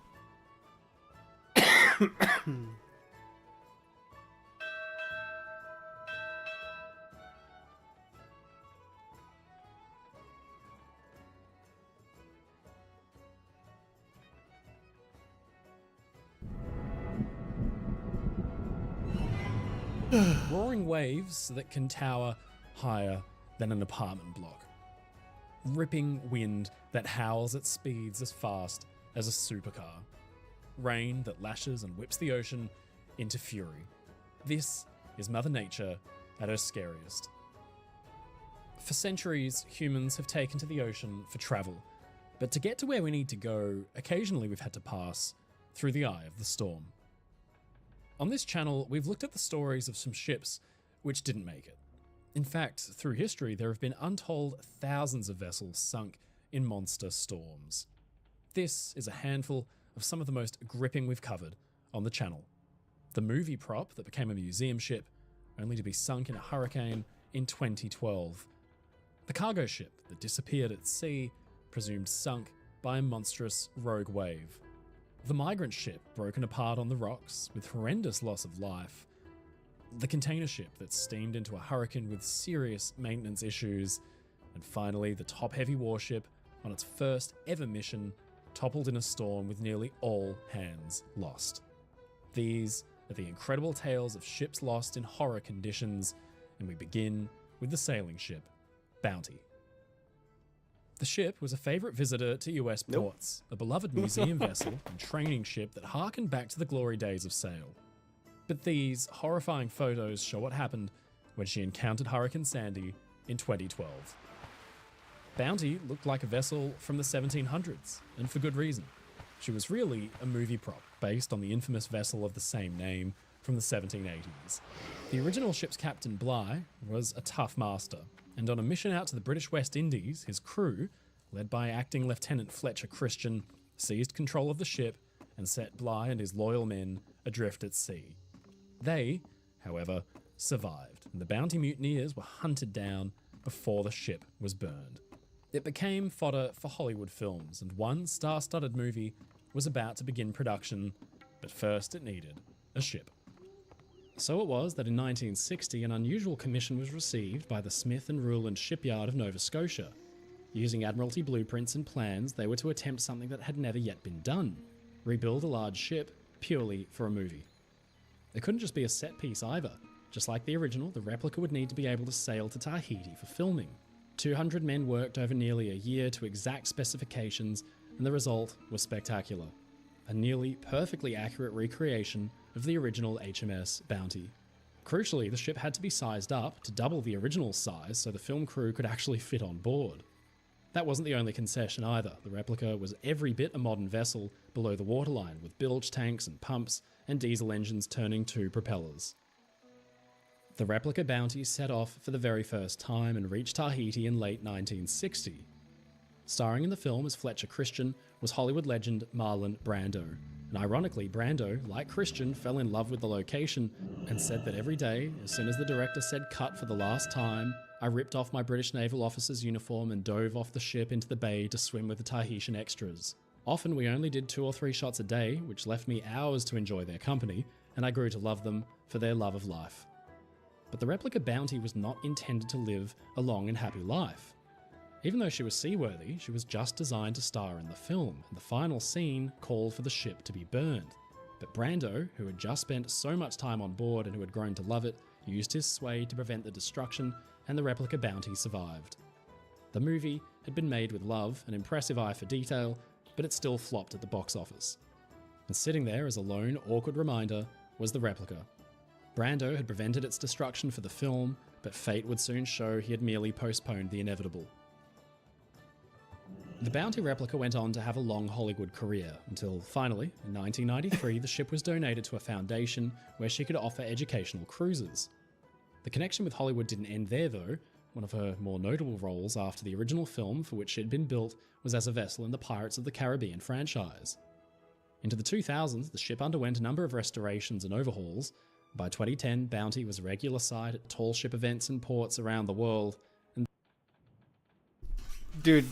Roaring waves that can tower higher than an apartment block. Ripping wind that howls at speeds as fast as a supercar. Rain that lashes and whips the ocean into fury. This is Mother Nature at her scariest. For centuries, humans have taken to the ocean for travel, but to get to where we need to go, occasionally we've had to pass through the eye of the storm. On this channel, we've looked at the stories of some ships which didn't make it. In fact, through history, there have been untold thousands of vessels sunk in monster storms. This is a handful of some of the most gripping we've covered on the channel. The movie prop that became a museum ship, only to be sunk in a hurricane in 2012. The cargo ship that disappeared at sea, presumed sunk by a monstrous rogue wave. The migrant ship broken apart on the rocks with horrendous loss of life. The container ship that steamed into a hurricane with serious maintenance issues. And finally, the top-heavy warship on its first ever mission toppled in a storm with nearly all hands lost. These are the incredible tales of ships lost in horror conditions, and we begin with the sailing ship Bounty. The ship was a favourite visitor to US ports, a beloved museum vessel and training ship that harkened back to the glory days of sail. But these horrifying photos show what happened when she encountered Hurricane Sandy in 2012. Bounty looked like a vessel from the 1700s, and for good reason. She was really a movie prop based on the infamous vessel of the same name from the 1780s. The original ship's captain, Bligh, was a tough master, and on a mission out to the British West Indies, his crew, led by acting Lieutenant Fletcher Christian, seized control of the ship and set Bligh and his loyal men adrift at sea. They, however, survived, and the Bounty mutineers were hunted down before the ship was burned. It became fodder for Hollywood films, and one star-studded movie was about to begin production, but first it needed a ship. So it was that in 1960 an unusual commission was received by the Smith and Ruland shipyard of Nova Scotia. Using Admiralty blueprints and plans, they were to attempt something that had never yet been done: rebuild a large ship purely for a movie. It couldn't just be a set piece either. Just like the original, the replica would need to be able to sail to Tahiti for filming. 200 men worked over nearly a year to exact specifications, and the result was spectacular. A nearly perfectly accurate recreation of the original HMS Bounty. Crucially, the ship had to be sized up to double the original size so the film crew could actually fit on board. That wasn't the only concession either. The replica was every bit a modern vessel below the waterline, with bilge tanks and pumps and diesel engines turning two propellers. The replica Bounty set off for the very first time and reached Tahiti in late 1960. Starring in the film as Fletcher Christian was Hollywood legend Marlon Brando. And ironically, Brando, like Christian, fell in love with the location and said that every day, as soon as the director said cut for the last time, I ripped off my British naval officer's uniform and dove off the ship into the bay to swim with the Tahitian extras. Often we only did 2 or 3 shots a day, which left me hours to enjoy their company, and I grew to love them for their love of life. But the replica Bounty was not intended to live a long and happy life. Even though she was seaworthy, she was just designed to star in the film, and the final scene called for the ship to be burned. But Brando, who had just spent so much time on board and who had grown to love it, used his sway to prevent the destruction, and the replica Bounty survived. The movie had been made with love, an impressive eye for detail, but it still flopped at the box office. And sitting there as a lone, awkward reminder was the replica. Brando had prevented its destruction for the film, but fate would soon show he had merely postponed the inevitable. The Bounty replica went on to have a long Hollywood career, until finally, in 1993, the ship was donated to a foundation where she could offer educational cruises. The connection with Hollywood didn't end there though. One of her more notable roles after the original film for which she had been built was as a vessel in the Pirates of the Caribbean franchise. Into the 2000s, the ship underwent a number of restorations and overhauls. By 2010, Bounty was a regular sight at tall ship events and ports around the world. And Dude,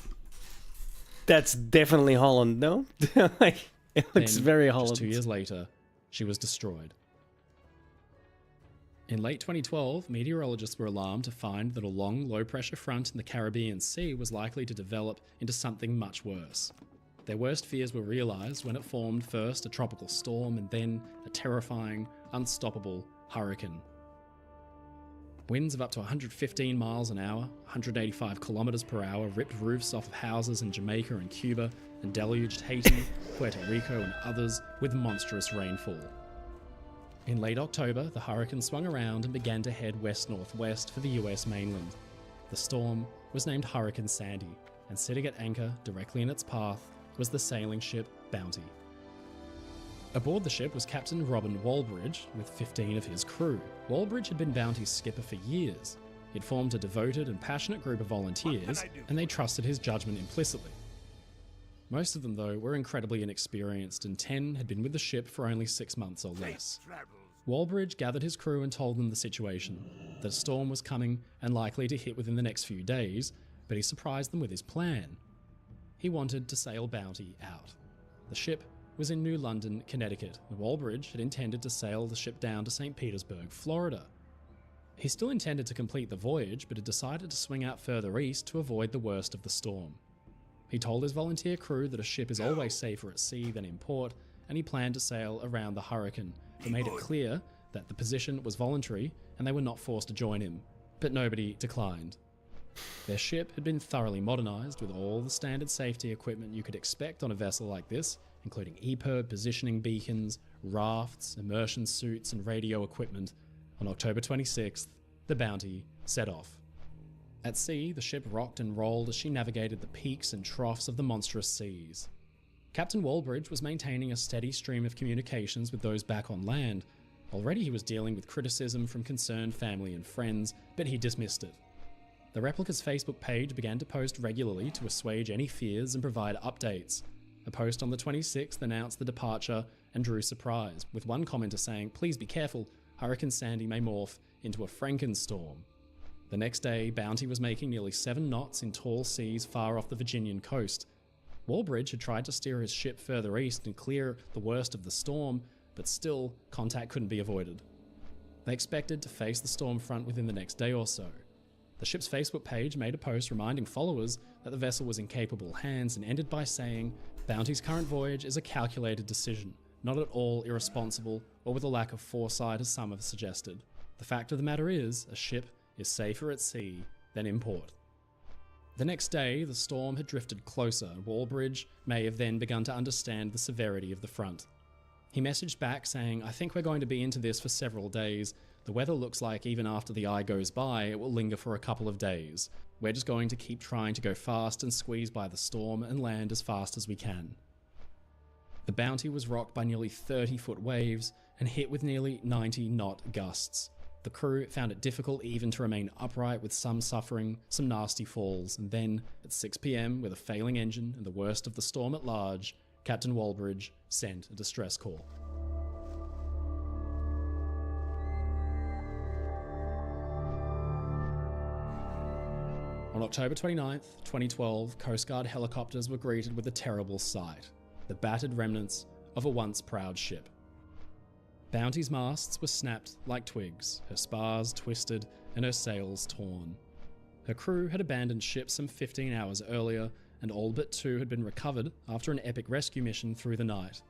that's definitely Holland, no? Like, it looks then, very just Holland. 2 years later, she was destroyed. In late 2012, meteorologists were alarmed to find that a long, low-pressure front in the Caribbean Sea was likely to develop into something much worse. Their worst fears were realised when it formed first a tropical storm and then a terrifying, unstoppable hurricane. Winds of up to 115 miles an hour, 185 kilometers per hour ripped roofs off of houses in Jamaica and Cuba and deluged Haiti, Puerto Rico and others with monstrous rainfall. In late October, the hurricane swung around and began to head west-northwest for the US mainland. The storm was named Hurricane Sandy, and sitting at anchor directly in its path was the sailing ship Bounty. Aboard the ship was Captain Robin Walbridge with 15 of his crew. Walbridge had been Bounty's skipper for years. He'd formed a devoted and passionate group of volunteers, and they trusted his judgment implicitly. Most of them, though, were incredibly inexperienced, and 10 had been with the ship for only 6 months or less. Walbridge gathered his crew and told them the situation, that a storm was coming and likely to hit within the next few days, but he surprised them with his plan. He wanted to sail Bounty out. The ship was in New London, Connecticut, and Walbridge had intended to sail the ship down to St. Petersburg, Florida. He still intended to complete the voyage, but had decided to swing out further east to avoid the worst of the storm. He told his volunteer crew that a ship is always safer at sea than in port, and he planned to sail around the hurricane, but made it clear that the position was voluntary and they were not forced to join him. But nobody declined. Their ship had been thoroughly modernised with all the standard safety equipment you could expect on a vessel like this, including EPIRB positioning beacons, rafts, immersion suits and radio equipment. On October 26th, the Bounty set off. At sea, the ship rocked and rolled as she navigated the peaks and troughs of the monstrous seas. Captain Walbridge was maintaining a steady stream of communications with those back on land. Already he was dealing with criticism from concerned family and friends, but he dismissed it. The replica's Facebook page began to post regularly to assuage any fears and provide updates. A post on the 26th announced the departure and drew surprise, with one commenter saying, "Please be careful, Hurricane Sandy may morph into a Frankenstorm." The next day, Bounty was making nearly 7 knots in tall seas far off the Virginian coast. Walbridge had tried to steer his ship further east and clear the worst of the storm, but still, contact couldn't be avoided. They expected to face the storm front within the next day or so. The ship's Facebook page made a post reminding followers that the vessel was in capable hands and ended by saying, "Bounty's current voyage is a calculated decision, not at all irresponsible or with a lack of foresight as some have suggested. The fact of the matter is, a ship is safer at sea than in port." The next day, the storm had drifted closer, and Walbridge may have then begun to understand the severity of the front. He messaged back saying, "I think we're going to be into this for several days. The weather looks like even after the eye goes by, it will linger for a couple of days. We're just going to keep trying to go fast and squeeze by the storm and land as fast as we can." The Bounty was rocked by nearly 30-foot waves and hit with nearly 90-knot gusts. The crew found it difficult even to remain upright, with some suffering some nasty falls, and then, at 6 p.m, with a failing engine and the worst of the storm at large, Captain Walbridge sent a distress call. On October 29th, 2012, Coast Guard helicopters were greeted with a terrible sight: the battered remnants of a once proud ship. Bounty's masts were snapped like twigs, her spars twisted and her sails torn. Her crew had abandoned ship some 15 hours earlier, and all but 2 had been recovered after an epic rescue mission through the night.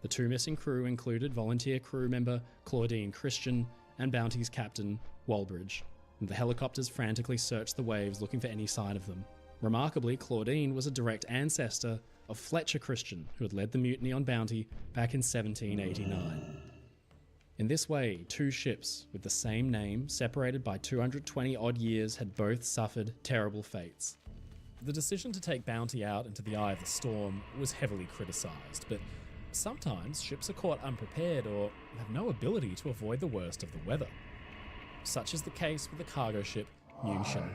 The 2 missing crew included volunteer crew member Claudine Christian and Bounty's captain, Walbridge, and the helicopters frantically searched the waves looking for any sign of them. Remarkably, Claudine was a direct ancestor of Fletcher Christian, who had led the mutiny on Bounty back in 1789. In this way, two ships with the same name, separated by 220 odd years, had both suffered terrible fates. The decision to take Bounty out into the eye of the storm was heavily criticised, but sometimes ships are caught unprepared or have no ability to avoid the worst of the weather. Such is the case with the cargo ship München,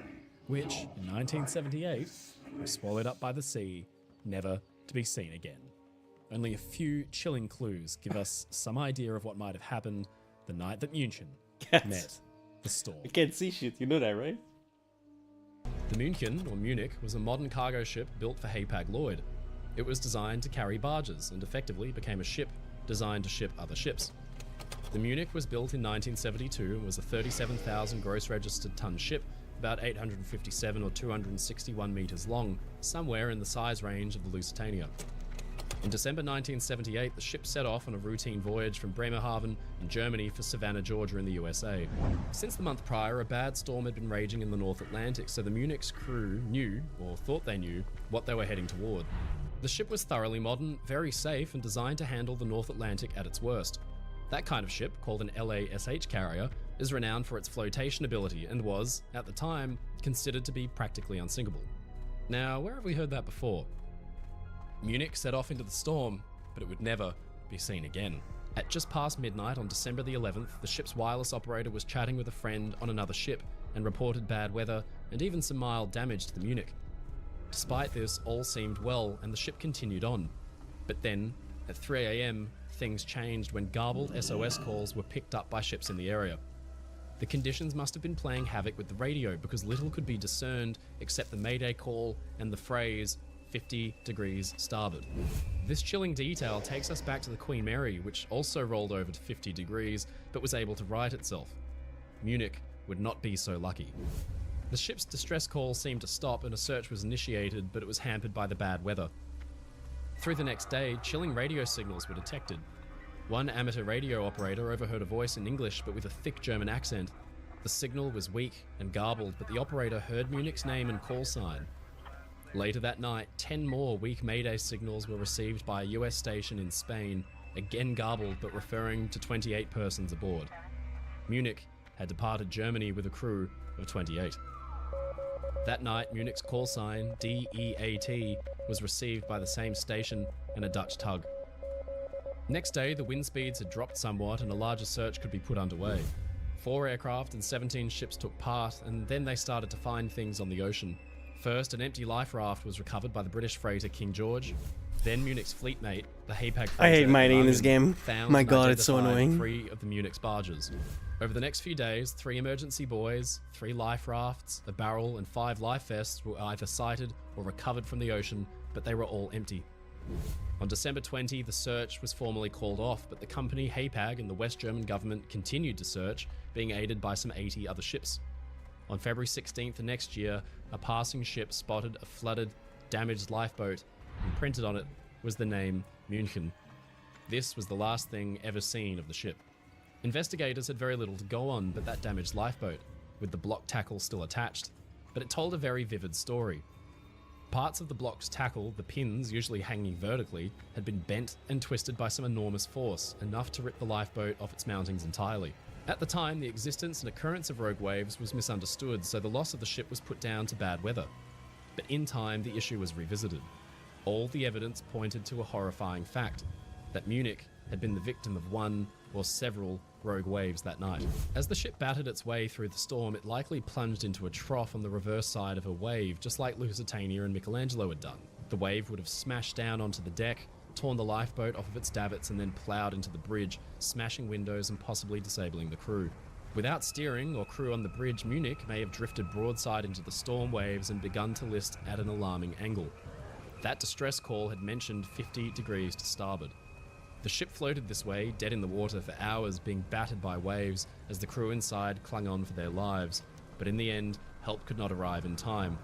which, in 1978, was swallowed up by the sea, never to be seen again. Only a few chilling clues give us some idea of what might have happened the night that München met the storm. I can't see shit, you know that, right? The München, or Munich, was a modern cargo ship built for Hapag-Lloyd. It was designed to carry barges and effectively became a ship designed to ship other ships. The Munich was built in 1972 and was a 37,000 gross registered ton ship, about 857 or 261 metres long, somewhere in the size range of the Lusitania. In December 1978, the ship set off on a routine voyage from Bremerhaven in Germany for Savannah, Georgia in the USA. Since the month prior, a bad storm had been raging in the North Atlantic, so the Munich's crew knew, or thought they knew, what they were heading toward. The ship was thoroughly modern, very safe, and designed to handle the North Atlantic at its worst. That kind of ship, called an LASH carrier, is renowned for its flotation ability and was, at the time, considered to be practically unsinkable. Now, where have we heard that before? Munich set off into the storm, but it would never be seen again. At just past midnight on December the 11th, the ship's wireless operator was chatting with a friend on another ship and reported bad weather and even some mild damage to the Munich. Despite this, all seemed well and the ship continued on. But then, at 3 AM, things changed when garbled SOS calls were picked up by ships in the area. The conditions must have been playing havoc with the radio because little could be discerned except the Mayday call and the phrase 50 degrees starboard. This chilling detail takes us back to the Queen Mary, which also rolled over to 50 degrees but was able to right itself. Munich would not be so lucky. The ship's distress call seemed to stop and a search was initiated, but it was hampered by the bad weather. Through the next day, chilling radio signals were detected. One amateur radio operator overheard a voice in English but with a thick German accent. The signal was weak and garbled, but the operator heard Munich's name and call sign. Later that night, 10 more weak Mayday signals were received by a US station in Spain, again garbled but referring to 28 persons aboard. Munich had departed Germany with a crew of 28. That night, Munich's call sign, DEAT, was received by the same station and a Dutch tug. Next day, the wind speeds had dropped somewhat and a larger search could be put underway. 4 aircraft and 17 ships took part, and then they started to find things on the ocean. First, an empty life raft was recovered by the British freighter King George. Then Munich's fleet mate, the Hapag freighter I hate mining in this Dragon, game. found My and god, it's so identified annoying. 3 of the Munich's barges. Over the next few days, 3 emergency buoys, 3 life rafts, a barrel, and 5 life vests were either sighted or recovered from the ocean, but they were all empty. On December 20, the search was formally called off, but the company Hapag and the West German government continued to search, being aided by some 80 other ships. On February 16th the next year, a passing ship spotted a flooded, damaged lifeboat, and printed on it was the name München. This was the last thing ever seen of the ship. Investigators had very little to go on but that damaged lifeboat, with the block tackle still attached, but it told a very vivid story. Parts of the block's tackle, the pins usually hanging vertically, had been bent and twisted by some enormous force, enough to rip the lifeboat off its mountings entirely. At the time, the existence and occurrence of rogue waves was misunderstood, so the loss of the ship was put down to bad weather. But in time, the issue was revisited. All the evidence pointed to a horrifying fact, that Munich had been the victim of one or several rogue waves that night. As the ship battered its way through the storm, it likely plunged into a trough on the reverse side of a wave, just like Lusitania and Michelangelo had done. The wave would have smashed down onto the deck, torn the lifeboat off of its davits, and then ploughed into the bridge, smashing windows and possibly disabling the crew. Without steering or crew on the bridge, Munich may have drifted broadside into the storm waves and begun to list at an alarming angle. That distress call had mentioned 50 degrees to starboard. The ship floated this way, dead in the water for hours, being battered by waves as the crew inside clung on for their lives. But in the end, help could not arrive in time.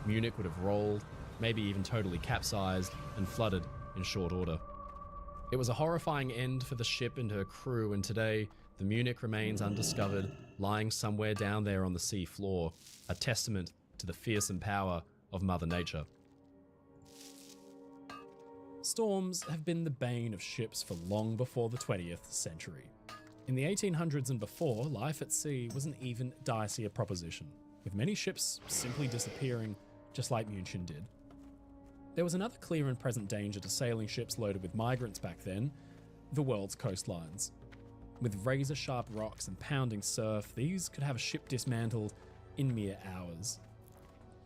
Munich would have rolled, maybe even totally capsized, and flooded in short order. It was a horrifying end for the ship and her crew, and today, the Munich remains undiscovered, lying somewhere down there on the sea floor, a testament to the fearsome power of Mother Nature. Storms have been the bane of ships for long before the 20th century. In the 1800s and before, life at sea was an even dicier proposition, with many ships simply disappearing, just like München did. There was another clear and present danger to sailing ships loaded with migrants back then: the world's coastlines. With razor-sharp rocks and pounding surf, these could have a ship dismantled in mere hours.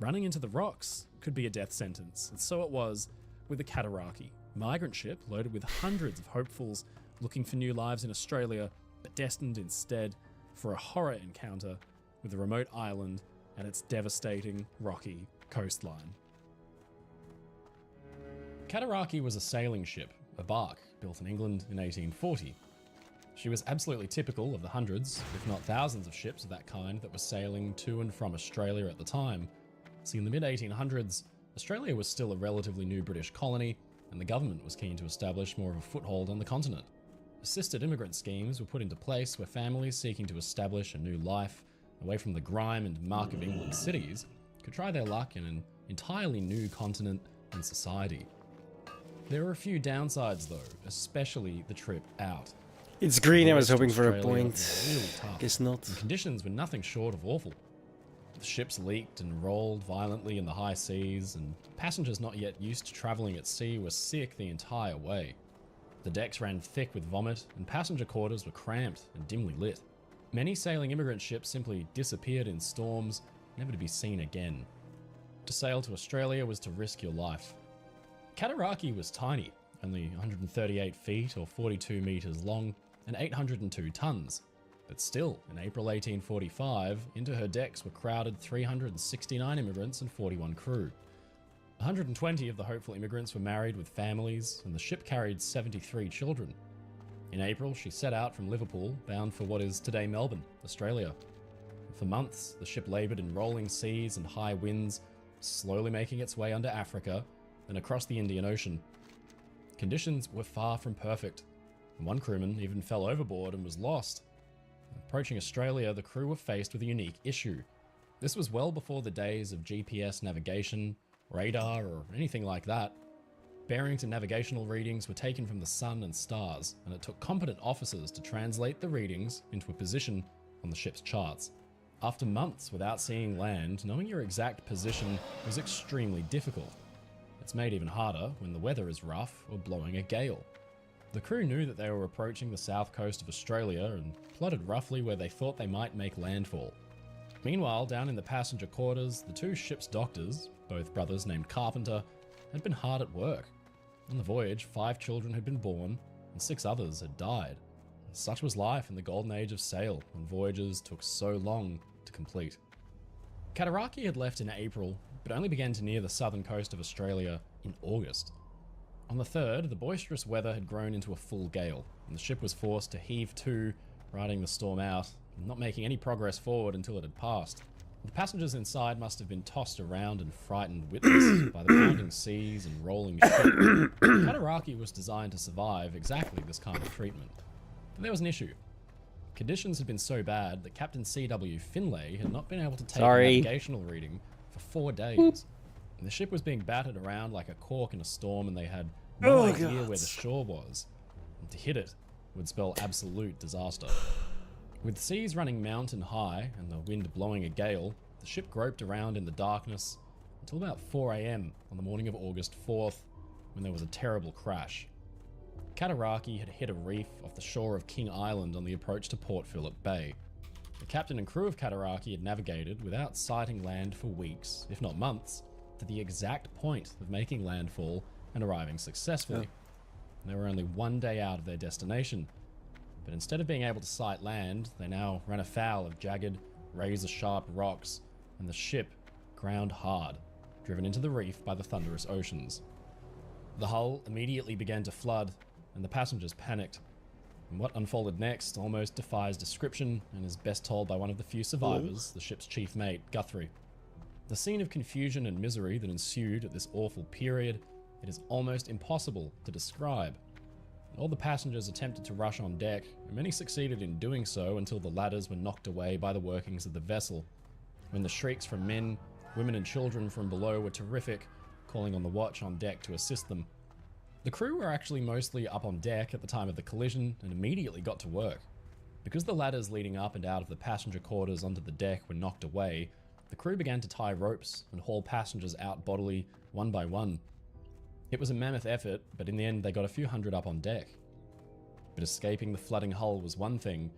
Running into the rocks could be a death sentence, and so it was with the Cataraqui, a migrant ship loaded with hundreds of hopefuls looking for new lives in Australia, but destined instead for a horror encounter with a remote island and its devastating, rocky coastline. Cataraqui was a sailing ship, a bark, built in England in 1840. She was absolutely typical of the hundreds, if not thousands of ships of that kind that were sailing to and from Australia at the time. See, in the mid-1800s, Australia was still a relatively new British colony, and the government was keen to establish more of a foothold on the continent. Assisted immigrant schemes were put into place where families seeking to establish a new life away from the grime and muck of England cities could try their luck in an entirely new continent and society. There were a few downsides though, especially the trip out. It's green, I was The hoping for a Australia point. was really tough. Guess not. The conditions were nothing short of awful. The ships leaked and rolled violently in the high seas, and passengers not yet used to travelling at sea were sick the entire way. The decks ran thick with vomit, and passenger quarters were cramped and dimly lit. Many sailing immigrant ships simply disappeared in storms, never to be seen again. To sail to Australia was to risk your life. Cataraqui was tiny, only 138 feet or 42 metres long, and 802 tons. But still, in April 1845, into her decks were crowded 369 immigrants and 41 crew. 120 of the hopeful immigrants were married with families, and the ship carried 73 children. In April, she set out from Liverpool, bound for what is today Melbourne, Australia. For months, the ship laboured in rolling seas and high winds, slowly making its way under Africa, then across the Indian Ocean. Conditions were far from perfect, and one crewman even fell overboard and was lost. Approaching Australia, the crew were faced with a unique issue. This was well before the days of GPS navigation, radar, or anything like that. Bearings and navigational readings were taken from the sun and stars, and it took competent officers to translate the readings into a position on the ship's charts. After months without seeing land, knowing your exact position was extremely difficult. It's made even harder when the weather is rough or blowing a gale. The crew knew that they were approaching the south coast of Australia and plotted roughly where they thought they might make landfall. Meanwhile, down in the passenger quarters, the two ship's doctors, both brothers named Carpenter, had been hard at work. On the voyage, 5 children had been born and 6 others had died. And such was life in the golden age of sail, when voyages took so long to complete. Cataraqui had left in April, but only began to near the southern coast of Australia in August. On the 3rd, the boisterous weather had grown into a full gale, and the ship was forced to heave to, riding the storm out, and not making any progress forward until it had passed. The passengers inside must have been tossed around and frightened witless by the pounding seas and rolling ship. Cataraqui was designed to survive exactly this kind of treatment. But there was an issue. Conditions had been so bad that Captain C.W. Finlay had not been able to take a navigational reading for 4 days. And the ship was being battered around like a cork in a storm, and they had no idea where the shore was. And to hit it would spell absolute disaster. With seas running mountain high and the wind blowing a gale, the ship groped around in the darkness until about 4 a.m. on the morning of August 4th, when there was a terrible crash. Cataraqui had hit a reef off the shore of King Island on the approach to Port Phillip Bay. The captain and crew of Cataraqui had navigated without sighting land for weeks, if not months, to the exact point of making landfall and arriving successfully. They were only 1 day out of their destination, but instead of being able to sight land, they now ran afoul of jagged, razor-sharp rocks, and the ship ground hard, driven into the reef by the thunderous oceans. The hull immediately began to flood, and the passengers panicked. And what unfolded next almost defies description and is best told by one of the few survivors, the ship's chief mate, Guthrie. The scene of confusion and misery that ensued at this awful period, it is almost impossible to describe. All the passengers attempted to rush on deck, and many succeeded in doing so until the ladders were knocked away by the workings of the vessel. When the shrieks from men, women and children from below were terrific, calling on the watch on deck to assist them. The crew were actually mostly up on deck at the time of the collision and immediately got to work. Because the ladders leading up and out of the passenger quarters onto the deck were knocked away, the crew began to tie ropes and haul passengers out bodily, one by one. It was a mammoth effort, but in the end they got a few hundred up on deck. But escaping the flooding hull was one thing.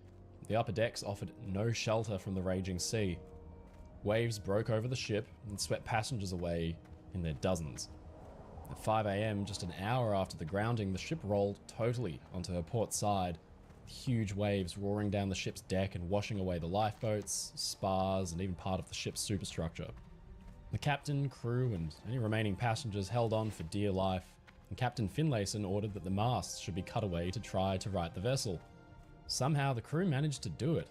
The upper decks offered no shelter from the raging sea. Waves broke over the ship and swept passengers away in their dozens. At 5 a.m., just an hour after the grounding, the ship rolled totally onto her port side, with huge waves roaring down the ship's deck and washing away the lifeboats, spars, and even part of the ship's superstructure. The captain, crew, and any remaining passengers held on for dear life, and Captain Finlayson ordered that the masts should be cut away to try to right the vessel. Somehow the crew managed to do it.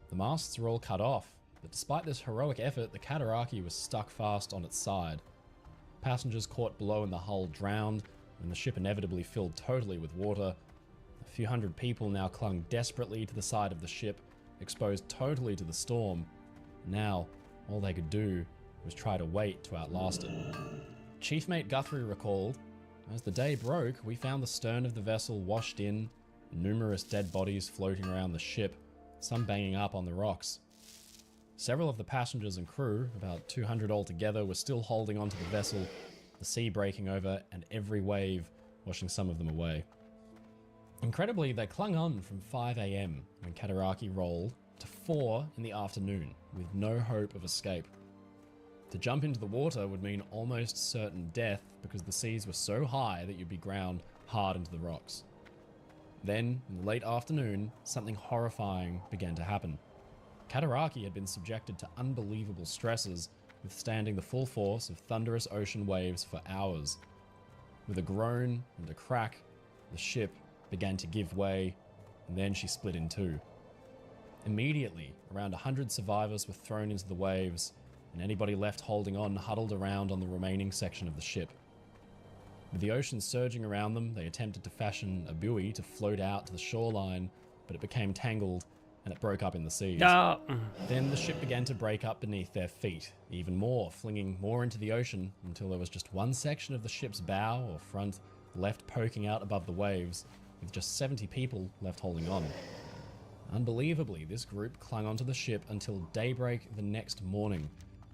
The masts were all cut off, but despite this heroic effort, the Kataraki was stuck fast on its side. Passengers caught below in the hull drowned, and the ship inevitably filled totally with water. A few hundred people now clung desperately to the side of the ship, exposed totally to the storm. Now, all they could do was try to wait to outlast it. Chief Mate Guthrie recalled, "As the day broke, we found the stern of the vessel washed in, numerous dead bodies floating around the ship, some banging up on the rocks. Several of the passengers and crew, about 200 altogether, were still holding onto the vessel, the sea breaking over and every wave washing some of them away." Incredibly, they clung on from 5 a.m. when Kataraki rolled to 4 in the afternoon, with no hope of escape. To jump into the water would mean almost certain death because the seas were so high that you'd be ground hard into the rocks. Then, in the late afternoon, something horrifying began to happen. Kataraki had been subjected to unbelievable stresses, withstanding the full force of thunderous ocean waves for hours. With a groan and a crack, the ship began to give way, and then she split in two. Immediately, around 100 survivors were thrown into the waves, and anybody left holding on huddled around on the remaining section of the ship. With the ocean surging around them, they attempted to fashion a buoy to float out to the shoreline, but it became tangled and it broke up in the seas. Then the ship began to break up beneath their feet, even more, flinging more into the ocean until there was just one section of the ship's bow or front left poking out above the waves, with just 70 people left holding on. Unbelievably, this group clung onto the ship until daybreak the next morning,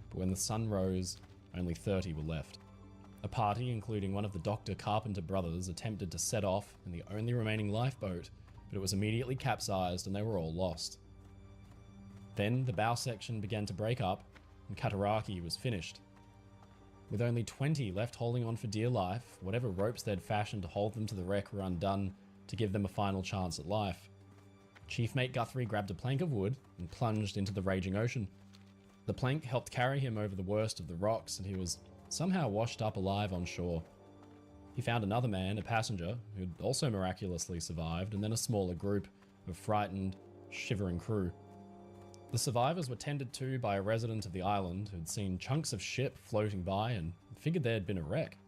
but when the sun rose, only 30 were left. A party, including one of the Dr. Carpenter brothers, attempted to set off in the only remaining lifeboat, but it was immediately capsized and they were all lost. Then the bow section began to break up and Kataraki was finished. With only 20 left holding on for dear life, whatever ropes they'd fashioned to hold them to the wreck were undone to give them a final chance at life. Chief Mate Guthrie grabbed a plank of wood and plunged into the raging ocean. The plank helped carry him over the worst of the rocks and he was somehow washed up alive on shore. He found another man, a passenger, who'd also miraculously survived, and then a smaller group of frightened, shivering crew. The survivors were tended to by a resident of the island who'd seen chunks of ship floating by and figured there had been a wreck.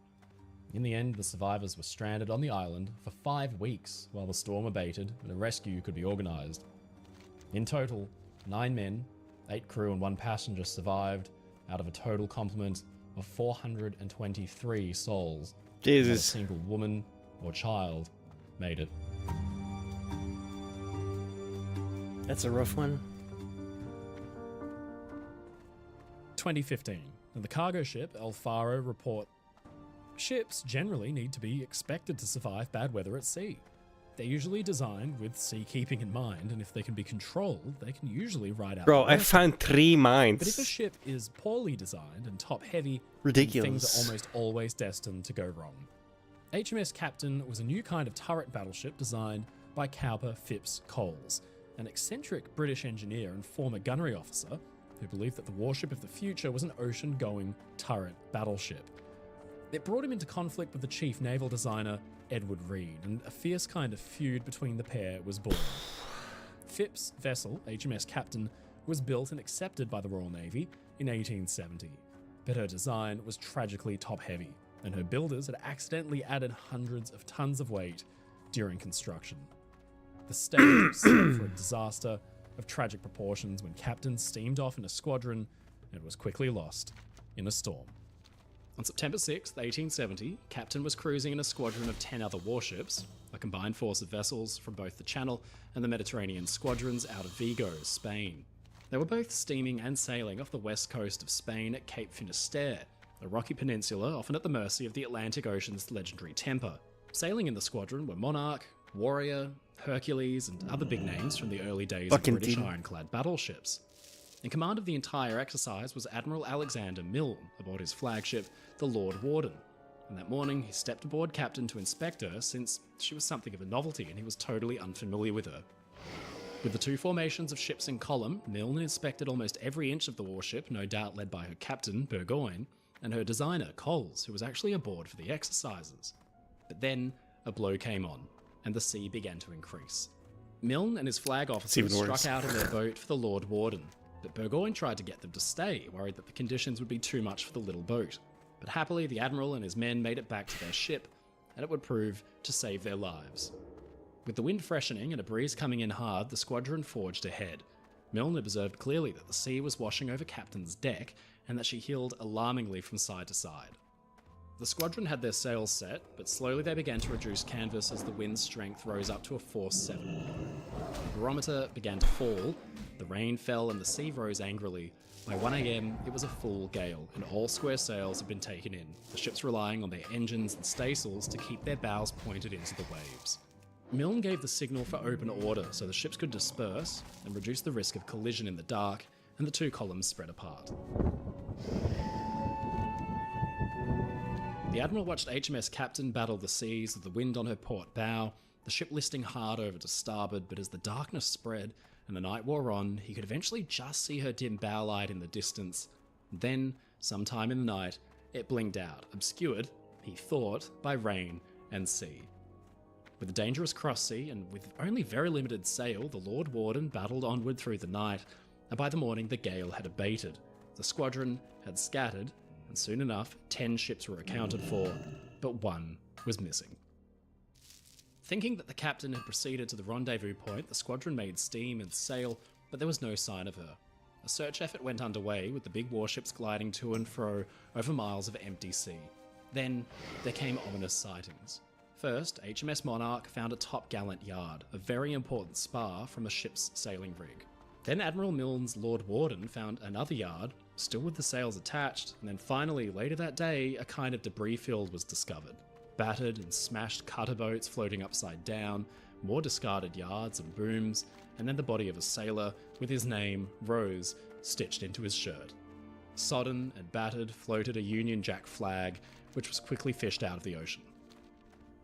In the end, the survivors were stranded on the island for 5 weeks while the storm abated and a rescue could be organised. In total, 9 men, 8 crew and 1 passenger survived out of a total complement of 423 souls. Jesus. Not a single woman or child made it. That's a rough one. 2015. And the cargo ship El Faro report, ships generally need to be expected to survive bad weather at sea. They're usually designed with seakeeping in mind, and if they can be controlled, they can usually ride out. Bro, I found 3 mines. But if a ship is poorly designed and top-heavy, Ridiculous. things are almost always destined to go wrong. HMS Captain was a new kind of turret battleship designed by Cowper Phipps Coles, an eccentric British engineer and former gunnery officer who believed that the warship of the future was an ocean-going turret battleship. It brought him into conflict with the chief naval designer, Edward Reed, and a fierce kind of feud between the pair was born. Phipps' vessel, HMS Captain, was built and accepted by the Royal Navy in 1870, but her design was tragically top-heavy, and her builders had accidentally added hundreds of tons of weight during construction. The stage was set for a disaster of tragic proportions when Captain steamed off in a squadron and was quickly lost in a storm. On September 6, 1870, Captain was cruising in a squadron of 10 other warships, a combined force of vessels from both the Channel and the Mediterranean squadrons out of Vigo, Spain. They were both steaming and sailing off the west coast of Spain at Cape Finisterre, a rocky peninsula often at the mercy of the Atlantic Ocean's legendary temper. Sailing in the squadron were Monarch, Warrior, Hercules, and other big names from the early days of British ironclad battleships. In command of the entire exercise was Admiral Alexander Milne aboard his flagship, the Lord Warden, and that morning he stepped aboard Captain to inspect her since she was something of a novelty and he was totally unfamiliar with her. With the two formations of ships in column, Milne inspected almost every inch of the warship, no doubt led by her captain, Burgoyne, and her designer, Coles, who was actually aboard for the exercises. But then, a blow came on, and the sea began to increase. Milne and his flag officers struck out in their boat for the Lord Warden, but Burgoyne tried to get them to stay, worried that the conditions would be too much for the little boat. But happily, the Admiral and his men made it back to their ship, and it would prove to save their lives. With the wind freshening and a breeze coming in hard, the squadron forged ahead. Milne observed clearly that the sea was washing over Captain's deck, and that she heeled alarmingly from side to side. The squadron had their sails set, but slowly they began to reduce canvas as the wind's strength rose up to a force 7. The barometer began to fall, the rain fell and the sea rose angrily. By 1 AM, it was a full gale, and all square sails had been taken in, the ships relying on their engines and staysails to keep their bows pointed into the waves. Milne gave the signal for open order so the ships could disperse and reduce the risk of collision in the dark, and the two columns spread apart. The Admiral watched HMS Captain battle the seas with the wind on her port bow, the ship listing hard over to starboard, but as the darkness spread and the night wore on, he could eventually just see her dim bow light in the distance. Then, sometime in the night, it blinked out, obscured, he thought, by rain and sea. With a dangerous cross-sea and with only very limited sail, the Lord Warden battled onward through the night, and by the morning the gale had abated. The squadron had scattered, and soon enough 10 ships were accounted for, but one was missing. Thinking that the captain had proceeded to the rendezvous point, the squadron made steam and sail, but there was no sign of her. A search effort went underway, with the big warships gliding to and fro over miles of empty sea. Then there came ominous sightings. First, HMS Monarch found a topgallant yard, a very important spar from a ship's sailing rig. Then Admiral Milne's Lord Warden found another yard, still with the sails attached, and then finally, later that day, a kind of debris field was discovered. Battered and smashed cutter boats floating upside down, more discarded yards and booms, and then the body of a sailor with his name, Rose, stitched into his shirt. Sodden and battered floated a Union Jack flag, which was quickly fished out of the ocean.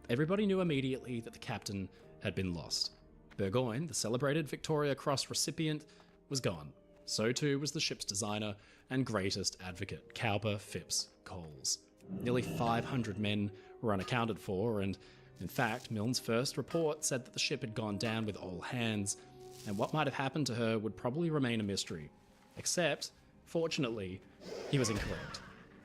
Everybody knew immediately that the captain had been lost. Burgoyne, the celebrated Victoria Cross recipient, was gone. So too was the ship's designer and greatest advocate, Cowper Phipps Coles. Nearly 500 men were unaccounted for, and in fact, Milne's first report said that the ship had gone down with all hands, and what might have happened to her would probably remain a mystery. Except, fortunately, he was incorrect.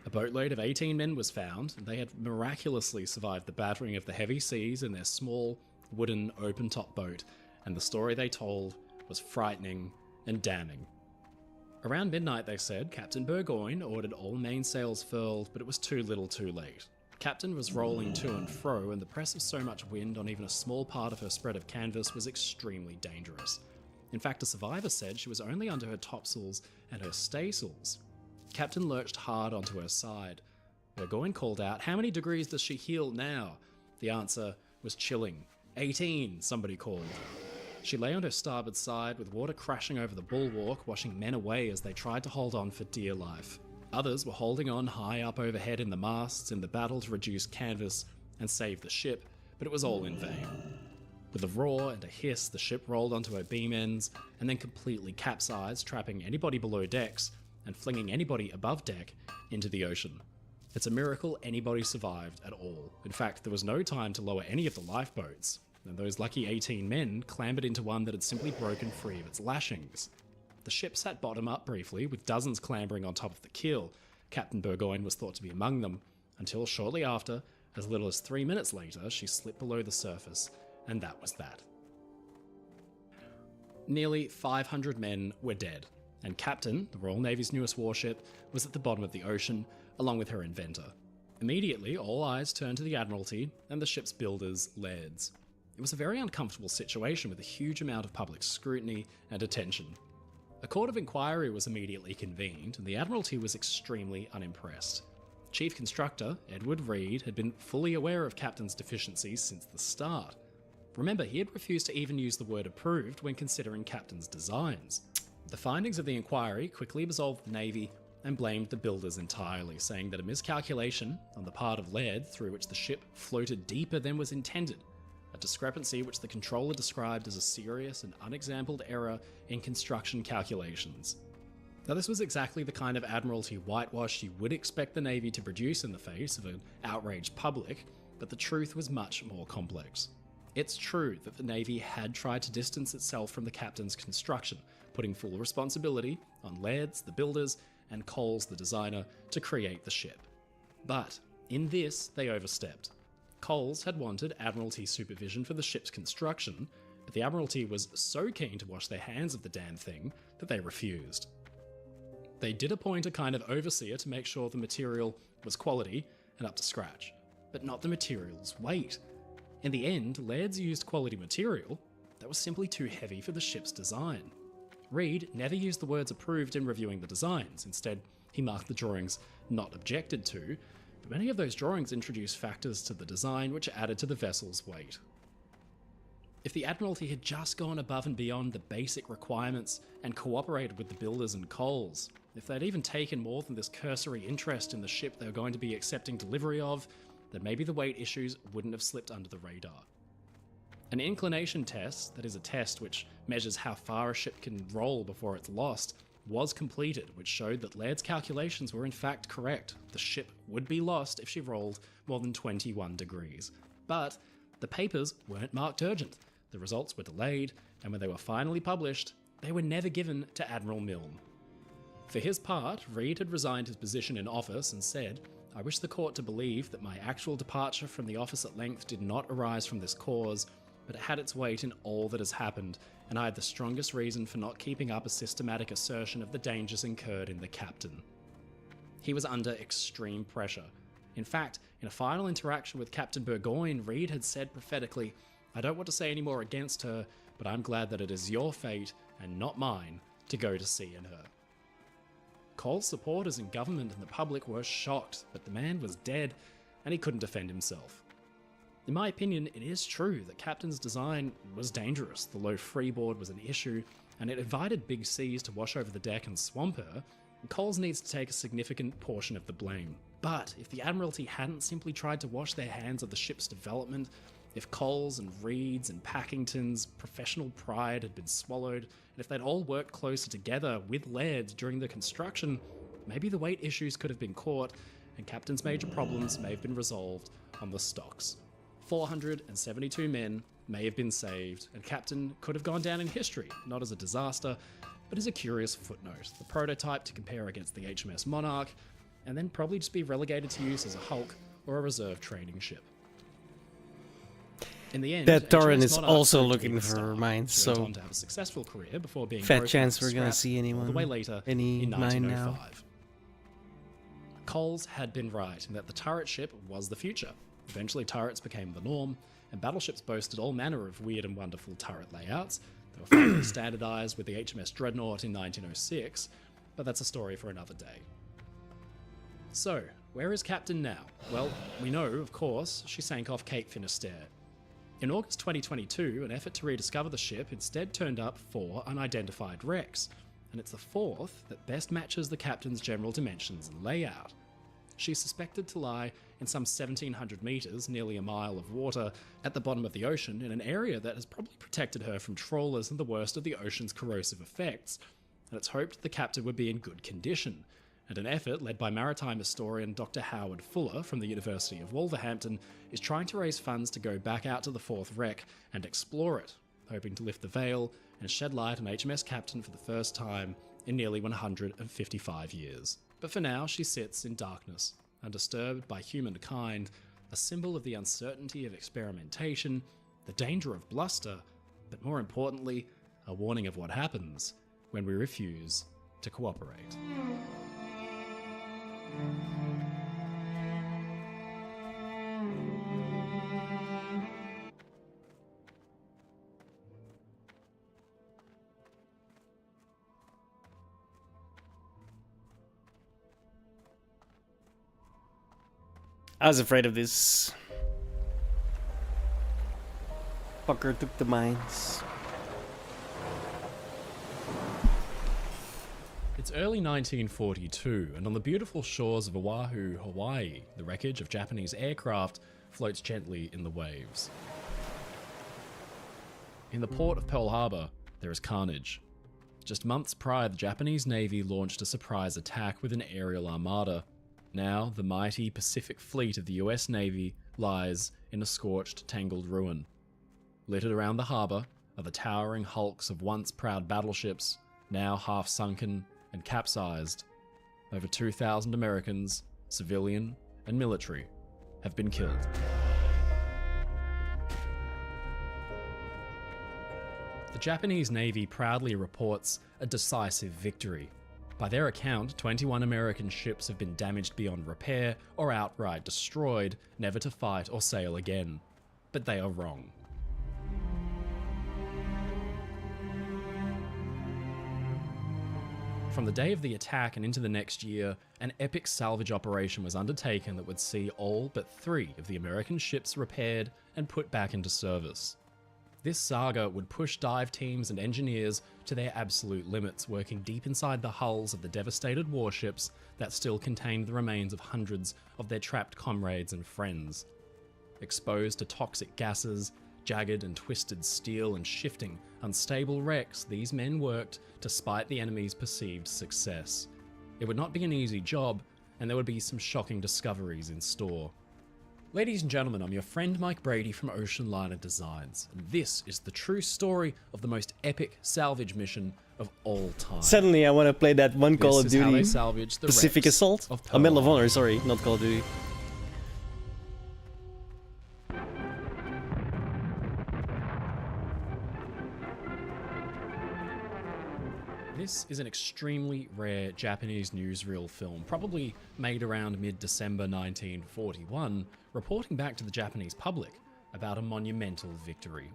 A boatload of 18 men was found, and they had miraculously survived the battering of the heavy seas in their small, wooden, open-top boat, and the story they told was frightening and damning. Around midnight, they said, Captain Burgoyne ordered all mainsails furled, but it was too little too late. Captain was rolling to and fro, and the press of so much wind on even a small part of her spread of canvas was extremely dangerous. In fact, a survivor said she was only under her topsails and her staysails. Captain lurched hard onto her side. Burgoyne called out, "How many degrees does she heel now?" The answer was chilling. 18, somebody called. She lay on her starboard side with water crashing over the bulwark, washing men away as they tried to hold on for dear life. Others were holding on high up overhead in the masts in the battle to reduce canvas and save the ship, but it was all in vain. With a roar and a hiss, the ship rolled onto her beam ends and then completely capsized, trapping anybody below decks and flinging anybody above deck into the ocean. It's a miracle anybody survived at all. In fact, there was no time to lower any of the lifeboats, and those lucky 18 men clambered into one that had simply broken free of its lashings. The ship sat bottom up briefly, with dozens clambering on top of the keel. Captain Burgoyne was thought to be among them, until shortly after, as little as 3 minutes later, she slipped below the surface, and that was that. Nearly 500 men were dead, and Captain, the Royal Navy's newest warship, was at the bottom of the ocean, along with her inventor. Immediately, all eyes turned to the Admiralty and the ship's builders, lairds. It was a very uncomfortable situation with a huge amount of public scrutiny and attention. A court of inquiry was immediately convened, and the Admiralty was extremely unimpressed. Chief Constructor Edward Reed had been fully aware of Captain's deficiencies since the start. Remember, he had refused to even use the word approved when considering Captain's designs. The findings of the inquiry quickly absolved the Navy and blamed the builders entirely, saying that a miscalculation on the part of Laird through which the ship floated deeper than was intended, a discrepancy which the controller described as a serious and unexampled error in construction calculations. Now, this was exactly the kind of Admiralty whitewash you would expect the Navy to produce in the face of an outraged public, but the truth was much more complex. It's true that the Navy had tried to distance itself from the Captain's construction, putting full responsibility on Laird's, the builders, and Coles, the designer, to create the ship. But in this, they overstepped. Coles had wanted Admiralty supervision for the ship's construction, but the Admiralty was so keen to wash their hands of the damn thing that they refused. They did appoint a kind of overseer to make sure the material was quality and up to scratch, but not the material's weight. In the end, Laird's used quality material that was simply too heavy for the ship's design. Reed never used the words approved in reviewing the designs. Instead, he marked the drawings not objected to, but many of those drawings introduced factors to the design which added to the vessel's weight. If the Admiralty had just gone above and beyond the basic requirements and cooperated with the builders and Coles, if they'd even taken more than this cursory interest in the ship they were going to be accepting delivery of, then maybe the weight issues wouldn't have slipped under the radar. An inclination test, that is a test which measures how far a ship can roll before it's lost, was completed, which showed that Laird's calculations were in fact correct. The ship would be lost if she rolled more than 21 degrees. But the papers weren't marked urgent. The results were delayed, and when they were finally published, they were never given to Admiral Milne. For his part, Reed had resigned his position in office and said, "I wish the court to believe that my actual departure from the office at length did not arise from this cause, but it had its weight in all that has happened, and I had the strongest reason for not keeping up a systematic assertion of the dangers incurred in the Captain." He was under extreme pressure. In fact, in a final interaction with Captain Burgoyne, Reed had said prophetically, "I don't want to say any more against her, but I'm glad that it is your fate, and not mine, to go to sea in her." Cole's supporters in government and the public were shocked, but the man was dead, and he couldn't defend himself. In my opinion, it is true that Captain's design was dangerous. The low freeboard was an issue, and it invited big seas to wash over the deck and swamp her, and Coles needs to take a significant portion of the blame. But if the Admiralty hadn't simply tried to wash their hands of the ship's development, if Coles and Reed's and Packington's professional pride had been swallowed, and if they'd all worked closer together with Laird during the construction, maybe the weight issues could have been caught, and Captain's major problems may have been resolved on the stocks. 472 men may have been saved, and Captain could have gone down in history, not as a disaster, but as a curious footnote, the prototype to compare against the HMS Monarch, and then probably just be relegated to use as a hulk or a reserve training ship. In the end, That Torren HMS is Monarch also proved to be looking the for star. mines, She went so on to have a successful career before being fat broken chance and we're gonna scrapped see all the way later any in mine now. 1905. Coles had been right in that the turret ship was the future. Eventually turrets became the norm, and battleships boasted all manner of weird and wonderful turret layouts. They were finally standardized with the HMS Dreadnought in 1906, but that's a story for another day. So, where is Captain now? Well, we know, of course, she sank off Cape Finisterre. In August 2022, an effort to rediscover the ship instead turned up 4 unidentified wrecks, and it's the 4th that best matches the Captain's general dimensions and layout. She's suspected to lie in some 1,700 metres, nearly a mile of water, at the bottom of the ocean in an area that has probably protected her from trawlers and the worst of the ocean's corrosive effects, and it's hoped the Captain would be in good condition. And an effort led by maritime historian Dr. Howard Fuller from the University of Wolverhampton is trying to raise funds to go back out to the 4th wreck and explore it, hoping to lift the veil and shed light on HMS Captain for the first time in nearly 155 years. But for now, she sits in darkness, undisturbed by humankind, a symbol of the uncertainty of experimentation, the danger of bluster, but more importantly, a warning of what happens when we refuse to cooperate. I was afraid of this. Fucker took the mines. It's early 1942, and on the beautiful shores of Oahu, Hawaii, the wreckage of Japanese aircraft floats gently in the waves. In the port of Pearl Harbor, there is carnage. Just months prior, the Japanese Navy launched a surprise attack with an aerial armada. Now, the mighty Pacific Fleet of the US Navy lies in a scorched, tangled ruin. Littered around the harbour are the towering hulks of once proud battleships, now half sunken and capsized. Over 2,000 Americans, civilian and military, have been killed. The Japanese Navy proudly reports a decisive victory. By their account, 21 American ships have been damaged beyond repair or outright destroyed, never to fight or sail again. But they are wrong. From the day of the attack and into the next year, an epic salvage operation was undertaken that would see all but 3 of the American ships repaired and put back into service. This saga would push dive teams and engineers to their absolute limits, working deep inside the hulls of the devastated warships that still contained the remains of hundreds of their trapped comrades and friends. Exposed to toxic gases, jagged and twisted steel, and shifting, unstable wrecks, these men worked despite the enemy's perceived success. It would not be an easy job, and there would be some shocking discoveries in store. Ladies and gentlemen, I'm your friend Mike Brady from Ocean Liner Designs, and this is the true story of the most epic salvage mission of all time. Suddenly, I want to play that one Call of This is how they Duty salvaged the Pacific wrecks Assault. of A Medal of Pearl Honor, Harbor. sorry, not Call of Duty. This is an extremely rare Japanese newsreel film, probably made around mid-December 1941, reporting back to the Japanese public about a monumental victory.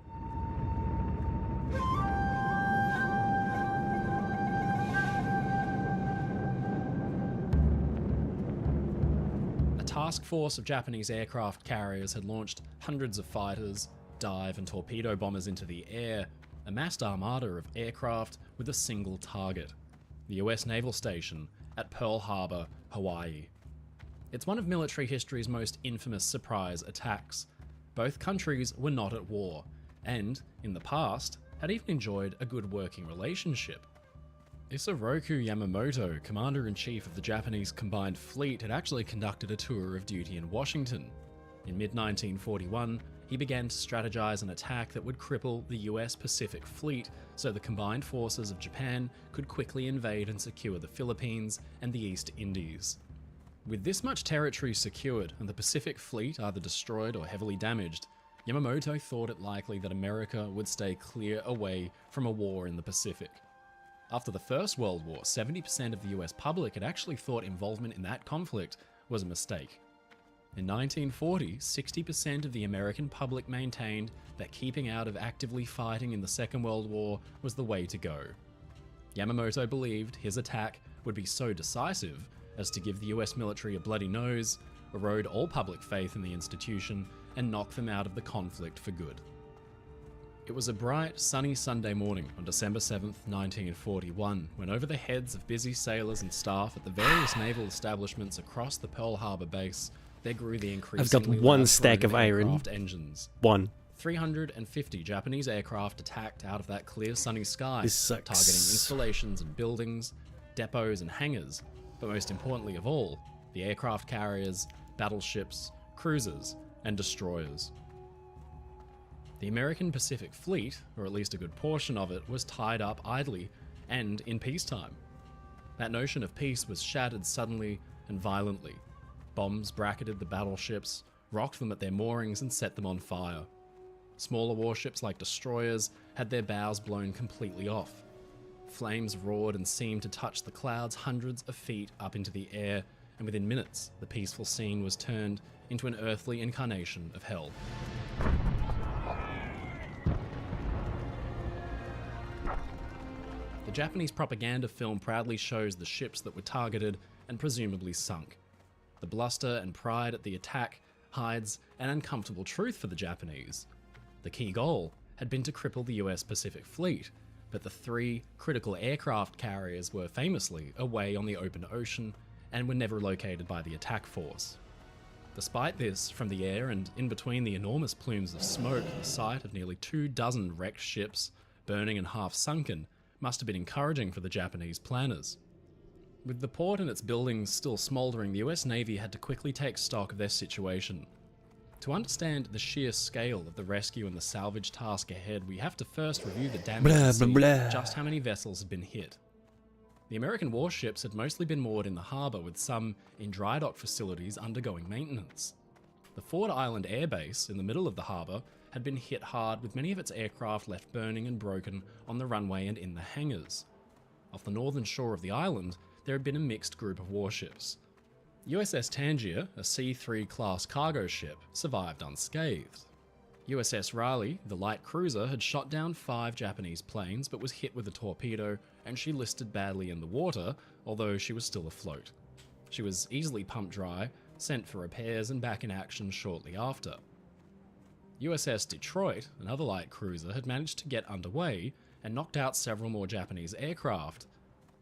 A task force of Japanese aircraft carriers had launched hundreds of fighters, dive and torpedo bombers into the air, a massed armada of aircraft with a single target, the US Naval Station at Pearl Harbor, Hawaii. It's one of military history's most infamous surprise attacks. Both countries were not at war, and, in the past, had even enjoyed a good working relationship. Isoroku Yamamoto, Commander-in-Chief of the Japanese Combined Fleet, had actually conducted a tour of duty in Washington. In mid-1941, he began to strategize an attack that would cripple the US Pacific Fleet so the combined forces of Japan could quickly invade and secure the Philippines and the East Indies. With this much territory secured and the Pacific Fleet either destroyed or heavily damaged, Yamamoto thought it likely that America would stay clear away from a war in the Pacific. After the First World War, 70% of the US public had actually thought involvement in that conflict was a mistake. In 1940, 60% of the American public maintained that keeping out of actively fighting in the Second World War was the way to go. Yamamoto believed his attack would be so decisive as to give the US military a bloody nose, erode all public faith in the institution, and knock them out of the conflict for good. It was a bright, sunny Sunday morning on December 7th, 1941, when over the heads of busy sailors and staff at the various naval establishments across the Pearl Harbor base, there grew the increasingly I've got one loud stack of droning iron. aircraft engines. One. 350 Japanese aircraft attacked out of that clear sunny sky, This sucks. targeting installations and buildings, depots and hangars, but most importantly of all, the aircraft carriers, battleships, cruisers, and destroyers. The American Pacific Fleet, or at least a good portion of it, was tied up idly and in peacetime. That notion of peace was shattered suddenly and violently. Bombs bracketed the battleships, rocked them at their moorings, and set them on fire. Smaller warships like destroyers had their bows blown completely off. Flames roared and seemed to touch the clouds hundreds of feet up into the air, and within minutes, the peaceful scene was turned into an earthly incarnation of hell. The Japanese propaganda film proudly shows the ships that were targeted and presumably sunk. The bluster and pride at the attack hides an uncomfortable truth for the Japanese. The key goal had been to cripple the US Pacific Fleet, but the 3 critical aircraft carriers were famously away on the open ocean and were never located by the attack force. Despite this, from the air and in between the enormous plumes of smoke, the sight of nearly 24 wrecked ships, burning and half sunken, must have been encouraging for the Japanese planners. With the port and its buildings still smouldering, the US Navy had to quickly take stock of their situation. To understand the sheer scale of the rescue and the salvage task ahead, we have to first review the damage and see just how many vessels had been hit. The American warships had mostly been moored in the harbour, with some in dry dock facilities undergoing maintenance. The Ford Island Air Base, in the middle of the harbour, had been hit hard, with many of its aircraft left burning and broken on the runway and in the hangars. Off the northern shore of the island, there had been a mixed group of warships. USS Tangier, a C-3 class cargo ship, survived unscathed. USS Raleigh, the light cruiser, had shot down 5 Japanese planes but was hit with a torpedo, and she listed badly in the water, although she was still afloat. She was easily pumped dry, sent for repairs, and back in action shortly after. USS Detroit, another light cruiser, had managed to get underway and knocked out several more Japanese aircraft.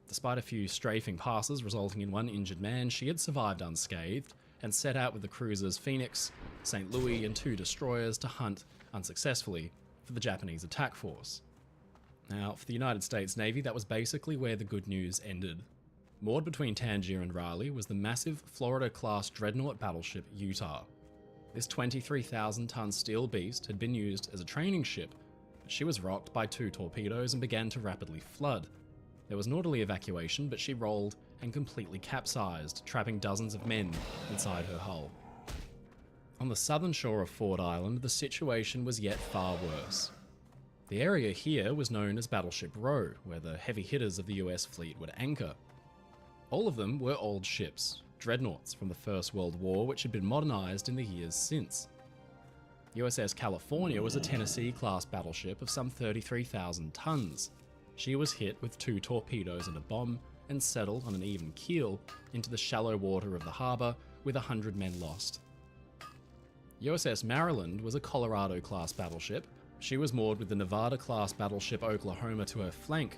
Despite a few strafing passes resulting in 1 injured man, she had survived unscathed and set out with the cruisers Phoenix, St. Louis, and 2 destroyers to hunt, unsuccessfully, for the Japanese attack force. Now, for the United States Navy, that was basically where the good news ended. Moored between Tangier and Raleigh was the massive Florida-class dreadnought battleship Utah. This 23,000-ton steel beast had been used as a training ship, but she was rocked by 2 torpedoes and began to rapidly flood. There was an orderly evacuation, but she rolled and completely capsized, trapping dozens of men inside her hull. On the southern shore of Ford Island, the situation was yet far worse. The area here was known as Battleship Row, where the heavy hitters of the US fleet would anchor. All of them were old ships, dreadnoughts from the First World War, which had been modernized in the years since. USS California was a Tennessee-class battleship of some 33,000 tons. She was hit with 2 torpedoes and a bomb, and settled on an even keel into the shallow water of the harbour, with 100 men lost. USS Maryland was a Colorado-class battleship. She was moored with the Nevada-class battleship Oklahoma to her flank.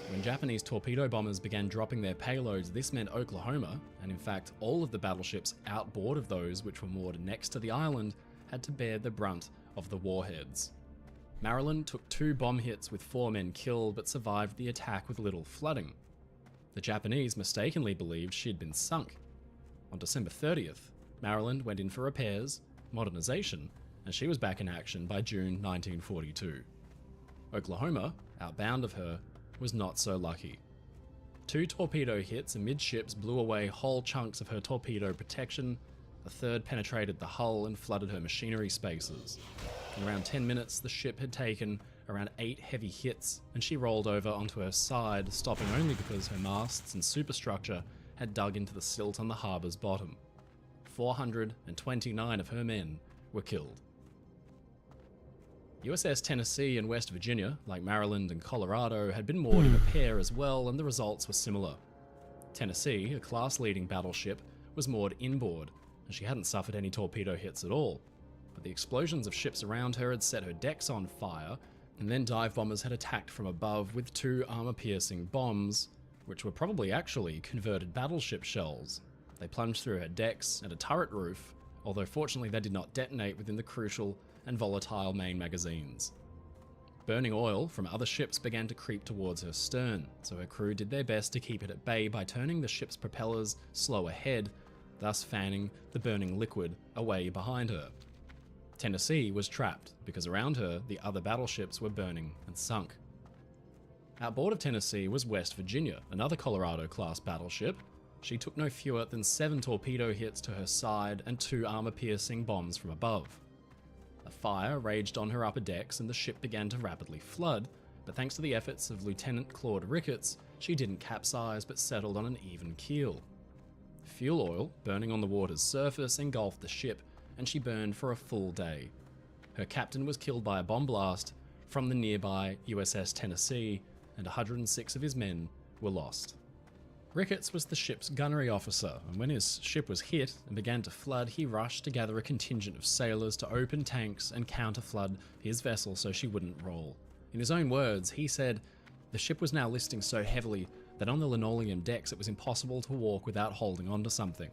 When Japanese torpedo bombers began dropping their payloads, this meant Oklahoma, and in fact all of the battleships outboard of those which were moored next to the island, had to bear the brunt of the warheads. Maryland took 2 bomb hits with 4 men killed, but survived the attack with little flooding. The Japanese mistakenly believed she had been sunk. On December 30th, Maryland went in for repairs, modernization, and she was back in action by June 1942. Oklahoma, outbound of her, was not so lucky. 2 torpedo hits amidships blew away whole chunks of her torpedo protection. A 3rd penetrated the hull and flooded her machinery spaces. In around 10 minutes, the ship had taken around 8 heavy hits, and she rolled over onto her side, stopping only because her masts and superstructure had dug into the silt on the harbour's bottom. 429 of her men were killed. USS Tennessee and West Virginia, like Maryland and Colorado, had been moored in a pair as well, and the results were similar. Tennessee, a class-leading battleship, was moored inboard, and she hadn't suffered any torpedo hits at all. But the explosions of ships around her had set her decks on fire, and then dive bombers had attacked from above with 2 armor-piercing bombs, which were probably actually converted battleship shells. They plunged through her decks and a turret roof, although fortunately they did not detonate within the crucial and volatile main magazines. Burning oil from other ships began to creep towards her stern, so her crew did their best to keep it at bay by turning the ship's propellers slow ahead, thus fanning the burning liquid away behind her. Tennessee was trapped because around her the other battleships were burning and sunk. Outboard of Tennessee was West Virginia, another Colorado-class battleship. She took no fewer than 7 torpedo hits to her side and 2 armor-piercing bombs from above. A fire raged on her upper decks and the ship began to rapidly flood, but thanks to the efforts of Lieutenant Claude Ricketts, she didn't capsize but settled on an even keel. Fuel oil, burning on the water's surface, engulfed the ship, and she burned for a full day. Her captain was killed by a bomb blast from the nearby USS Tennessee, and 106 of his men were lost. Ricketts was the ship's gunnery officer, and when his ship was hit and began to flood, he rushed to gather a contingent of sailors to open tanks and counter-flood his vessel so she wouldn't roll. In his own words, he said, "The ship was now listing so heavily that on the linoleum decks it was impossible to walk without holding onto something.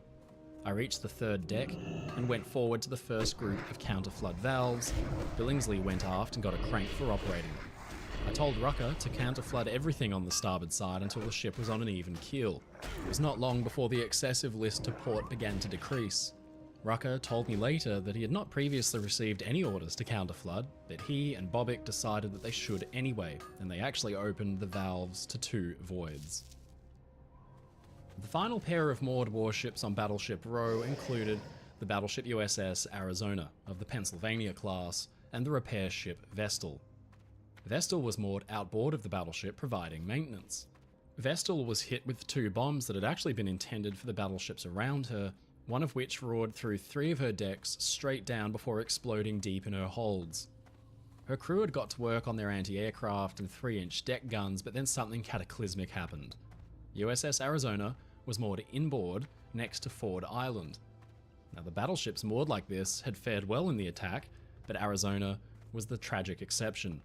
I reached the third deck and went forward to the first group of counter-flood valves. Billingsley went aft and got a crank for operating them. I told Rucker to counter-flood everything on the starboard side until the ship was on an even keel. It was not long before the excessive list to port began to decrease. Rucker told me later that he had not previously received any orders to counter-flood, but he and Bobick decided that they should anyway, and they actually opened the valves to 2 voids. The final pair of moored warships on Battleship Row included the battleship USS Arizona of the Pennsylvania class and the repair ship Vestal. Vestal was moored outboard of the battleship, providing maintenance. Vestal was hit with 2 bombs that had actually been intended for the battleships around her, one of which roared through 3 of her decks straight down before exploding deep in her holds. Her crew had got to work on their anti-aircraft and 3-inch deck guns, but then something cataclysmic happened. USS Arizona was moored inboard next to Ford Island. Now, the battleships moored like this had fared well in the attack, but Arizona was the tragic exception.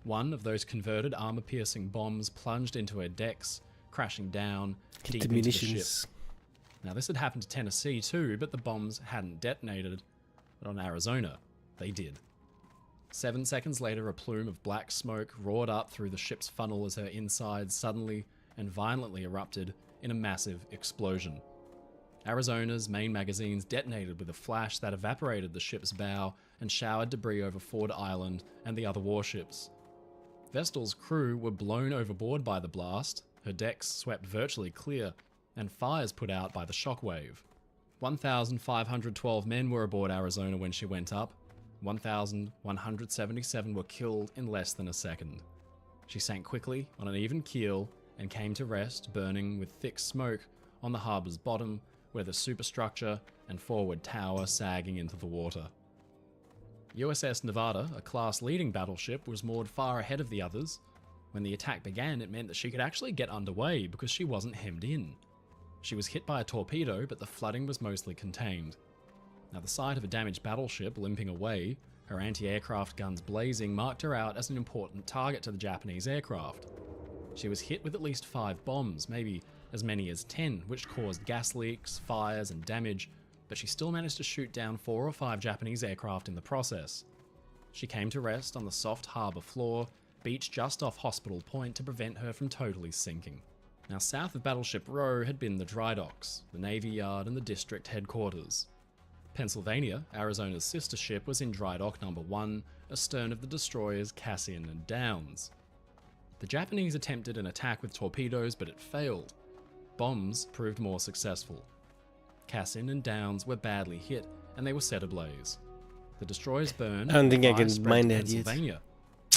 One of those converted armor-piercing bombs plunged into her decks, crashing down deep into the ship. Now, this had happened to Tennessee too, but the bombs hadn't detonated. But on Arizona, they did. 7 seconds later, a plume of black smoke roared up through the ship's funnel as her insides suddenly and violently erupted in a massive explosion. Arizona's main magazines detonated with a flash that evaporated the ship's bow and showered debris over Ford Island and the other warships. Vestal's crew were blown overboard by the blast, her decks swept virtually clear, and fires put out by the shockwave. 1,512 men were aboard Arizona when she went up. 1,177 were killed in less than a second. She sank quickly on an even keel and came to rest, burning with thick smoke on the harbour's bottom, where the superstructure and forward tower sagging into the water. USS Nevada, a class-leading battleship, was moored far ahead of the others. When the attack began, it meant that she could actually get underway because she wasn't hemmed in. She was hit by a torpedo, but the flooding was mostly contained. Now, the sight of a damaged battleship limping away, her anti-aircraft guns blazing, marked her out as an important target to the Japanese aircraft. She was hit with at least 5 bombs, maybe as many as 10, which caused gas leaks, fires, and damage, but she still managed to shoot down 4 or 5 Japanese aircraft in the process. She came to rest on the soft harbour floor, beached just off Hospital Point to prevent her from totally sinking. Now, south of Battleship Row had been the dry docks, the Navy Yard, and the district headquarters. Pennsylvania, Arizona's sister ship, was in dry dock number 1, astern of the destroyers Cassian and Downs. The Japanese attempted an attack with torpedoes, but it failed. Bombs proved more successful. Cassian and Downs were badly hit, and they were set ablaze. The destroyers burned. I don't think I can spread mind to that yet. Pennsylvania.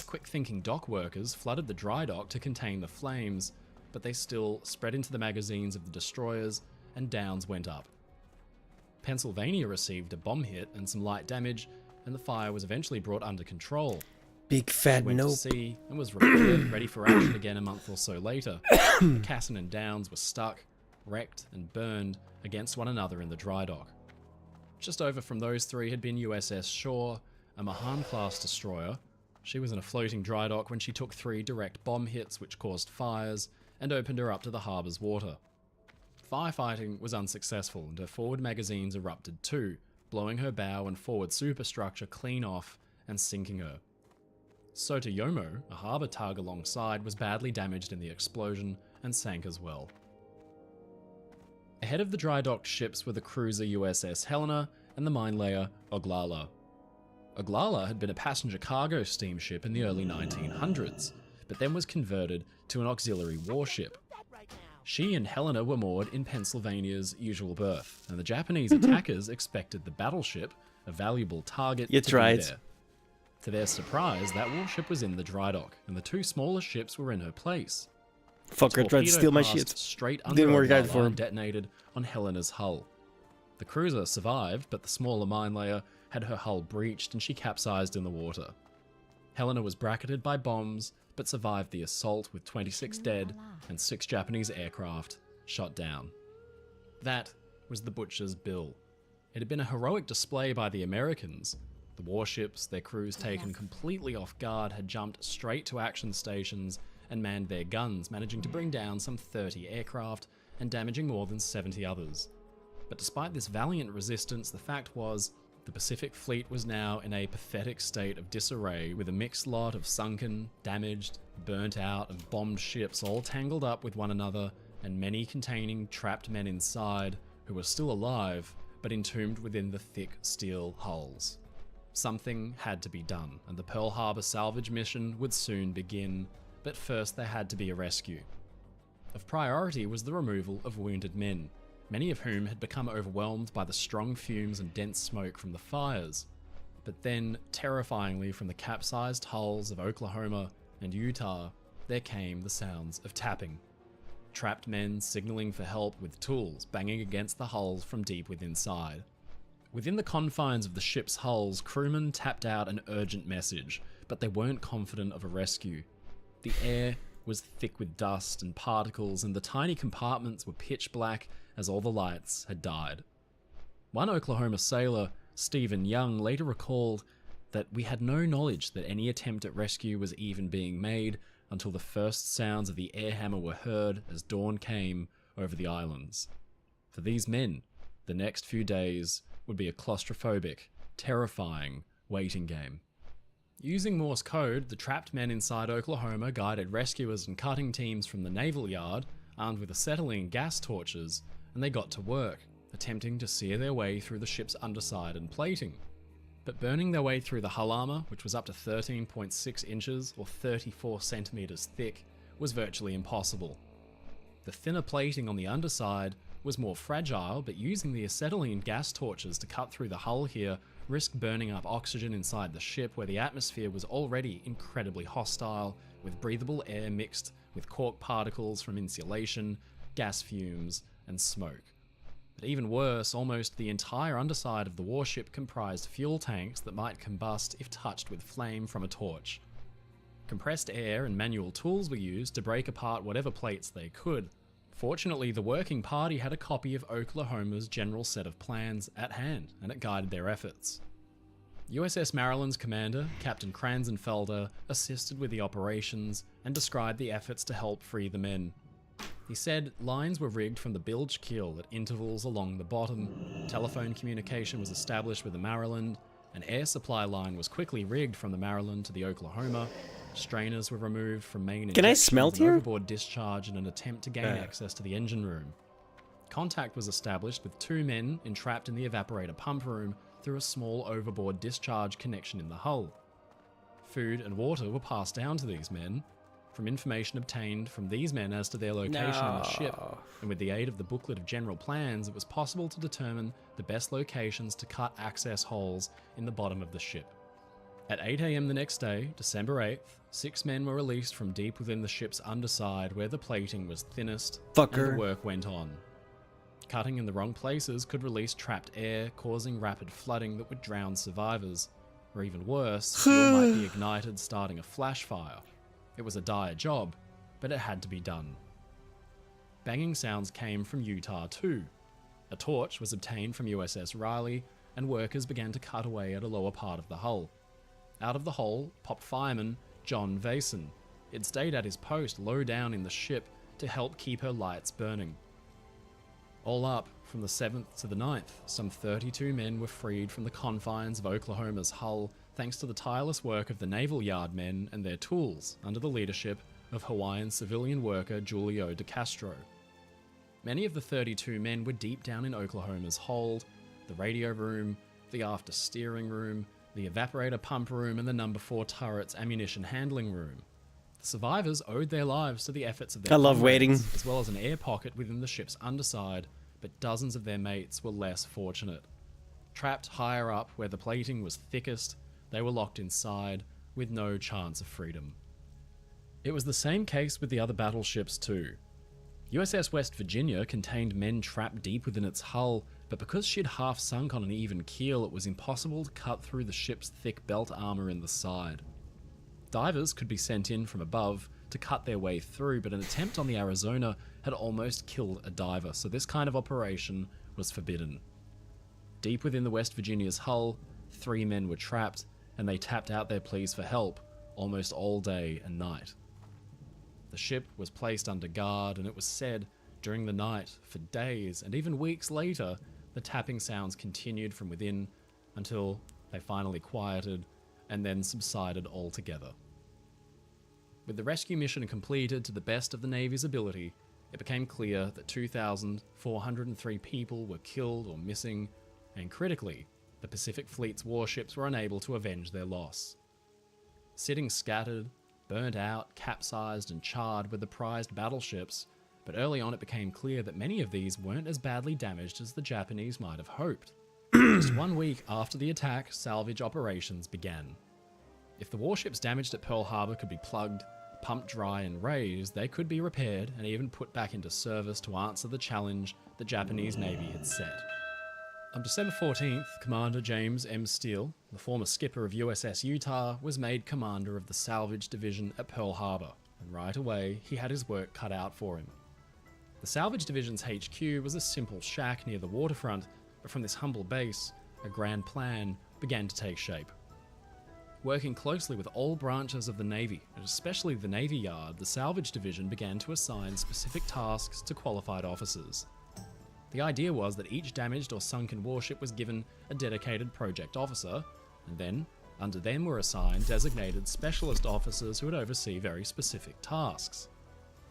Quick-thinking dock workers flooded the dry dock to contain the flames, but they still spread into the magazines of the destroyers, and Downs went up. Pennsylvania received a bomb hit and some light damage, and the fire was eventually brought under control. Big fat Went nope. to sea and was repaired, ready for action again a month or so later. Cassian and Downs were stuck, wrecked, and burned against one another in the dry dock. Just over from those 3 had been USS Shore, a Mahan-class destroyer. She was in a floating dry dock when she took 3 direct bomb hits which caused fires and opened her up to the harbour's water. Firefighting was unsuccessful and her forward magazines erupted too, blowing her bow and forward superstructure clean off and sinking her. Sotoyomo, a harbour tug alongside, was badly damaged in the explosion and sank as well. Ahead of the dry docked ships were the cruiser USS Helena and the mine layer Oglala. Oglala had been a passenger cargo steamship in the early 1900s, but then was converted to an auxiliary warship. She and Helena were moored in Pennsylvania's usual berth, and the Japanese attackers expected the battleship, a valuable target, It's to right. be there. To their surprise, that warship was in the dry dock, and the 2 smaller ships were in her place. Fucker tried to steal my Torpedo shit. passed straight under Didn't work out Oglala for him. and detonated on Helena's hull. The cruiser survived, but the smaller mine layer had her hull breached and she capsized in the water. Helena was bracketed by bombs, but survived the assault with 26 dead and 6 Japanese aircraft shot down. That was the Butcher's Bill. It had been a heroic display by the Americans. The warships, their crews taken completely off guard, had jumped straight to action stations and manned their guns, managing to bring down some 30 aircraft and damaging more than 70 others. But despite this valiant resistance, the fact was, the Pacific Fleet was now in a pathetic state of disarray, with a mixed lot of sunken, damaged, burnt out, and bombed ships all tangled up with one another, and many containing trapped men inside who were still alive, but entombed within the thick steel hulls. Something had to be done, and the Pearl Harbor salvage mission would soon begin, but first there had to be a rescue. Of priority was the removal of wounded men, many of whom had become overwhelmed by the strong fumes and dense smoke from the fires. But then, terrifyingly from the capsized hulls of Oklahoma and Utah, there came the sounds of tapping. Trapped men signaling for help with tools banging against the hulls from deep inside. Within the confines of the ship's hulls, crewmen tapped out an urgent message, but they weren't confident of a rescue. The air was thick with dust and particles, and the tiny compartments were pitch black as all the lights had died. One Oklahoma sailor, Stephen Young, later recalled that we had no knowledge that any attempt at rescue was even being made until the first sounds of the air hammer were heard as dawn came over the islands. For these men, the next few days would be a claustrophobic, terrifying waiting game. Using Morse code, the trapped men inside Oklahoma guided rescuers and cutting teams from the naval yard, armed with acetylene gas torches, and they got to work, attempting to sear their way through the ship's underside and plating. But burning their way through the hull armor, which was up to 13.6 inches or 34 centimeters thick, was virtually impossible. The thinner plating on the underside was more fragile, but using the acetylene gas torches to cut through the hull here risked burning up oxygen inside the ship, where the atmosphere was already incredibly hostile, with breathable air mixed with cork particles from insulation, gas fumes, and smoke. But even worse, almost the entire underside of the warship comprised fuel tanks that might combust if touched with flame from a torch. Compressed air and manual tools were used to break apart whatever plates they could. Fortunately, the working party had a copy of Oklahoma's general set of plans at hand, and it guided their efforts. USS Maryland's commander, Captain Kranzenfelder, assisted with the operations and described the efforts to help free the men. He said lines were rigged from the bilge keel at intervals along the bottom, telephone communication was established with the Maryland, an air supply line was quickly rigged from the Maryland to the Oklahoma, strainers were removed from main Can I injections smelt and here? overboard discharge in an attempt to gain access to the engine room. Contact was established with 2 men entrapped in the evaporator pump room through a small overboard discharge connection in the hull. Food and water were passed down to these men, from information obtained from these men as to their location in the ship, and with the aid of the booklet of general plans, it was possible to determine the best locations to cut access holes in the bottom of the ship. At 8 AM the next day, December 8th, 6 men were released from deep within the ship's underside where the plating was thinnest, and the work went on. Cutting in the wrong places could release trapped air, causing rapid flooding that would drown survivors, or even worse, fuel might be ignited, starting a flash fire. It was a dire job, but it had to be done. Banging sounds came from Utah too. A torch was obtained from USS Riley, and workers began to cut away at a lower part of the hull. Out of the hole popped fireman John Vason. He'd stayed at his post low down in the ship to help keep her lights burning. All up, from the 7th to the 9th, some 32 men were freed from the confines of Oklahoma's hull thanks to the tireless work of the naval yard men and their tools under the leadership of Hawaiian civilian worker Julio de Castro. Many of the 32 men were deep down in Oklahoma's hold, the radio room, the after steering room, the evaporator pump room, and the number 4 turret's ammunition handling room. The survivors owed their lives to the efforts of their comrades, as well as an air pocket within the ship's underside, but dozens of their mates were less fortunate. Trapped higher up where the plating was thickest, they were locked inside, with no chance of freedom. It was the same case with the other battleships too. USS West Virginia contained men trapped deep within its hull, but because she'd half sunk on an even keel, it was impossible to cut through the ship's thick belt armor in the side. Divers could be sent in from above to cut their way through, but an attempt on the Arizona had almost killed a diver, so this kind of operation was forbidden. Deep within the West Virginia's hull, 3 men were trapped, and they tapped out their pleas for help almost all day and night. The ship was placed under guard, and it was said during the night, for days and even weeks later, the tapping sounds continued from within until they finally quieted and then subsided altogether. With the rescue mission completed to the best of the Navy's ability, it became clear that 2,403 people were killed or missing, and critically, the Pacific Fleet's warships were unable to avenge their loss. Sitting scattered, burnt out, capsized, and charred were the prized battleships, but early on it became clear that many of these weren't as badly damaged as the Japanese might have hoped. Just 1 week after the attack, salvage operations began. If the warships damaged at Pearl Harbor could be plugged, pumped dry and raised, they could be repaired and even put back into service to answer the challenge the Japanese Navy had set. On December 14th, Commander James M. Steele, the former skipper of USS Utah, was made commander of the Salvage Division at Pearl Harbor, and right away he had his work cut out for him. The Salvage Division's HQ was a simple shack near the waterfront, but from this humble base, a grand plan began to take shape. Working closely with all branches of the Navy, and especially the Navy Yard, the Salvage Division began to assign specific tasks to qualified officers. The idea was that each damaged or sunken warship was given a dedicated project officer, and then, under them were assigned designated specialist officers who would oversee very specific tasks.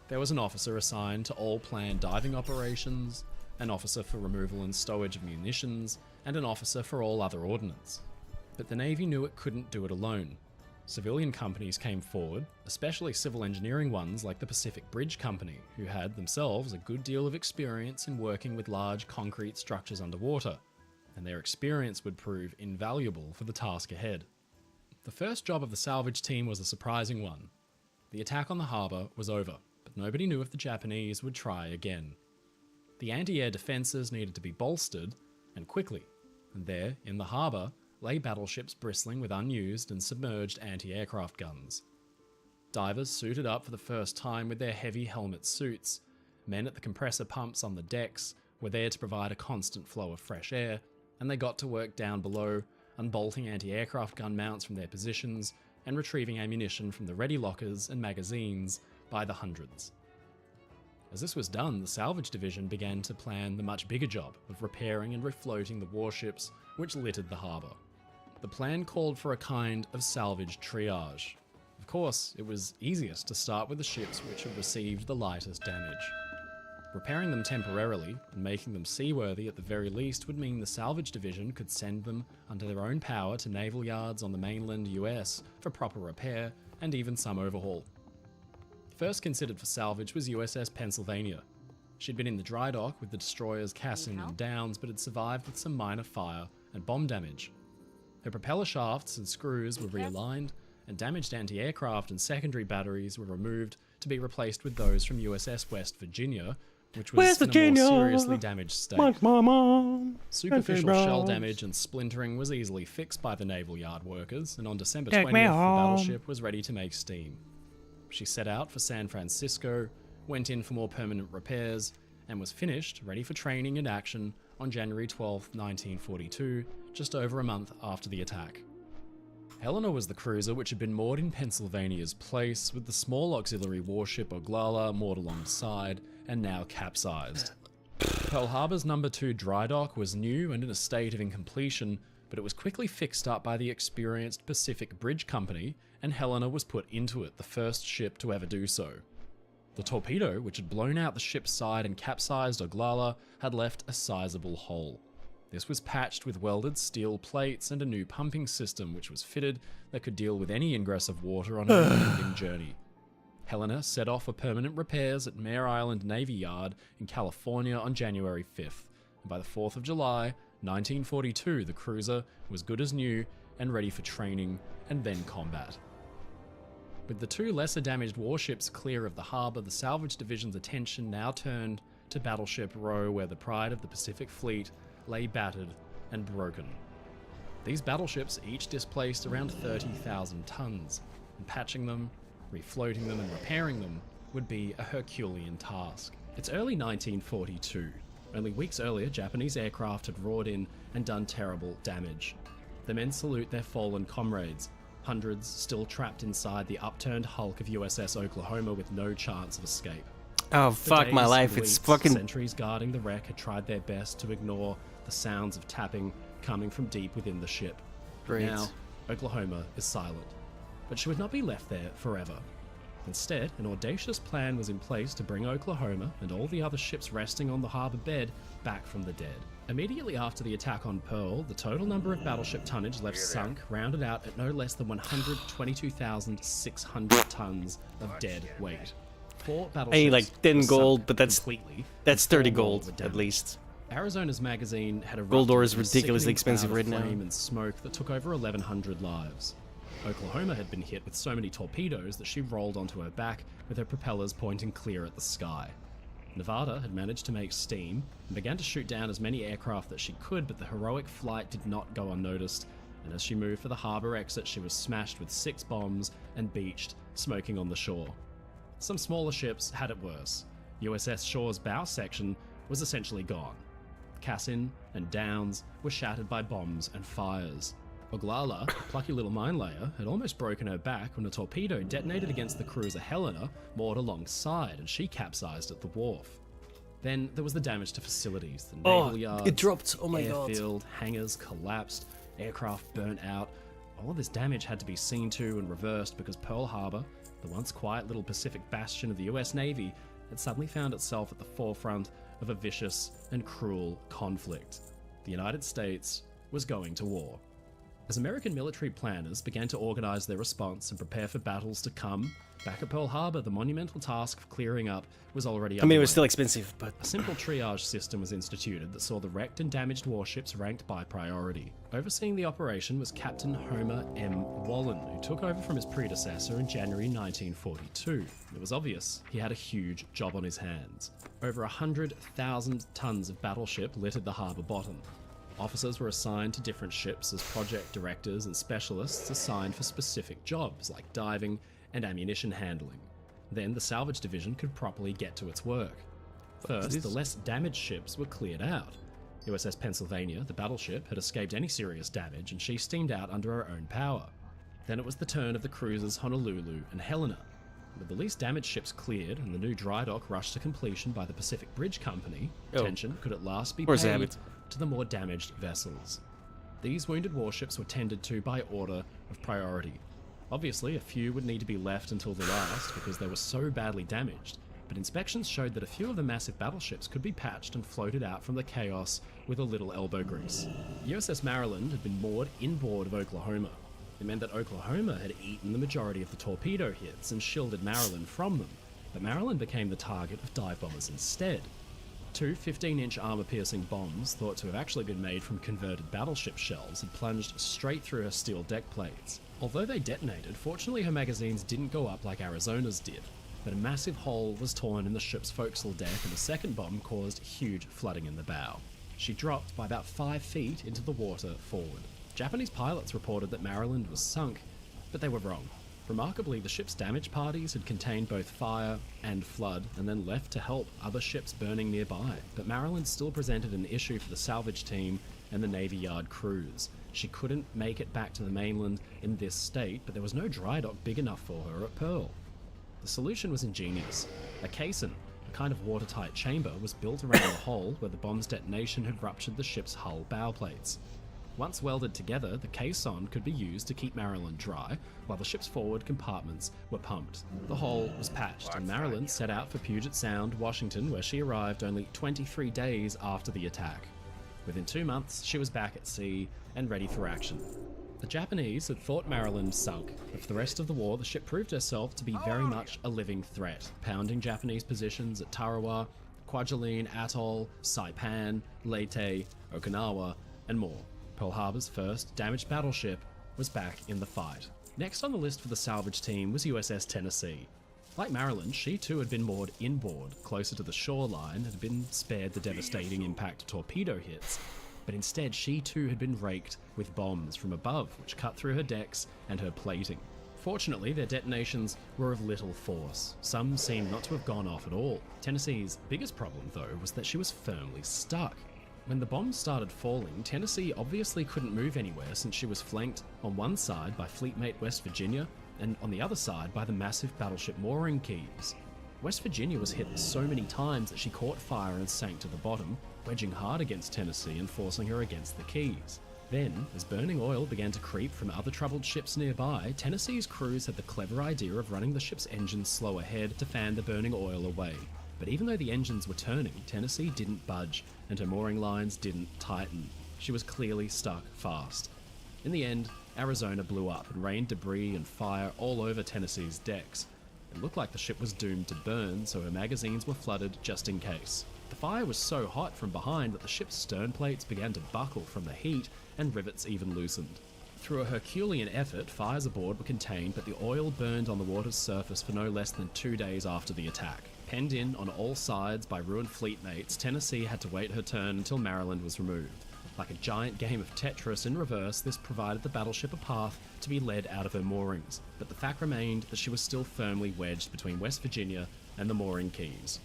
There was an officer assigned to all planned diving operations, an officer for removal and stowage of munitions, and an officer for all other ordnance. But the Navy knew it couldn't do it alone. Civilian companies came forward, especially civil engineering ones like the Pacific Bridge Company, who had themselves a good deal of experience in working with large concrete structures underwater, and their experience would prove invaluable for the task ahead. The first job of the salvage team was a surprising one. The attack on the harbour was over, but nobody knew if the Japanese would try again. The anti-air defences needed to be bolstered, and quickly, and there, in the harbour, lay battleships bristling with unused and submerged anti-aircraft guns. Divers suited up for the first time with their heavy helmet suits. Men at the compressor pumps on the decks were there to provide a constant flow of fresh air, and they got to work down below, unbolting anti-aircraft gun mounts from their positions and retrieving ammunition from the ready lockers and magazines by the hundreds. As this was done, the Salvage Division began to plan the much bigger job of repairing and refloating the warships which littered the harbour. The plan called for a kind of salvage triage. Of course, it was easiest to start with the ships which had received the lightest damage. Repairing them temporarily and making them seaworthy at the very least would mean the Salvage Division could send them under their own power to naval yards on the mainland US for proper repair and even some overhaul. First considered for salvage was USS Pennsylvania. She'd been in the dry dock with the destroyers Cassin and Downs, but had survived with some minor fire and bomb damage. Her propeller shafts and screws were realigned, and damaged anti-aircraft and secondary batteries were removed to be replaced with those from USS West Virginia, which was in a more seriously damaged state. Superficial shell damage and splintering was easily fixed by the naval yard workers, and on December 20th, the battleship was ready to make steam. She set out for San Francisco, went in for more permanent repairs, and was finished, ready for training and action on January 12, 1942, just over a month after the attack. Helena was the cruiser which had been moored in Pennsylvania's place, with the small auxiliary warship Oglala moored alongside, and now capsized. Pearl Harbor's No. 2 dry dock was new and in a state of incompletion, but it was quickly fixed up by the experienced Pacific Bridge Company, and Helena was put into it, the first ship to ever do so. The torpedo, which had blown out the ship's side and capsized Oglala, had left a sizable hole. This was patched with welded steel plates and a new pumping system which was fitted that could deal with any ingress of water on her impending journey. Helena set off for permanent repairs at Mare Island Navy Yard in California on January 5th, and by the 4th of July, 1942, the cruiser was good as new and ready for training and then combat. With the 2 lesser damaged warships clear of the harbour, the Salvage Division's attention now turned to Battleship Row, where the pride of the Pacific Fleet lay battered and broken. These battleships each displaced around 30,000 tons, and patching them, refloating them and repairing them would be a Herculean task. It's early 1942. Only weeks earlier, Japanese aircraft had roared in and done terrible damage. The men salute their fallen comrades, hundreds still trapped inside the upturned hulk of USS Oklahoma with no chance of escape. Oh, For fuck my days life. and It's weeks, fucking... Sentries guarding the wreck had tried their best to ignore the sounds of tapping coming from deep within the ship. Great. Now, Oklahoma is silent. But she would not be left there forever. Instead, an audacious plan was in place to bring Oklahoma and all the other ships resting on the harbour bed back from the dead. Immediately after the attack on Pearl, the total number of battleship tonnage left sunk rounded out at no less than 122,600 tons of dead weight. 4 battleships I need like 10 were sunk gold, but that's completely, 30 and 4 more gold were at damaged. least. Arizona's magazine had a Gold ore is ridiculously expensive right now. flame and smoke that took over 1,100 lives. Oklahoma had been hit with so many torpedoes that she rolled onto her back with her propellers pointing clear at the sky. Nevada had managed to make steam and began to shoot down as many aircraft that she could, but the heroic flight did not go unnoticed, and as she moved for the harbour exit, she was smashed with 6 bombs and beached, smoking on the shore. Some smaller ships had it worse. USS Shore's bow section was essentially gone. Cassin and Downs were shattered by bombs and fires. Oglala, a plucky little mine layer, had almost broken her back when a torpedo detonated against the cruiser Helena, moored alongside, and she capsized at the wharf. Then there was the damage to facilities. The naval yards, it dropped. Oh my god. airfield, hangars collapsed, aircraft burnt out. All of this damage had to be seen to and reversed because Pearl Harbor, the once quiet little Pacific bastion of the US Navy, had suddenly found itself at the forefront of a vicious and cruel conflict. The United States was going to war. As American military planners began to organize their response and prepare for battles to come, back at Pearl Harbor, the monumental task of clearing up was already I mean, it was underway. still expensive, but... A simple triage system was instituted that saw the wrecked and damaged warships ranked by priority. Overseeing the operation was Captain Homer M. Wallen, who took over from his predecessor in January 1942. It was obvious he had a huge job on his hands. Over 100,000 tons of battleship littered the harbour bottom. Officers were assigned to different ships as project directors and specialists assigned for specific jobs like diving and ammunition handling. Then the salvage division could properly get to its work. First, the less damaged ships were cleared out. USS Pennsylvania, the battleship, had escaped any serious damage and she steamed out under her own power. Then it was the turn of the cruisers Honolulu and Helena. With the least damaged ships cleared and the new dry dock rushed to completion by the Pacific Bridge Company, attention could at last be paid to the more damaged vessels. These wounded warships were tended to by order of priority. Obviously, a few would need to be left until the last because they were so badly damaged, but inspections showed that a few of the massive battleships could be patched and floated out from the chaos with a little elbow grease. USS Maryland had been moored inboard of Oklahoma. It meant that Oklahoma had eaten the majority of the torpedo hits and shielded Maryland from them, but Maryland became the target of dive bombers instead. 2 15-inch armor-piercing bombs, thought to have actually been made from converted battleship shells, had plunged straight through her steel deck plates. Although they detonated, fortunately her magazines didn't go up like Arizona's did, but a massive hole was torn in the ship's forecastle deck and a second bomb caused huge flooding in the bow. She dropped by about 5 feet into the water forward. Japanese pilots reported that Maryland was sunk, but they were wrong. Remarkably, the ship's damage parties had contained both fire and flood, and then left to help other ships burning nearby. But Maryland still presented an issue for the salvage team and the Navy Yard crews. She couldn't make it back to the mainland in this state, but there was no dry dock big enough for her at Pearl. The solution was ingenious. A caisson, a kind of watertight chamber, was built around the hole where the bomb's detonation had ruptured the ship's hull bow plates. Once welded together, the caisson could be used to keep Maryland dry, while the ship's forward compartments were pumped. The hole was patched, and Maryland set out for Puget Sound, Washington, where she arrived only 23 days after the attack. Within 2 months, she was back at sea and ready for action. The Japanese had thought Maryland sunk, but for the rest of the war, the ship proved herself to be very much a living threat, pounding Japanese positions at Tarawa, Kwajalein Atoll, Saipan, Leyte, Okinawa, and more. Pearl Harbor's first damaged battleship was back in the fight. Next on the list for the salvage team was USS Tennessee. Like Maryland, she too had been moored inboard, closer to the shoreline, and had been spared the devastating impact of torpedo hits, but instead she too had been raked with bombs from above, which cut through her decks and her plating. Fortunately, their detonations were of little force. Some seemed not to have gone off at all. Tennessee's biggest problem, though, was that she was firmly stuck. When the bombs started falling, Tennessee obviously couldn't move anywhere since she was flanked on one side by fleetmate West Virginia and on the other side by the massive battleship mooring keys. West Virginia was hit so many times that she caught fire and sank to the bottom, wedging hard against Tennessee and forcing her against the keys. Then, as burning oil began to creep from other troubled ships nearby, Tennessee's crews had the clever idea of running the ship's engines slow ahead to fan the burning oil away. But even though the engines were turning, Tennessee didn't budge, and her mooring lines didn't tighten. She was clearly stuck fast. In the end, Arizona blew up and rained debris and fire all over Tennessee's decks. It looked like the ship was doomed to burn, so her magazines were flooded just in case. The fire was so hot from behind that the ship's stern plates began to buckle from the heat, and rivets even loosened. Through a Herculean effort, fires aboard were contained, but the oil burned on the water's surface for no less than 2 days after the attack. Penned in on all sides by ruined fleetmates, Tennessee had to wait her turn until Maryland was removed. Like a giant game of Tetris in reverse, this provided the battleship a path to be led out of her moorings, but the fact remained that she was still firmly wedged between West Virginia and the mooring keys.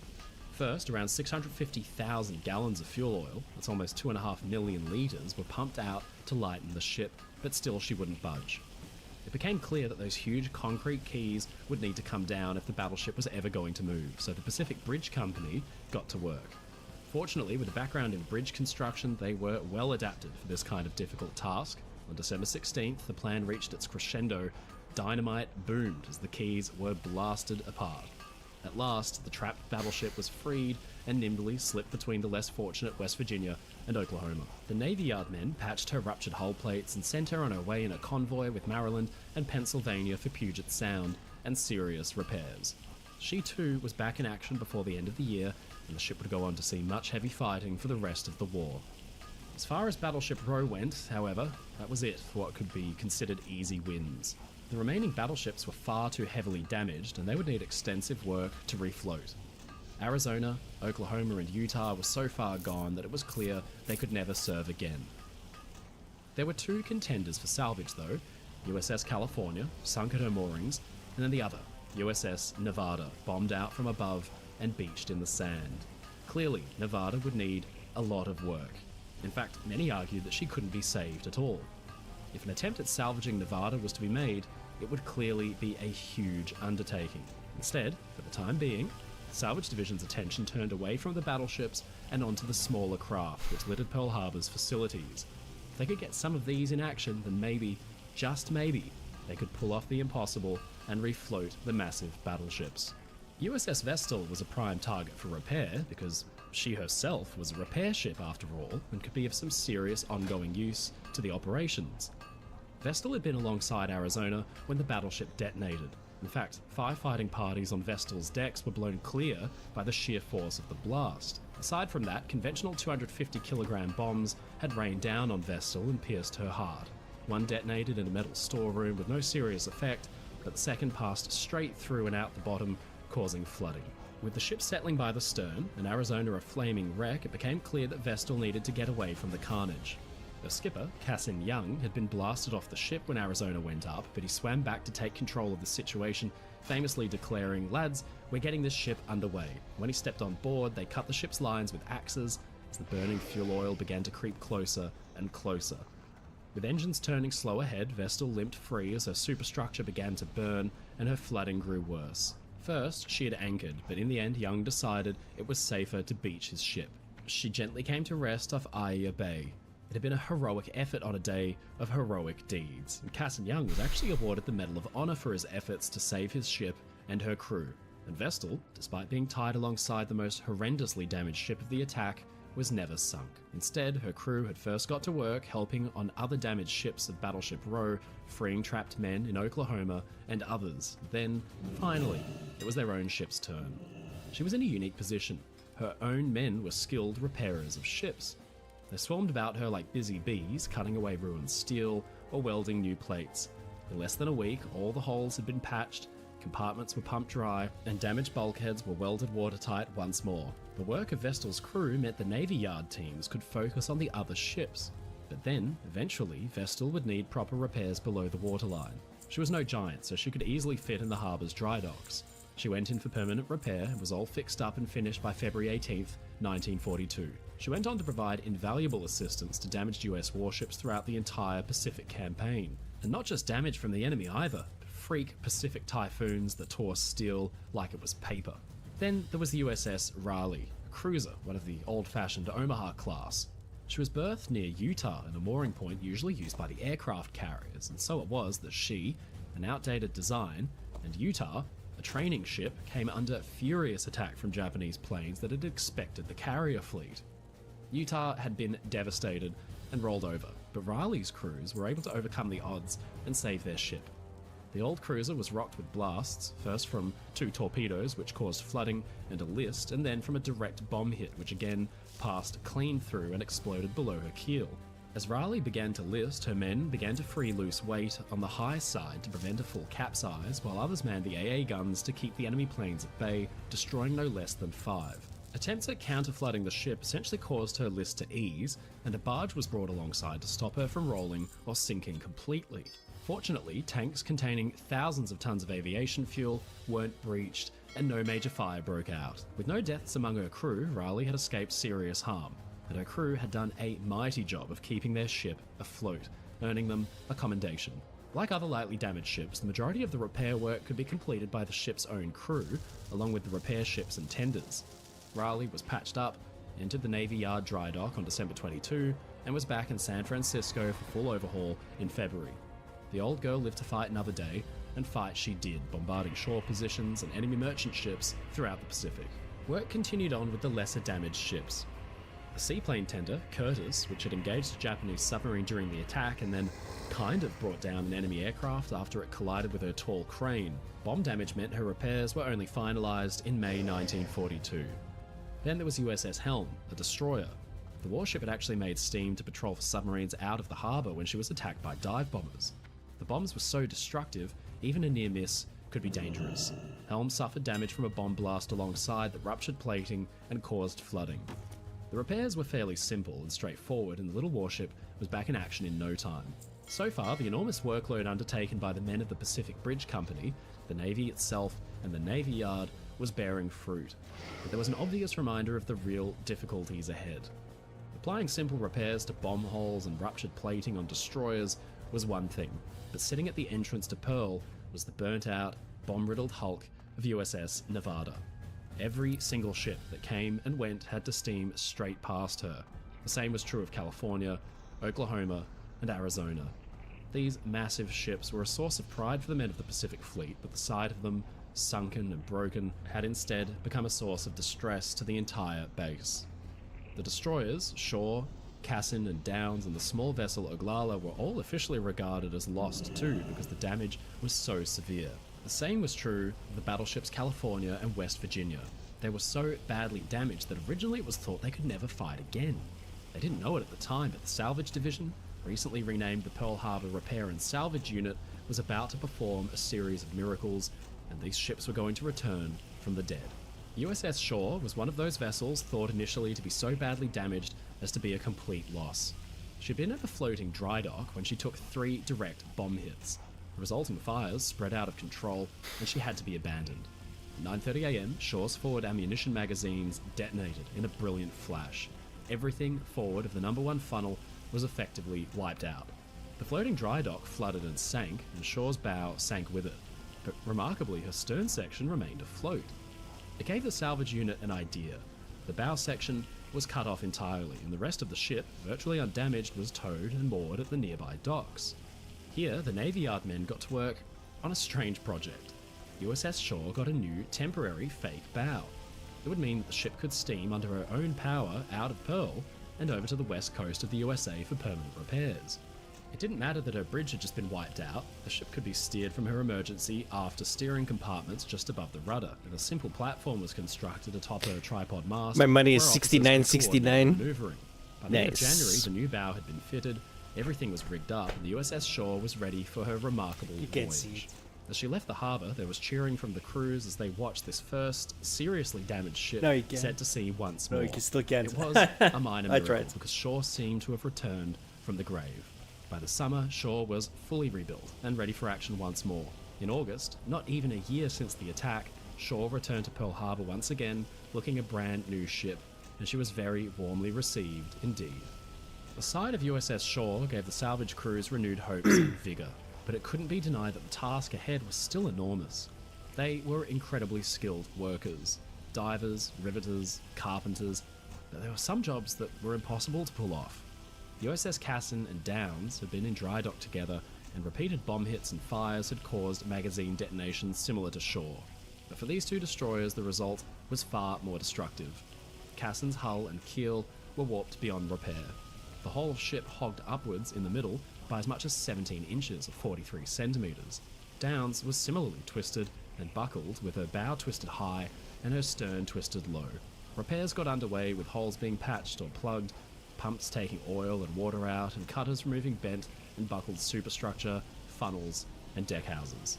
First, around 650,000 gallons of fuel oil, that's almost 2.5 million litres, were pumped out to lighten the ship, but still she wouldn't budge. It became clear that those huge concrete keys would need to come down if the battleship was ever going to move, so the Pacific Bridge Company got to work. Fortunately, with a background in bridge construction, they were well adapted for this kind of difficult task. On December 16th, the plan reached its crescendo. Dynamite boomed as the keys were blasted apart. At last, the trapped battleship was freed and nimbly slipped between the less fortunate West Virginia and Oklahoma. The Navy Yard men patched her ruptured hull plates and sent her on her way in a convoy with Maryland and Pennsylvania for Puget Sound and serious repairs. She too was back in action before the end of the year, and the ship would go on to see much heavy fighting for the rest of the war. As far as Battleship Row went, however, that was it for what could be considered easy wins. The remaining battleships were far too heavily damaged, and they would need extensive work to refloat. Arizona, Oklahoma, and Utah were so far gone that it was clear they could never serve again. There were two contenders for salvage, though: USS California, sunk at her moorings, and then the other, USS Nevada, bombed out from above and beached in the sand. Clearly, Nevada would need a lot of work. In fact, many argued that she couldn't be saved at all. If an attempt at salvaging Nevada was to be made, it would clearly be a huge undertaking. Instead, for the time being, the Salvage Division's attention turned away from the battleships and onto the smaller craft which littered Pearl Harbor's facilities. If they could get some of these in action, then maybe, just maybe, they could pull off the impossible and refloat the massive battleships. USS Vestal was a prime target for repair because she herself was a repair ship after all and could be of some serious ongoing use to the operations. Vestal had been alongside Arizona when the battleship detonated. In fact, firefighting parties on Vestal's decks were blown clear by the sheer force of the blast. Aside from that, conventional 250-kilogram bombs had rained down on Vestal and pierced her heart. One detonated in a metal storeroom with no serious effect, but the second passed straight through and out the bottom, causing flooding. With the ship settling by the stern and Arizona a flaming wreck, it became clear that Vestal needed to get away from the carnage. Her skipper, Cassin Young, had been blasted off the ship when Arizona went up, but he swam back to take control of the situation, famously declaring, "Lads, we're getting this ship underway." When he stepped on board, they cut the ship's lines with axes as the burning fuel oil began to creep closer and closer. With engines turning slow ahead, Vestal limped free as her superstructure began to burn and her flooding grew worse. First, she had anchored, but in the end, Young decided it was safer to beach his ship. She gently came to rest off Aiya Bay. It had been a heroic effort on a day of heroic deeds, and Cassin Young was actually awarded the Medal of Honor for his efforts to save his ship and her crew. And Vestal, despite being tied alongside the most horrendously damaged ship of the attack, was never sunk. Instead, her crew had first got to work helping on other damaged ships of Battleship Row, freeing trapped men in Oklahoma and others. Then, finally, it was their own ship's turn. She was in a unique position. Her own men were skilled repairers of ships. They swarmed about her like busy bees, cutting away ruined steel or welding new plates. In less than a week, all the holes had been patched, compartments were pumped dry, and damaged bulkheads were welded watertight once more. The work of Vestal's crew meant the Navy Yard teams could focus on the other ships. But then, eventually, Vestal would need proper repairs below the waterline. She was no giant, so she could easily fit in the harbour's dry docks. She went in for permanent repair and was all fixed up and finished by February 18th, 1942. She went on to provide invaluable assistance to damaged US warships throughout the entire Pacific campaign. And not just damage from the enemy either, but freak Pacific typhoons that tore steel like it was paper. Then there was the USS Raleigh, a cruiser, one of the old-fashioned Omaha class. She was berthed near Utah in a mooring point usually used by the aircraft carriers, and so it was that she, an outdated design, and Utah, a training ship, came under furious attack from Japanese planes that had expected the carrier fleet. Utah had been devastated and rolled over, but Raleigh's crews were able to overcome the odds and save their ship. The old cruiser was rocked with blasts, first from 2 torpedoes which caused flooding and a list, and then from a direct bomb hit which again passed clean through and exploded below her keel. As Raleigh began to list, her men began to free loose weight on the high side to prevent a full capsize, while others manned the AA guns to keep the enemy planes at bay, destroying no less than 5. Attempts at counterflooding the ship essentially caused her list to ease, and a barge was brought alongside to stop her from rolling or sinking completely. Fortunately, tanks containing thousands of tons of aviation fuel weren't breached, and no major fire broke out. With no deaths among her crew, Raleigh had escaped serious harm, and her crew had done a mighty job of keeping their ship afloat, earning them a commendation. Like other lightly damaged ships, the majority of the repair work could be completed by the ship's own crew, along with the repair ships and tenders. Raleigh was patched up, entered the Navy Yard dry dock on December 22, and was back in San Francisco for full overhaul in February. The old girl lived to fight another day, and fight she did, bombarding shore positions and enemy merchant ships throughout the Pacific. Work continued on with the lesser damaged ships. The seaplane tender, Curtis, which had engaged a Japanese submarine during the attack and then kind of brought down an enemy aircraft after it collided with her tall crane. Bomb damage meant her repairs were only finalised in May 1942. Then there was USS Helm, a destroyer. The warship had actually made steam to patrol for submarines out of the harbour when she was attacked by dive bombers. The bombs were so destructive, even a near miss could be dangerous. Helm suffered damage from a bomb blast alongside that ruptured plating and caused flooding. The repairs were fairly simple and straightforward, and the little warship was back in action in no time. So far, the enormous workload undertaken by the men of the Pacific Bridge Company, the Navy itself, and the Navy Yard was bearing fruit. But there was an obvious reminder of the real difficulties ahead. Applying simple repairs to bomb holes and ruptured plating on destroyers was one thing, but sitting at the entrance to Pearl was the burnt-out, bomb-riddled hulk of USS Nevada. Every single ship that came and went had to steam straight past her. The same was true of California, Oklahoma, and Arizona. These massive ships were a source of pride for the men of the Pacific Fleet, but the sight of them, sunken and broken, had instead become a source of distress to the entire base. The destroyers, Shaw, Cassin and Downs, and the small vessel Oglala were all officially regarded as lost too because the damage was so severe. The same was true of the battleships California and West Virginia. They were so badly damaged that originally it was thought they could never fight again. They didn't know it at the time, but the Salvage Division, recently renamed the Pearl Harbor Repair and Salvage Unit, was about to perform a series of miracles, and these ships were going to return from the dead. USS Shaw was one of those vessels thought initially to be so badly damaged as to be a complete loss. She'd been at a floating dry dock when she took 3 direct bomb hits. The resulting fires spread out of control, and she had to be abandoned. At 9:30 AM, Shaw's forward ammunition magazines detonated in a brilliant flash. Everything forward of the number 1 funnel was effectively wiped out. The floating dry dock flooded and sank, and Shaw's bow sank with it, but remarkably her stern section remained afloat. It gave the salvage unit an idea. The bow section was cut off entirely, and the rest of the ship, virtually undamaged, was towed and moored at the nearby docks. Here, the Navy Yard men got to work on a strange project. USS Shaw got a new, temporary fake bow. It would mean that the ship could steam under her own power out of Pearl and over to the west coast of the USA for permanent repairs. It didn't matter that her bridge had just been wiped out. The ship could be steered from her emergency after steering compartments just above the rudder, and a simple platform was constructed atop her tripod mast. My money is where officers could coordinate 69.69. maneuvering. By the end of Nice. January, the new bow had been fitted, everything was rigged up, and the USS Shaw was ready for her remarkable can't voyage. see. As she left the harbour, there was cheering from the crews as they watched this first seriously damaged ship No, you can't. set to sea once No, more. you still can't. It was a minor I miracle tried. because Shaw seemed to have returned from the grave. By the summer, Shaw was fully rebuilt and ready for action once more. In August, not even a year since the attack, Shaw returned to Pearl Harbor once again, looking a brand new ship, and she was very warmly received indeed. The sight of USS Shaw gave the salvage crews renewed hopes and vigour, but it couldn't be denied that the task ahead was still enormous. They were incredibly skilled workers, divers, riveters, carpenters, but there were some jobs that were impossible to pull off. USS Cassin and Downs had been in dry dock together, and repeated bomb hits and fires had caused magazine detonations similar to Shaw. But for these two destroyers, the result was far more destructive. Cassin's hull and keel were warped beyond repair. The whole ship hogged upwards in the middle by as much as 17 inches or 43 centimetres. Downs was similarly twisted and buckled, with her bow twisted high and her stern twisted low. Repairs got underway, with holes being patched or plugged, pumps taking oil and water out, and cutters removing bent and buckled superstructure, funnels, and deckhouses.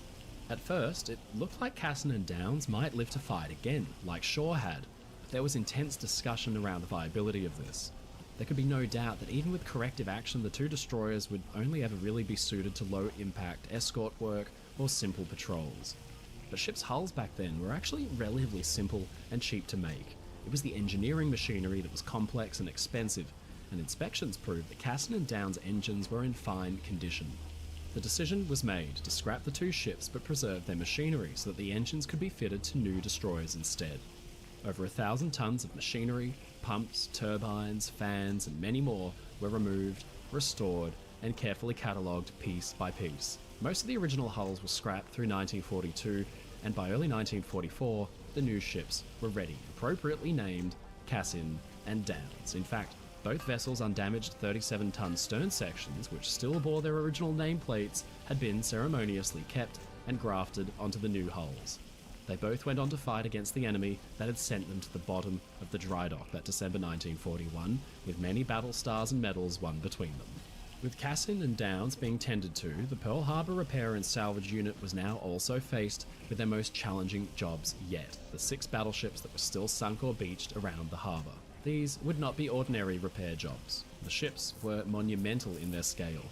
At first, it looked like Cassin and Downs might live to fight again, like Shaw had, but there was intense discussion around the viability of this. There could be no doubt that even with corrective action, the two destroyers would only ever really be suited to low-impact escort work or simple patrols. But ships' hulls back then were actually relatively simple and cheap to make. It was the engineering machinery that was complex and expensive, and inspections proved that Cassin and Downs' engines were in fine condition. The decision was made to scrap the two ships but preserve their machinery so that the engines could be fitted to new destroyers instead. Over 1,000 tons of machinery, pumps, turbines, fans, and many more were removed, restored, and carefully catalogued piece by piece. Most of the original hulls were scrapped through 1942, and by early 1944, the new ships were ready, appropriately named Cassin and Downs. In fact, both vessels' undamaged 37-ton stern sections, which still bore their original nameplates, had been ceremoniously kept and grafted onto the new hulls. They both went on to fight against the enemy that had sent them to the bottom of the dry dock that December 1941, with many battle stars and medals won between them. With Cassin and Downs being tended to, the Pearl Harbor Repair and Salvage Unit was now also faced with their most challenging jobs yet, the 6 battleships that were still sunk or beached around the harbour. These would not be ordinary repair jobs. The ships were monumental in their scale.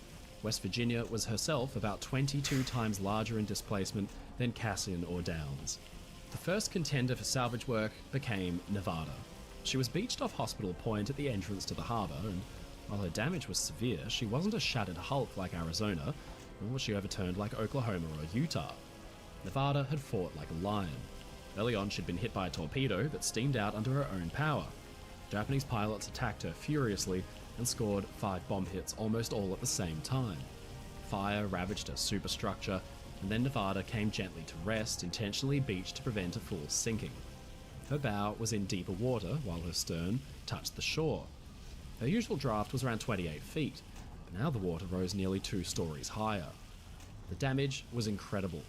West Virginia was herself about 22 times larger in displacement than Cassin or Downs. The first contender for salvage work became Nevada. She was beached off Hospital Point at the entrance to the harbour, and while her damage was severe, she wasn't a shattered hulk like Arizona, nor was she overturned like Oklahoma or Utah. Nevada had fought like a lion. Early on, she'd been hit by a torpedo that steamed out under her own power. Japanese pilots attacked her furiously and scored 5 bomb hits almost all at the same time. Fire ravaged her superstructure, and then Nevada came gently to rest, intentionally beached to prevent a full sinking. Her bow was in deeper water, while her stern touched the shore. Her usual draft was around 28 feet, but now the water rose nearly 2 stories higher. The damage was incredible.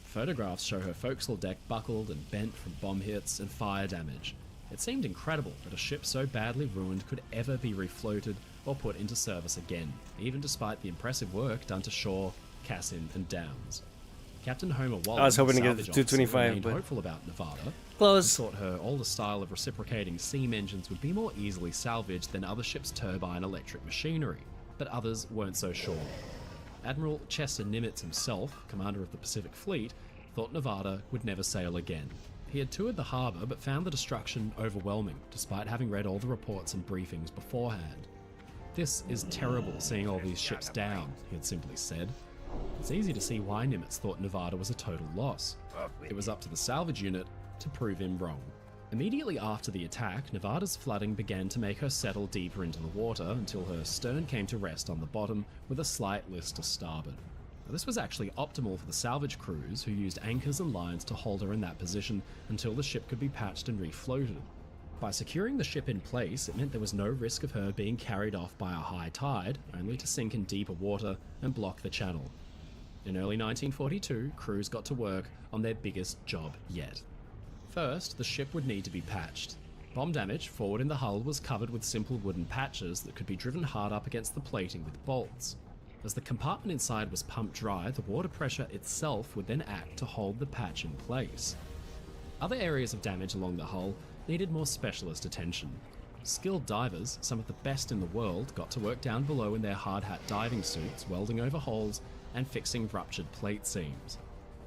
Photographs show her forecastle deck buckled and bent from bomb hits and fire damage. It seemed incredible that a ship so badly ruined could ever be refloated or put into service again, even despite the impressive work done to Shaw, Cassin, and Downs. Captain Homer Wallace, I was hoping to get salvage the officer, 225, remained but hopeful about Nevada. close. He thought her older style of reciprocating steam engines would be more easily salvaged than other ships' turbine electric machinery, but others weren't so sure. Admiral Chester Nimitz himself, commander of the Pacific Fleet, thought Nevada would never sail again. He had toured the harbour but found the destruction overwhelming, despite having read all the reports and briefings beforehand. "This is terrible, seeing all these ships down," he had simply said. It's easy to see why Nimitz thought Nevada was a total loss. It was up to the salvage unit to prove him wrong. Immediately after the attack, Nevada's flooding began to make her settle deeper into the water until her stern came to rest on the bottom with a slight list to starboard. Now, this was actually optimal for the salvage crews, who used anchors and lines to hold her in that position until the ship could be patched and refloated. By securing the ship in place, it meant there was no risk of her being carried off by a high tide, only to sink in deeper water and block the channel. In early 1942, crews got to work on their biggest job yet. First, the ship would need to be patched. Bomb damage forward in the hull was covered with simple wooden patches that could be driven hard up against the plating with bolts. As the compartment inside was pumped dry, the water pressure itself would then act to hold the patch in place. Other areas of damage along the hull needed more specialist attention. Skilled divers, some of the best in the world, got to work down below in their hard hat diving suits, welding over holes and fixing ruptured plate seams.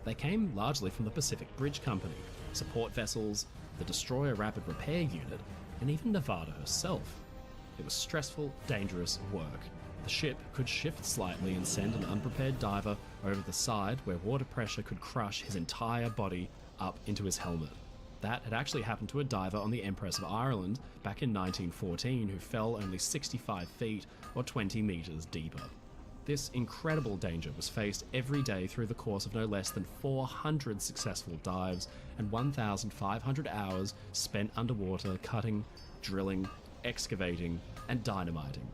They came largely from the Pacific Bridge Company, support vessels, the Destroyer Rapid Repair Unit, and even Nevada herself. It was stressful, dangerous work. The ship could shift slightly and send an unprepared diver over the side where water pressure could crush his entire body up into his helmet. That had actually happened to a diver on the Empress of Ireland back in 1914 who fell only 65 feet or 20 metres deeper. This incredible danger was faced every day through the course of no less than 400 successful dives and 1,500 hours spent underwater cutting, drilling, excavating, and dynamiting.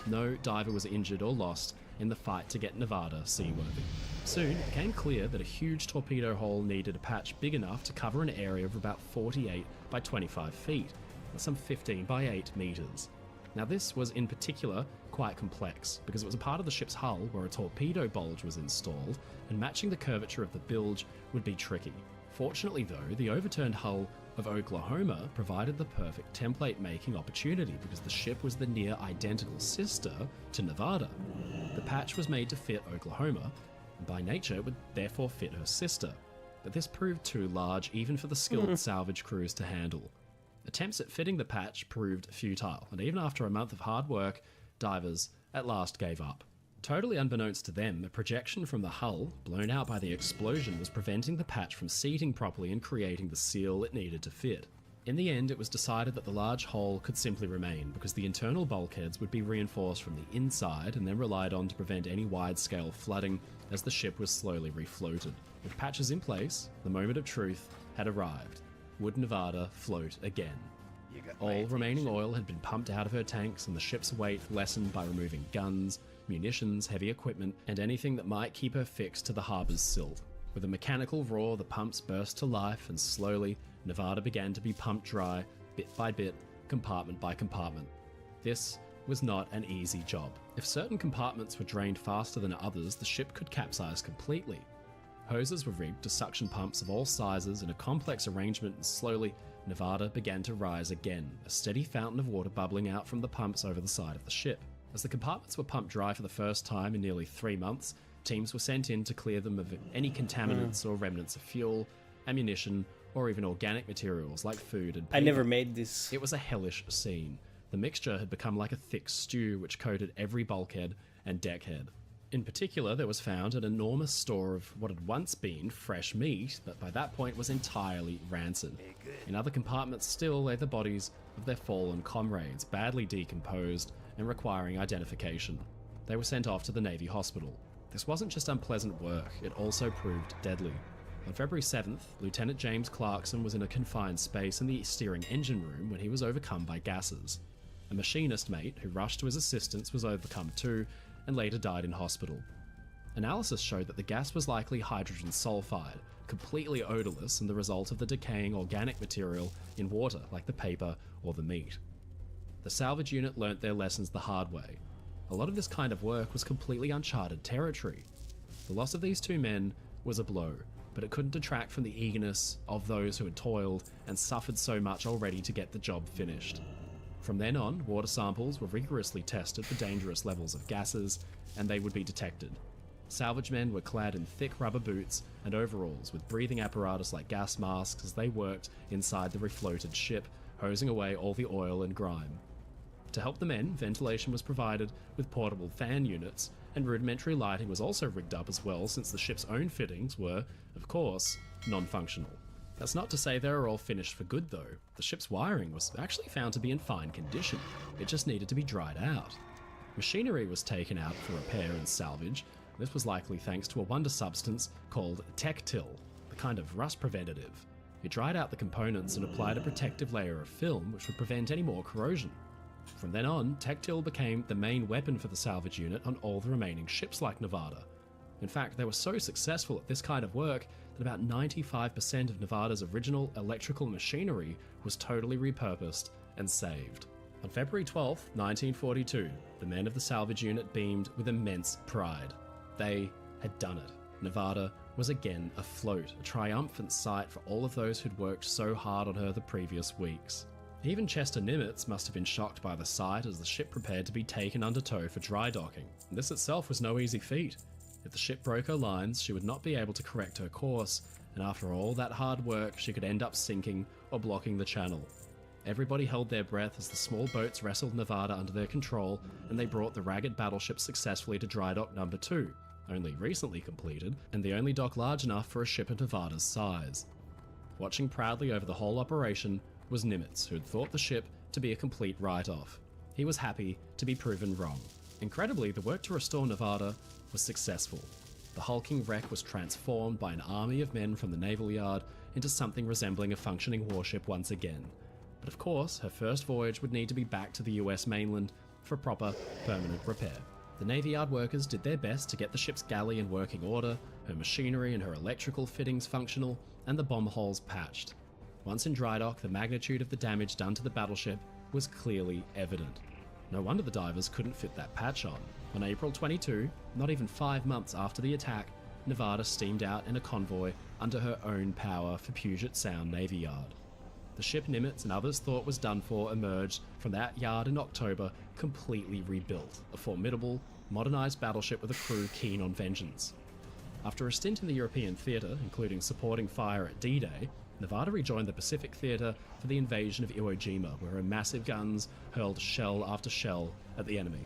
No diver was injured or lost in the fight to get Nevada seaworthy. Soon it became clear that a huge torpedo hole needed a patch big enough to cover an area of about 48 by 25 feet, that's some 15 by 8 metres. Now this was in particular quite complex because it was a part of the ship's hull where a torpedo bulge was installed, and matching the curvature of the bilge would be tricky. Fortunately though, the overturned hull of Oklahoma provided the perfect template making opportunity because the ship was the near identical sister to Nevada. The patch was made to fit Oklahoma, and by nature it would therefore fit her sister, but this proved too large even for the skilled salvage crews to handle. Attempts at fitting the patch proved futile, and even after a month of hard work, divers at last gave up. Totally unbeknownst to them, the projection from the hull, blown out by the explosion, was preventing the patch from seating properly and creating the seal it needed to fit. In the end, it was decided that the large hole could simply remain because the internal bulkheads would be reinforced from the inside and then relied on to prevent any wide-scale flooding as the ship was slowly refloated. With patches in place, the moment of truth had arrived. Would Nevada float again? All remaining oil had been pumped out of her tanks and the ship's weight lessened by removing guns, munitions, heavy equipment, and anything that might keep her fixed to the harbour's silt. With a mechanical roar, the pumps burst to life and slowly, Nevada began to be pumped dry, bit by bit, compartment by compartment. This was not an easy job. If certain compartments were drained faster than others, the ship could capsize completely. Hoses were rigged to suction pumps of all sizes in a complex arrangement, and slowly, Nevada began to rise again, a steady fountain of water bubbling out from the pumps over the side of the ship. As the compartments were pumped dry for the first time in nearly 3 months, teams were sent in to clear them of any contaminants or remnants of fuel, ammunition, or even organic materials like food and paper. I never made this. It was a hellish scene. The mixture had become like a thick stew which coated every bulkhead and deckhead. In particular, there was found an enormous store of what had once been fresh meat, but by that point was entirely rancid. In other compartments still lay the bodies of their fallen comrades, badly decomposed and requiring identification. They were sent off to the Navy hospital. This wasn't just unpleasant work, it also proved deadly. On February 7th, Lieutenant James Clarkson was in a confined space in the steering engine room when he was overcome by gases. A machinist mate who rushed to his assistance was overcome too, and later died in hospital. Analysis showed that the gas was likely hydrogen sulfide, completely odorless and the result of the decaying organic material in water like the paper or the meat. The salvage unit learnt their lessons the hard way. A lot of this kind of work was completely uncharted territory. The loss of these 2 men was a blow, but it couldn't detract from the eagerness of those who had toiled and suffered so much already to get the job finished. From then on, water samples were rigorously tested for dangerous levels of gases, and they would be detected. Salvage men were clad in thick rubber boots and overalls with breathing apparatus like gas masks as they worked inside the refloated ship, hosing away all the oil and grime. To help the men, ventilation was provided with portable fan units, and rudimentary lighting was also rigged up as well since the ship's own fittings were, of course, non-functional. That's not to say they were all finished for good though. The ship's wiring was actually found to be in fine condition. It just needed to be dried out. Machinery was taken out for repair and salvage. This was likely thanks to a wonder substance called Tectil, the kind of rust preventative. It dried out the components and applied a protective layer of film which would prevent any more corrosion. From then on, Tectil became the main weapon for the salvage unit on all the remaining ships like Nevada. In fact, they were so successful at this kind of work that about 95% of Nevada's original electrical machinery was totally repurposed and saved. On February 12, 1942, the men of the salvage unit beamed with immense pride. They had done it. Nevada was again afloat, a triumphant sight for all of those who'd worked so hard on her the previous weeks. Even Chester Nimitz must have been shocked by the sight as the ship prepared to be taken under tow for dry docking. This itself was no easy feat. If the ship broke her lines, she would not be able to correct her course, and after all that hard work, she could end up sinking or blocking the channel. Everybody held their breath as the small boats wrestled Nevada under their control, and they brought the ragged battleship successfully to dry dock number 2, only recently completed, and the only dock large enough for a ship of Nevada's size. Watching proudly over the whole operation was Nimitz, who had thought the ship to be a complete write-off. He was happy to be proven wrong. Incredibly, the work to restore Nevada was successful. The hulking wreck was transformed by an army of men from the naval yard into something resembling a functioning warship once again. But of course, her first voyage would need to be back to the US mainland for proper, permanent repair. The Navy Yard workers did their best to get the ship's galley in working order, her machinery and her electrical fittings functional, and the bomb holes patched. Once in dry dock, the magnitude of the damage done to the battleship was clearly evident. No wonder the divers couldn't fit that patch on. On April 22, not even 5 months after the attack, Nevada steamed out in a convoy under her own power for Puget Sound Navy Yard. The ship Nimitz and others thought was done for emerged from that yard in October completely rebuilt, a formidable, modernized battleship with a crew keen on vengeance. After a stint in the European theatre, including supporting fire at D-Day, Nevada rejoined the Pacific Theatre for the invasion of Iwo Jima, where her massive guns hurled shell after shell at the enemy.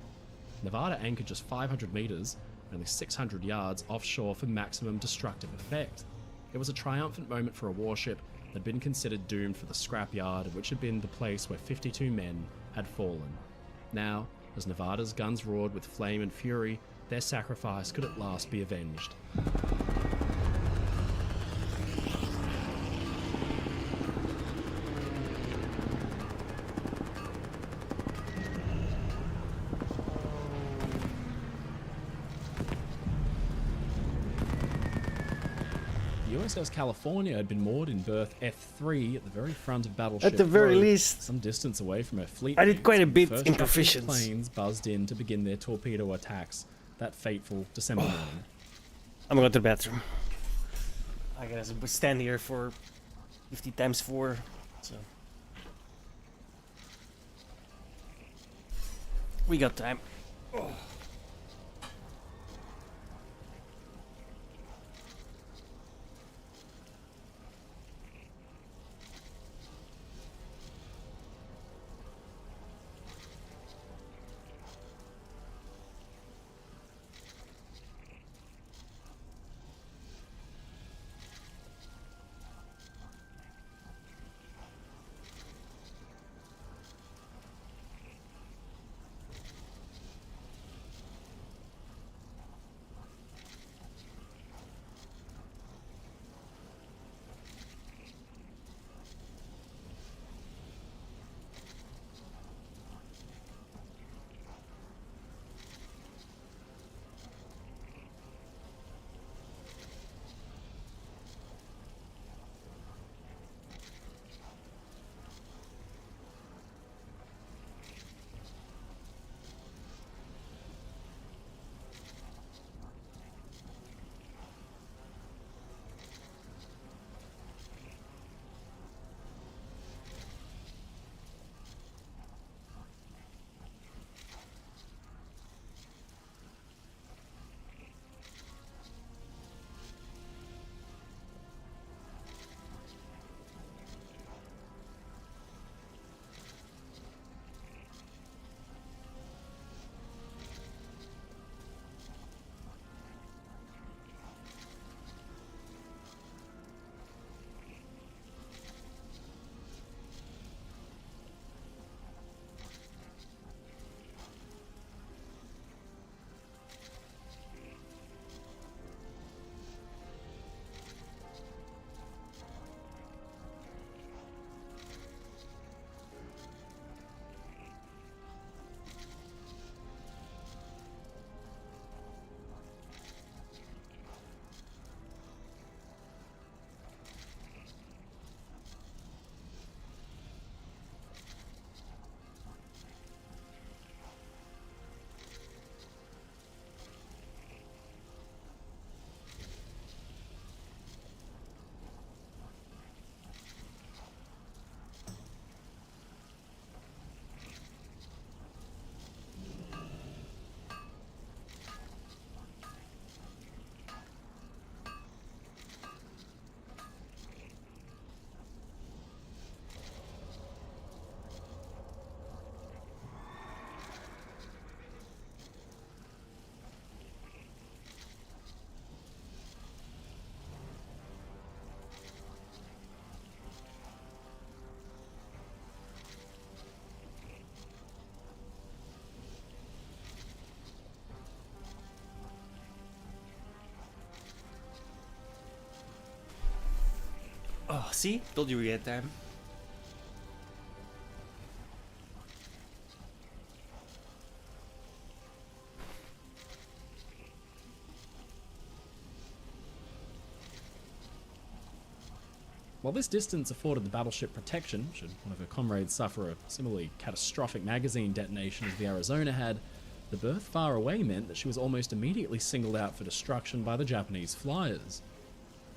Nevada anchored just 500 metres, only 600 yards offshore for maximum destructive effect. It was a triumphant moment for a warship that had been considered doomed for the scrapyard, which had been the place where 52 men had fallen. Now, as Nevada's guns roared with flame and fury, their sacrifice could at last be avenged. USS California had been moored in berth F3 at the very front of Battleship At the very Road, least, some distance away from her fleet. I did quite a bit First in Japanese proficiency. planes buzzed in to begin their torpedo attacks that fateful December morning. I'm going to the bathroom. I gotta stand here for 50 times 4, so... We got time. Oh, see? Told you we had time. While this distance afforded the battleship protection, should one of her comrades suffer a similarly catastrophic magazine detonation as the Arizona had, the berth far away meant that she was almost immediately singled out for destruction by the Japanese flyers.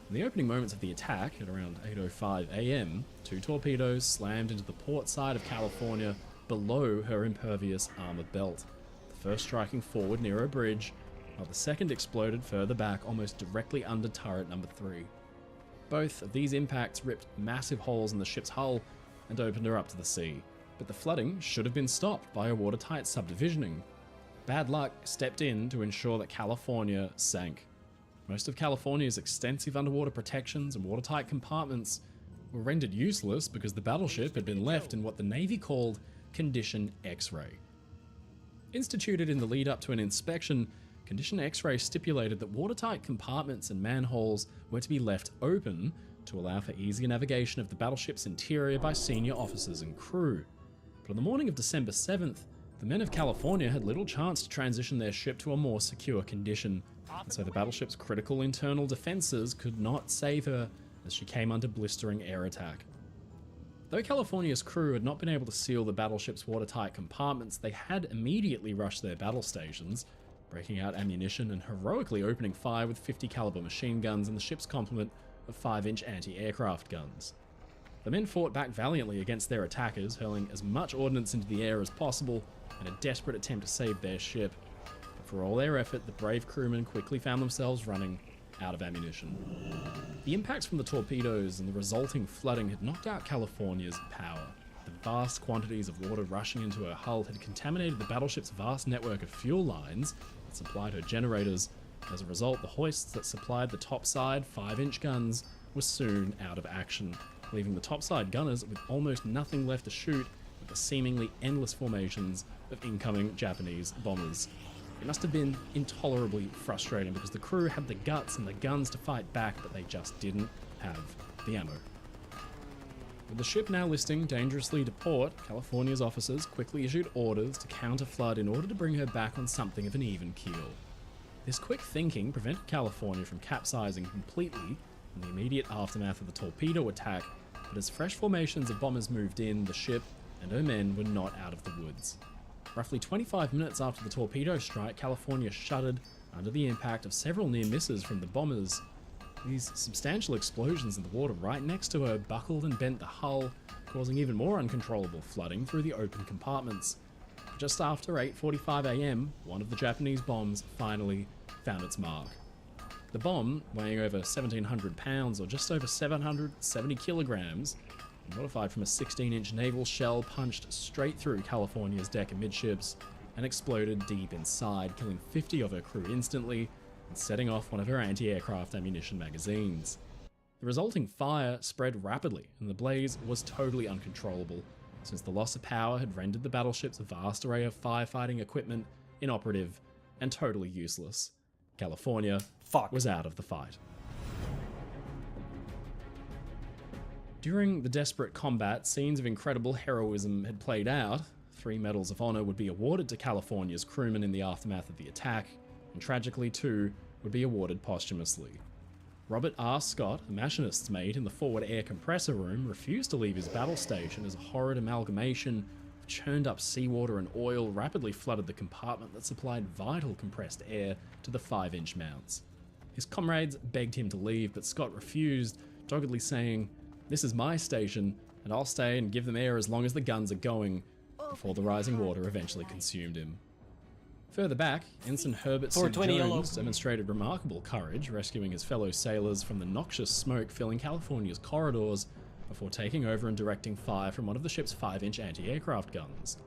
In the opening moments of the attack, at around 8:05 am, 2 torpedoes slammed into the port side of California below her impervious armor belt, the first striking forward near her bridge, while the second exploded further back almost directly under turret number 3. Both of these impacts ripped massive holes in the ship's hull and opened her up to the sea, but the flooding should have been stopped by a watertight subdivisioning. Bad luck stepped in to ensure that California sank. Most of California's extensive underwater protections and watertight compartments were rendered useless because the battleship had been left in what the Navy called Condition X-ray. Instituted in the lead up to an inspection, Condition X-ray stipulated that watertight compartments and manholes were to be left open to allow for easier navigation of the battleship's interior by senior officers and crew. But on the morning of December 7th, the men of California had little chance to transition their ship to a more secure condition, and so the battleship's critical internal defenses could not save her as she came under blistering air attack. Though California's crew had not been able to seal the battleship's watertight compartments, they had immediately rushed their battle stations, breaking out ammunition and heroically opening fire with 50 caliber machine guns and the ship's complement of 5-inch anti-aircraft guns. The men fought back valiantly against their attackers, hurling as much ordnance into the air as possible in a desperate attempt to save their ship. But for all their effort, the brave crewmen quickly found themselves running out of ammunition. The impacts from the torpedoes and the resulting flooding had knocked out California's power. The vast quantities of water rushing into her hull had contaminated the battleship's vast network of fuel lines that supplied her generators. As a result, the hoists that supplied the topside 5-inch guns were soon out of action, leaving the topside gunners with almost nothing left to shoot at the seemingly endless formations of incoming Japanese bombers. It must have been intolerably frustrating because the crew had the guts and the guns to fight back, but they just didn't have the ammo. With the ship now listing dangerously to port, California's officers quickly issued orders to counter-flood in order to bring her back on something of an even keel. This quick thinking prevented California from capsizing completely in the immediate aftermath of the torpedo attack, but as fresh formations of bombers moved in, the ship and her men were not out of the woods. Roughly 25 minutes after the torpedo strike, California shuddered under the impact of several near misses from the bombers. These substantial explosions in the water right next to her buckled and bent the hull, causing even more uncontrollable flooding through the open compartments. Just after 8:45 am, one of the Japanese bombs finally found its mark. The bomb, weighing over 1,700 pounds or just over 770 kilograms, modified from a 16-inch naval shell, punched straight through California's deck amidships and exploded deep inside, killing 50 of her crew instantly and setting off one of her anti-aircraft ammunition magazines. The resulting fire spread rapidly, and the blaze was totally uncontrollable, since the loss of power had rendered the battleship's vast array of firefighting equipment inoperative and totally useless. California was out of the fight. During the desperate combat, scenes of incredible heroism had played out. 3 medals of honor would be awarded to California's crewmen in the aftermath of the attack, and tragically 2 would be awarded posthumously. Robert R. Scott, a machinist's mate in the forward air compressor room, refused to leave his battle station as a horrid amalgamation of churned up seawater and oil rapidly flooded the compartment that supplied vital compressed air to the 5-inch mounts. His comrades begged him to leave, but Scott refused, doggedly saying, "This is my station, and I'll stay and give them air as long as the guns are going," before the rising water eventually consumed him. Further back, Ensign Herbert St. 420 Jones demonstrated remarkable courage, rescuing his fellow sailors from the noxious smoke filling California's corridors before taking over and directing fire from one of the ship's 5-inch anti-aircraft guns.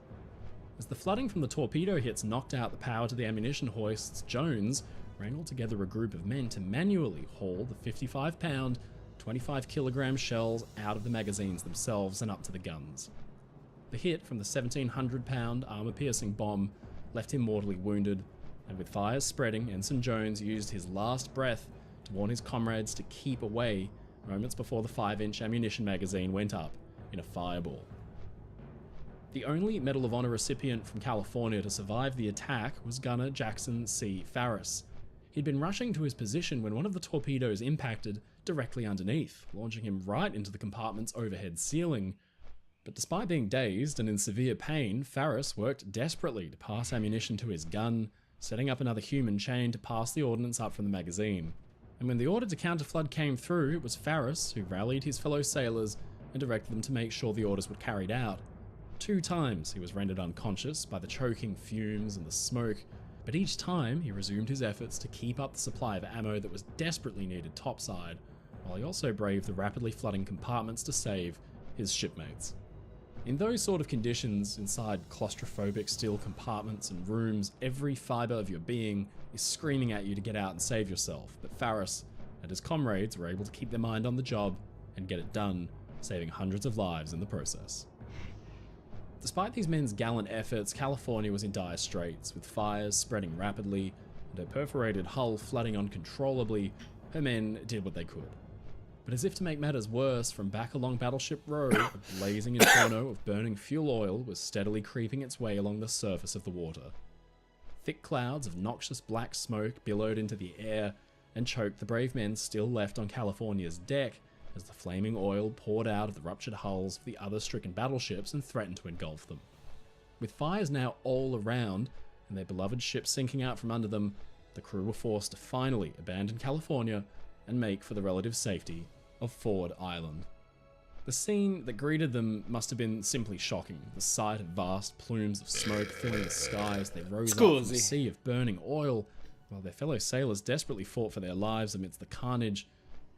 As the flooding from the torpedo hits knocked out the power to the ammunition hoists, Jones wrangled together a group of men to manually haul the 55-pound, 25-kilogram shells out of the magazines themselves and up to the guns. The hit from the 1,700-pound armor-piercing bomb left him mortally wounded, and with fires spreading, Ensign Jones used his last breath to warn his comrades to keep away moments before the 5-inch ammunition magazine went up in a fireball. The only Medal of Honor recipient from California to survive the attack was gunner Jackson C. Farris. He'd been rushing to his position when one of the torpedoes impacted directly underneath, launching him right into the compartment's overhead ceiling. But despite being dazed and in severe pain, Farris worked desperately to pass ammunition to his gun, setting up another human chain to pass the ordnance up from the magazine. And when the order to counterflood came through, it was Farris who rallied his fellow sailors and directed them to make sure the orders were carried out. 2 times he was rendered unconscious by the choking fumes and the smoke, but each time he resumed his efforts to keep up the supply of ammo that was desperately needed topside, while he also braved the rapidly flooding compartments to save his shipmates. In those sort of conditions, inside claustrophobic steel compartments and rooms, every fibre of your being is screaming at you to get out and save yourself, but Farris and his comrades were able to keep their mind on the job and get it done, saving hundreds of lives in the process. Despite these men's gallant efforts, California was in dire straits, with fires spreading rapidly and her perforated hull flooding uncontrollably. Her men did what they could. But as if to make matters worse, from back along Battleship Row, a blazing inferno of burning fuel oil was steadily creeping its way along the surface of the water. Thick clouds of noxious black smoke billowed into the air and choked the brave men still left on California's deck as the flaming oil poured out of the ruptured hulls of the other stricken battleships and threatened to engulf them. With fires now all around and their beloved ship sinking out from under them, the crew were forced to finally abandon California and make for the relative safety of Ford Island. The scene that greeted them must have been simply shocking. The sight of vast plumes of smoke filling the sky as they rose up from a sea of burning oil, while their fellow sailors desperately fought for their lives amidst the carnage.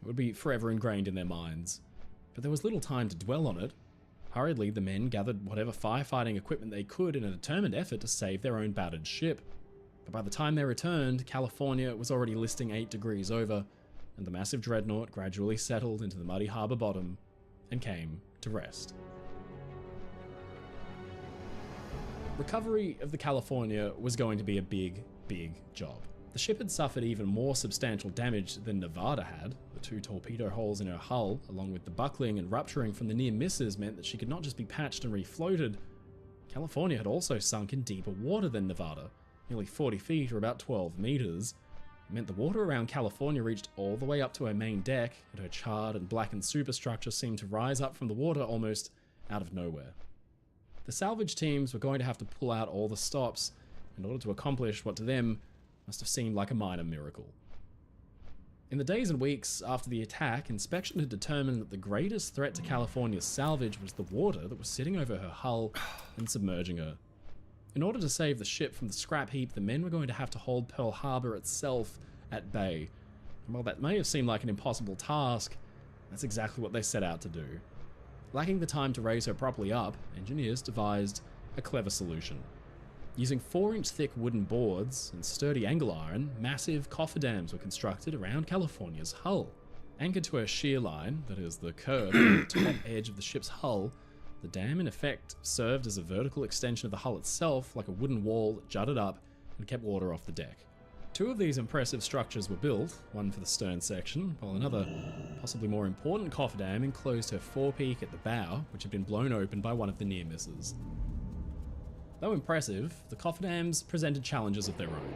It would be forever ingrained in their minds. But there was little time to dwell on it. Hurriedly, the men gathered whatever firefighting equipment they could in a determined effort to save their own battered ship. But by the time they returned, California was already listing 8 degrees over, and the massive dreadnought gradually settled into the muddy harbour bottom and came to rest. Recovery of the California was going to be a big, big job. The ship had suffered even more substantial damage than Nevada had. The 2 torpedo holes in her hull, along with the buckling and rupturing from the near misses, meant that she could not just be patched and refloated. California had also sunk in deeper water than Nevada, nearly 40 feet or about 12 meters. It meant the water around California reached all the way up to her main deck, and her charred and blackened superstructure seemed to rise up from the water almost out of nowhere. The salvage teams were going to have to pull out all the stops in order to accomplish what to them must have seemed like a minor miracle. In the days and weeks after the attack, inspection had determined that the greatest threat to California's salvage was the water that was sitting over her hull and submerging her. In order to save the ship from the scrap heap, the men were going to have to hold Pearl Harbor itself at bay. And while that may have seemed like an impossible task, that's exactly what they set out to do. Lacking the time to raise her properly up, engineers devised a clever solution. Using 4-inch thick wooden boards and sturdy angle iron, massive cofferdams were constructed around California's hull. Anchored to her shear line, that is, the curve on the top edge of the ship's hull, the dam in effect served as a vertical extension of the hull itself, like a wooden wall that jutted up and kept water off the deck. 2 of these impressive structures were built, one for the stern section, while another, possibly more important cofferdam enclosed her forepeak at the bow, which had been blown open by one of the near misses. Though impressive, the cofferdams presented challenges of their own.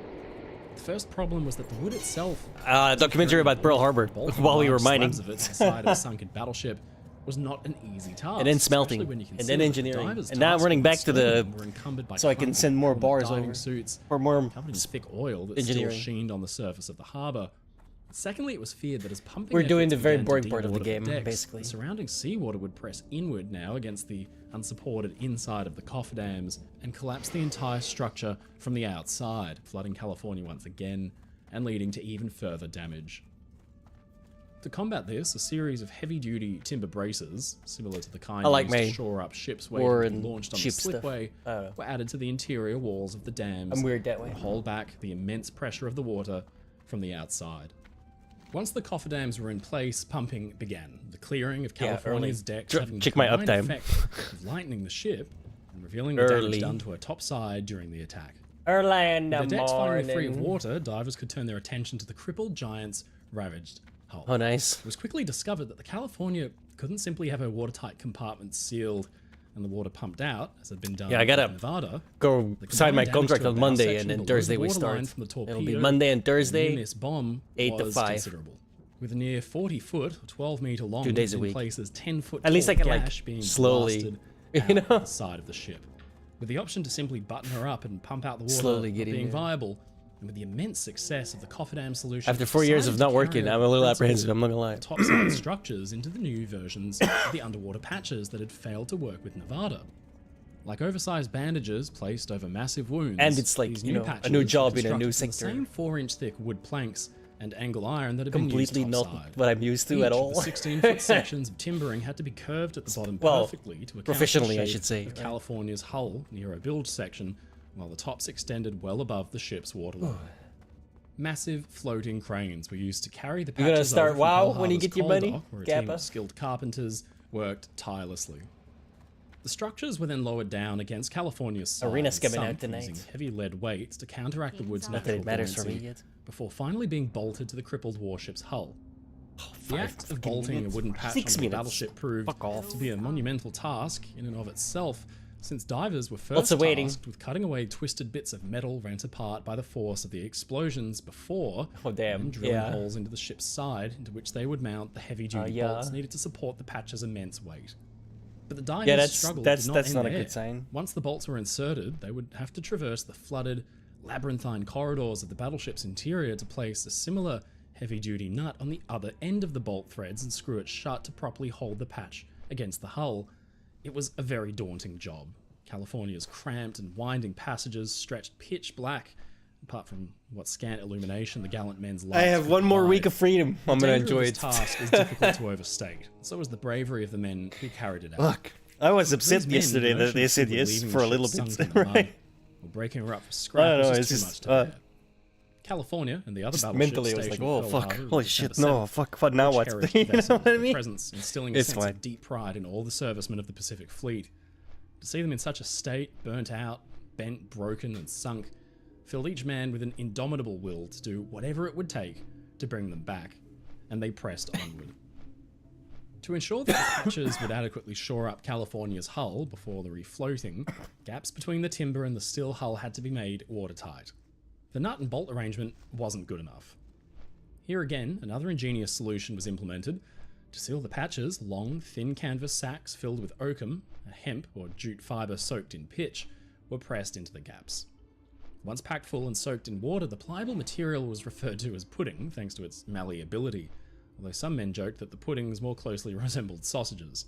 The first problem was that the wood itself, Documentary about Pearl Harbor while we were mining. Slabs of it inside of a sunken battleship was not an easy task. And then smelting, especially when you and consider then that engineering, divers' and now tasks running on back to the stern were encumbered by so I can clunky send more carbon bars diving over suits for more covered in thick oil that engineering. still sheened on the surface of the harbour. Secondly, it was feared that as pumping We're doing efforts the very began to boring part of the dewater game, decks, basically. the surrounding seawater would press inward now against the unsupported inside of the cofferdams and collapse the entire structure from the outside, flooding California once again and leading to even further damage. To combat this, a series of heavy-duty timber braces, similar to the kind I like used to my shore up ships war waiting to and be launched on the ship stuff. slipway, I don't know. were added to the interior walls of the dams. I'm weird that way. To hold back the immense pressure of the water from the outside. Once the cofferdams were in place, pumping began. The clearing of California's decks having check the my combined uptime. effect of lightening the ship and revealing the damage done to her top side during the attack. Early in the With the decks finally free of morning. water, divers could turn their attention to the crippled giant's ravaged hull. Oh, nice. It was quickly discovered that the California couldn't simply have her watertight compartments sealed and the water pumped out, as had been done Yeah, I gotta in Nevada. go The sign my combined damage contract to a on bow Monday, section and then below Thursday the we waterline start. from the It'll be torpedo Monday and near Thursday. this bomb 8 to was 5. considerable. With a near 40-foot, 12-meter long, 2 days a in week. places 10-foot At least I can, like, gash being slowly, blasted you out know? the side of the ship. With the option to simply button her up and pump out the water Slowly not getting being there. viable, and with the immense success of the cofferdam solution, After 4 years of decided not to working, carry I'm over a little principles apprehensive, I'm not gonna lie. of topside structures into the new versions of the underwater patches that had failed to work with Nevada. Like oversized bandages placed over massive wounds, And it's like, these you new know, a patches new were job in a new constructed from sector. the same 4-inch thick wood planks and angle iron that had been Completely used not topside. what I'm used to Each at of all. the 16-foot sections of timbering had to be curved at the bottom Well, perfectly to account for the professionally, I shape should say, of right? California's hull near a bilge section, while the tops extended well above the ship's waterline. Massive floating cranes were used to carry the You're gonna patches start over from WoW Pearl when you Harbor's get your coal money, dock, where a team Gappa? of skilled carpenters worked tirelessly. The structures were then lowered down against California's side Arena's and coming out sunk tonight. using heavy lead weights to counteract the wood's Not that natural it matters for me buoyancy, yet. before finally being bolted to the crippled warship's hull. The 5 act of fucking bolting minutes. a wooden patch 6 onto the minutes. battleship proved Fuck off. to be a monumental task in and of itself, since divers were Lots first of waiting. tasked with cutting away twisted bits of metal rent apart by the force of the explosions before Oh, damn. and drilling Yeah. holes into the ship's side, into which they would mount the heavy-duty yeah. bolts needed to support the patch's immense weight. But the divers' Yeah, that's struggle that's did not that's end not a there. good sign. Once the bolts were inserted, they would have to traverse the flooded, labyrinthine corridors of the battleship's interior to place a similar heavy-duty nut on the other end of the bolt threads and screw it shut to properly hold the patch against the hull. It was a very daunting job. California's cramped and winding passages stretched pitch black, apart from what scant illumination the gallant men's lights I have could one more provide. week of freedom. I'm The gonna danger of enjoy this it. task is difficult to overstate. So was the bravery of the men who carried it out. Look, I was upset These men, yesterday the that they notion said of simply yes leaving for the a little ship bit, sunk in the mud right? or breaking her up for scrap I don't know, was it's too just, much to bear. California and the other Just battleships mentally, I was like, stationed oh at Pearl fuck, Harbor holy with shit, December no, 7th fuck, now what? cherished You the know vessel what I with mean? presence, instilling a It's sense fine. of deep pride in all the servicemen of the Pacific Fleet. To see them in such a state, burnt out, bent, broken, and sunk, filled each man with an indomitable will to do whatever it would take to bring them back, and they pressed onward. To ensure that the patches would adequately shore up California's hull before the refloating, gaps between the timber and the still hull had to be made watertight. The nut and bolt arrangement wasn't good enough. Here again, another ingenious solution was implemented. To seal the patches, long, thin canvas sacks filled with oakum, a hemp or jute fibre soaked in pitch, were pressed into the gaps. Once packed full and soaked in water, the pliable material was referred to as pudding, thanks to its malleability, although some men joked that the puddings more closely resembled sausages.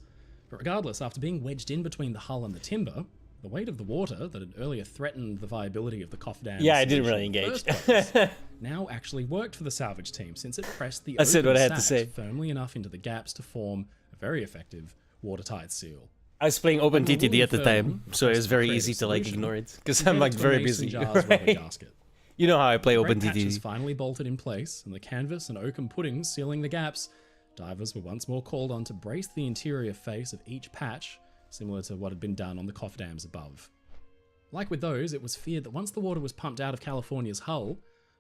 But regardless, after being wedged in between the hull and the timber, the weight of the water that had earlier threatened the viability of the cofferdam Yeah, I didn't solution really in the engage. first place, now actually worked for the salvage team, since it pressed the I said oakum what I had to sacks say. firmly enough into the gaps to form a very effective watertight seal. I was playing OpenTTD at the time, Firm, so it was very creative easy to like solution. ignore it because Compared I'm like to a very mason busy. jar's rubber Right? gasket. You know how I play Great patches OpenTTD. finally bolted in place, and the canvas and oakum puddings sealing the gaps, divers were once more called on to brace the interior face of each patch, similar to what had been done on the cofferdams above. Like with those, it was feared that once the water was pumped out of California's hull,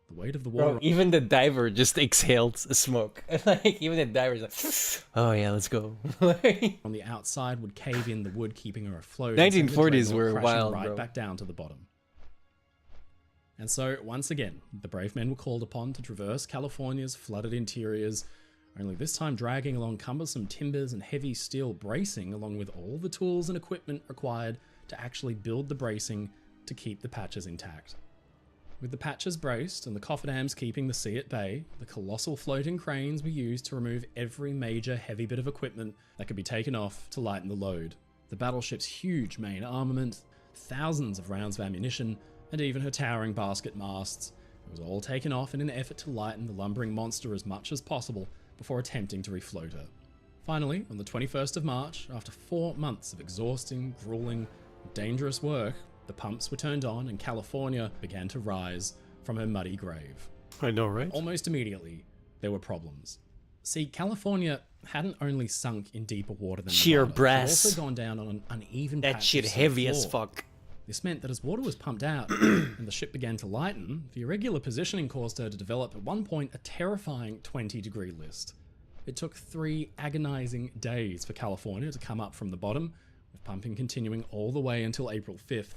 the weight of the water Bro, even the diver just exhaled smoke. Like even the diver's like, oh yeah, let's go. on the outside would cave in the wood, keeping her afloat. and send the 1940s dreadnought were crashing wild, right bro. back down to the bottom. And so, once again, the brave men were called upon to traverse California's flooded interiors, only this time dragging along cumbersome timbers and heavy steel bracing, along with all the tools and equipment required to actually build the bracing to keep the patches intact. With the patches braced and the cofferdams keeping the sea at bay, the colossal floating cranes were used to remove every major heavy bit of equipment that could be taken off to lighten the load. The battleship's huge main armament, thousands of rounds of ammunition, and even her towering basket masts. It was all taken off in an effort to lighten the lumbering monster as much as possible before attempting to refloat her. Finally, on the 21st of March, after 4 months of exhausting, grueling, dangerous work, the pumps were turned on and California began to rise from her muddy grave. I know, right? Almost immediately, there were problems. See, California hadn't only sunk in deeper water than Sheer Nevada, brass. it had also gone down on an uneven That patch shit of sea heavy as floor. fuck. This meant that as water was pumped out and the ship began to lighten, the irregular positioning caused her to develop at one point a terrifying 20-degree list. It took 3 agonizing days for California to come up from the bottom, with pumping continuing all the way until April 5th,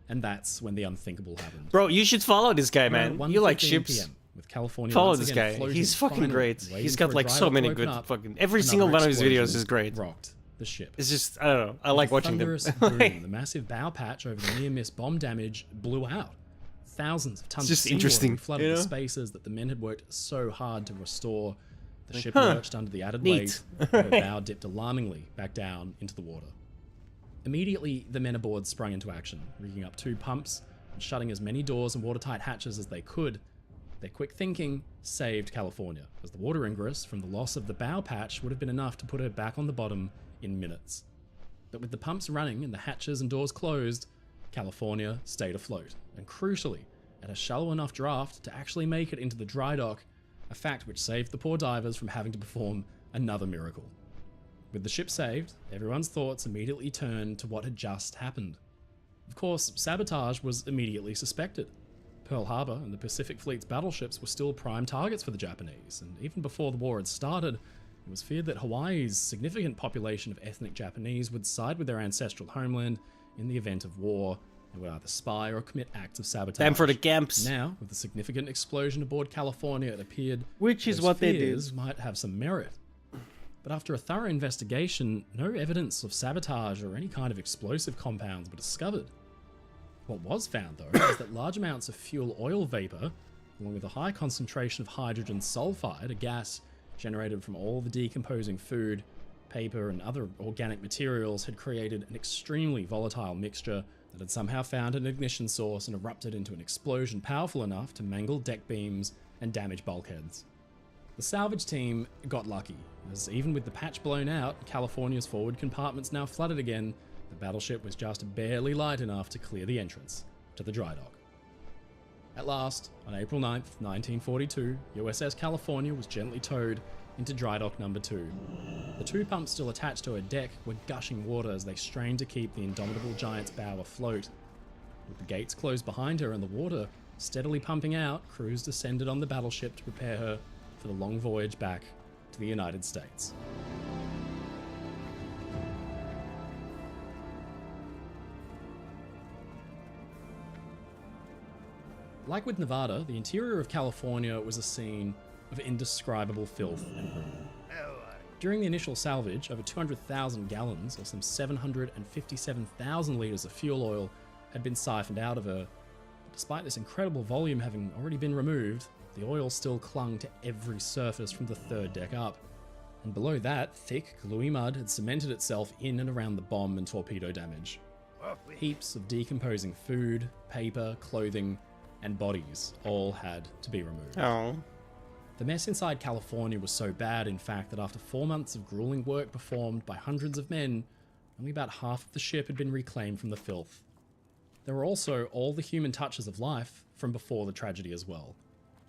and that's when the unthinkable happened. Bro, you should follow this guy, man. You like 1:15 ships. PM, with California Follow once this again guy. floating He's fucking finally, great. waiting He's for got a like dry so dock to many open good up. fucking. Every Another single one of his videos explosion is great. rocked the ship. It's just, I don't know. I like watching them. Thunderous boom, the massive bow patch over the near-miss bomb damage blew out. Thousands of tons just of interesting, seawater flooded you know? the spaces that the men had worked so hard to restore. The ship huh, lurched under the added neat. weight, and her bow dipped alarmingly back down into the water. Immediately, the men aboard sprung into action, rigging up 2 pumps and shutting as many doors and watertight hatches as they could. Their quick thinking saved California, as the water ingress from the loss of the bow patch would have been enough to put her back on the bottom in minutes. But with the pumps running and the hatches and doors closed, California stayed afloat, and crucially, at a shallow enough draft to actually make it into the dry dock, a fact which saved the poor divers from having to perform another miracle. With the ship saved, everyone's thoughts immediately turned to what had just happened. Of course, sabotage was immediately suspected. Pearl Harbor and the Pacific Fleet's battleships were still prime targets for the Japanese, and even before the war had started, it was feared that Hawaii's significant population of ethnic Japanese would side with their ancestral homeland in the event of war, and would either spy or commit acts of sabotage. Time for the camps. Now, with the significant explosion aboard California, it appeared Which is those what they did. fears might have some merit. But after a thorough investigation, no evidence of sabotage or any kind of explosive compounds were discovered. What was found, though, is that large amounts of fuel oil vapor, along with a high concentration of hydrogen sulfide, a gas generated from all the decomposing food, paper, and other organic materials, had created an extremely volatile mixture that had somehow found an ignition source and erupted into an explosion powerful enough to mangle deck beams and damage bulkheads. The salvage team got lucky, as even with the patch blown out, California's forward compartments now flooded again, the battleship was just barely light enough to clear the entrance to the dry dock. At last, on April 9th, 1942, USS California was gently towed into dry dock number 2. The 2 pumps still attached to her deck were gushing water as they strained to keep the indomitable giant's bow afloat. With the gates closed behind her and the water steadily pumping out, crews descended on the battleship to prepare her for the long voyage back to the United States. Like with Nevada, the interior of California was a scene of indescribable filth and ruin. During the initial salvage, over 200,000 gallons, or some 757,000 litres of fuel oil, had been siphoned out of her. But despite this incredible volume having already been removed, the oil still clung to every surface from the 3rd deck up. And below that, thick, gluey mud had cemented itself in and around the bomb and torpedo damage. Heaps of decomposing food, paper, clothing, and bodies all had to be removed. Oh. The mess inside California was so bad, in fact, that after 4 months of grueling work performed by hundreds of men, only about half of the ship had been reclaimed from the filth. There were also all the human touches of life from before the tragedy as well.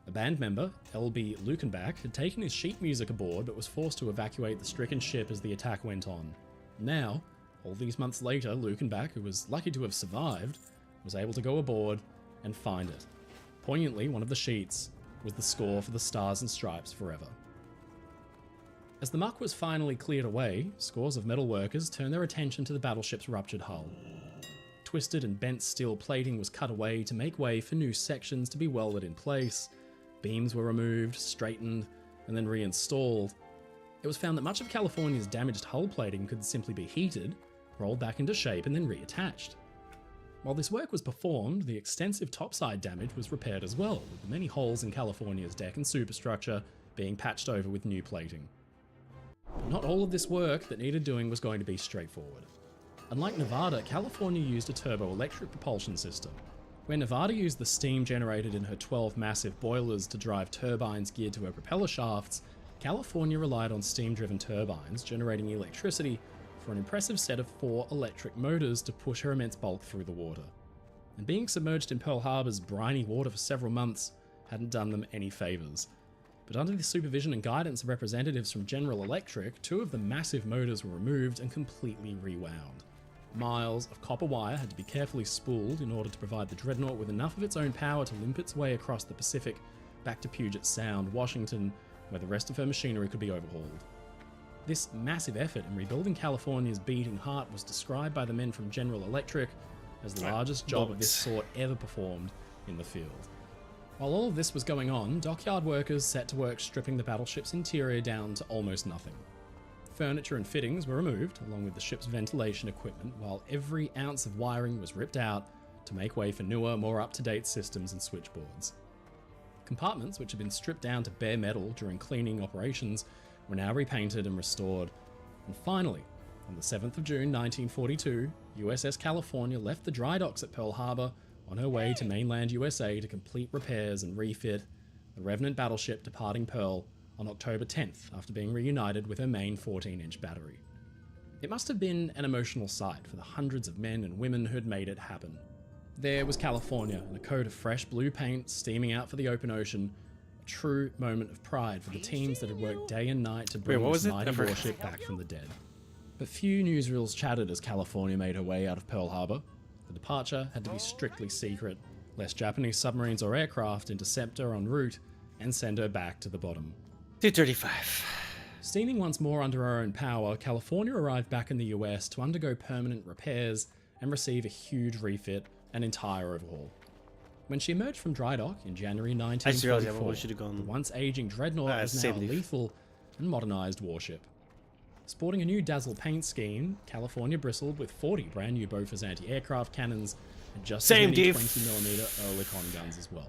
A band member, L.B. Lukenbach, had taken his sheet music aboard but was forced to evacuate the stricken ship as the attack went on. Now, all these months later, Lukenbach, who was lucky to have survived, was able to go aboard and find it. Poignantly, one of the sheets was the score for the Stars and Stripes Forever. As the muck was finally cleared away, scores of metal workers turned their attention to the battleship's ruptured hull. Twisted and bent steel plating was cut away to make way for new sections to be welded in place. Beams were removed, straightened, and then reinstalled. It was found that much of California's damaged hull plating could simply be heated, rolled back into shape, and then reattached. While this work was performed, the extensive topside damage was repaired as well, with the many holes in California's deck and superstructure being patched over with new plating. But not all of this work that needed doing was going to be straightforward. Unlike Nevada, California used a turbo-electric propulsion system. Where Nevada used the steam generated in her 12 massive boilers to drive turbines geared to her propeller shafts, California relied on steam-driven turbines generating electricity for an impressive set of 4 electric motors to push her immense bulk through the water. And being submerged in Pearl Harbor's briny water for several months hadn't done them any favours. But under the supervision and guidance of representatives from General Electric, 2 of the massive motors were removed and completely rewound. Miles of copper wire had to be carefully spooled in order to provide the dreadnought with enough of its own power to limp its way across the Pacific back to Puget Sound, Washington, where the rest of her machinery could be overhauled. This massive effort in rebuilding California's beating heart was described by the men from General Electric as the largest job of this sort ever performed in the field. While all of this was going on, dockyard workers set to work stripping the battleship's interior down to almost nothing. Furniture and fittings were removed, along with the ship's ventilation equipment, while every ounce of wiring was ripped out to make way for newer, more up-to-date systems and switchboards. Compartments, which had been stripped down to bare metal during cleaning operations, were now repainted and restored. And finally, on the 7th of June 1942, USS California left the dry docks at Pearl Harbor on her way to mainland USA to complete repairs and refit, the Revenant battleship departing Pearl on October 10th after being reunited with her main 14-inch battery. It must have been an emotional sight for the hundreds of men and women who'd made it happen. There was California in a coat of fresh blue paint steaming out for the open ocean, a true moment of pride for the teams that had worked day and night to bring this mighty warship back from the dead. But few newsreels chatted as California made her way out of Pearl Harbor. The departure had to be strictly secret, lest Japanese submarines or aircraft intercept her en route and send her back to the bottom. 235. Steaming once more under her own power, California arrived back in the US to undergo permanent repairs and receive a huge refit and entire overhaul. When she emerged from dry dock in January 1944, the once aging dreadnought was now a lethal and modernized warship. Sporting a new Dazzle paint scheme, California bristled with 40 brand new Bofors anti-aircraft cannons and just as many 20mm Oerlikon guns as well.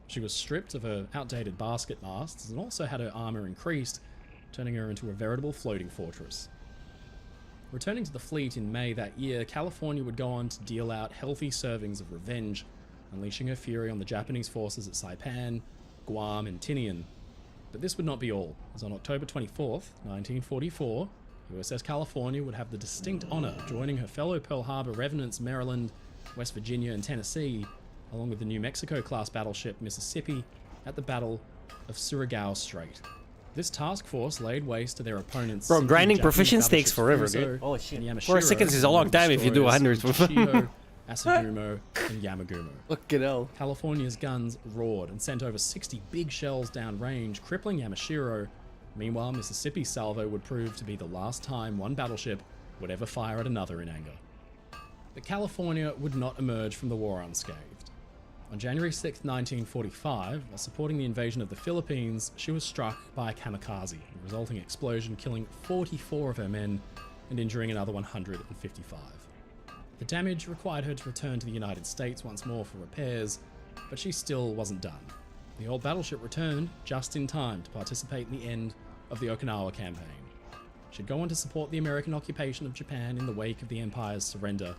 She was stripped of her outdated basket masts and also had her armor increased, turning her into a veritable floating fortress. Returning to the fleet in May that year, California would go on to deal out healthy servings of revenge, unleashing her fury on the Japanese forces at Saipan, Guam, and Tinian. But this would not be all, as on October 24th, 1944, USS California would have the distinct honor of joining her fellow Pearl Harbor revenants Maryland, West Virginia, and Tennessee, along with the New Mexico-class battleship Mississippi, at the Battle of Surigao Strait. This task force laid waste to their opponents. Bro, grinding proficiency takes forever, dude. Oh shit. 4 seconds is a long time if you do 100 with them. Asugumo, and Yamagumo. Look at hell. California's guns roared and sent over 60 big shells downrange, crippling Yamashiro. Meanwhile, Mississippi's salvo would prove to be the last time one battleship would ever fire at another in anger. But California would not emerge from the war unscathed. On January 6, 1945, while supporting the invasion of the Philippines, she was struck by a kamikaze, a resulting explosion killing 44 of her men and injuring another 155. The damage required her to return to the United States once more for repairs, but she still wasn't done. The old battleship returned just in time to participate in the end of the Okinawa campaign. She'd go on to support the American occupation of Japan in the wake of the Empire's surrender.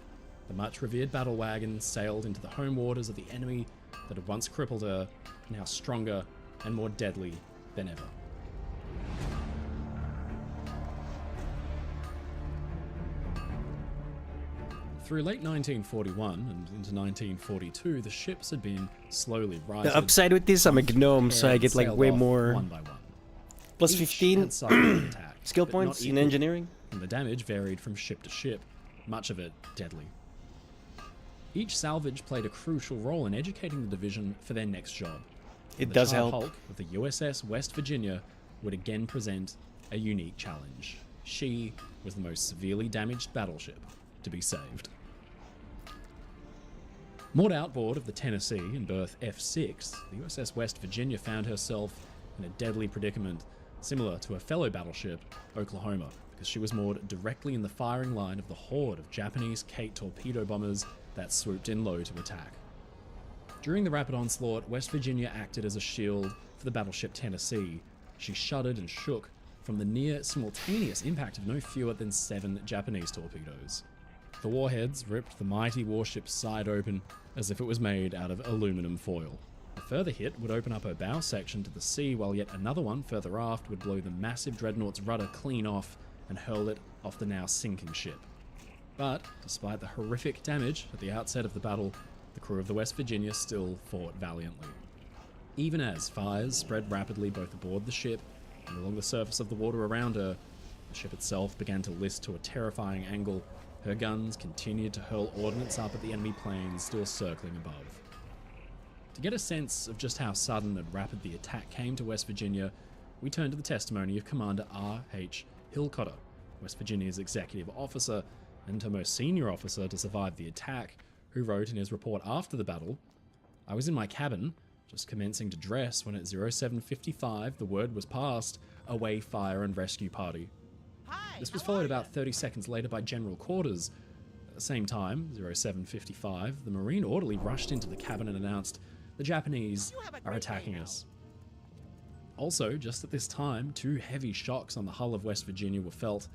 The much-revered battle wagon sailed into the home waters of the enemy that had once crippled her, now stronger and more deadly than ever. Through late 1941 and into 1942, the ships had been slowly rising. The upside with this, I'm a gnome, so I get like way more one by one. plus Each 15 had suffered an attack, skill but points not in equal, engineering. and the damage varied from ship to ship, much of it deadly. Each salvage played a crucial role in educating the division for their next job. It does help. The Hulk of the USS West Virginia would again present a unique challenge. She was the most severely damaged battleship to be saved. Moored outboard of the Tennessee in berth F6, the USS West Virginia found herself in a deadly predicament similar to her fellow battleship, Oklahoma, because she was moored directly in the firing line of the horde of Japanese Kate torpedo bombers that swooped in low to attack. During the rapid onslaught, West Virginia acted as a shield for the battleship Tennessee. She shuddered and shook from the near-simultaneous impact of no fewer than 7 Japanese torpedoes. The warheads ripped the mighty warship's side open as if it was made out of aluminum foil. A further hit would open up her bow section to the sea, while yet another one further aft would blow the massive dreadnought's rudder clean off and hurl it off the now sinking ship. But, despite the horrific damage at the outset of the battle, the crew of the West Virginia still fought valiantly. Even as fires spread rapidly both aboard the ship and along the surface of the water around her, the ship itself began to list to a terrifying angle Her guns continued to hurl ordnance up at the enemy planes still circling above. To get a sense of just how sudden and rapid the attack came to West Virginia, we turned to the testimony of Commander R.H. Hillcotter, West Virginia's executive officer and her most senior officer to survive the attack, who wrote in his report after the battle, "I was in my cabin, just commencing to dress when at 07:55 the word was passed, away fire and rescue party. This was followed about 30 seconds later by general quarters. At the same time, 07:55, the Marine orderly rushed into the cabin and announced, 'The Japanese are attacking us.' Also, just at this time, 2 heavy shocks on the hull of West Virginia were felt.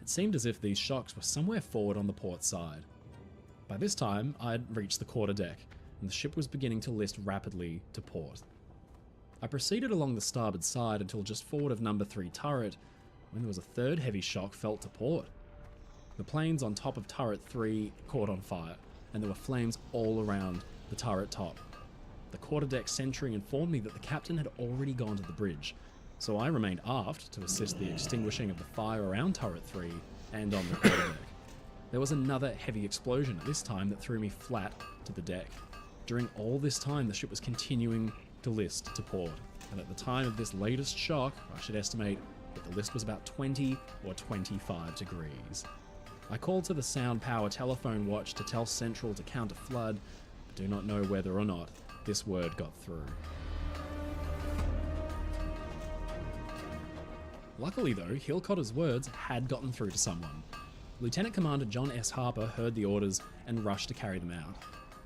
It seemed as if these shocks were somewhere forward on the port side. By this time, I had reached the quarterdeck, and the ship was beginning to list rapidly to port. I proceeded along the starboard side until just forward of number 3 turret, when there was a 3rd heavy shock felt to port. The planes on top of turret 3 caught on fire, and there were flames all around the turret top. The quarterdeck sentry informed me that the captain had already gone to the bridge, so I remained aft to assist the extinguishing of the fire around turret 3 and on the quarterdeck. There was another heavy explosion at this time that threw me flat to the deck. During all this time, the ship was continuing to list to port, and at the time of this latest shock, I should estimate that the list was about 20 or 25 degrees. I called to the sound power telephone watch to tell Central to counter flood, but do not know whether or not this word got through. Luckily though, Hillcotter's words had gotten through to someone. Lieutenant Commander John S. Harper heard the orders and rushed to carry them out.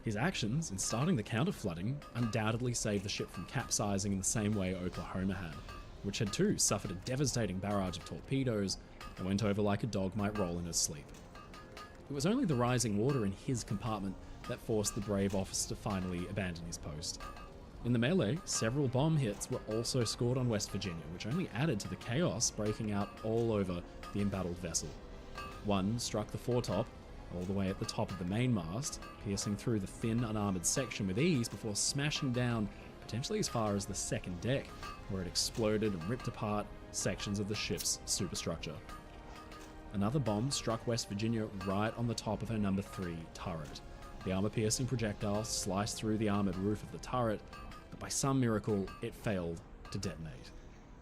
His actions in starting the counter-flooding undoubtedly saved the ship from capsizing in the same way Oklahoma had, which had too suffered a devastating barrage of torpedoes and went over like a dog might roll in his sleep. It was only the rising water in his compartment that forced the brave officer to finally abandon his post. In the melee, several bomb hits were also scored on West Virginia, which only added to the chaos breaking out all over the embattled vessel. One struck the foretop, all the way at the top of the mainmast, piercing through the thin, unarmoured section with ease before smashing down potentially as far as the second deck, where it exploded and ripped apart sections of the ship's superstructure. Another bomb struck West Virginia right on the top of her number 3 turret. The armor-piercing projectile sliced through the armoured roof of the turret, but by some miracle, it failed to detonate.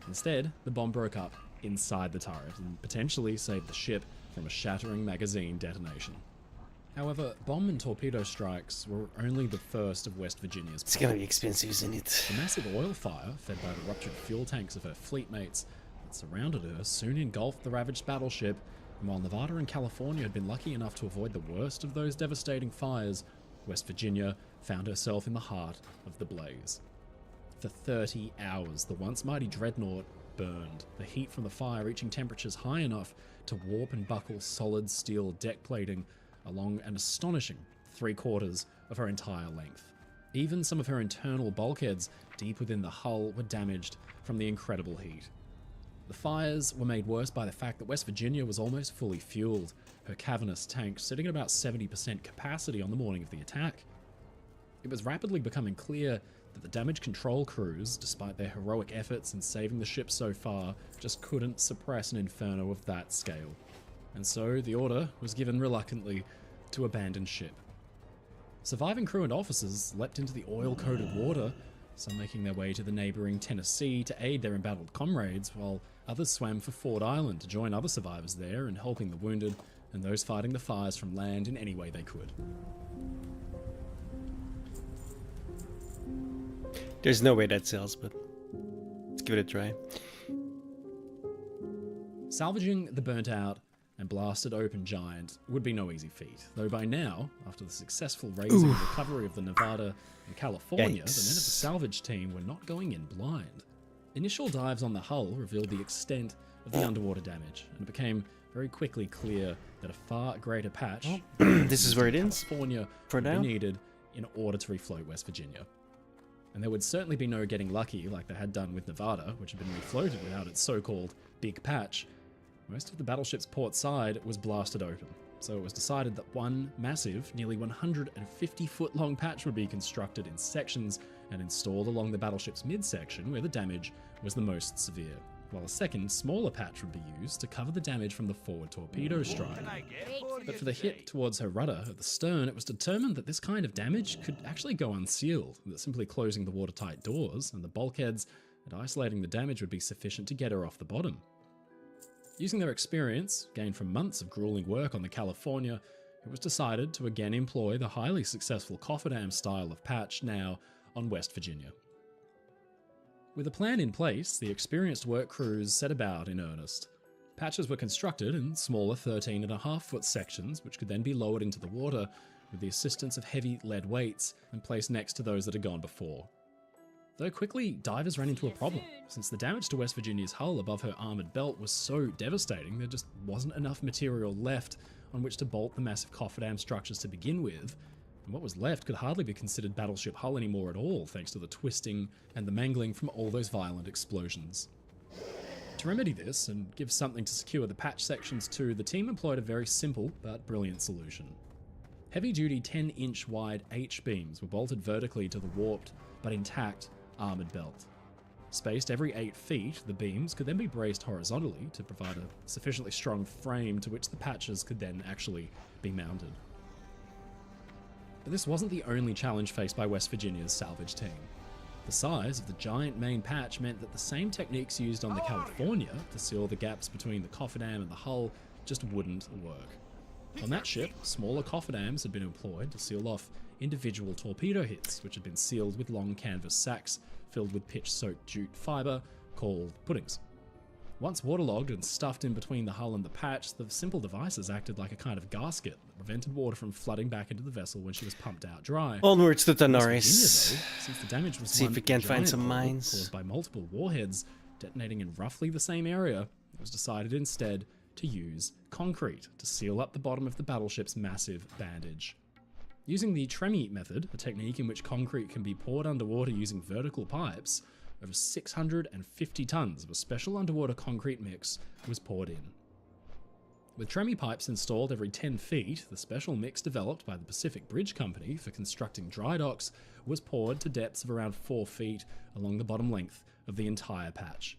Instead, the bomb broke up inside the turret and potentially saved the ship from a shattering magazine detonation. However, bomb and torpedo strikes were only the first of West Virginia's It's gonna be expensive, isn't it? The massive oil fire, fed by the ruptured fuel tanks of her fleet mates that surrounded her, soon engulfed the ravaged battleship, and while Nevada and California had been lucky enough to avoid the worst of those devastating fires, West Virginia found herself in the heart of the blaze. For 30 hours, the once mighty dreadnought burned, the heat from the fire reaching temperatures high enough to warp and buckle solid steel deck plating along an astonishing 3/4 of her entire length. Even some of her internal bulkheads deep within the hull were damaged from the incredible heat. The fires were made worse by the fact that West Virginia was almost fully fueled, her cavernous tank sitting at about 70% capacity on the morning of the attack. It was rapidly becoming clear that the damage control crews, despite their heroic efforts in saving the ship so far, just couldn't suppress an inferno of that scale. And so the order was given reluctantly to abandon ship. Surviving crew and officers leapt into the oil-coated water, some making their way to the neighbouring Tennessee to aid their embattled comrades, while others swam for Ford Island to join other survivors there in helping the wounded and those fighting the fires from land in any way they could. There's no way that sells, but let's give it a try. Salvaging the burnt-out and blasted open giant would be no easy feat, though by now, after the successful raising and recovery of the Nevada and California, the men of the salvage team were not going in blind. Initial dives on the hull revealed the extent of the underwater damage, and it became very quickly clear that a far greater patch This is where it ends California for would be now. needed in order to refloat West Virginia. And there would certainly be no getting lucky like they had done with Nevada, which had been refloated without its so-called big patch. Most of the battleship's port side was blasted open, so it was decided that one massive, nearly 150-foot-long patch would be constructed in sections and installed along the battleship's midsection where the damage was the most severe. while a second, smaller patch would be used to cover the damage from the forward torpedo strike. But for the hit towards her rudder at the stern, it was determined that this kind of damage could actually go unsealed, that simply closing the watertight doors and the bulkheads and isolating the damage would be sufficient to get her off the bottom. Using their experience, gained from months of grueling work on the California, it was decided to again employ the highly successful cofferdam style of patch now on West Virginia. With a plan in place, the experienced work crews set about in earnest. Patches were constructed in smaller 13.5-foot sections, which could then be lowered into the water with the assistance of heavy lead weights and placed next to those that had gone before. Though quickly, divers ran into a problem, since the damage to West Virginia's hull above her armoured belt was so devastating there just wasn't enough material left on which to bolt the massive cofferdam structures to begin with, and what was left could hardly be considered battleship hull anymore at all, thanks to the twisting and the mangling from all those violent explosions. To remedy this, and give something to secure the patch sections too, the team employed a very simple but brilliant solution. Heavy-duty 10-inch wide H-beams were bolted vertically to the warped but intact armoured belt. Spaced every 8 feet, the beams could then be braced horizontally to provide a sufficiently strong frame to which the patches could then actually be mounted. But this wasn't the only challenge faced by West Virginia's salvage team. The size of the giant main patch meant that the same techniques used on the California to seal the gaps between the cofferdam and the hull just wouldn't work. On that ship, smaller cofferdams had been employed to seal off individual torpedo hits, which had been sealed with long canvas sacks filled with pitch-soaked jute fibre called puddings. Once waterlogged and stuffed in between the hull and the patch, the simple devices acted like a kind of gasket that prevented water from flooding back into the vessel when she was pumped out dry. Onwards to West Virginia, Tanaris. though, since the damage was See if one we can't find giant some hole mines. caused by multiple warheads detonating in roughly the same area, it was decided instead to use concrete to seal up the bottom of the battleship's massive bandage. Using the Tremie method, a technique in which concrete can be poured underwater using vertical pipes, over 650 tons of a special underwater concrete mix was poured in. With Tremie pipes installed every 10 feet, the special mix developed by the Pacific Bridge Company for constructing dry docks was poured to depths of around 4 feet along the bottom length of the entire patch.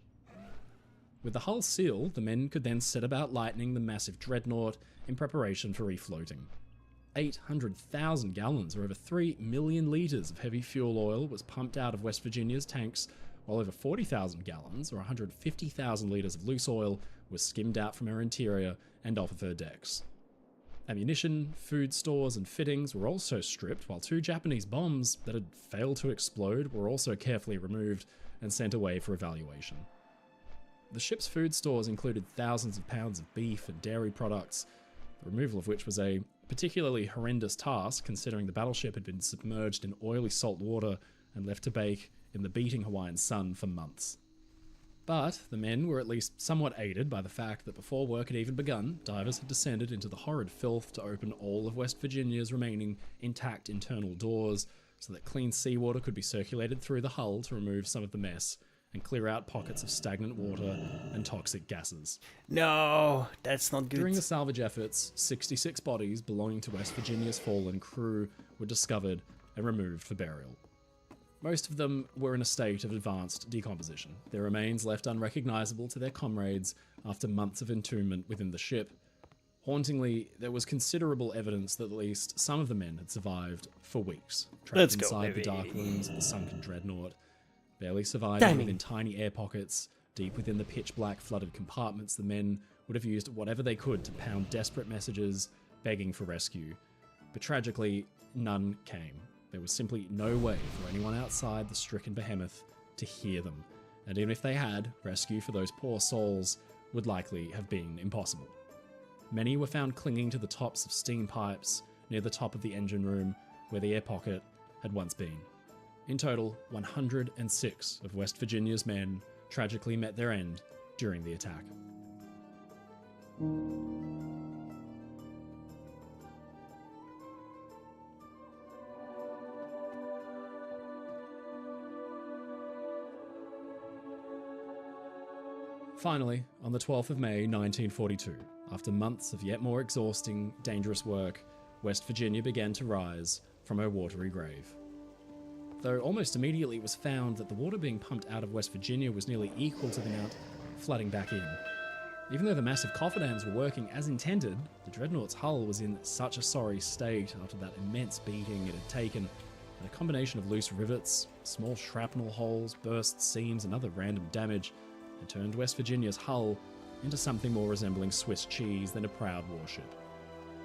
With the hull sealed, the men could then set about lightening the massive dreadnought in preparation for refloating. 800,000 gallons, or over 3 million litres of heavy fuel oil was pumped out of West Virginia's tanks, while over 40,000 gallons, or 150,000 litres of loose oil, was skimmed out from her interior and off of her decks. Ammunition, food stores, and fittings were also stripped, while 2 Japanese bombs that had failed to explode were also carefully removed and sent away for evaluation. The ship's food stores included thousands of pounds of beef and dairy products, the removal of which was a particularly horrendous task considering the battleship had been submerged in oily salt water and left to bake in the beating Hawaiian sun for months. But the men were at least somewhat aided by the fact that before work had even begun, divers had descended into the horrid filth to open all of West Virginia's remaining intact internal doors so that clean seawater could be circulated through the hull to remove some of the mess and clear out pockets of stagnant water and toxic gases. No, that's not good. During the salvage efforts, 66 bodies belonging to West Virginia's fallen crew were discovered and removed for burial. Most of them were in a state of advanced decomposition, their remains left unrecognizable to their comrades after months of entombment within the ship. Hauntingly, there was considerable evidence that at least some of the men had survived for weeks, trapped Let's go, inside the baby. dark rooms of the sunken dreadnought, barely surviving Timing. within tiny air pockets. Deep within the pitch-black flooded compartments, the men would have used whatever they could to pound desperate messages, begging for rescue. But tragically, none came. There was simply no way for anyone outside the stricken behemoth to hear them, and even if they had, rescue for those poor souls would likely have been impossible. Many were found clinging to the tops of steam pipes near the top of the engine room where the air pocket had once been. In total, 106 of West Virginia's men tragically met their end during the attack. Finally, on the 12th of May 1942, after months of yet more exhausting, dangerous work, West Virginia began to rise from her watery grave. Though almost immediately it was found that the water being pumped out of West Virginia was nearly equal to the amount flooding back in. Even though the massive cofferdams were working as intended, the Dreadnought's hull was in such a sorry state after that immense beating it had taken that a combination of loose rivets, small shrapnel holes, burst seams, and other random damage had turned West Virginia's hull into something more resembling Swiss cheese than a proud warship.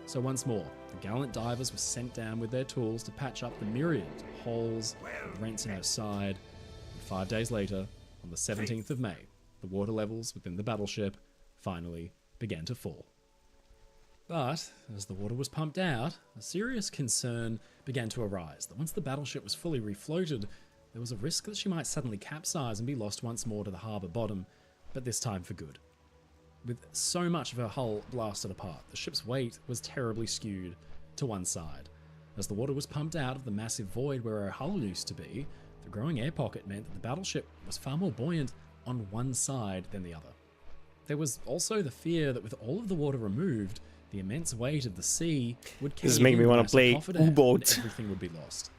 So once more, the gallant divers were sent down with their tools to patch up the myriad holes and rents in her side, and 5 days later, on the 17th of May, the water levels within the battleship finally began to fall. But, as the water was pumped out, a serious concern began to arise that once the battleship was fully refloated, there was a risk that she might suddenly capsize and be lost once more to the harbour bottom, but this time for good. With so much of her hull blasted apart, the ship's weight was terribly skewed to one side. As the water was pumped out of the massive void where her hull used to be, the growing air pocket meant that the battleship was far more buoyant on one side than the other. There was also the fear that with all of the water removed, the immense weight of the sea would This is cave making me in the wanna massive play cofferdam and U-boat. everything would be lost.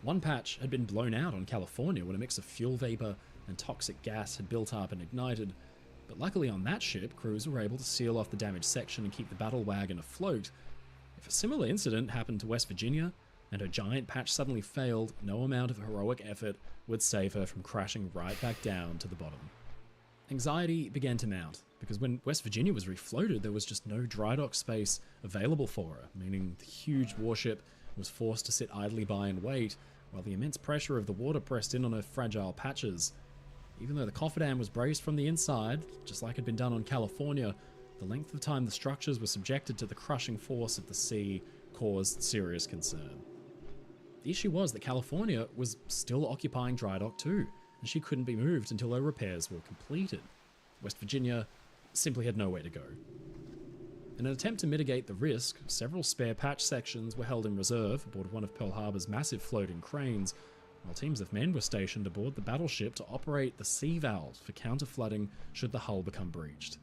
One patch had been blown out on California when a mix of fuel vapor and toxic gas had built up and ignited, but luckily on that ship, crews were able to seal off the damaged section and keep the battle wagon afloat. If a similar incident happened to West Virginia, and her giant patch suddenly failed, no amount of heroic effort would save her from crashing right back down to the bottom. Anxiety began to mount, because when West Virginia was refloated, there was just no dry dock space available for her, meaning the huge warship was forced to sit idly by and wait, while the immense pressure of the water pressed in on her fragile patches. Even though the cofferdam was braced from the inside, just like had been done on California, the length of time the structures were subjected to the crushing force of the sea caused serious concern. The issue was that California was still occupying dry dock too, and she couldn't be moved until her repairs were completed. West Virginia simply had nowhere to go. In an attempt to mitigate the risk, several spare patch sections were held in reserve aboard one of Pearl Harbor's massive floating cranes, while teams of men were stationed aboard the battleship to operate the sea valves for counter-flooding should the hull become breached.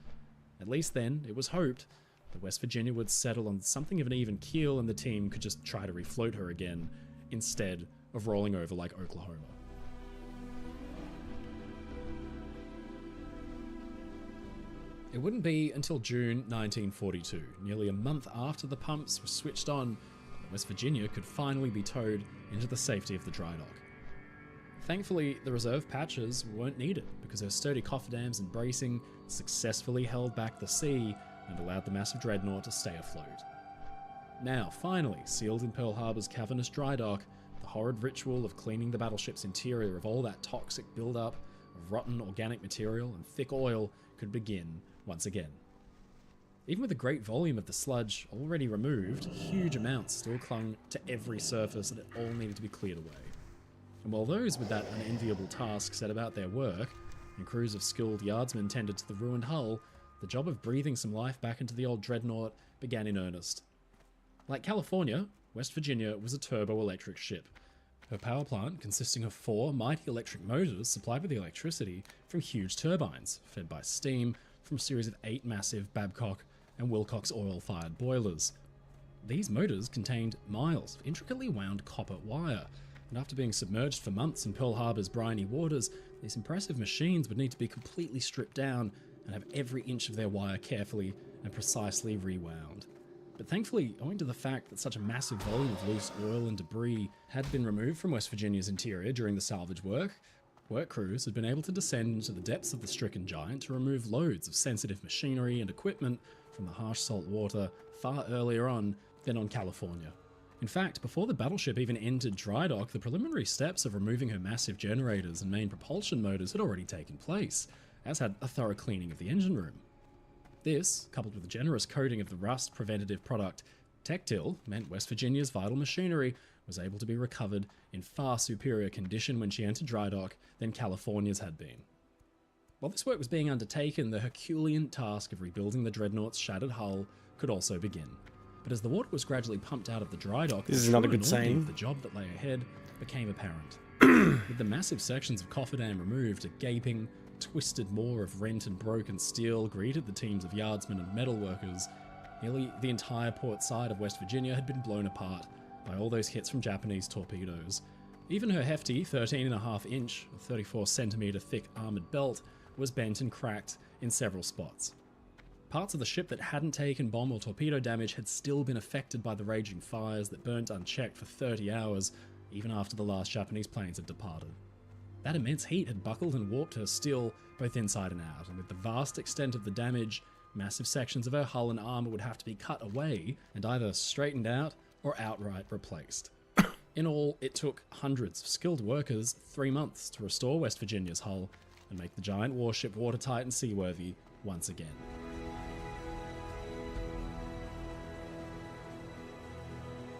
At least then, it was hoped that West Virginia would settle on something of an even keel and the team could just try to refloat her again, instead of rolling over like Oklahoma. It wouldn't be until June 1942, nearly a month after the pumps were switched on, that West Virginia could finally be towed into the safety of the dry dock. Thankfully, the reserve patches weren't needed because her sturdy cofferdams and bracing successfully held back the sea and allowed the massive dreadnought to stay afloat. Now, finally, sealed in Pearl Harbor's cavernous dry dock, the horrid ritual of cleaning the battleship's interior of all that toxic buildup of rotten organic material and thick oil could begin once again. Even with the great volume of the sludge already removed, huge amounts still clung to every surface and it all needed to be cleared away. And while those with that unenviable task set about their work, and crews of skilled yardsmen tended to the ruined hull, the job of breathing some life back into the old dreadnought began in earnest. Like California, West Virginia was a turbo-electric ship. Her power plant consisting of 4 mighty electric motors supplied with the electricity from huge turbines, fed by steam from a series of 8 massive Babcock and Wilcox oil-fired boilers. These motors contained miles of intricately wound copper wire, and after being submerged for months in Pearl Harbor's briny waters, these impressive machines would need to be completely stripped down and have every inch of their wire carefully and precisely rewound. But thankfully, owing to the fact that such a massive volume of loose oil and debris had been removed from West Virginia's interior during the salvage work crews had been able to descend into the depths of the stricken giant to remove loads of sensitive machinery and equipment from the harsh salt water far earlier on than on California. In fact, before the battleship even entered dry dock, the preliminary steps of removing her massive generators and main propulsion motors had already taken place, as had a thorough cleaning of the engine room. This, coupled with a generous coating of the rust preventative product Tectil, meant West Virginia's vital machinery was able to be recovered in far superior condition when she entered dry dock than California's had been. While this work was being undertaken, the Herculean task of rebuilding the dreadnought's shattered hull could also begin. But as the water was gradually pumped out of the dry dock, This is not a good the sign. the job that lay ahead became apparent. With the massive sections of cofferdam removed, a gaping, twisted maw of rent and broken steel greeted the teams of yardsmen and metalworkers. Nearly the entire port side of West Virginia had been blown apart by all those hits from Japanese torpedoes. Even her hefty 13.5-inch, 34-centimeter thick armored belt was bent and cracked in several spots. Parts of the ship that hadn't taken bomb or torpedo damage had still been affected by the raging fires that burnt unchecked for 30 hours, even after the last Japanese planes had departed. That immense heat had buckled and warped her steel both inside and out, and with the vast extent of the damage, massive sections of her hull and armour would have to be cut away and either straightened out or outright replaced. In all, it took hundreds of skilled workers 3 months to restore West Virginia's hull and make the giant warship watertight and seaworthy once again.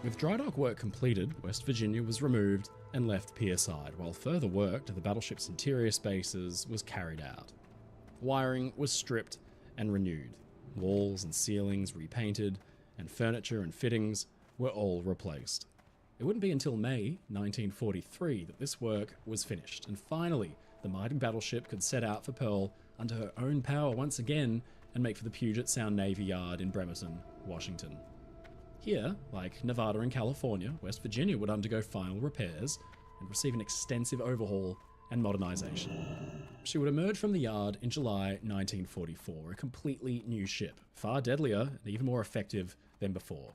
With dry dock work completed, West Virginia was removed and left pierside, while further work to the battleship's interior spaces was carried out. Wiring was stripped and renewed, walls and ceilings repainted, and furniture and fittings were all replaced. It wouldn't be until May 1943 that this work was finished, and finally the mighty battleship could set out for Pearl under her own power once again and make for the Puget Sound Navy Yard in Bremerton, Washington. Here, like Nevada and California, West Virginia would undergo final repairs and receive an extensive overhaul and modernization. She would emerge from the yard in July 1944, a completely new ship, far deadlier and even more effective than before.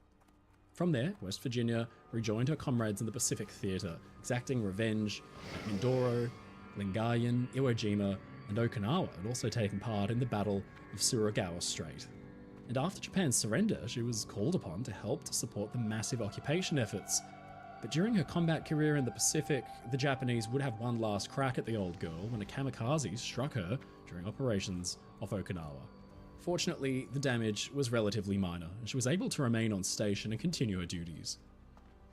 From there, West Virginia rejoined her comrades in the Pacific Theater, exacting revenge at Mindoro, Lingayen, Iwo Jima, and Okinawa had also taken part in the Battle of Suragawa Strait. And after Japan's surrender, she was called upon to help to support the massive occupation efforts. But during her combat career in the Pacific, the Japanese would have one last crack at the old girl when a kamikaze struck her during operations off Okinawa. Fortunately, the damage was relatively minor, and she was able to remain on station and continue her duties.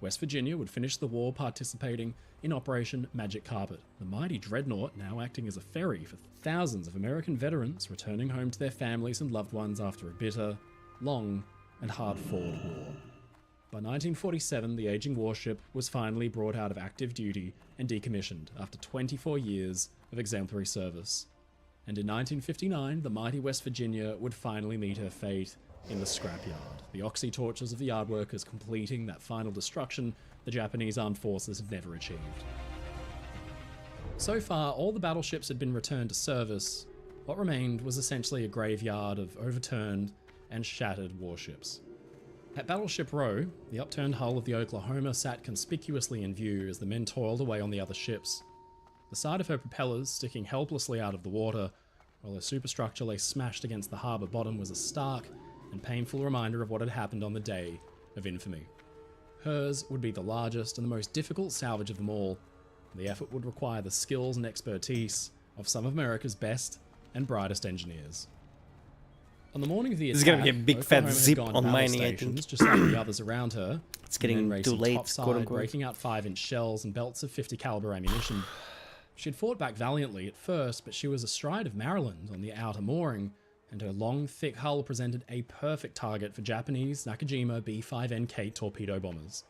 West Virginia would finish the war participating in Operation Magic Carpet, the mighty dreadnought now acting as a ferry for thousands of American veterans returning home to their families and loved ones after a bitter, long, and hard-fought war. By 1947, the aging warship was finally brought out of active duty and decommissioned after 24 years of exemplary service. And in 1959, the mighty West Virginia would finally meet her fate in the scrapyard, the oxy torches of the yard workers completing that final destruction the Japanese armed forces had never achieved. So far, all the battleships had been returned to service. What remained was essentially a graveyard of overturned and shattered warships. At Battleship Row, the upturned hull of the Oklahoma sat conspicuously in view as the men toiled away on the other ships. The side of her propellers sticking helplessly out of the water, while her superstructure lay smashed against the harbour bottom, was a stark and painful reminder of what had happened on the day of infamy. Hers would be the largest and the most difficult salvage of them all, and the effort would require the skills and expertise of some of America's best and brightest engineers. On the morning of the attack, This is gonna be a big fat Oklahoma had zip gone on battle mining, I stations, think. just like the others around her. It's getting men too racing late, topside, quote unquote. breaking out 5-inch shells and belts of 50 caliber ammunition. She'd fought back valiantly at first, but she was astride of Maryland on the outer mooring, and her long, thick hull presented a perfect target for Japanese Nakajima B-5N torpedo bombers.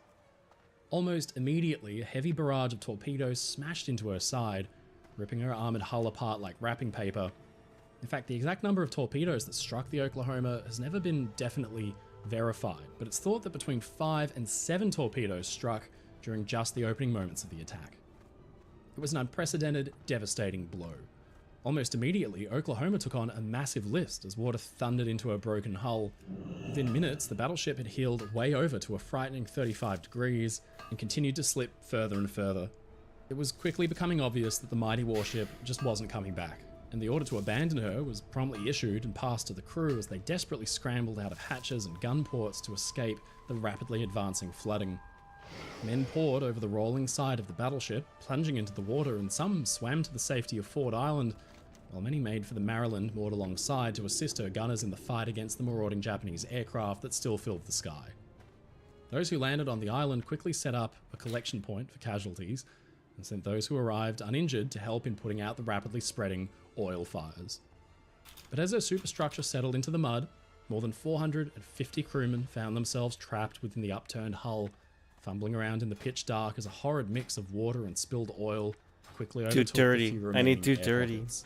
Almost immediately, a heavy barrage of torpedoes smashed into her side, ripping her armored hull apart like wrapping paper. In fact, the exact number of torpedoes that struck the Oklahoma has never been definitely verified, but it's thought that between 5 and 7 torpedoes struck during just the opening moments of the attack. It was an unprecedented, devastating blow. Almost immediately, Oklahoma took on a massive list as water thundered into her broken hull. Within minutes, the battleship had heeled way over to a frightening 35 degrees and continued to slip further and further. It was quickly becoming obvious that the mighty warship just wasn't coming back, and the order to abandon her was promptly issued and passed to the crew as they desperately scrambled out of hatches and gun ports to escape the rapidly advancing flooding. Men poured over the rolling side of the battleship, plunging into the water, and some swam to the safety of Ford Island, while many made for the Maryland moored alongside to assist her gunners in the fight against the marauding Japanese aircraft that still filled the sky. Those who landed on the island quickly set up a collection point for casualties and sent those who arrived uninjured to help in putting out the rapidly spreading oil fires. But as her superstructure settled into the mud, more than 450 crewmen found themselves trapped within the upturned hull, fumbling around in the pitch dark as a horrid mix of water and spilled oil quickly overtook the 230. few I need remaining air 230. pockets.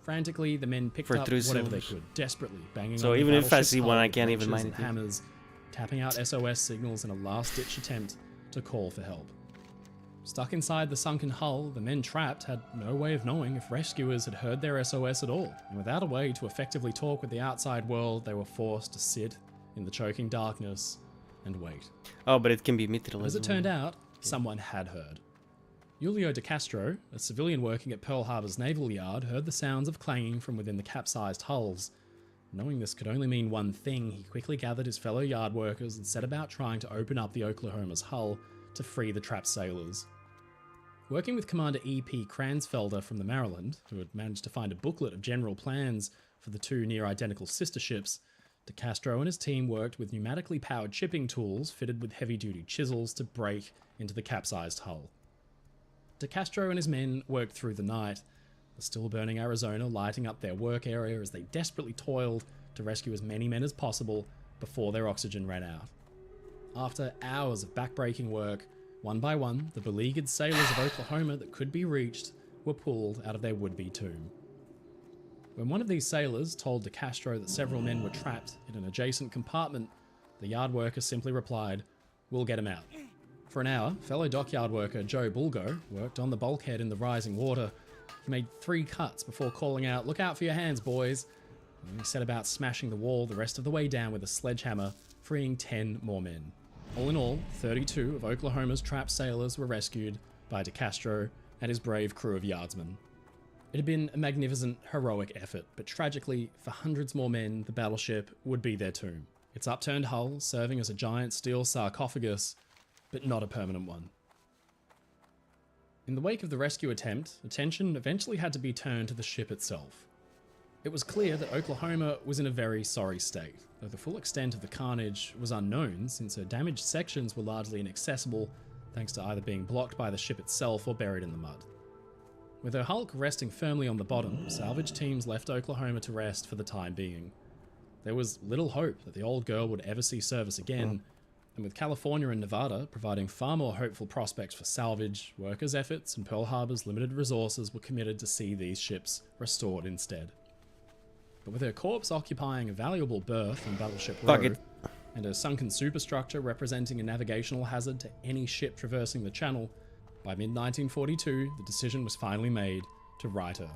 Frantically, the men picked For up 3 whatever they cylinders. could, desperately banging So on the even if I battleship's see hull one, I with can't even wrenches mine and it. hammers, tapping out SOS signals in a last-ditch attempt to call for help. Stuck inside the sunken hull, the men trapped had no way of knowing if rescuers had heard their SOS at all, and without a way to effectively talk with the outside world, they were forced to sit in the choking darkness and wait. Oh, but it can be emitted as As it turned out, someone had heard. Julio de Castro, a civilian working at Pearl Harbor's naval yard, heard the sounds of clanging from within the capsized hulls. Knowing this could only mean one thing, he quickly gathered his fellow yard workers and set about trying to open up the Oklahoma's hull to free the trapped sailors. Working with Commander E.P. Kransfelder from the Maryland, who had managed to find a booklet of general plans for the two near-identical sister ships, De Castro and his team worked with pneumatically powered chipping tools fitted with heavy-duty chisels to break into the capsized hull. De Castro and his men worked through the night, the still-burning Arizona lighting up their work area as they desperately toiled to rescue as many men as possible before their oxygen ran out. After hours of backbreaking work, one by one, the beleaguered sailors of Oklahoma that could be reached were pulled out of their would-be tomb. When one of these sailors told De Castro that several men were trapped in an adjacent compartment, the yard worker simply replied, "We'll get him out." For an hour, fellow dockyard worker Joe Bulgo worked on the bulkhead in the rising water. He made 3 cuts before calling out, "Look out for your hands, boys." And he set about smashing the wall the rest of the way down with a sledgehammer, freeing 10 more men. All in all, 32 of Oklahoma's trapped sailors were rescued by De Castro and his brave crew of yardsmen. It had been a magnificent, heroic effort, but tragically, for hundreds more men, the battleship would be their tomb. Its upturned hull serving as a giant steel sarcophagus, but not a permanent one. In the wake of the rescue attempt, attention eventually had to be turned to the ship itself. It was clear that Oklahoma was in a very sorry state, though the full extent of the carnage was unknown since her damaged sections were largely inaccessible thanks to either being blocked by the ship itself or buried in the mud. With her hulk resting firmly on the bottom, salvage teams left Oklahoma to rest for the time being. There was little hope that the old girl would ever see service again, and with California and Nevada providing far more hopeful prospects for salvage, workers' efforts and Pearl Harbor's limited resources were committed to see these ships restored instead. But with her corpse occupying a valuable berth on Battleship Row, and her sunken superstructure representing a navigational hazard to any ship traversing the channel, by mid-1942 the decision was finally made to right her.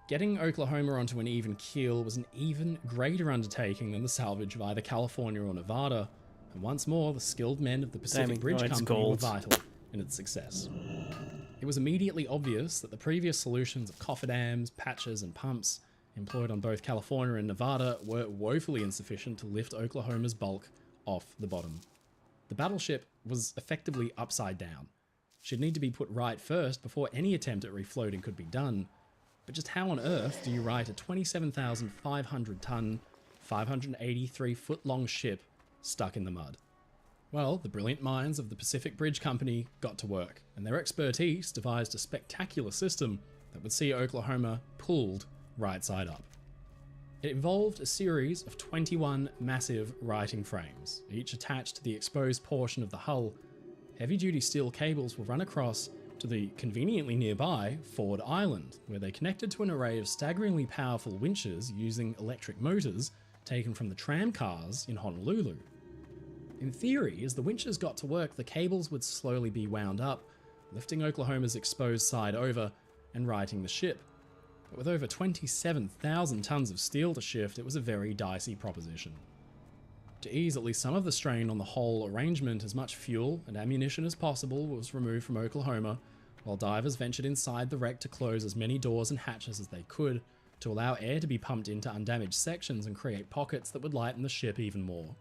Getting Oklahoma onto an even keel was an even greater undertaking than the salvage of either California or Nevada, and once more the skilled men of the Pacific Bridge Company were vital in its success. It was immediately obvious that the previous solutions of cofferdams, patches and pumps employed on both California and Nevada were woefully insufficient to lift Oklahoma's bulk off the bottom. The battleship was effectively upside down. She'd need to be put right first before any attempt at refloating could be done. But just how on earth do you right a 27,500-ton, 583-foot-long ship stuck in the mud? Well, the brilliant minds of the Pacific Bridge Company got to work, and their expertise devised a spectacular system that would see Oklahoma pulled right side up. It involved a series of 21 massive righting frames, each attached to the exposed portion of the hull. Heavy-duty steel cables were run across to the conveniently nearby Ford Island, where they connected to an array of staggeringly powerful winches using electric motors taken from the tram cars in Honolulu. In theory, as the winches got to work, the cables would slowly be wound up, lifting Oklahoma's exposed side over and righting the ship. But with over 27,000 tons of steel to shift, it was a very dicey proposition. To ease at least some of the strain on the whole arrangement, as much fuel and ammunition as possible was removed from Oklahoma, while divers ventured inside the wreck to close as many doors and hatches as they could to allow air to be pumped into undamaged sections and create pockets that would lighten the ship even more.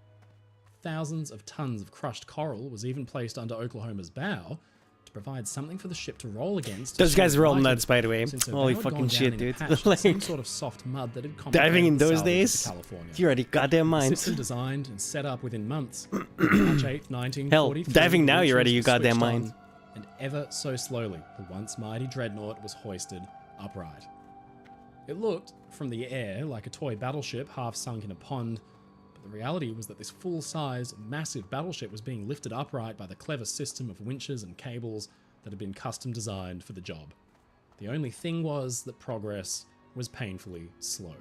Thousands of tons of crushed coral was even placed under Oklahoma's bow to provide something for the ship to roll against. Those guys are all nuts, by the way. Holy fucking shit, dude. Like, some sort of soft mud that had diving in those days, you're out of goddamn mind. System designed and set up within months. March 8, 1943. Hell, diving now, you're out of your goddamn mind. And ever so slowly, the once mighty dreadnought was hoisted upright. It looked, from the air, like a toy battleship half sunk in a pond, but the reality was that this full-sized, massive battleship was being lifted upright by the clever system of winches and cables that had been custom designed for the job. The only thing was that progress was painfully slow.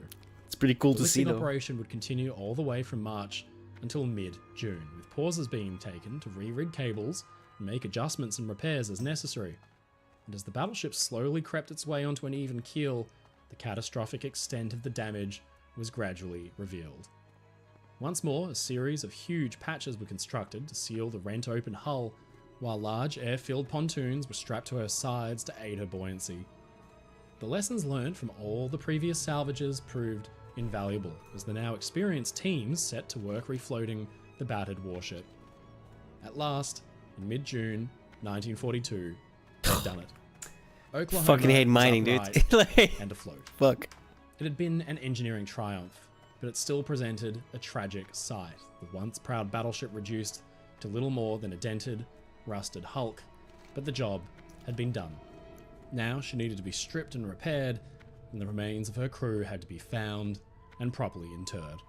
It's pretty cool to see, though. The lifting operation would continue all the way from March until mid-June, with pauses being taken to re-rig cables and make adjustments and repairs as necessary. And as the battleship slowly crept its way onto an even keel, the catastrophic extent of the damage was gradually revealed. Once more, a series of huge patches were constructed to seal the rent-open hull, while large air-filled pontoons were strapped to her sides to aid her buoyancy. The lessons learned from all the previous salvages proved invaluable, as the now experienced teams set to work refloating the battered warship. At last, in mid-June 1942, they'd done it. Oklahoma Fucking hate was mining, upright dude. Like, and afloat. fuck. It had been an engineering triumph, but it still presented a tragic sight. The once proud battleship reduced to little more than a dented, rusted hulk, but the job had been done. Now she needed to be stripped and repaired, and the remains of her crew had to be found and properly interred.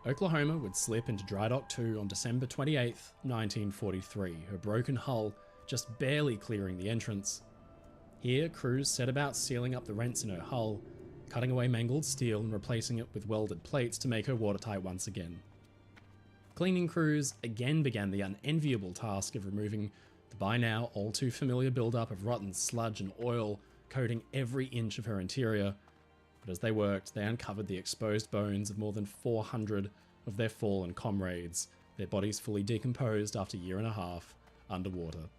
Oklahoma would slip into Dry Dock 2 on December 28, 1943, her broken hull just barely clearing the entrance. Here, crews set about sealing up the rents in her hull, cutting away mangled steel and replacing it with welded plates to make her watertight once again. Cleaning crews again began the unenviable task of removing the by now all too familiar buildup of rotten sludge and oil coating every inch of her interior, but as they worked, they uncovered the exposed bones of more than 400 of their fallen comrades, their bodies fully decomposed after a year and a half underwater.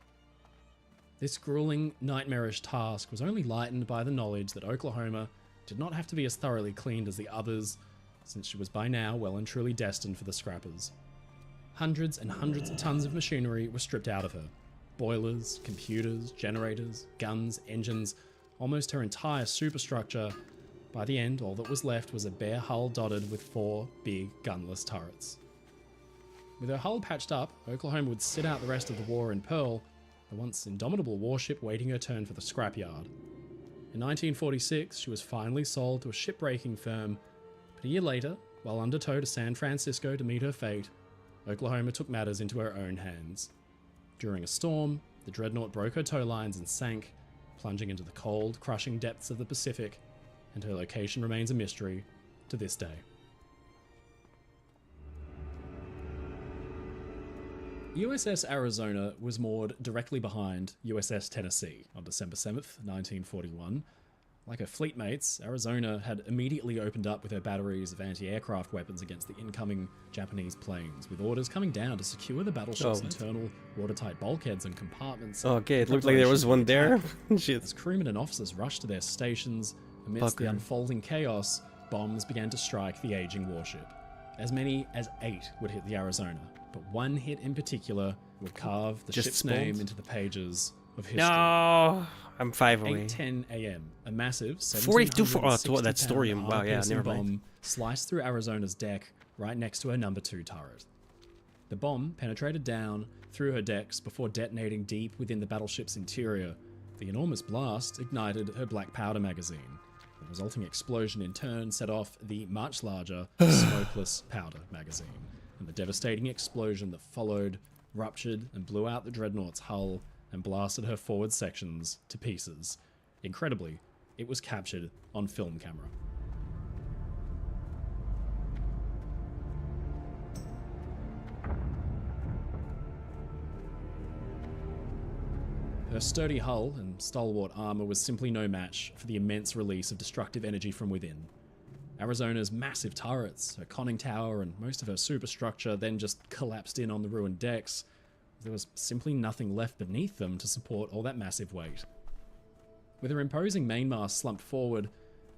This grueling, nightmarish task was only lightened by the knowledge that Oklahoma did not have to be as thoroughly cleaned as the others, since she was by now well and truly destined for the scrappers. Hundreds and hundreds of tons of machinery were stripped out of her. Boilers, computers, generators, guns, engines, almost her entire superstructure. By the end, all that was left was a bare hull dotted with 4 big gunless turrets. With her hull patched up, Oklahoma would sit out the rest of the war in Pearl, the once indomitable warship waiting her turn for the scrapyard. In 1946, she was finally sold to a shipbreaking firm, but a year later, while under tow to San Francisco to meet her fate, Oklahoma took matters into her own hands. During a storm, the dreadnought broke her tow lines and sank, plunging into the cold, crushing depths of the Pacific, and her location remains a mystery to this day. USS Arizona was moored directly behind USS Tennessee on December 7th, 1941. Like her fleet mates, Arizona had immediately opened up with her batteries of anti-aircraft weapons against the incoming Japanese planes, with orders coming down to secure the battleship's internal watertight bulkheads and compartments. Okay, it looked like there was one there. Shit. As crewmen and officers rushed to their stations, amidst the unfolding chaos, bombs began to strike the aging warship. As many as 8 would hit the Arizona, but one hit in particular would carve the ship's name into the pages of history. No, I'm 5 away. 8:10 a.m. A massive 42 for that story. pound Wow, yeah, armor-piercing never mind. bomb sliced through Arizona's deck right next to her number 2 turret. The bomb penetrated down through her decks before detonating deep within the battleship's interior. The enormous blast ignited her black powder magazine. The resulting explosion in turn set off the much larger smokeless powder magazine, and the devastating explosion that followed ruptured and blew out the dreadnought's hull and blasted her forward sections to pieces. Incredibly, it was captured on film camera. Her sturdy hull and stalwart armor was simply no match for the immense release of destructive energy from within. Arizona's massive turrets, her conning tower, and most of her superstructure then just collapsed in on the ruined decks. There was simply nothing left beneath them to support all that massive weight. With her imposing mainmast slumped forward,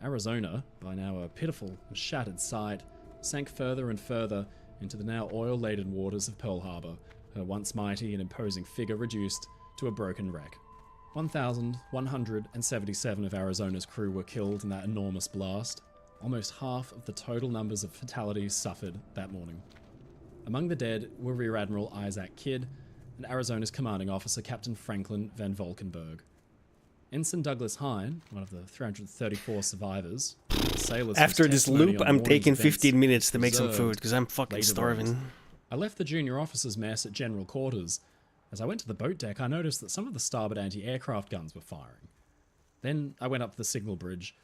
Arizona, by now a pitiful and shattered sight, sank further and further into the now oil-laden waters of Pearl Harbor, her once mighty and imposing figure reduced to a broken wreck. 1,177 of Arizona's crew were killed in that enormous blast. Almost half of the total numbers of fatalities suffered that morning. Among the dead were Rear Admiral Isaac Kidd and Arizona's commanding officer Captain Franklin Van Valkenburg. Ensign Douglas Hine, one of the 334 survivors, sailors. After this loop, I'm taking 15 minutes to make some food because I'm fucking starving. I left the junior officers' mess at general quarters. As I went to the boat deck, I noticed that some of the starboard anti-aircraft guns were firing. Then I went up to the signal bridge.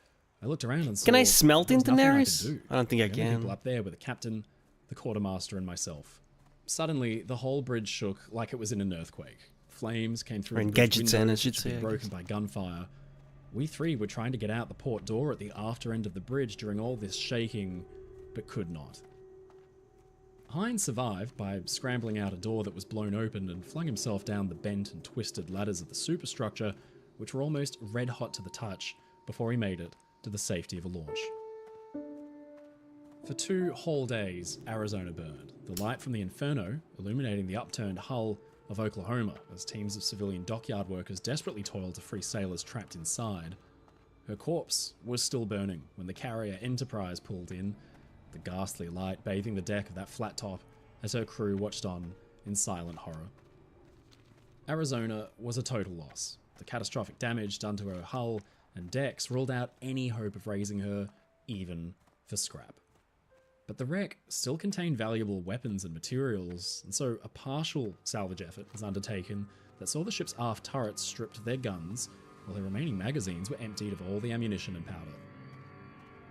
I looked around and saw... Can I smelt there was into nothing I Daenerys? could do. I don't think I The only can. people up there were the captain, the quartermaster, and myself. Suddenly, the whole bridge shook like it was in an earthquake. Flames came through Or in the bridge Gadget Center, I windows, should which had say, been I broken guess. by gunfire. We three were trying to get out the port door at the after end of the bridge during all this shaking, but could not. Hines survived by scrambling out a door that was blown open and flung himself down the bent and twisted ladders of the superstructure, which were almost red hot to the touch, before he made it to the safety of a launch. For 2 whole days, Arizona burned, the light from the inferno illuminating the upturned hull of Oklahoma as teams of civilian dockyard workers desperately toiled to free sailors trapped inside. Her corpse was still burning when the carrier Enterprise pulled in, the ghastly light bathing the deck of that flat top as her crew watched on in silent horror. Arizona was a total loss. The catastrophic damage done to her hull and decks ruled out any hope of raising her, even for scrap. But the wreck still contained valuable weapons and materials, and so a partial salvage effort was undertaken that saw the ship's aft turrets stripped of their guns, while their remaining magazines were emptied of all the ammunition and powder.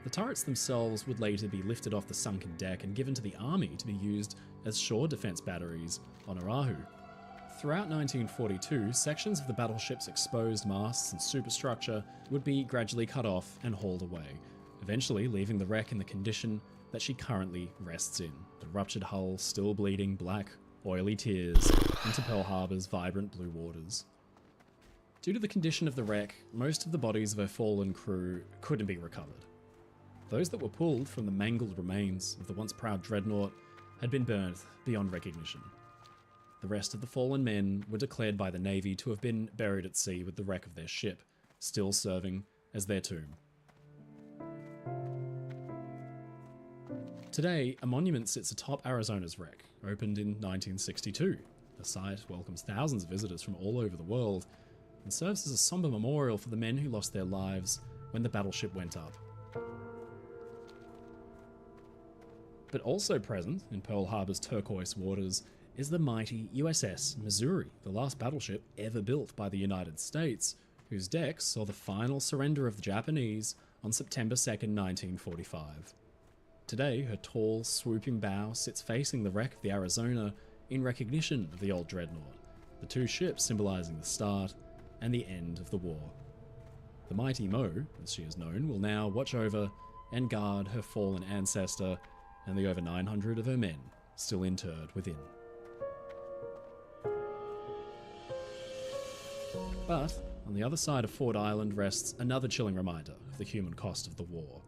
The turrets themselves would later be lifted off the sunken deck and given to the army to be used as shore defense batteries on Oahu. Throughout 1942, sections of the battleship's exposed masts and superstructure would be gradually cut off and hauled away, eventually leaving the wreck in the condition that she currently rests in, the ruptured hull still bleeding black, oily tears into Pearl Harbor's vibrant blue waters. Due to the condition of the wreck, most of the bodies of her fallen crew couldn't be recovered. Those that were pulled from the mangled remains of the once proud dreadnought had been burnt beyond recognition. The rest of the fallen men were declared by the Navy to have been buried at sea with the wreck of their ship, still serving as their tomb. Today, a monument sits atop Arizona's wreck, opened in 1962. The site welcomes thousands of visitors from all over the world and serves as a somber memorial for the men who lost their lives when the battleship went up. But also present in Pearl Harbor's turquoise waters is the mighty USS Missouri, the last battleship ever built by the United States, whose decks saw the final surrender of the Japanese on September 2nd, 1945. Today, her tall, swooping bow sits facing the wreck of the Arizona in recognition of the old dreadnought, the 2 ships symbolizing the start and the end of the war. The mighty Mo, as she is known, will now watch over and guard her fallen ancestor and the over 900 of her men still interred within. But on the other side of Ford Island rests another chilling reminder of the human cost of the war.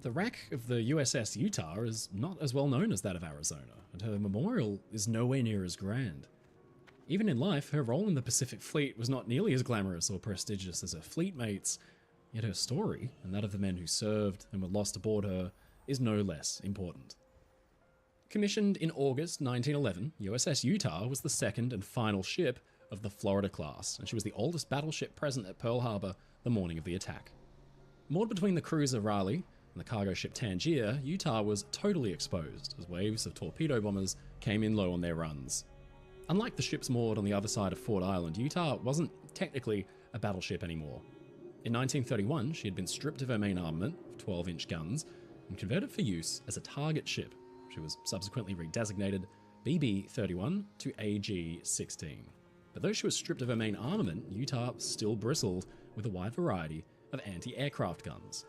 The wreck of the USS Utah is not as well known as that of Arizona, and her memorial is nowhere near as grand. Even in life, her role in the Pacific Fleet was not nearly as glamorous or prestigious as her fleet mates, yet her story, and that of the men who served and were lost aboard her, is no less important. Commissioned in August 1911, USS Utah was the second and final ship of the Florida class, and she was the oldest battleship present at Pearl Harbor the morning of the attack. Moored between the cruiser Raleigh and the cargo ship Tangier, Utah was totally exposed as waves of torpedo bombers came in low on their runs. Unlike the ships moored on the other side of Ford Island, Utah wasn't technically a battleship anymore. In 1931, she had been stripped of her main armament, 12-inch guns, and converted for use as a target ship. She was subsequently redesignated BB-31 to AG-16. But though she was stripped of her main armament, Utah still bristled with a wide variety of anti-aircraft guns.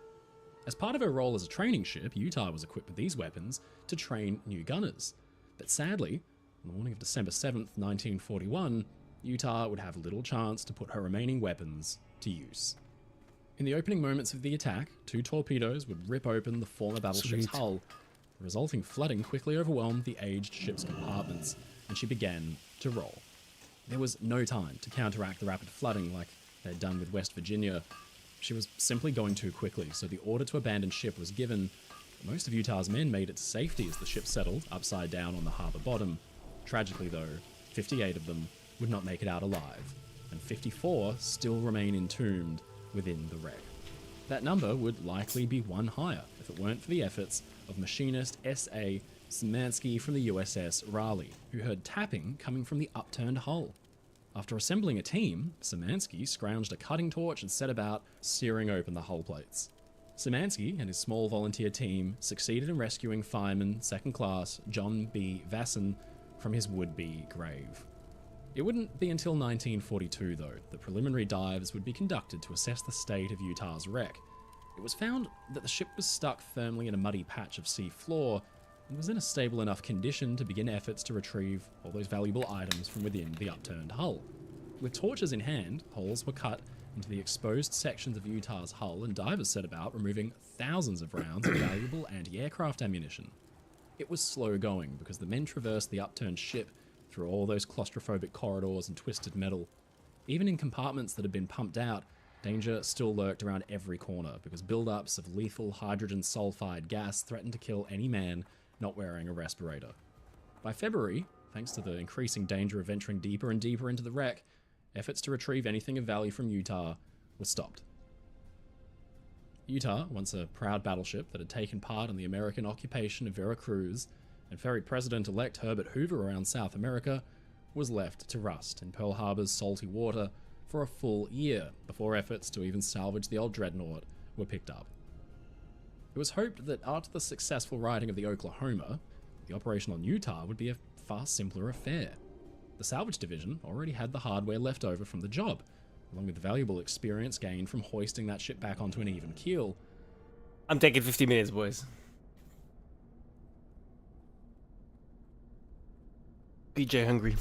As part of her role as a training ship, Utah was equipped with these weapons to train new gunners. But sadly, on the morning of December 7th, 1941, Utah would have little chance to put her remaining weapons to use. In the opening moments of the attack, 2 torpedoes would rip open the former battleship's hull. The resulting flooding quickly overwhelmed the aged ship's compartments, and she began to roll. There was no time to counteract the rapid flooding like they had done with West Virginia. She was simply going too quickly, so the order to abandon ship was given. Most of Utah's men made it to safety as the ship settled upside down on the harbor bottom. Tragically though, 58 of them would not make it out alive, and 54 still remain entombed within the wreck. That number would likely be one higher if it weren't for the efforts of machinist S.A. Szymanski from the USS Raleigh, who heard tapping coming from the upturned hull. After assembling a team, Szymanski scrounged a cutting torch and set about searing open the hull plates. Szymanski and his small volunteer team succeeded in rescuing fireman second class John B. Vasson from his would-be grave. It wouldn't be until 1942, though, that preliminary dives would be conducted to assess the state of Utah's wreck. It was found that the ship was stuck firmly in a muddy patch of sea floor and was in a stable enough condition to begin efforts to retrieve all those valuable items from within the upturned hull. With torches in hand, holes were cut into the exposed sections of Utah's hull, and divers set about removing thousands of rounds of valuable anti-aircraft ammunition. It was slow going because the men traversed the upturned ship through all those claustrophobic corridors and twisted metal. Even in compartments that had been pumped out, danger still lurked around every corner because buildups of lethal hydrogen sulfide gas threatened to kill any man not wearing a respirator. By February, thanks to the increasing danger of venturing deeper and deeper into the wreck, efforts to retrieve anything of value from Utah were stopped. Utah, once a proud battleship that had taken part in the American occupation of Veracruz and ferried President-elect Herbert Hoover around South America, was left to rust in Pearl Harbor's salty water for a full year before efforts to even salvage the old dreadnought were picked up. It was hoped that after the successful righting of the Oklahoma, the operation on Utah would be a far simpler affair. The salvage division already had the hardware left over from the job, along with the valuable experience gained from hoisting that ship back onto an even keel. I'm taking 50 minutes, boys. PJ hungry.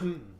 Hmm.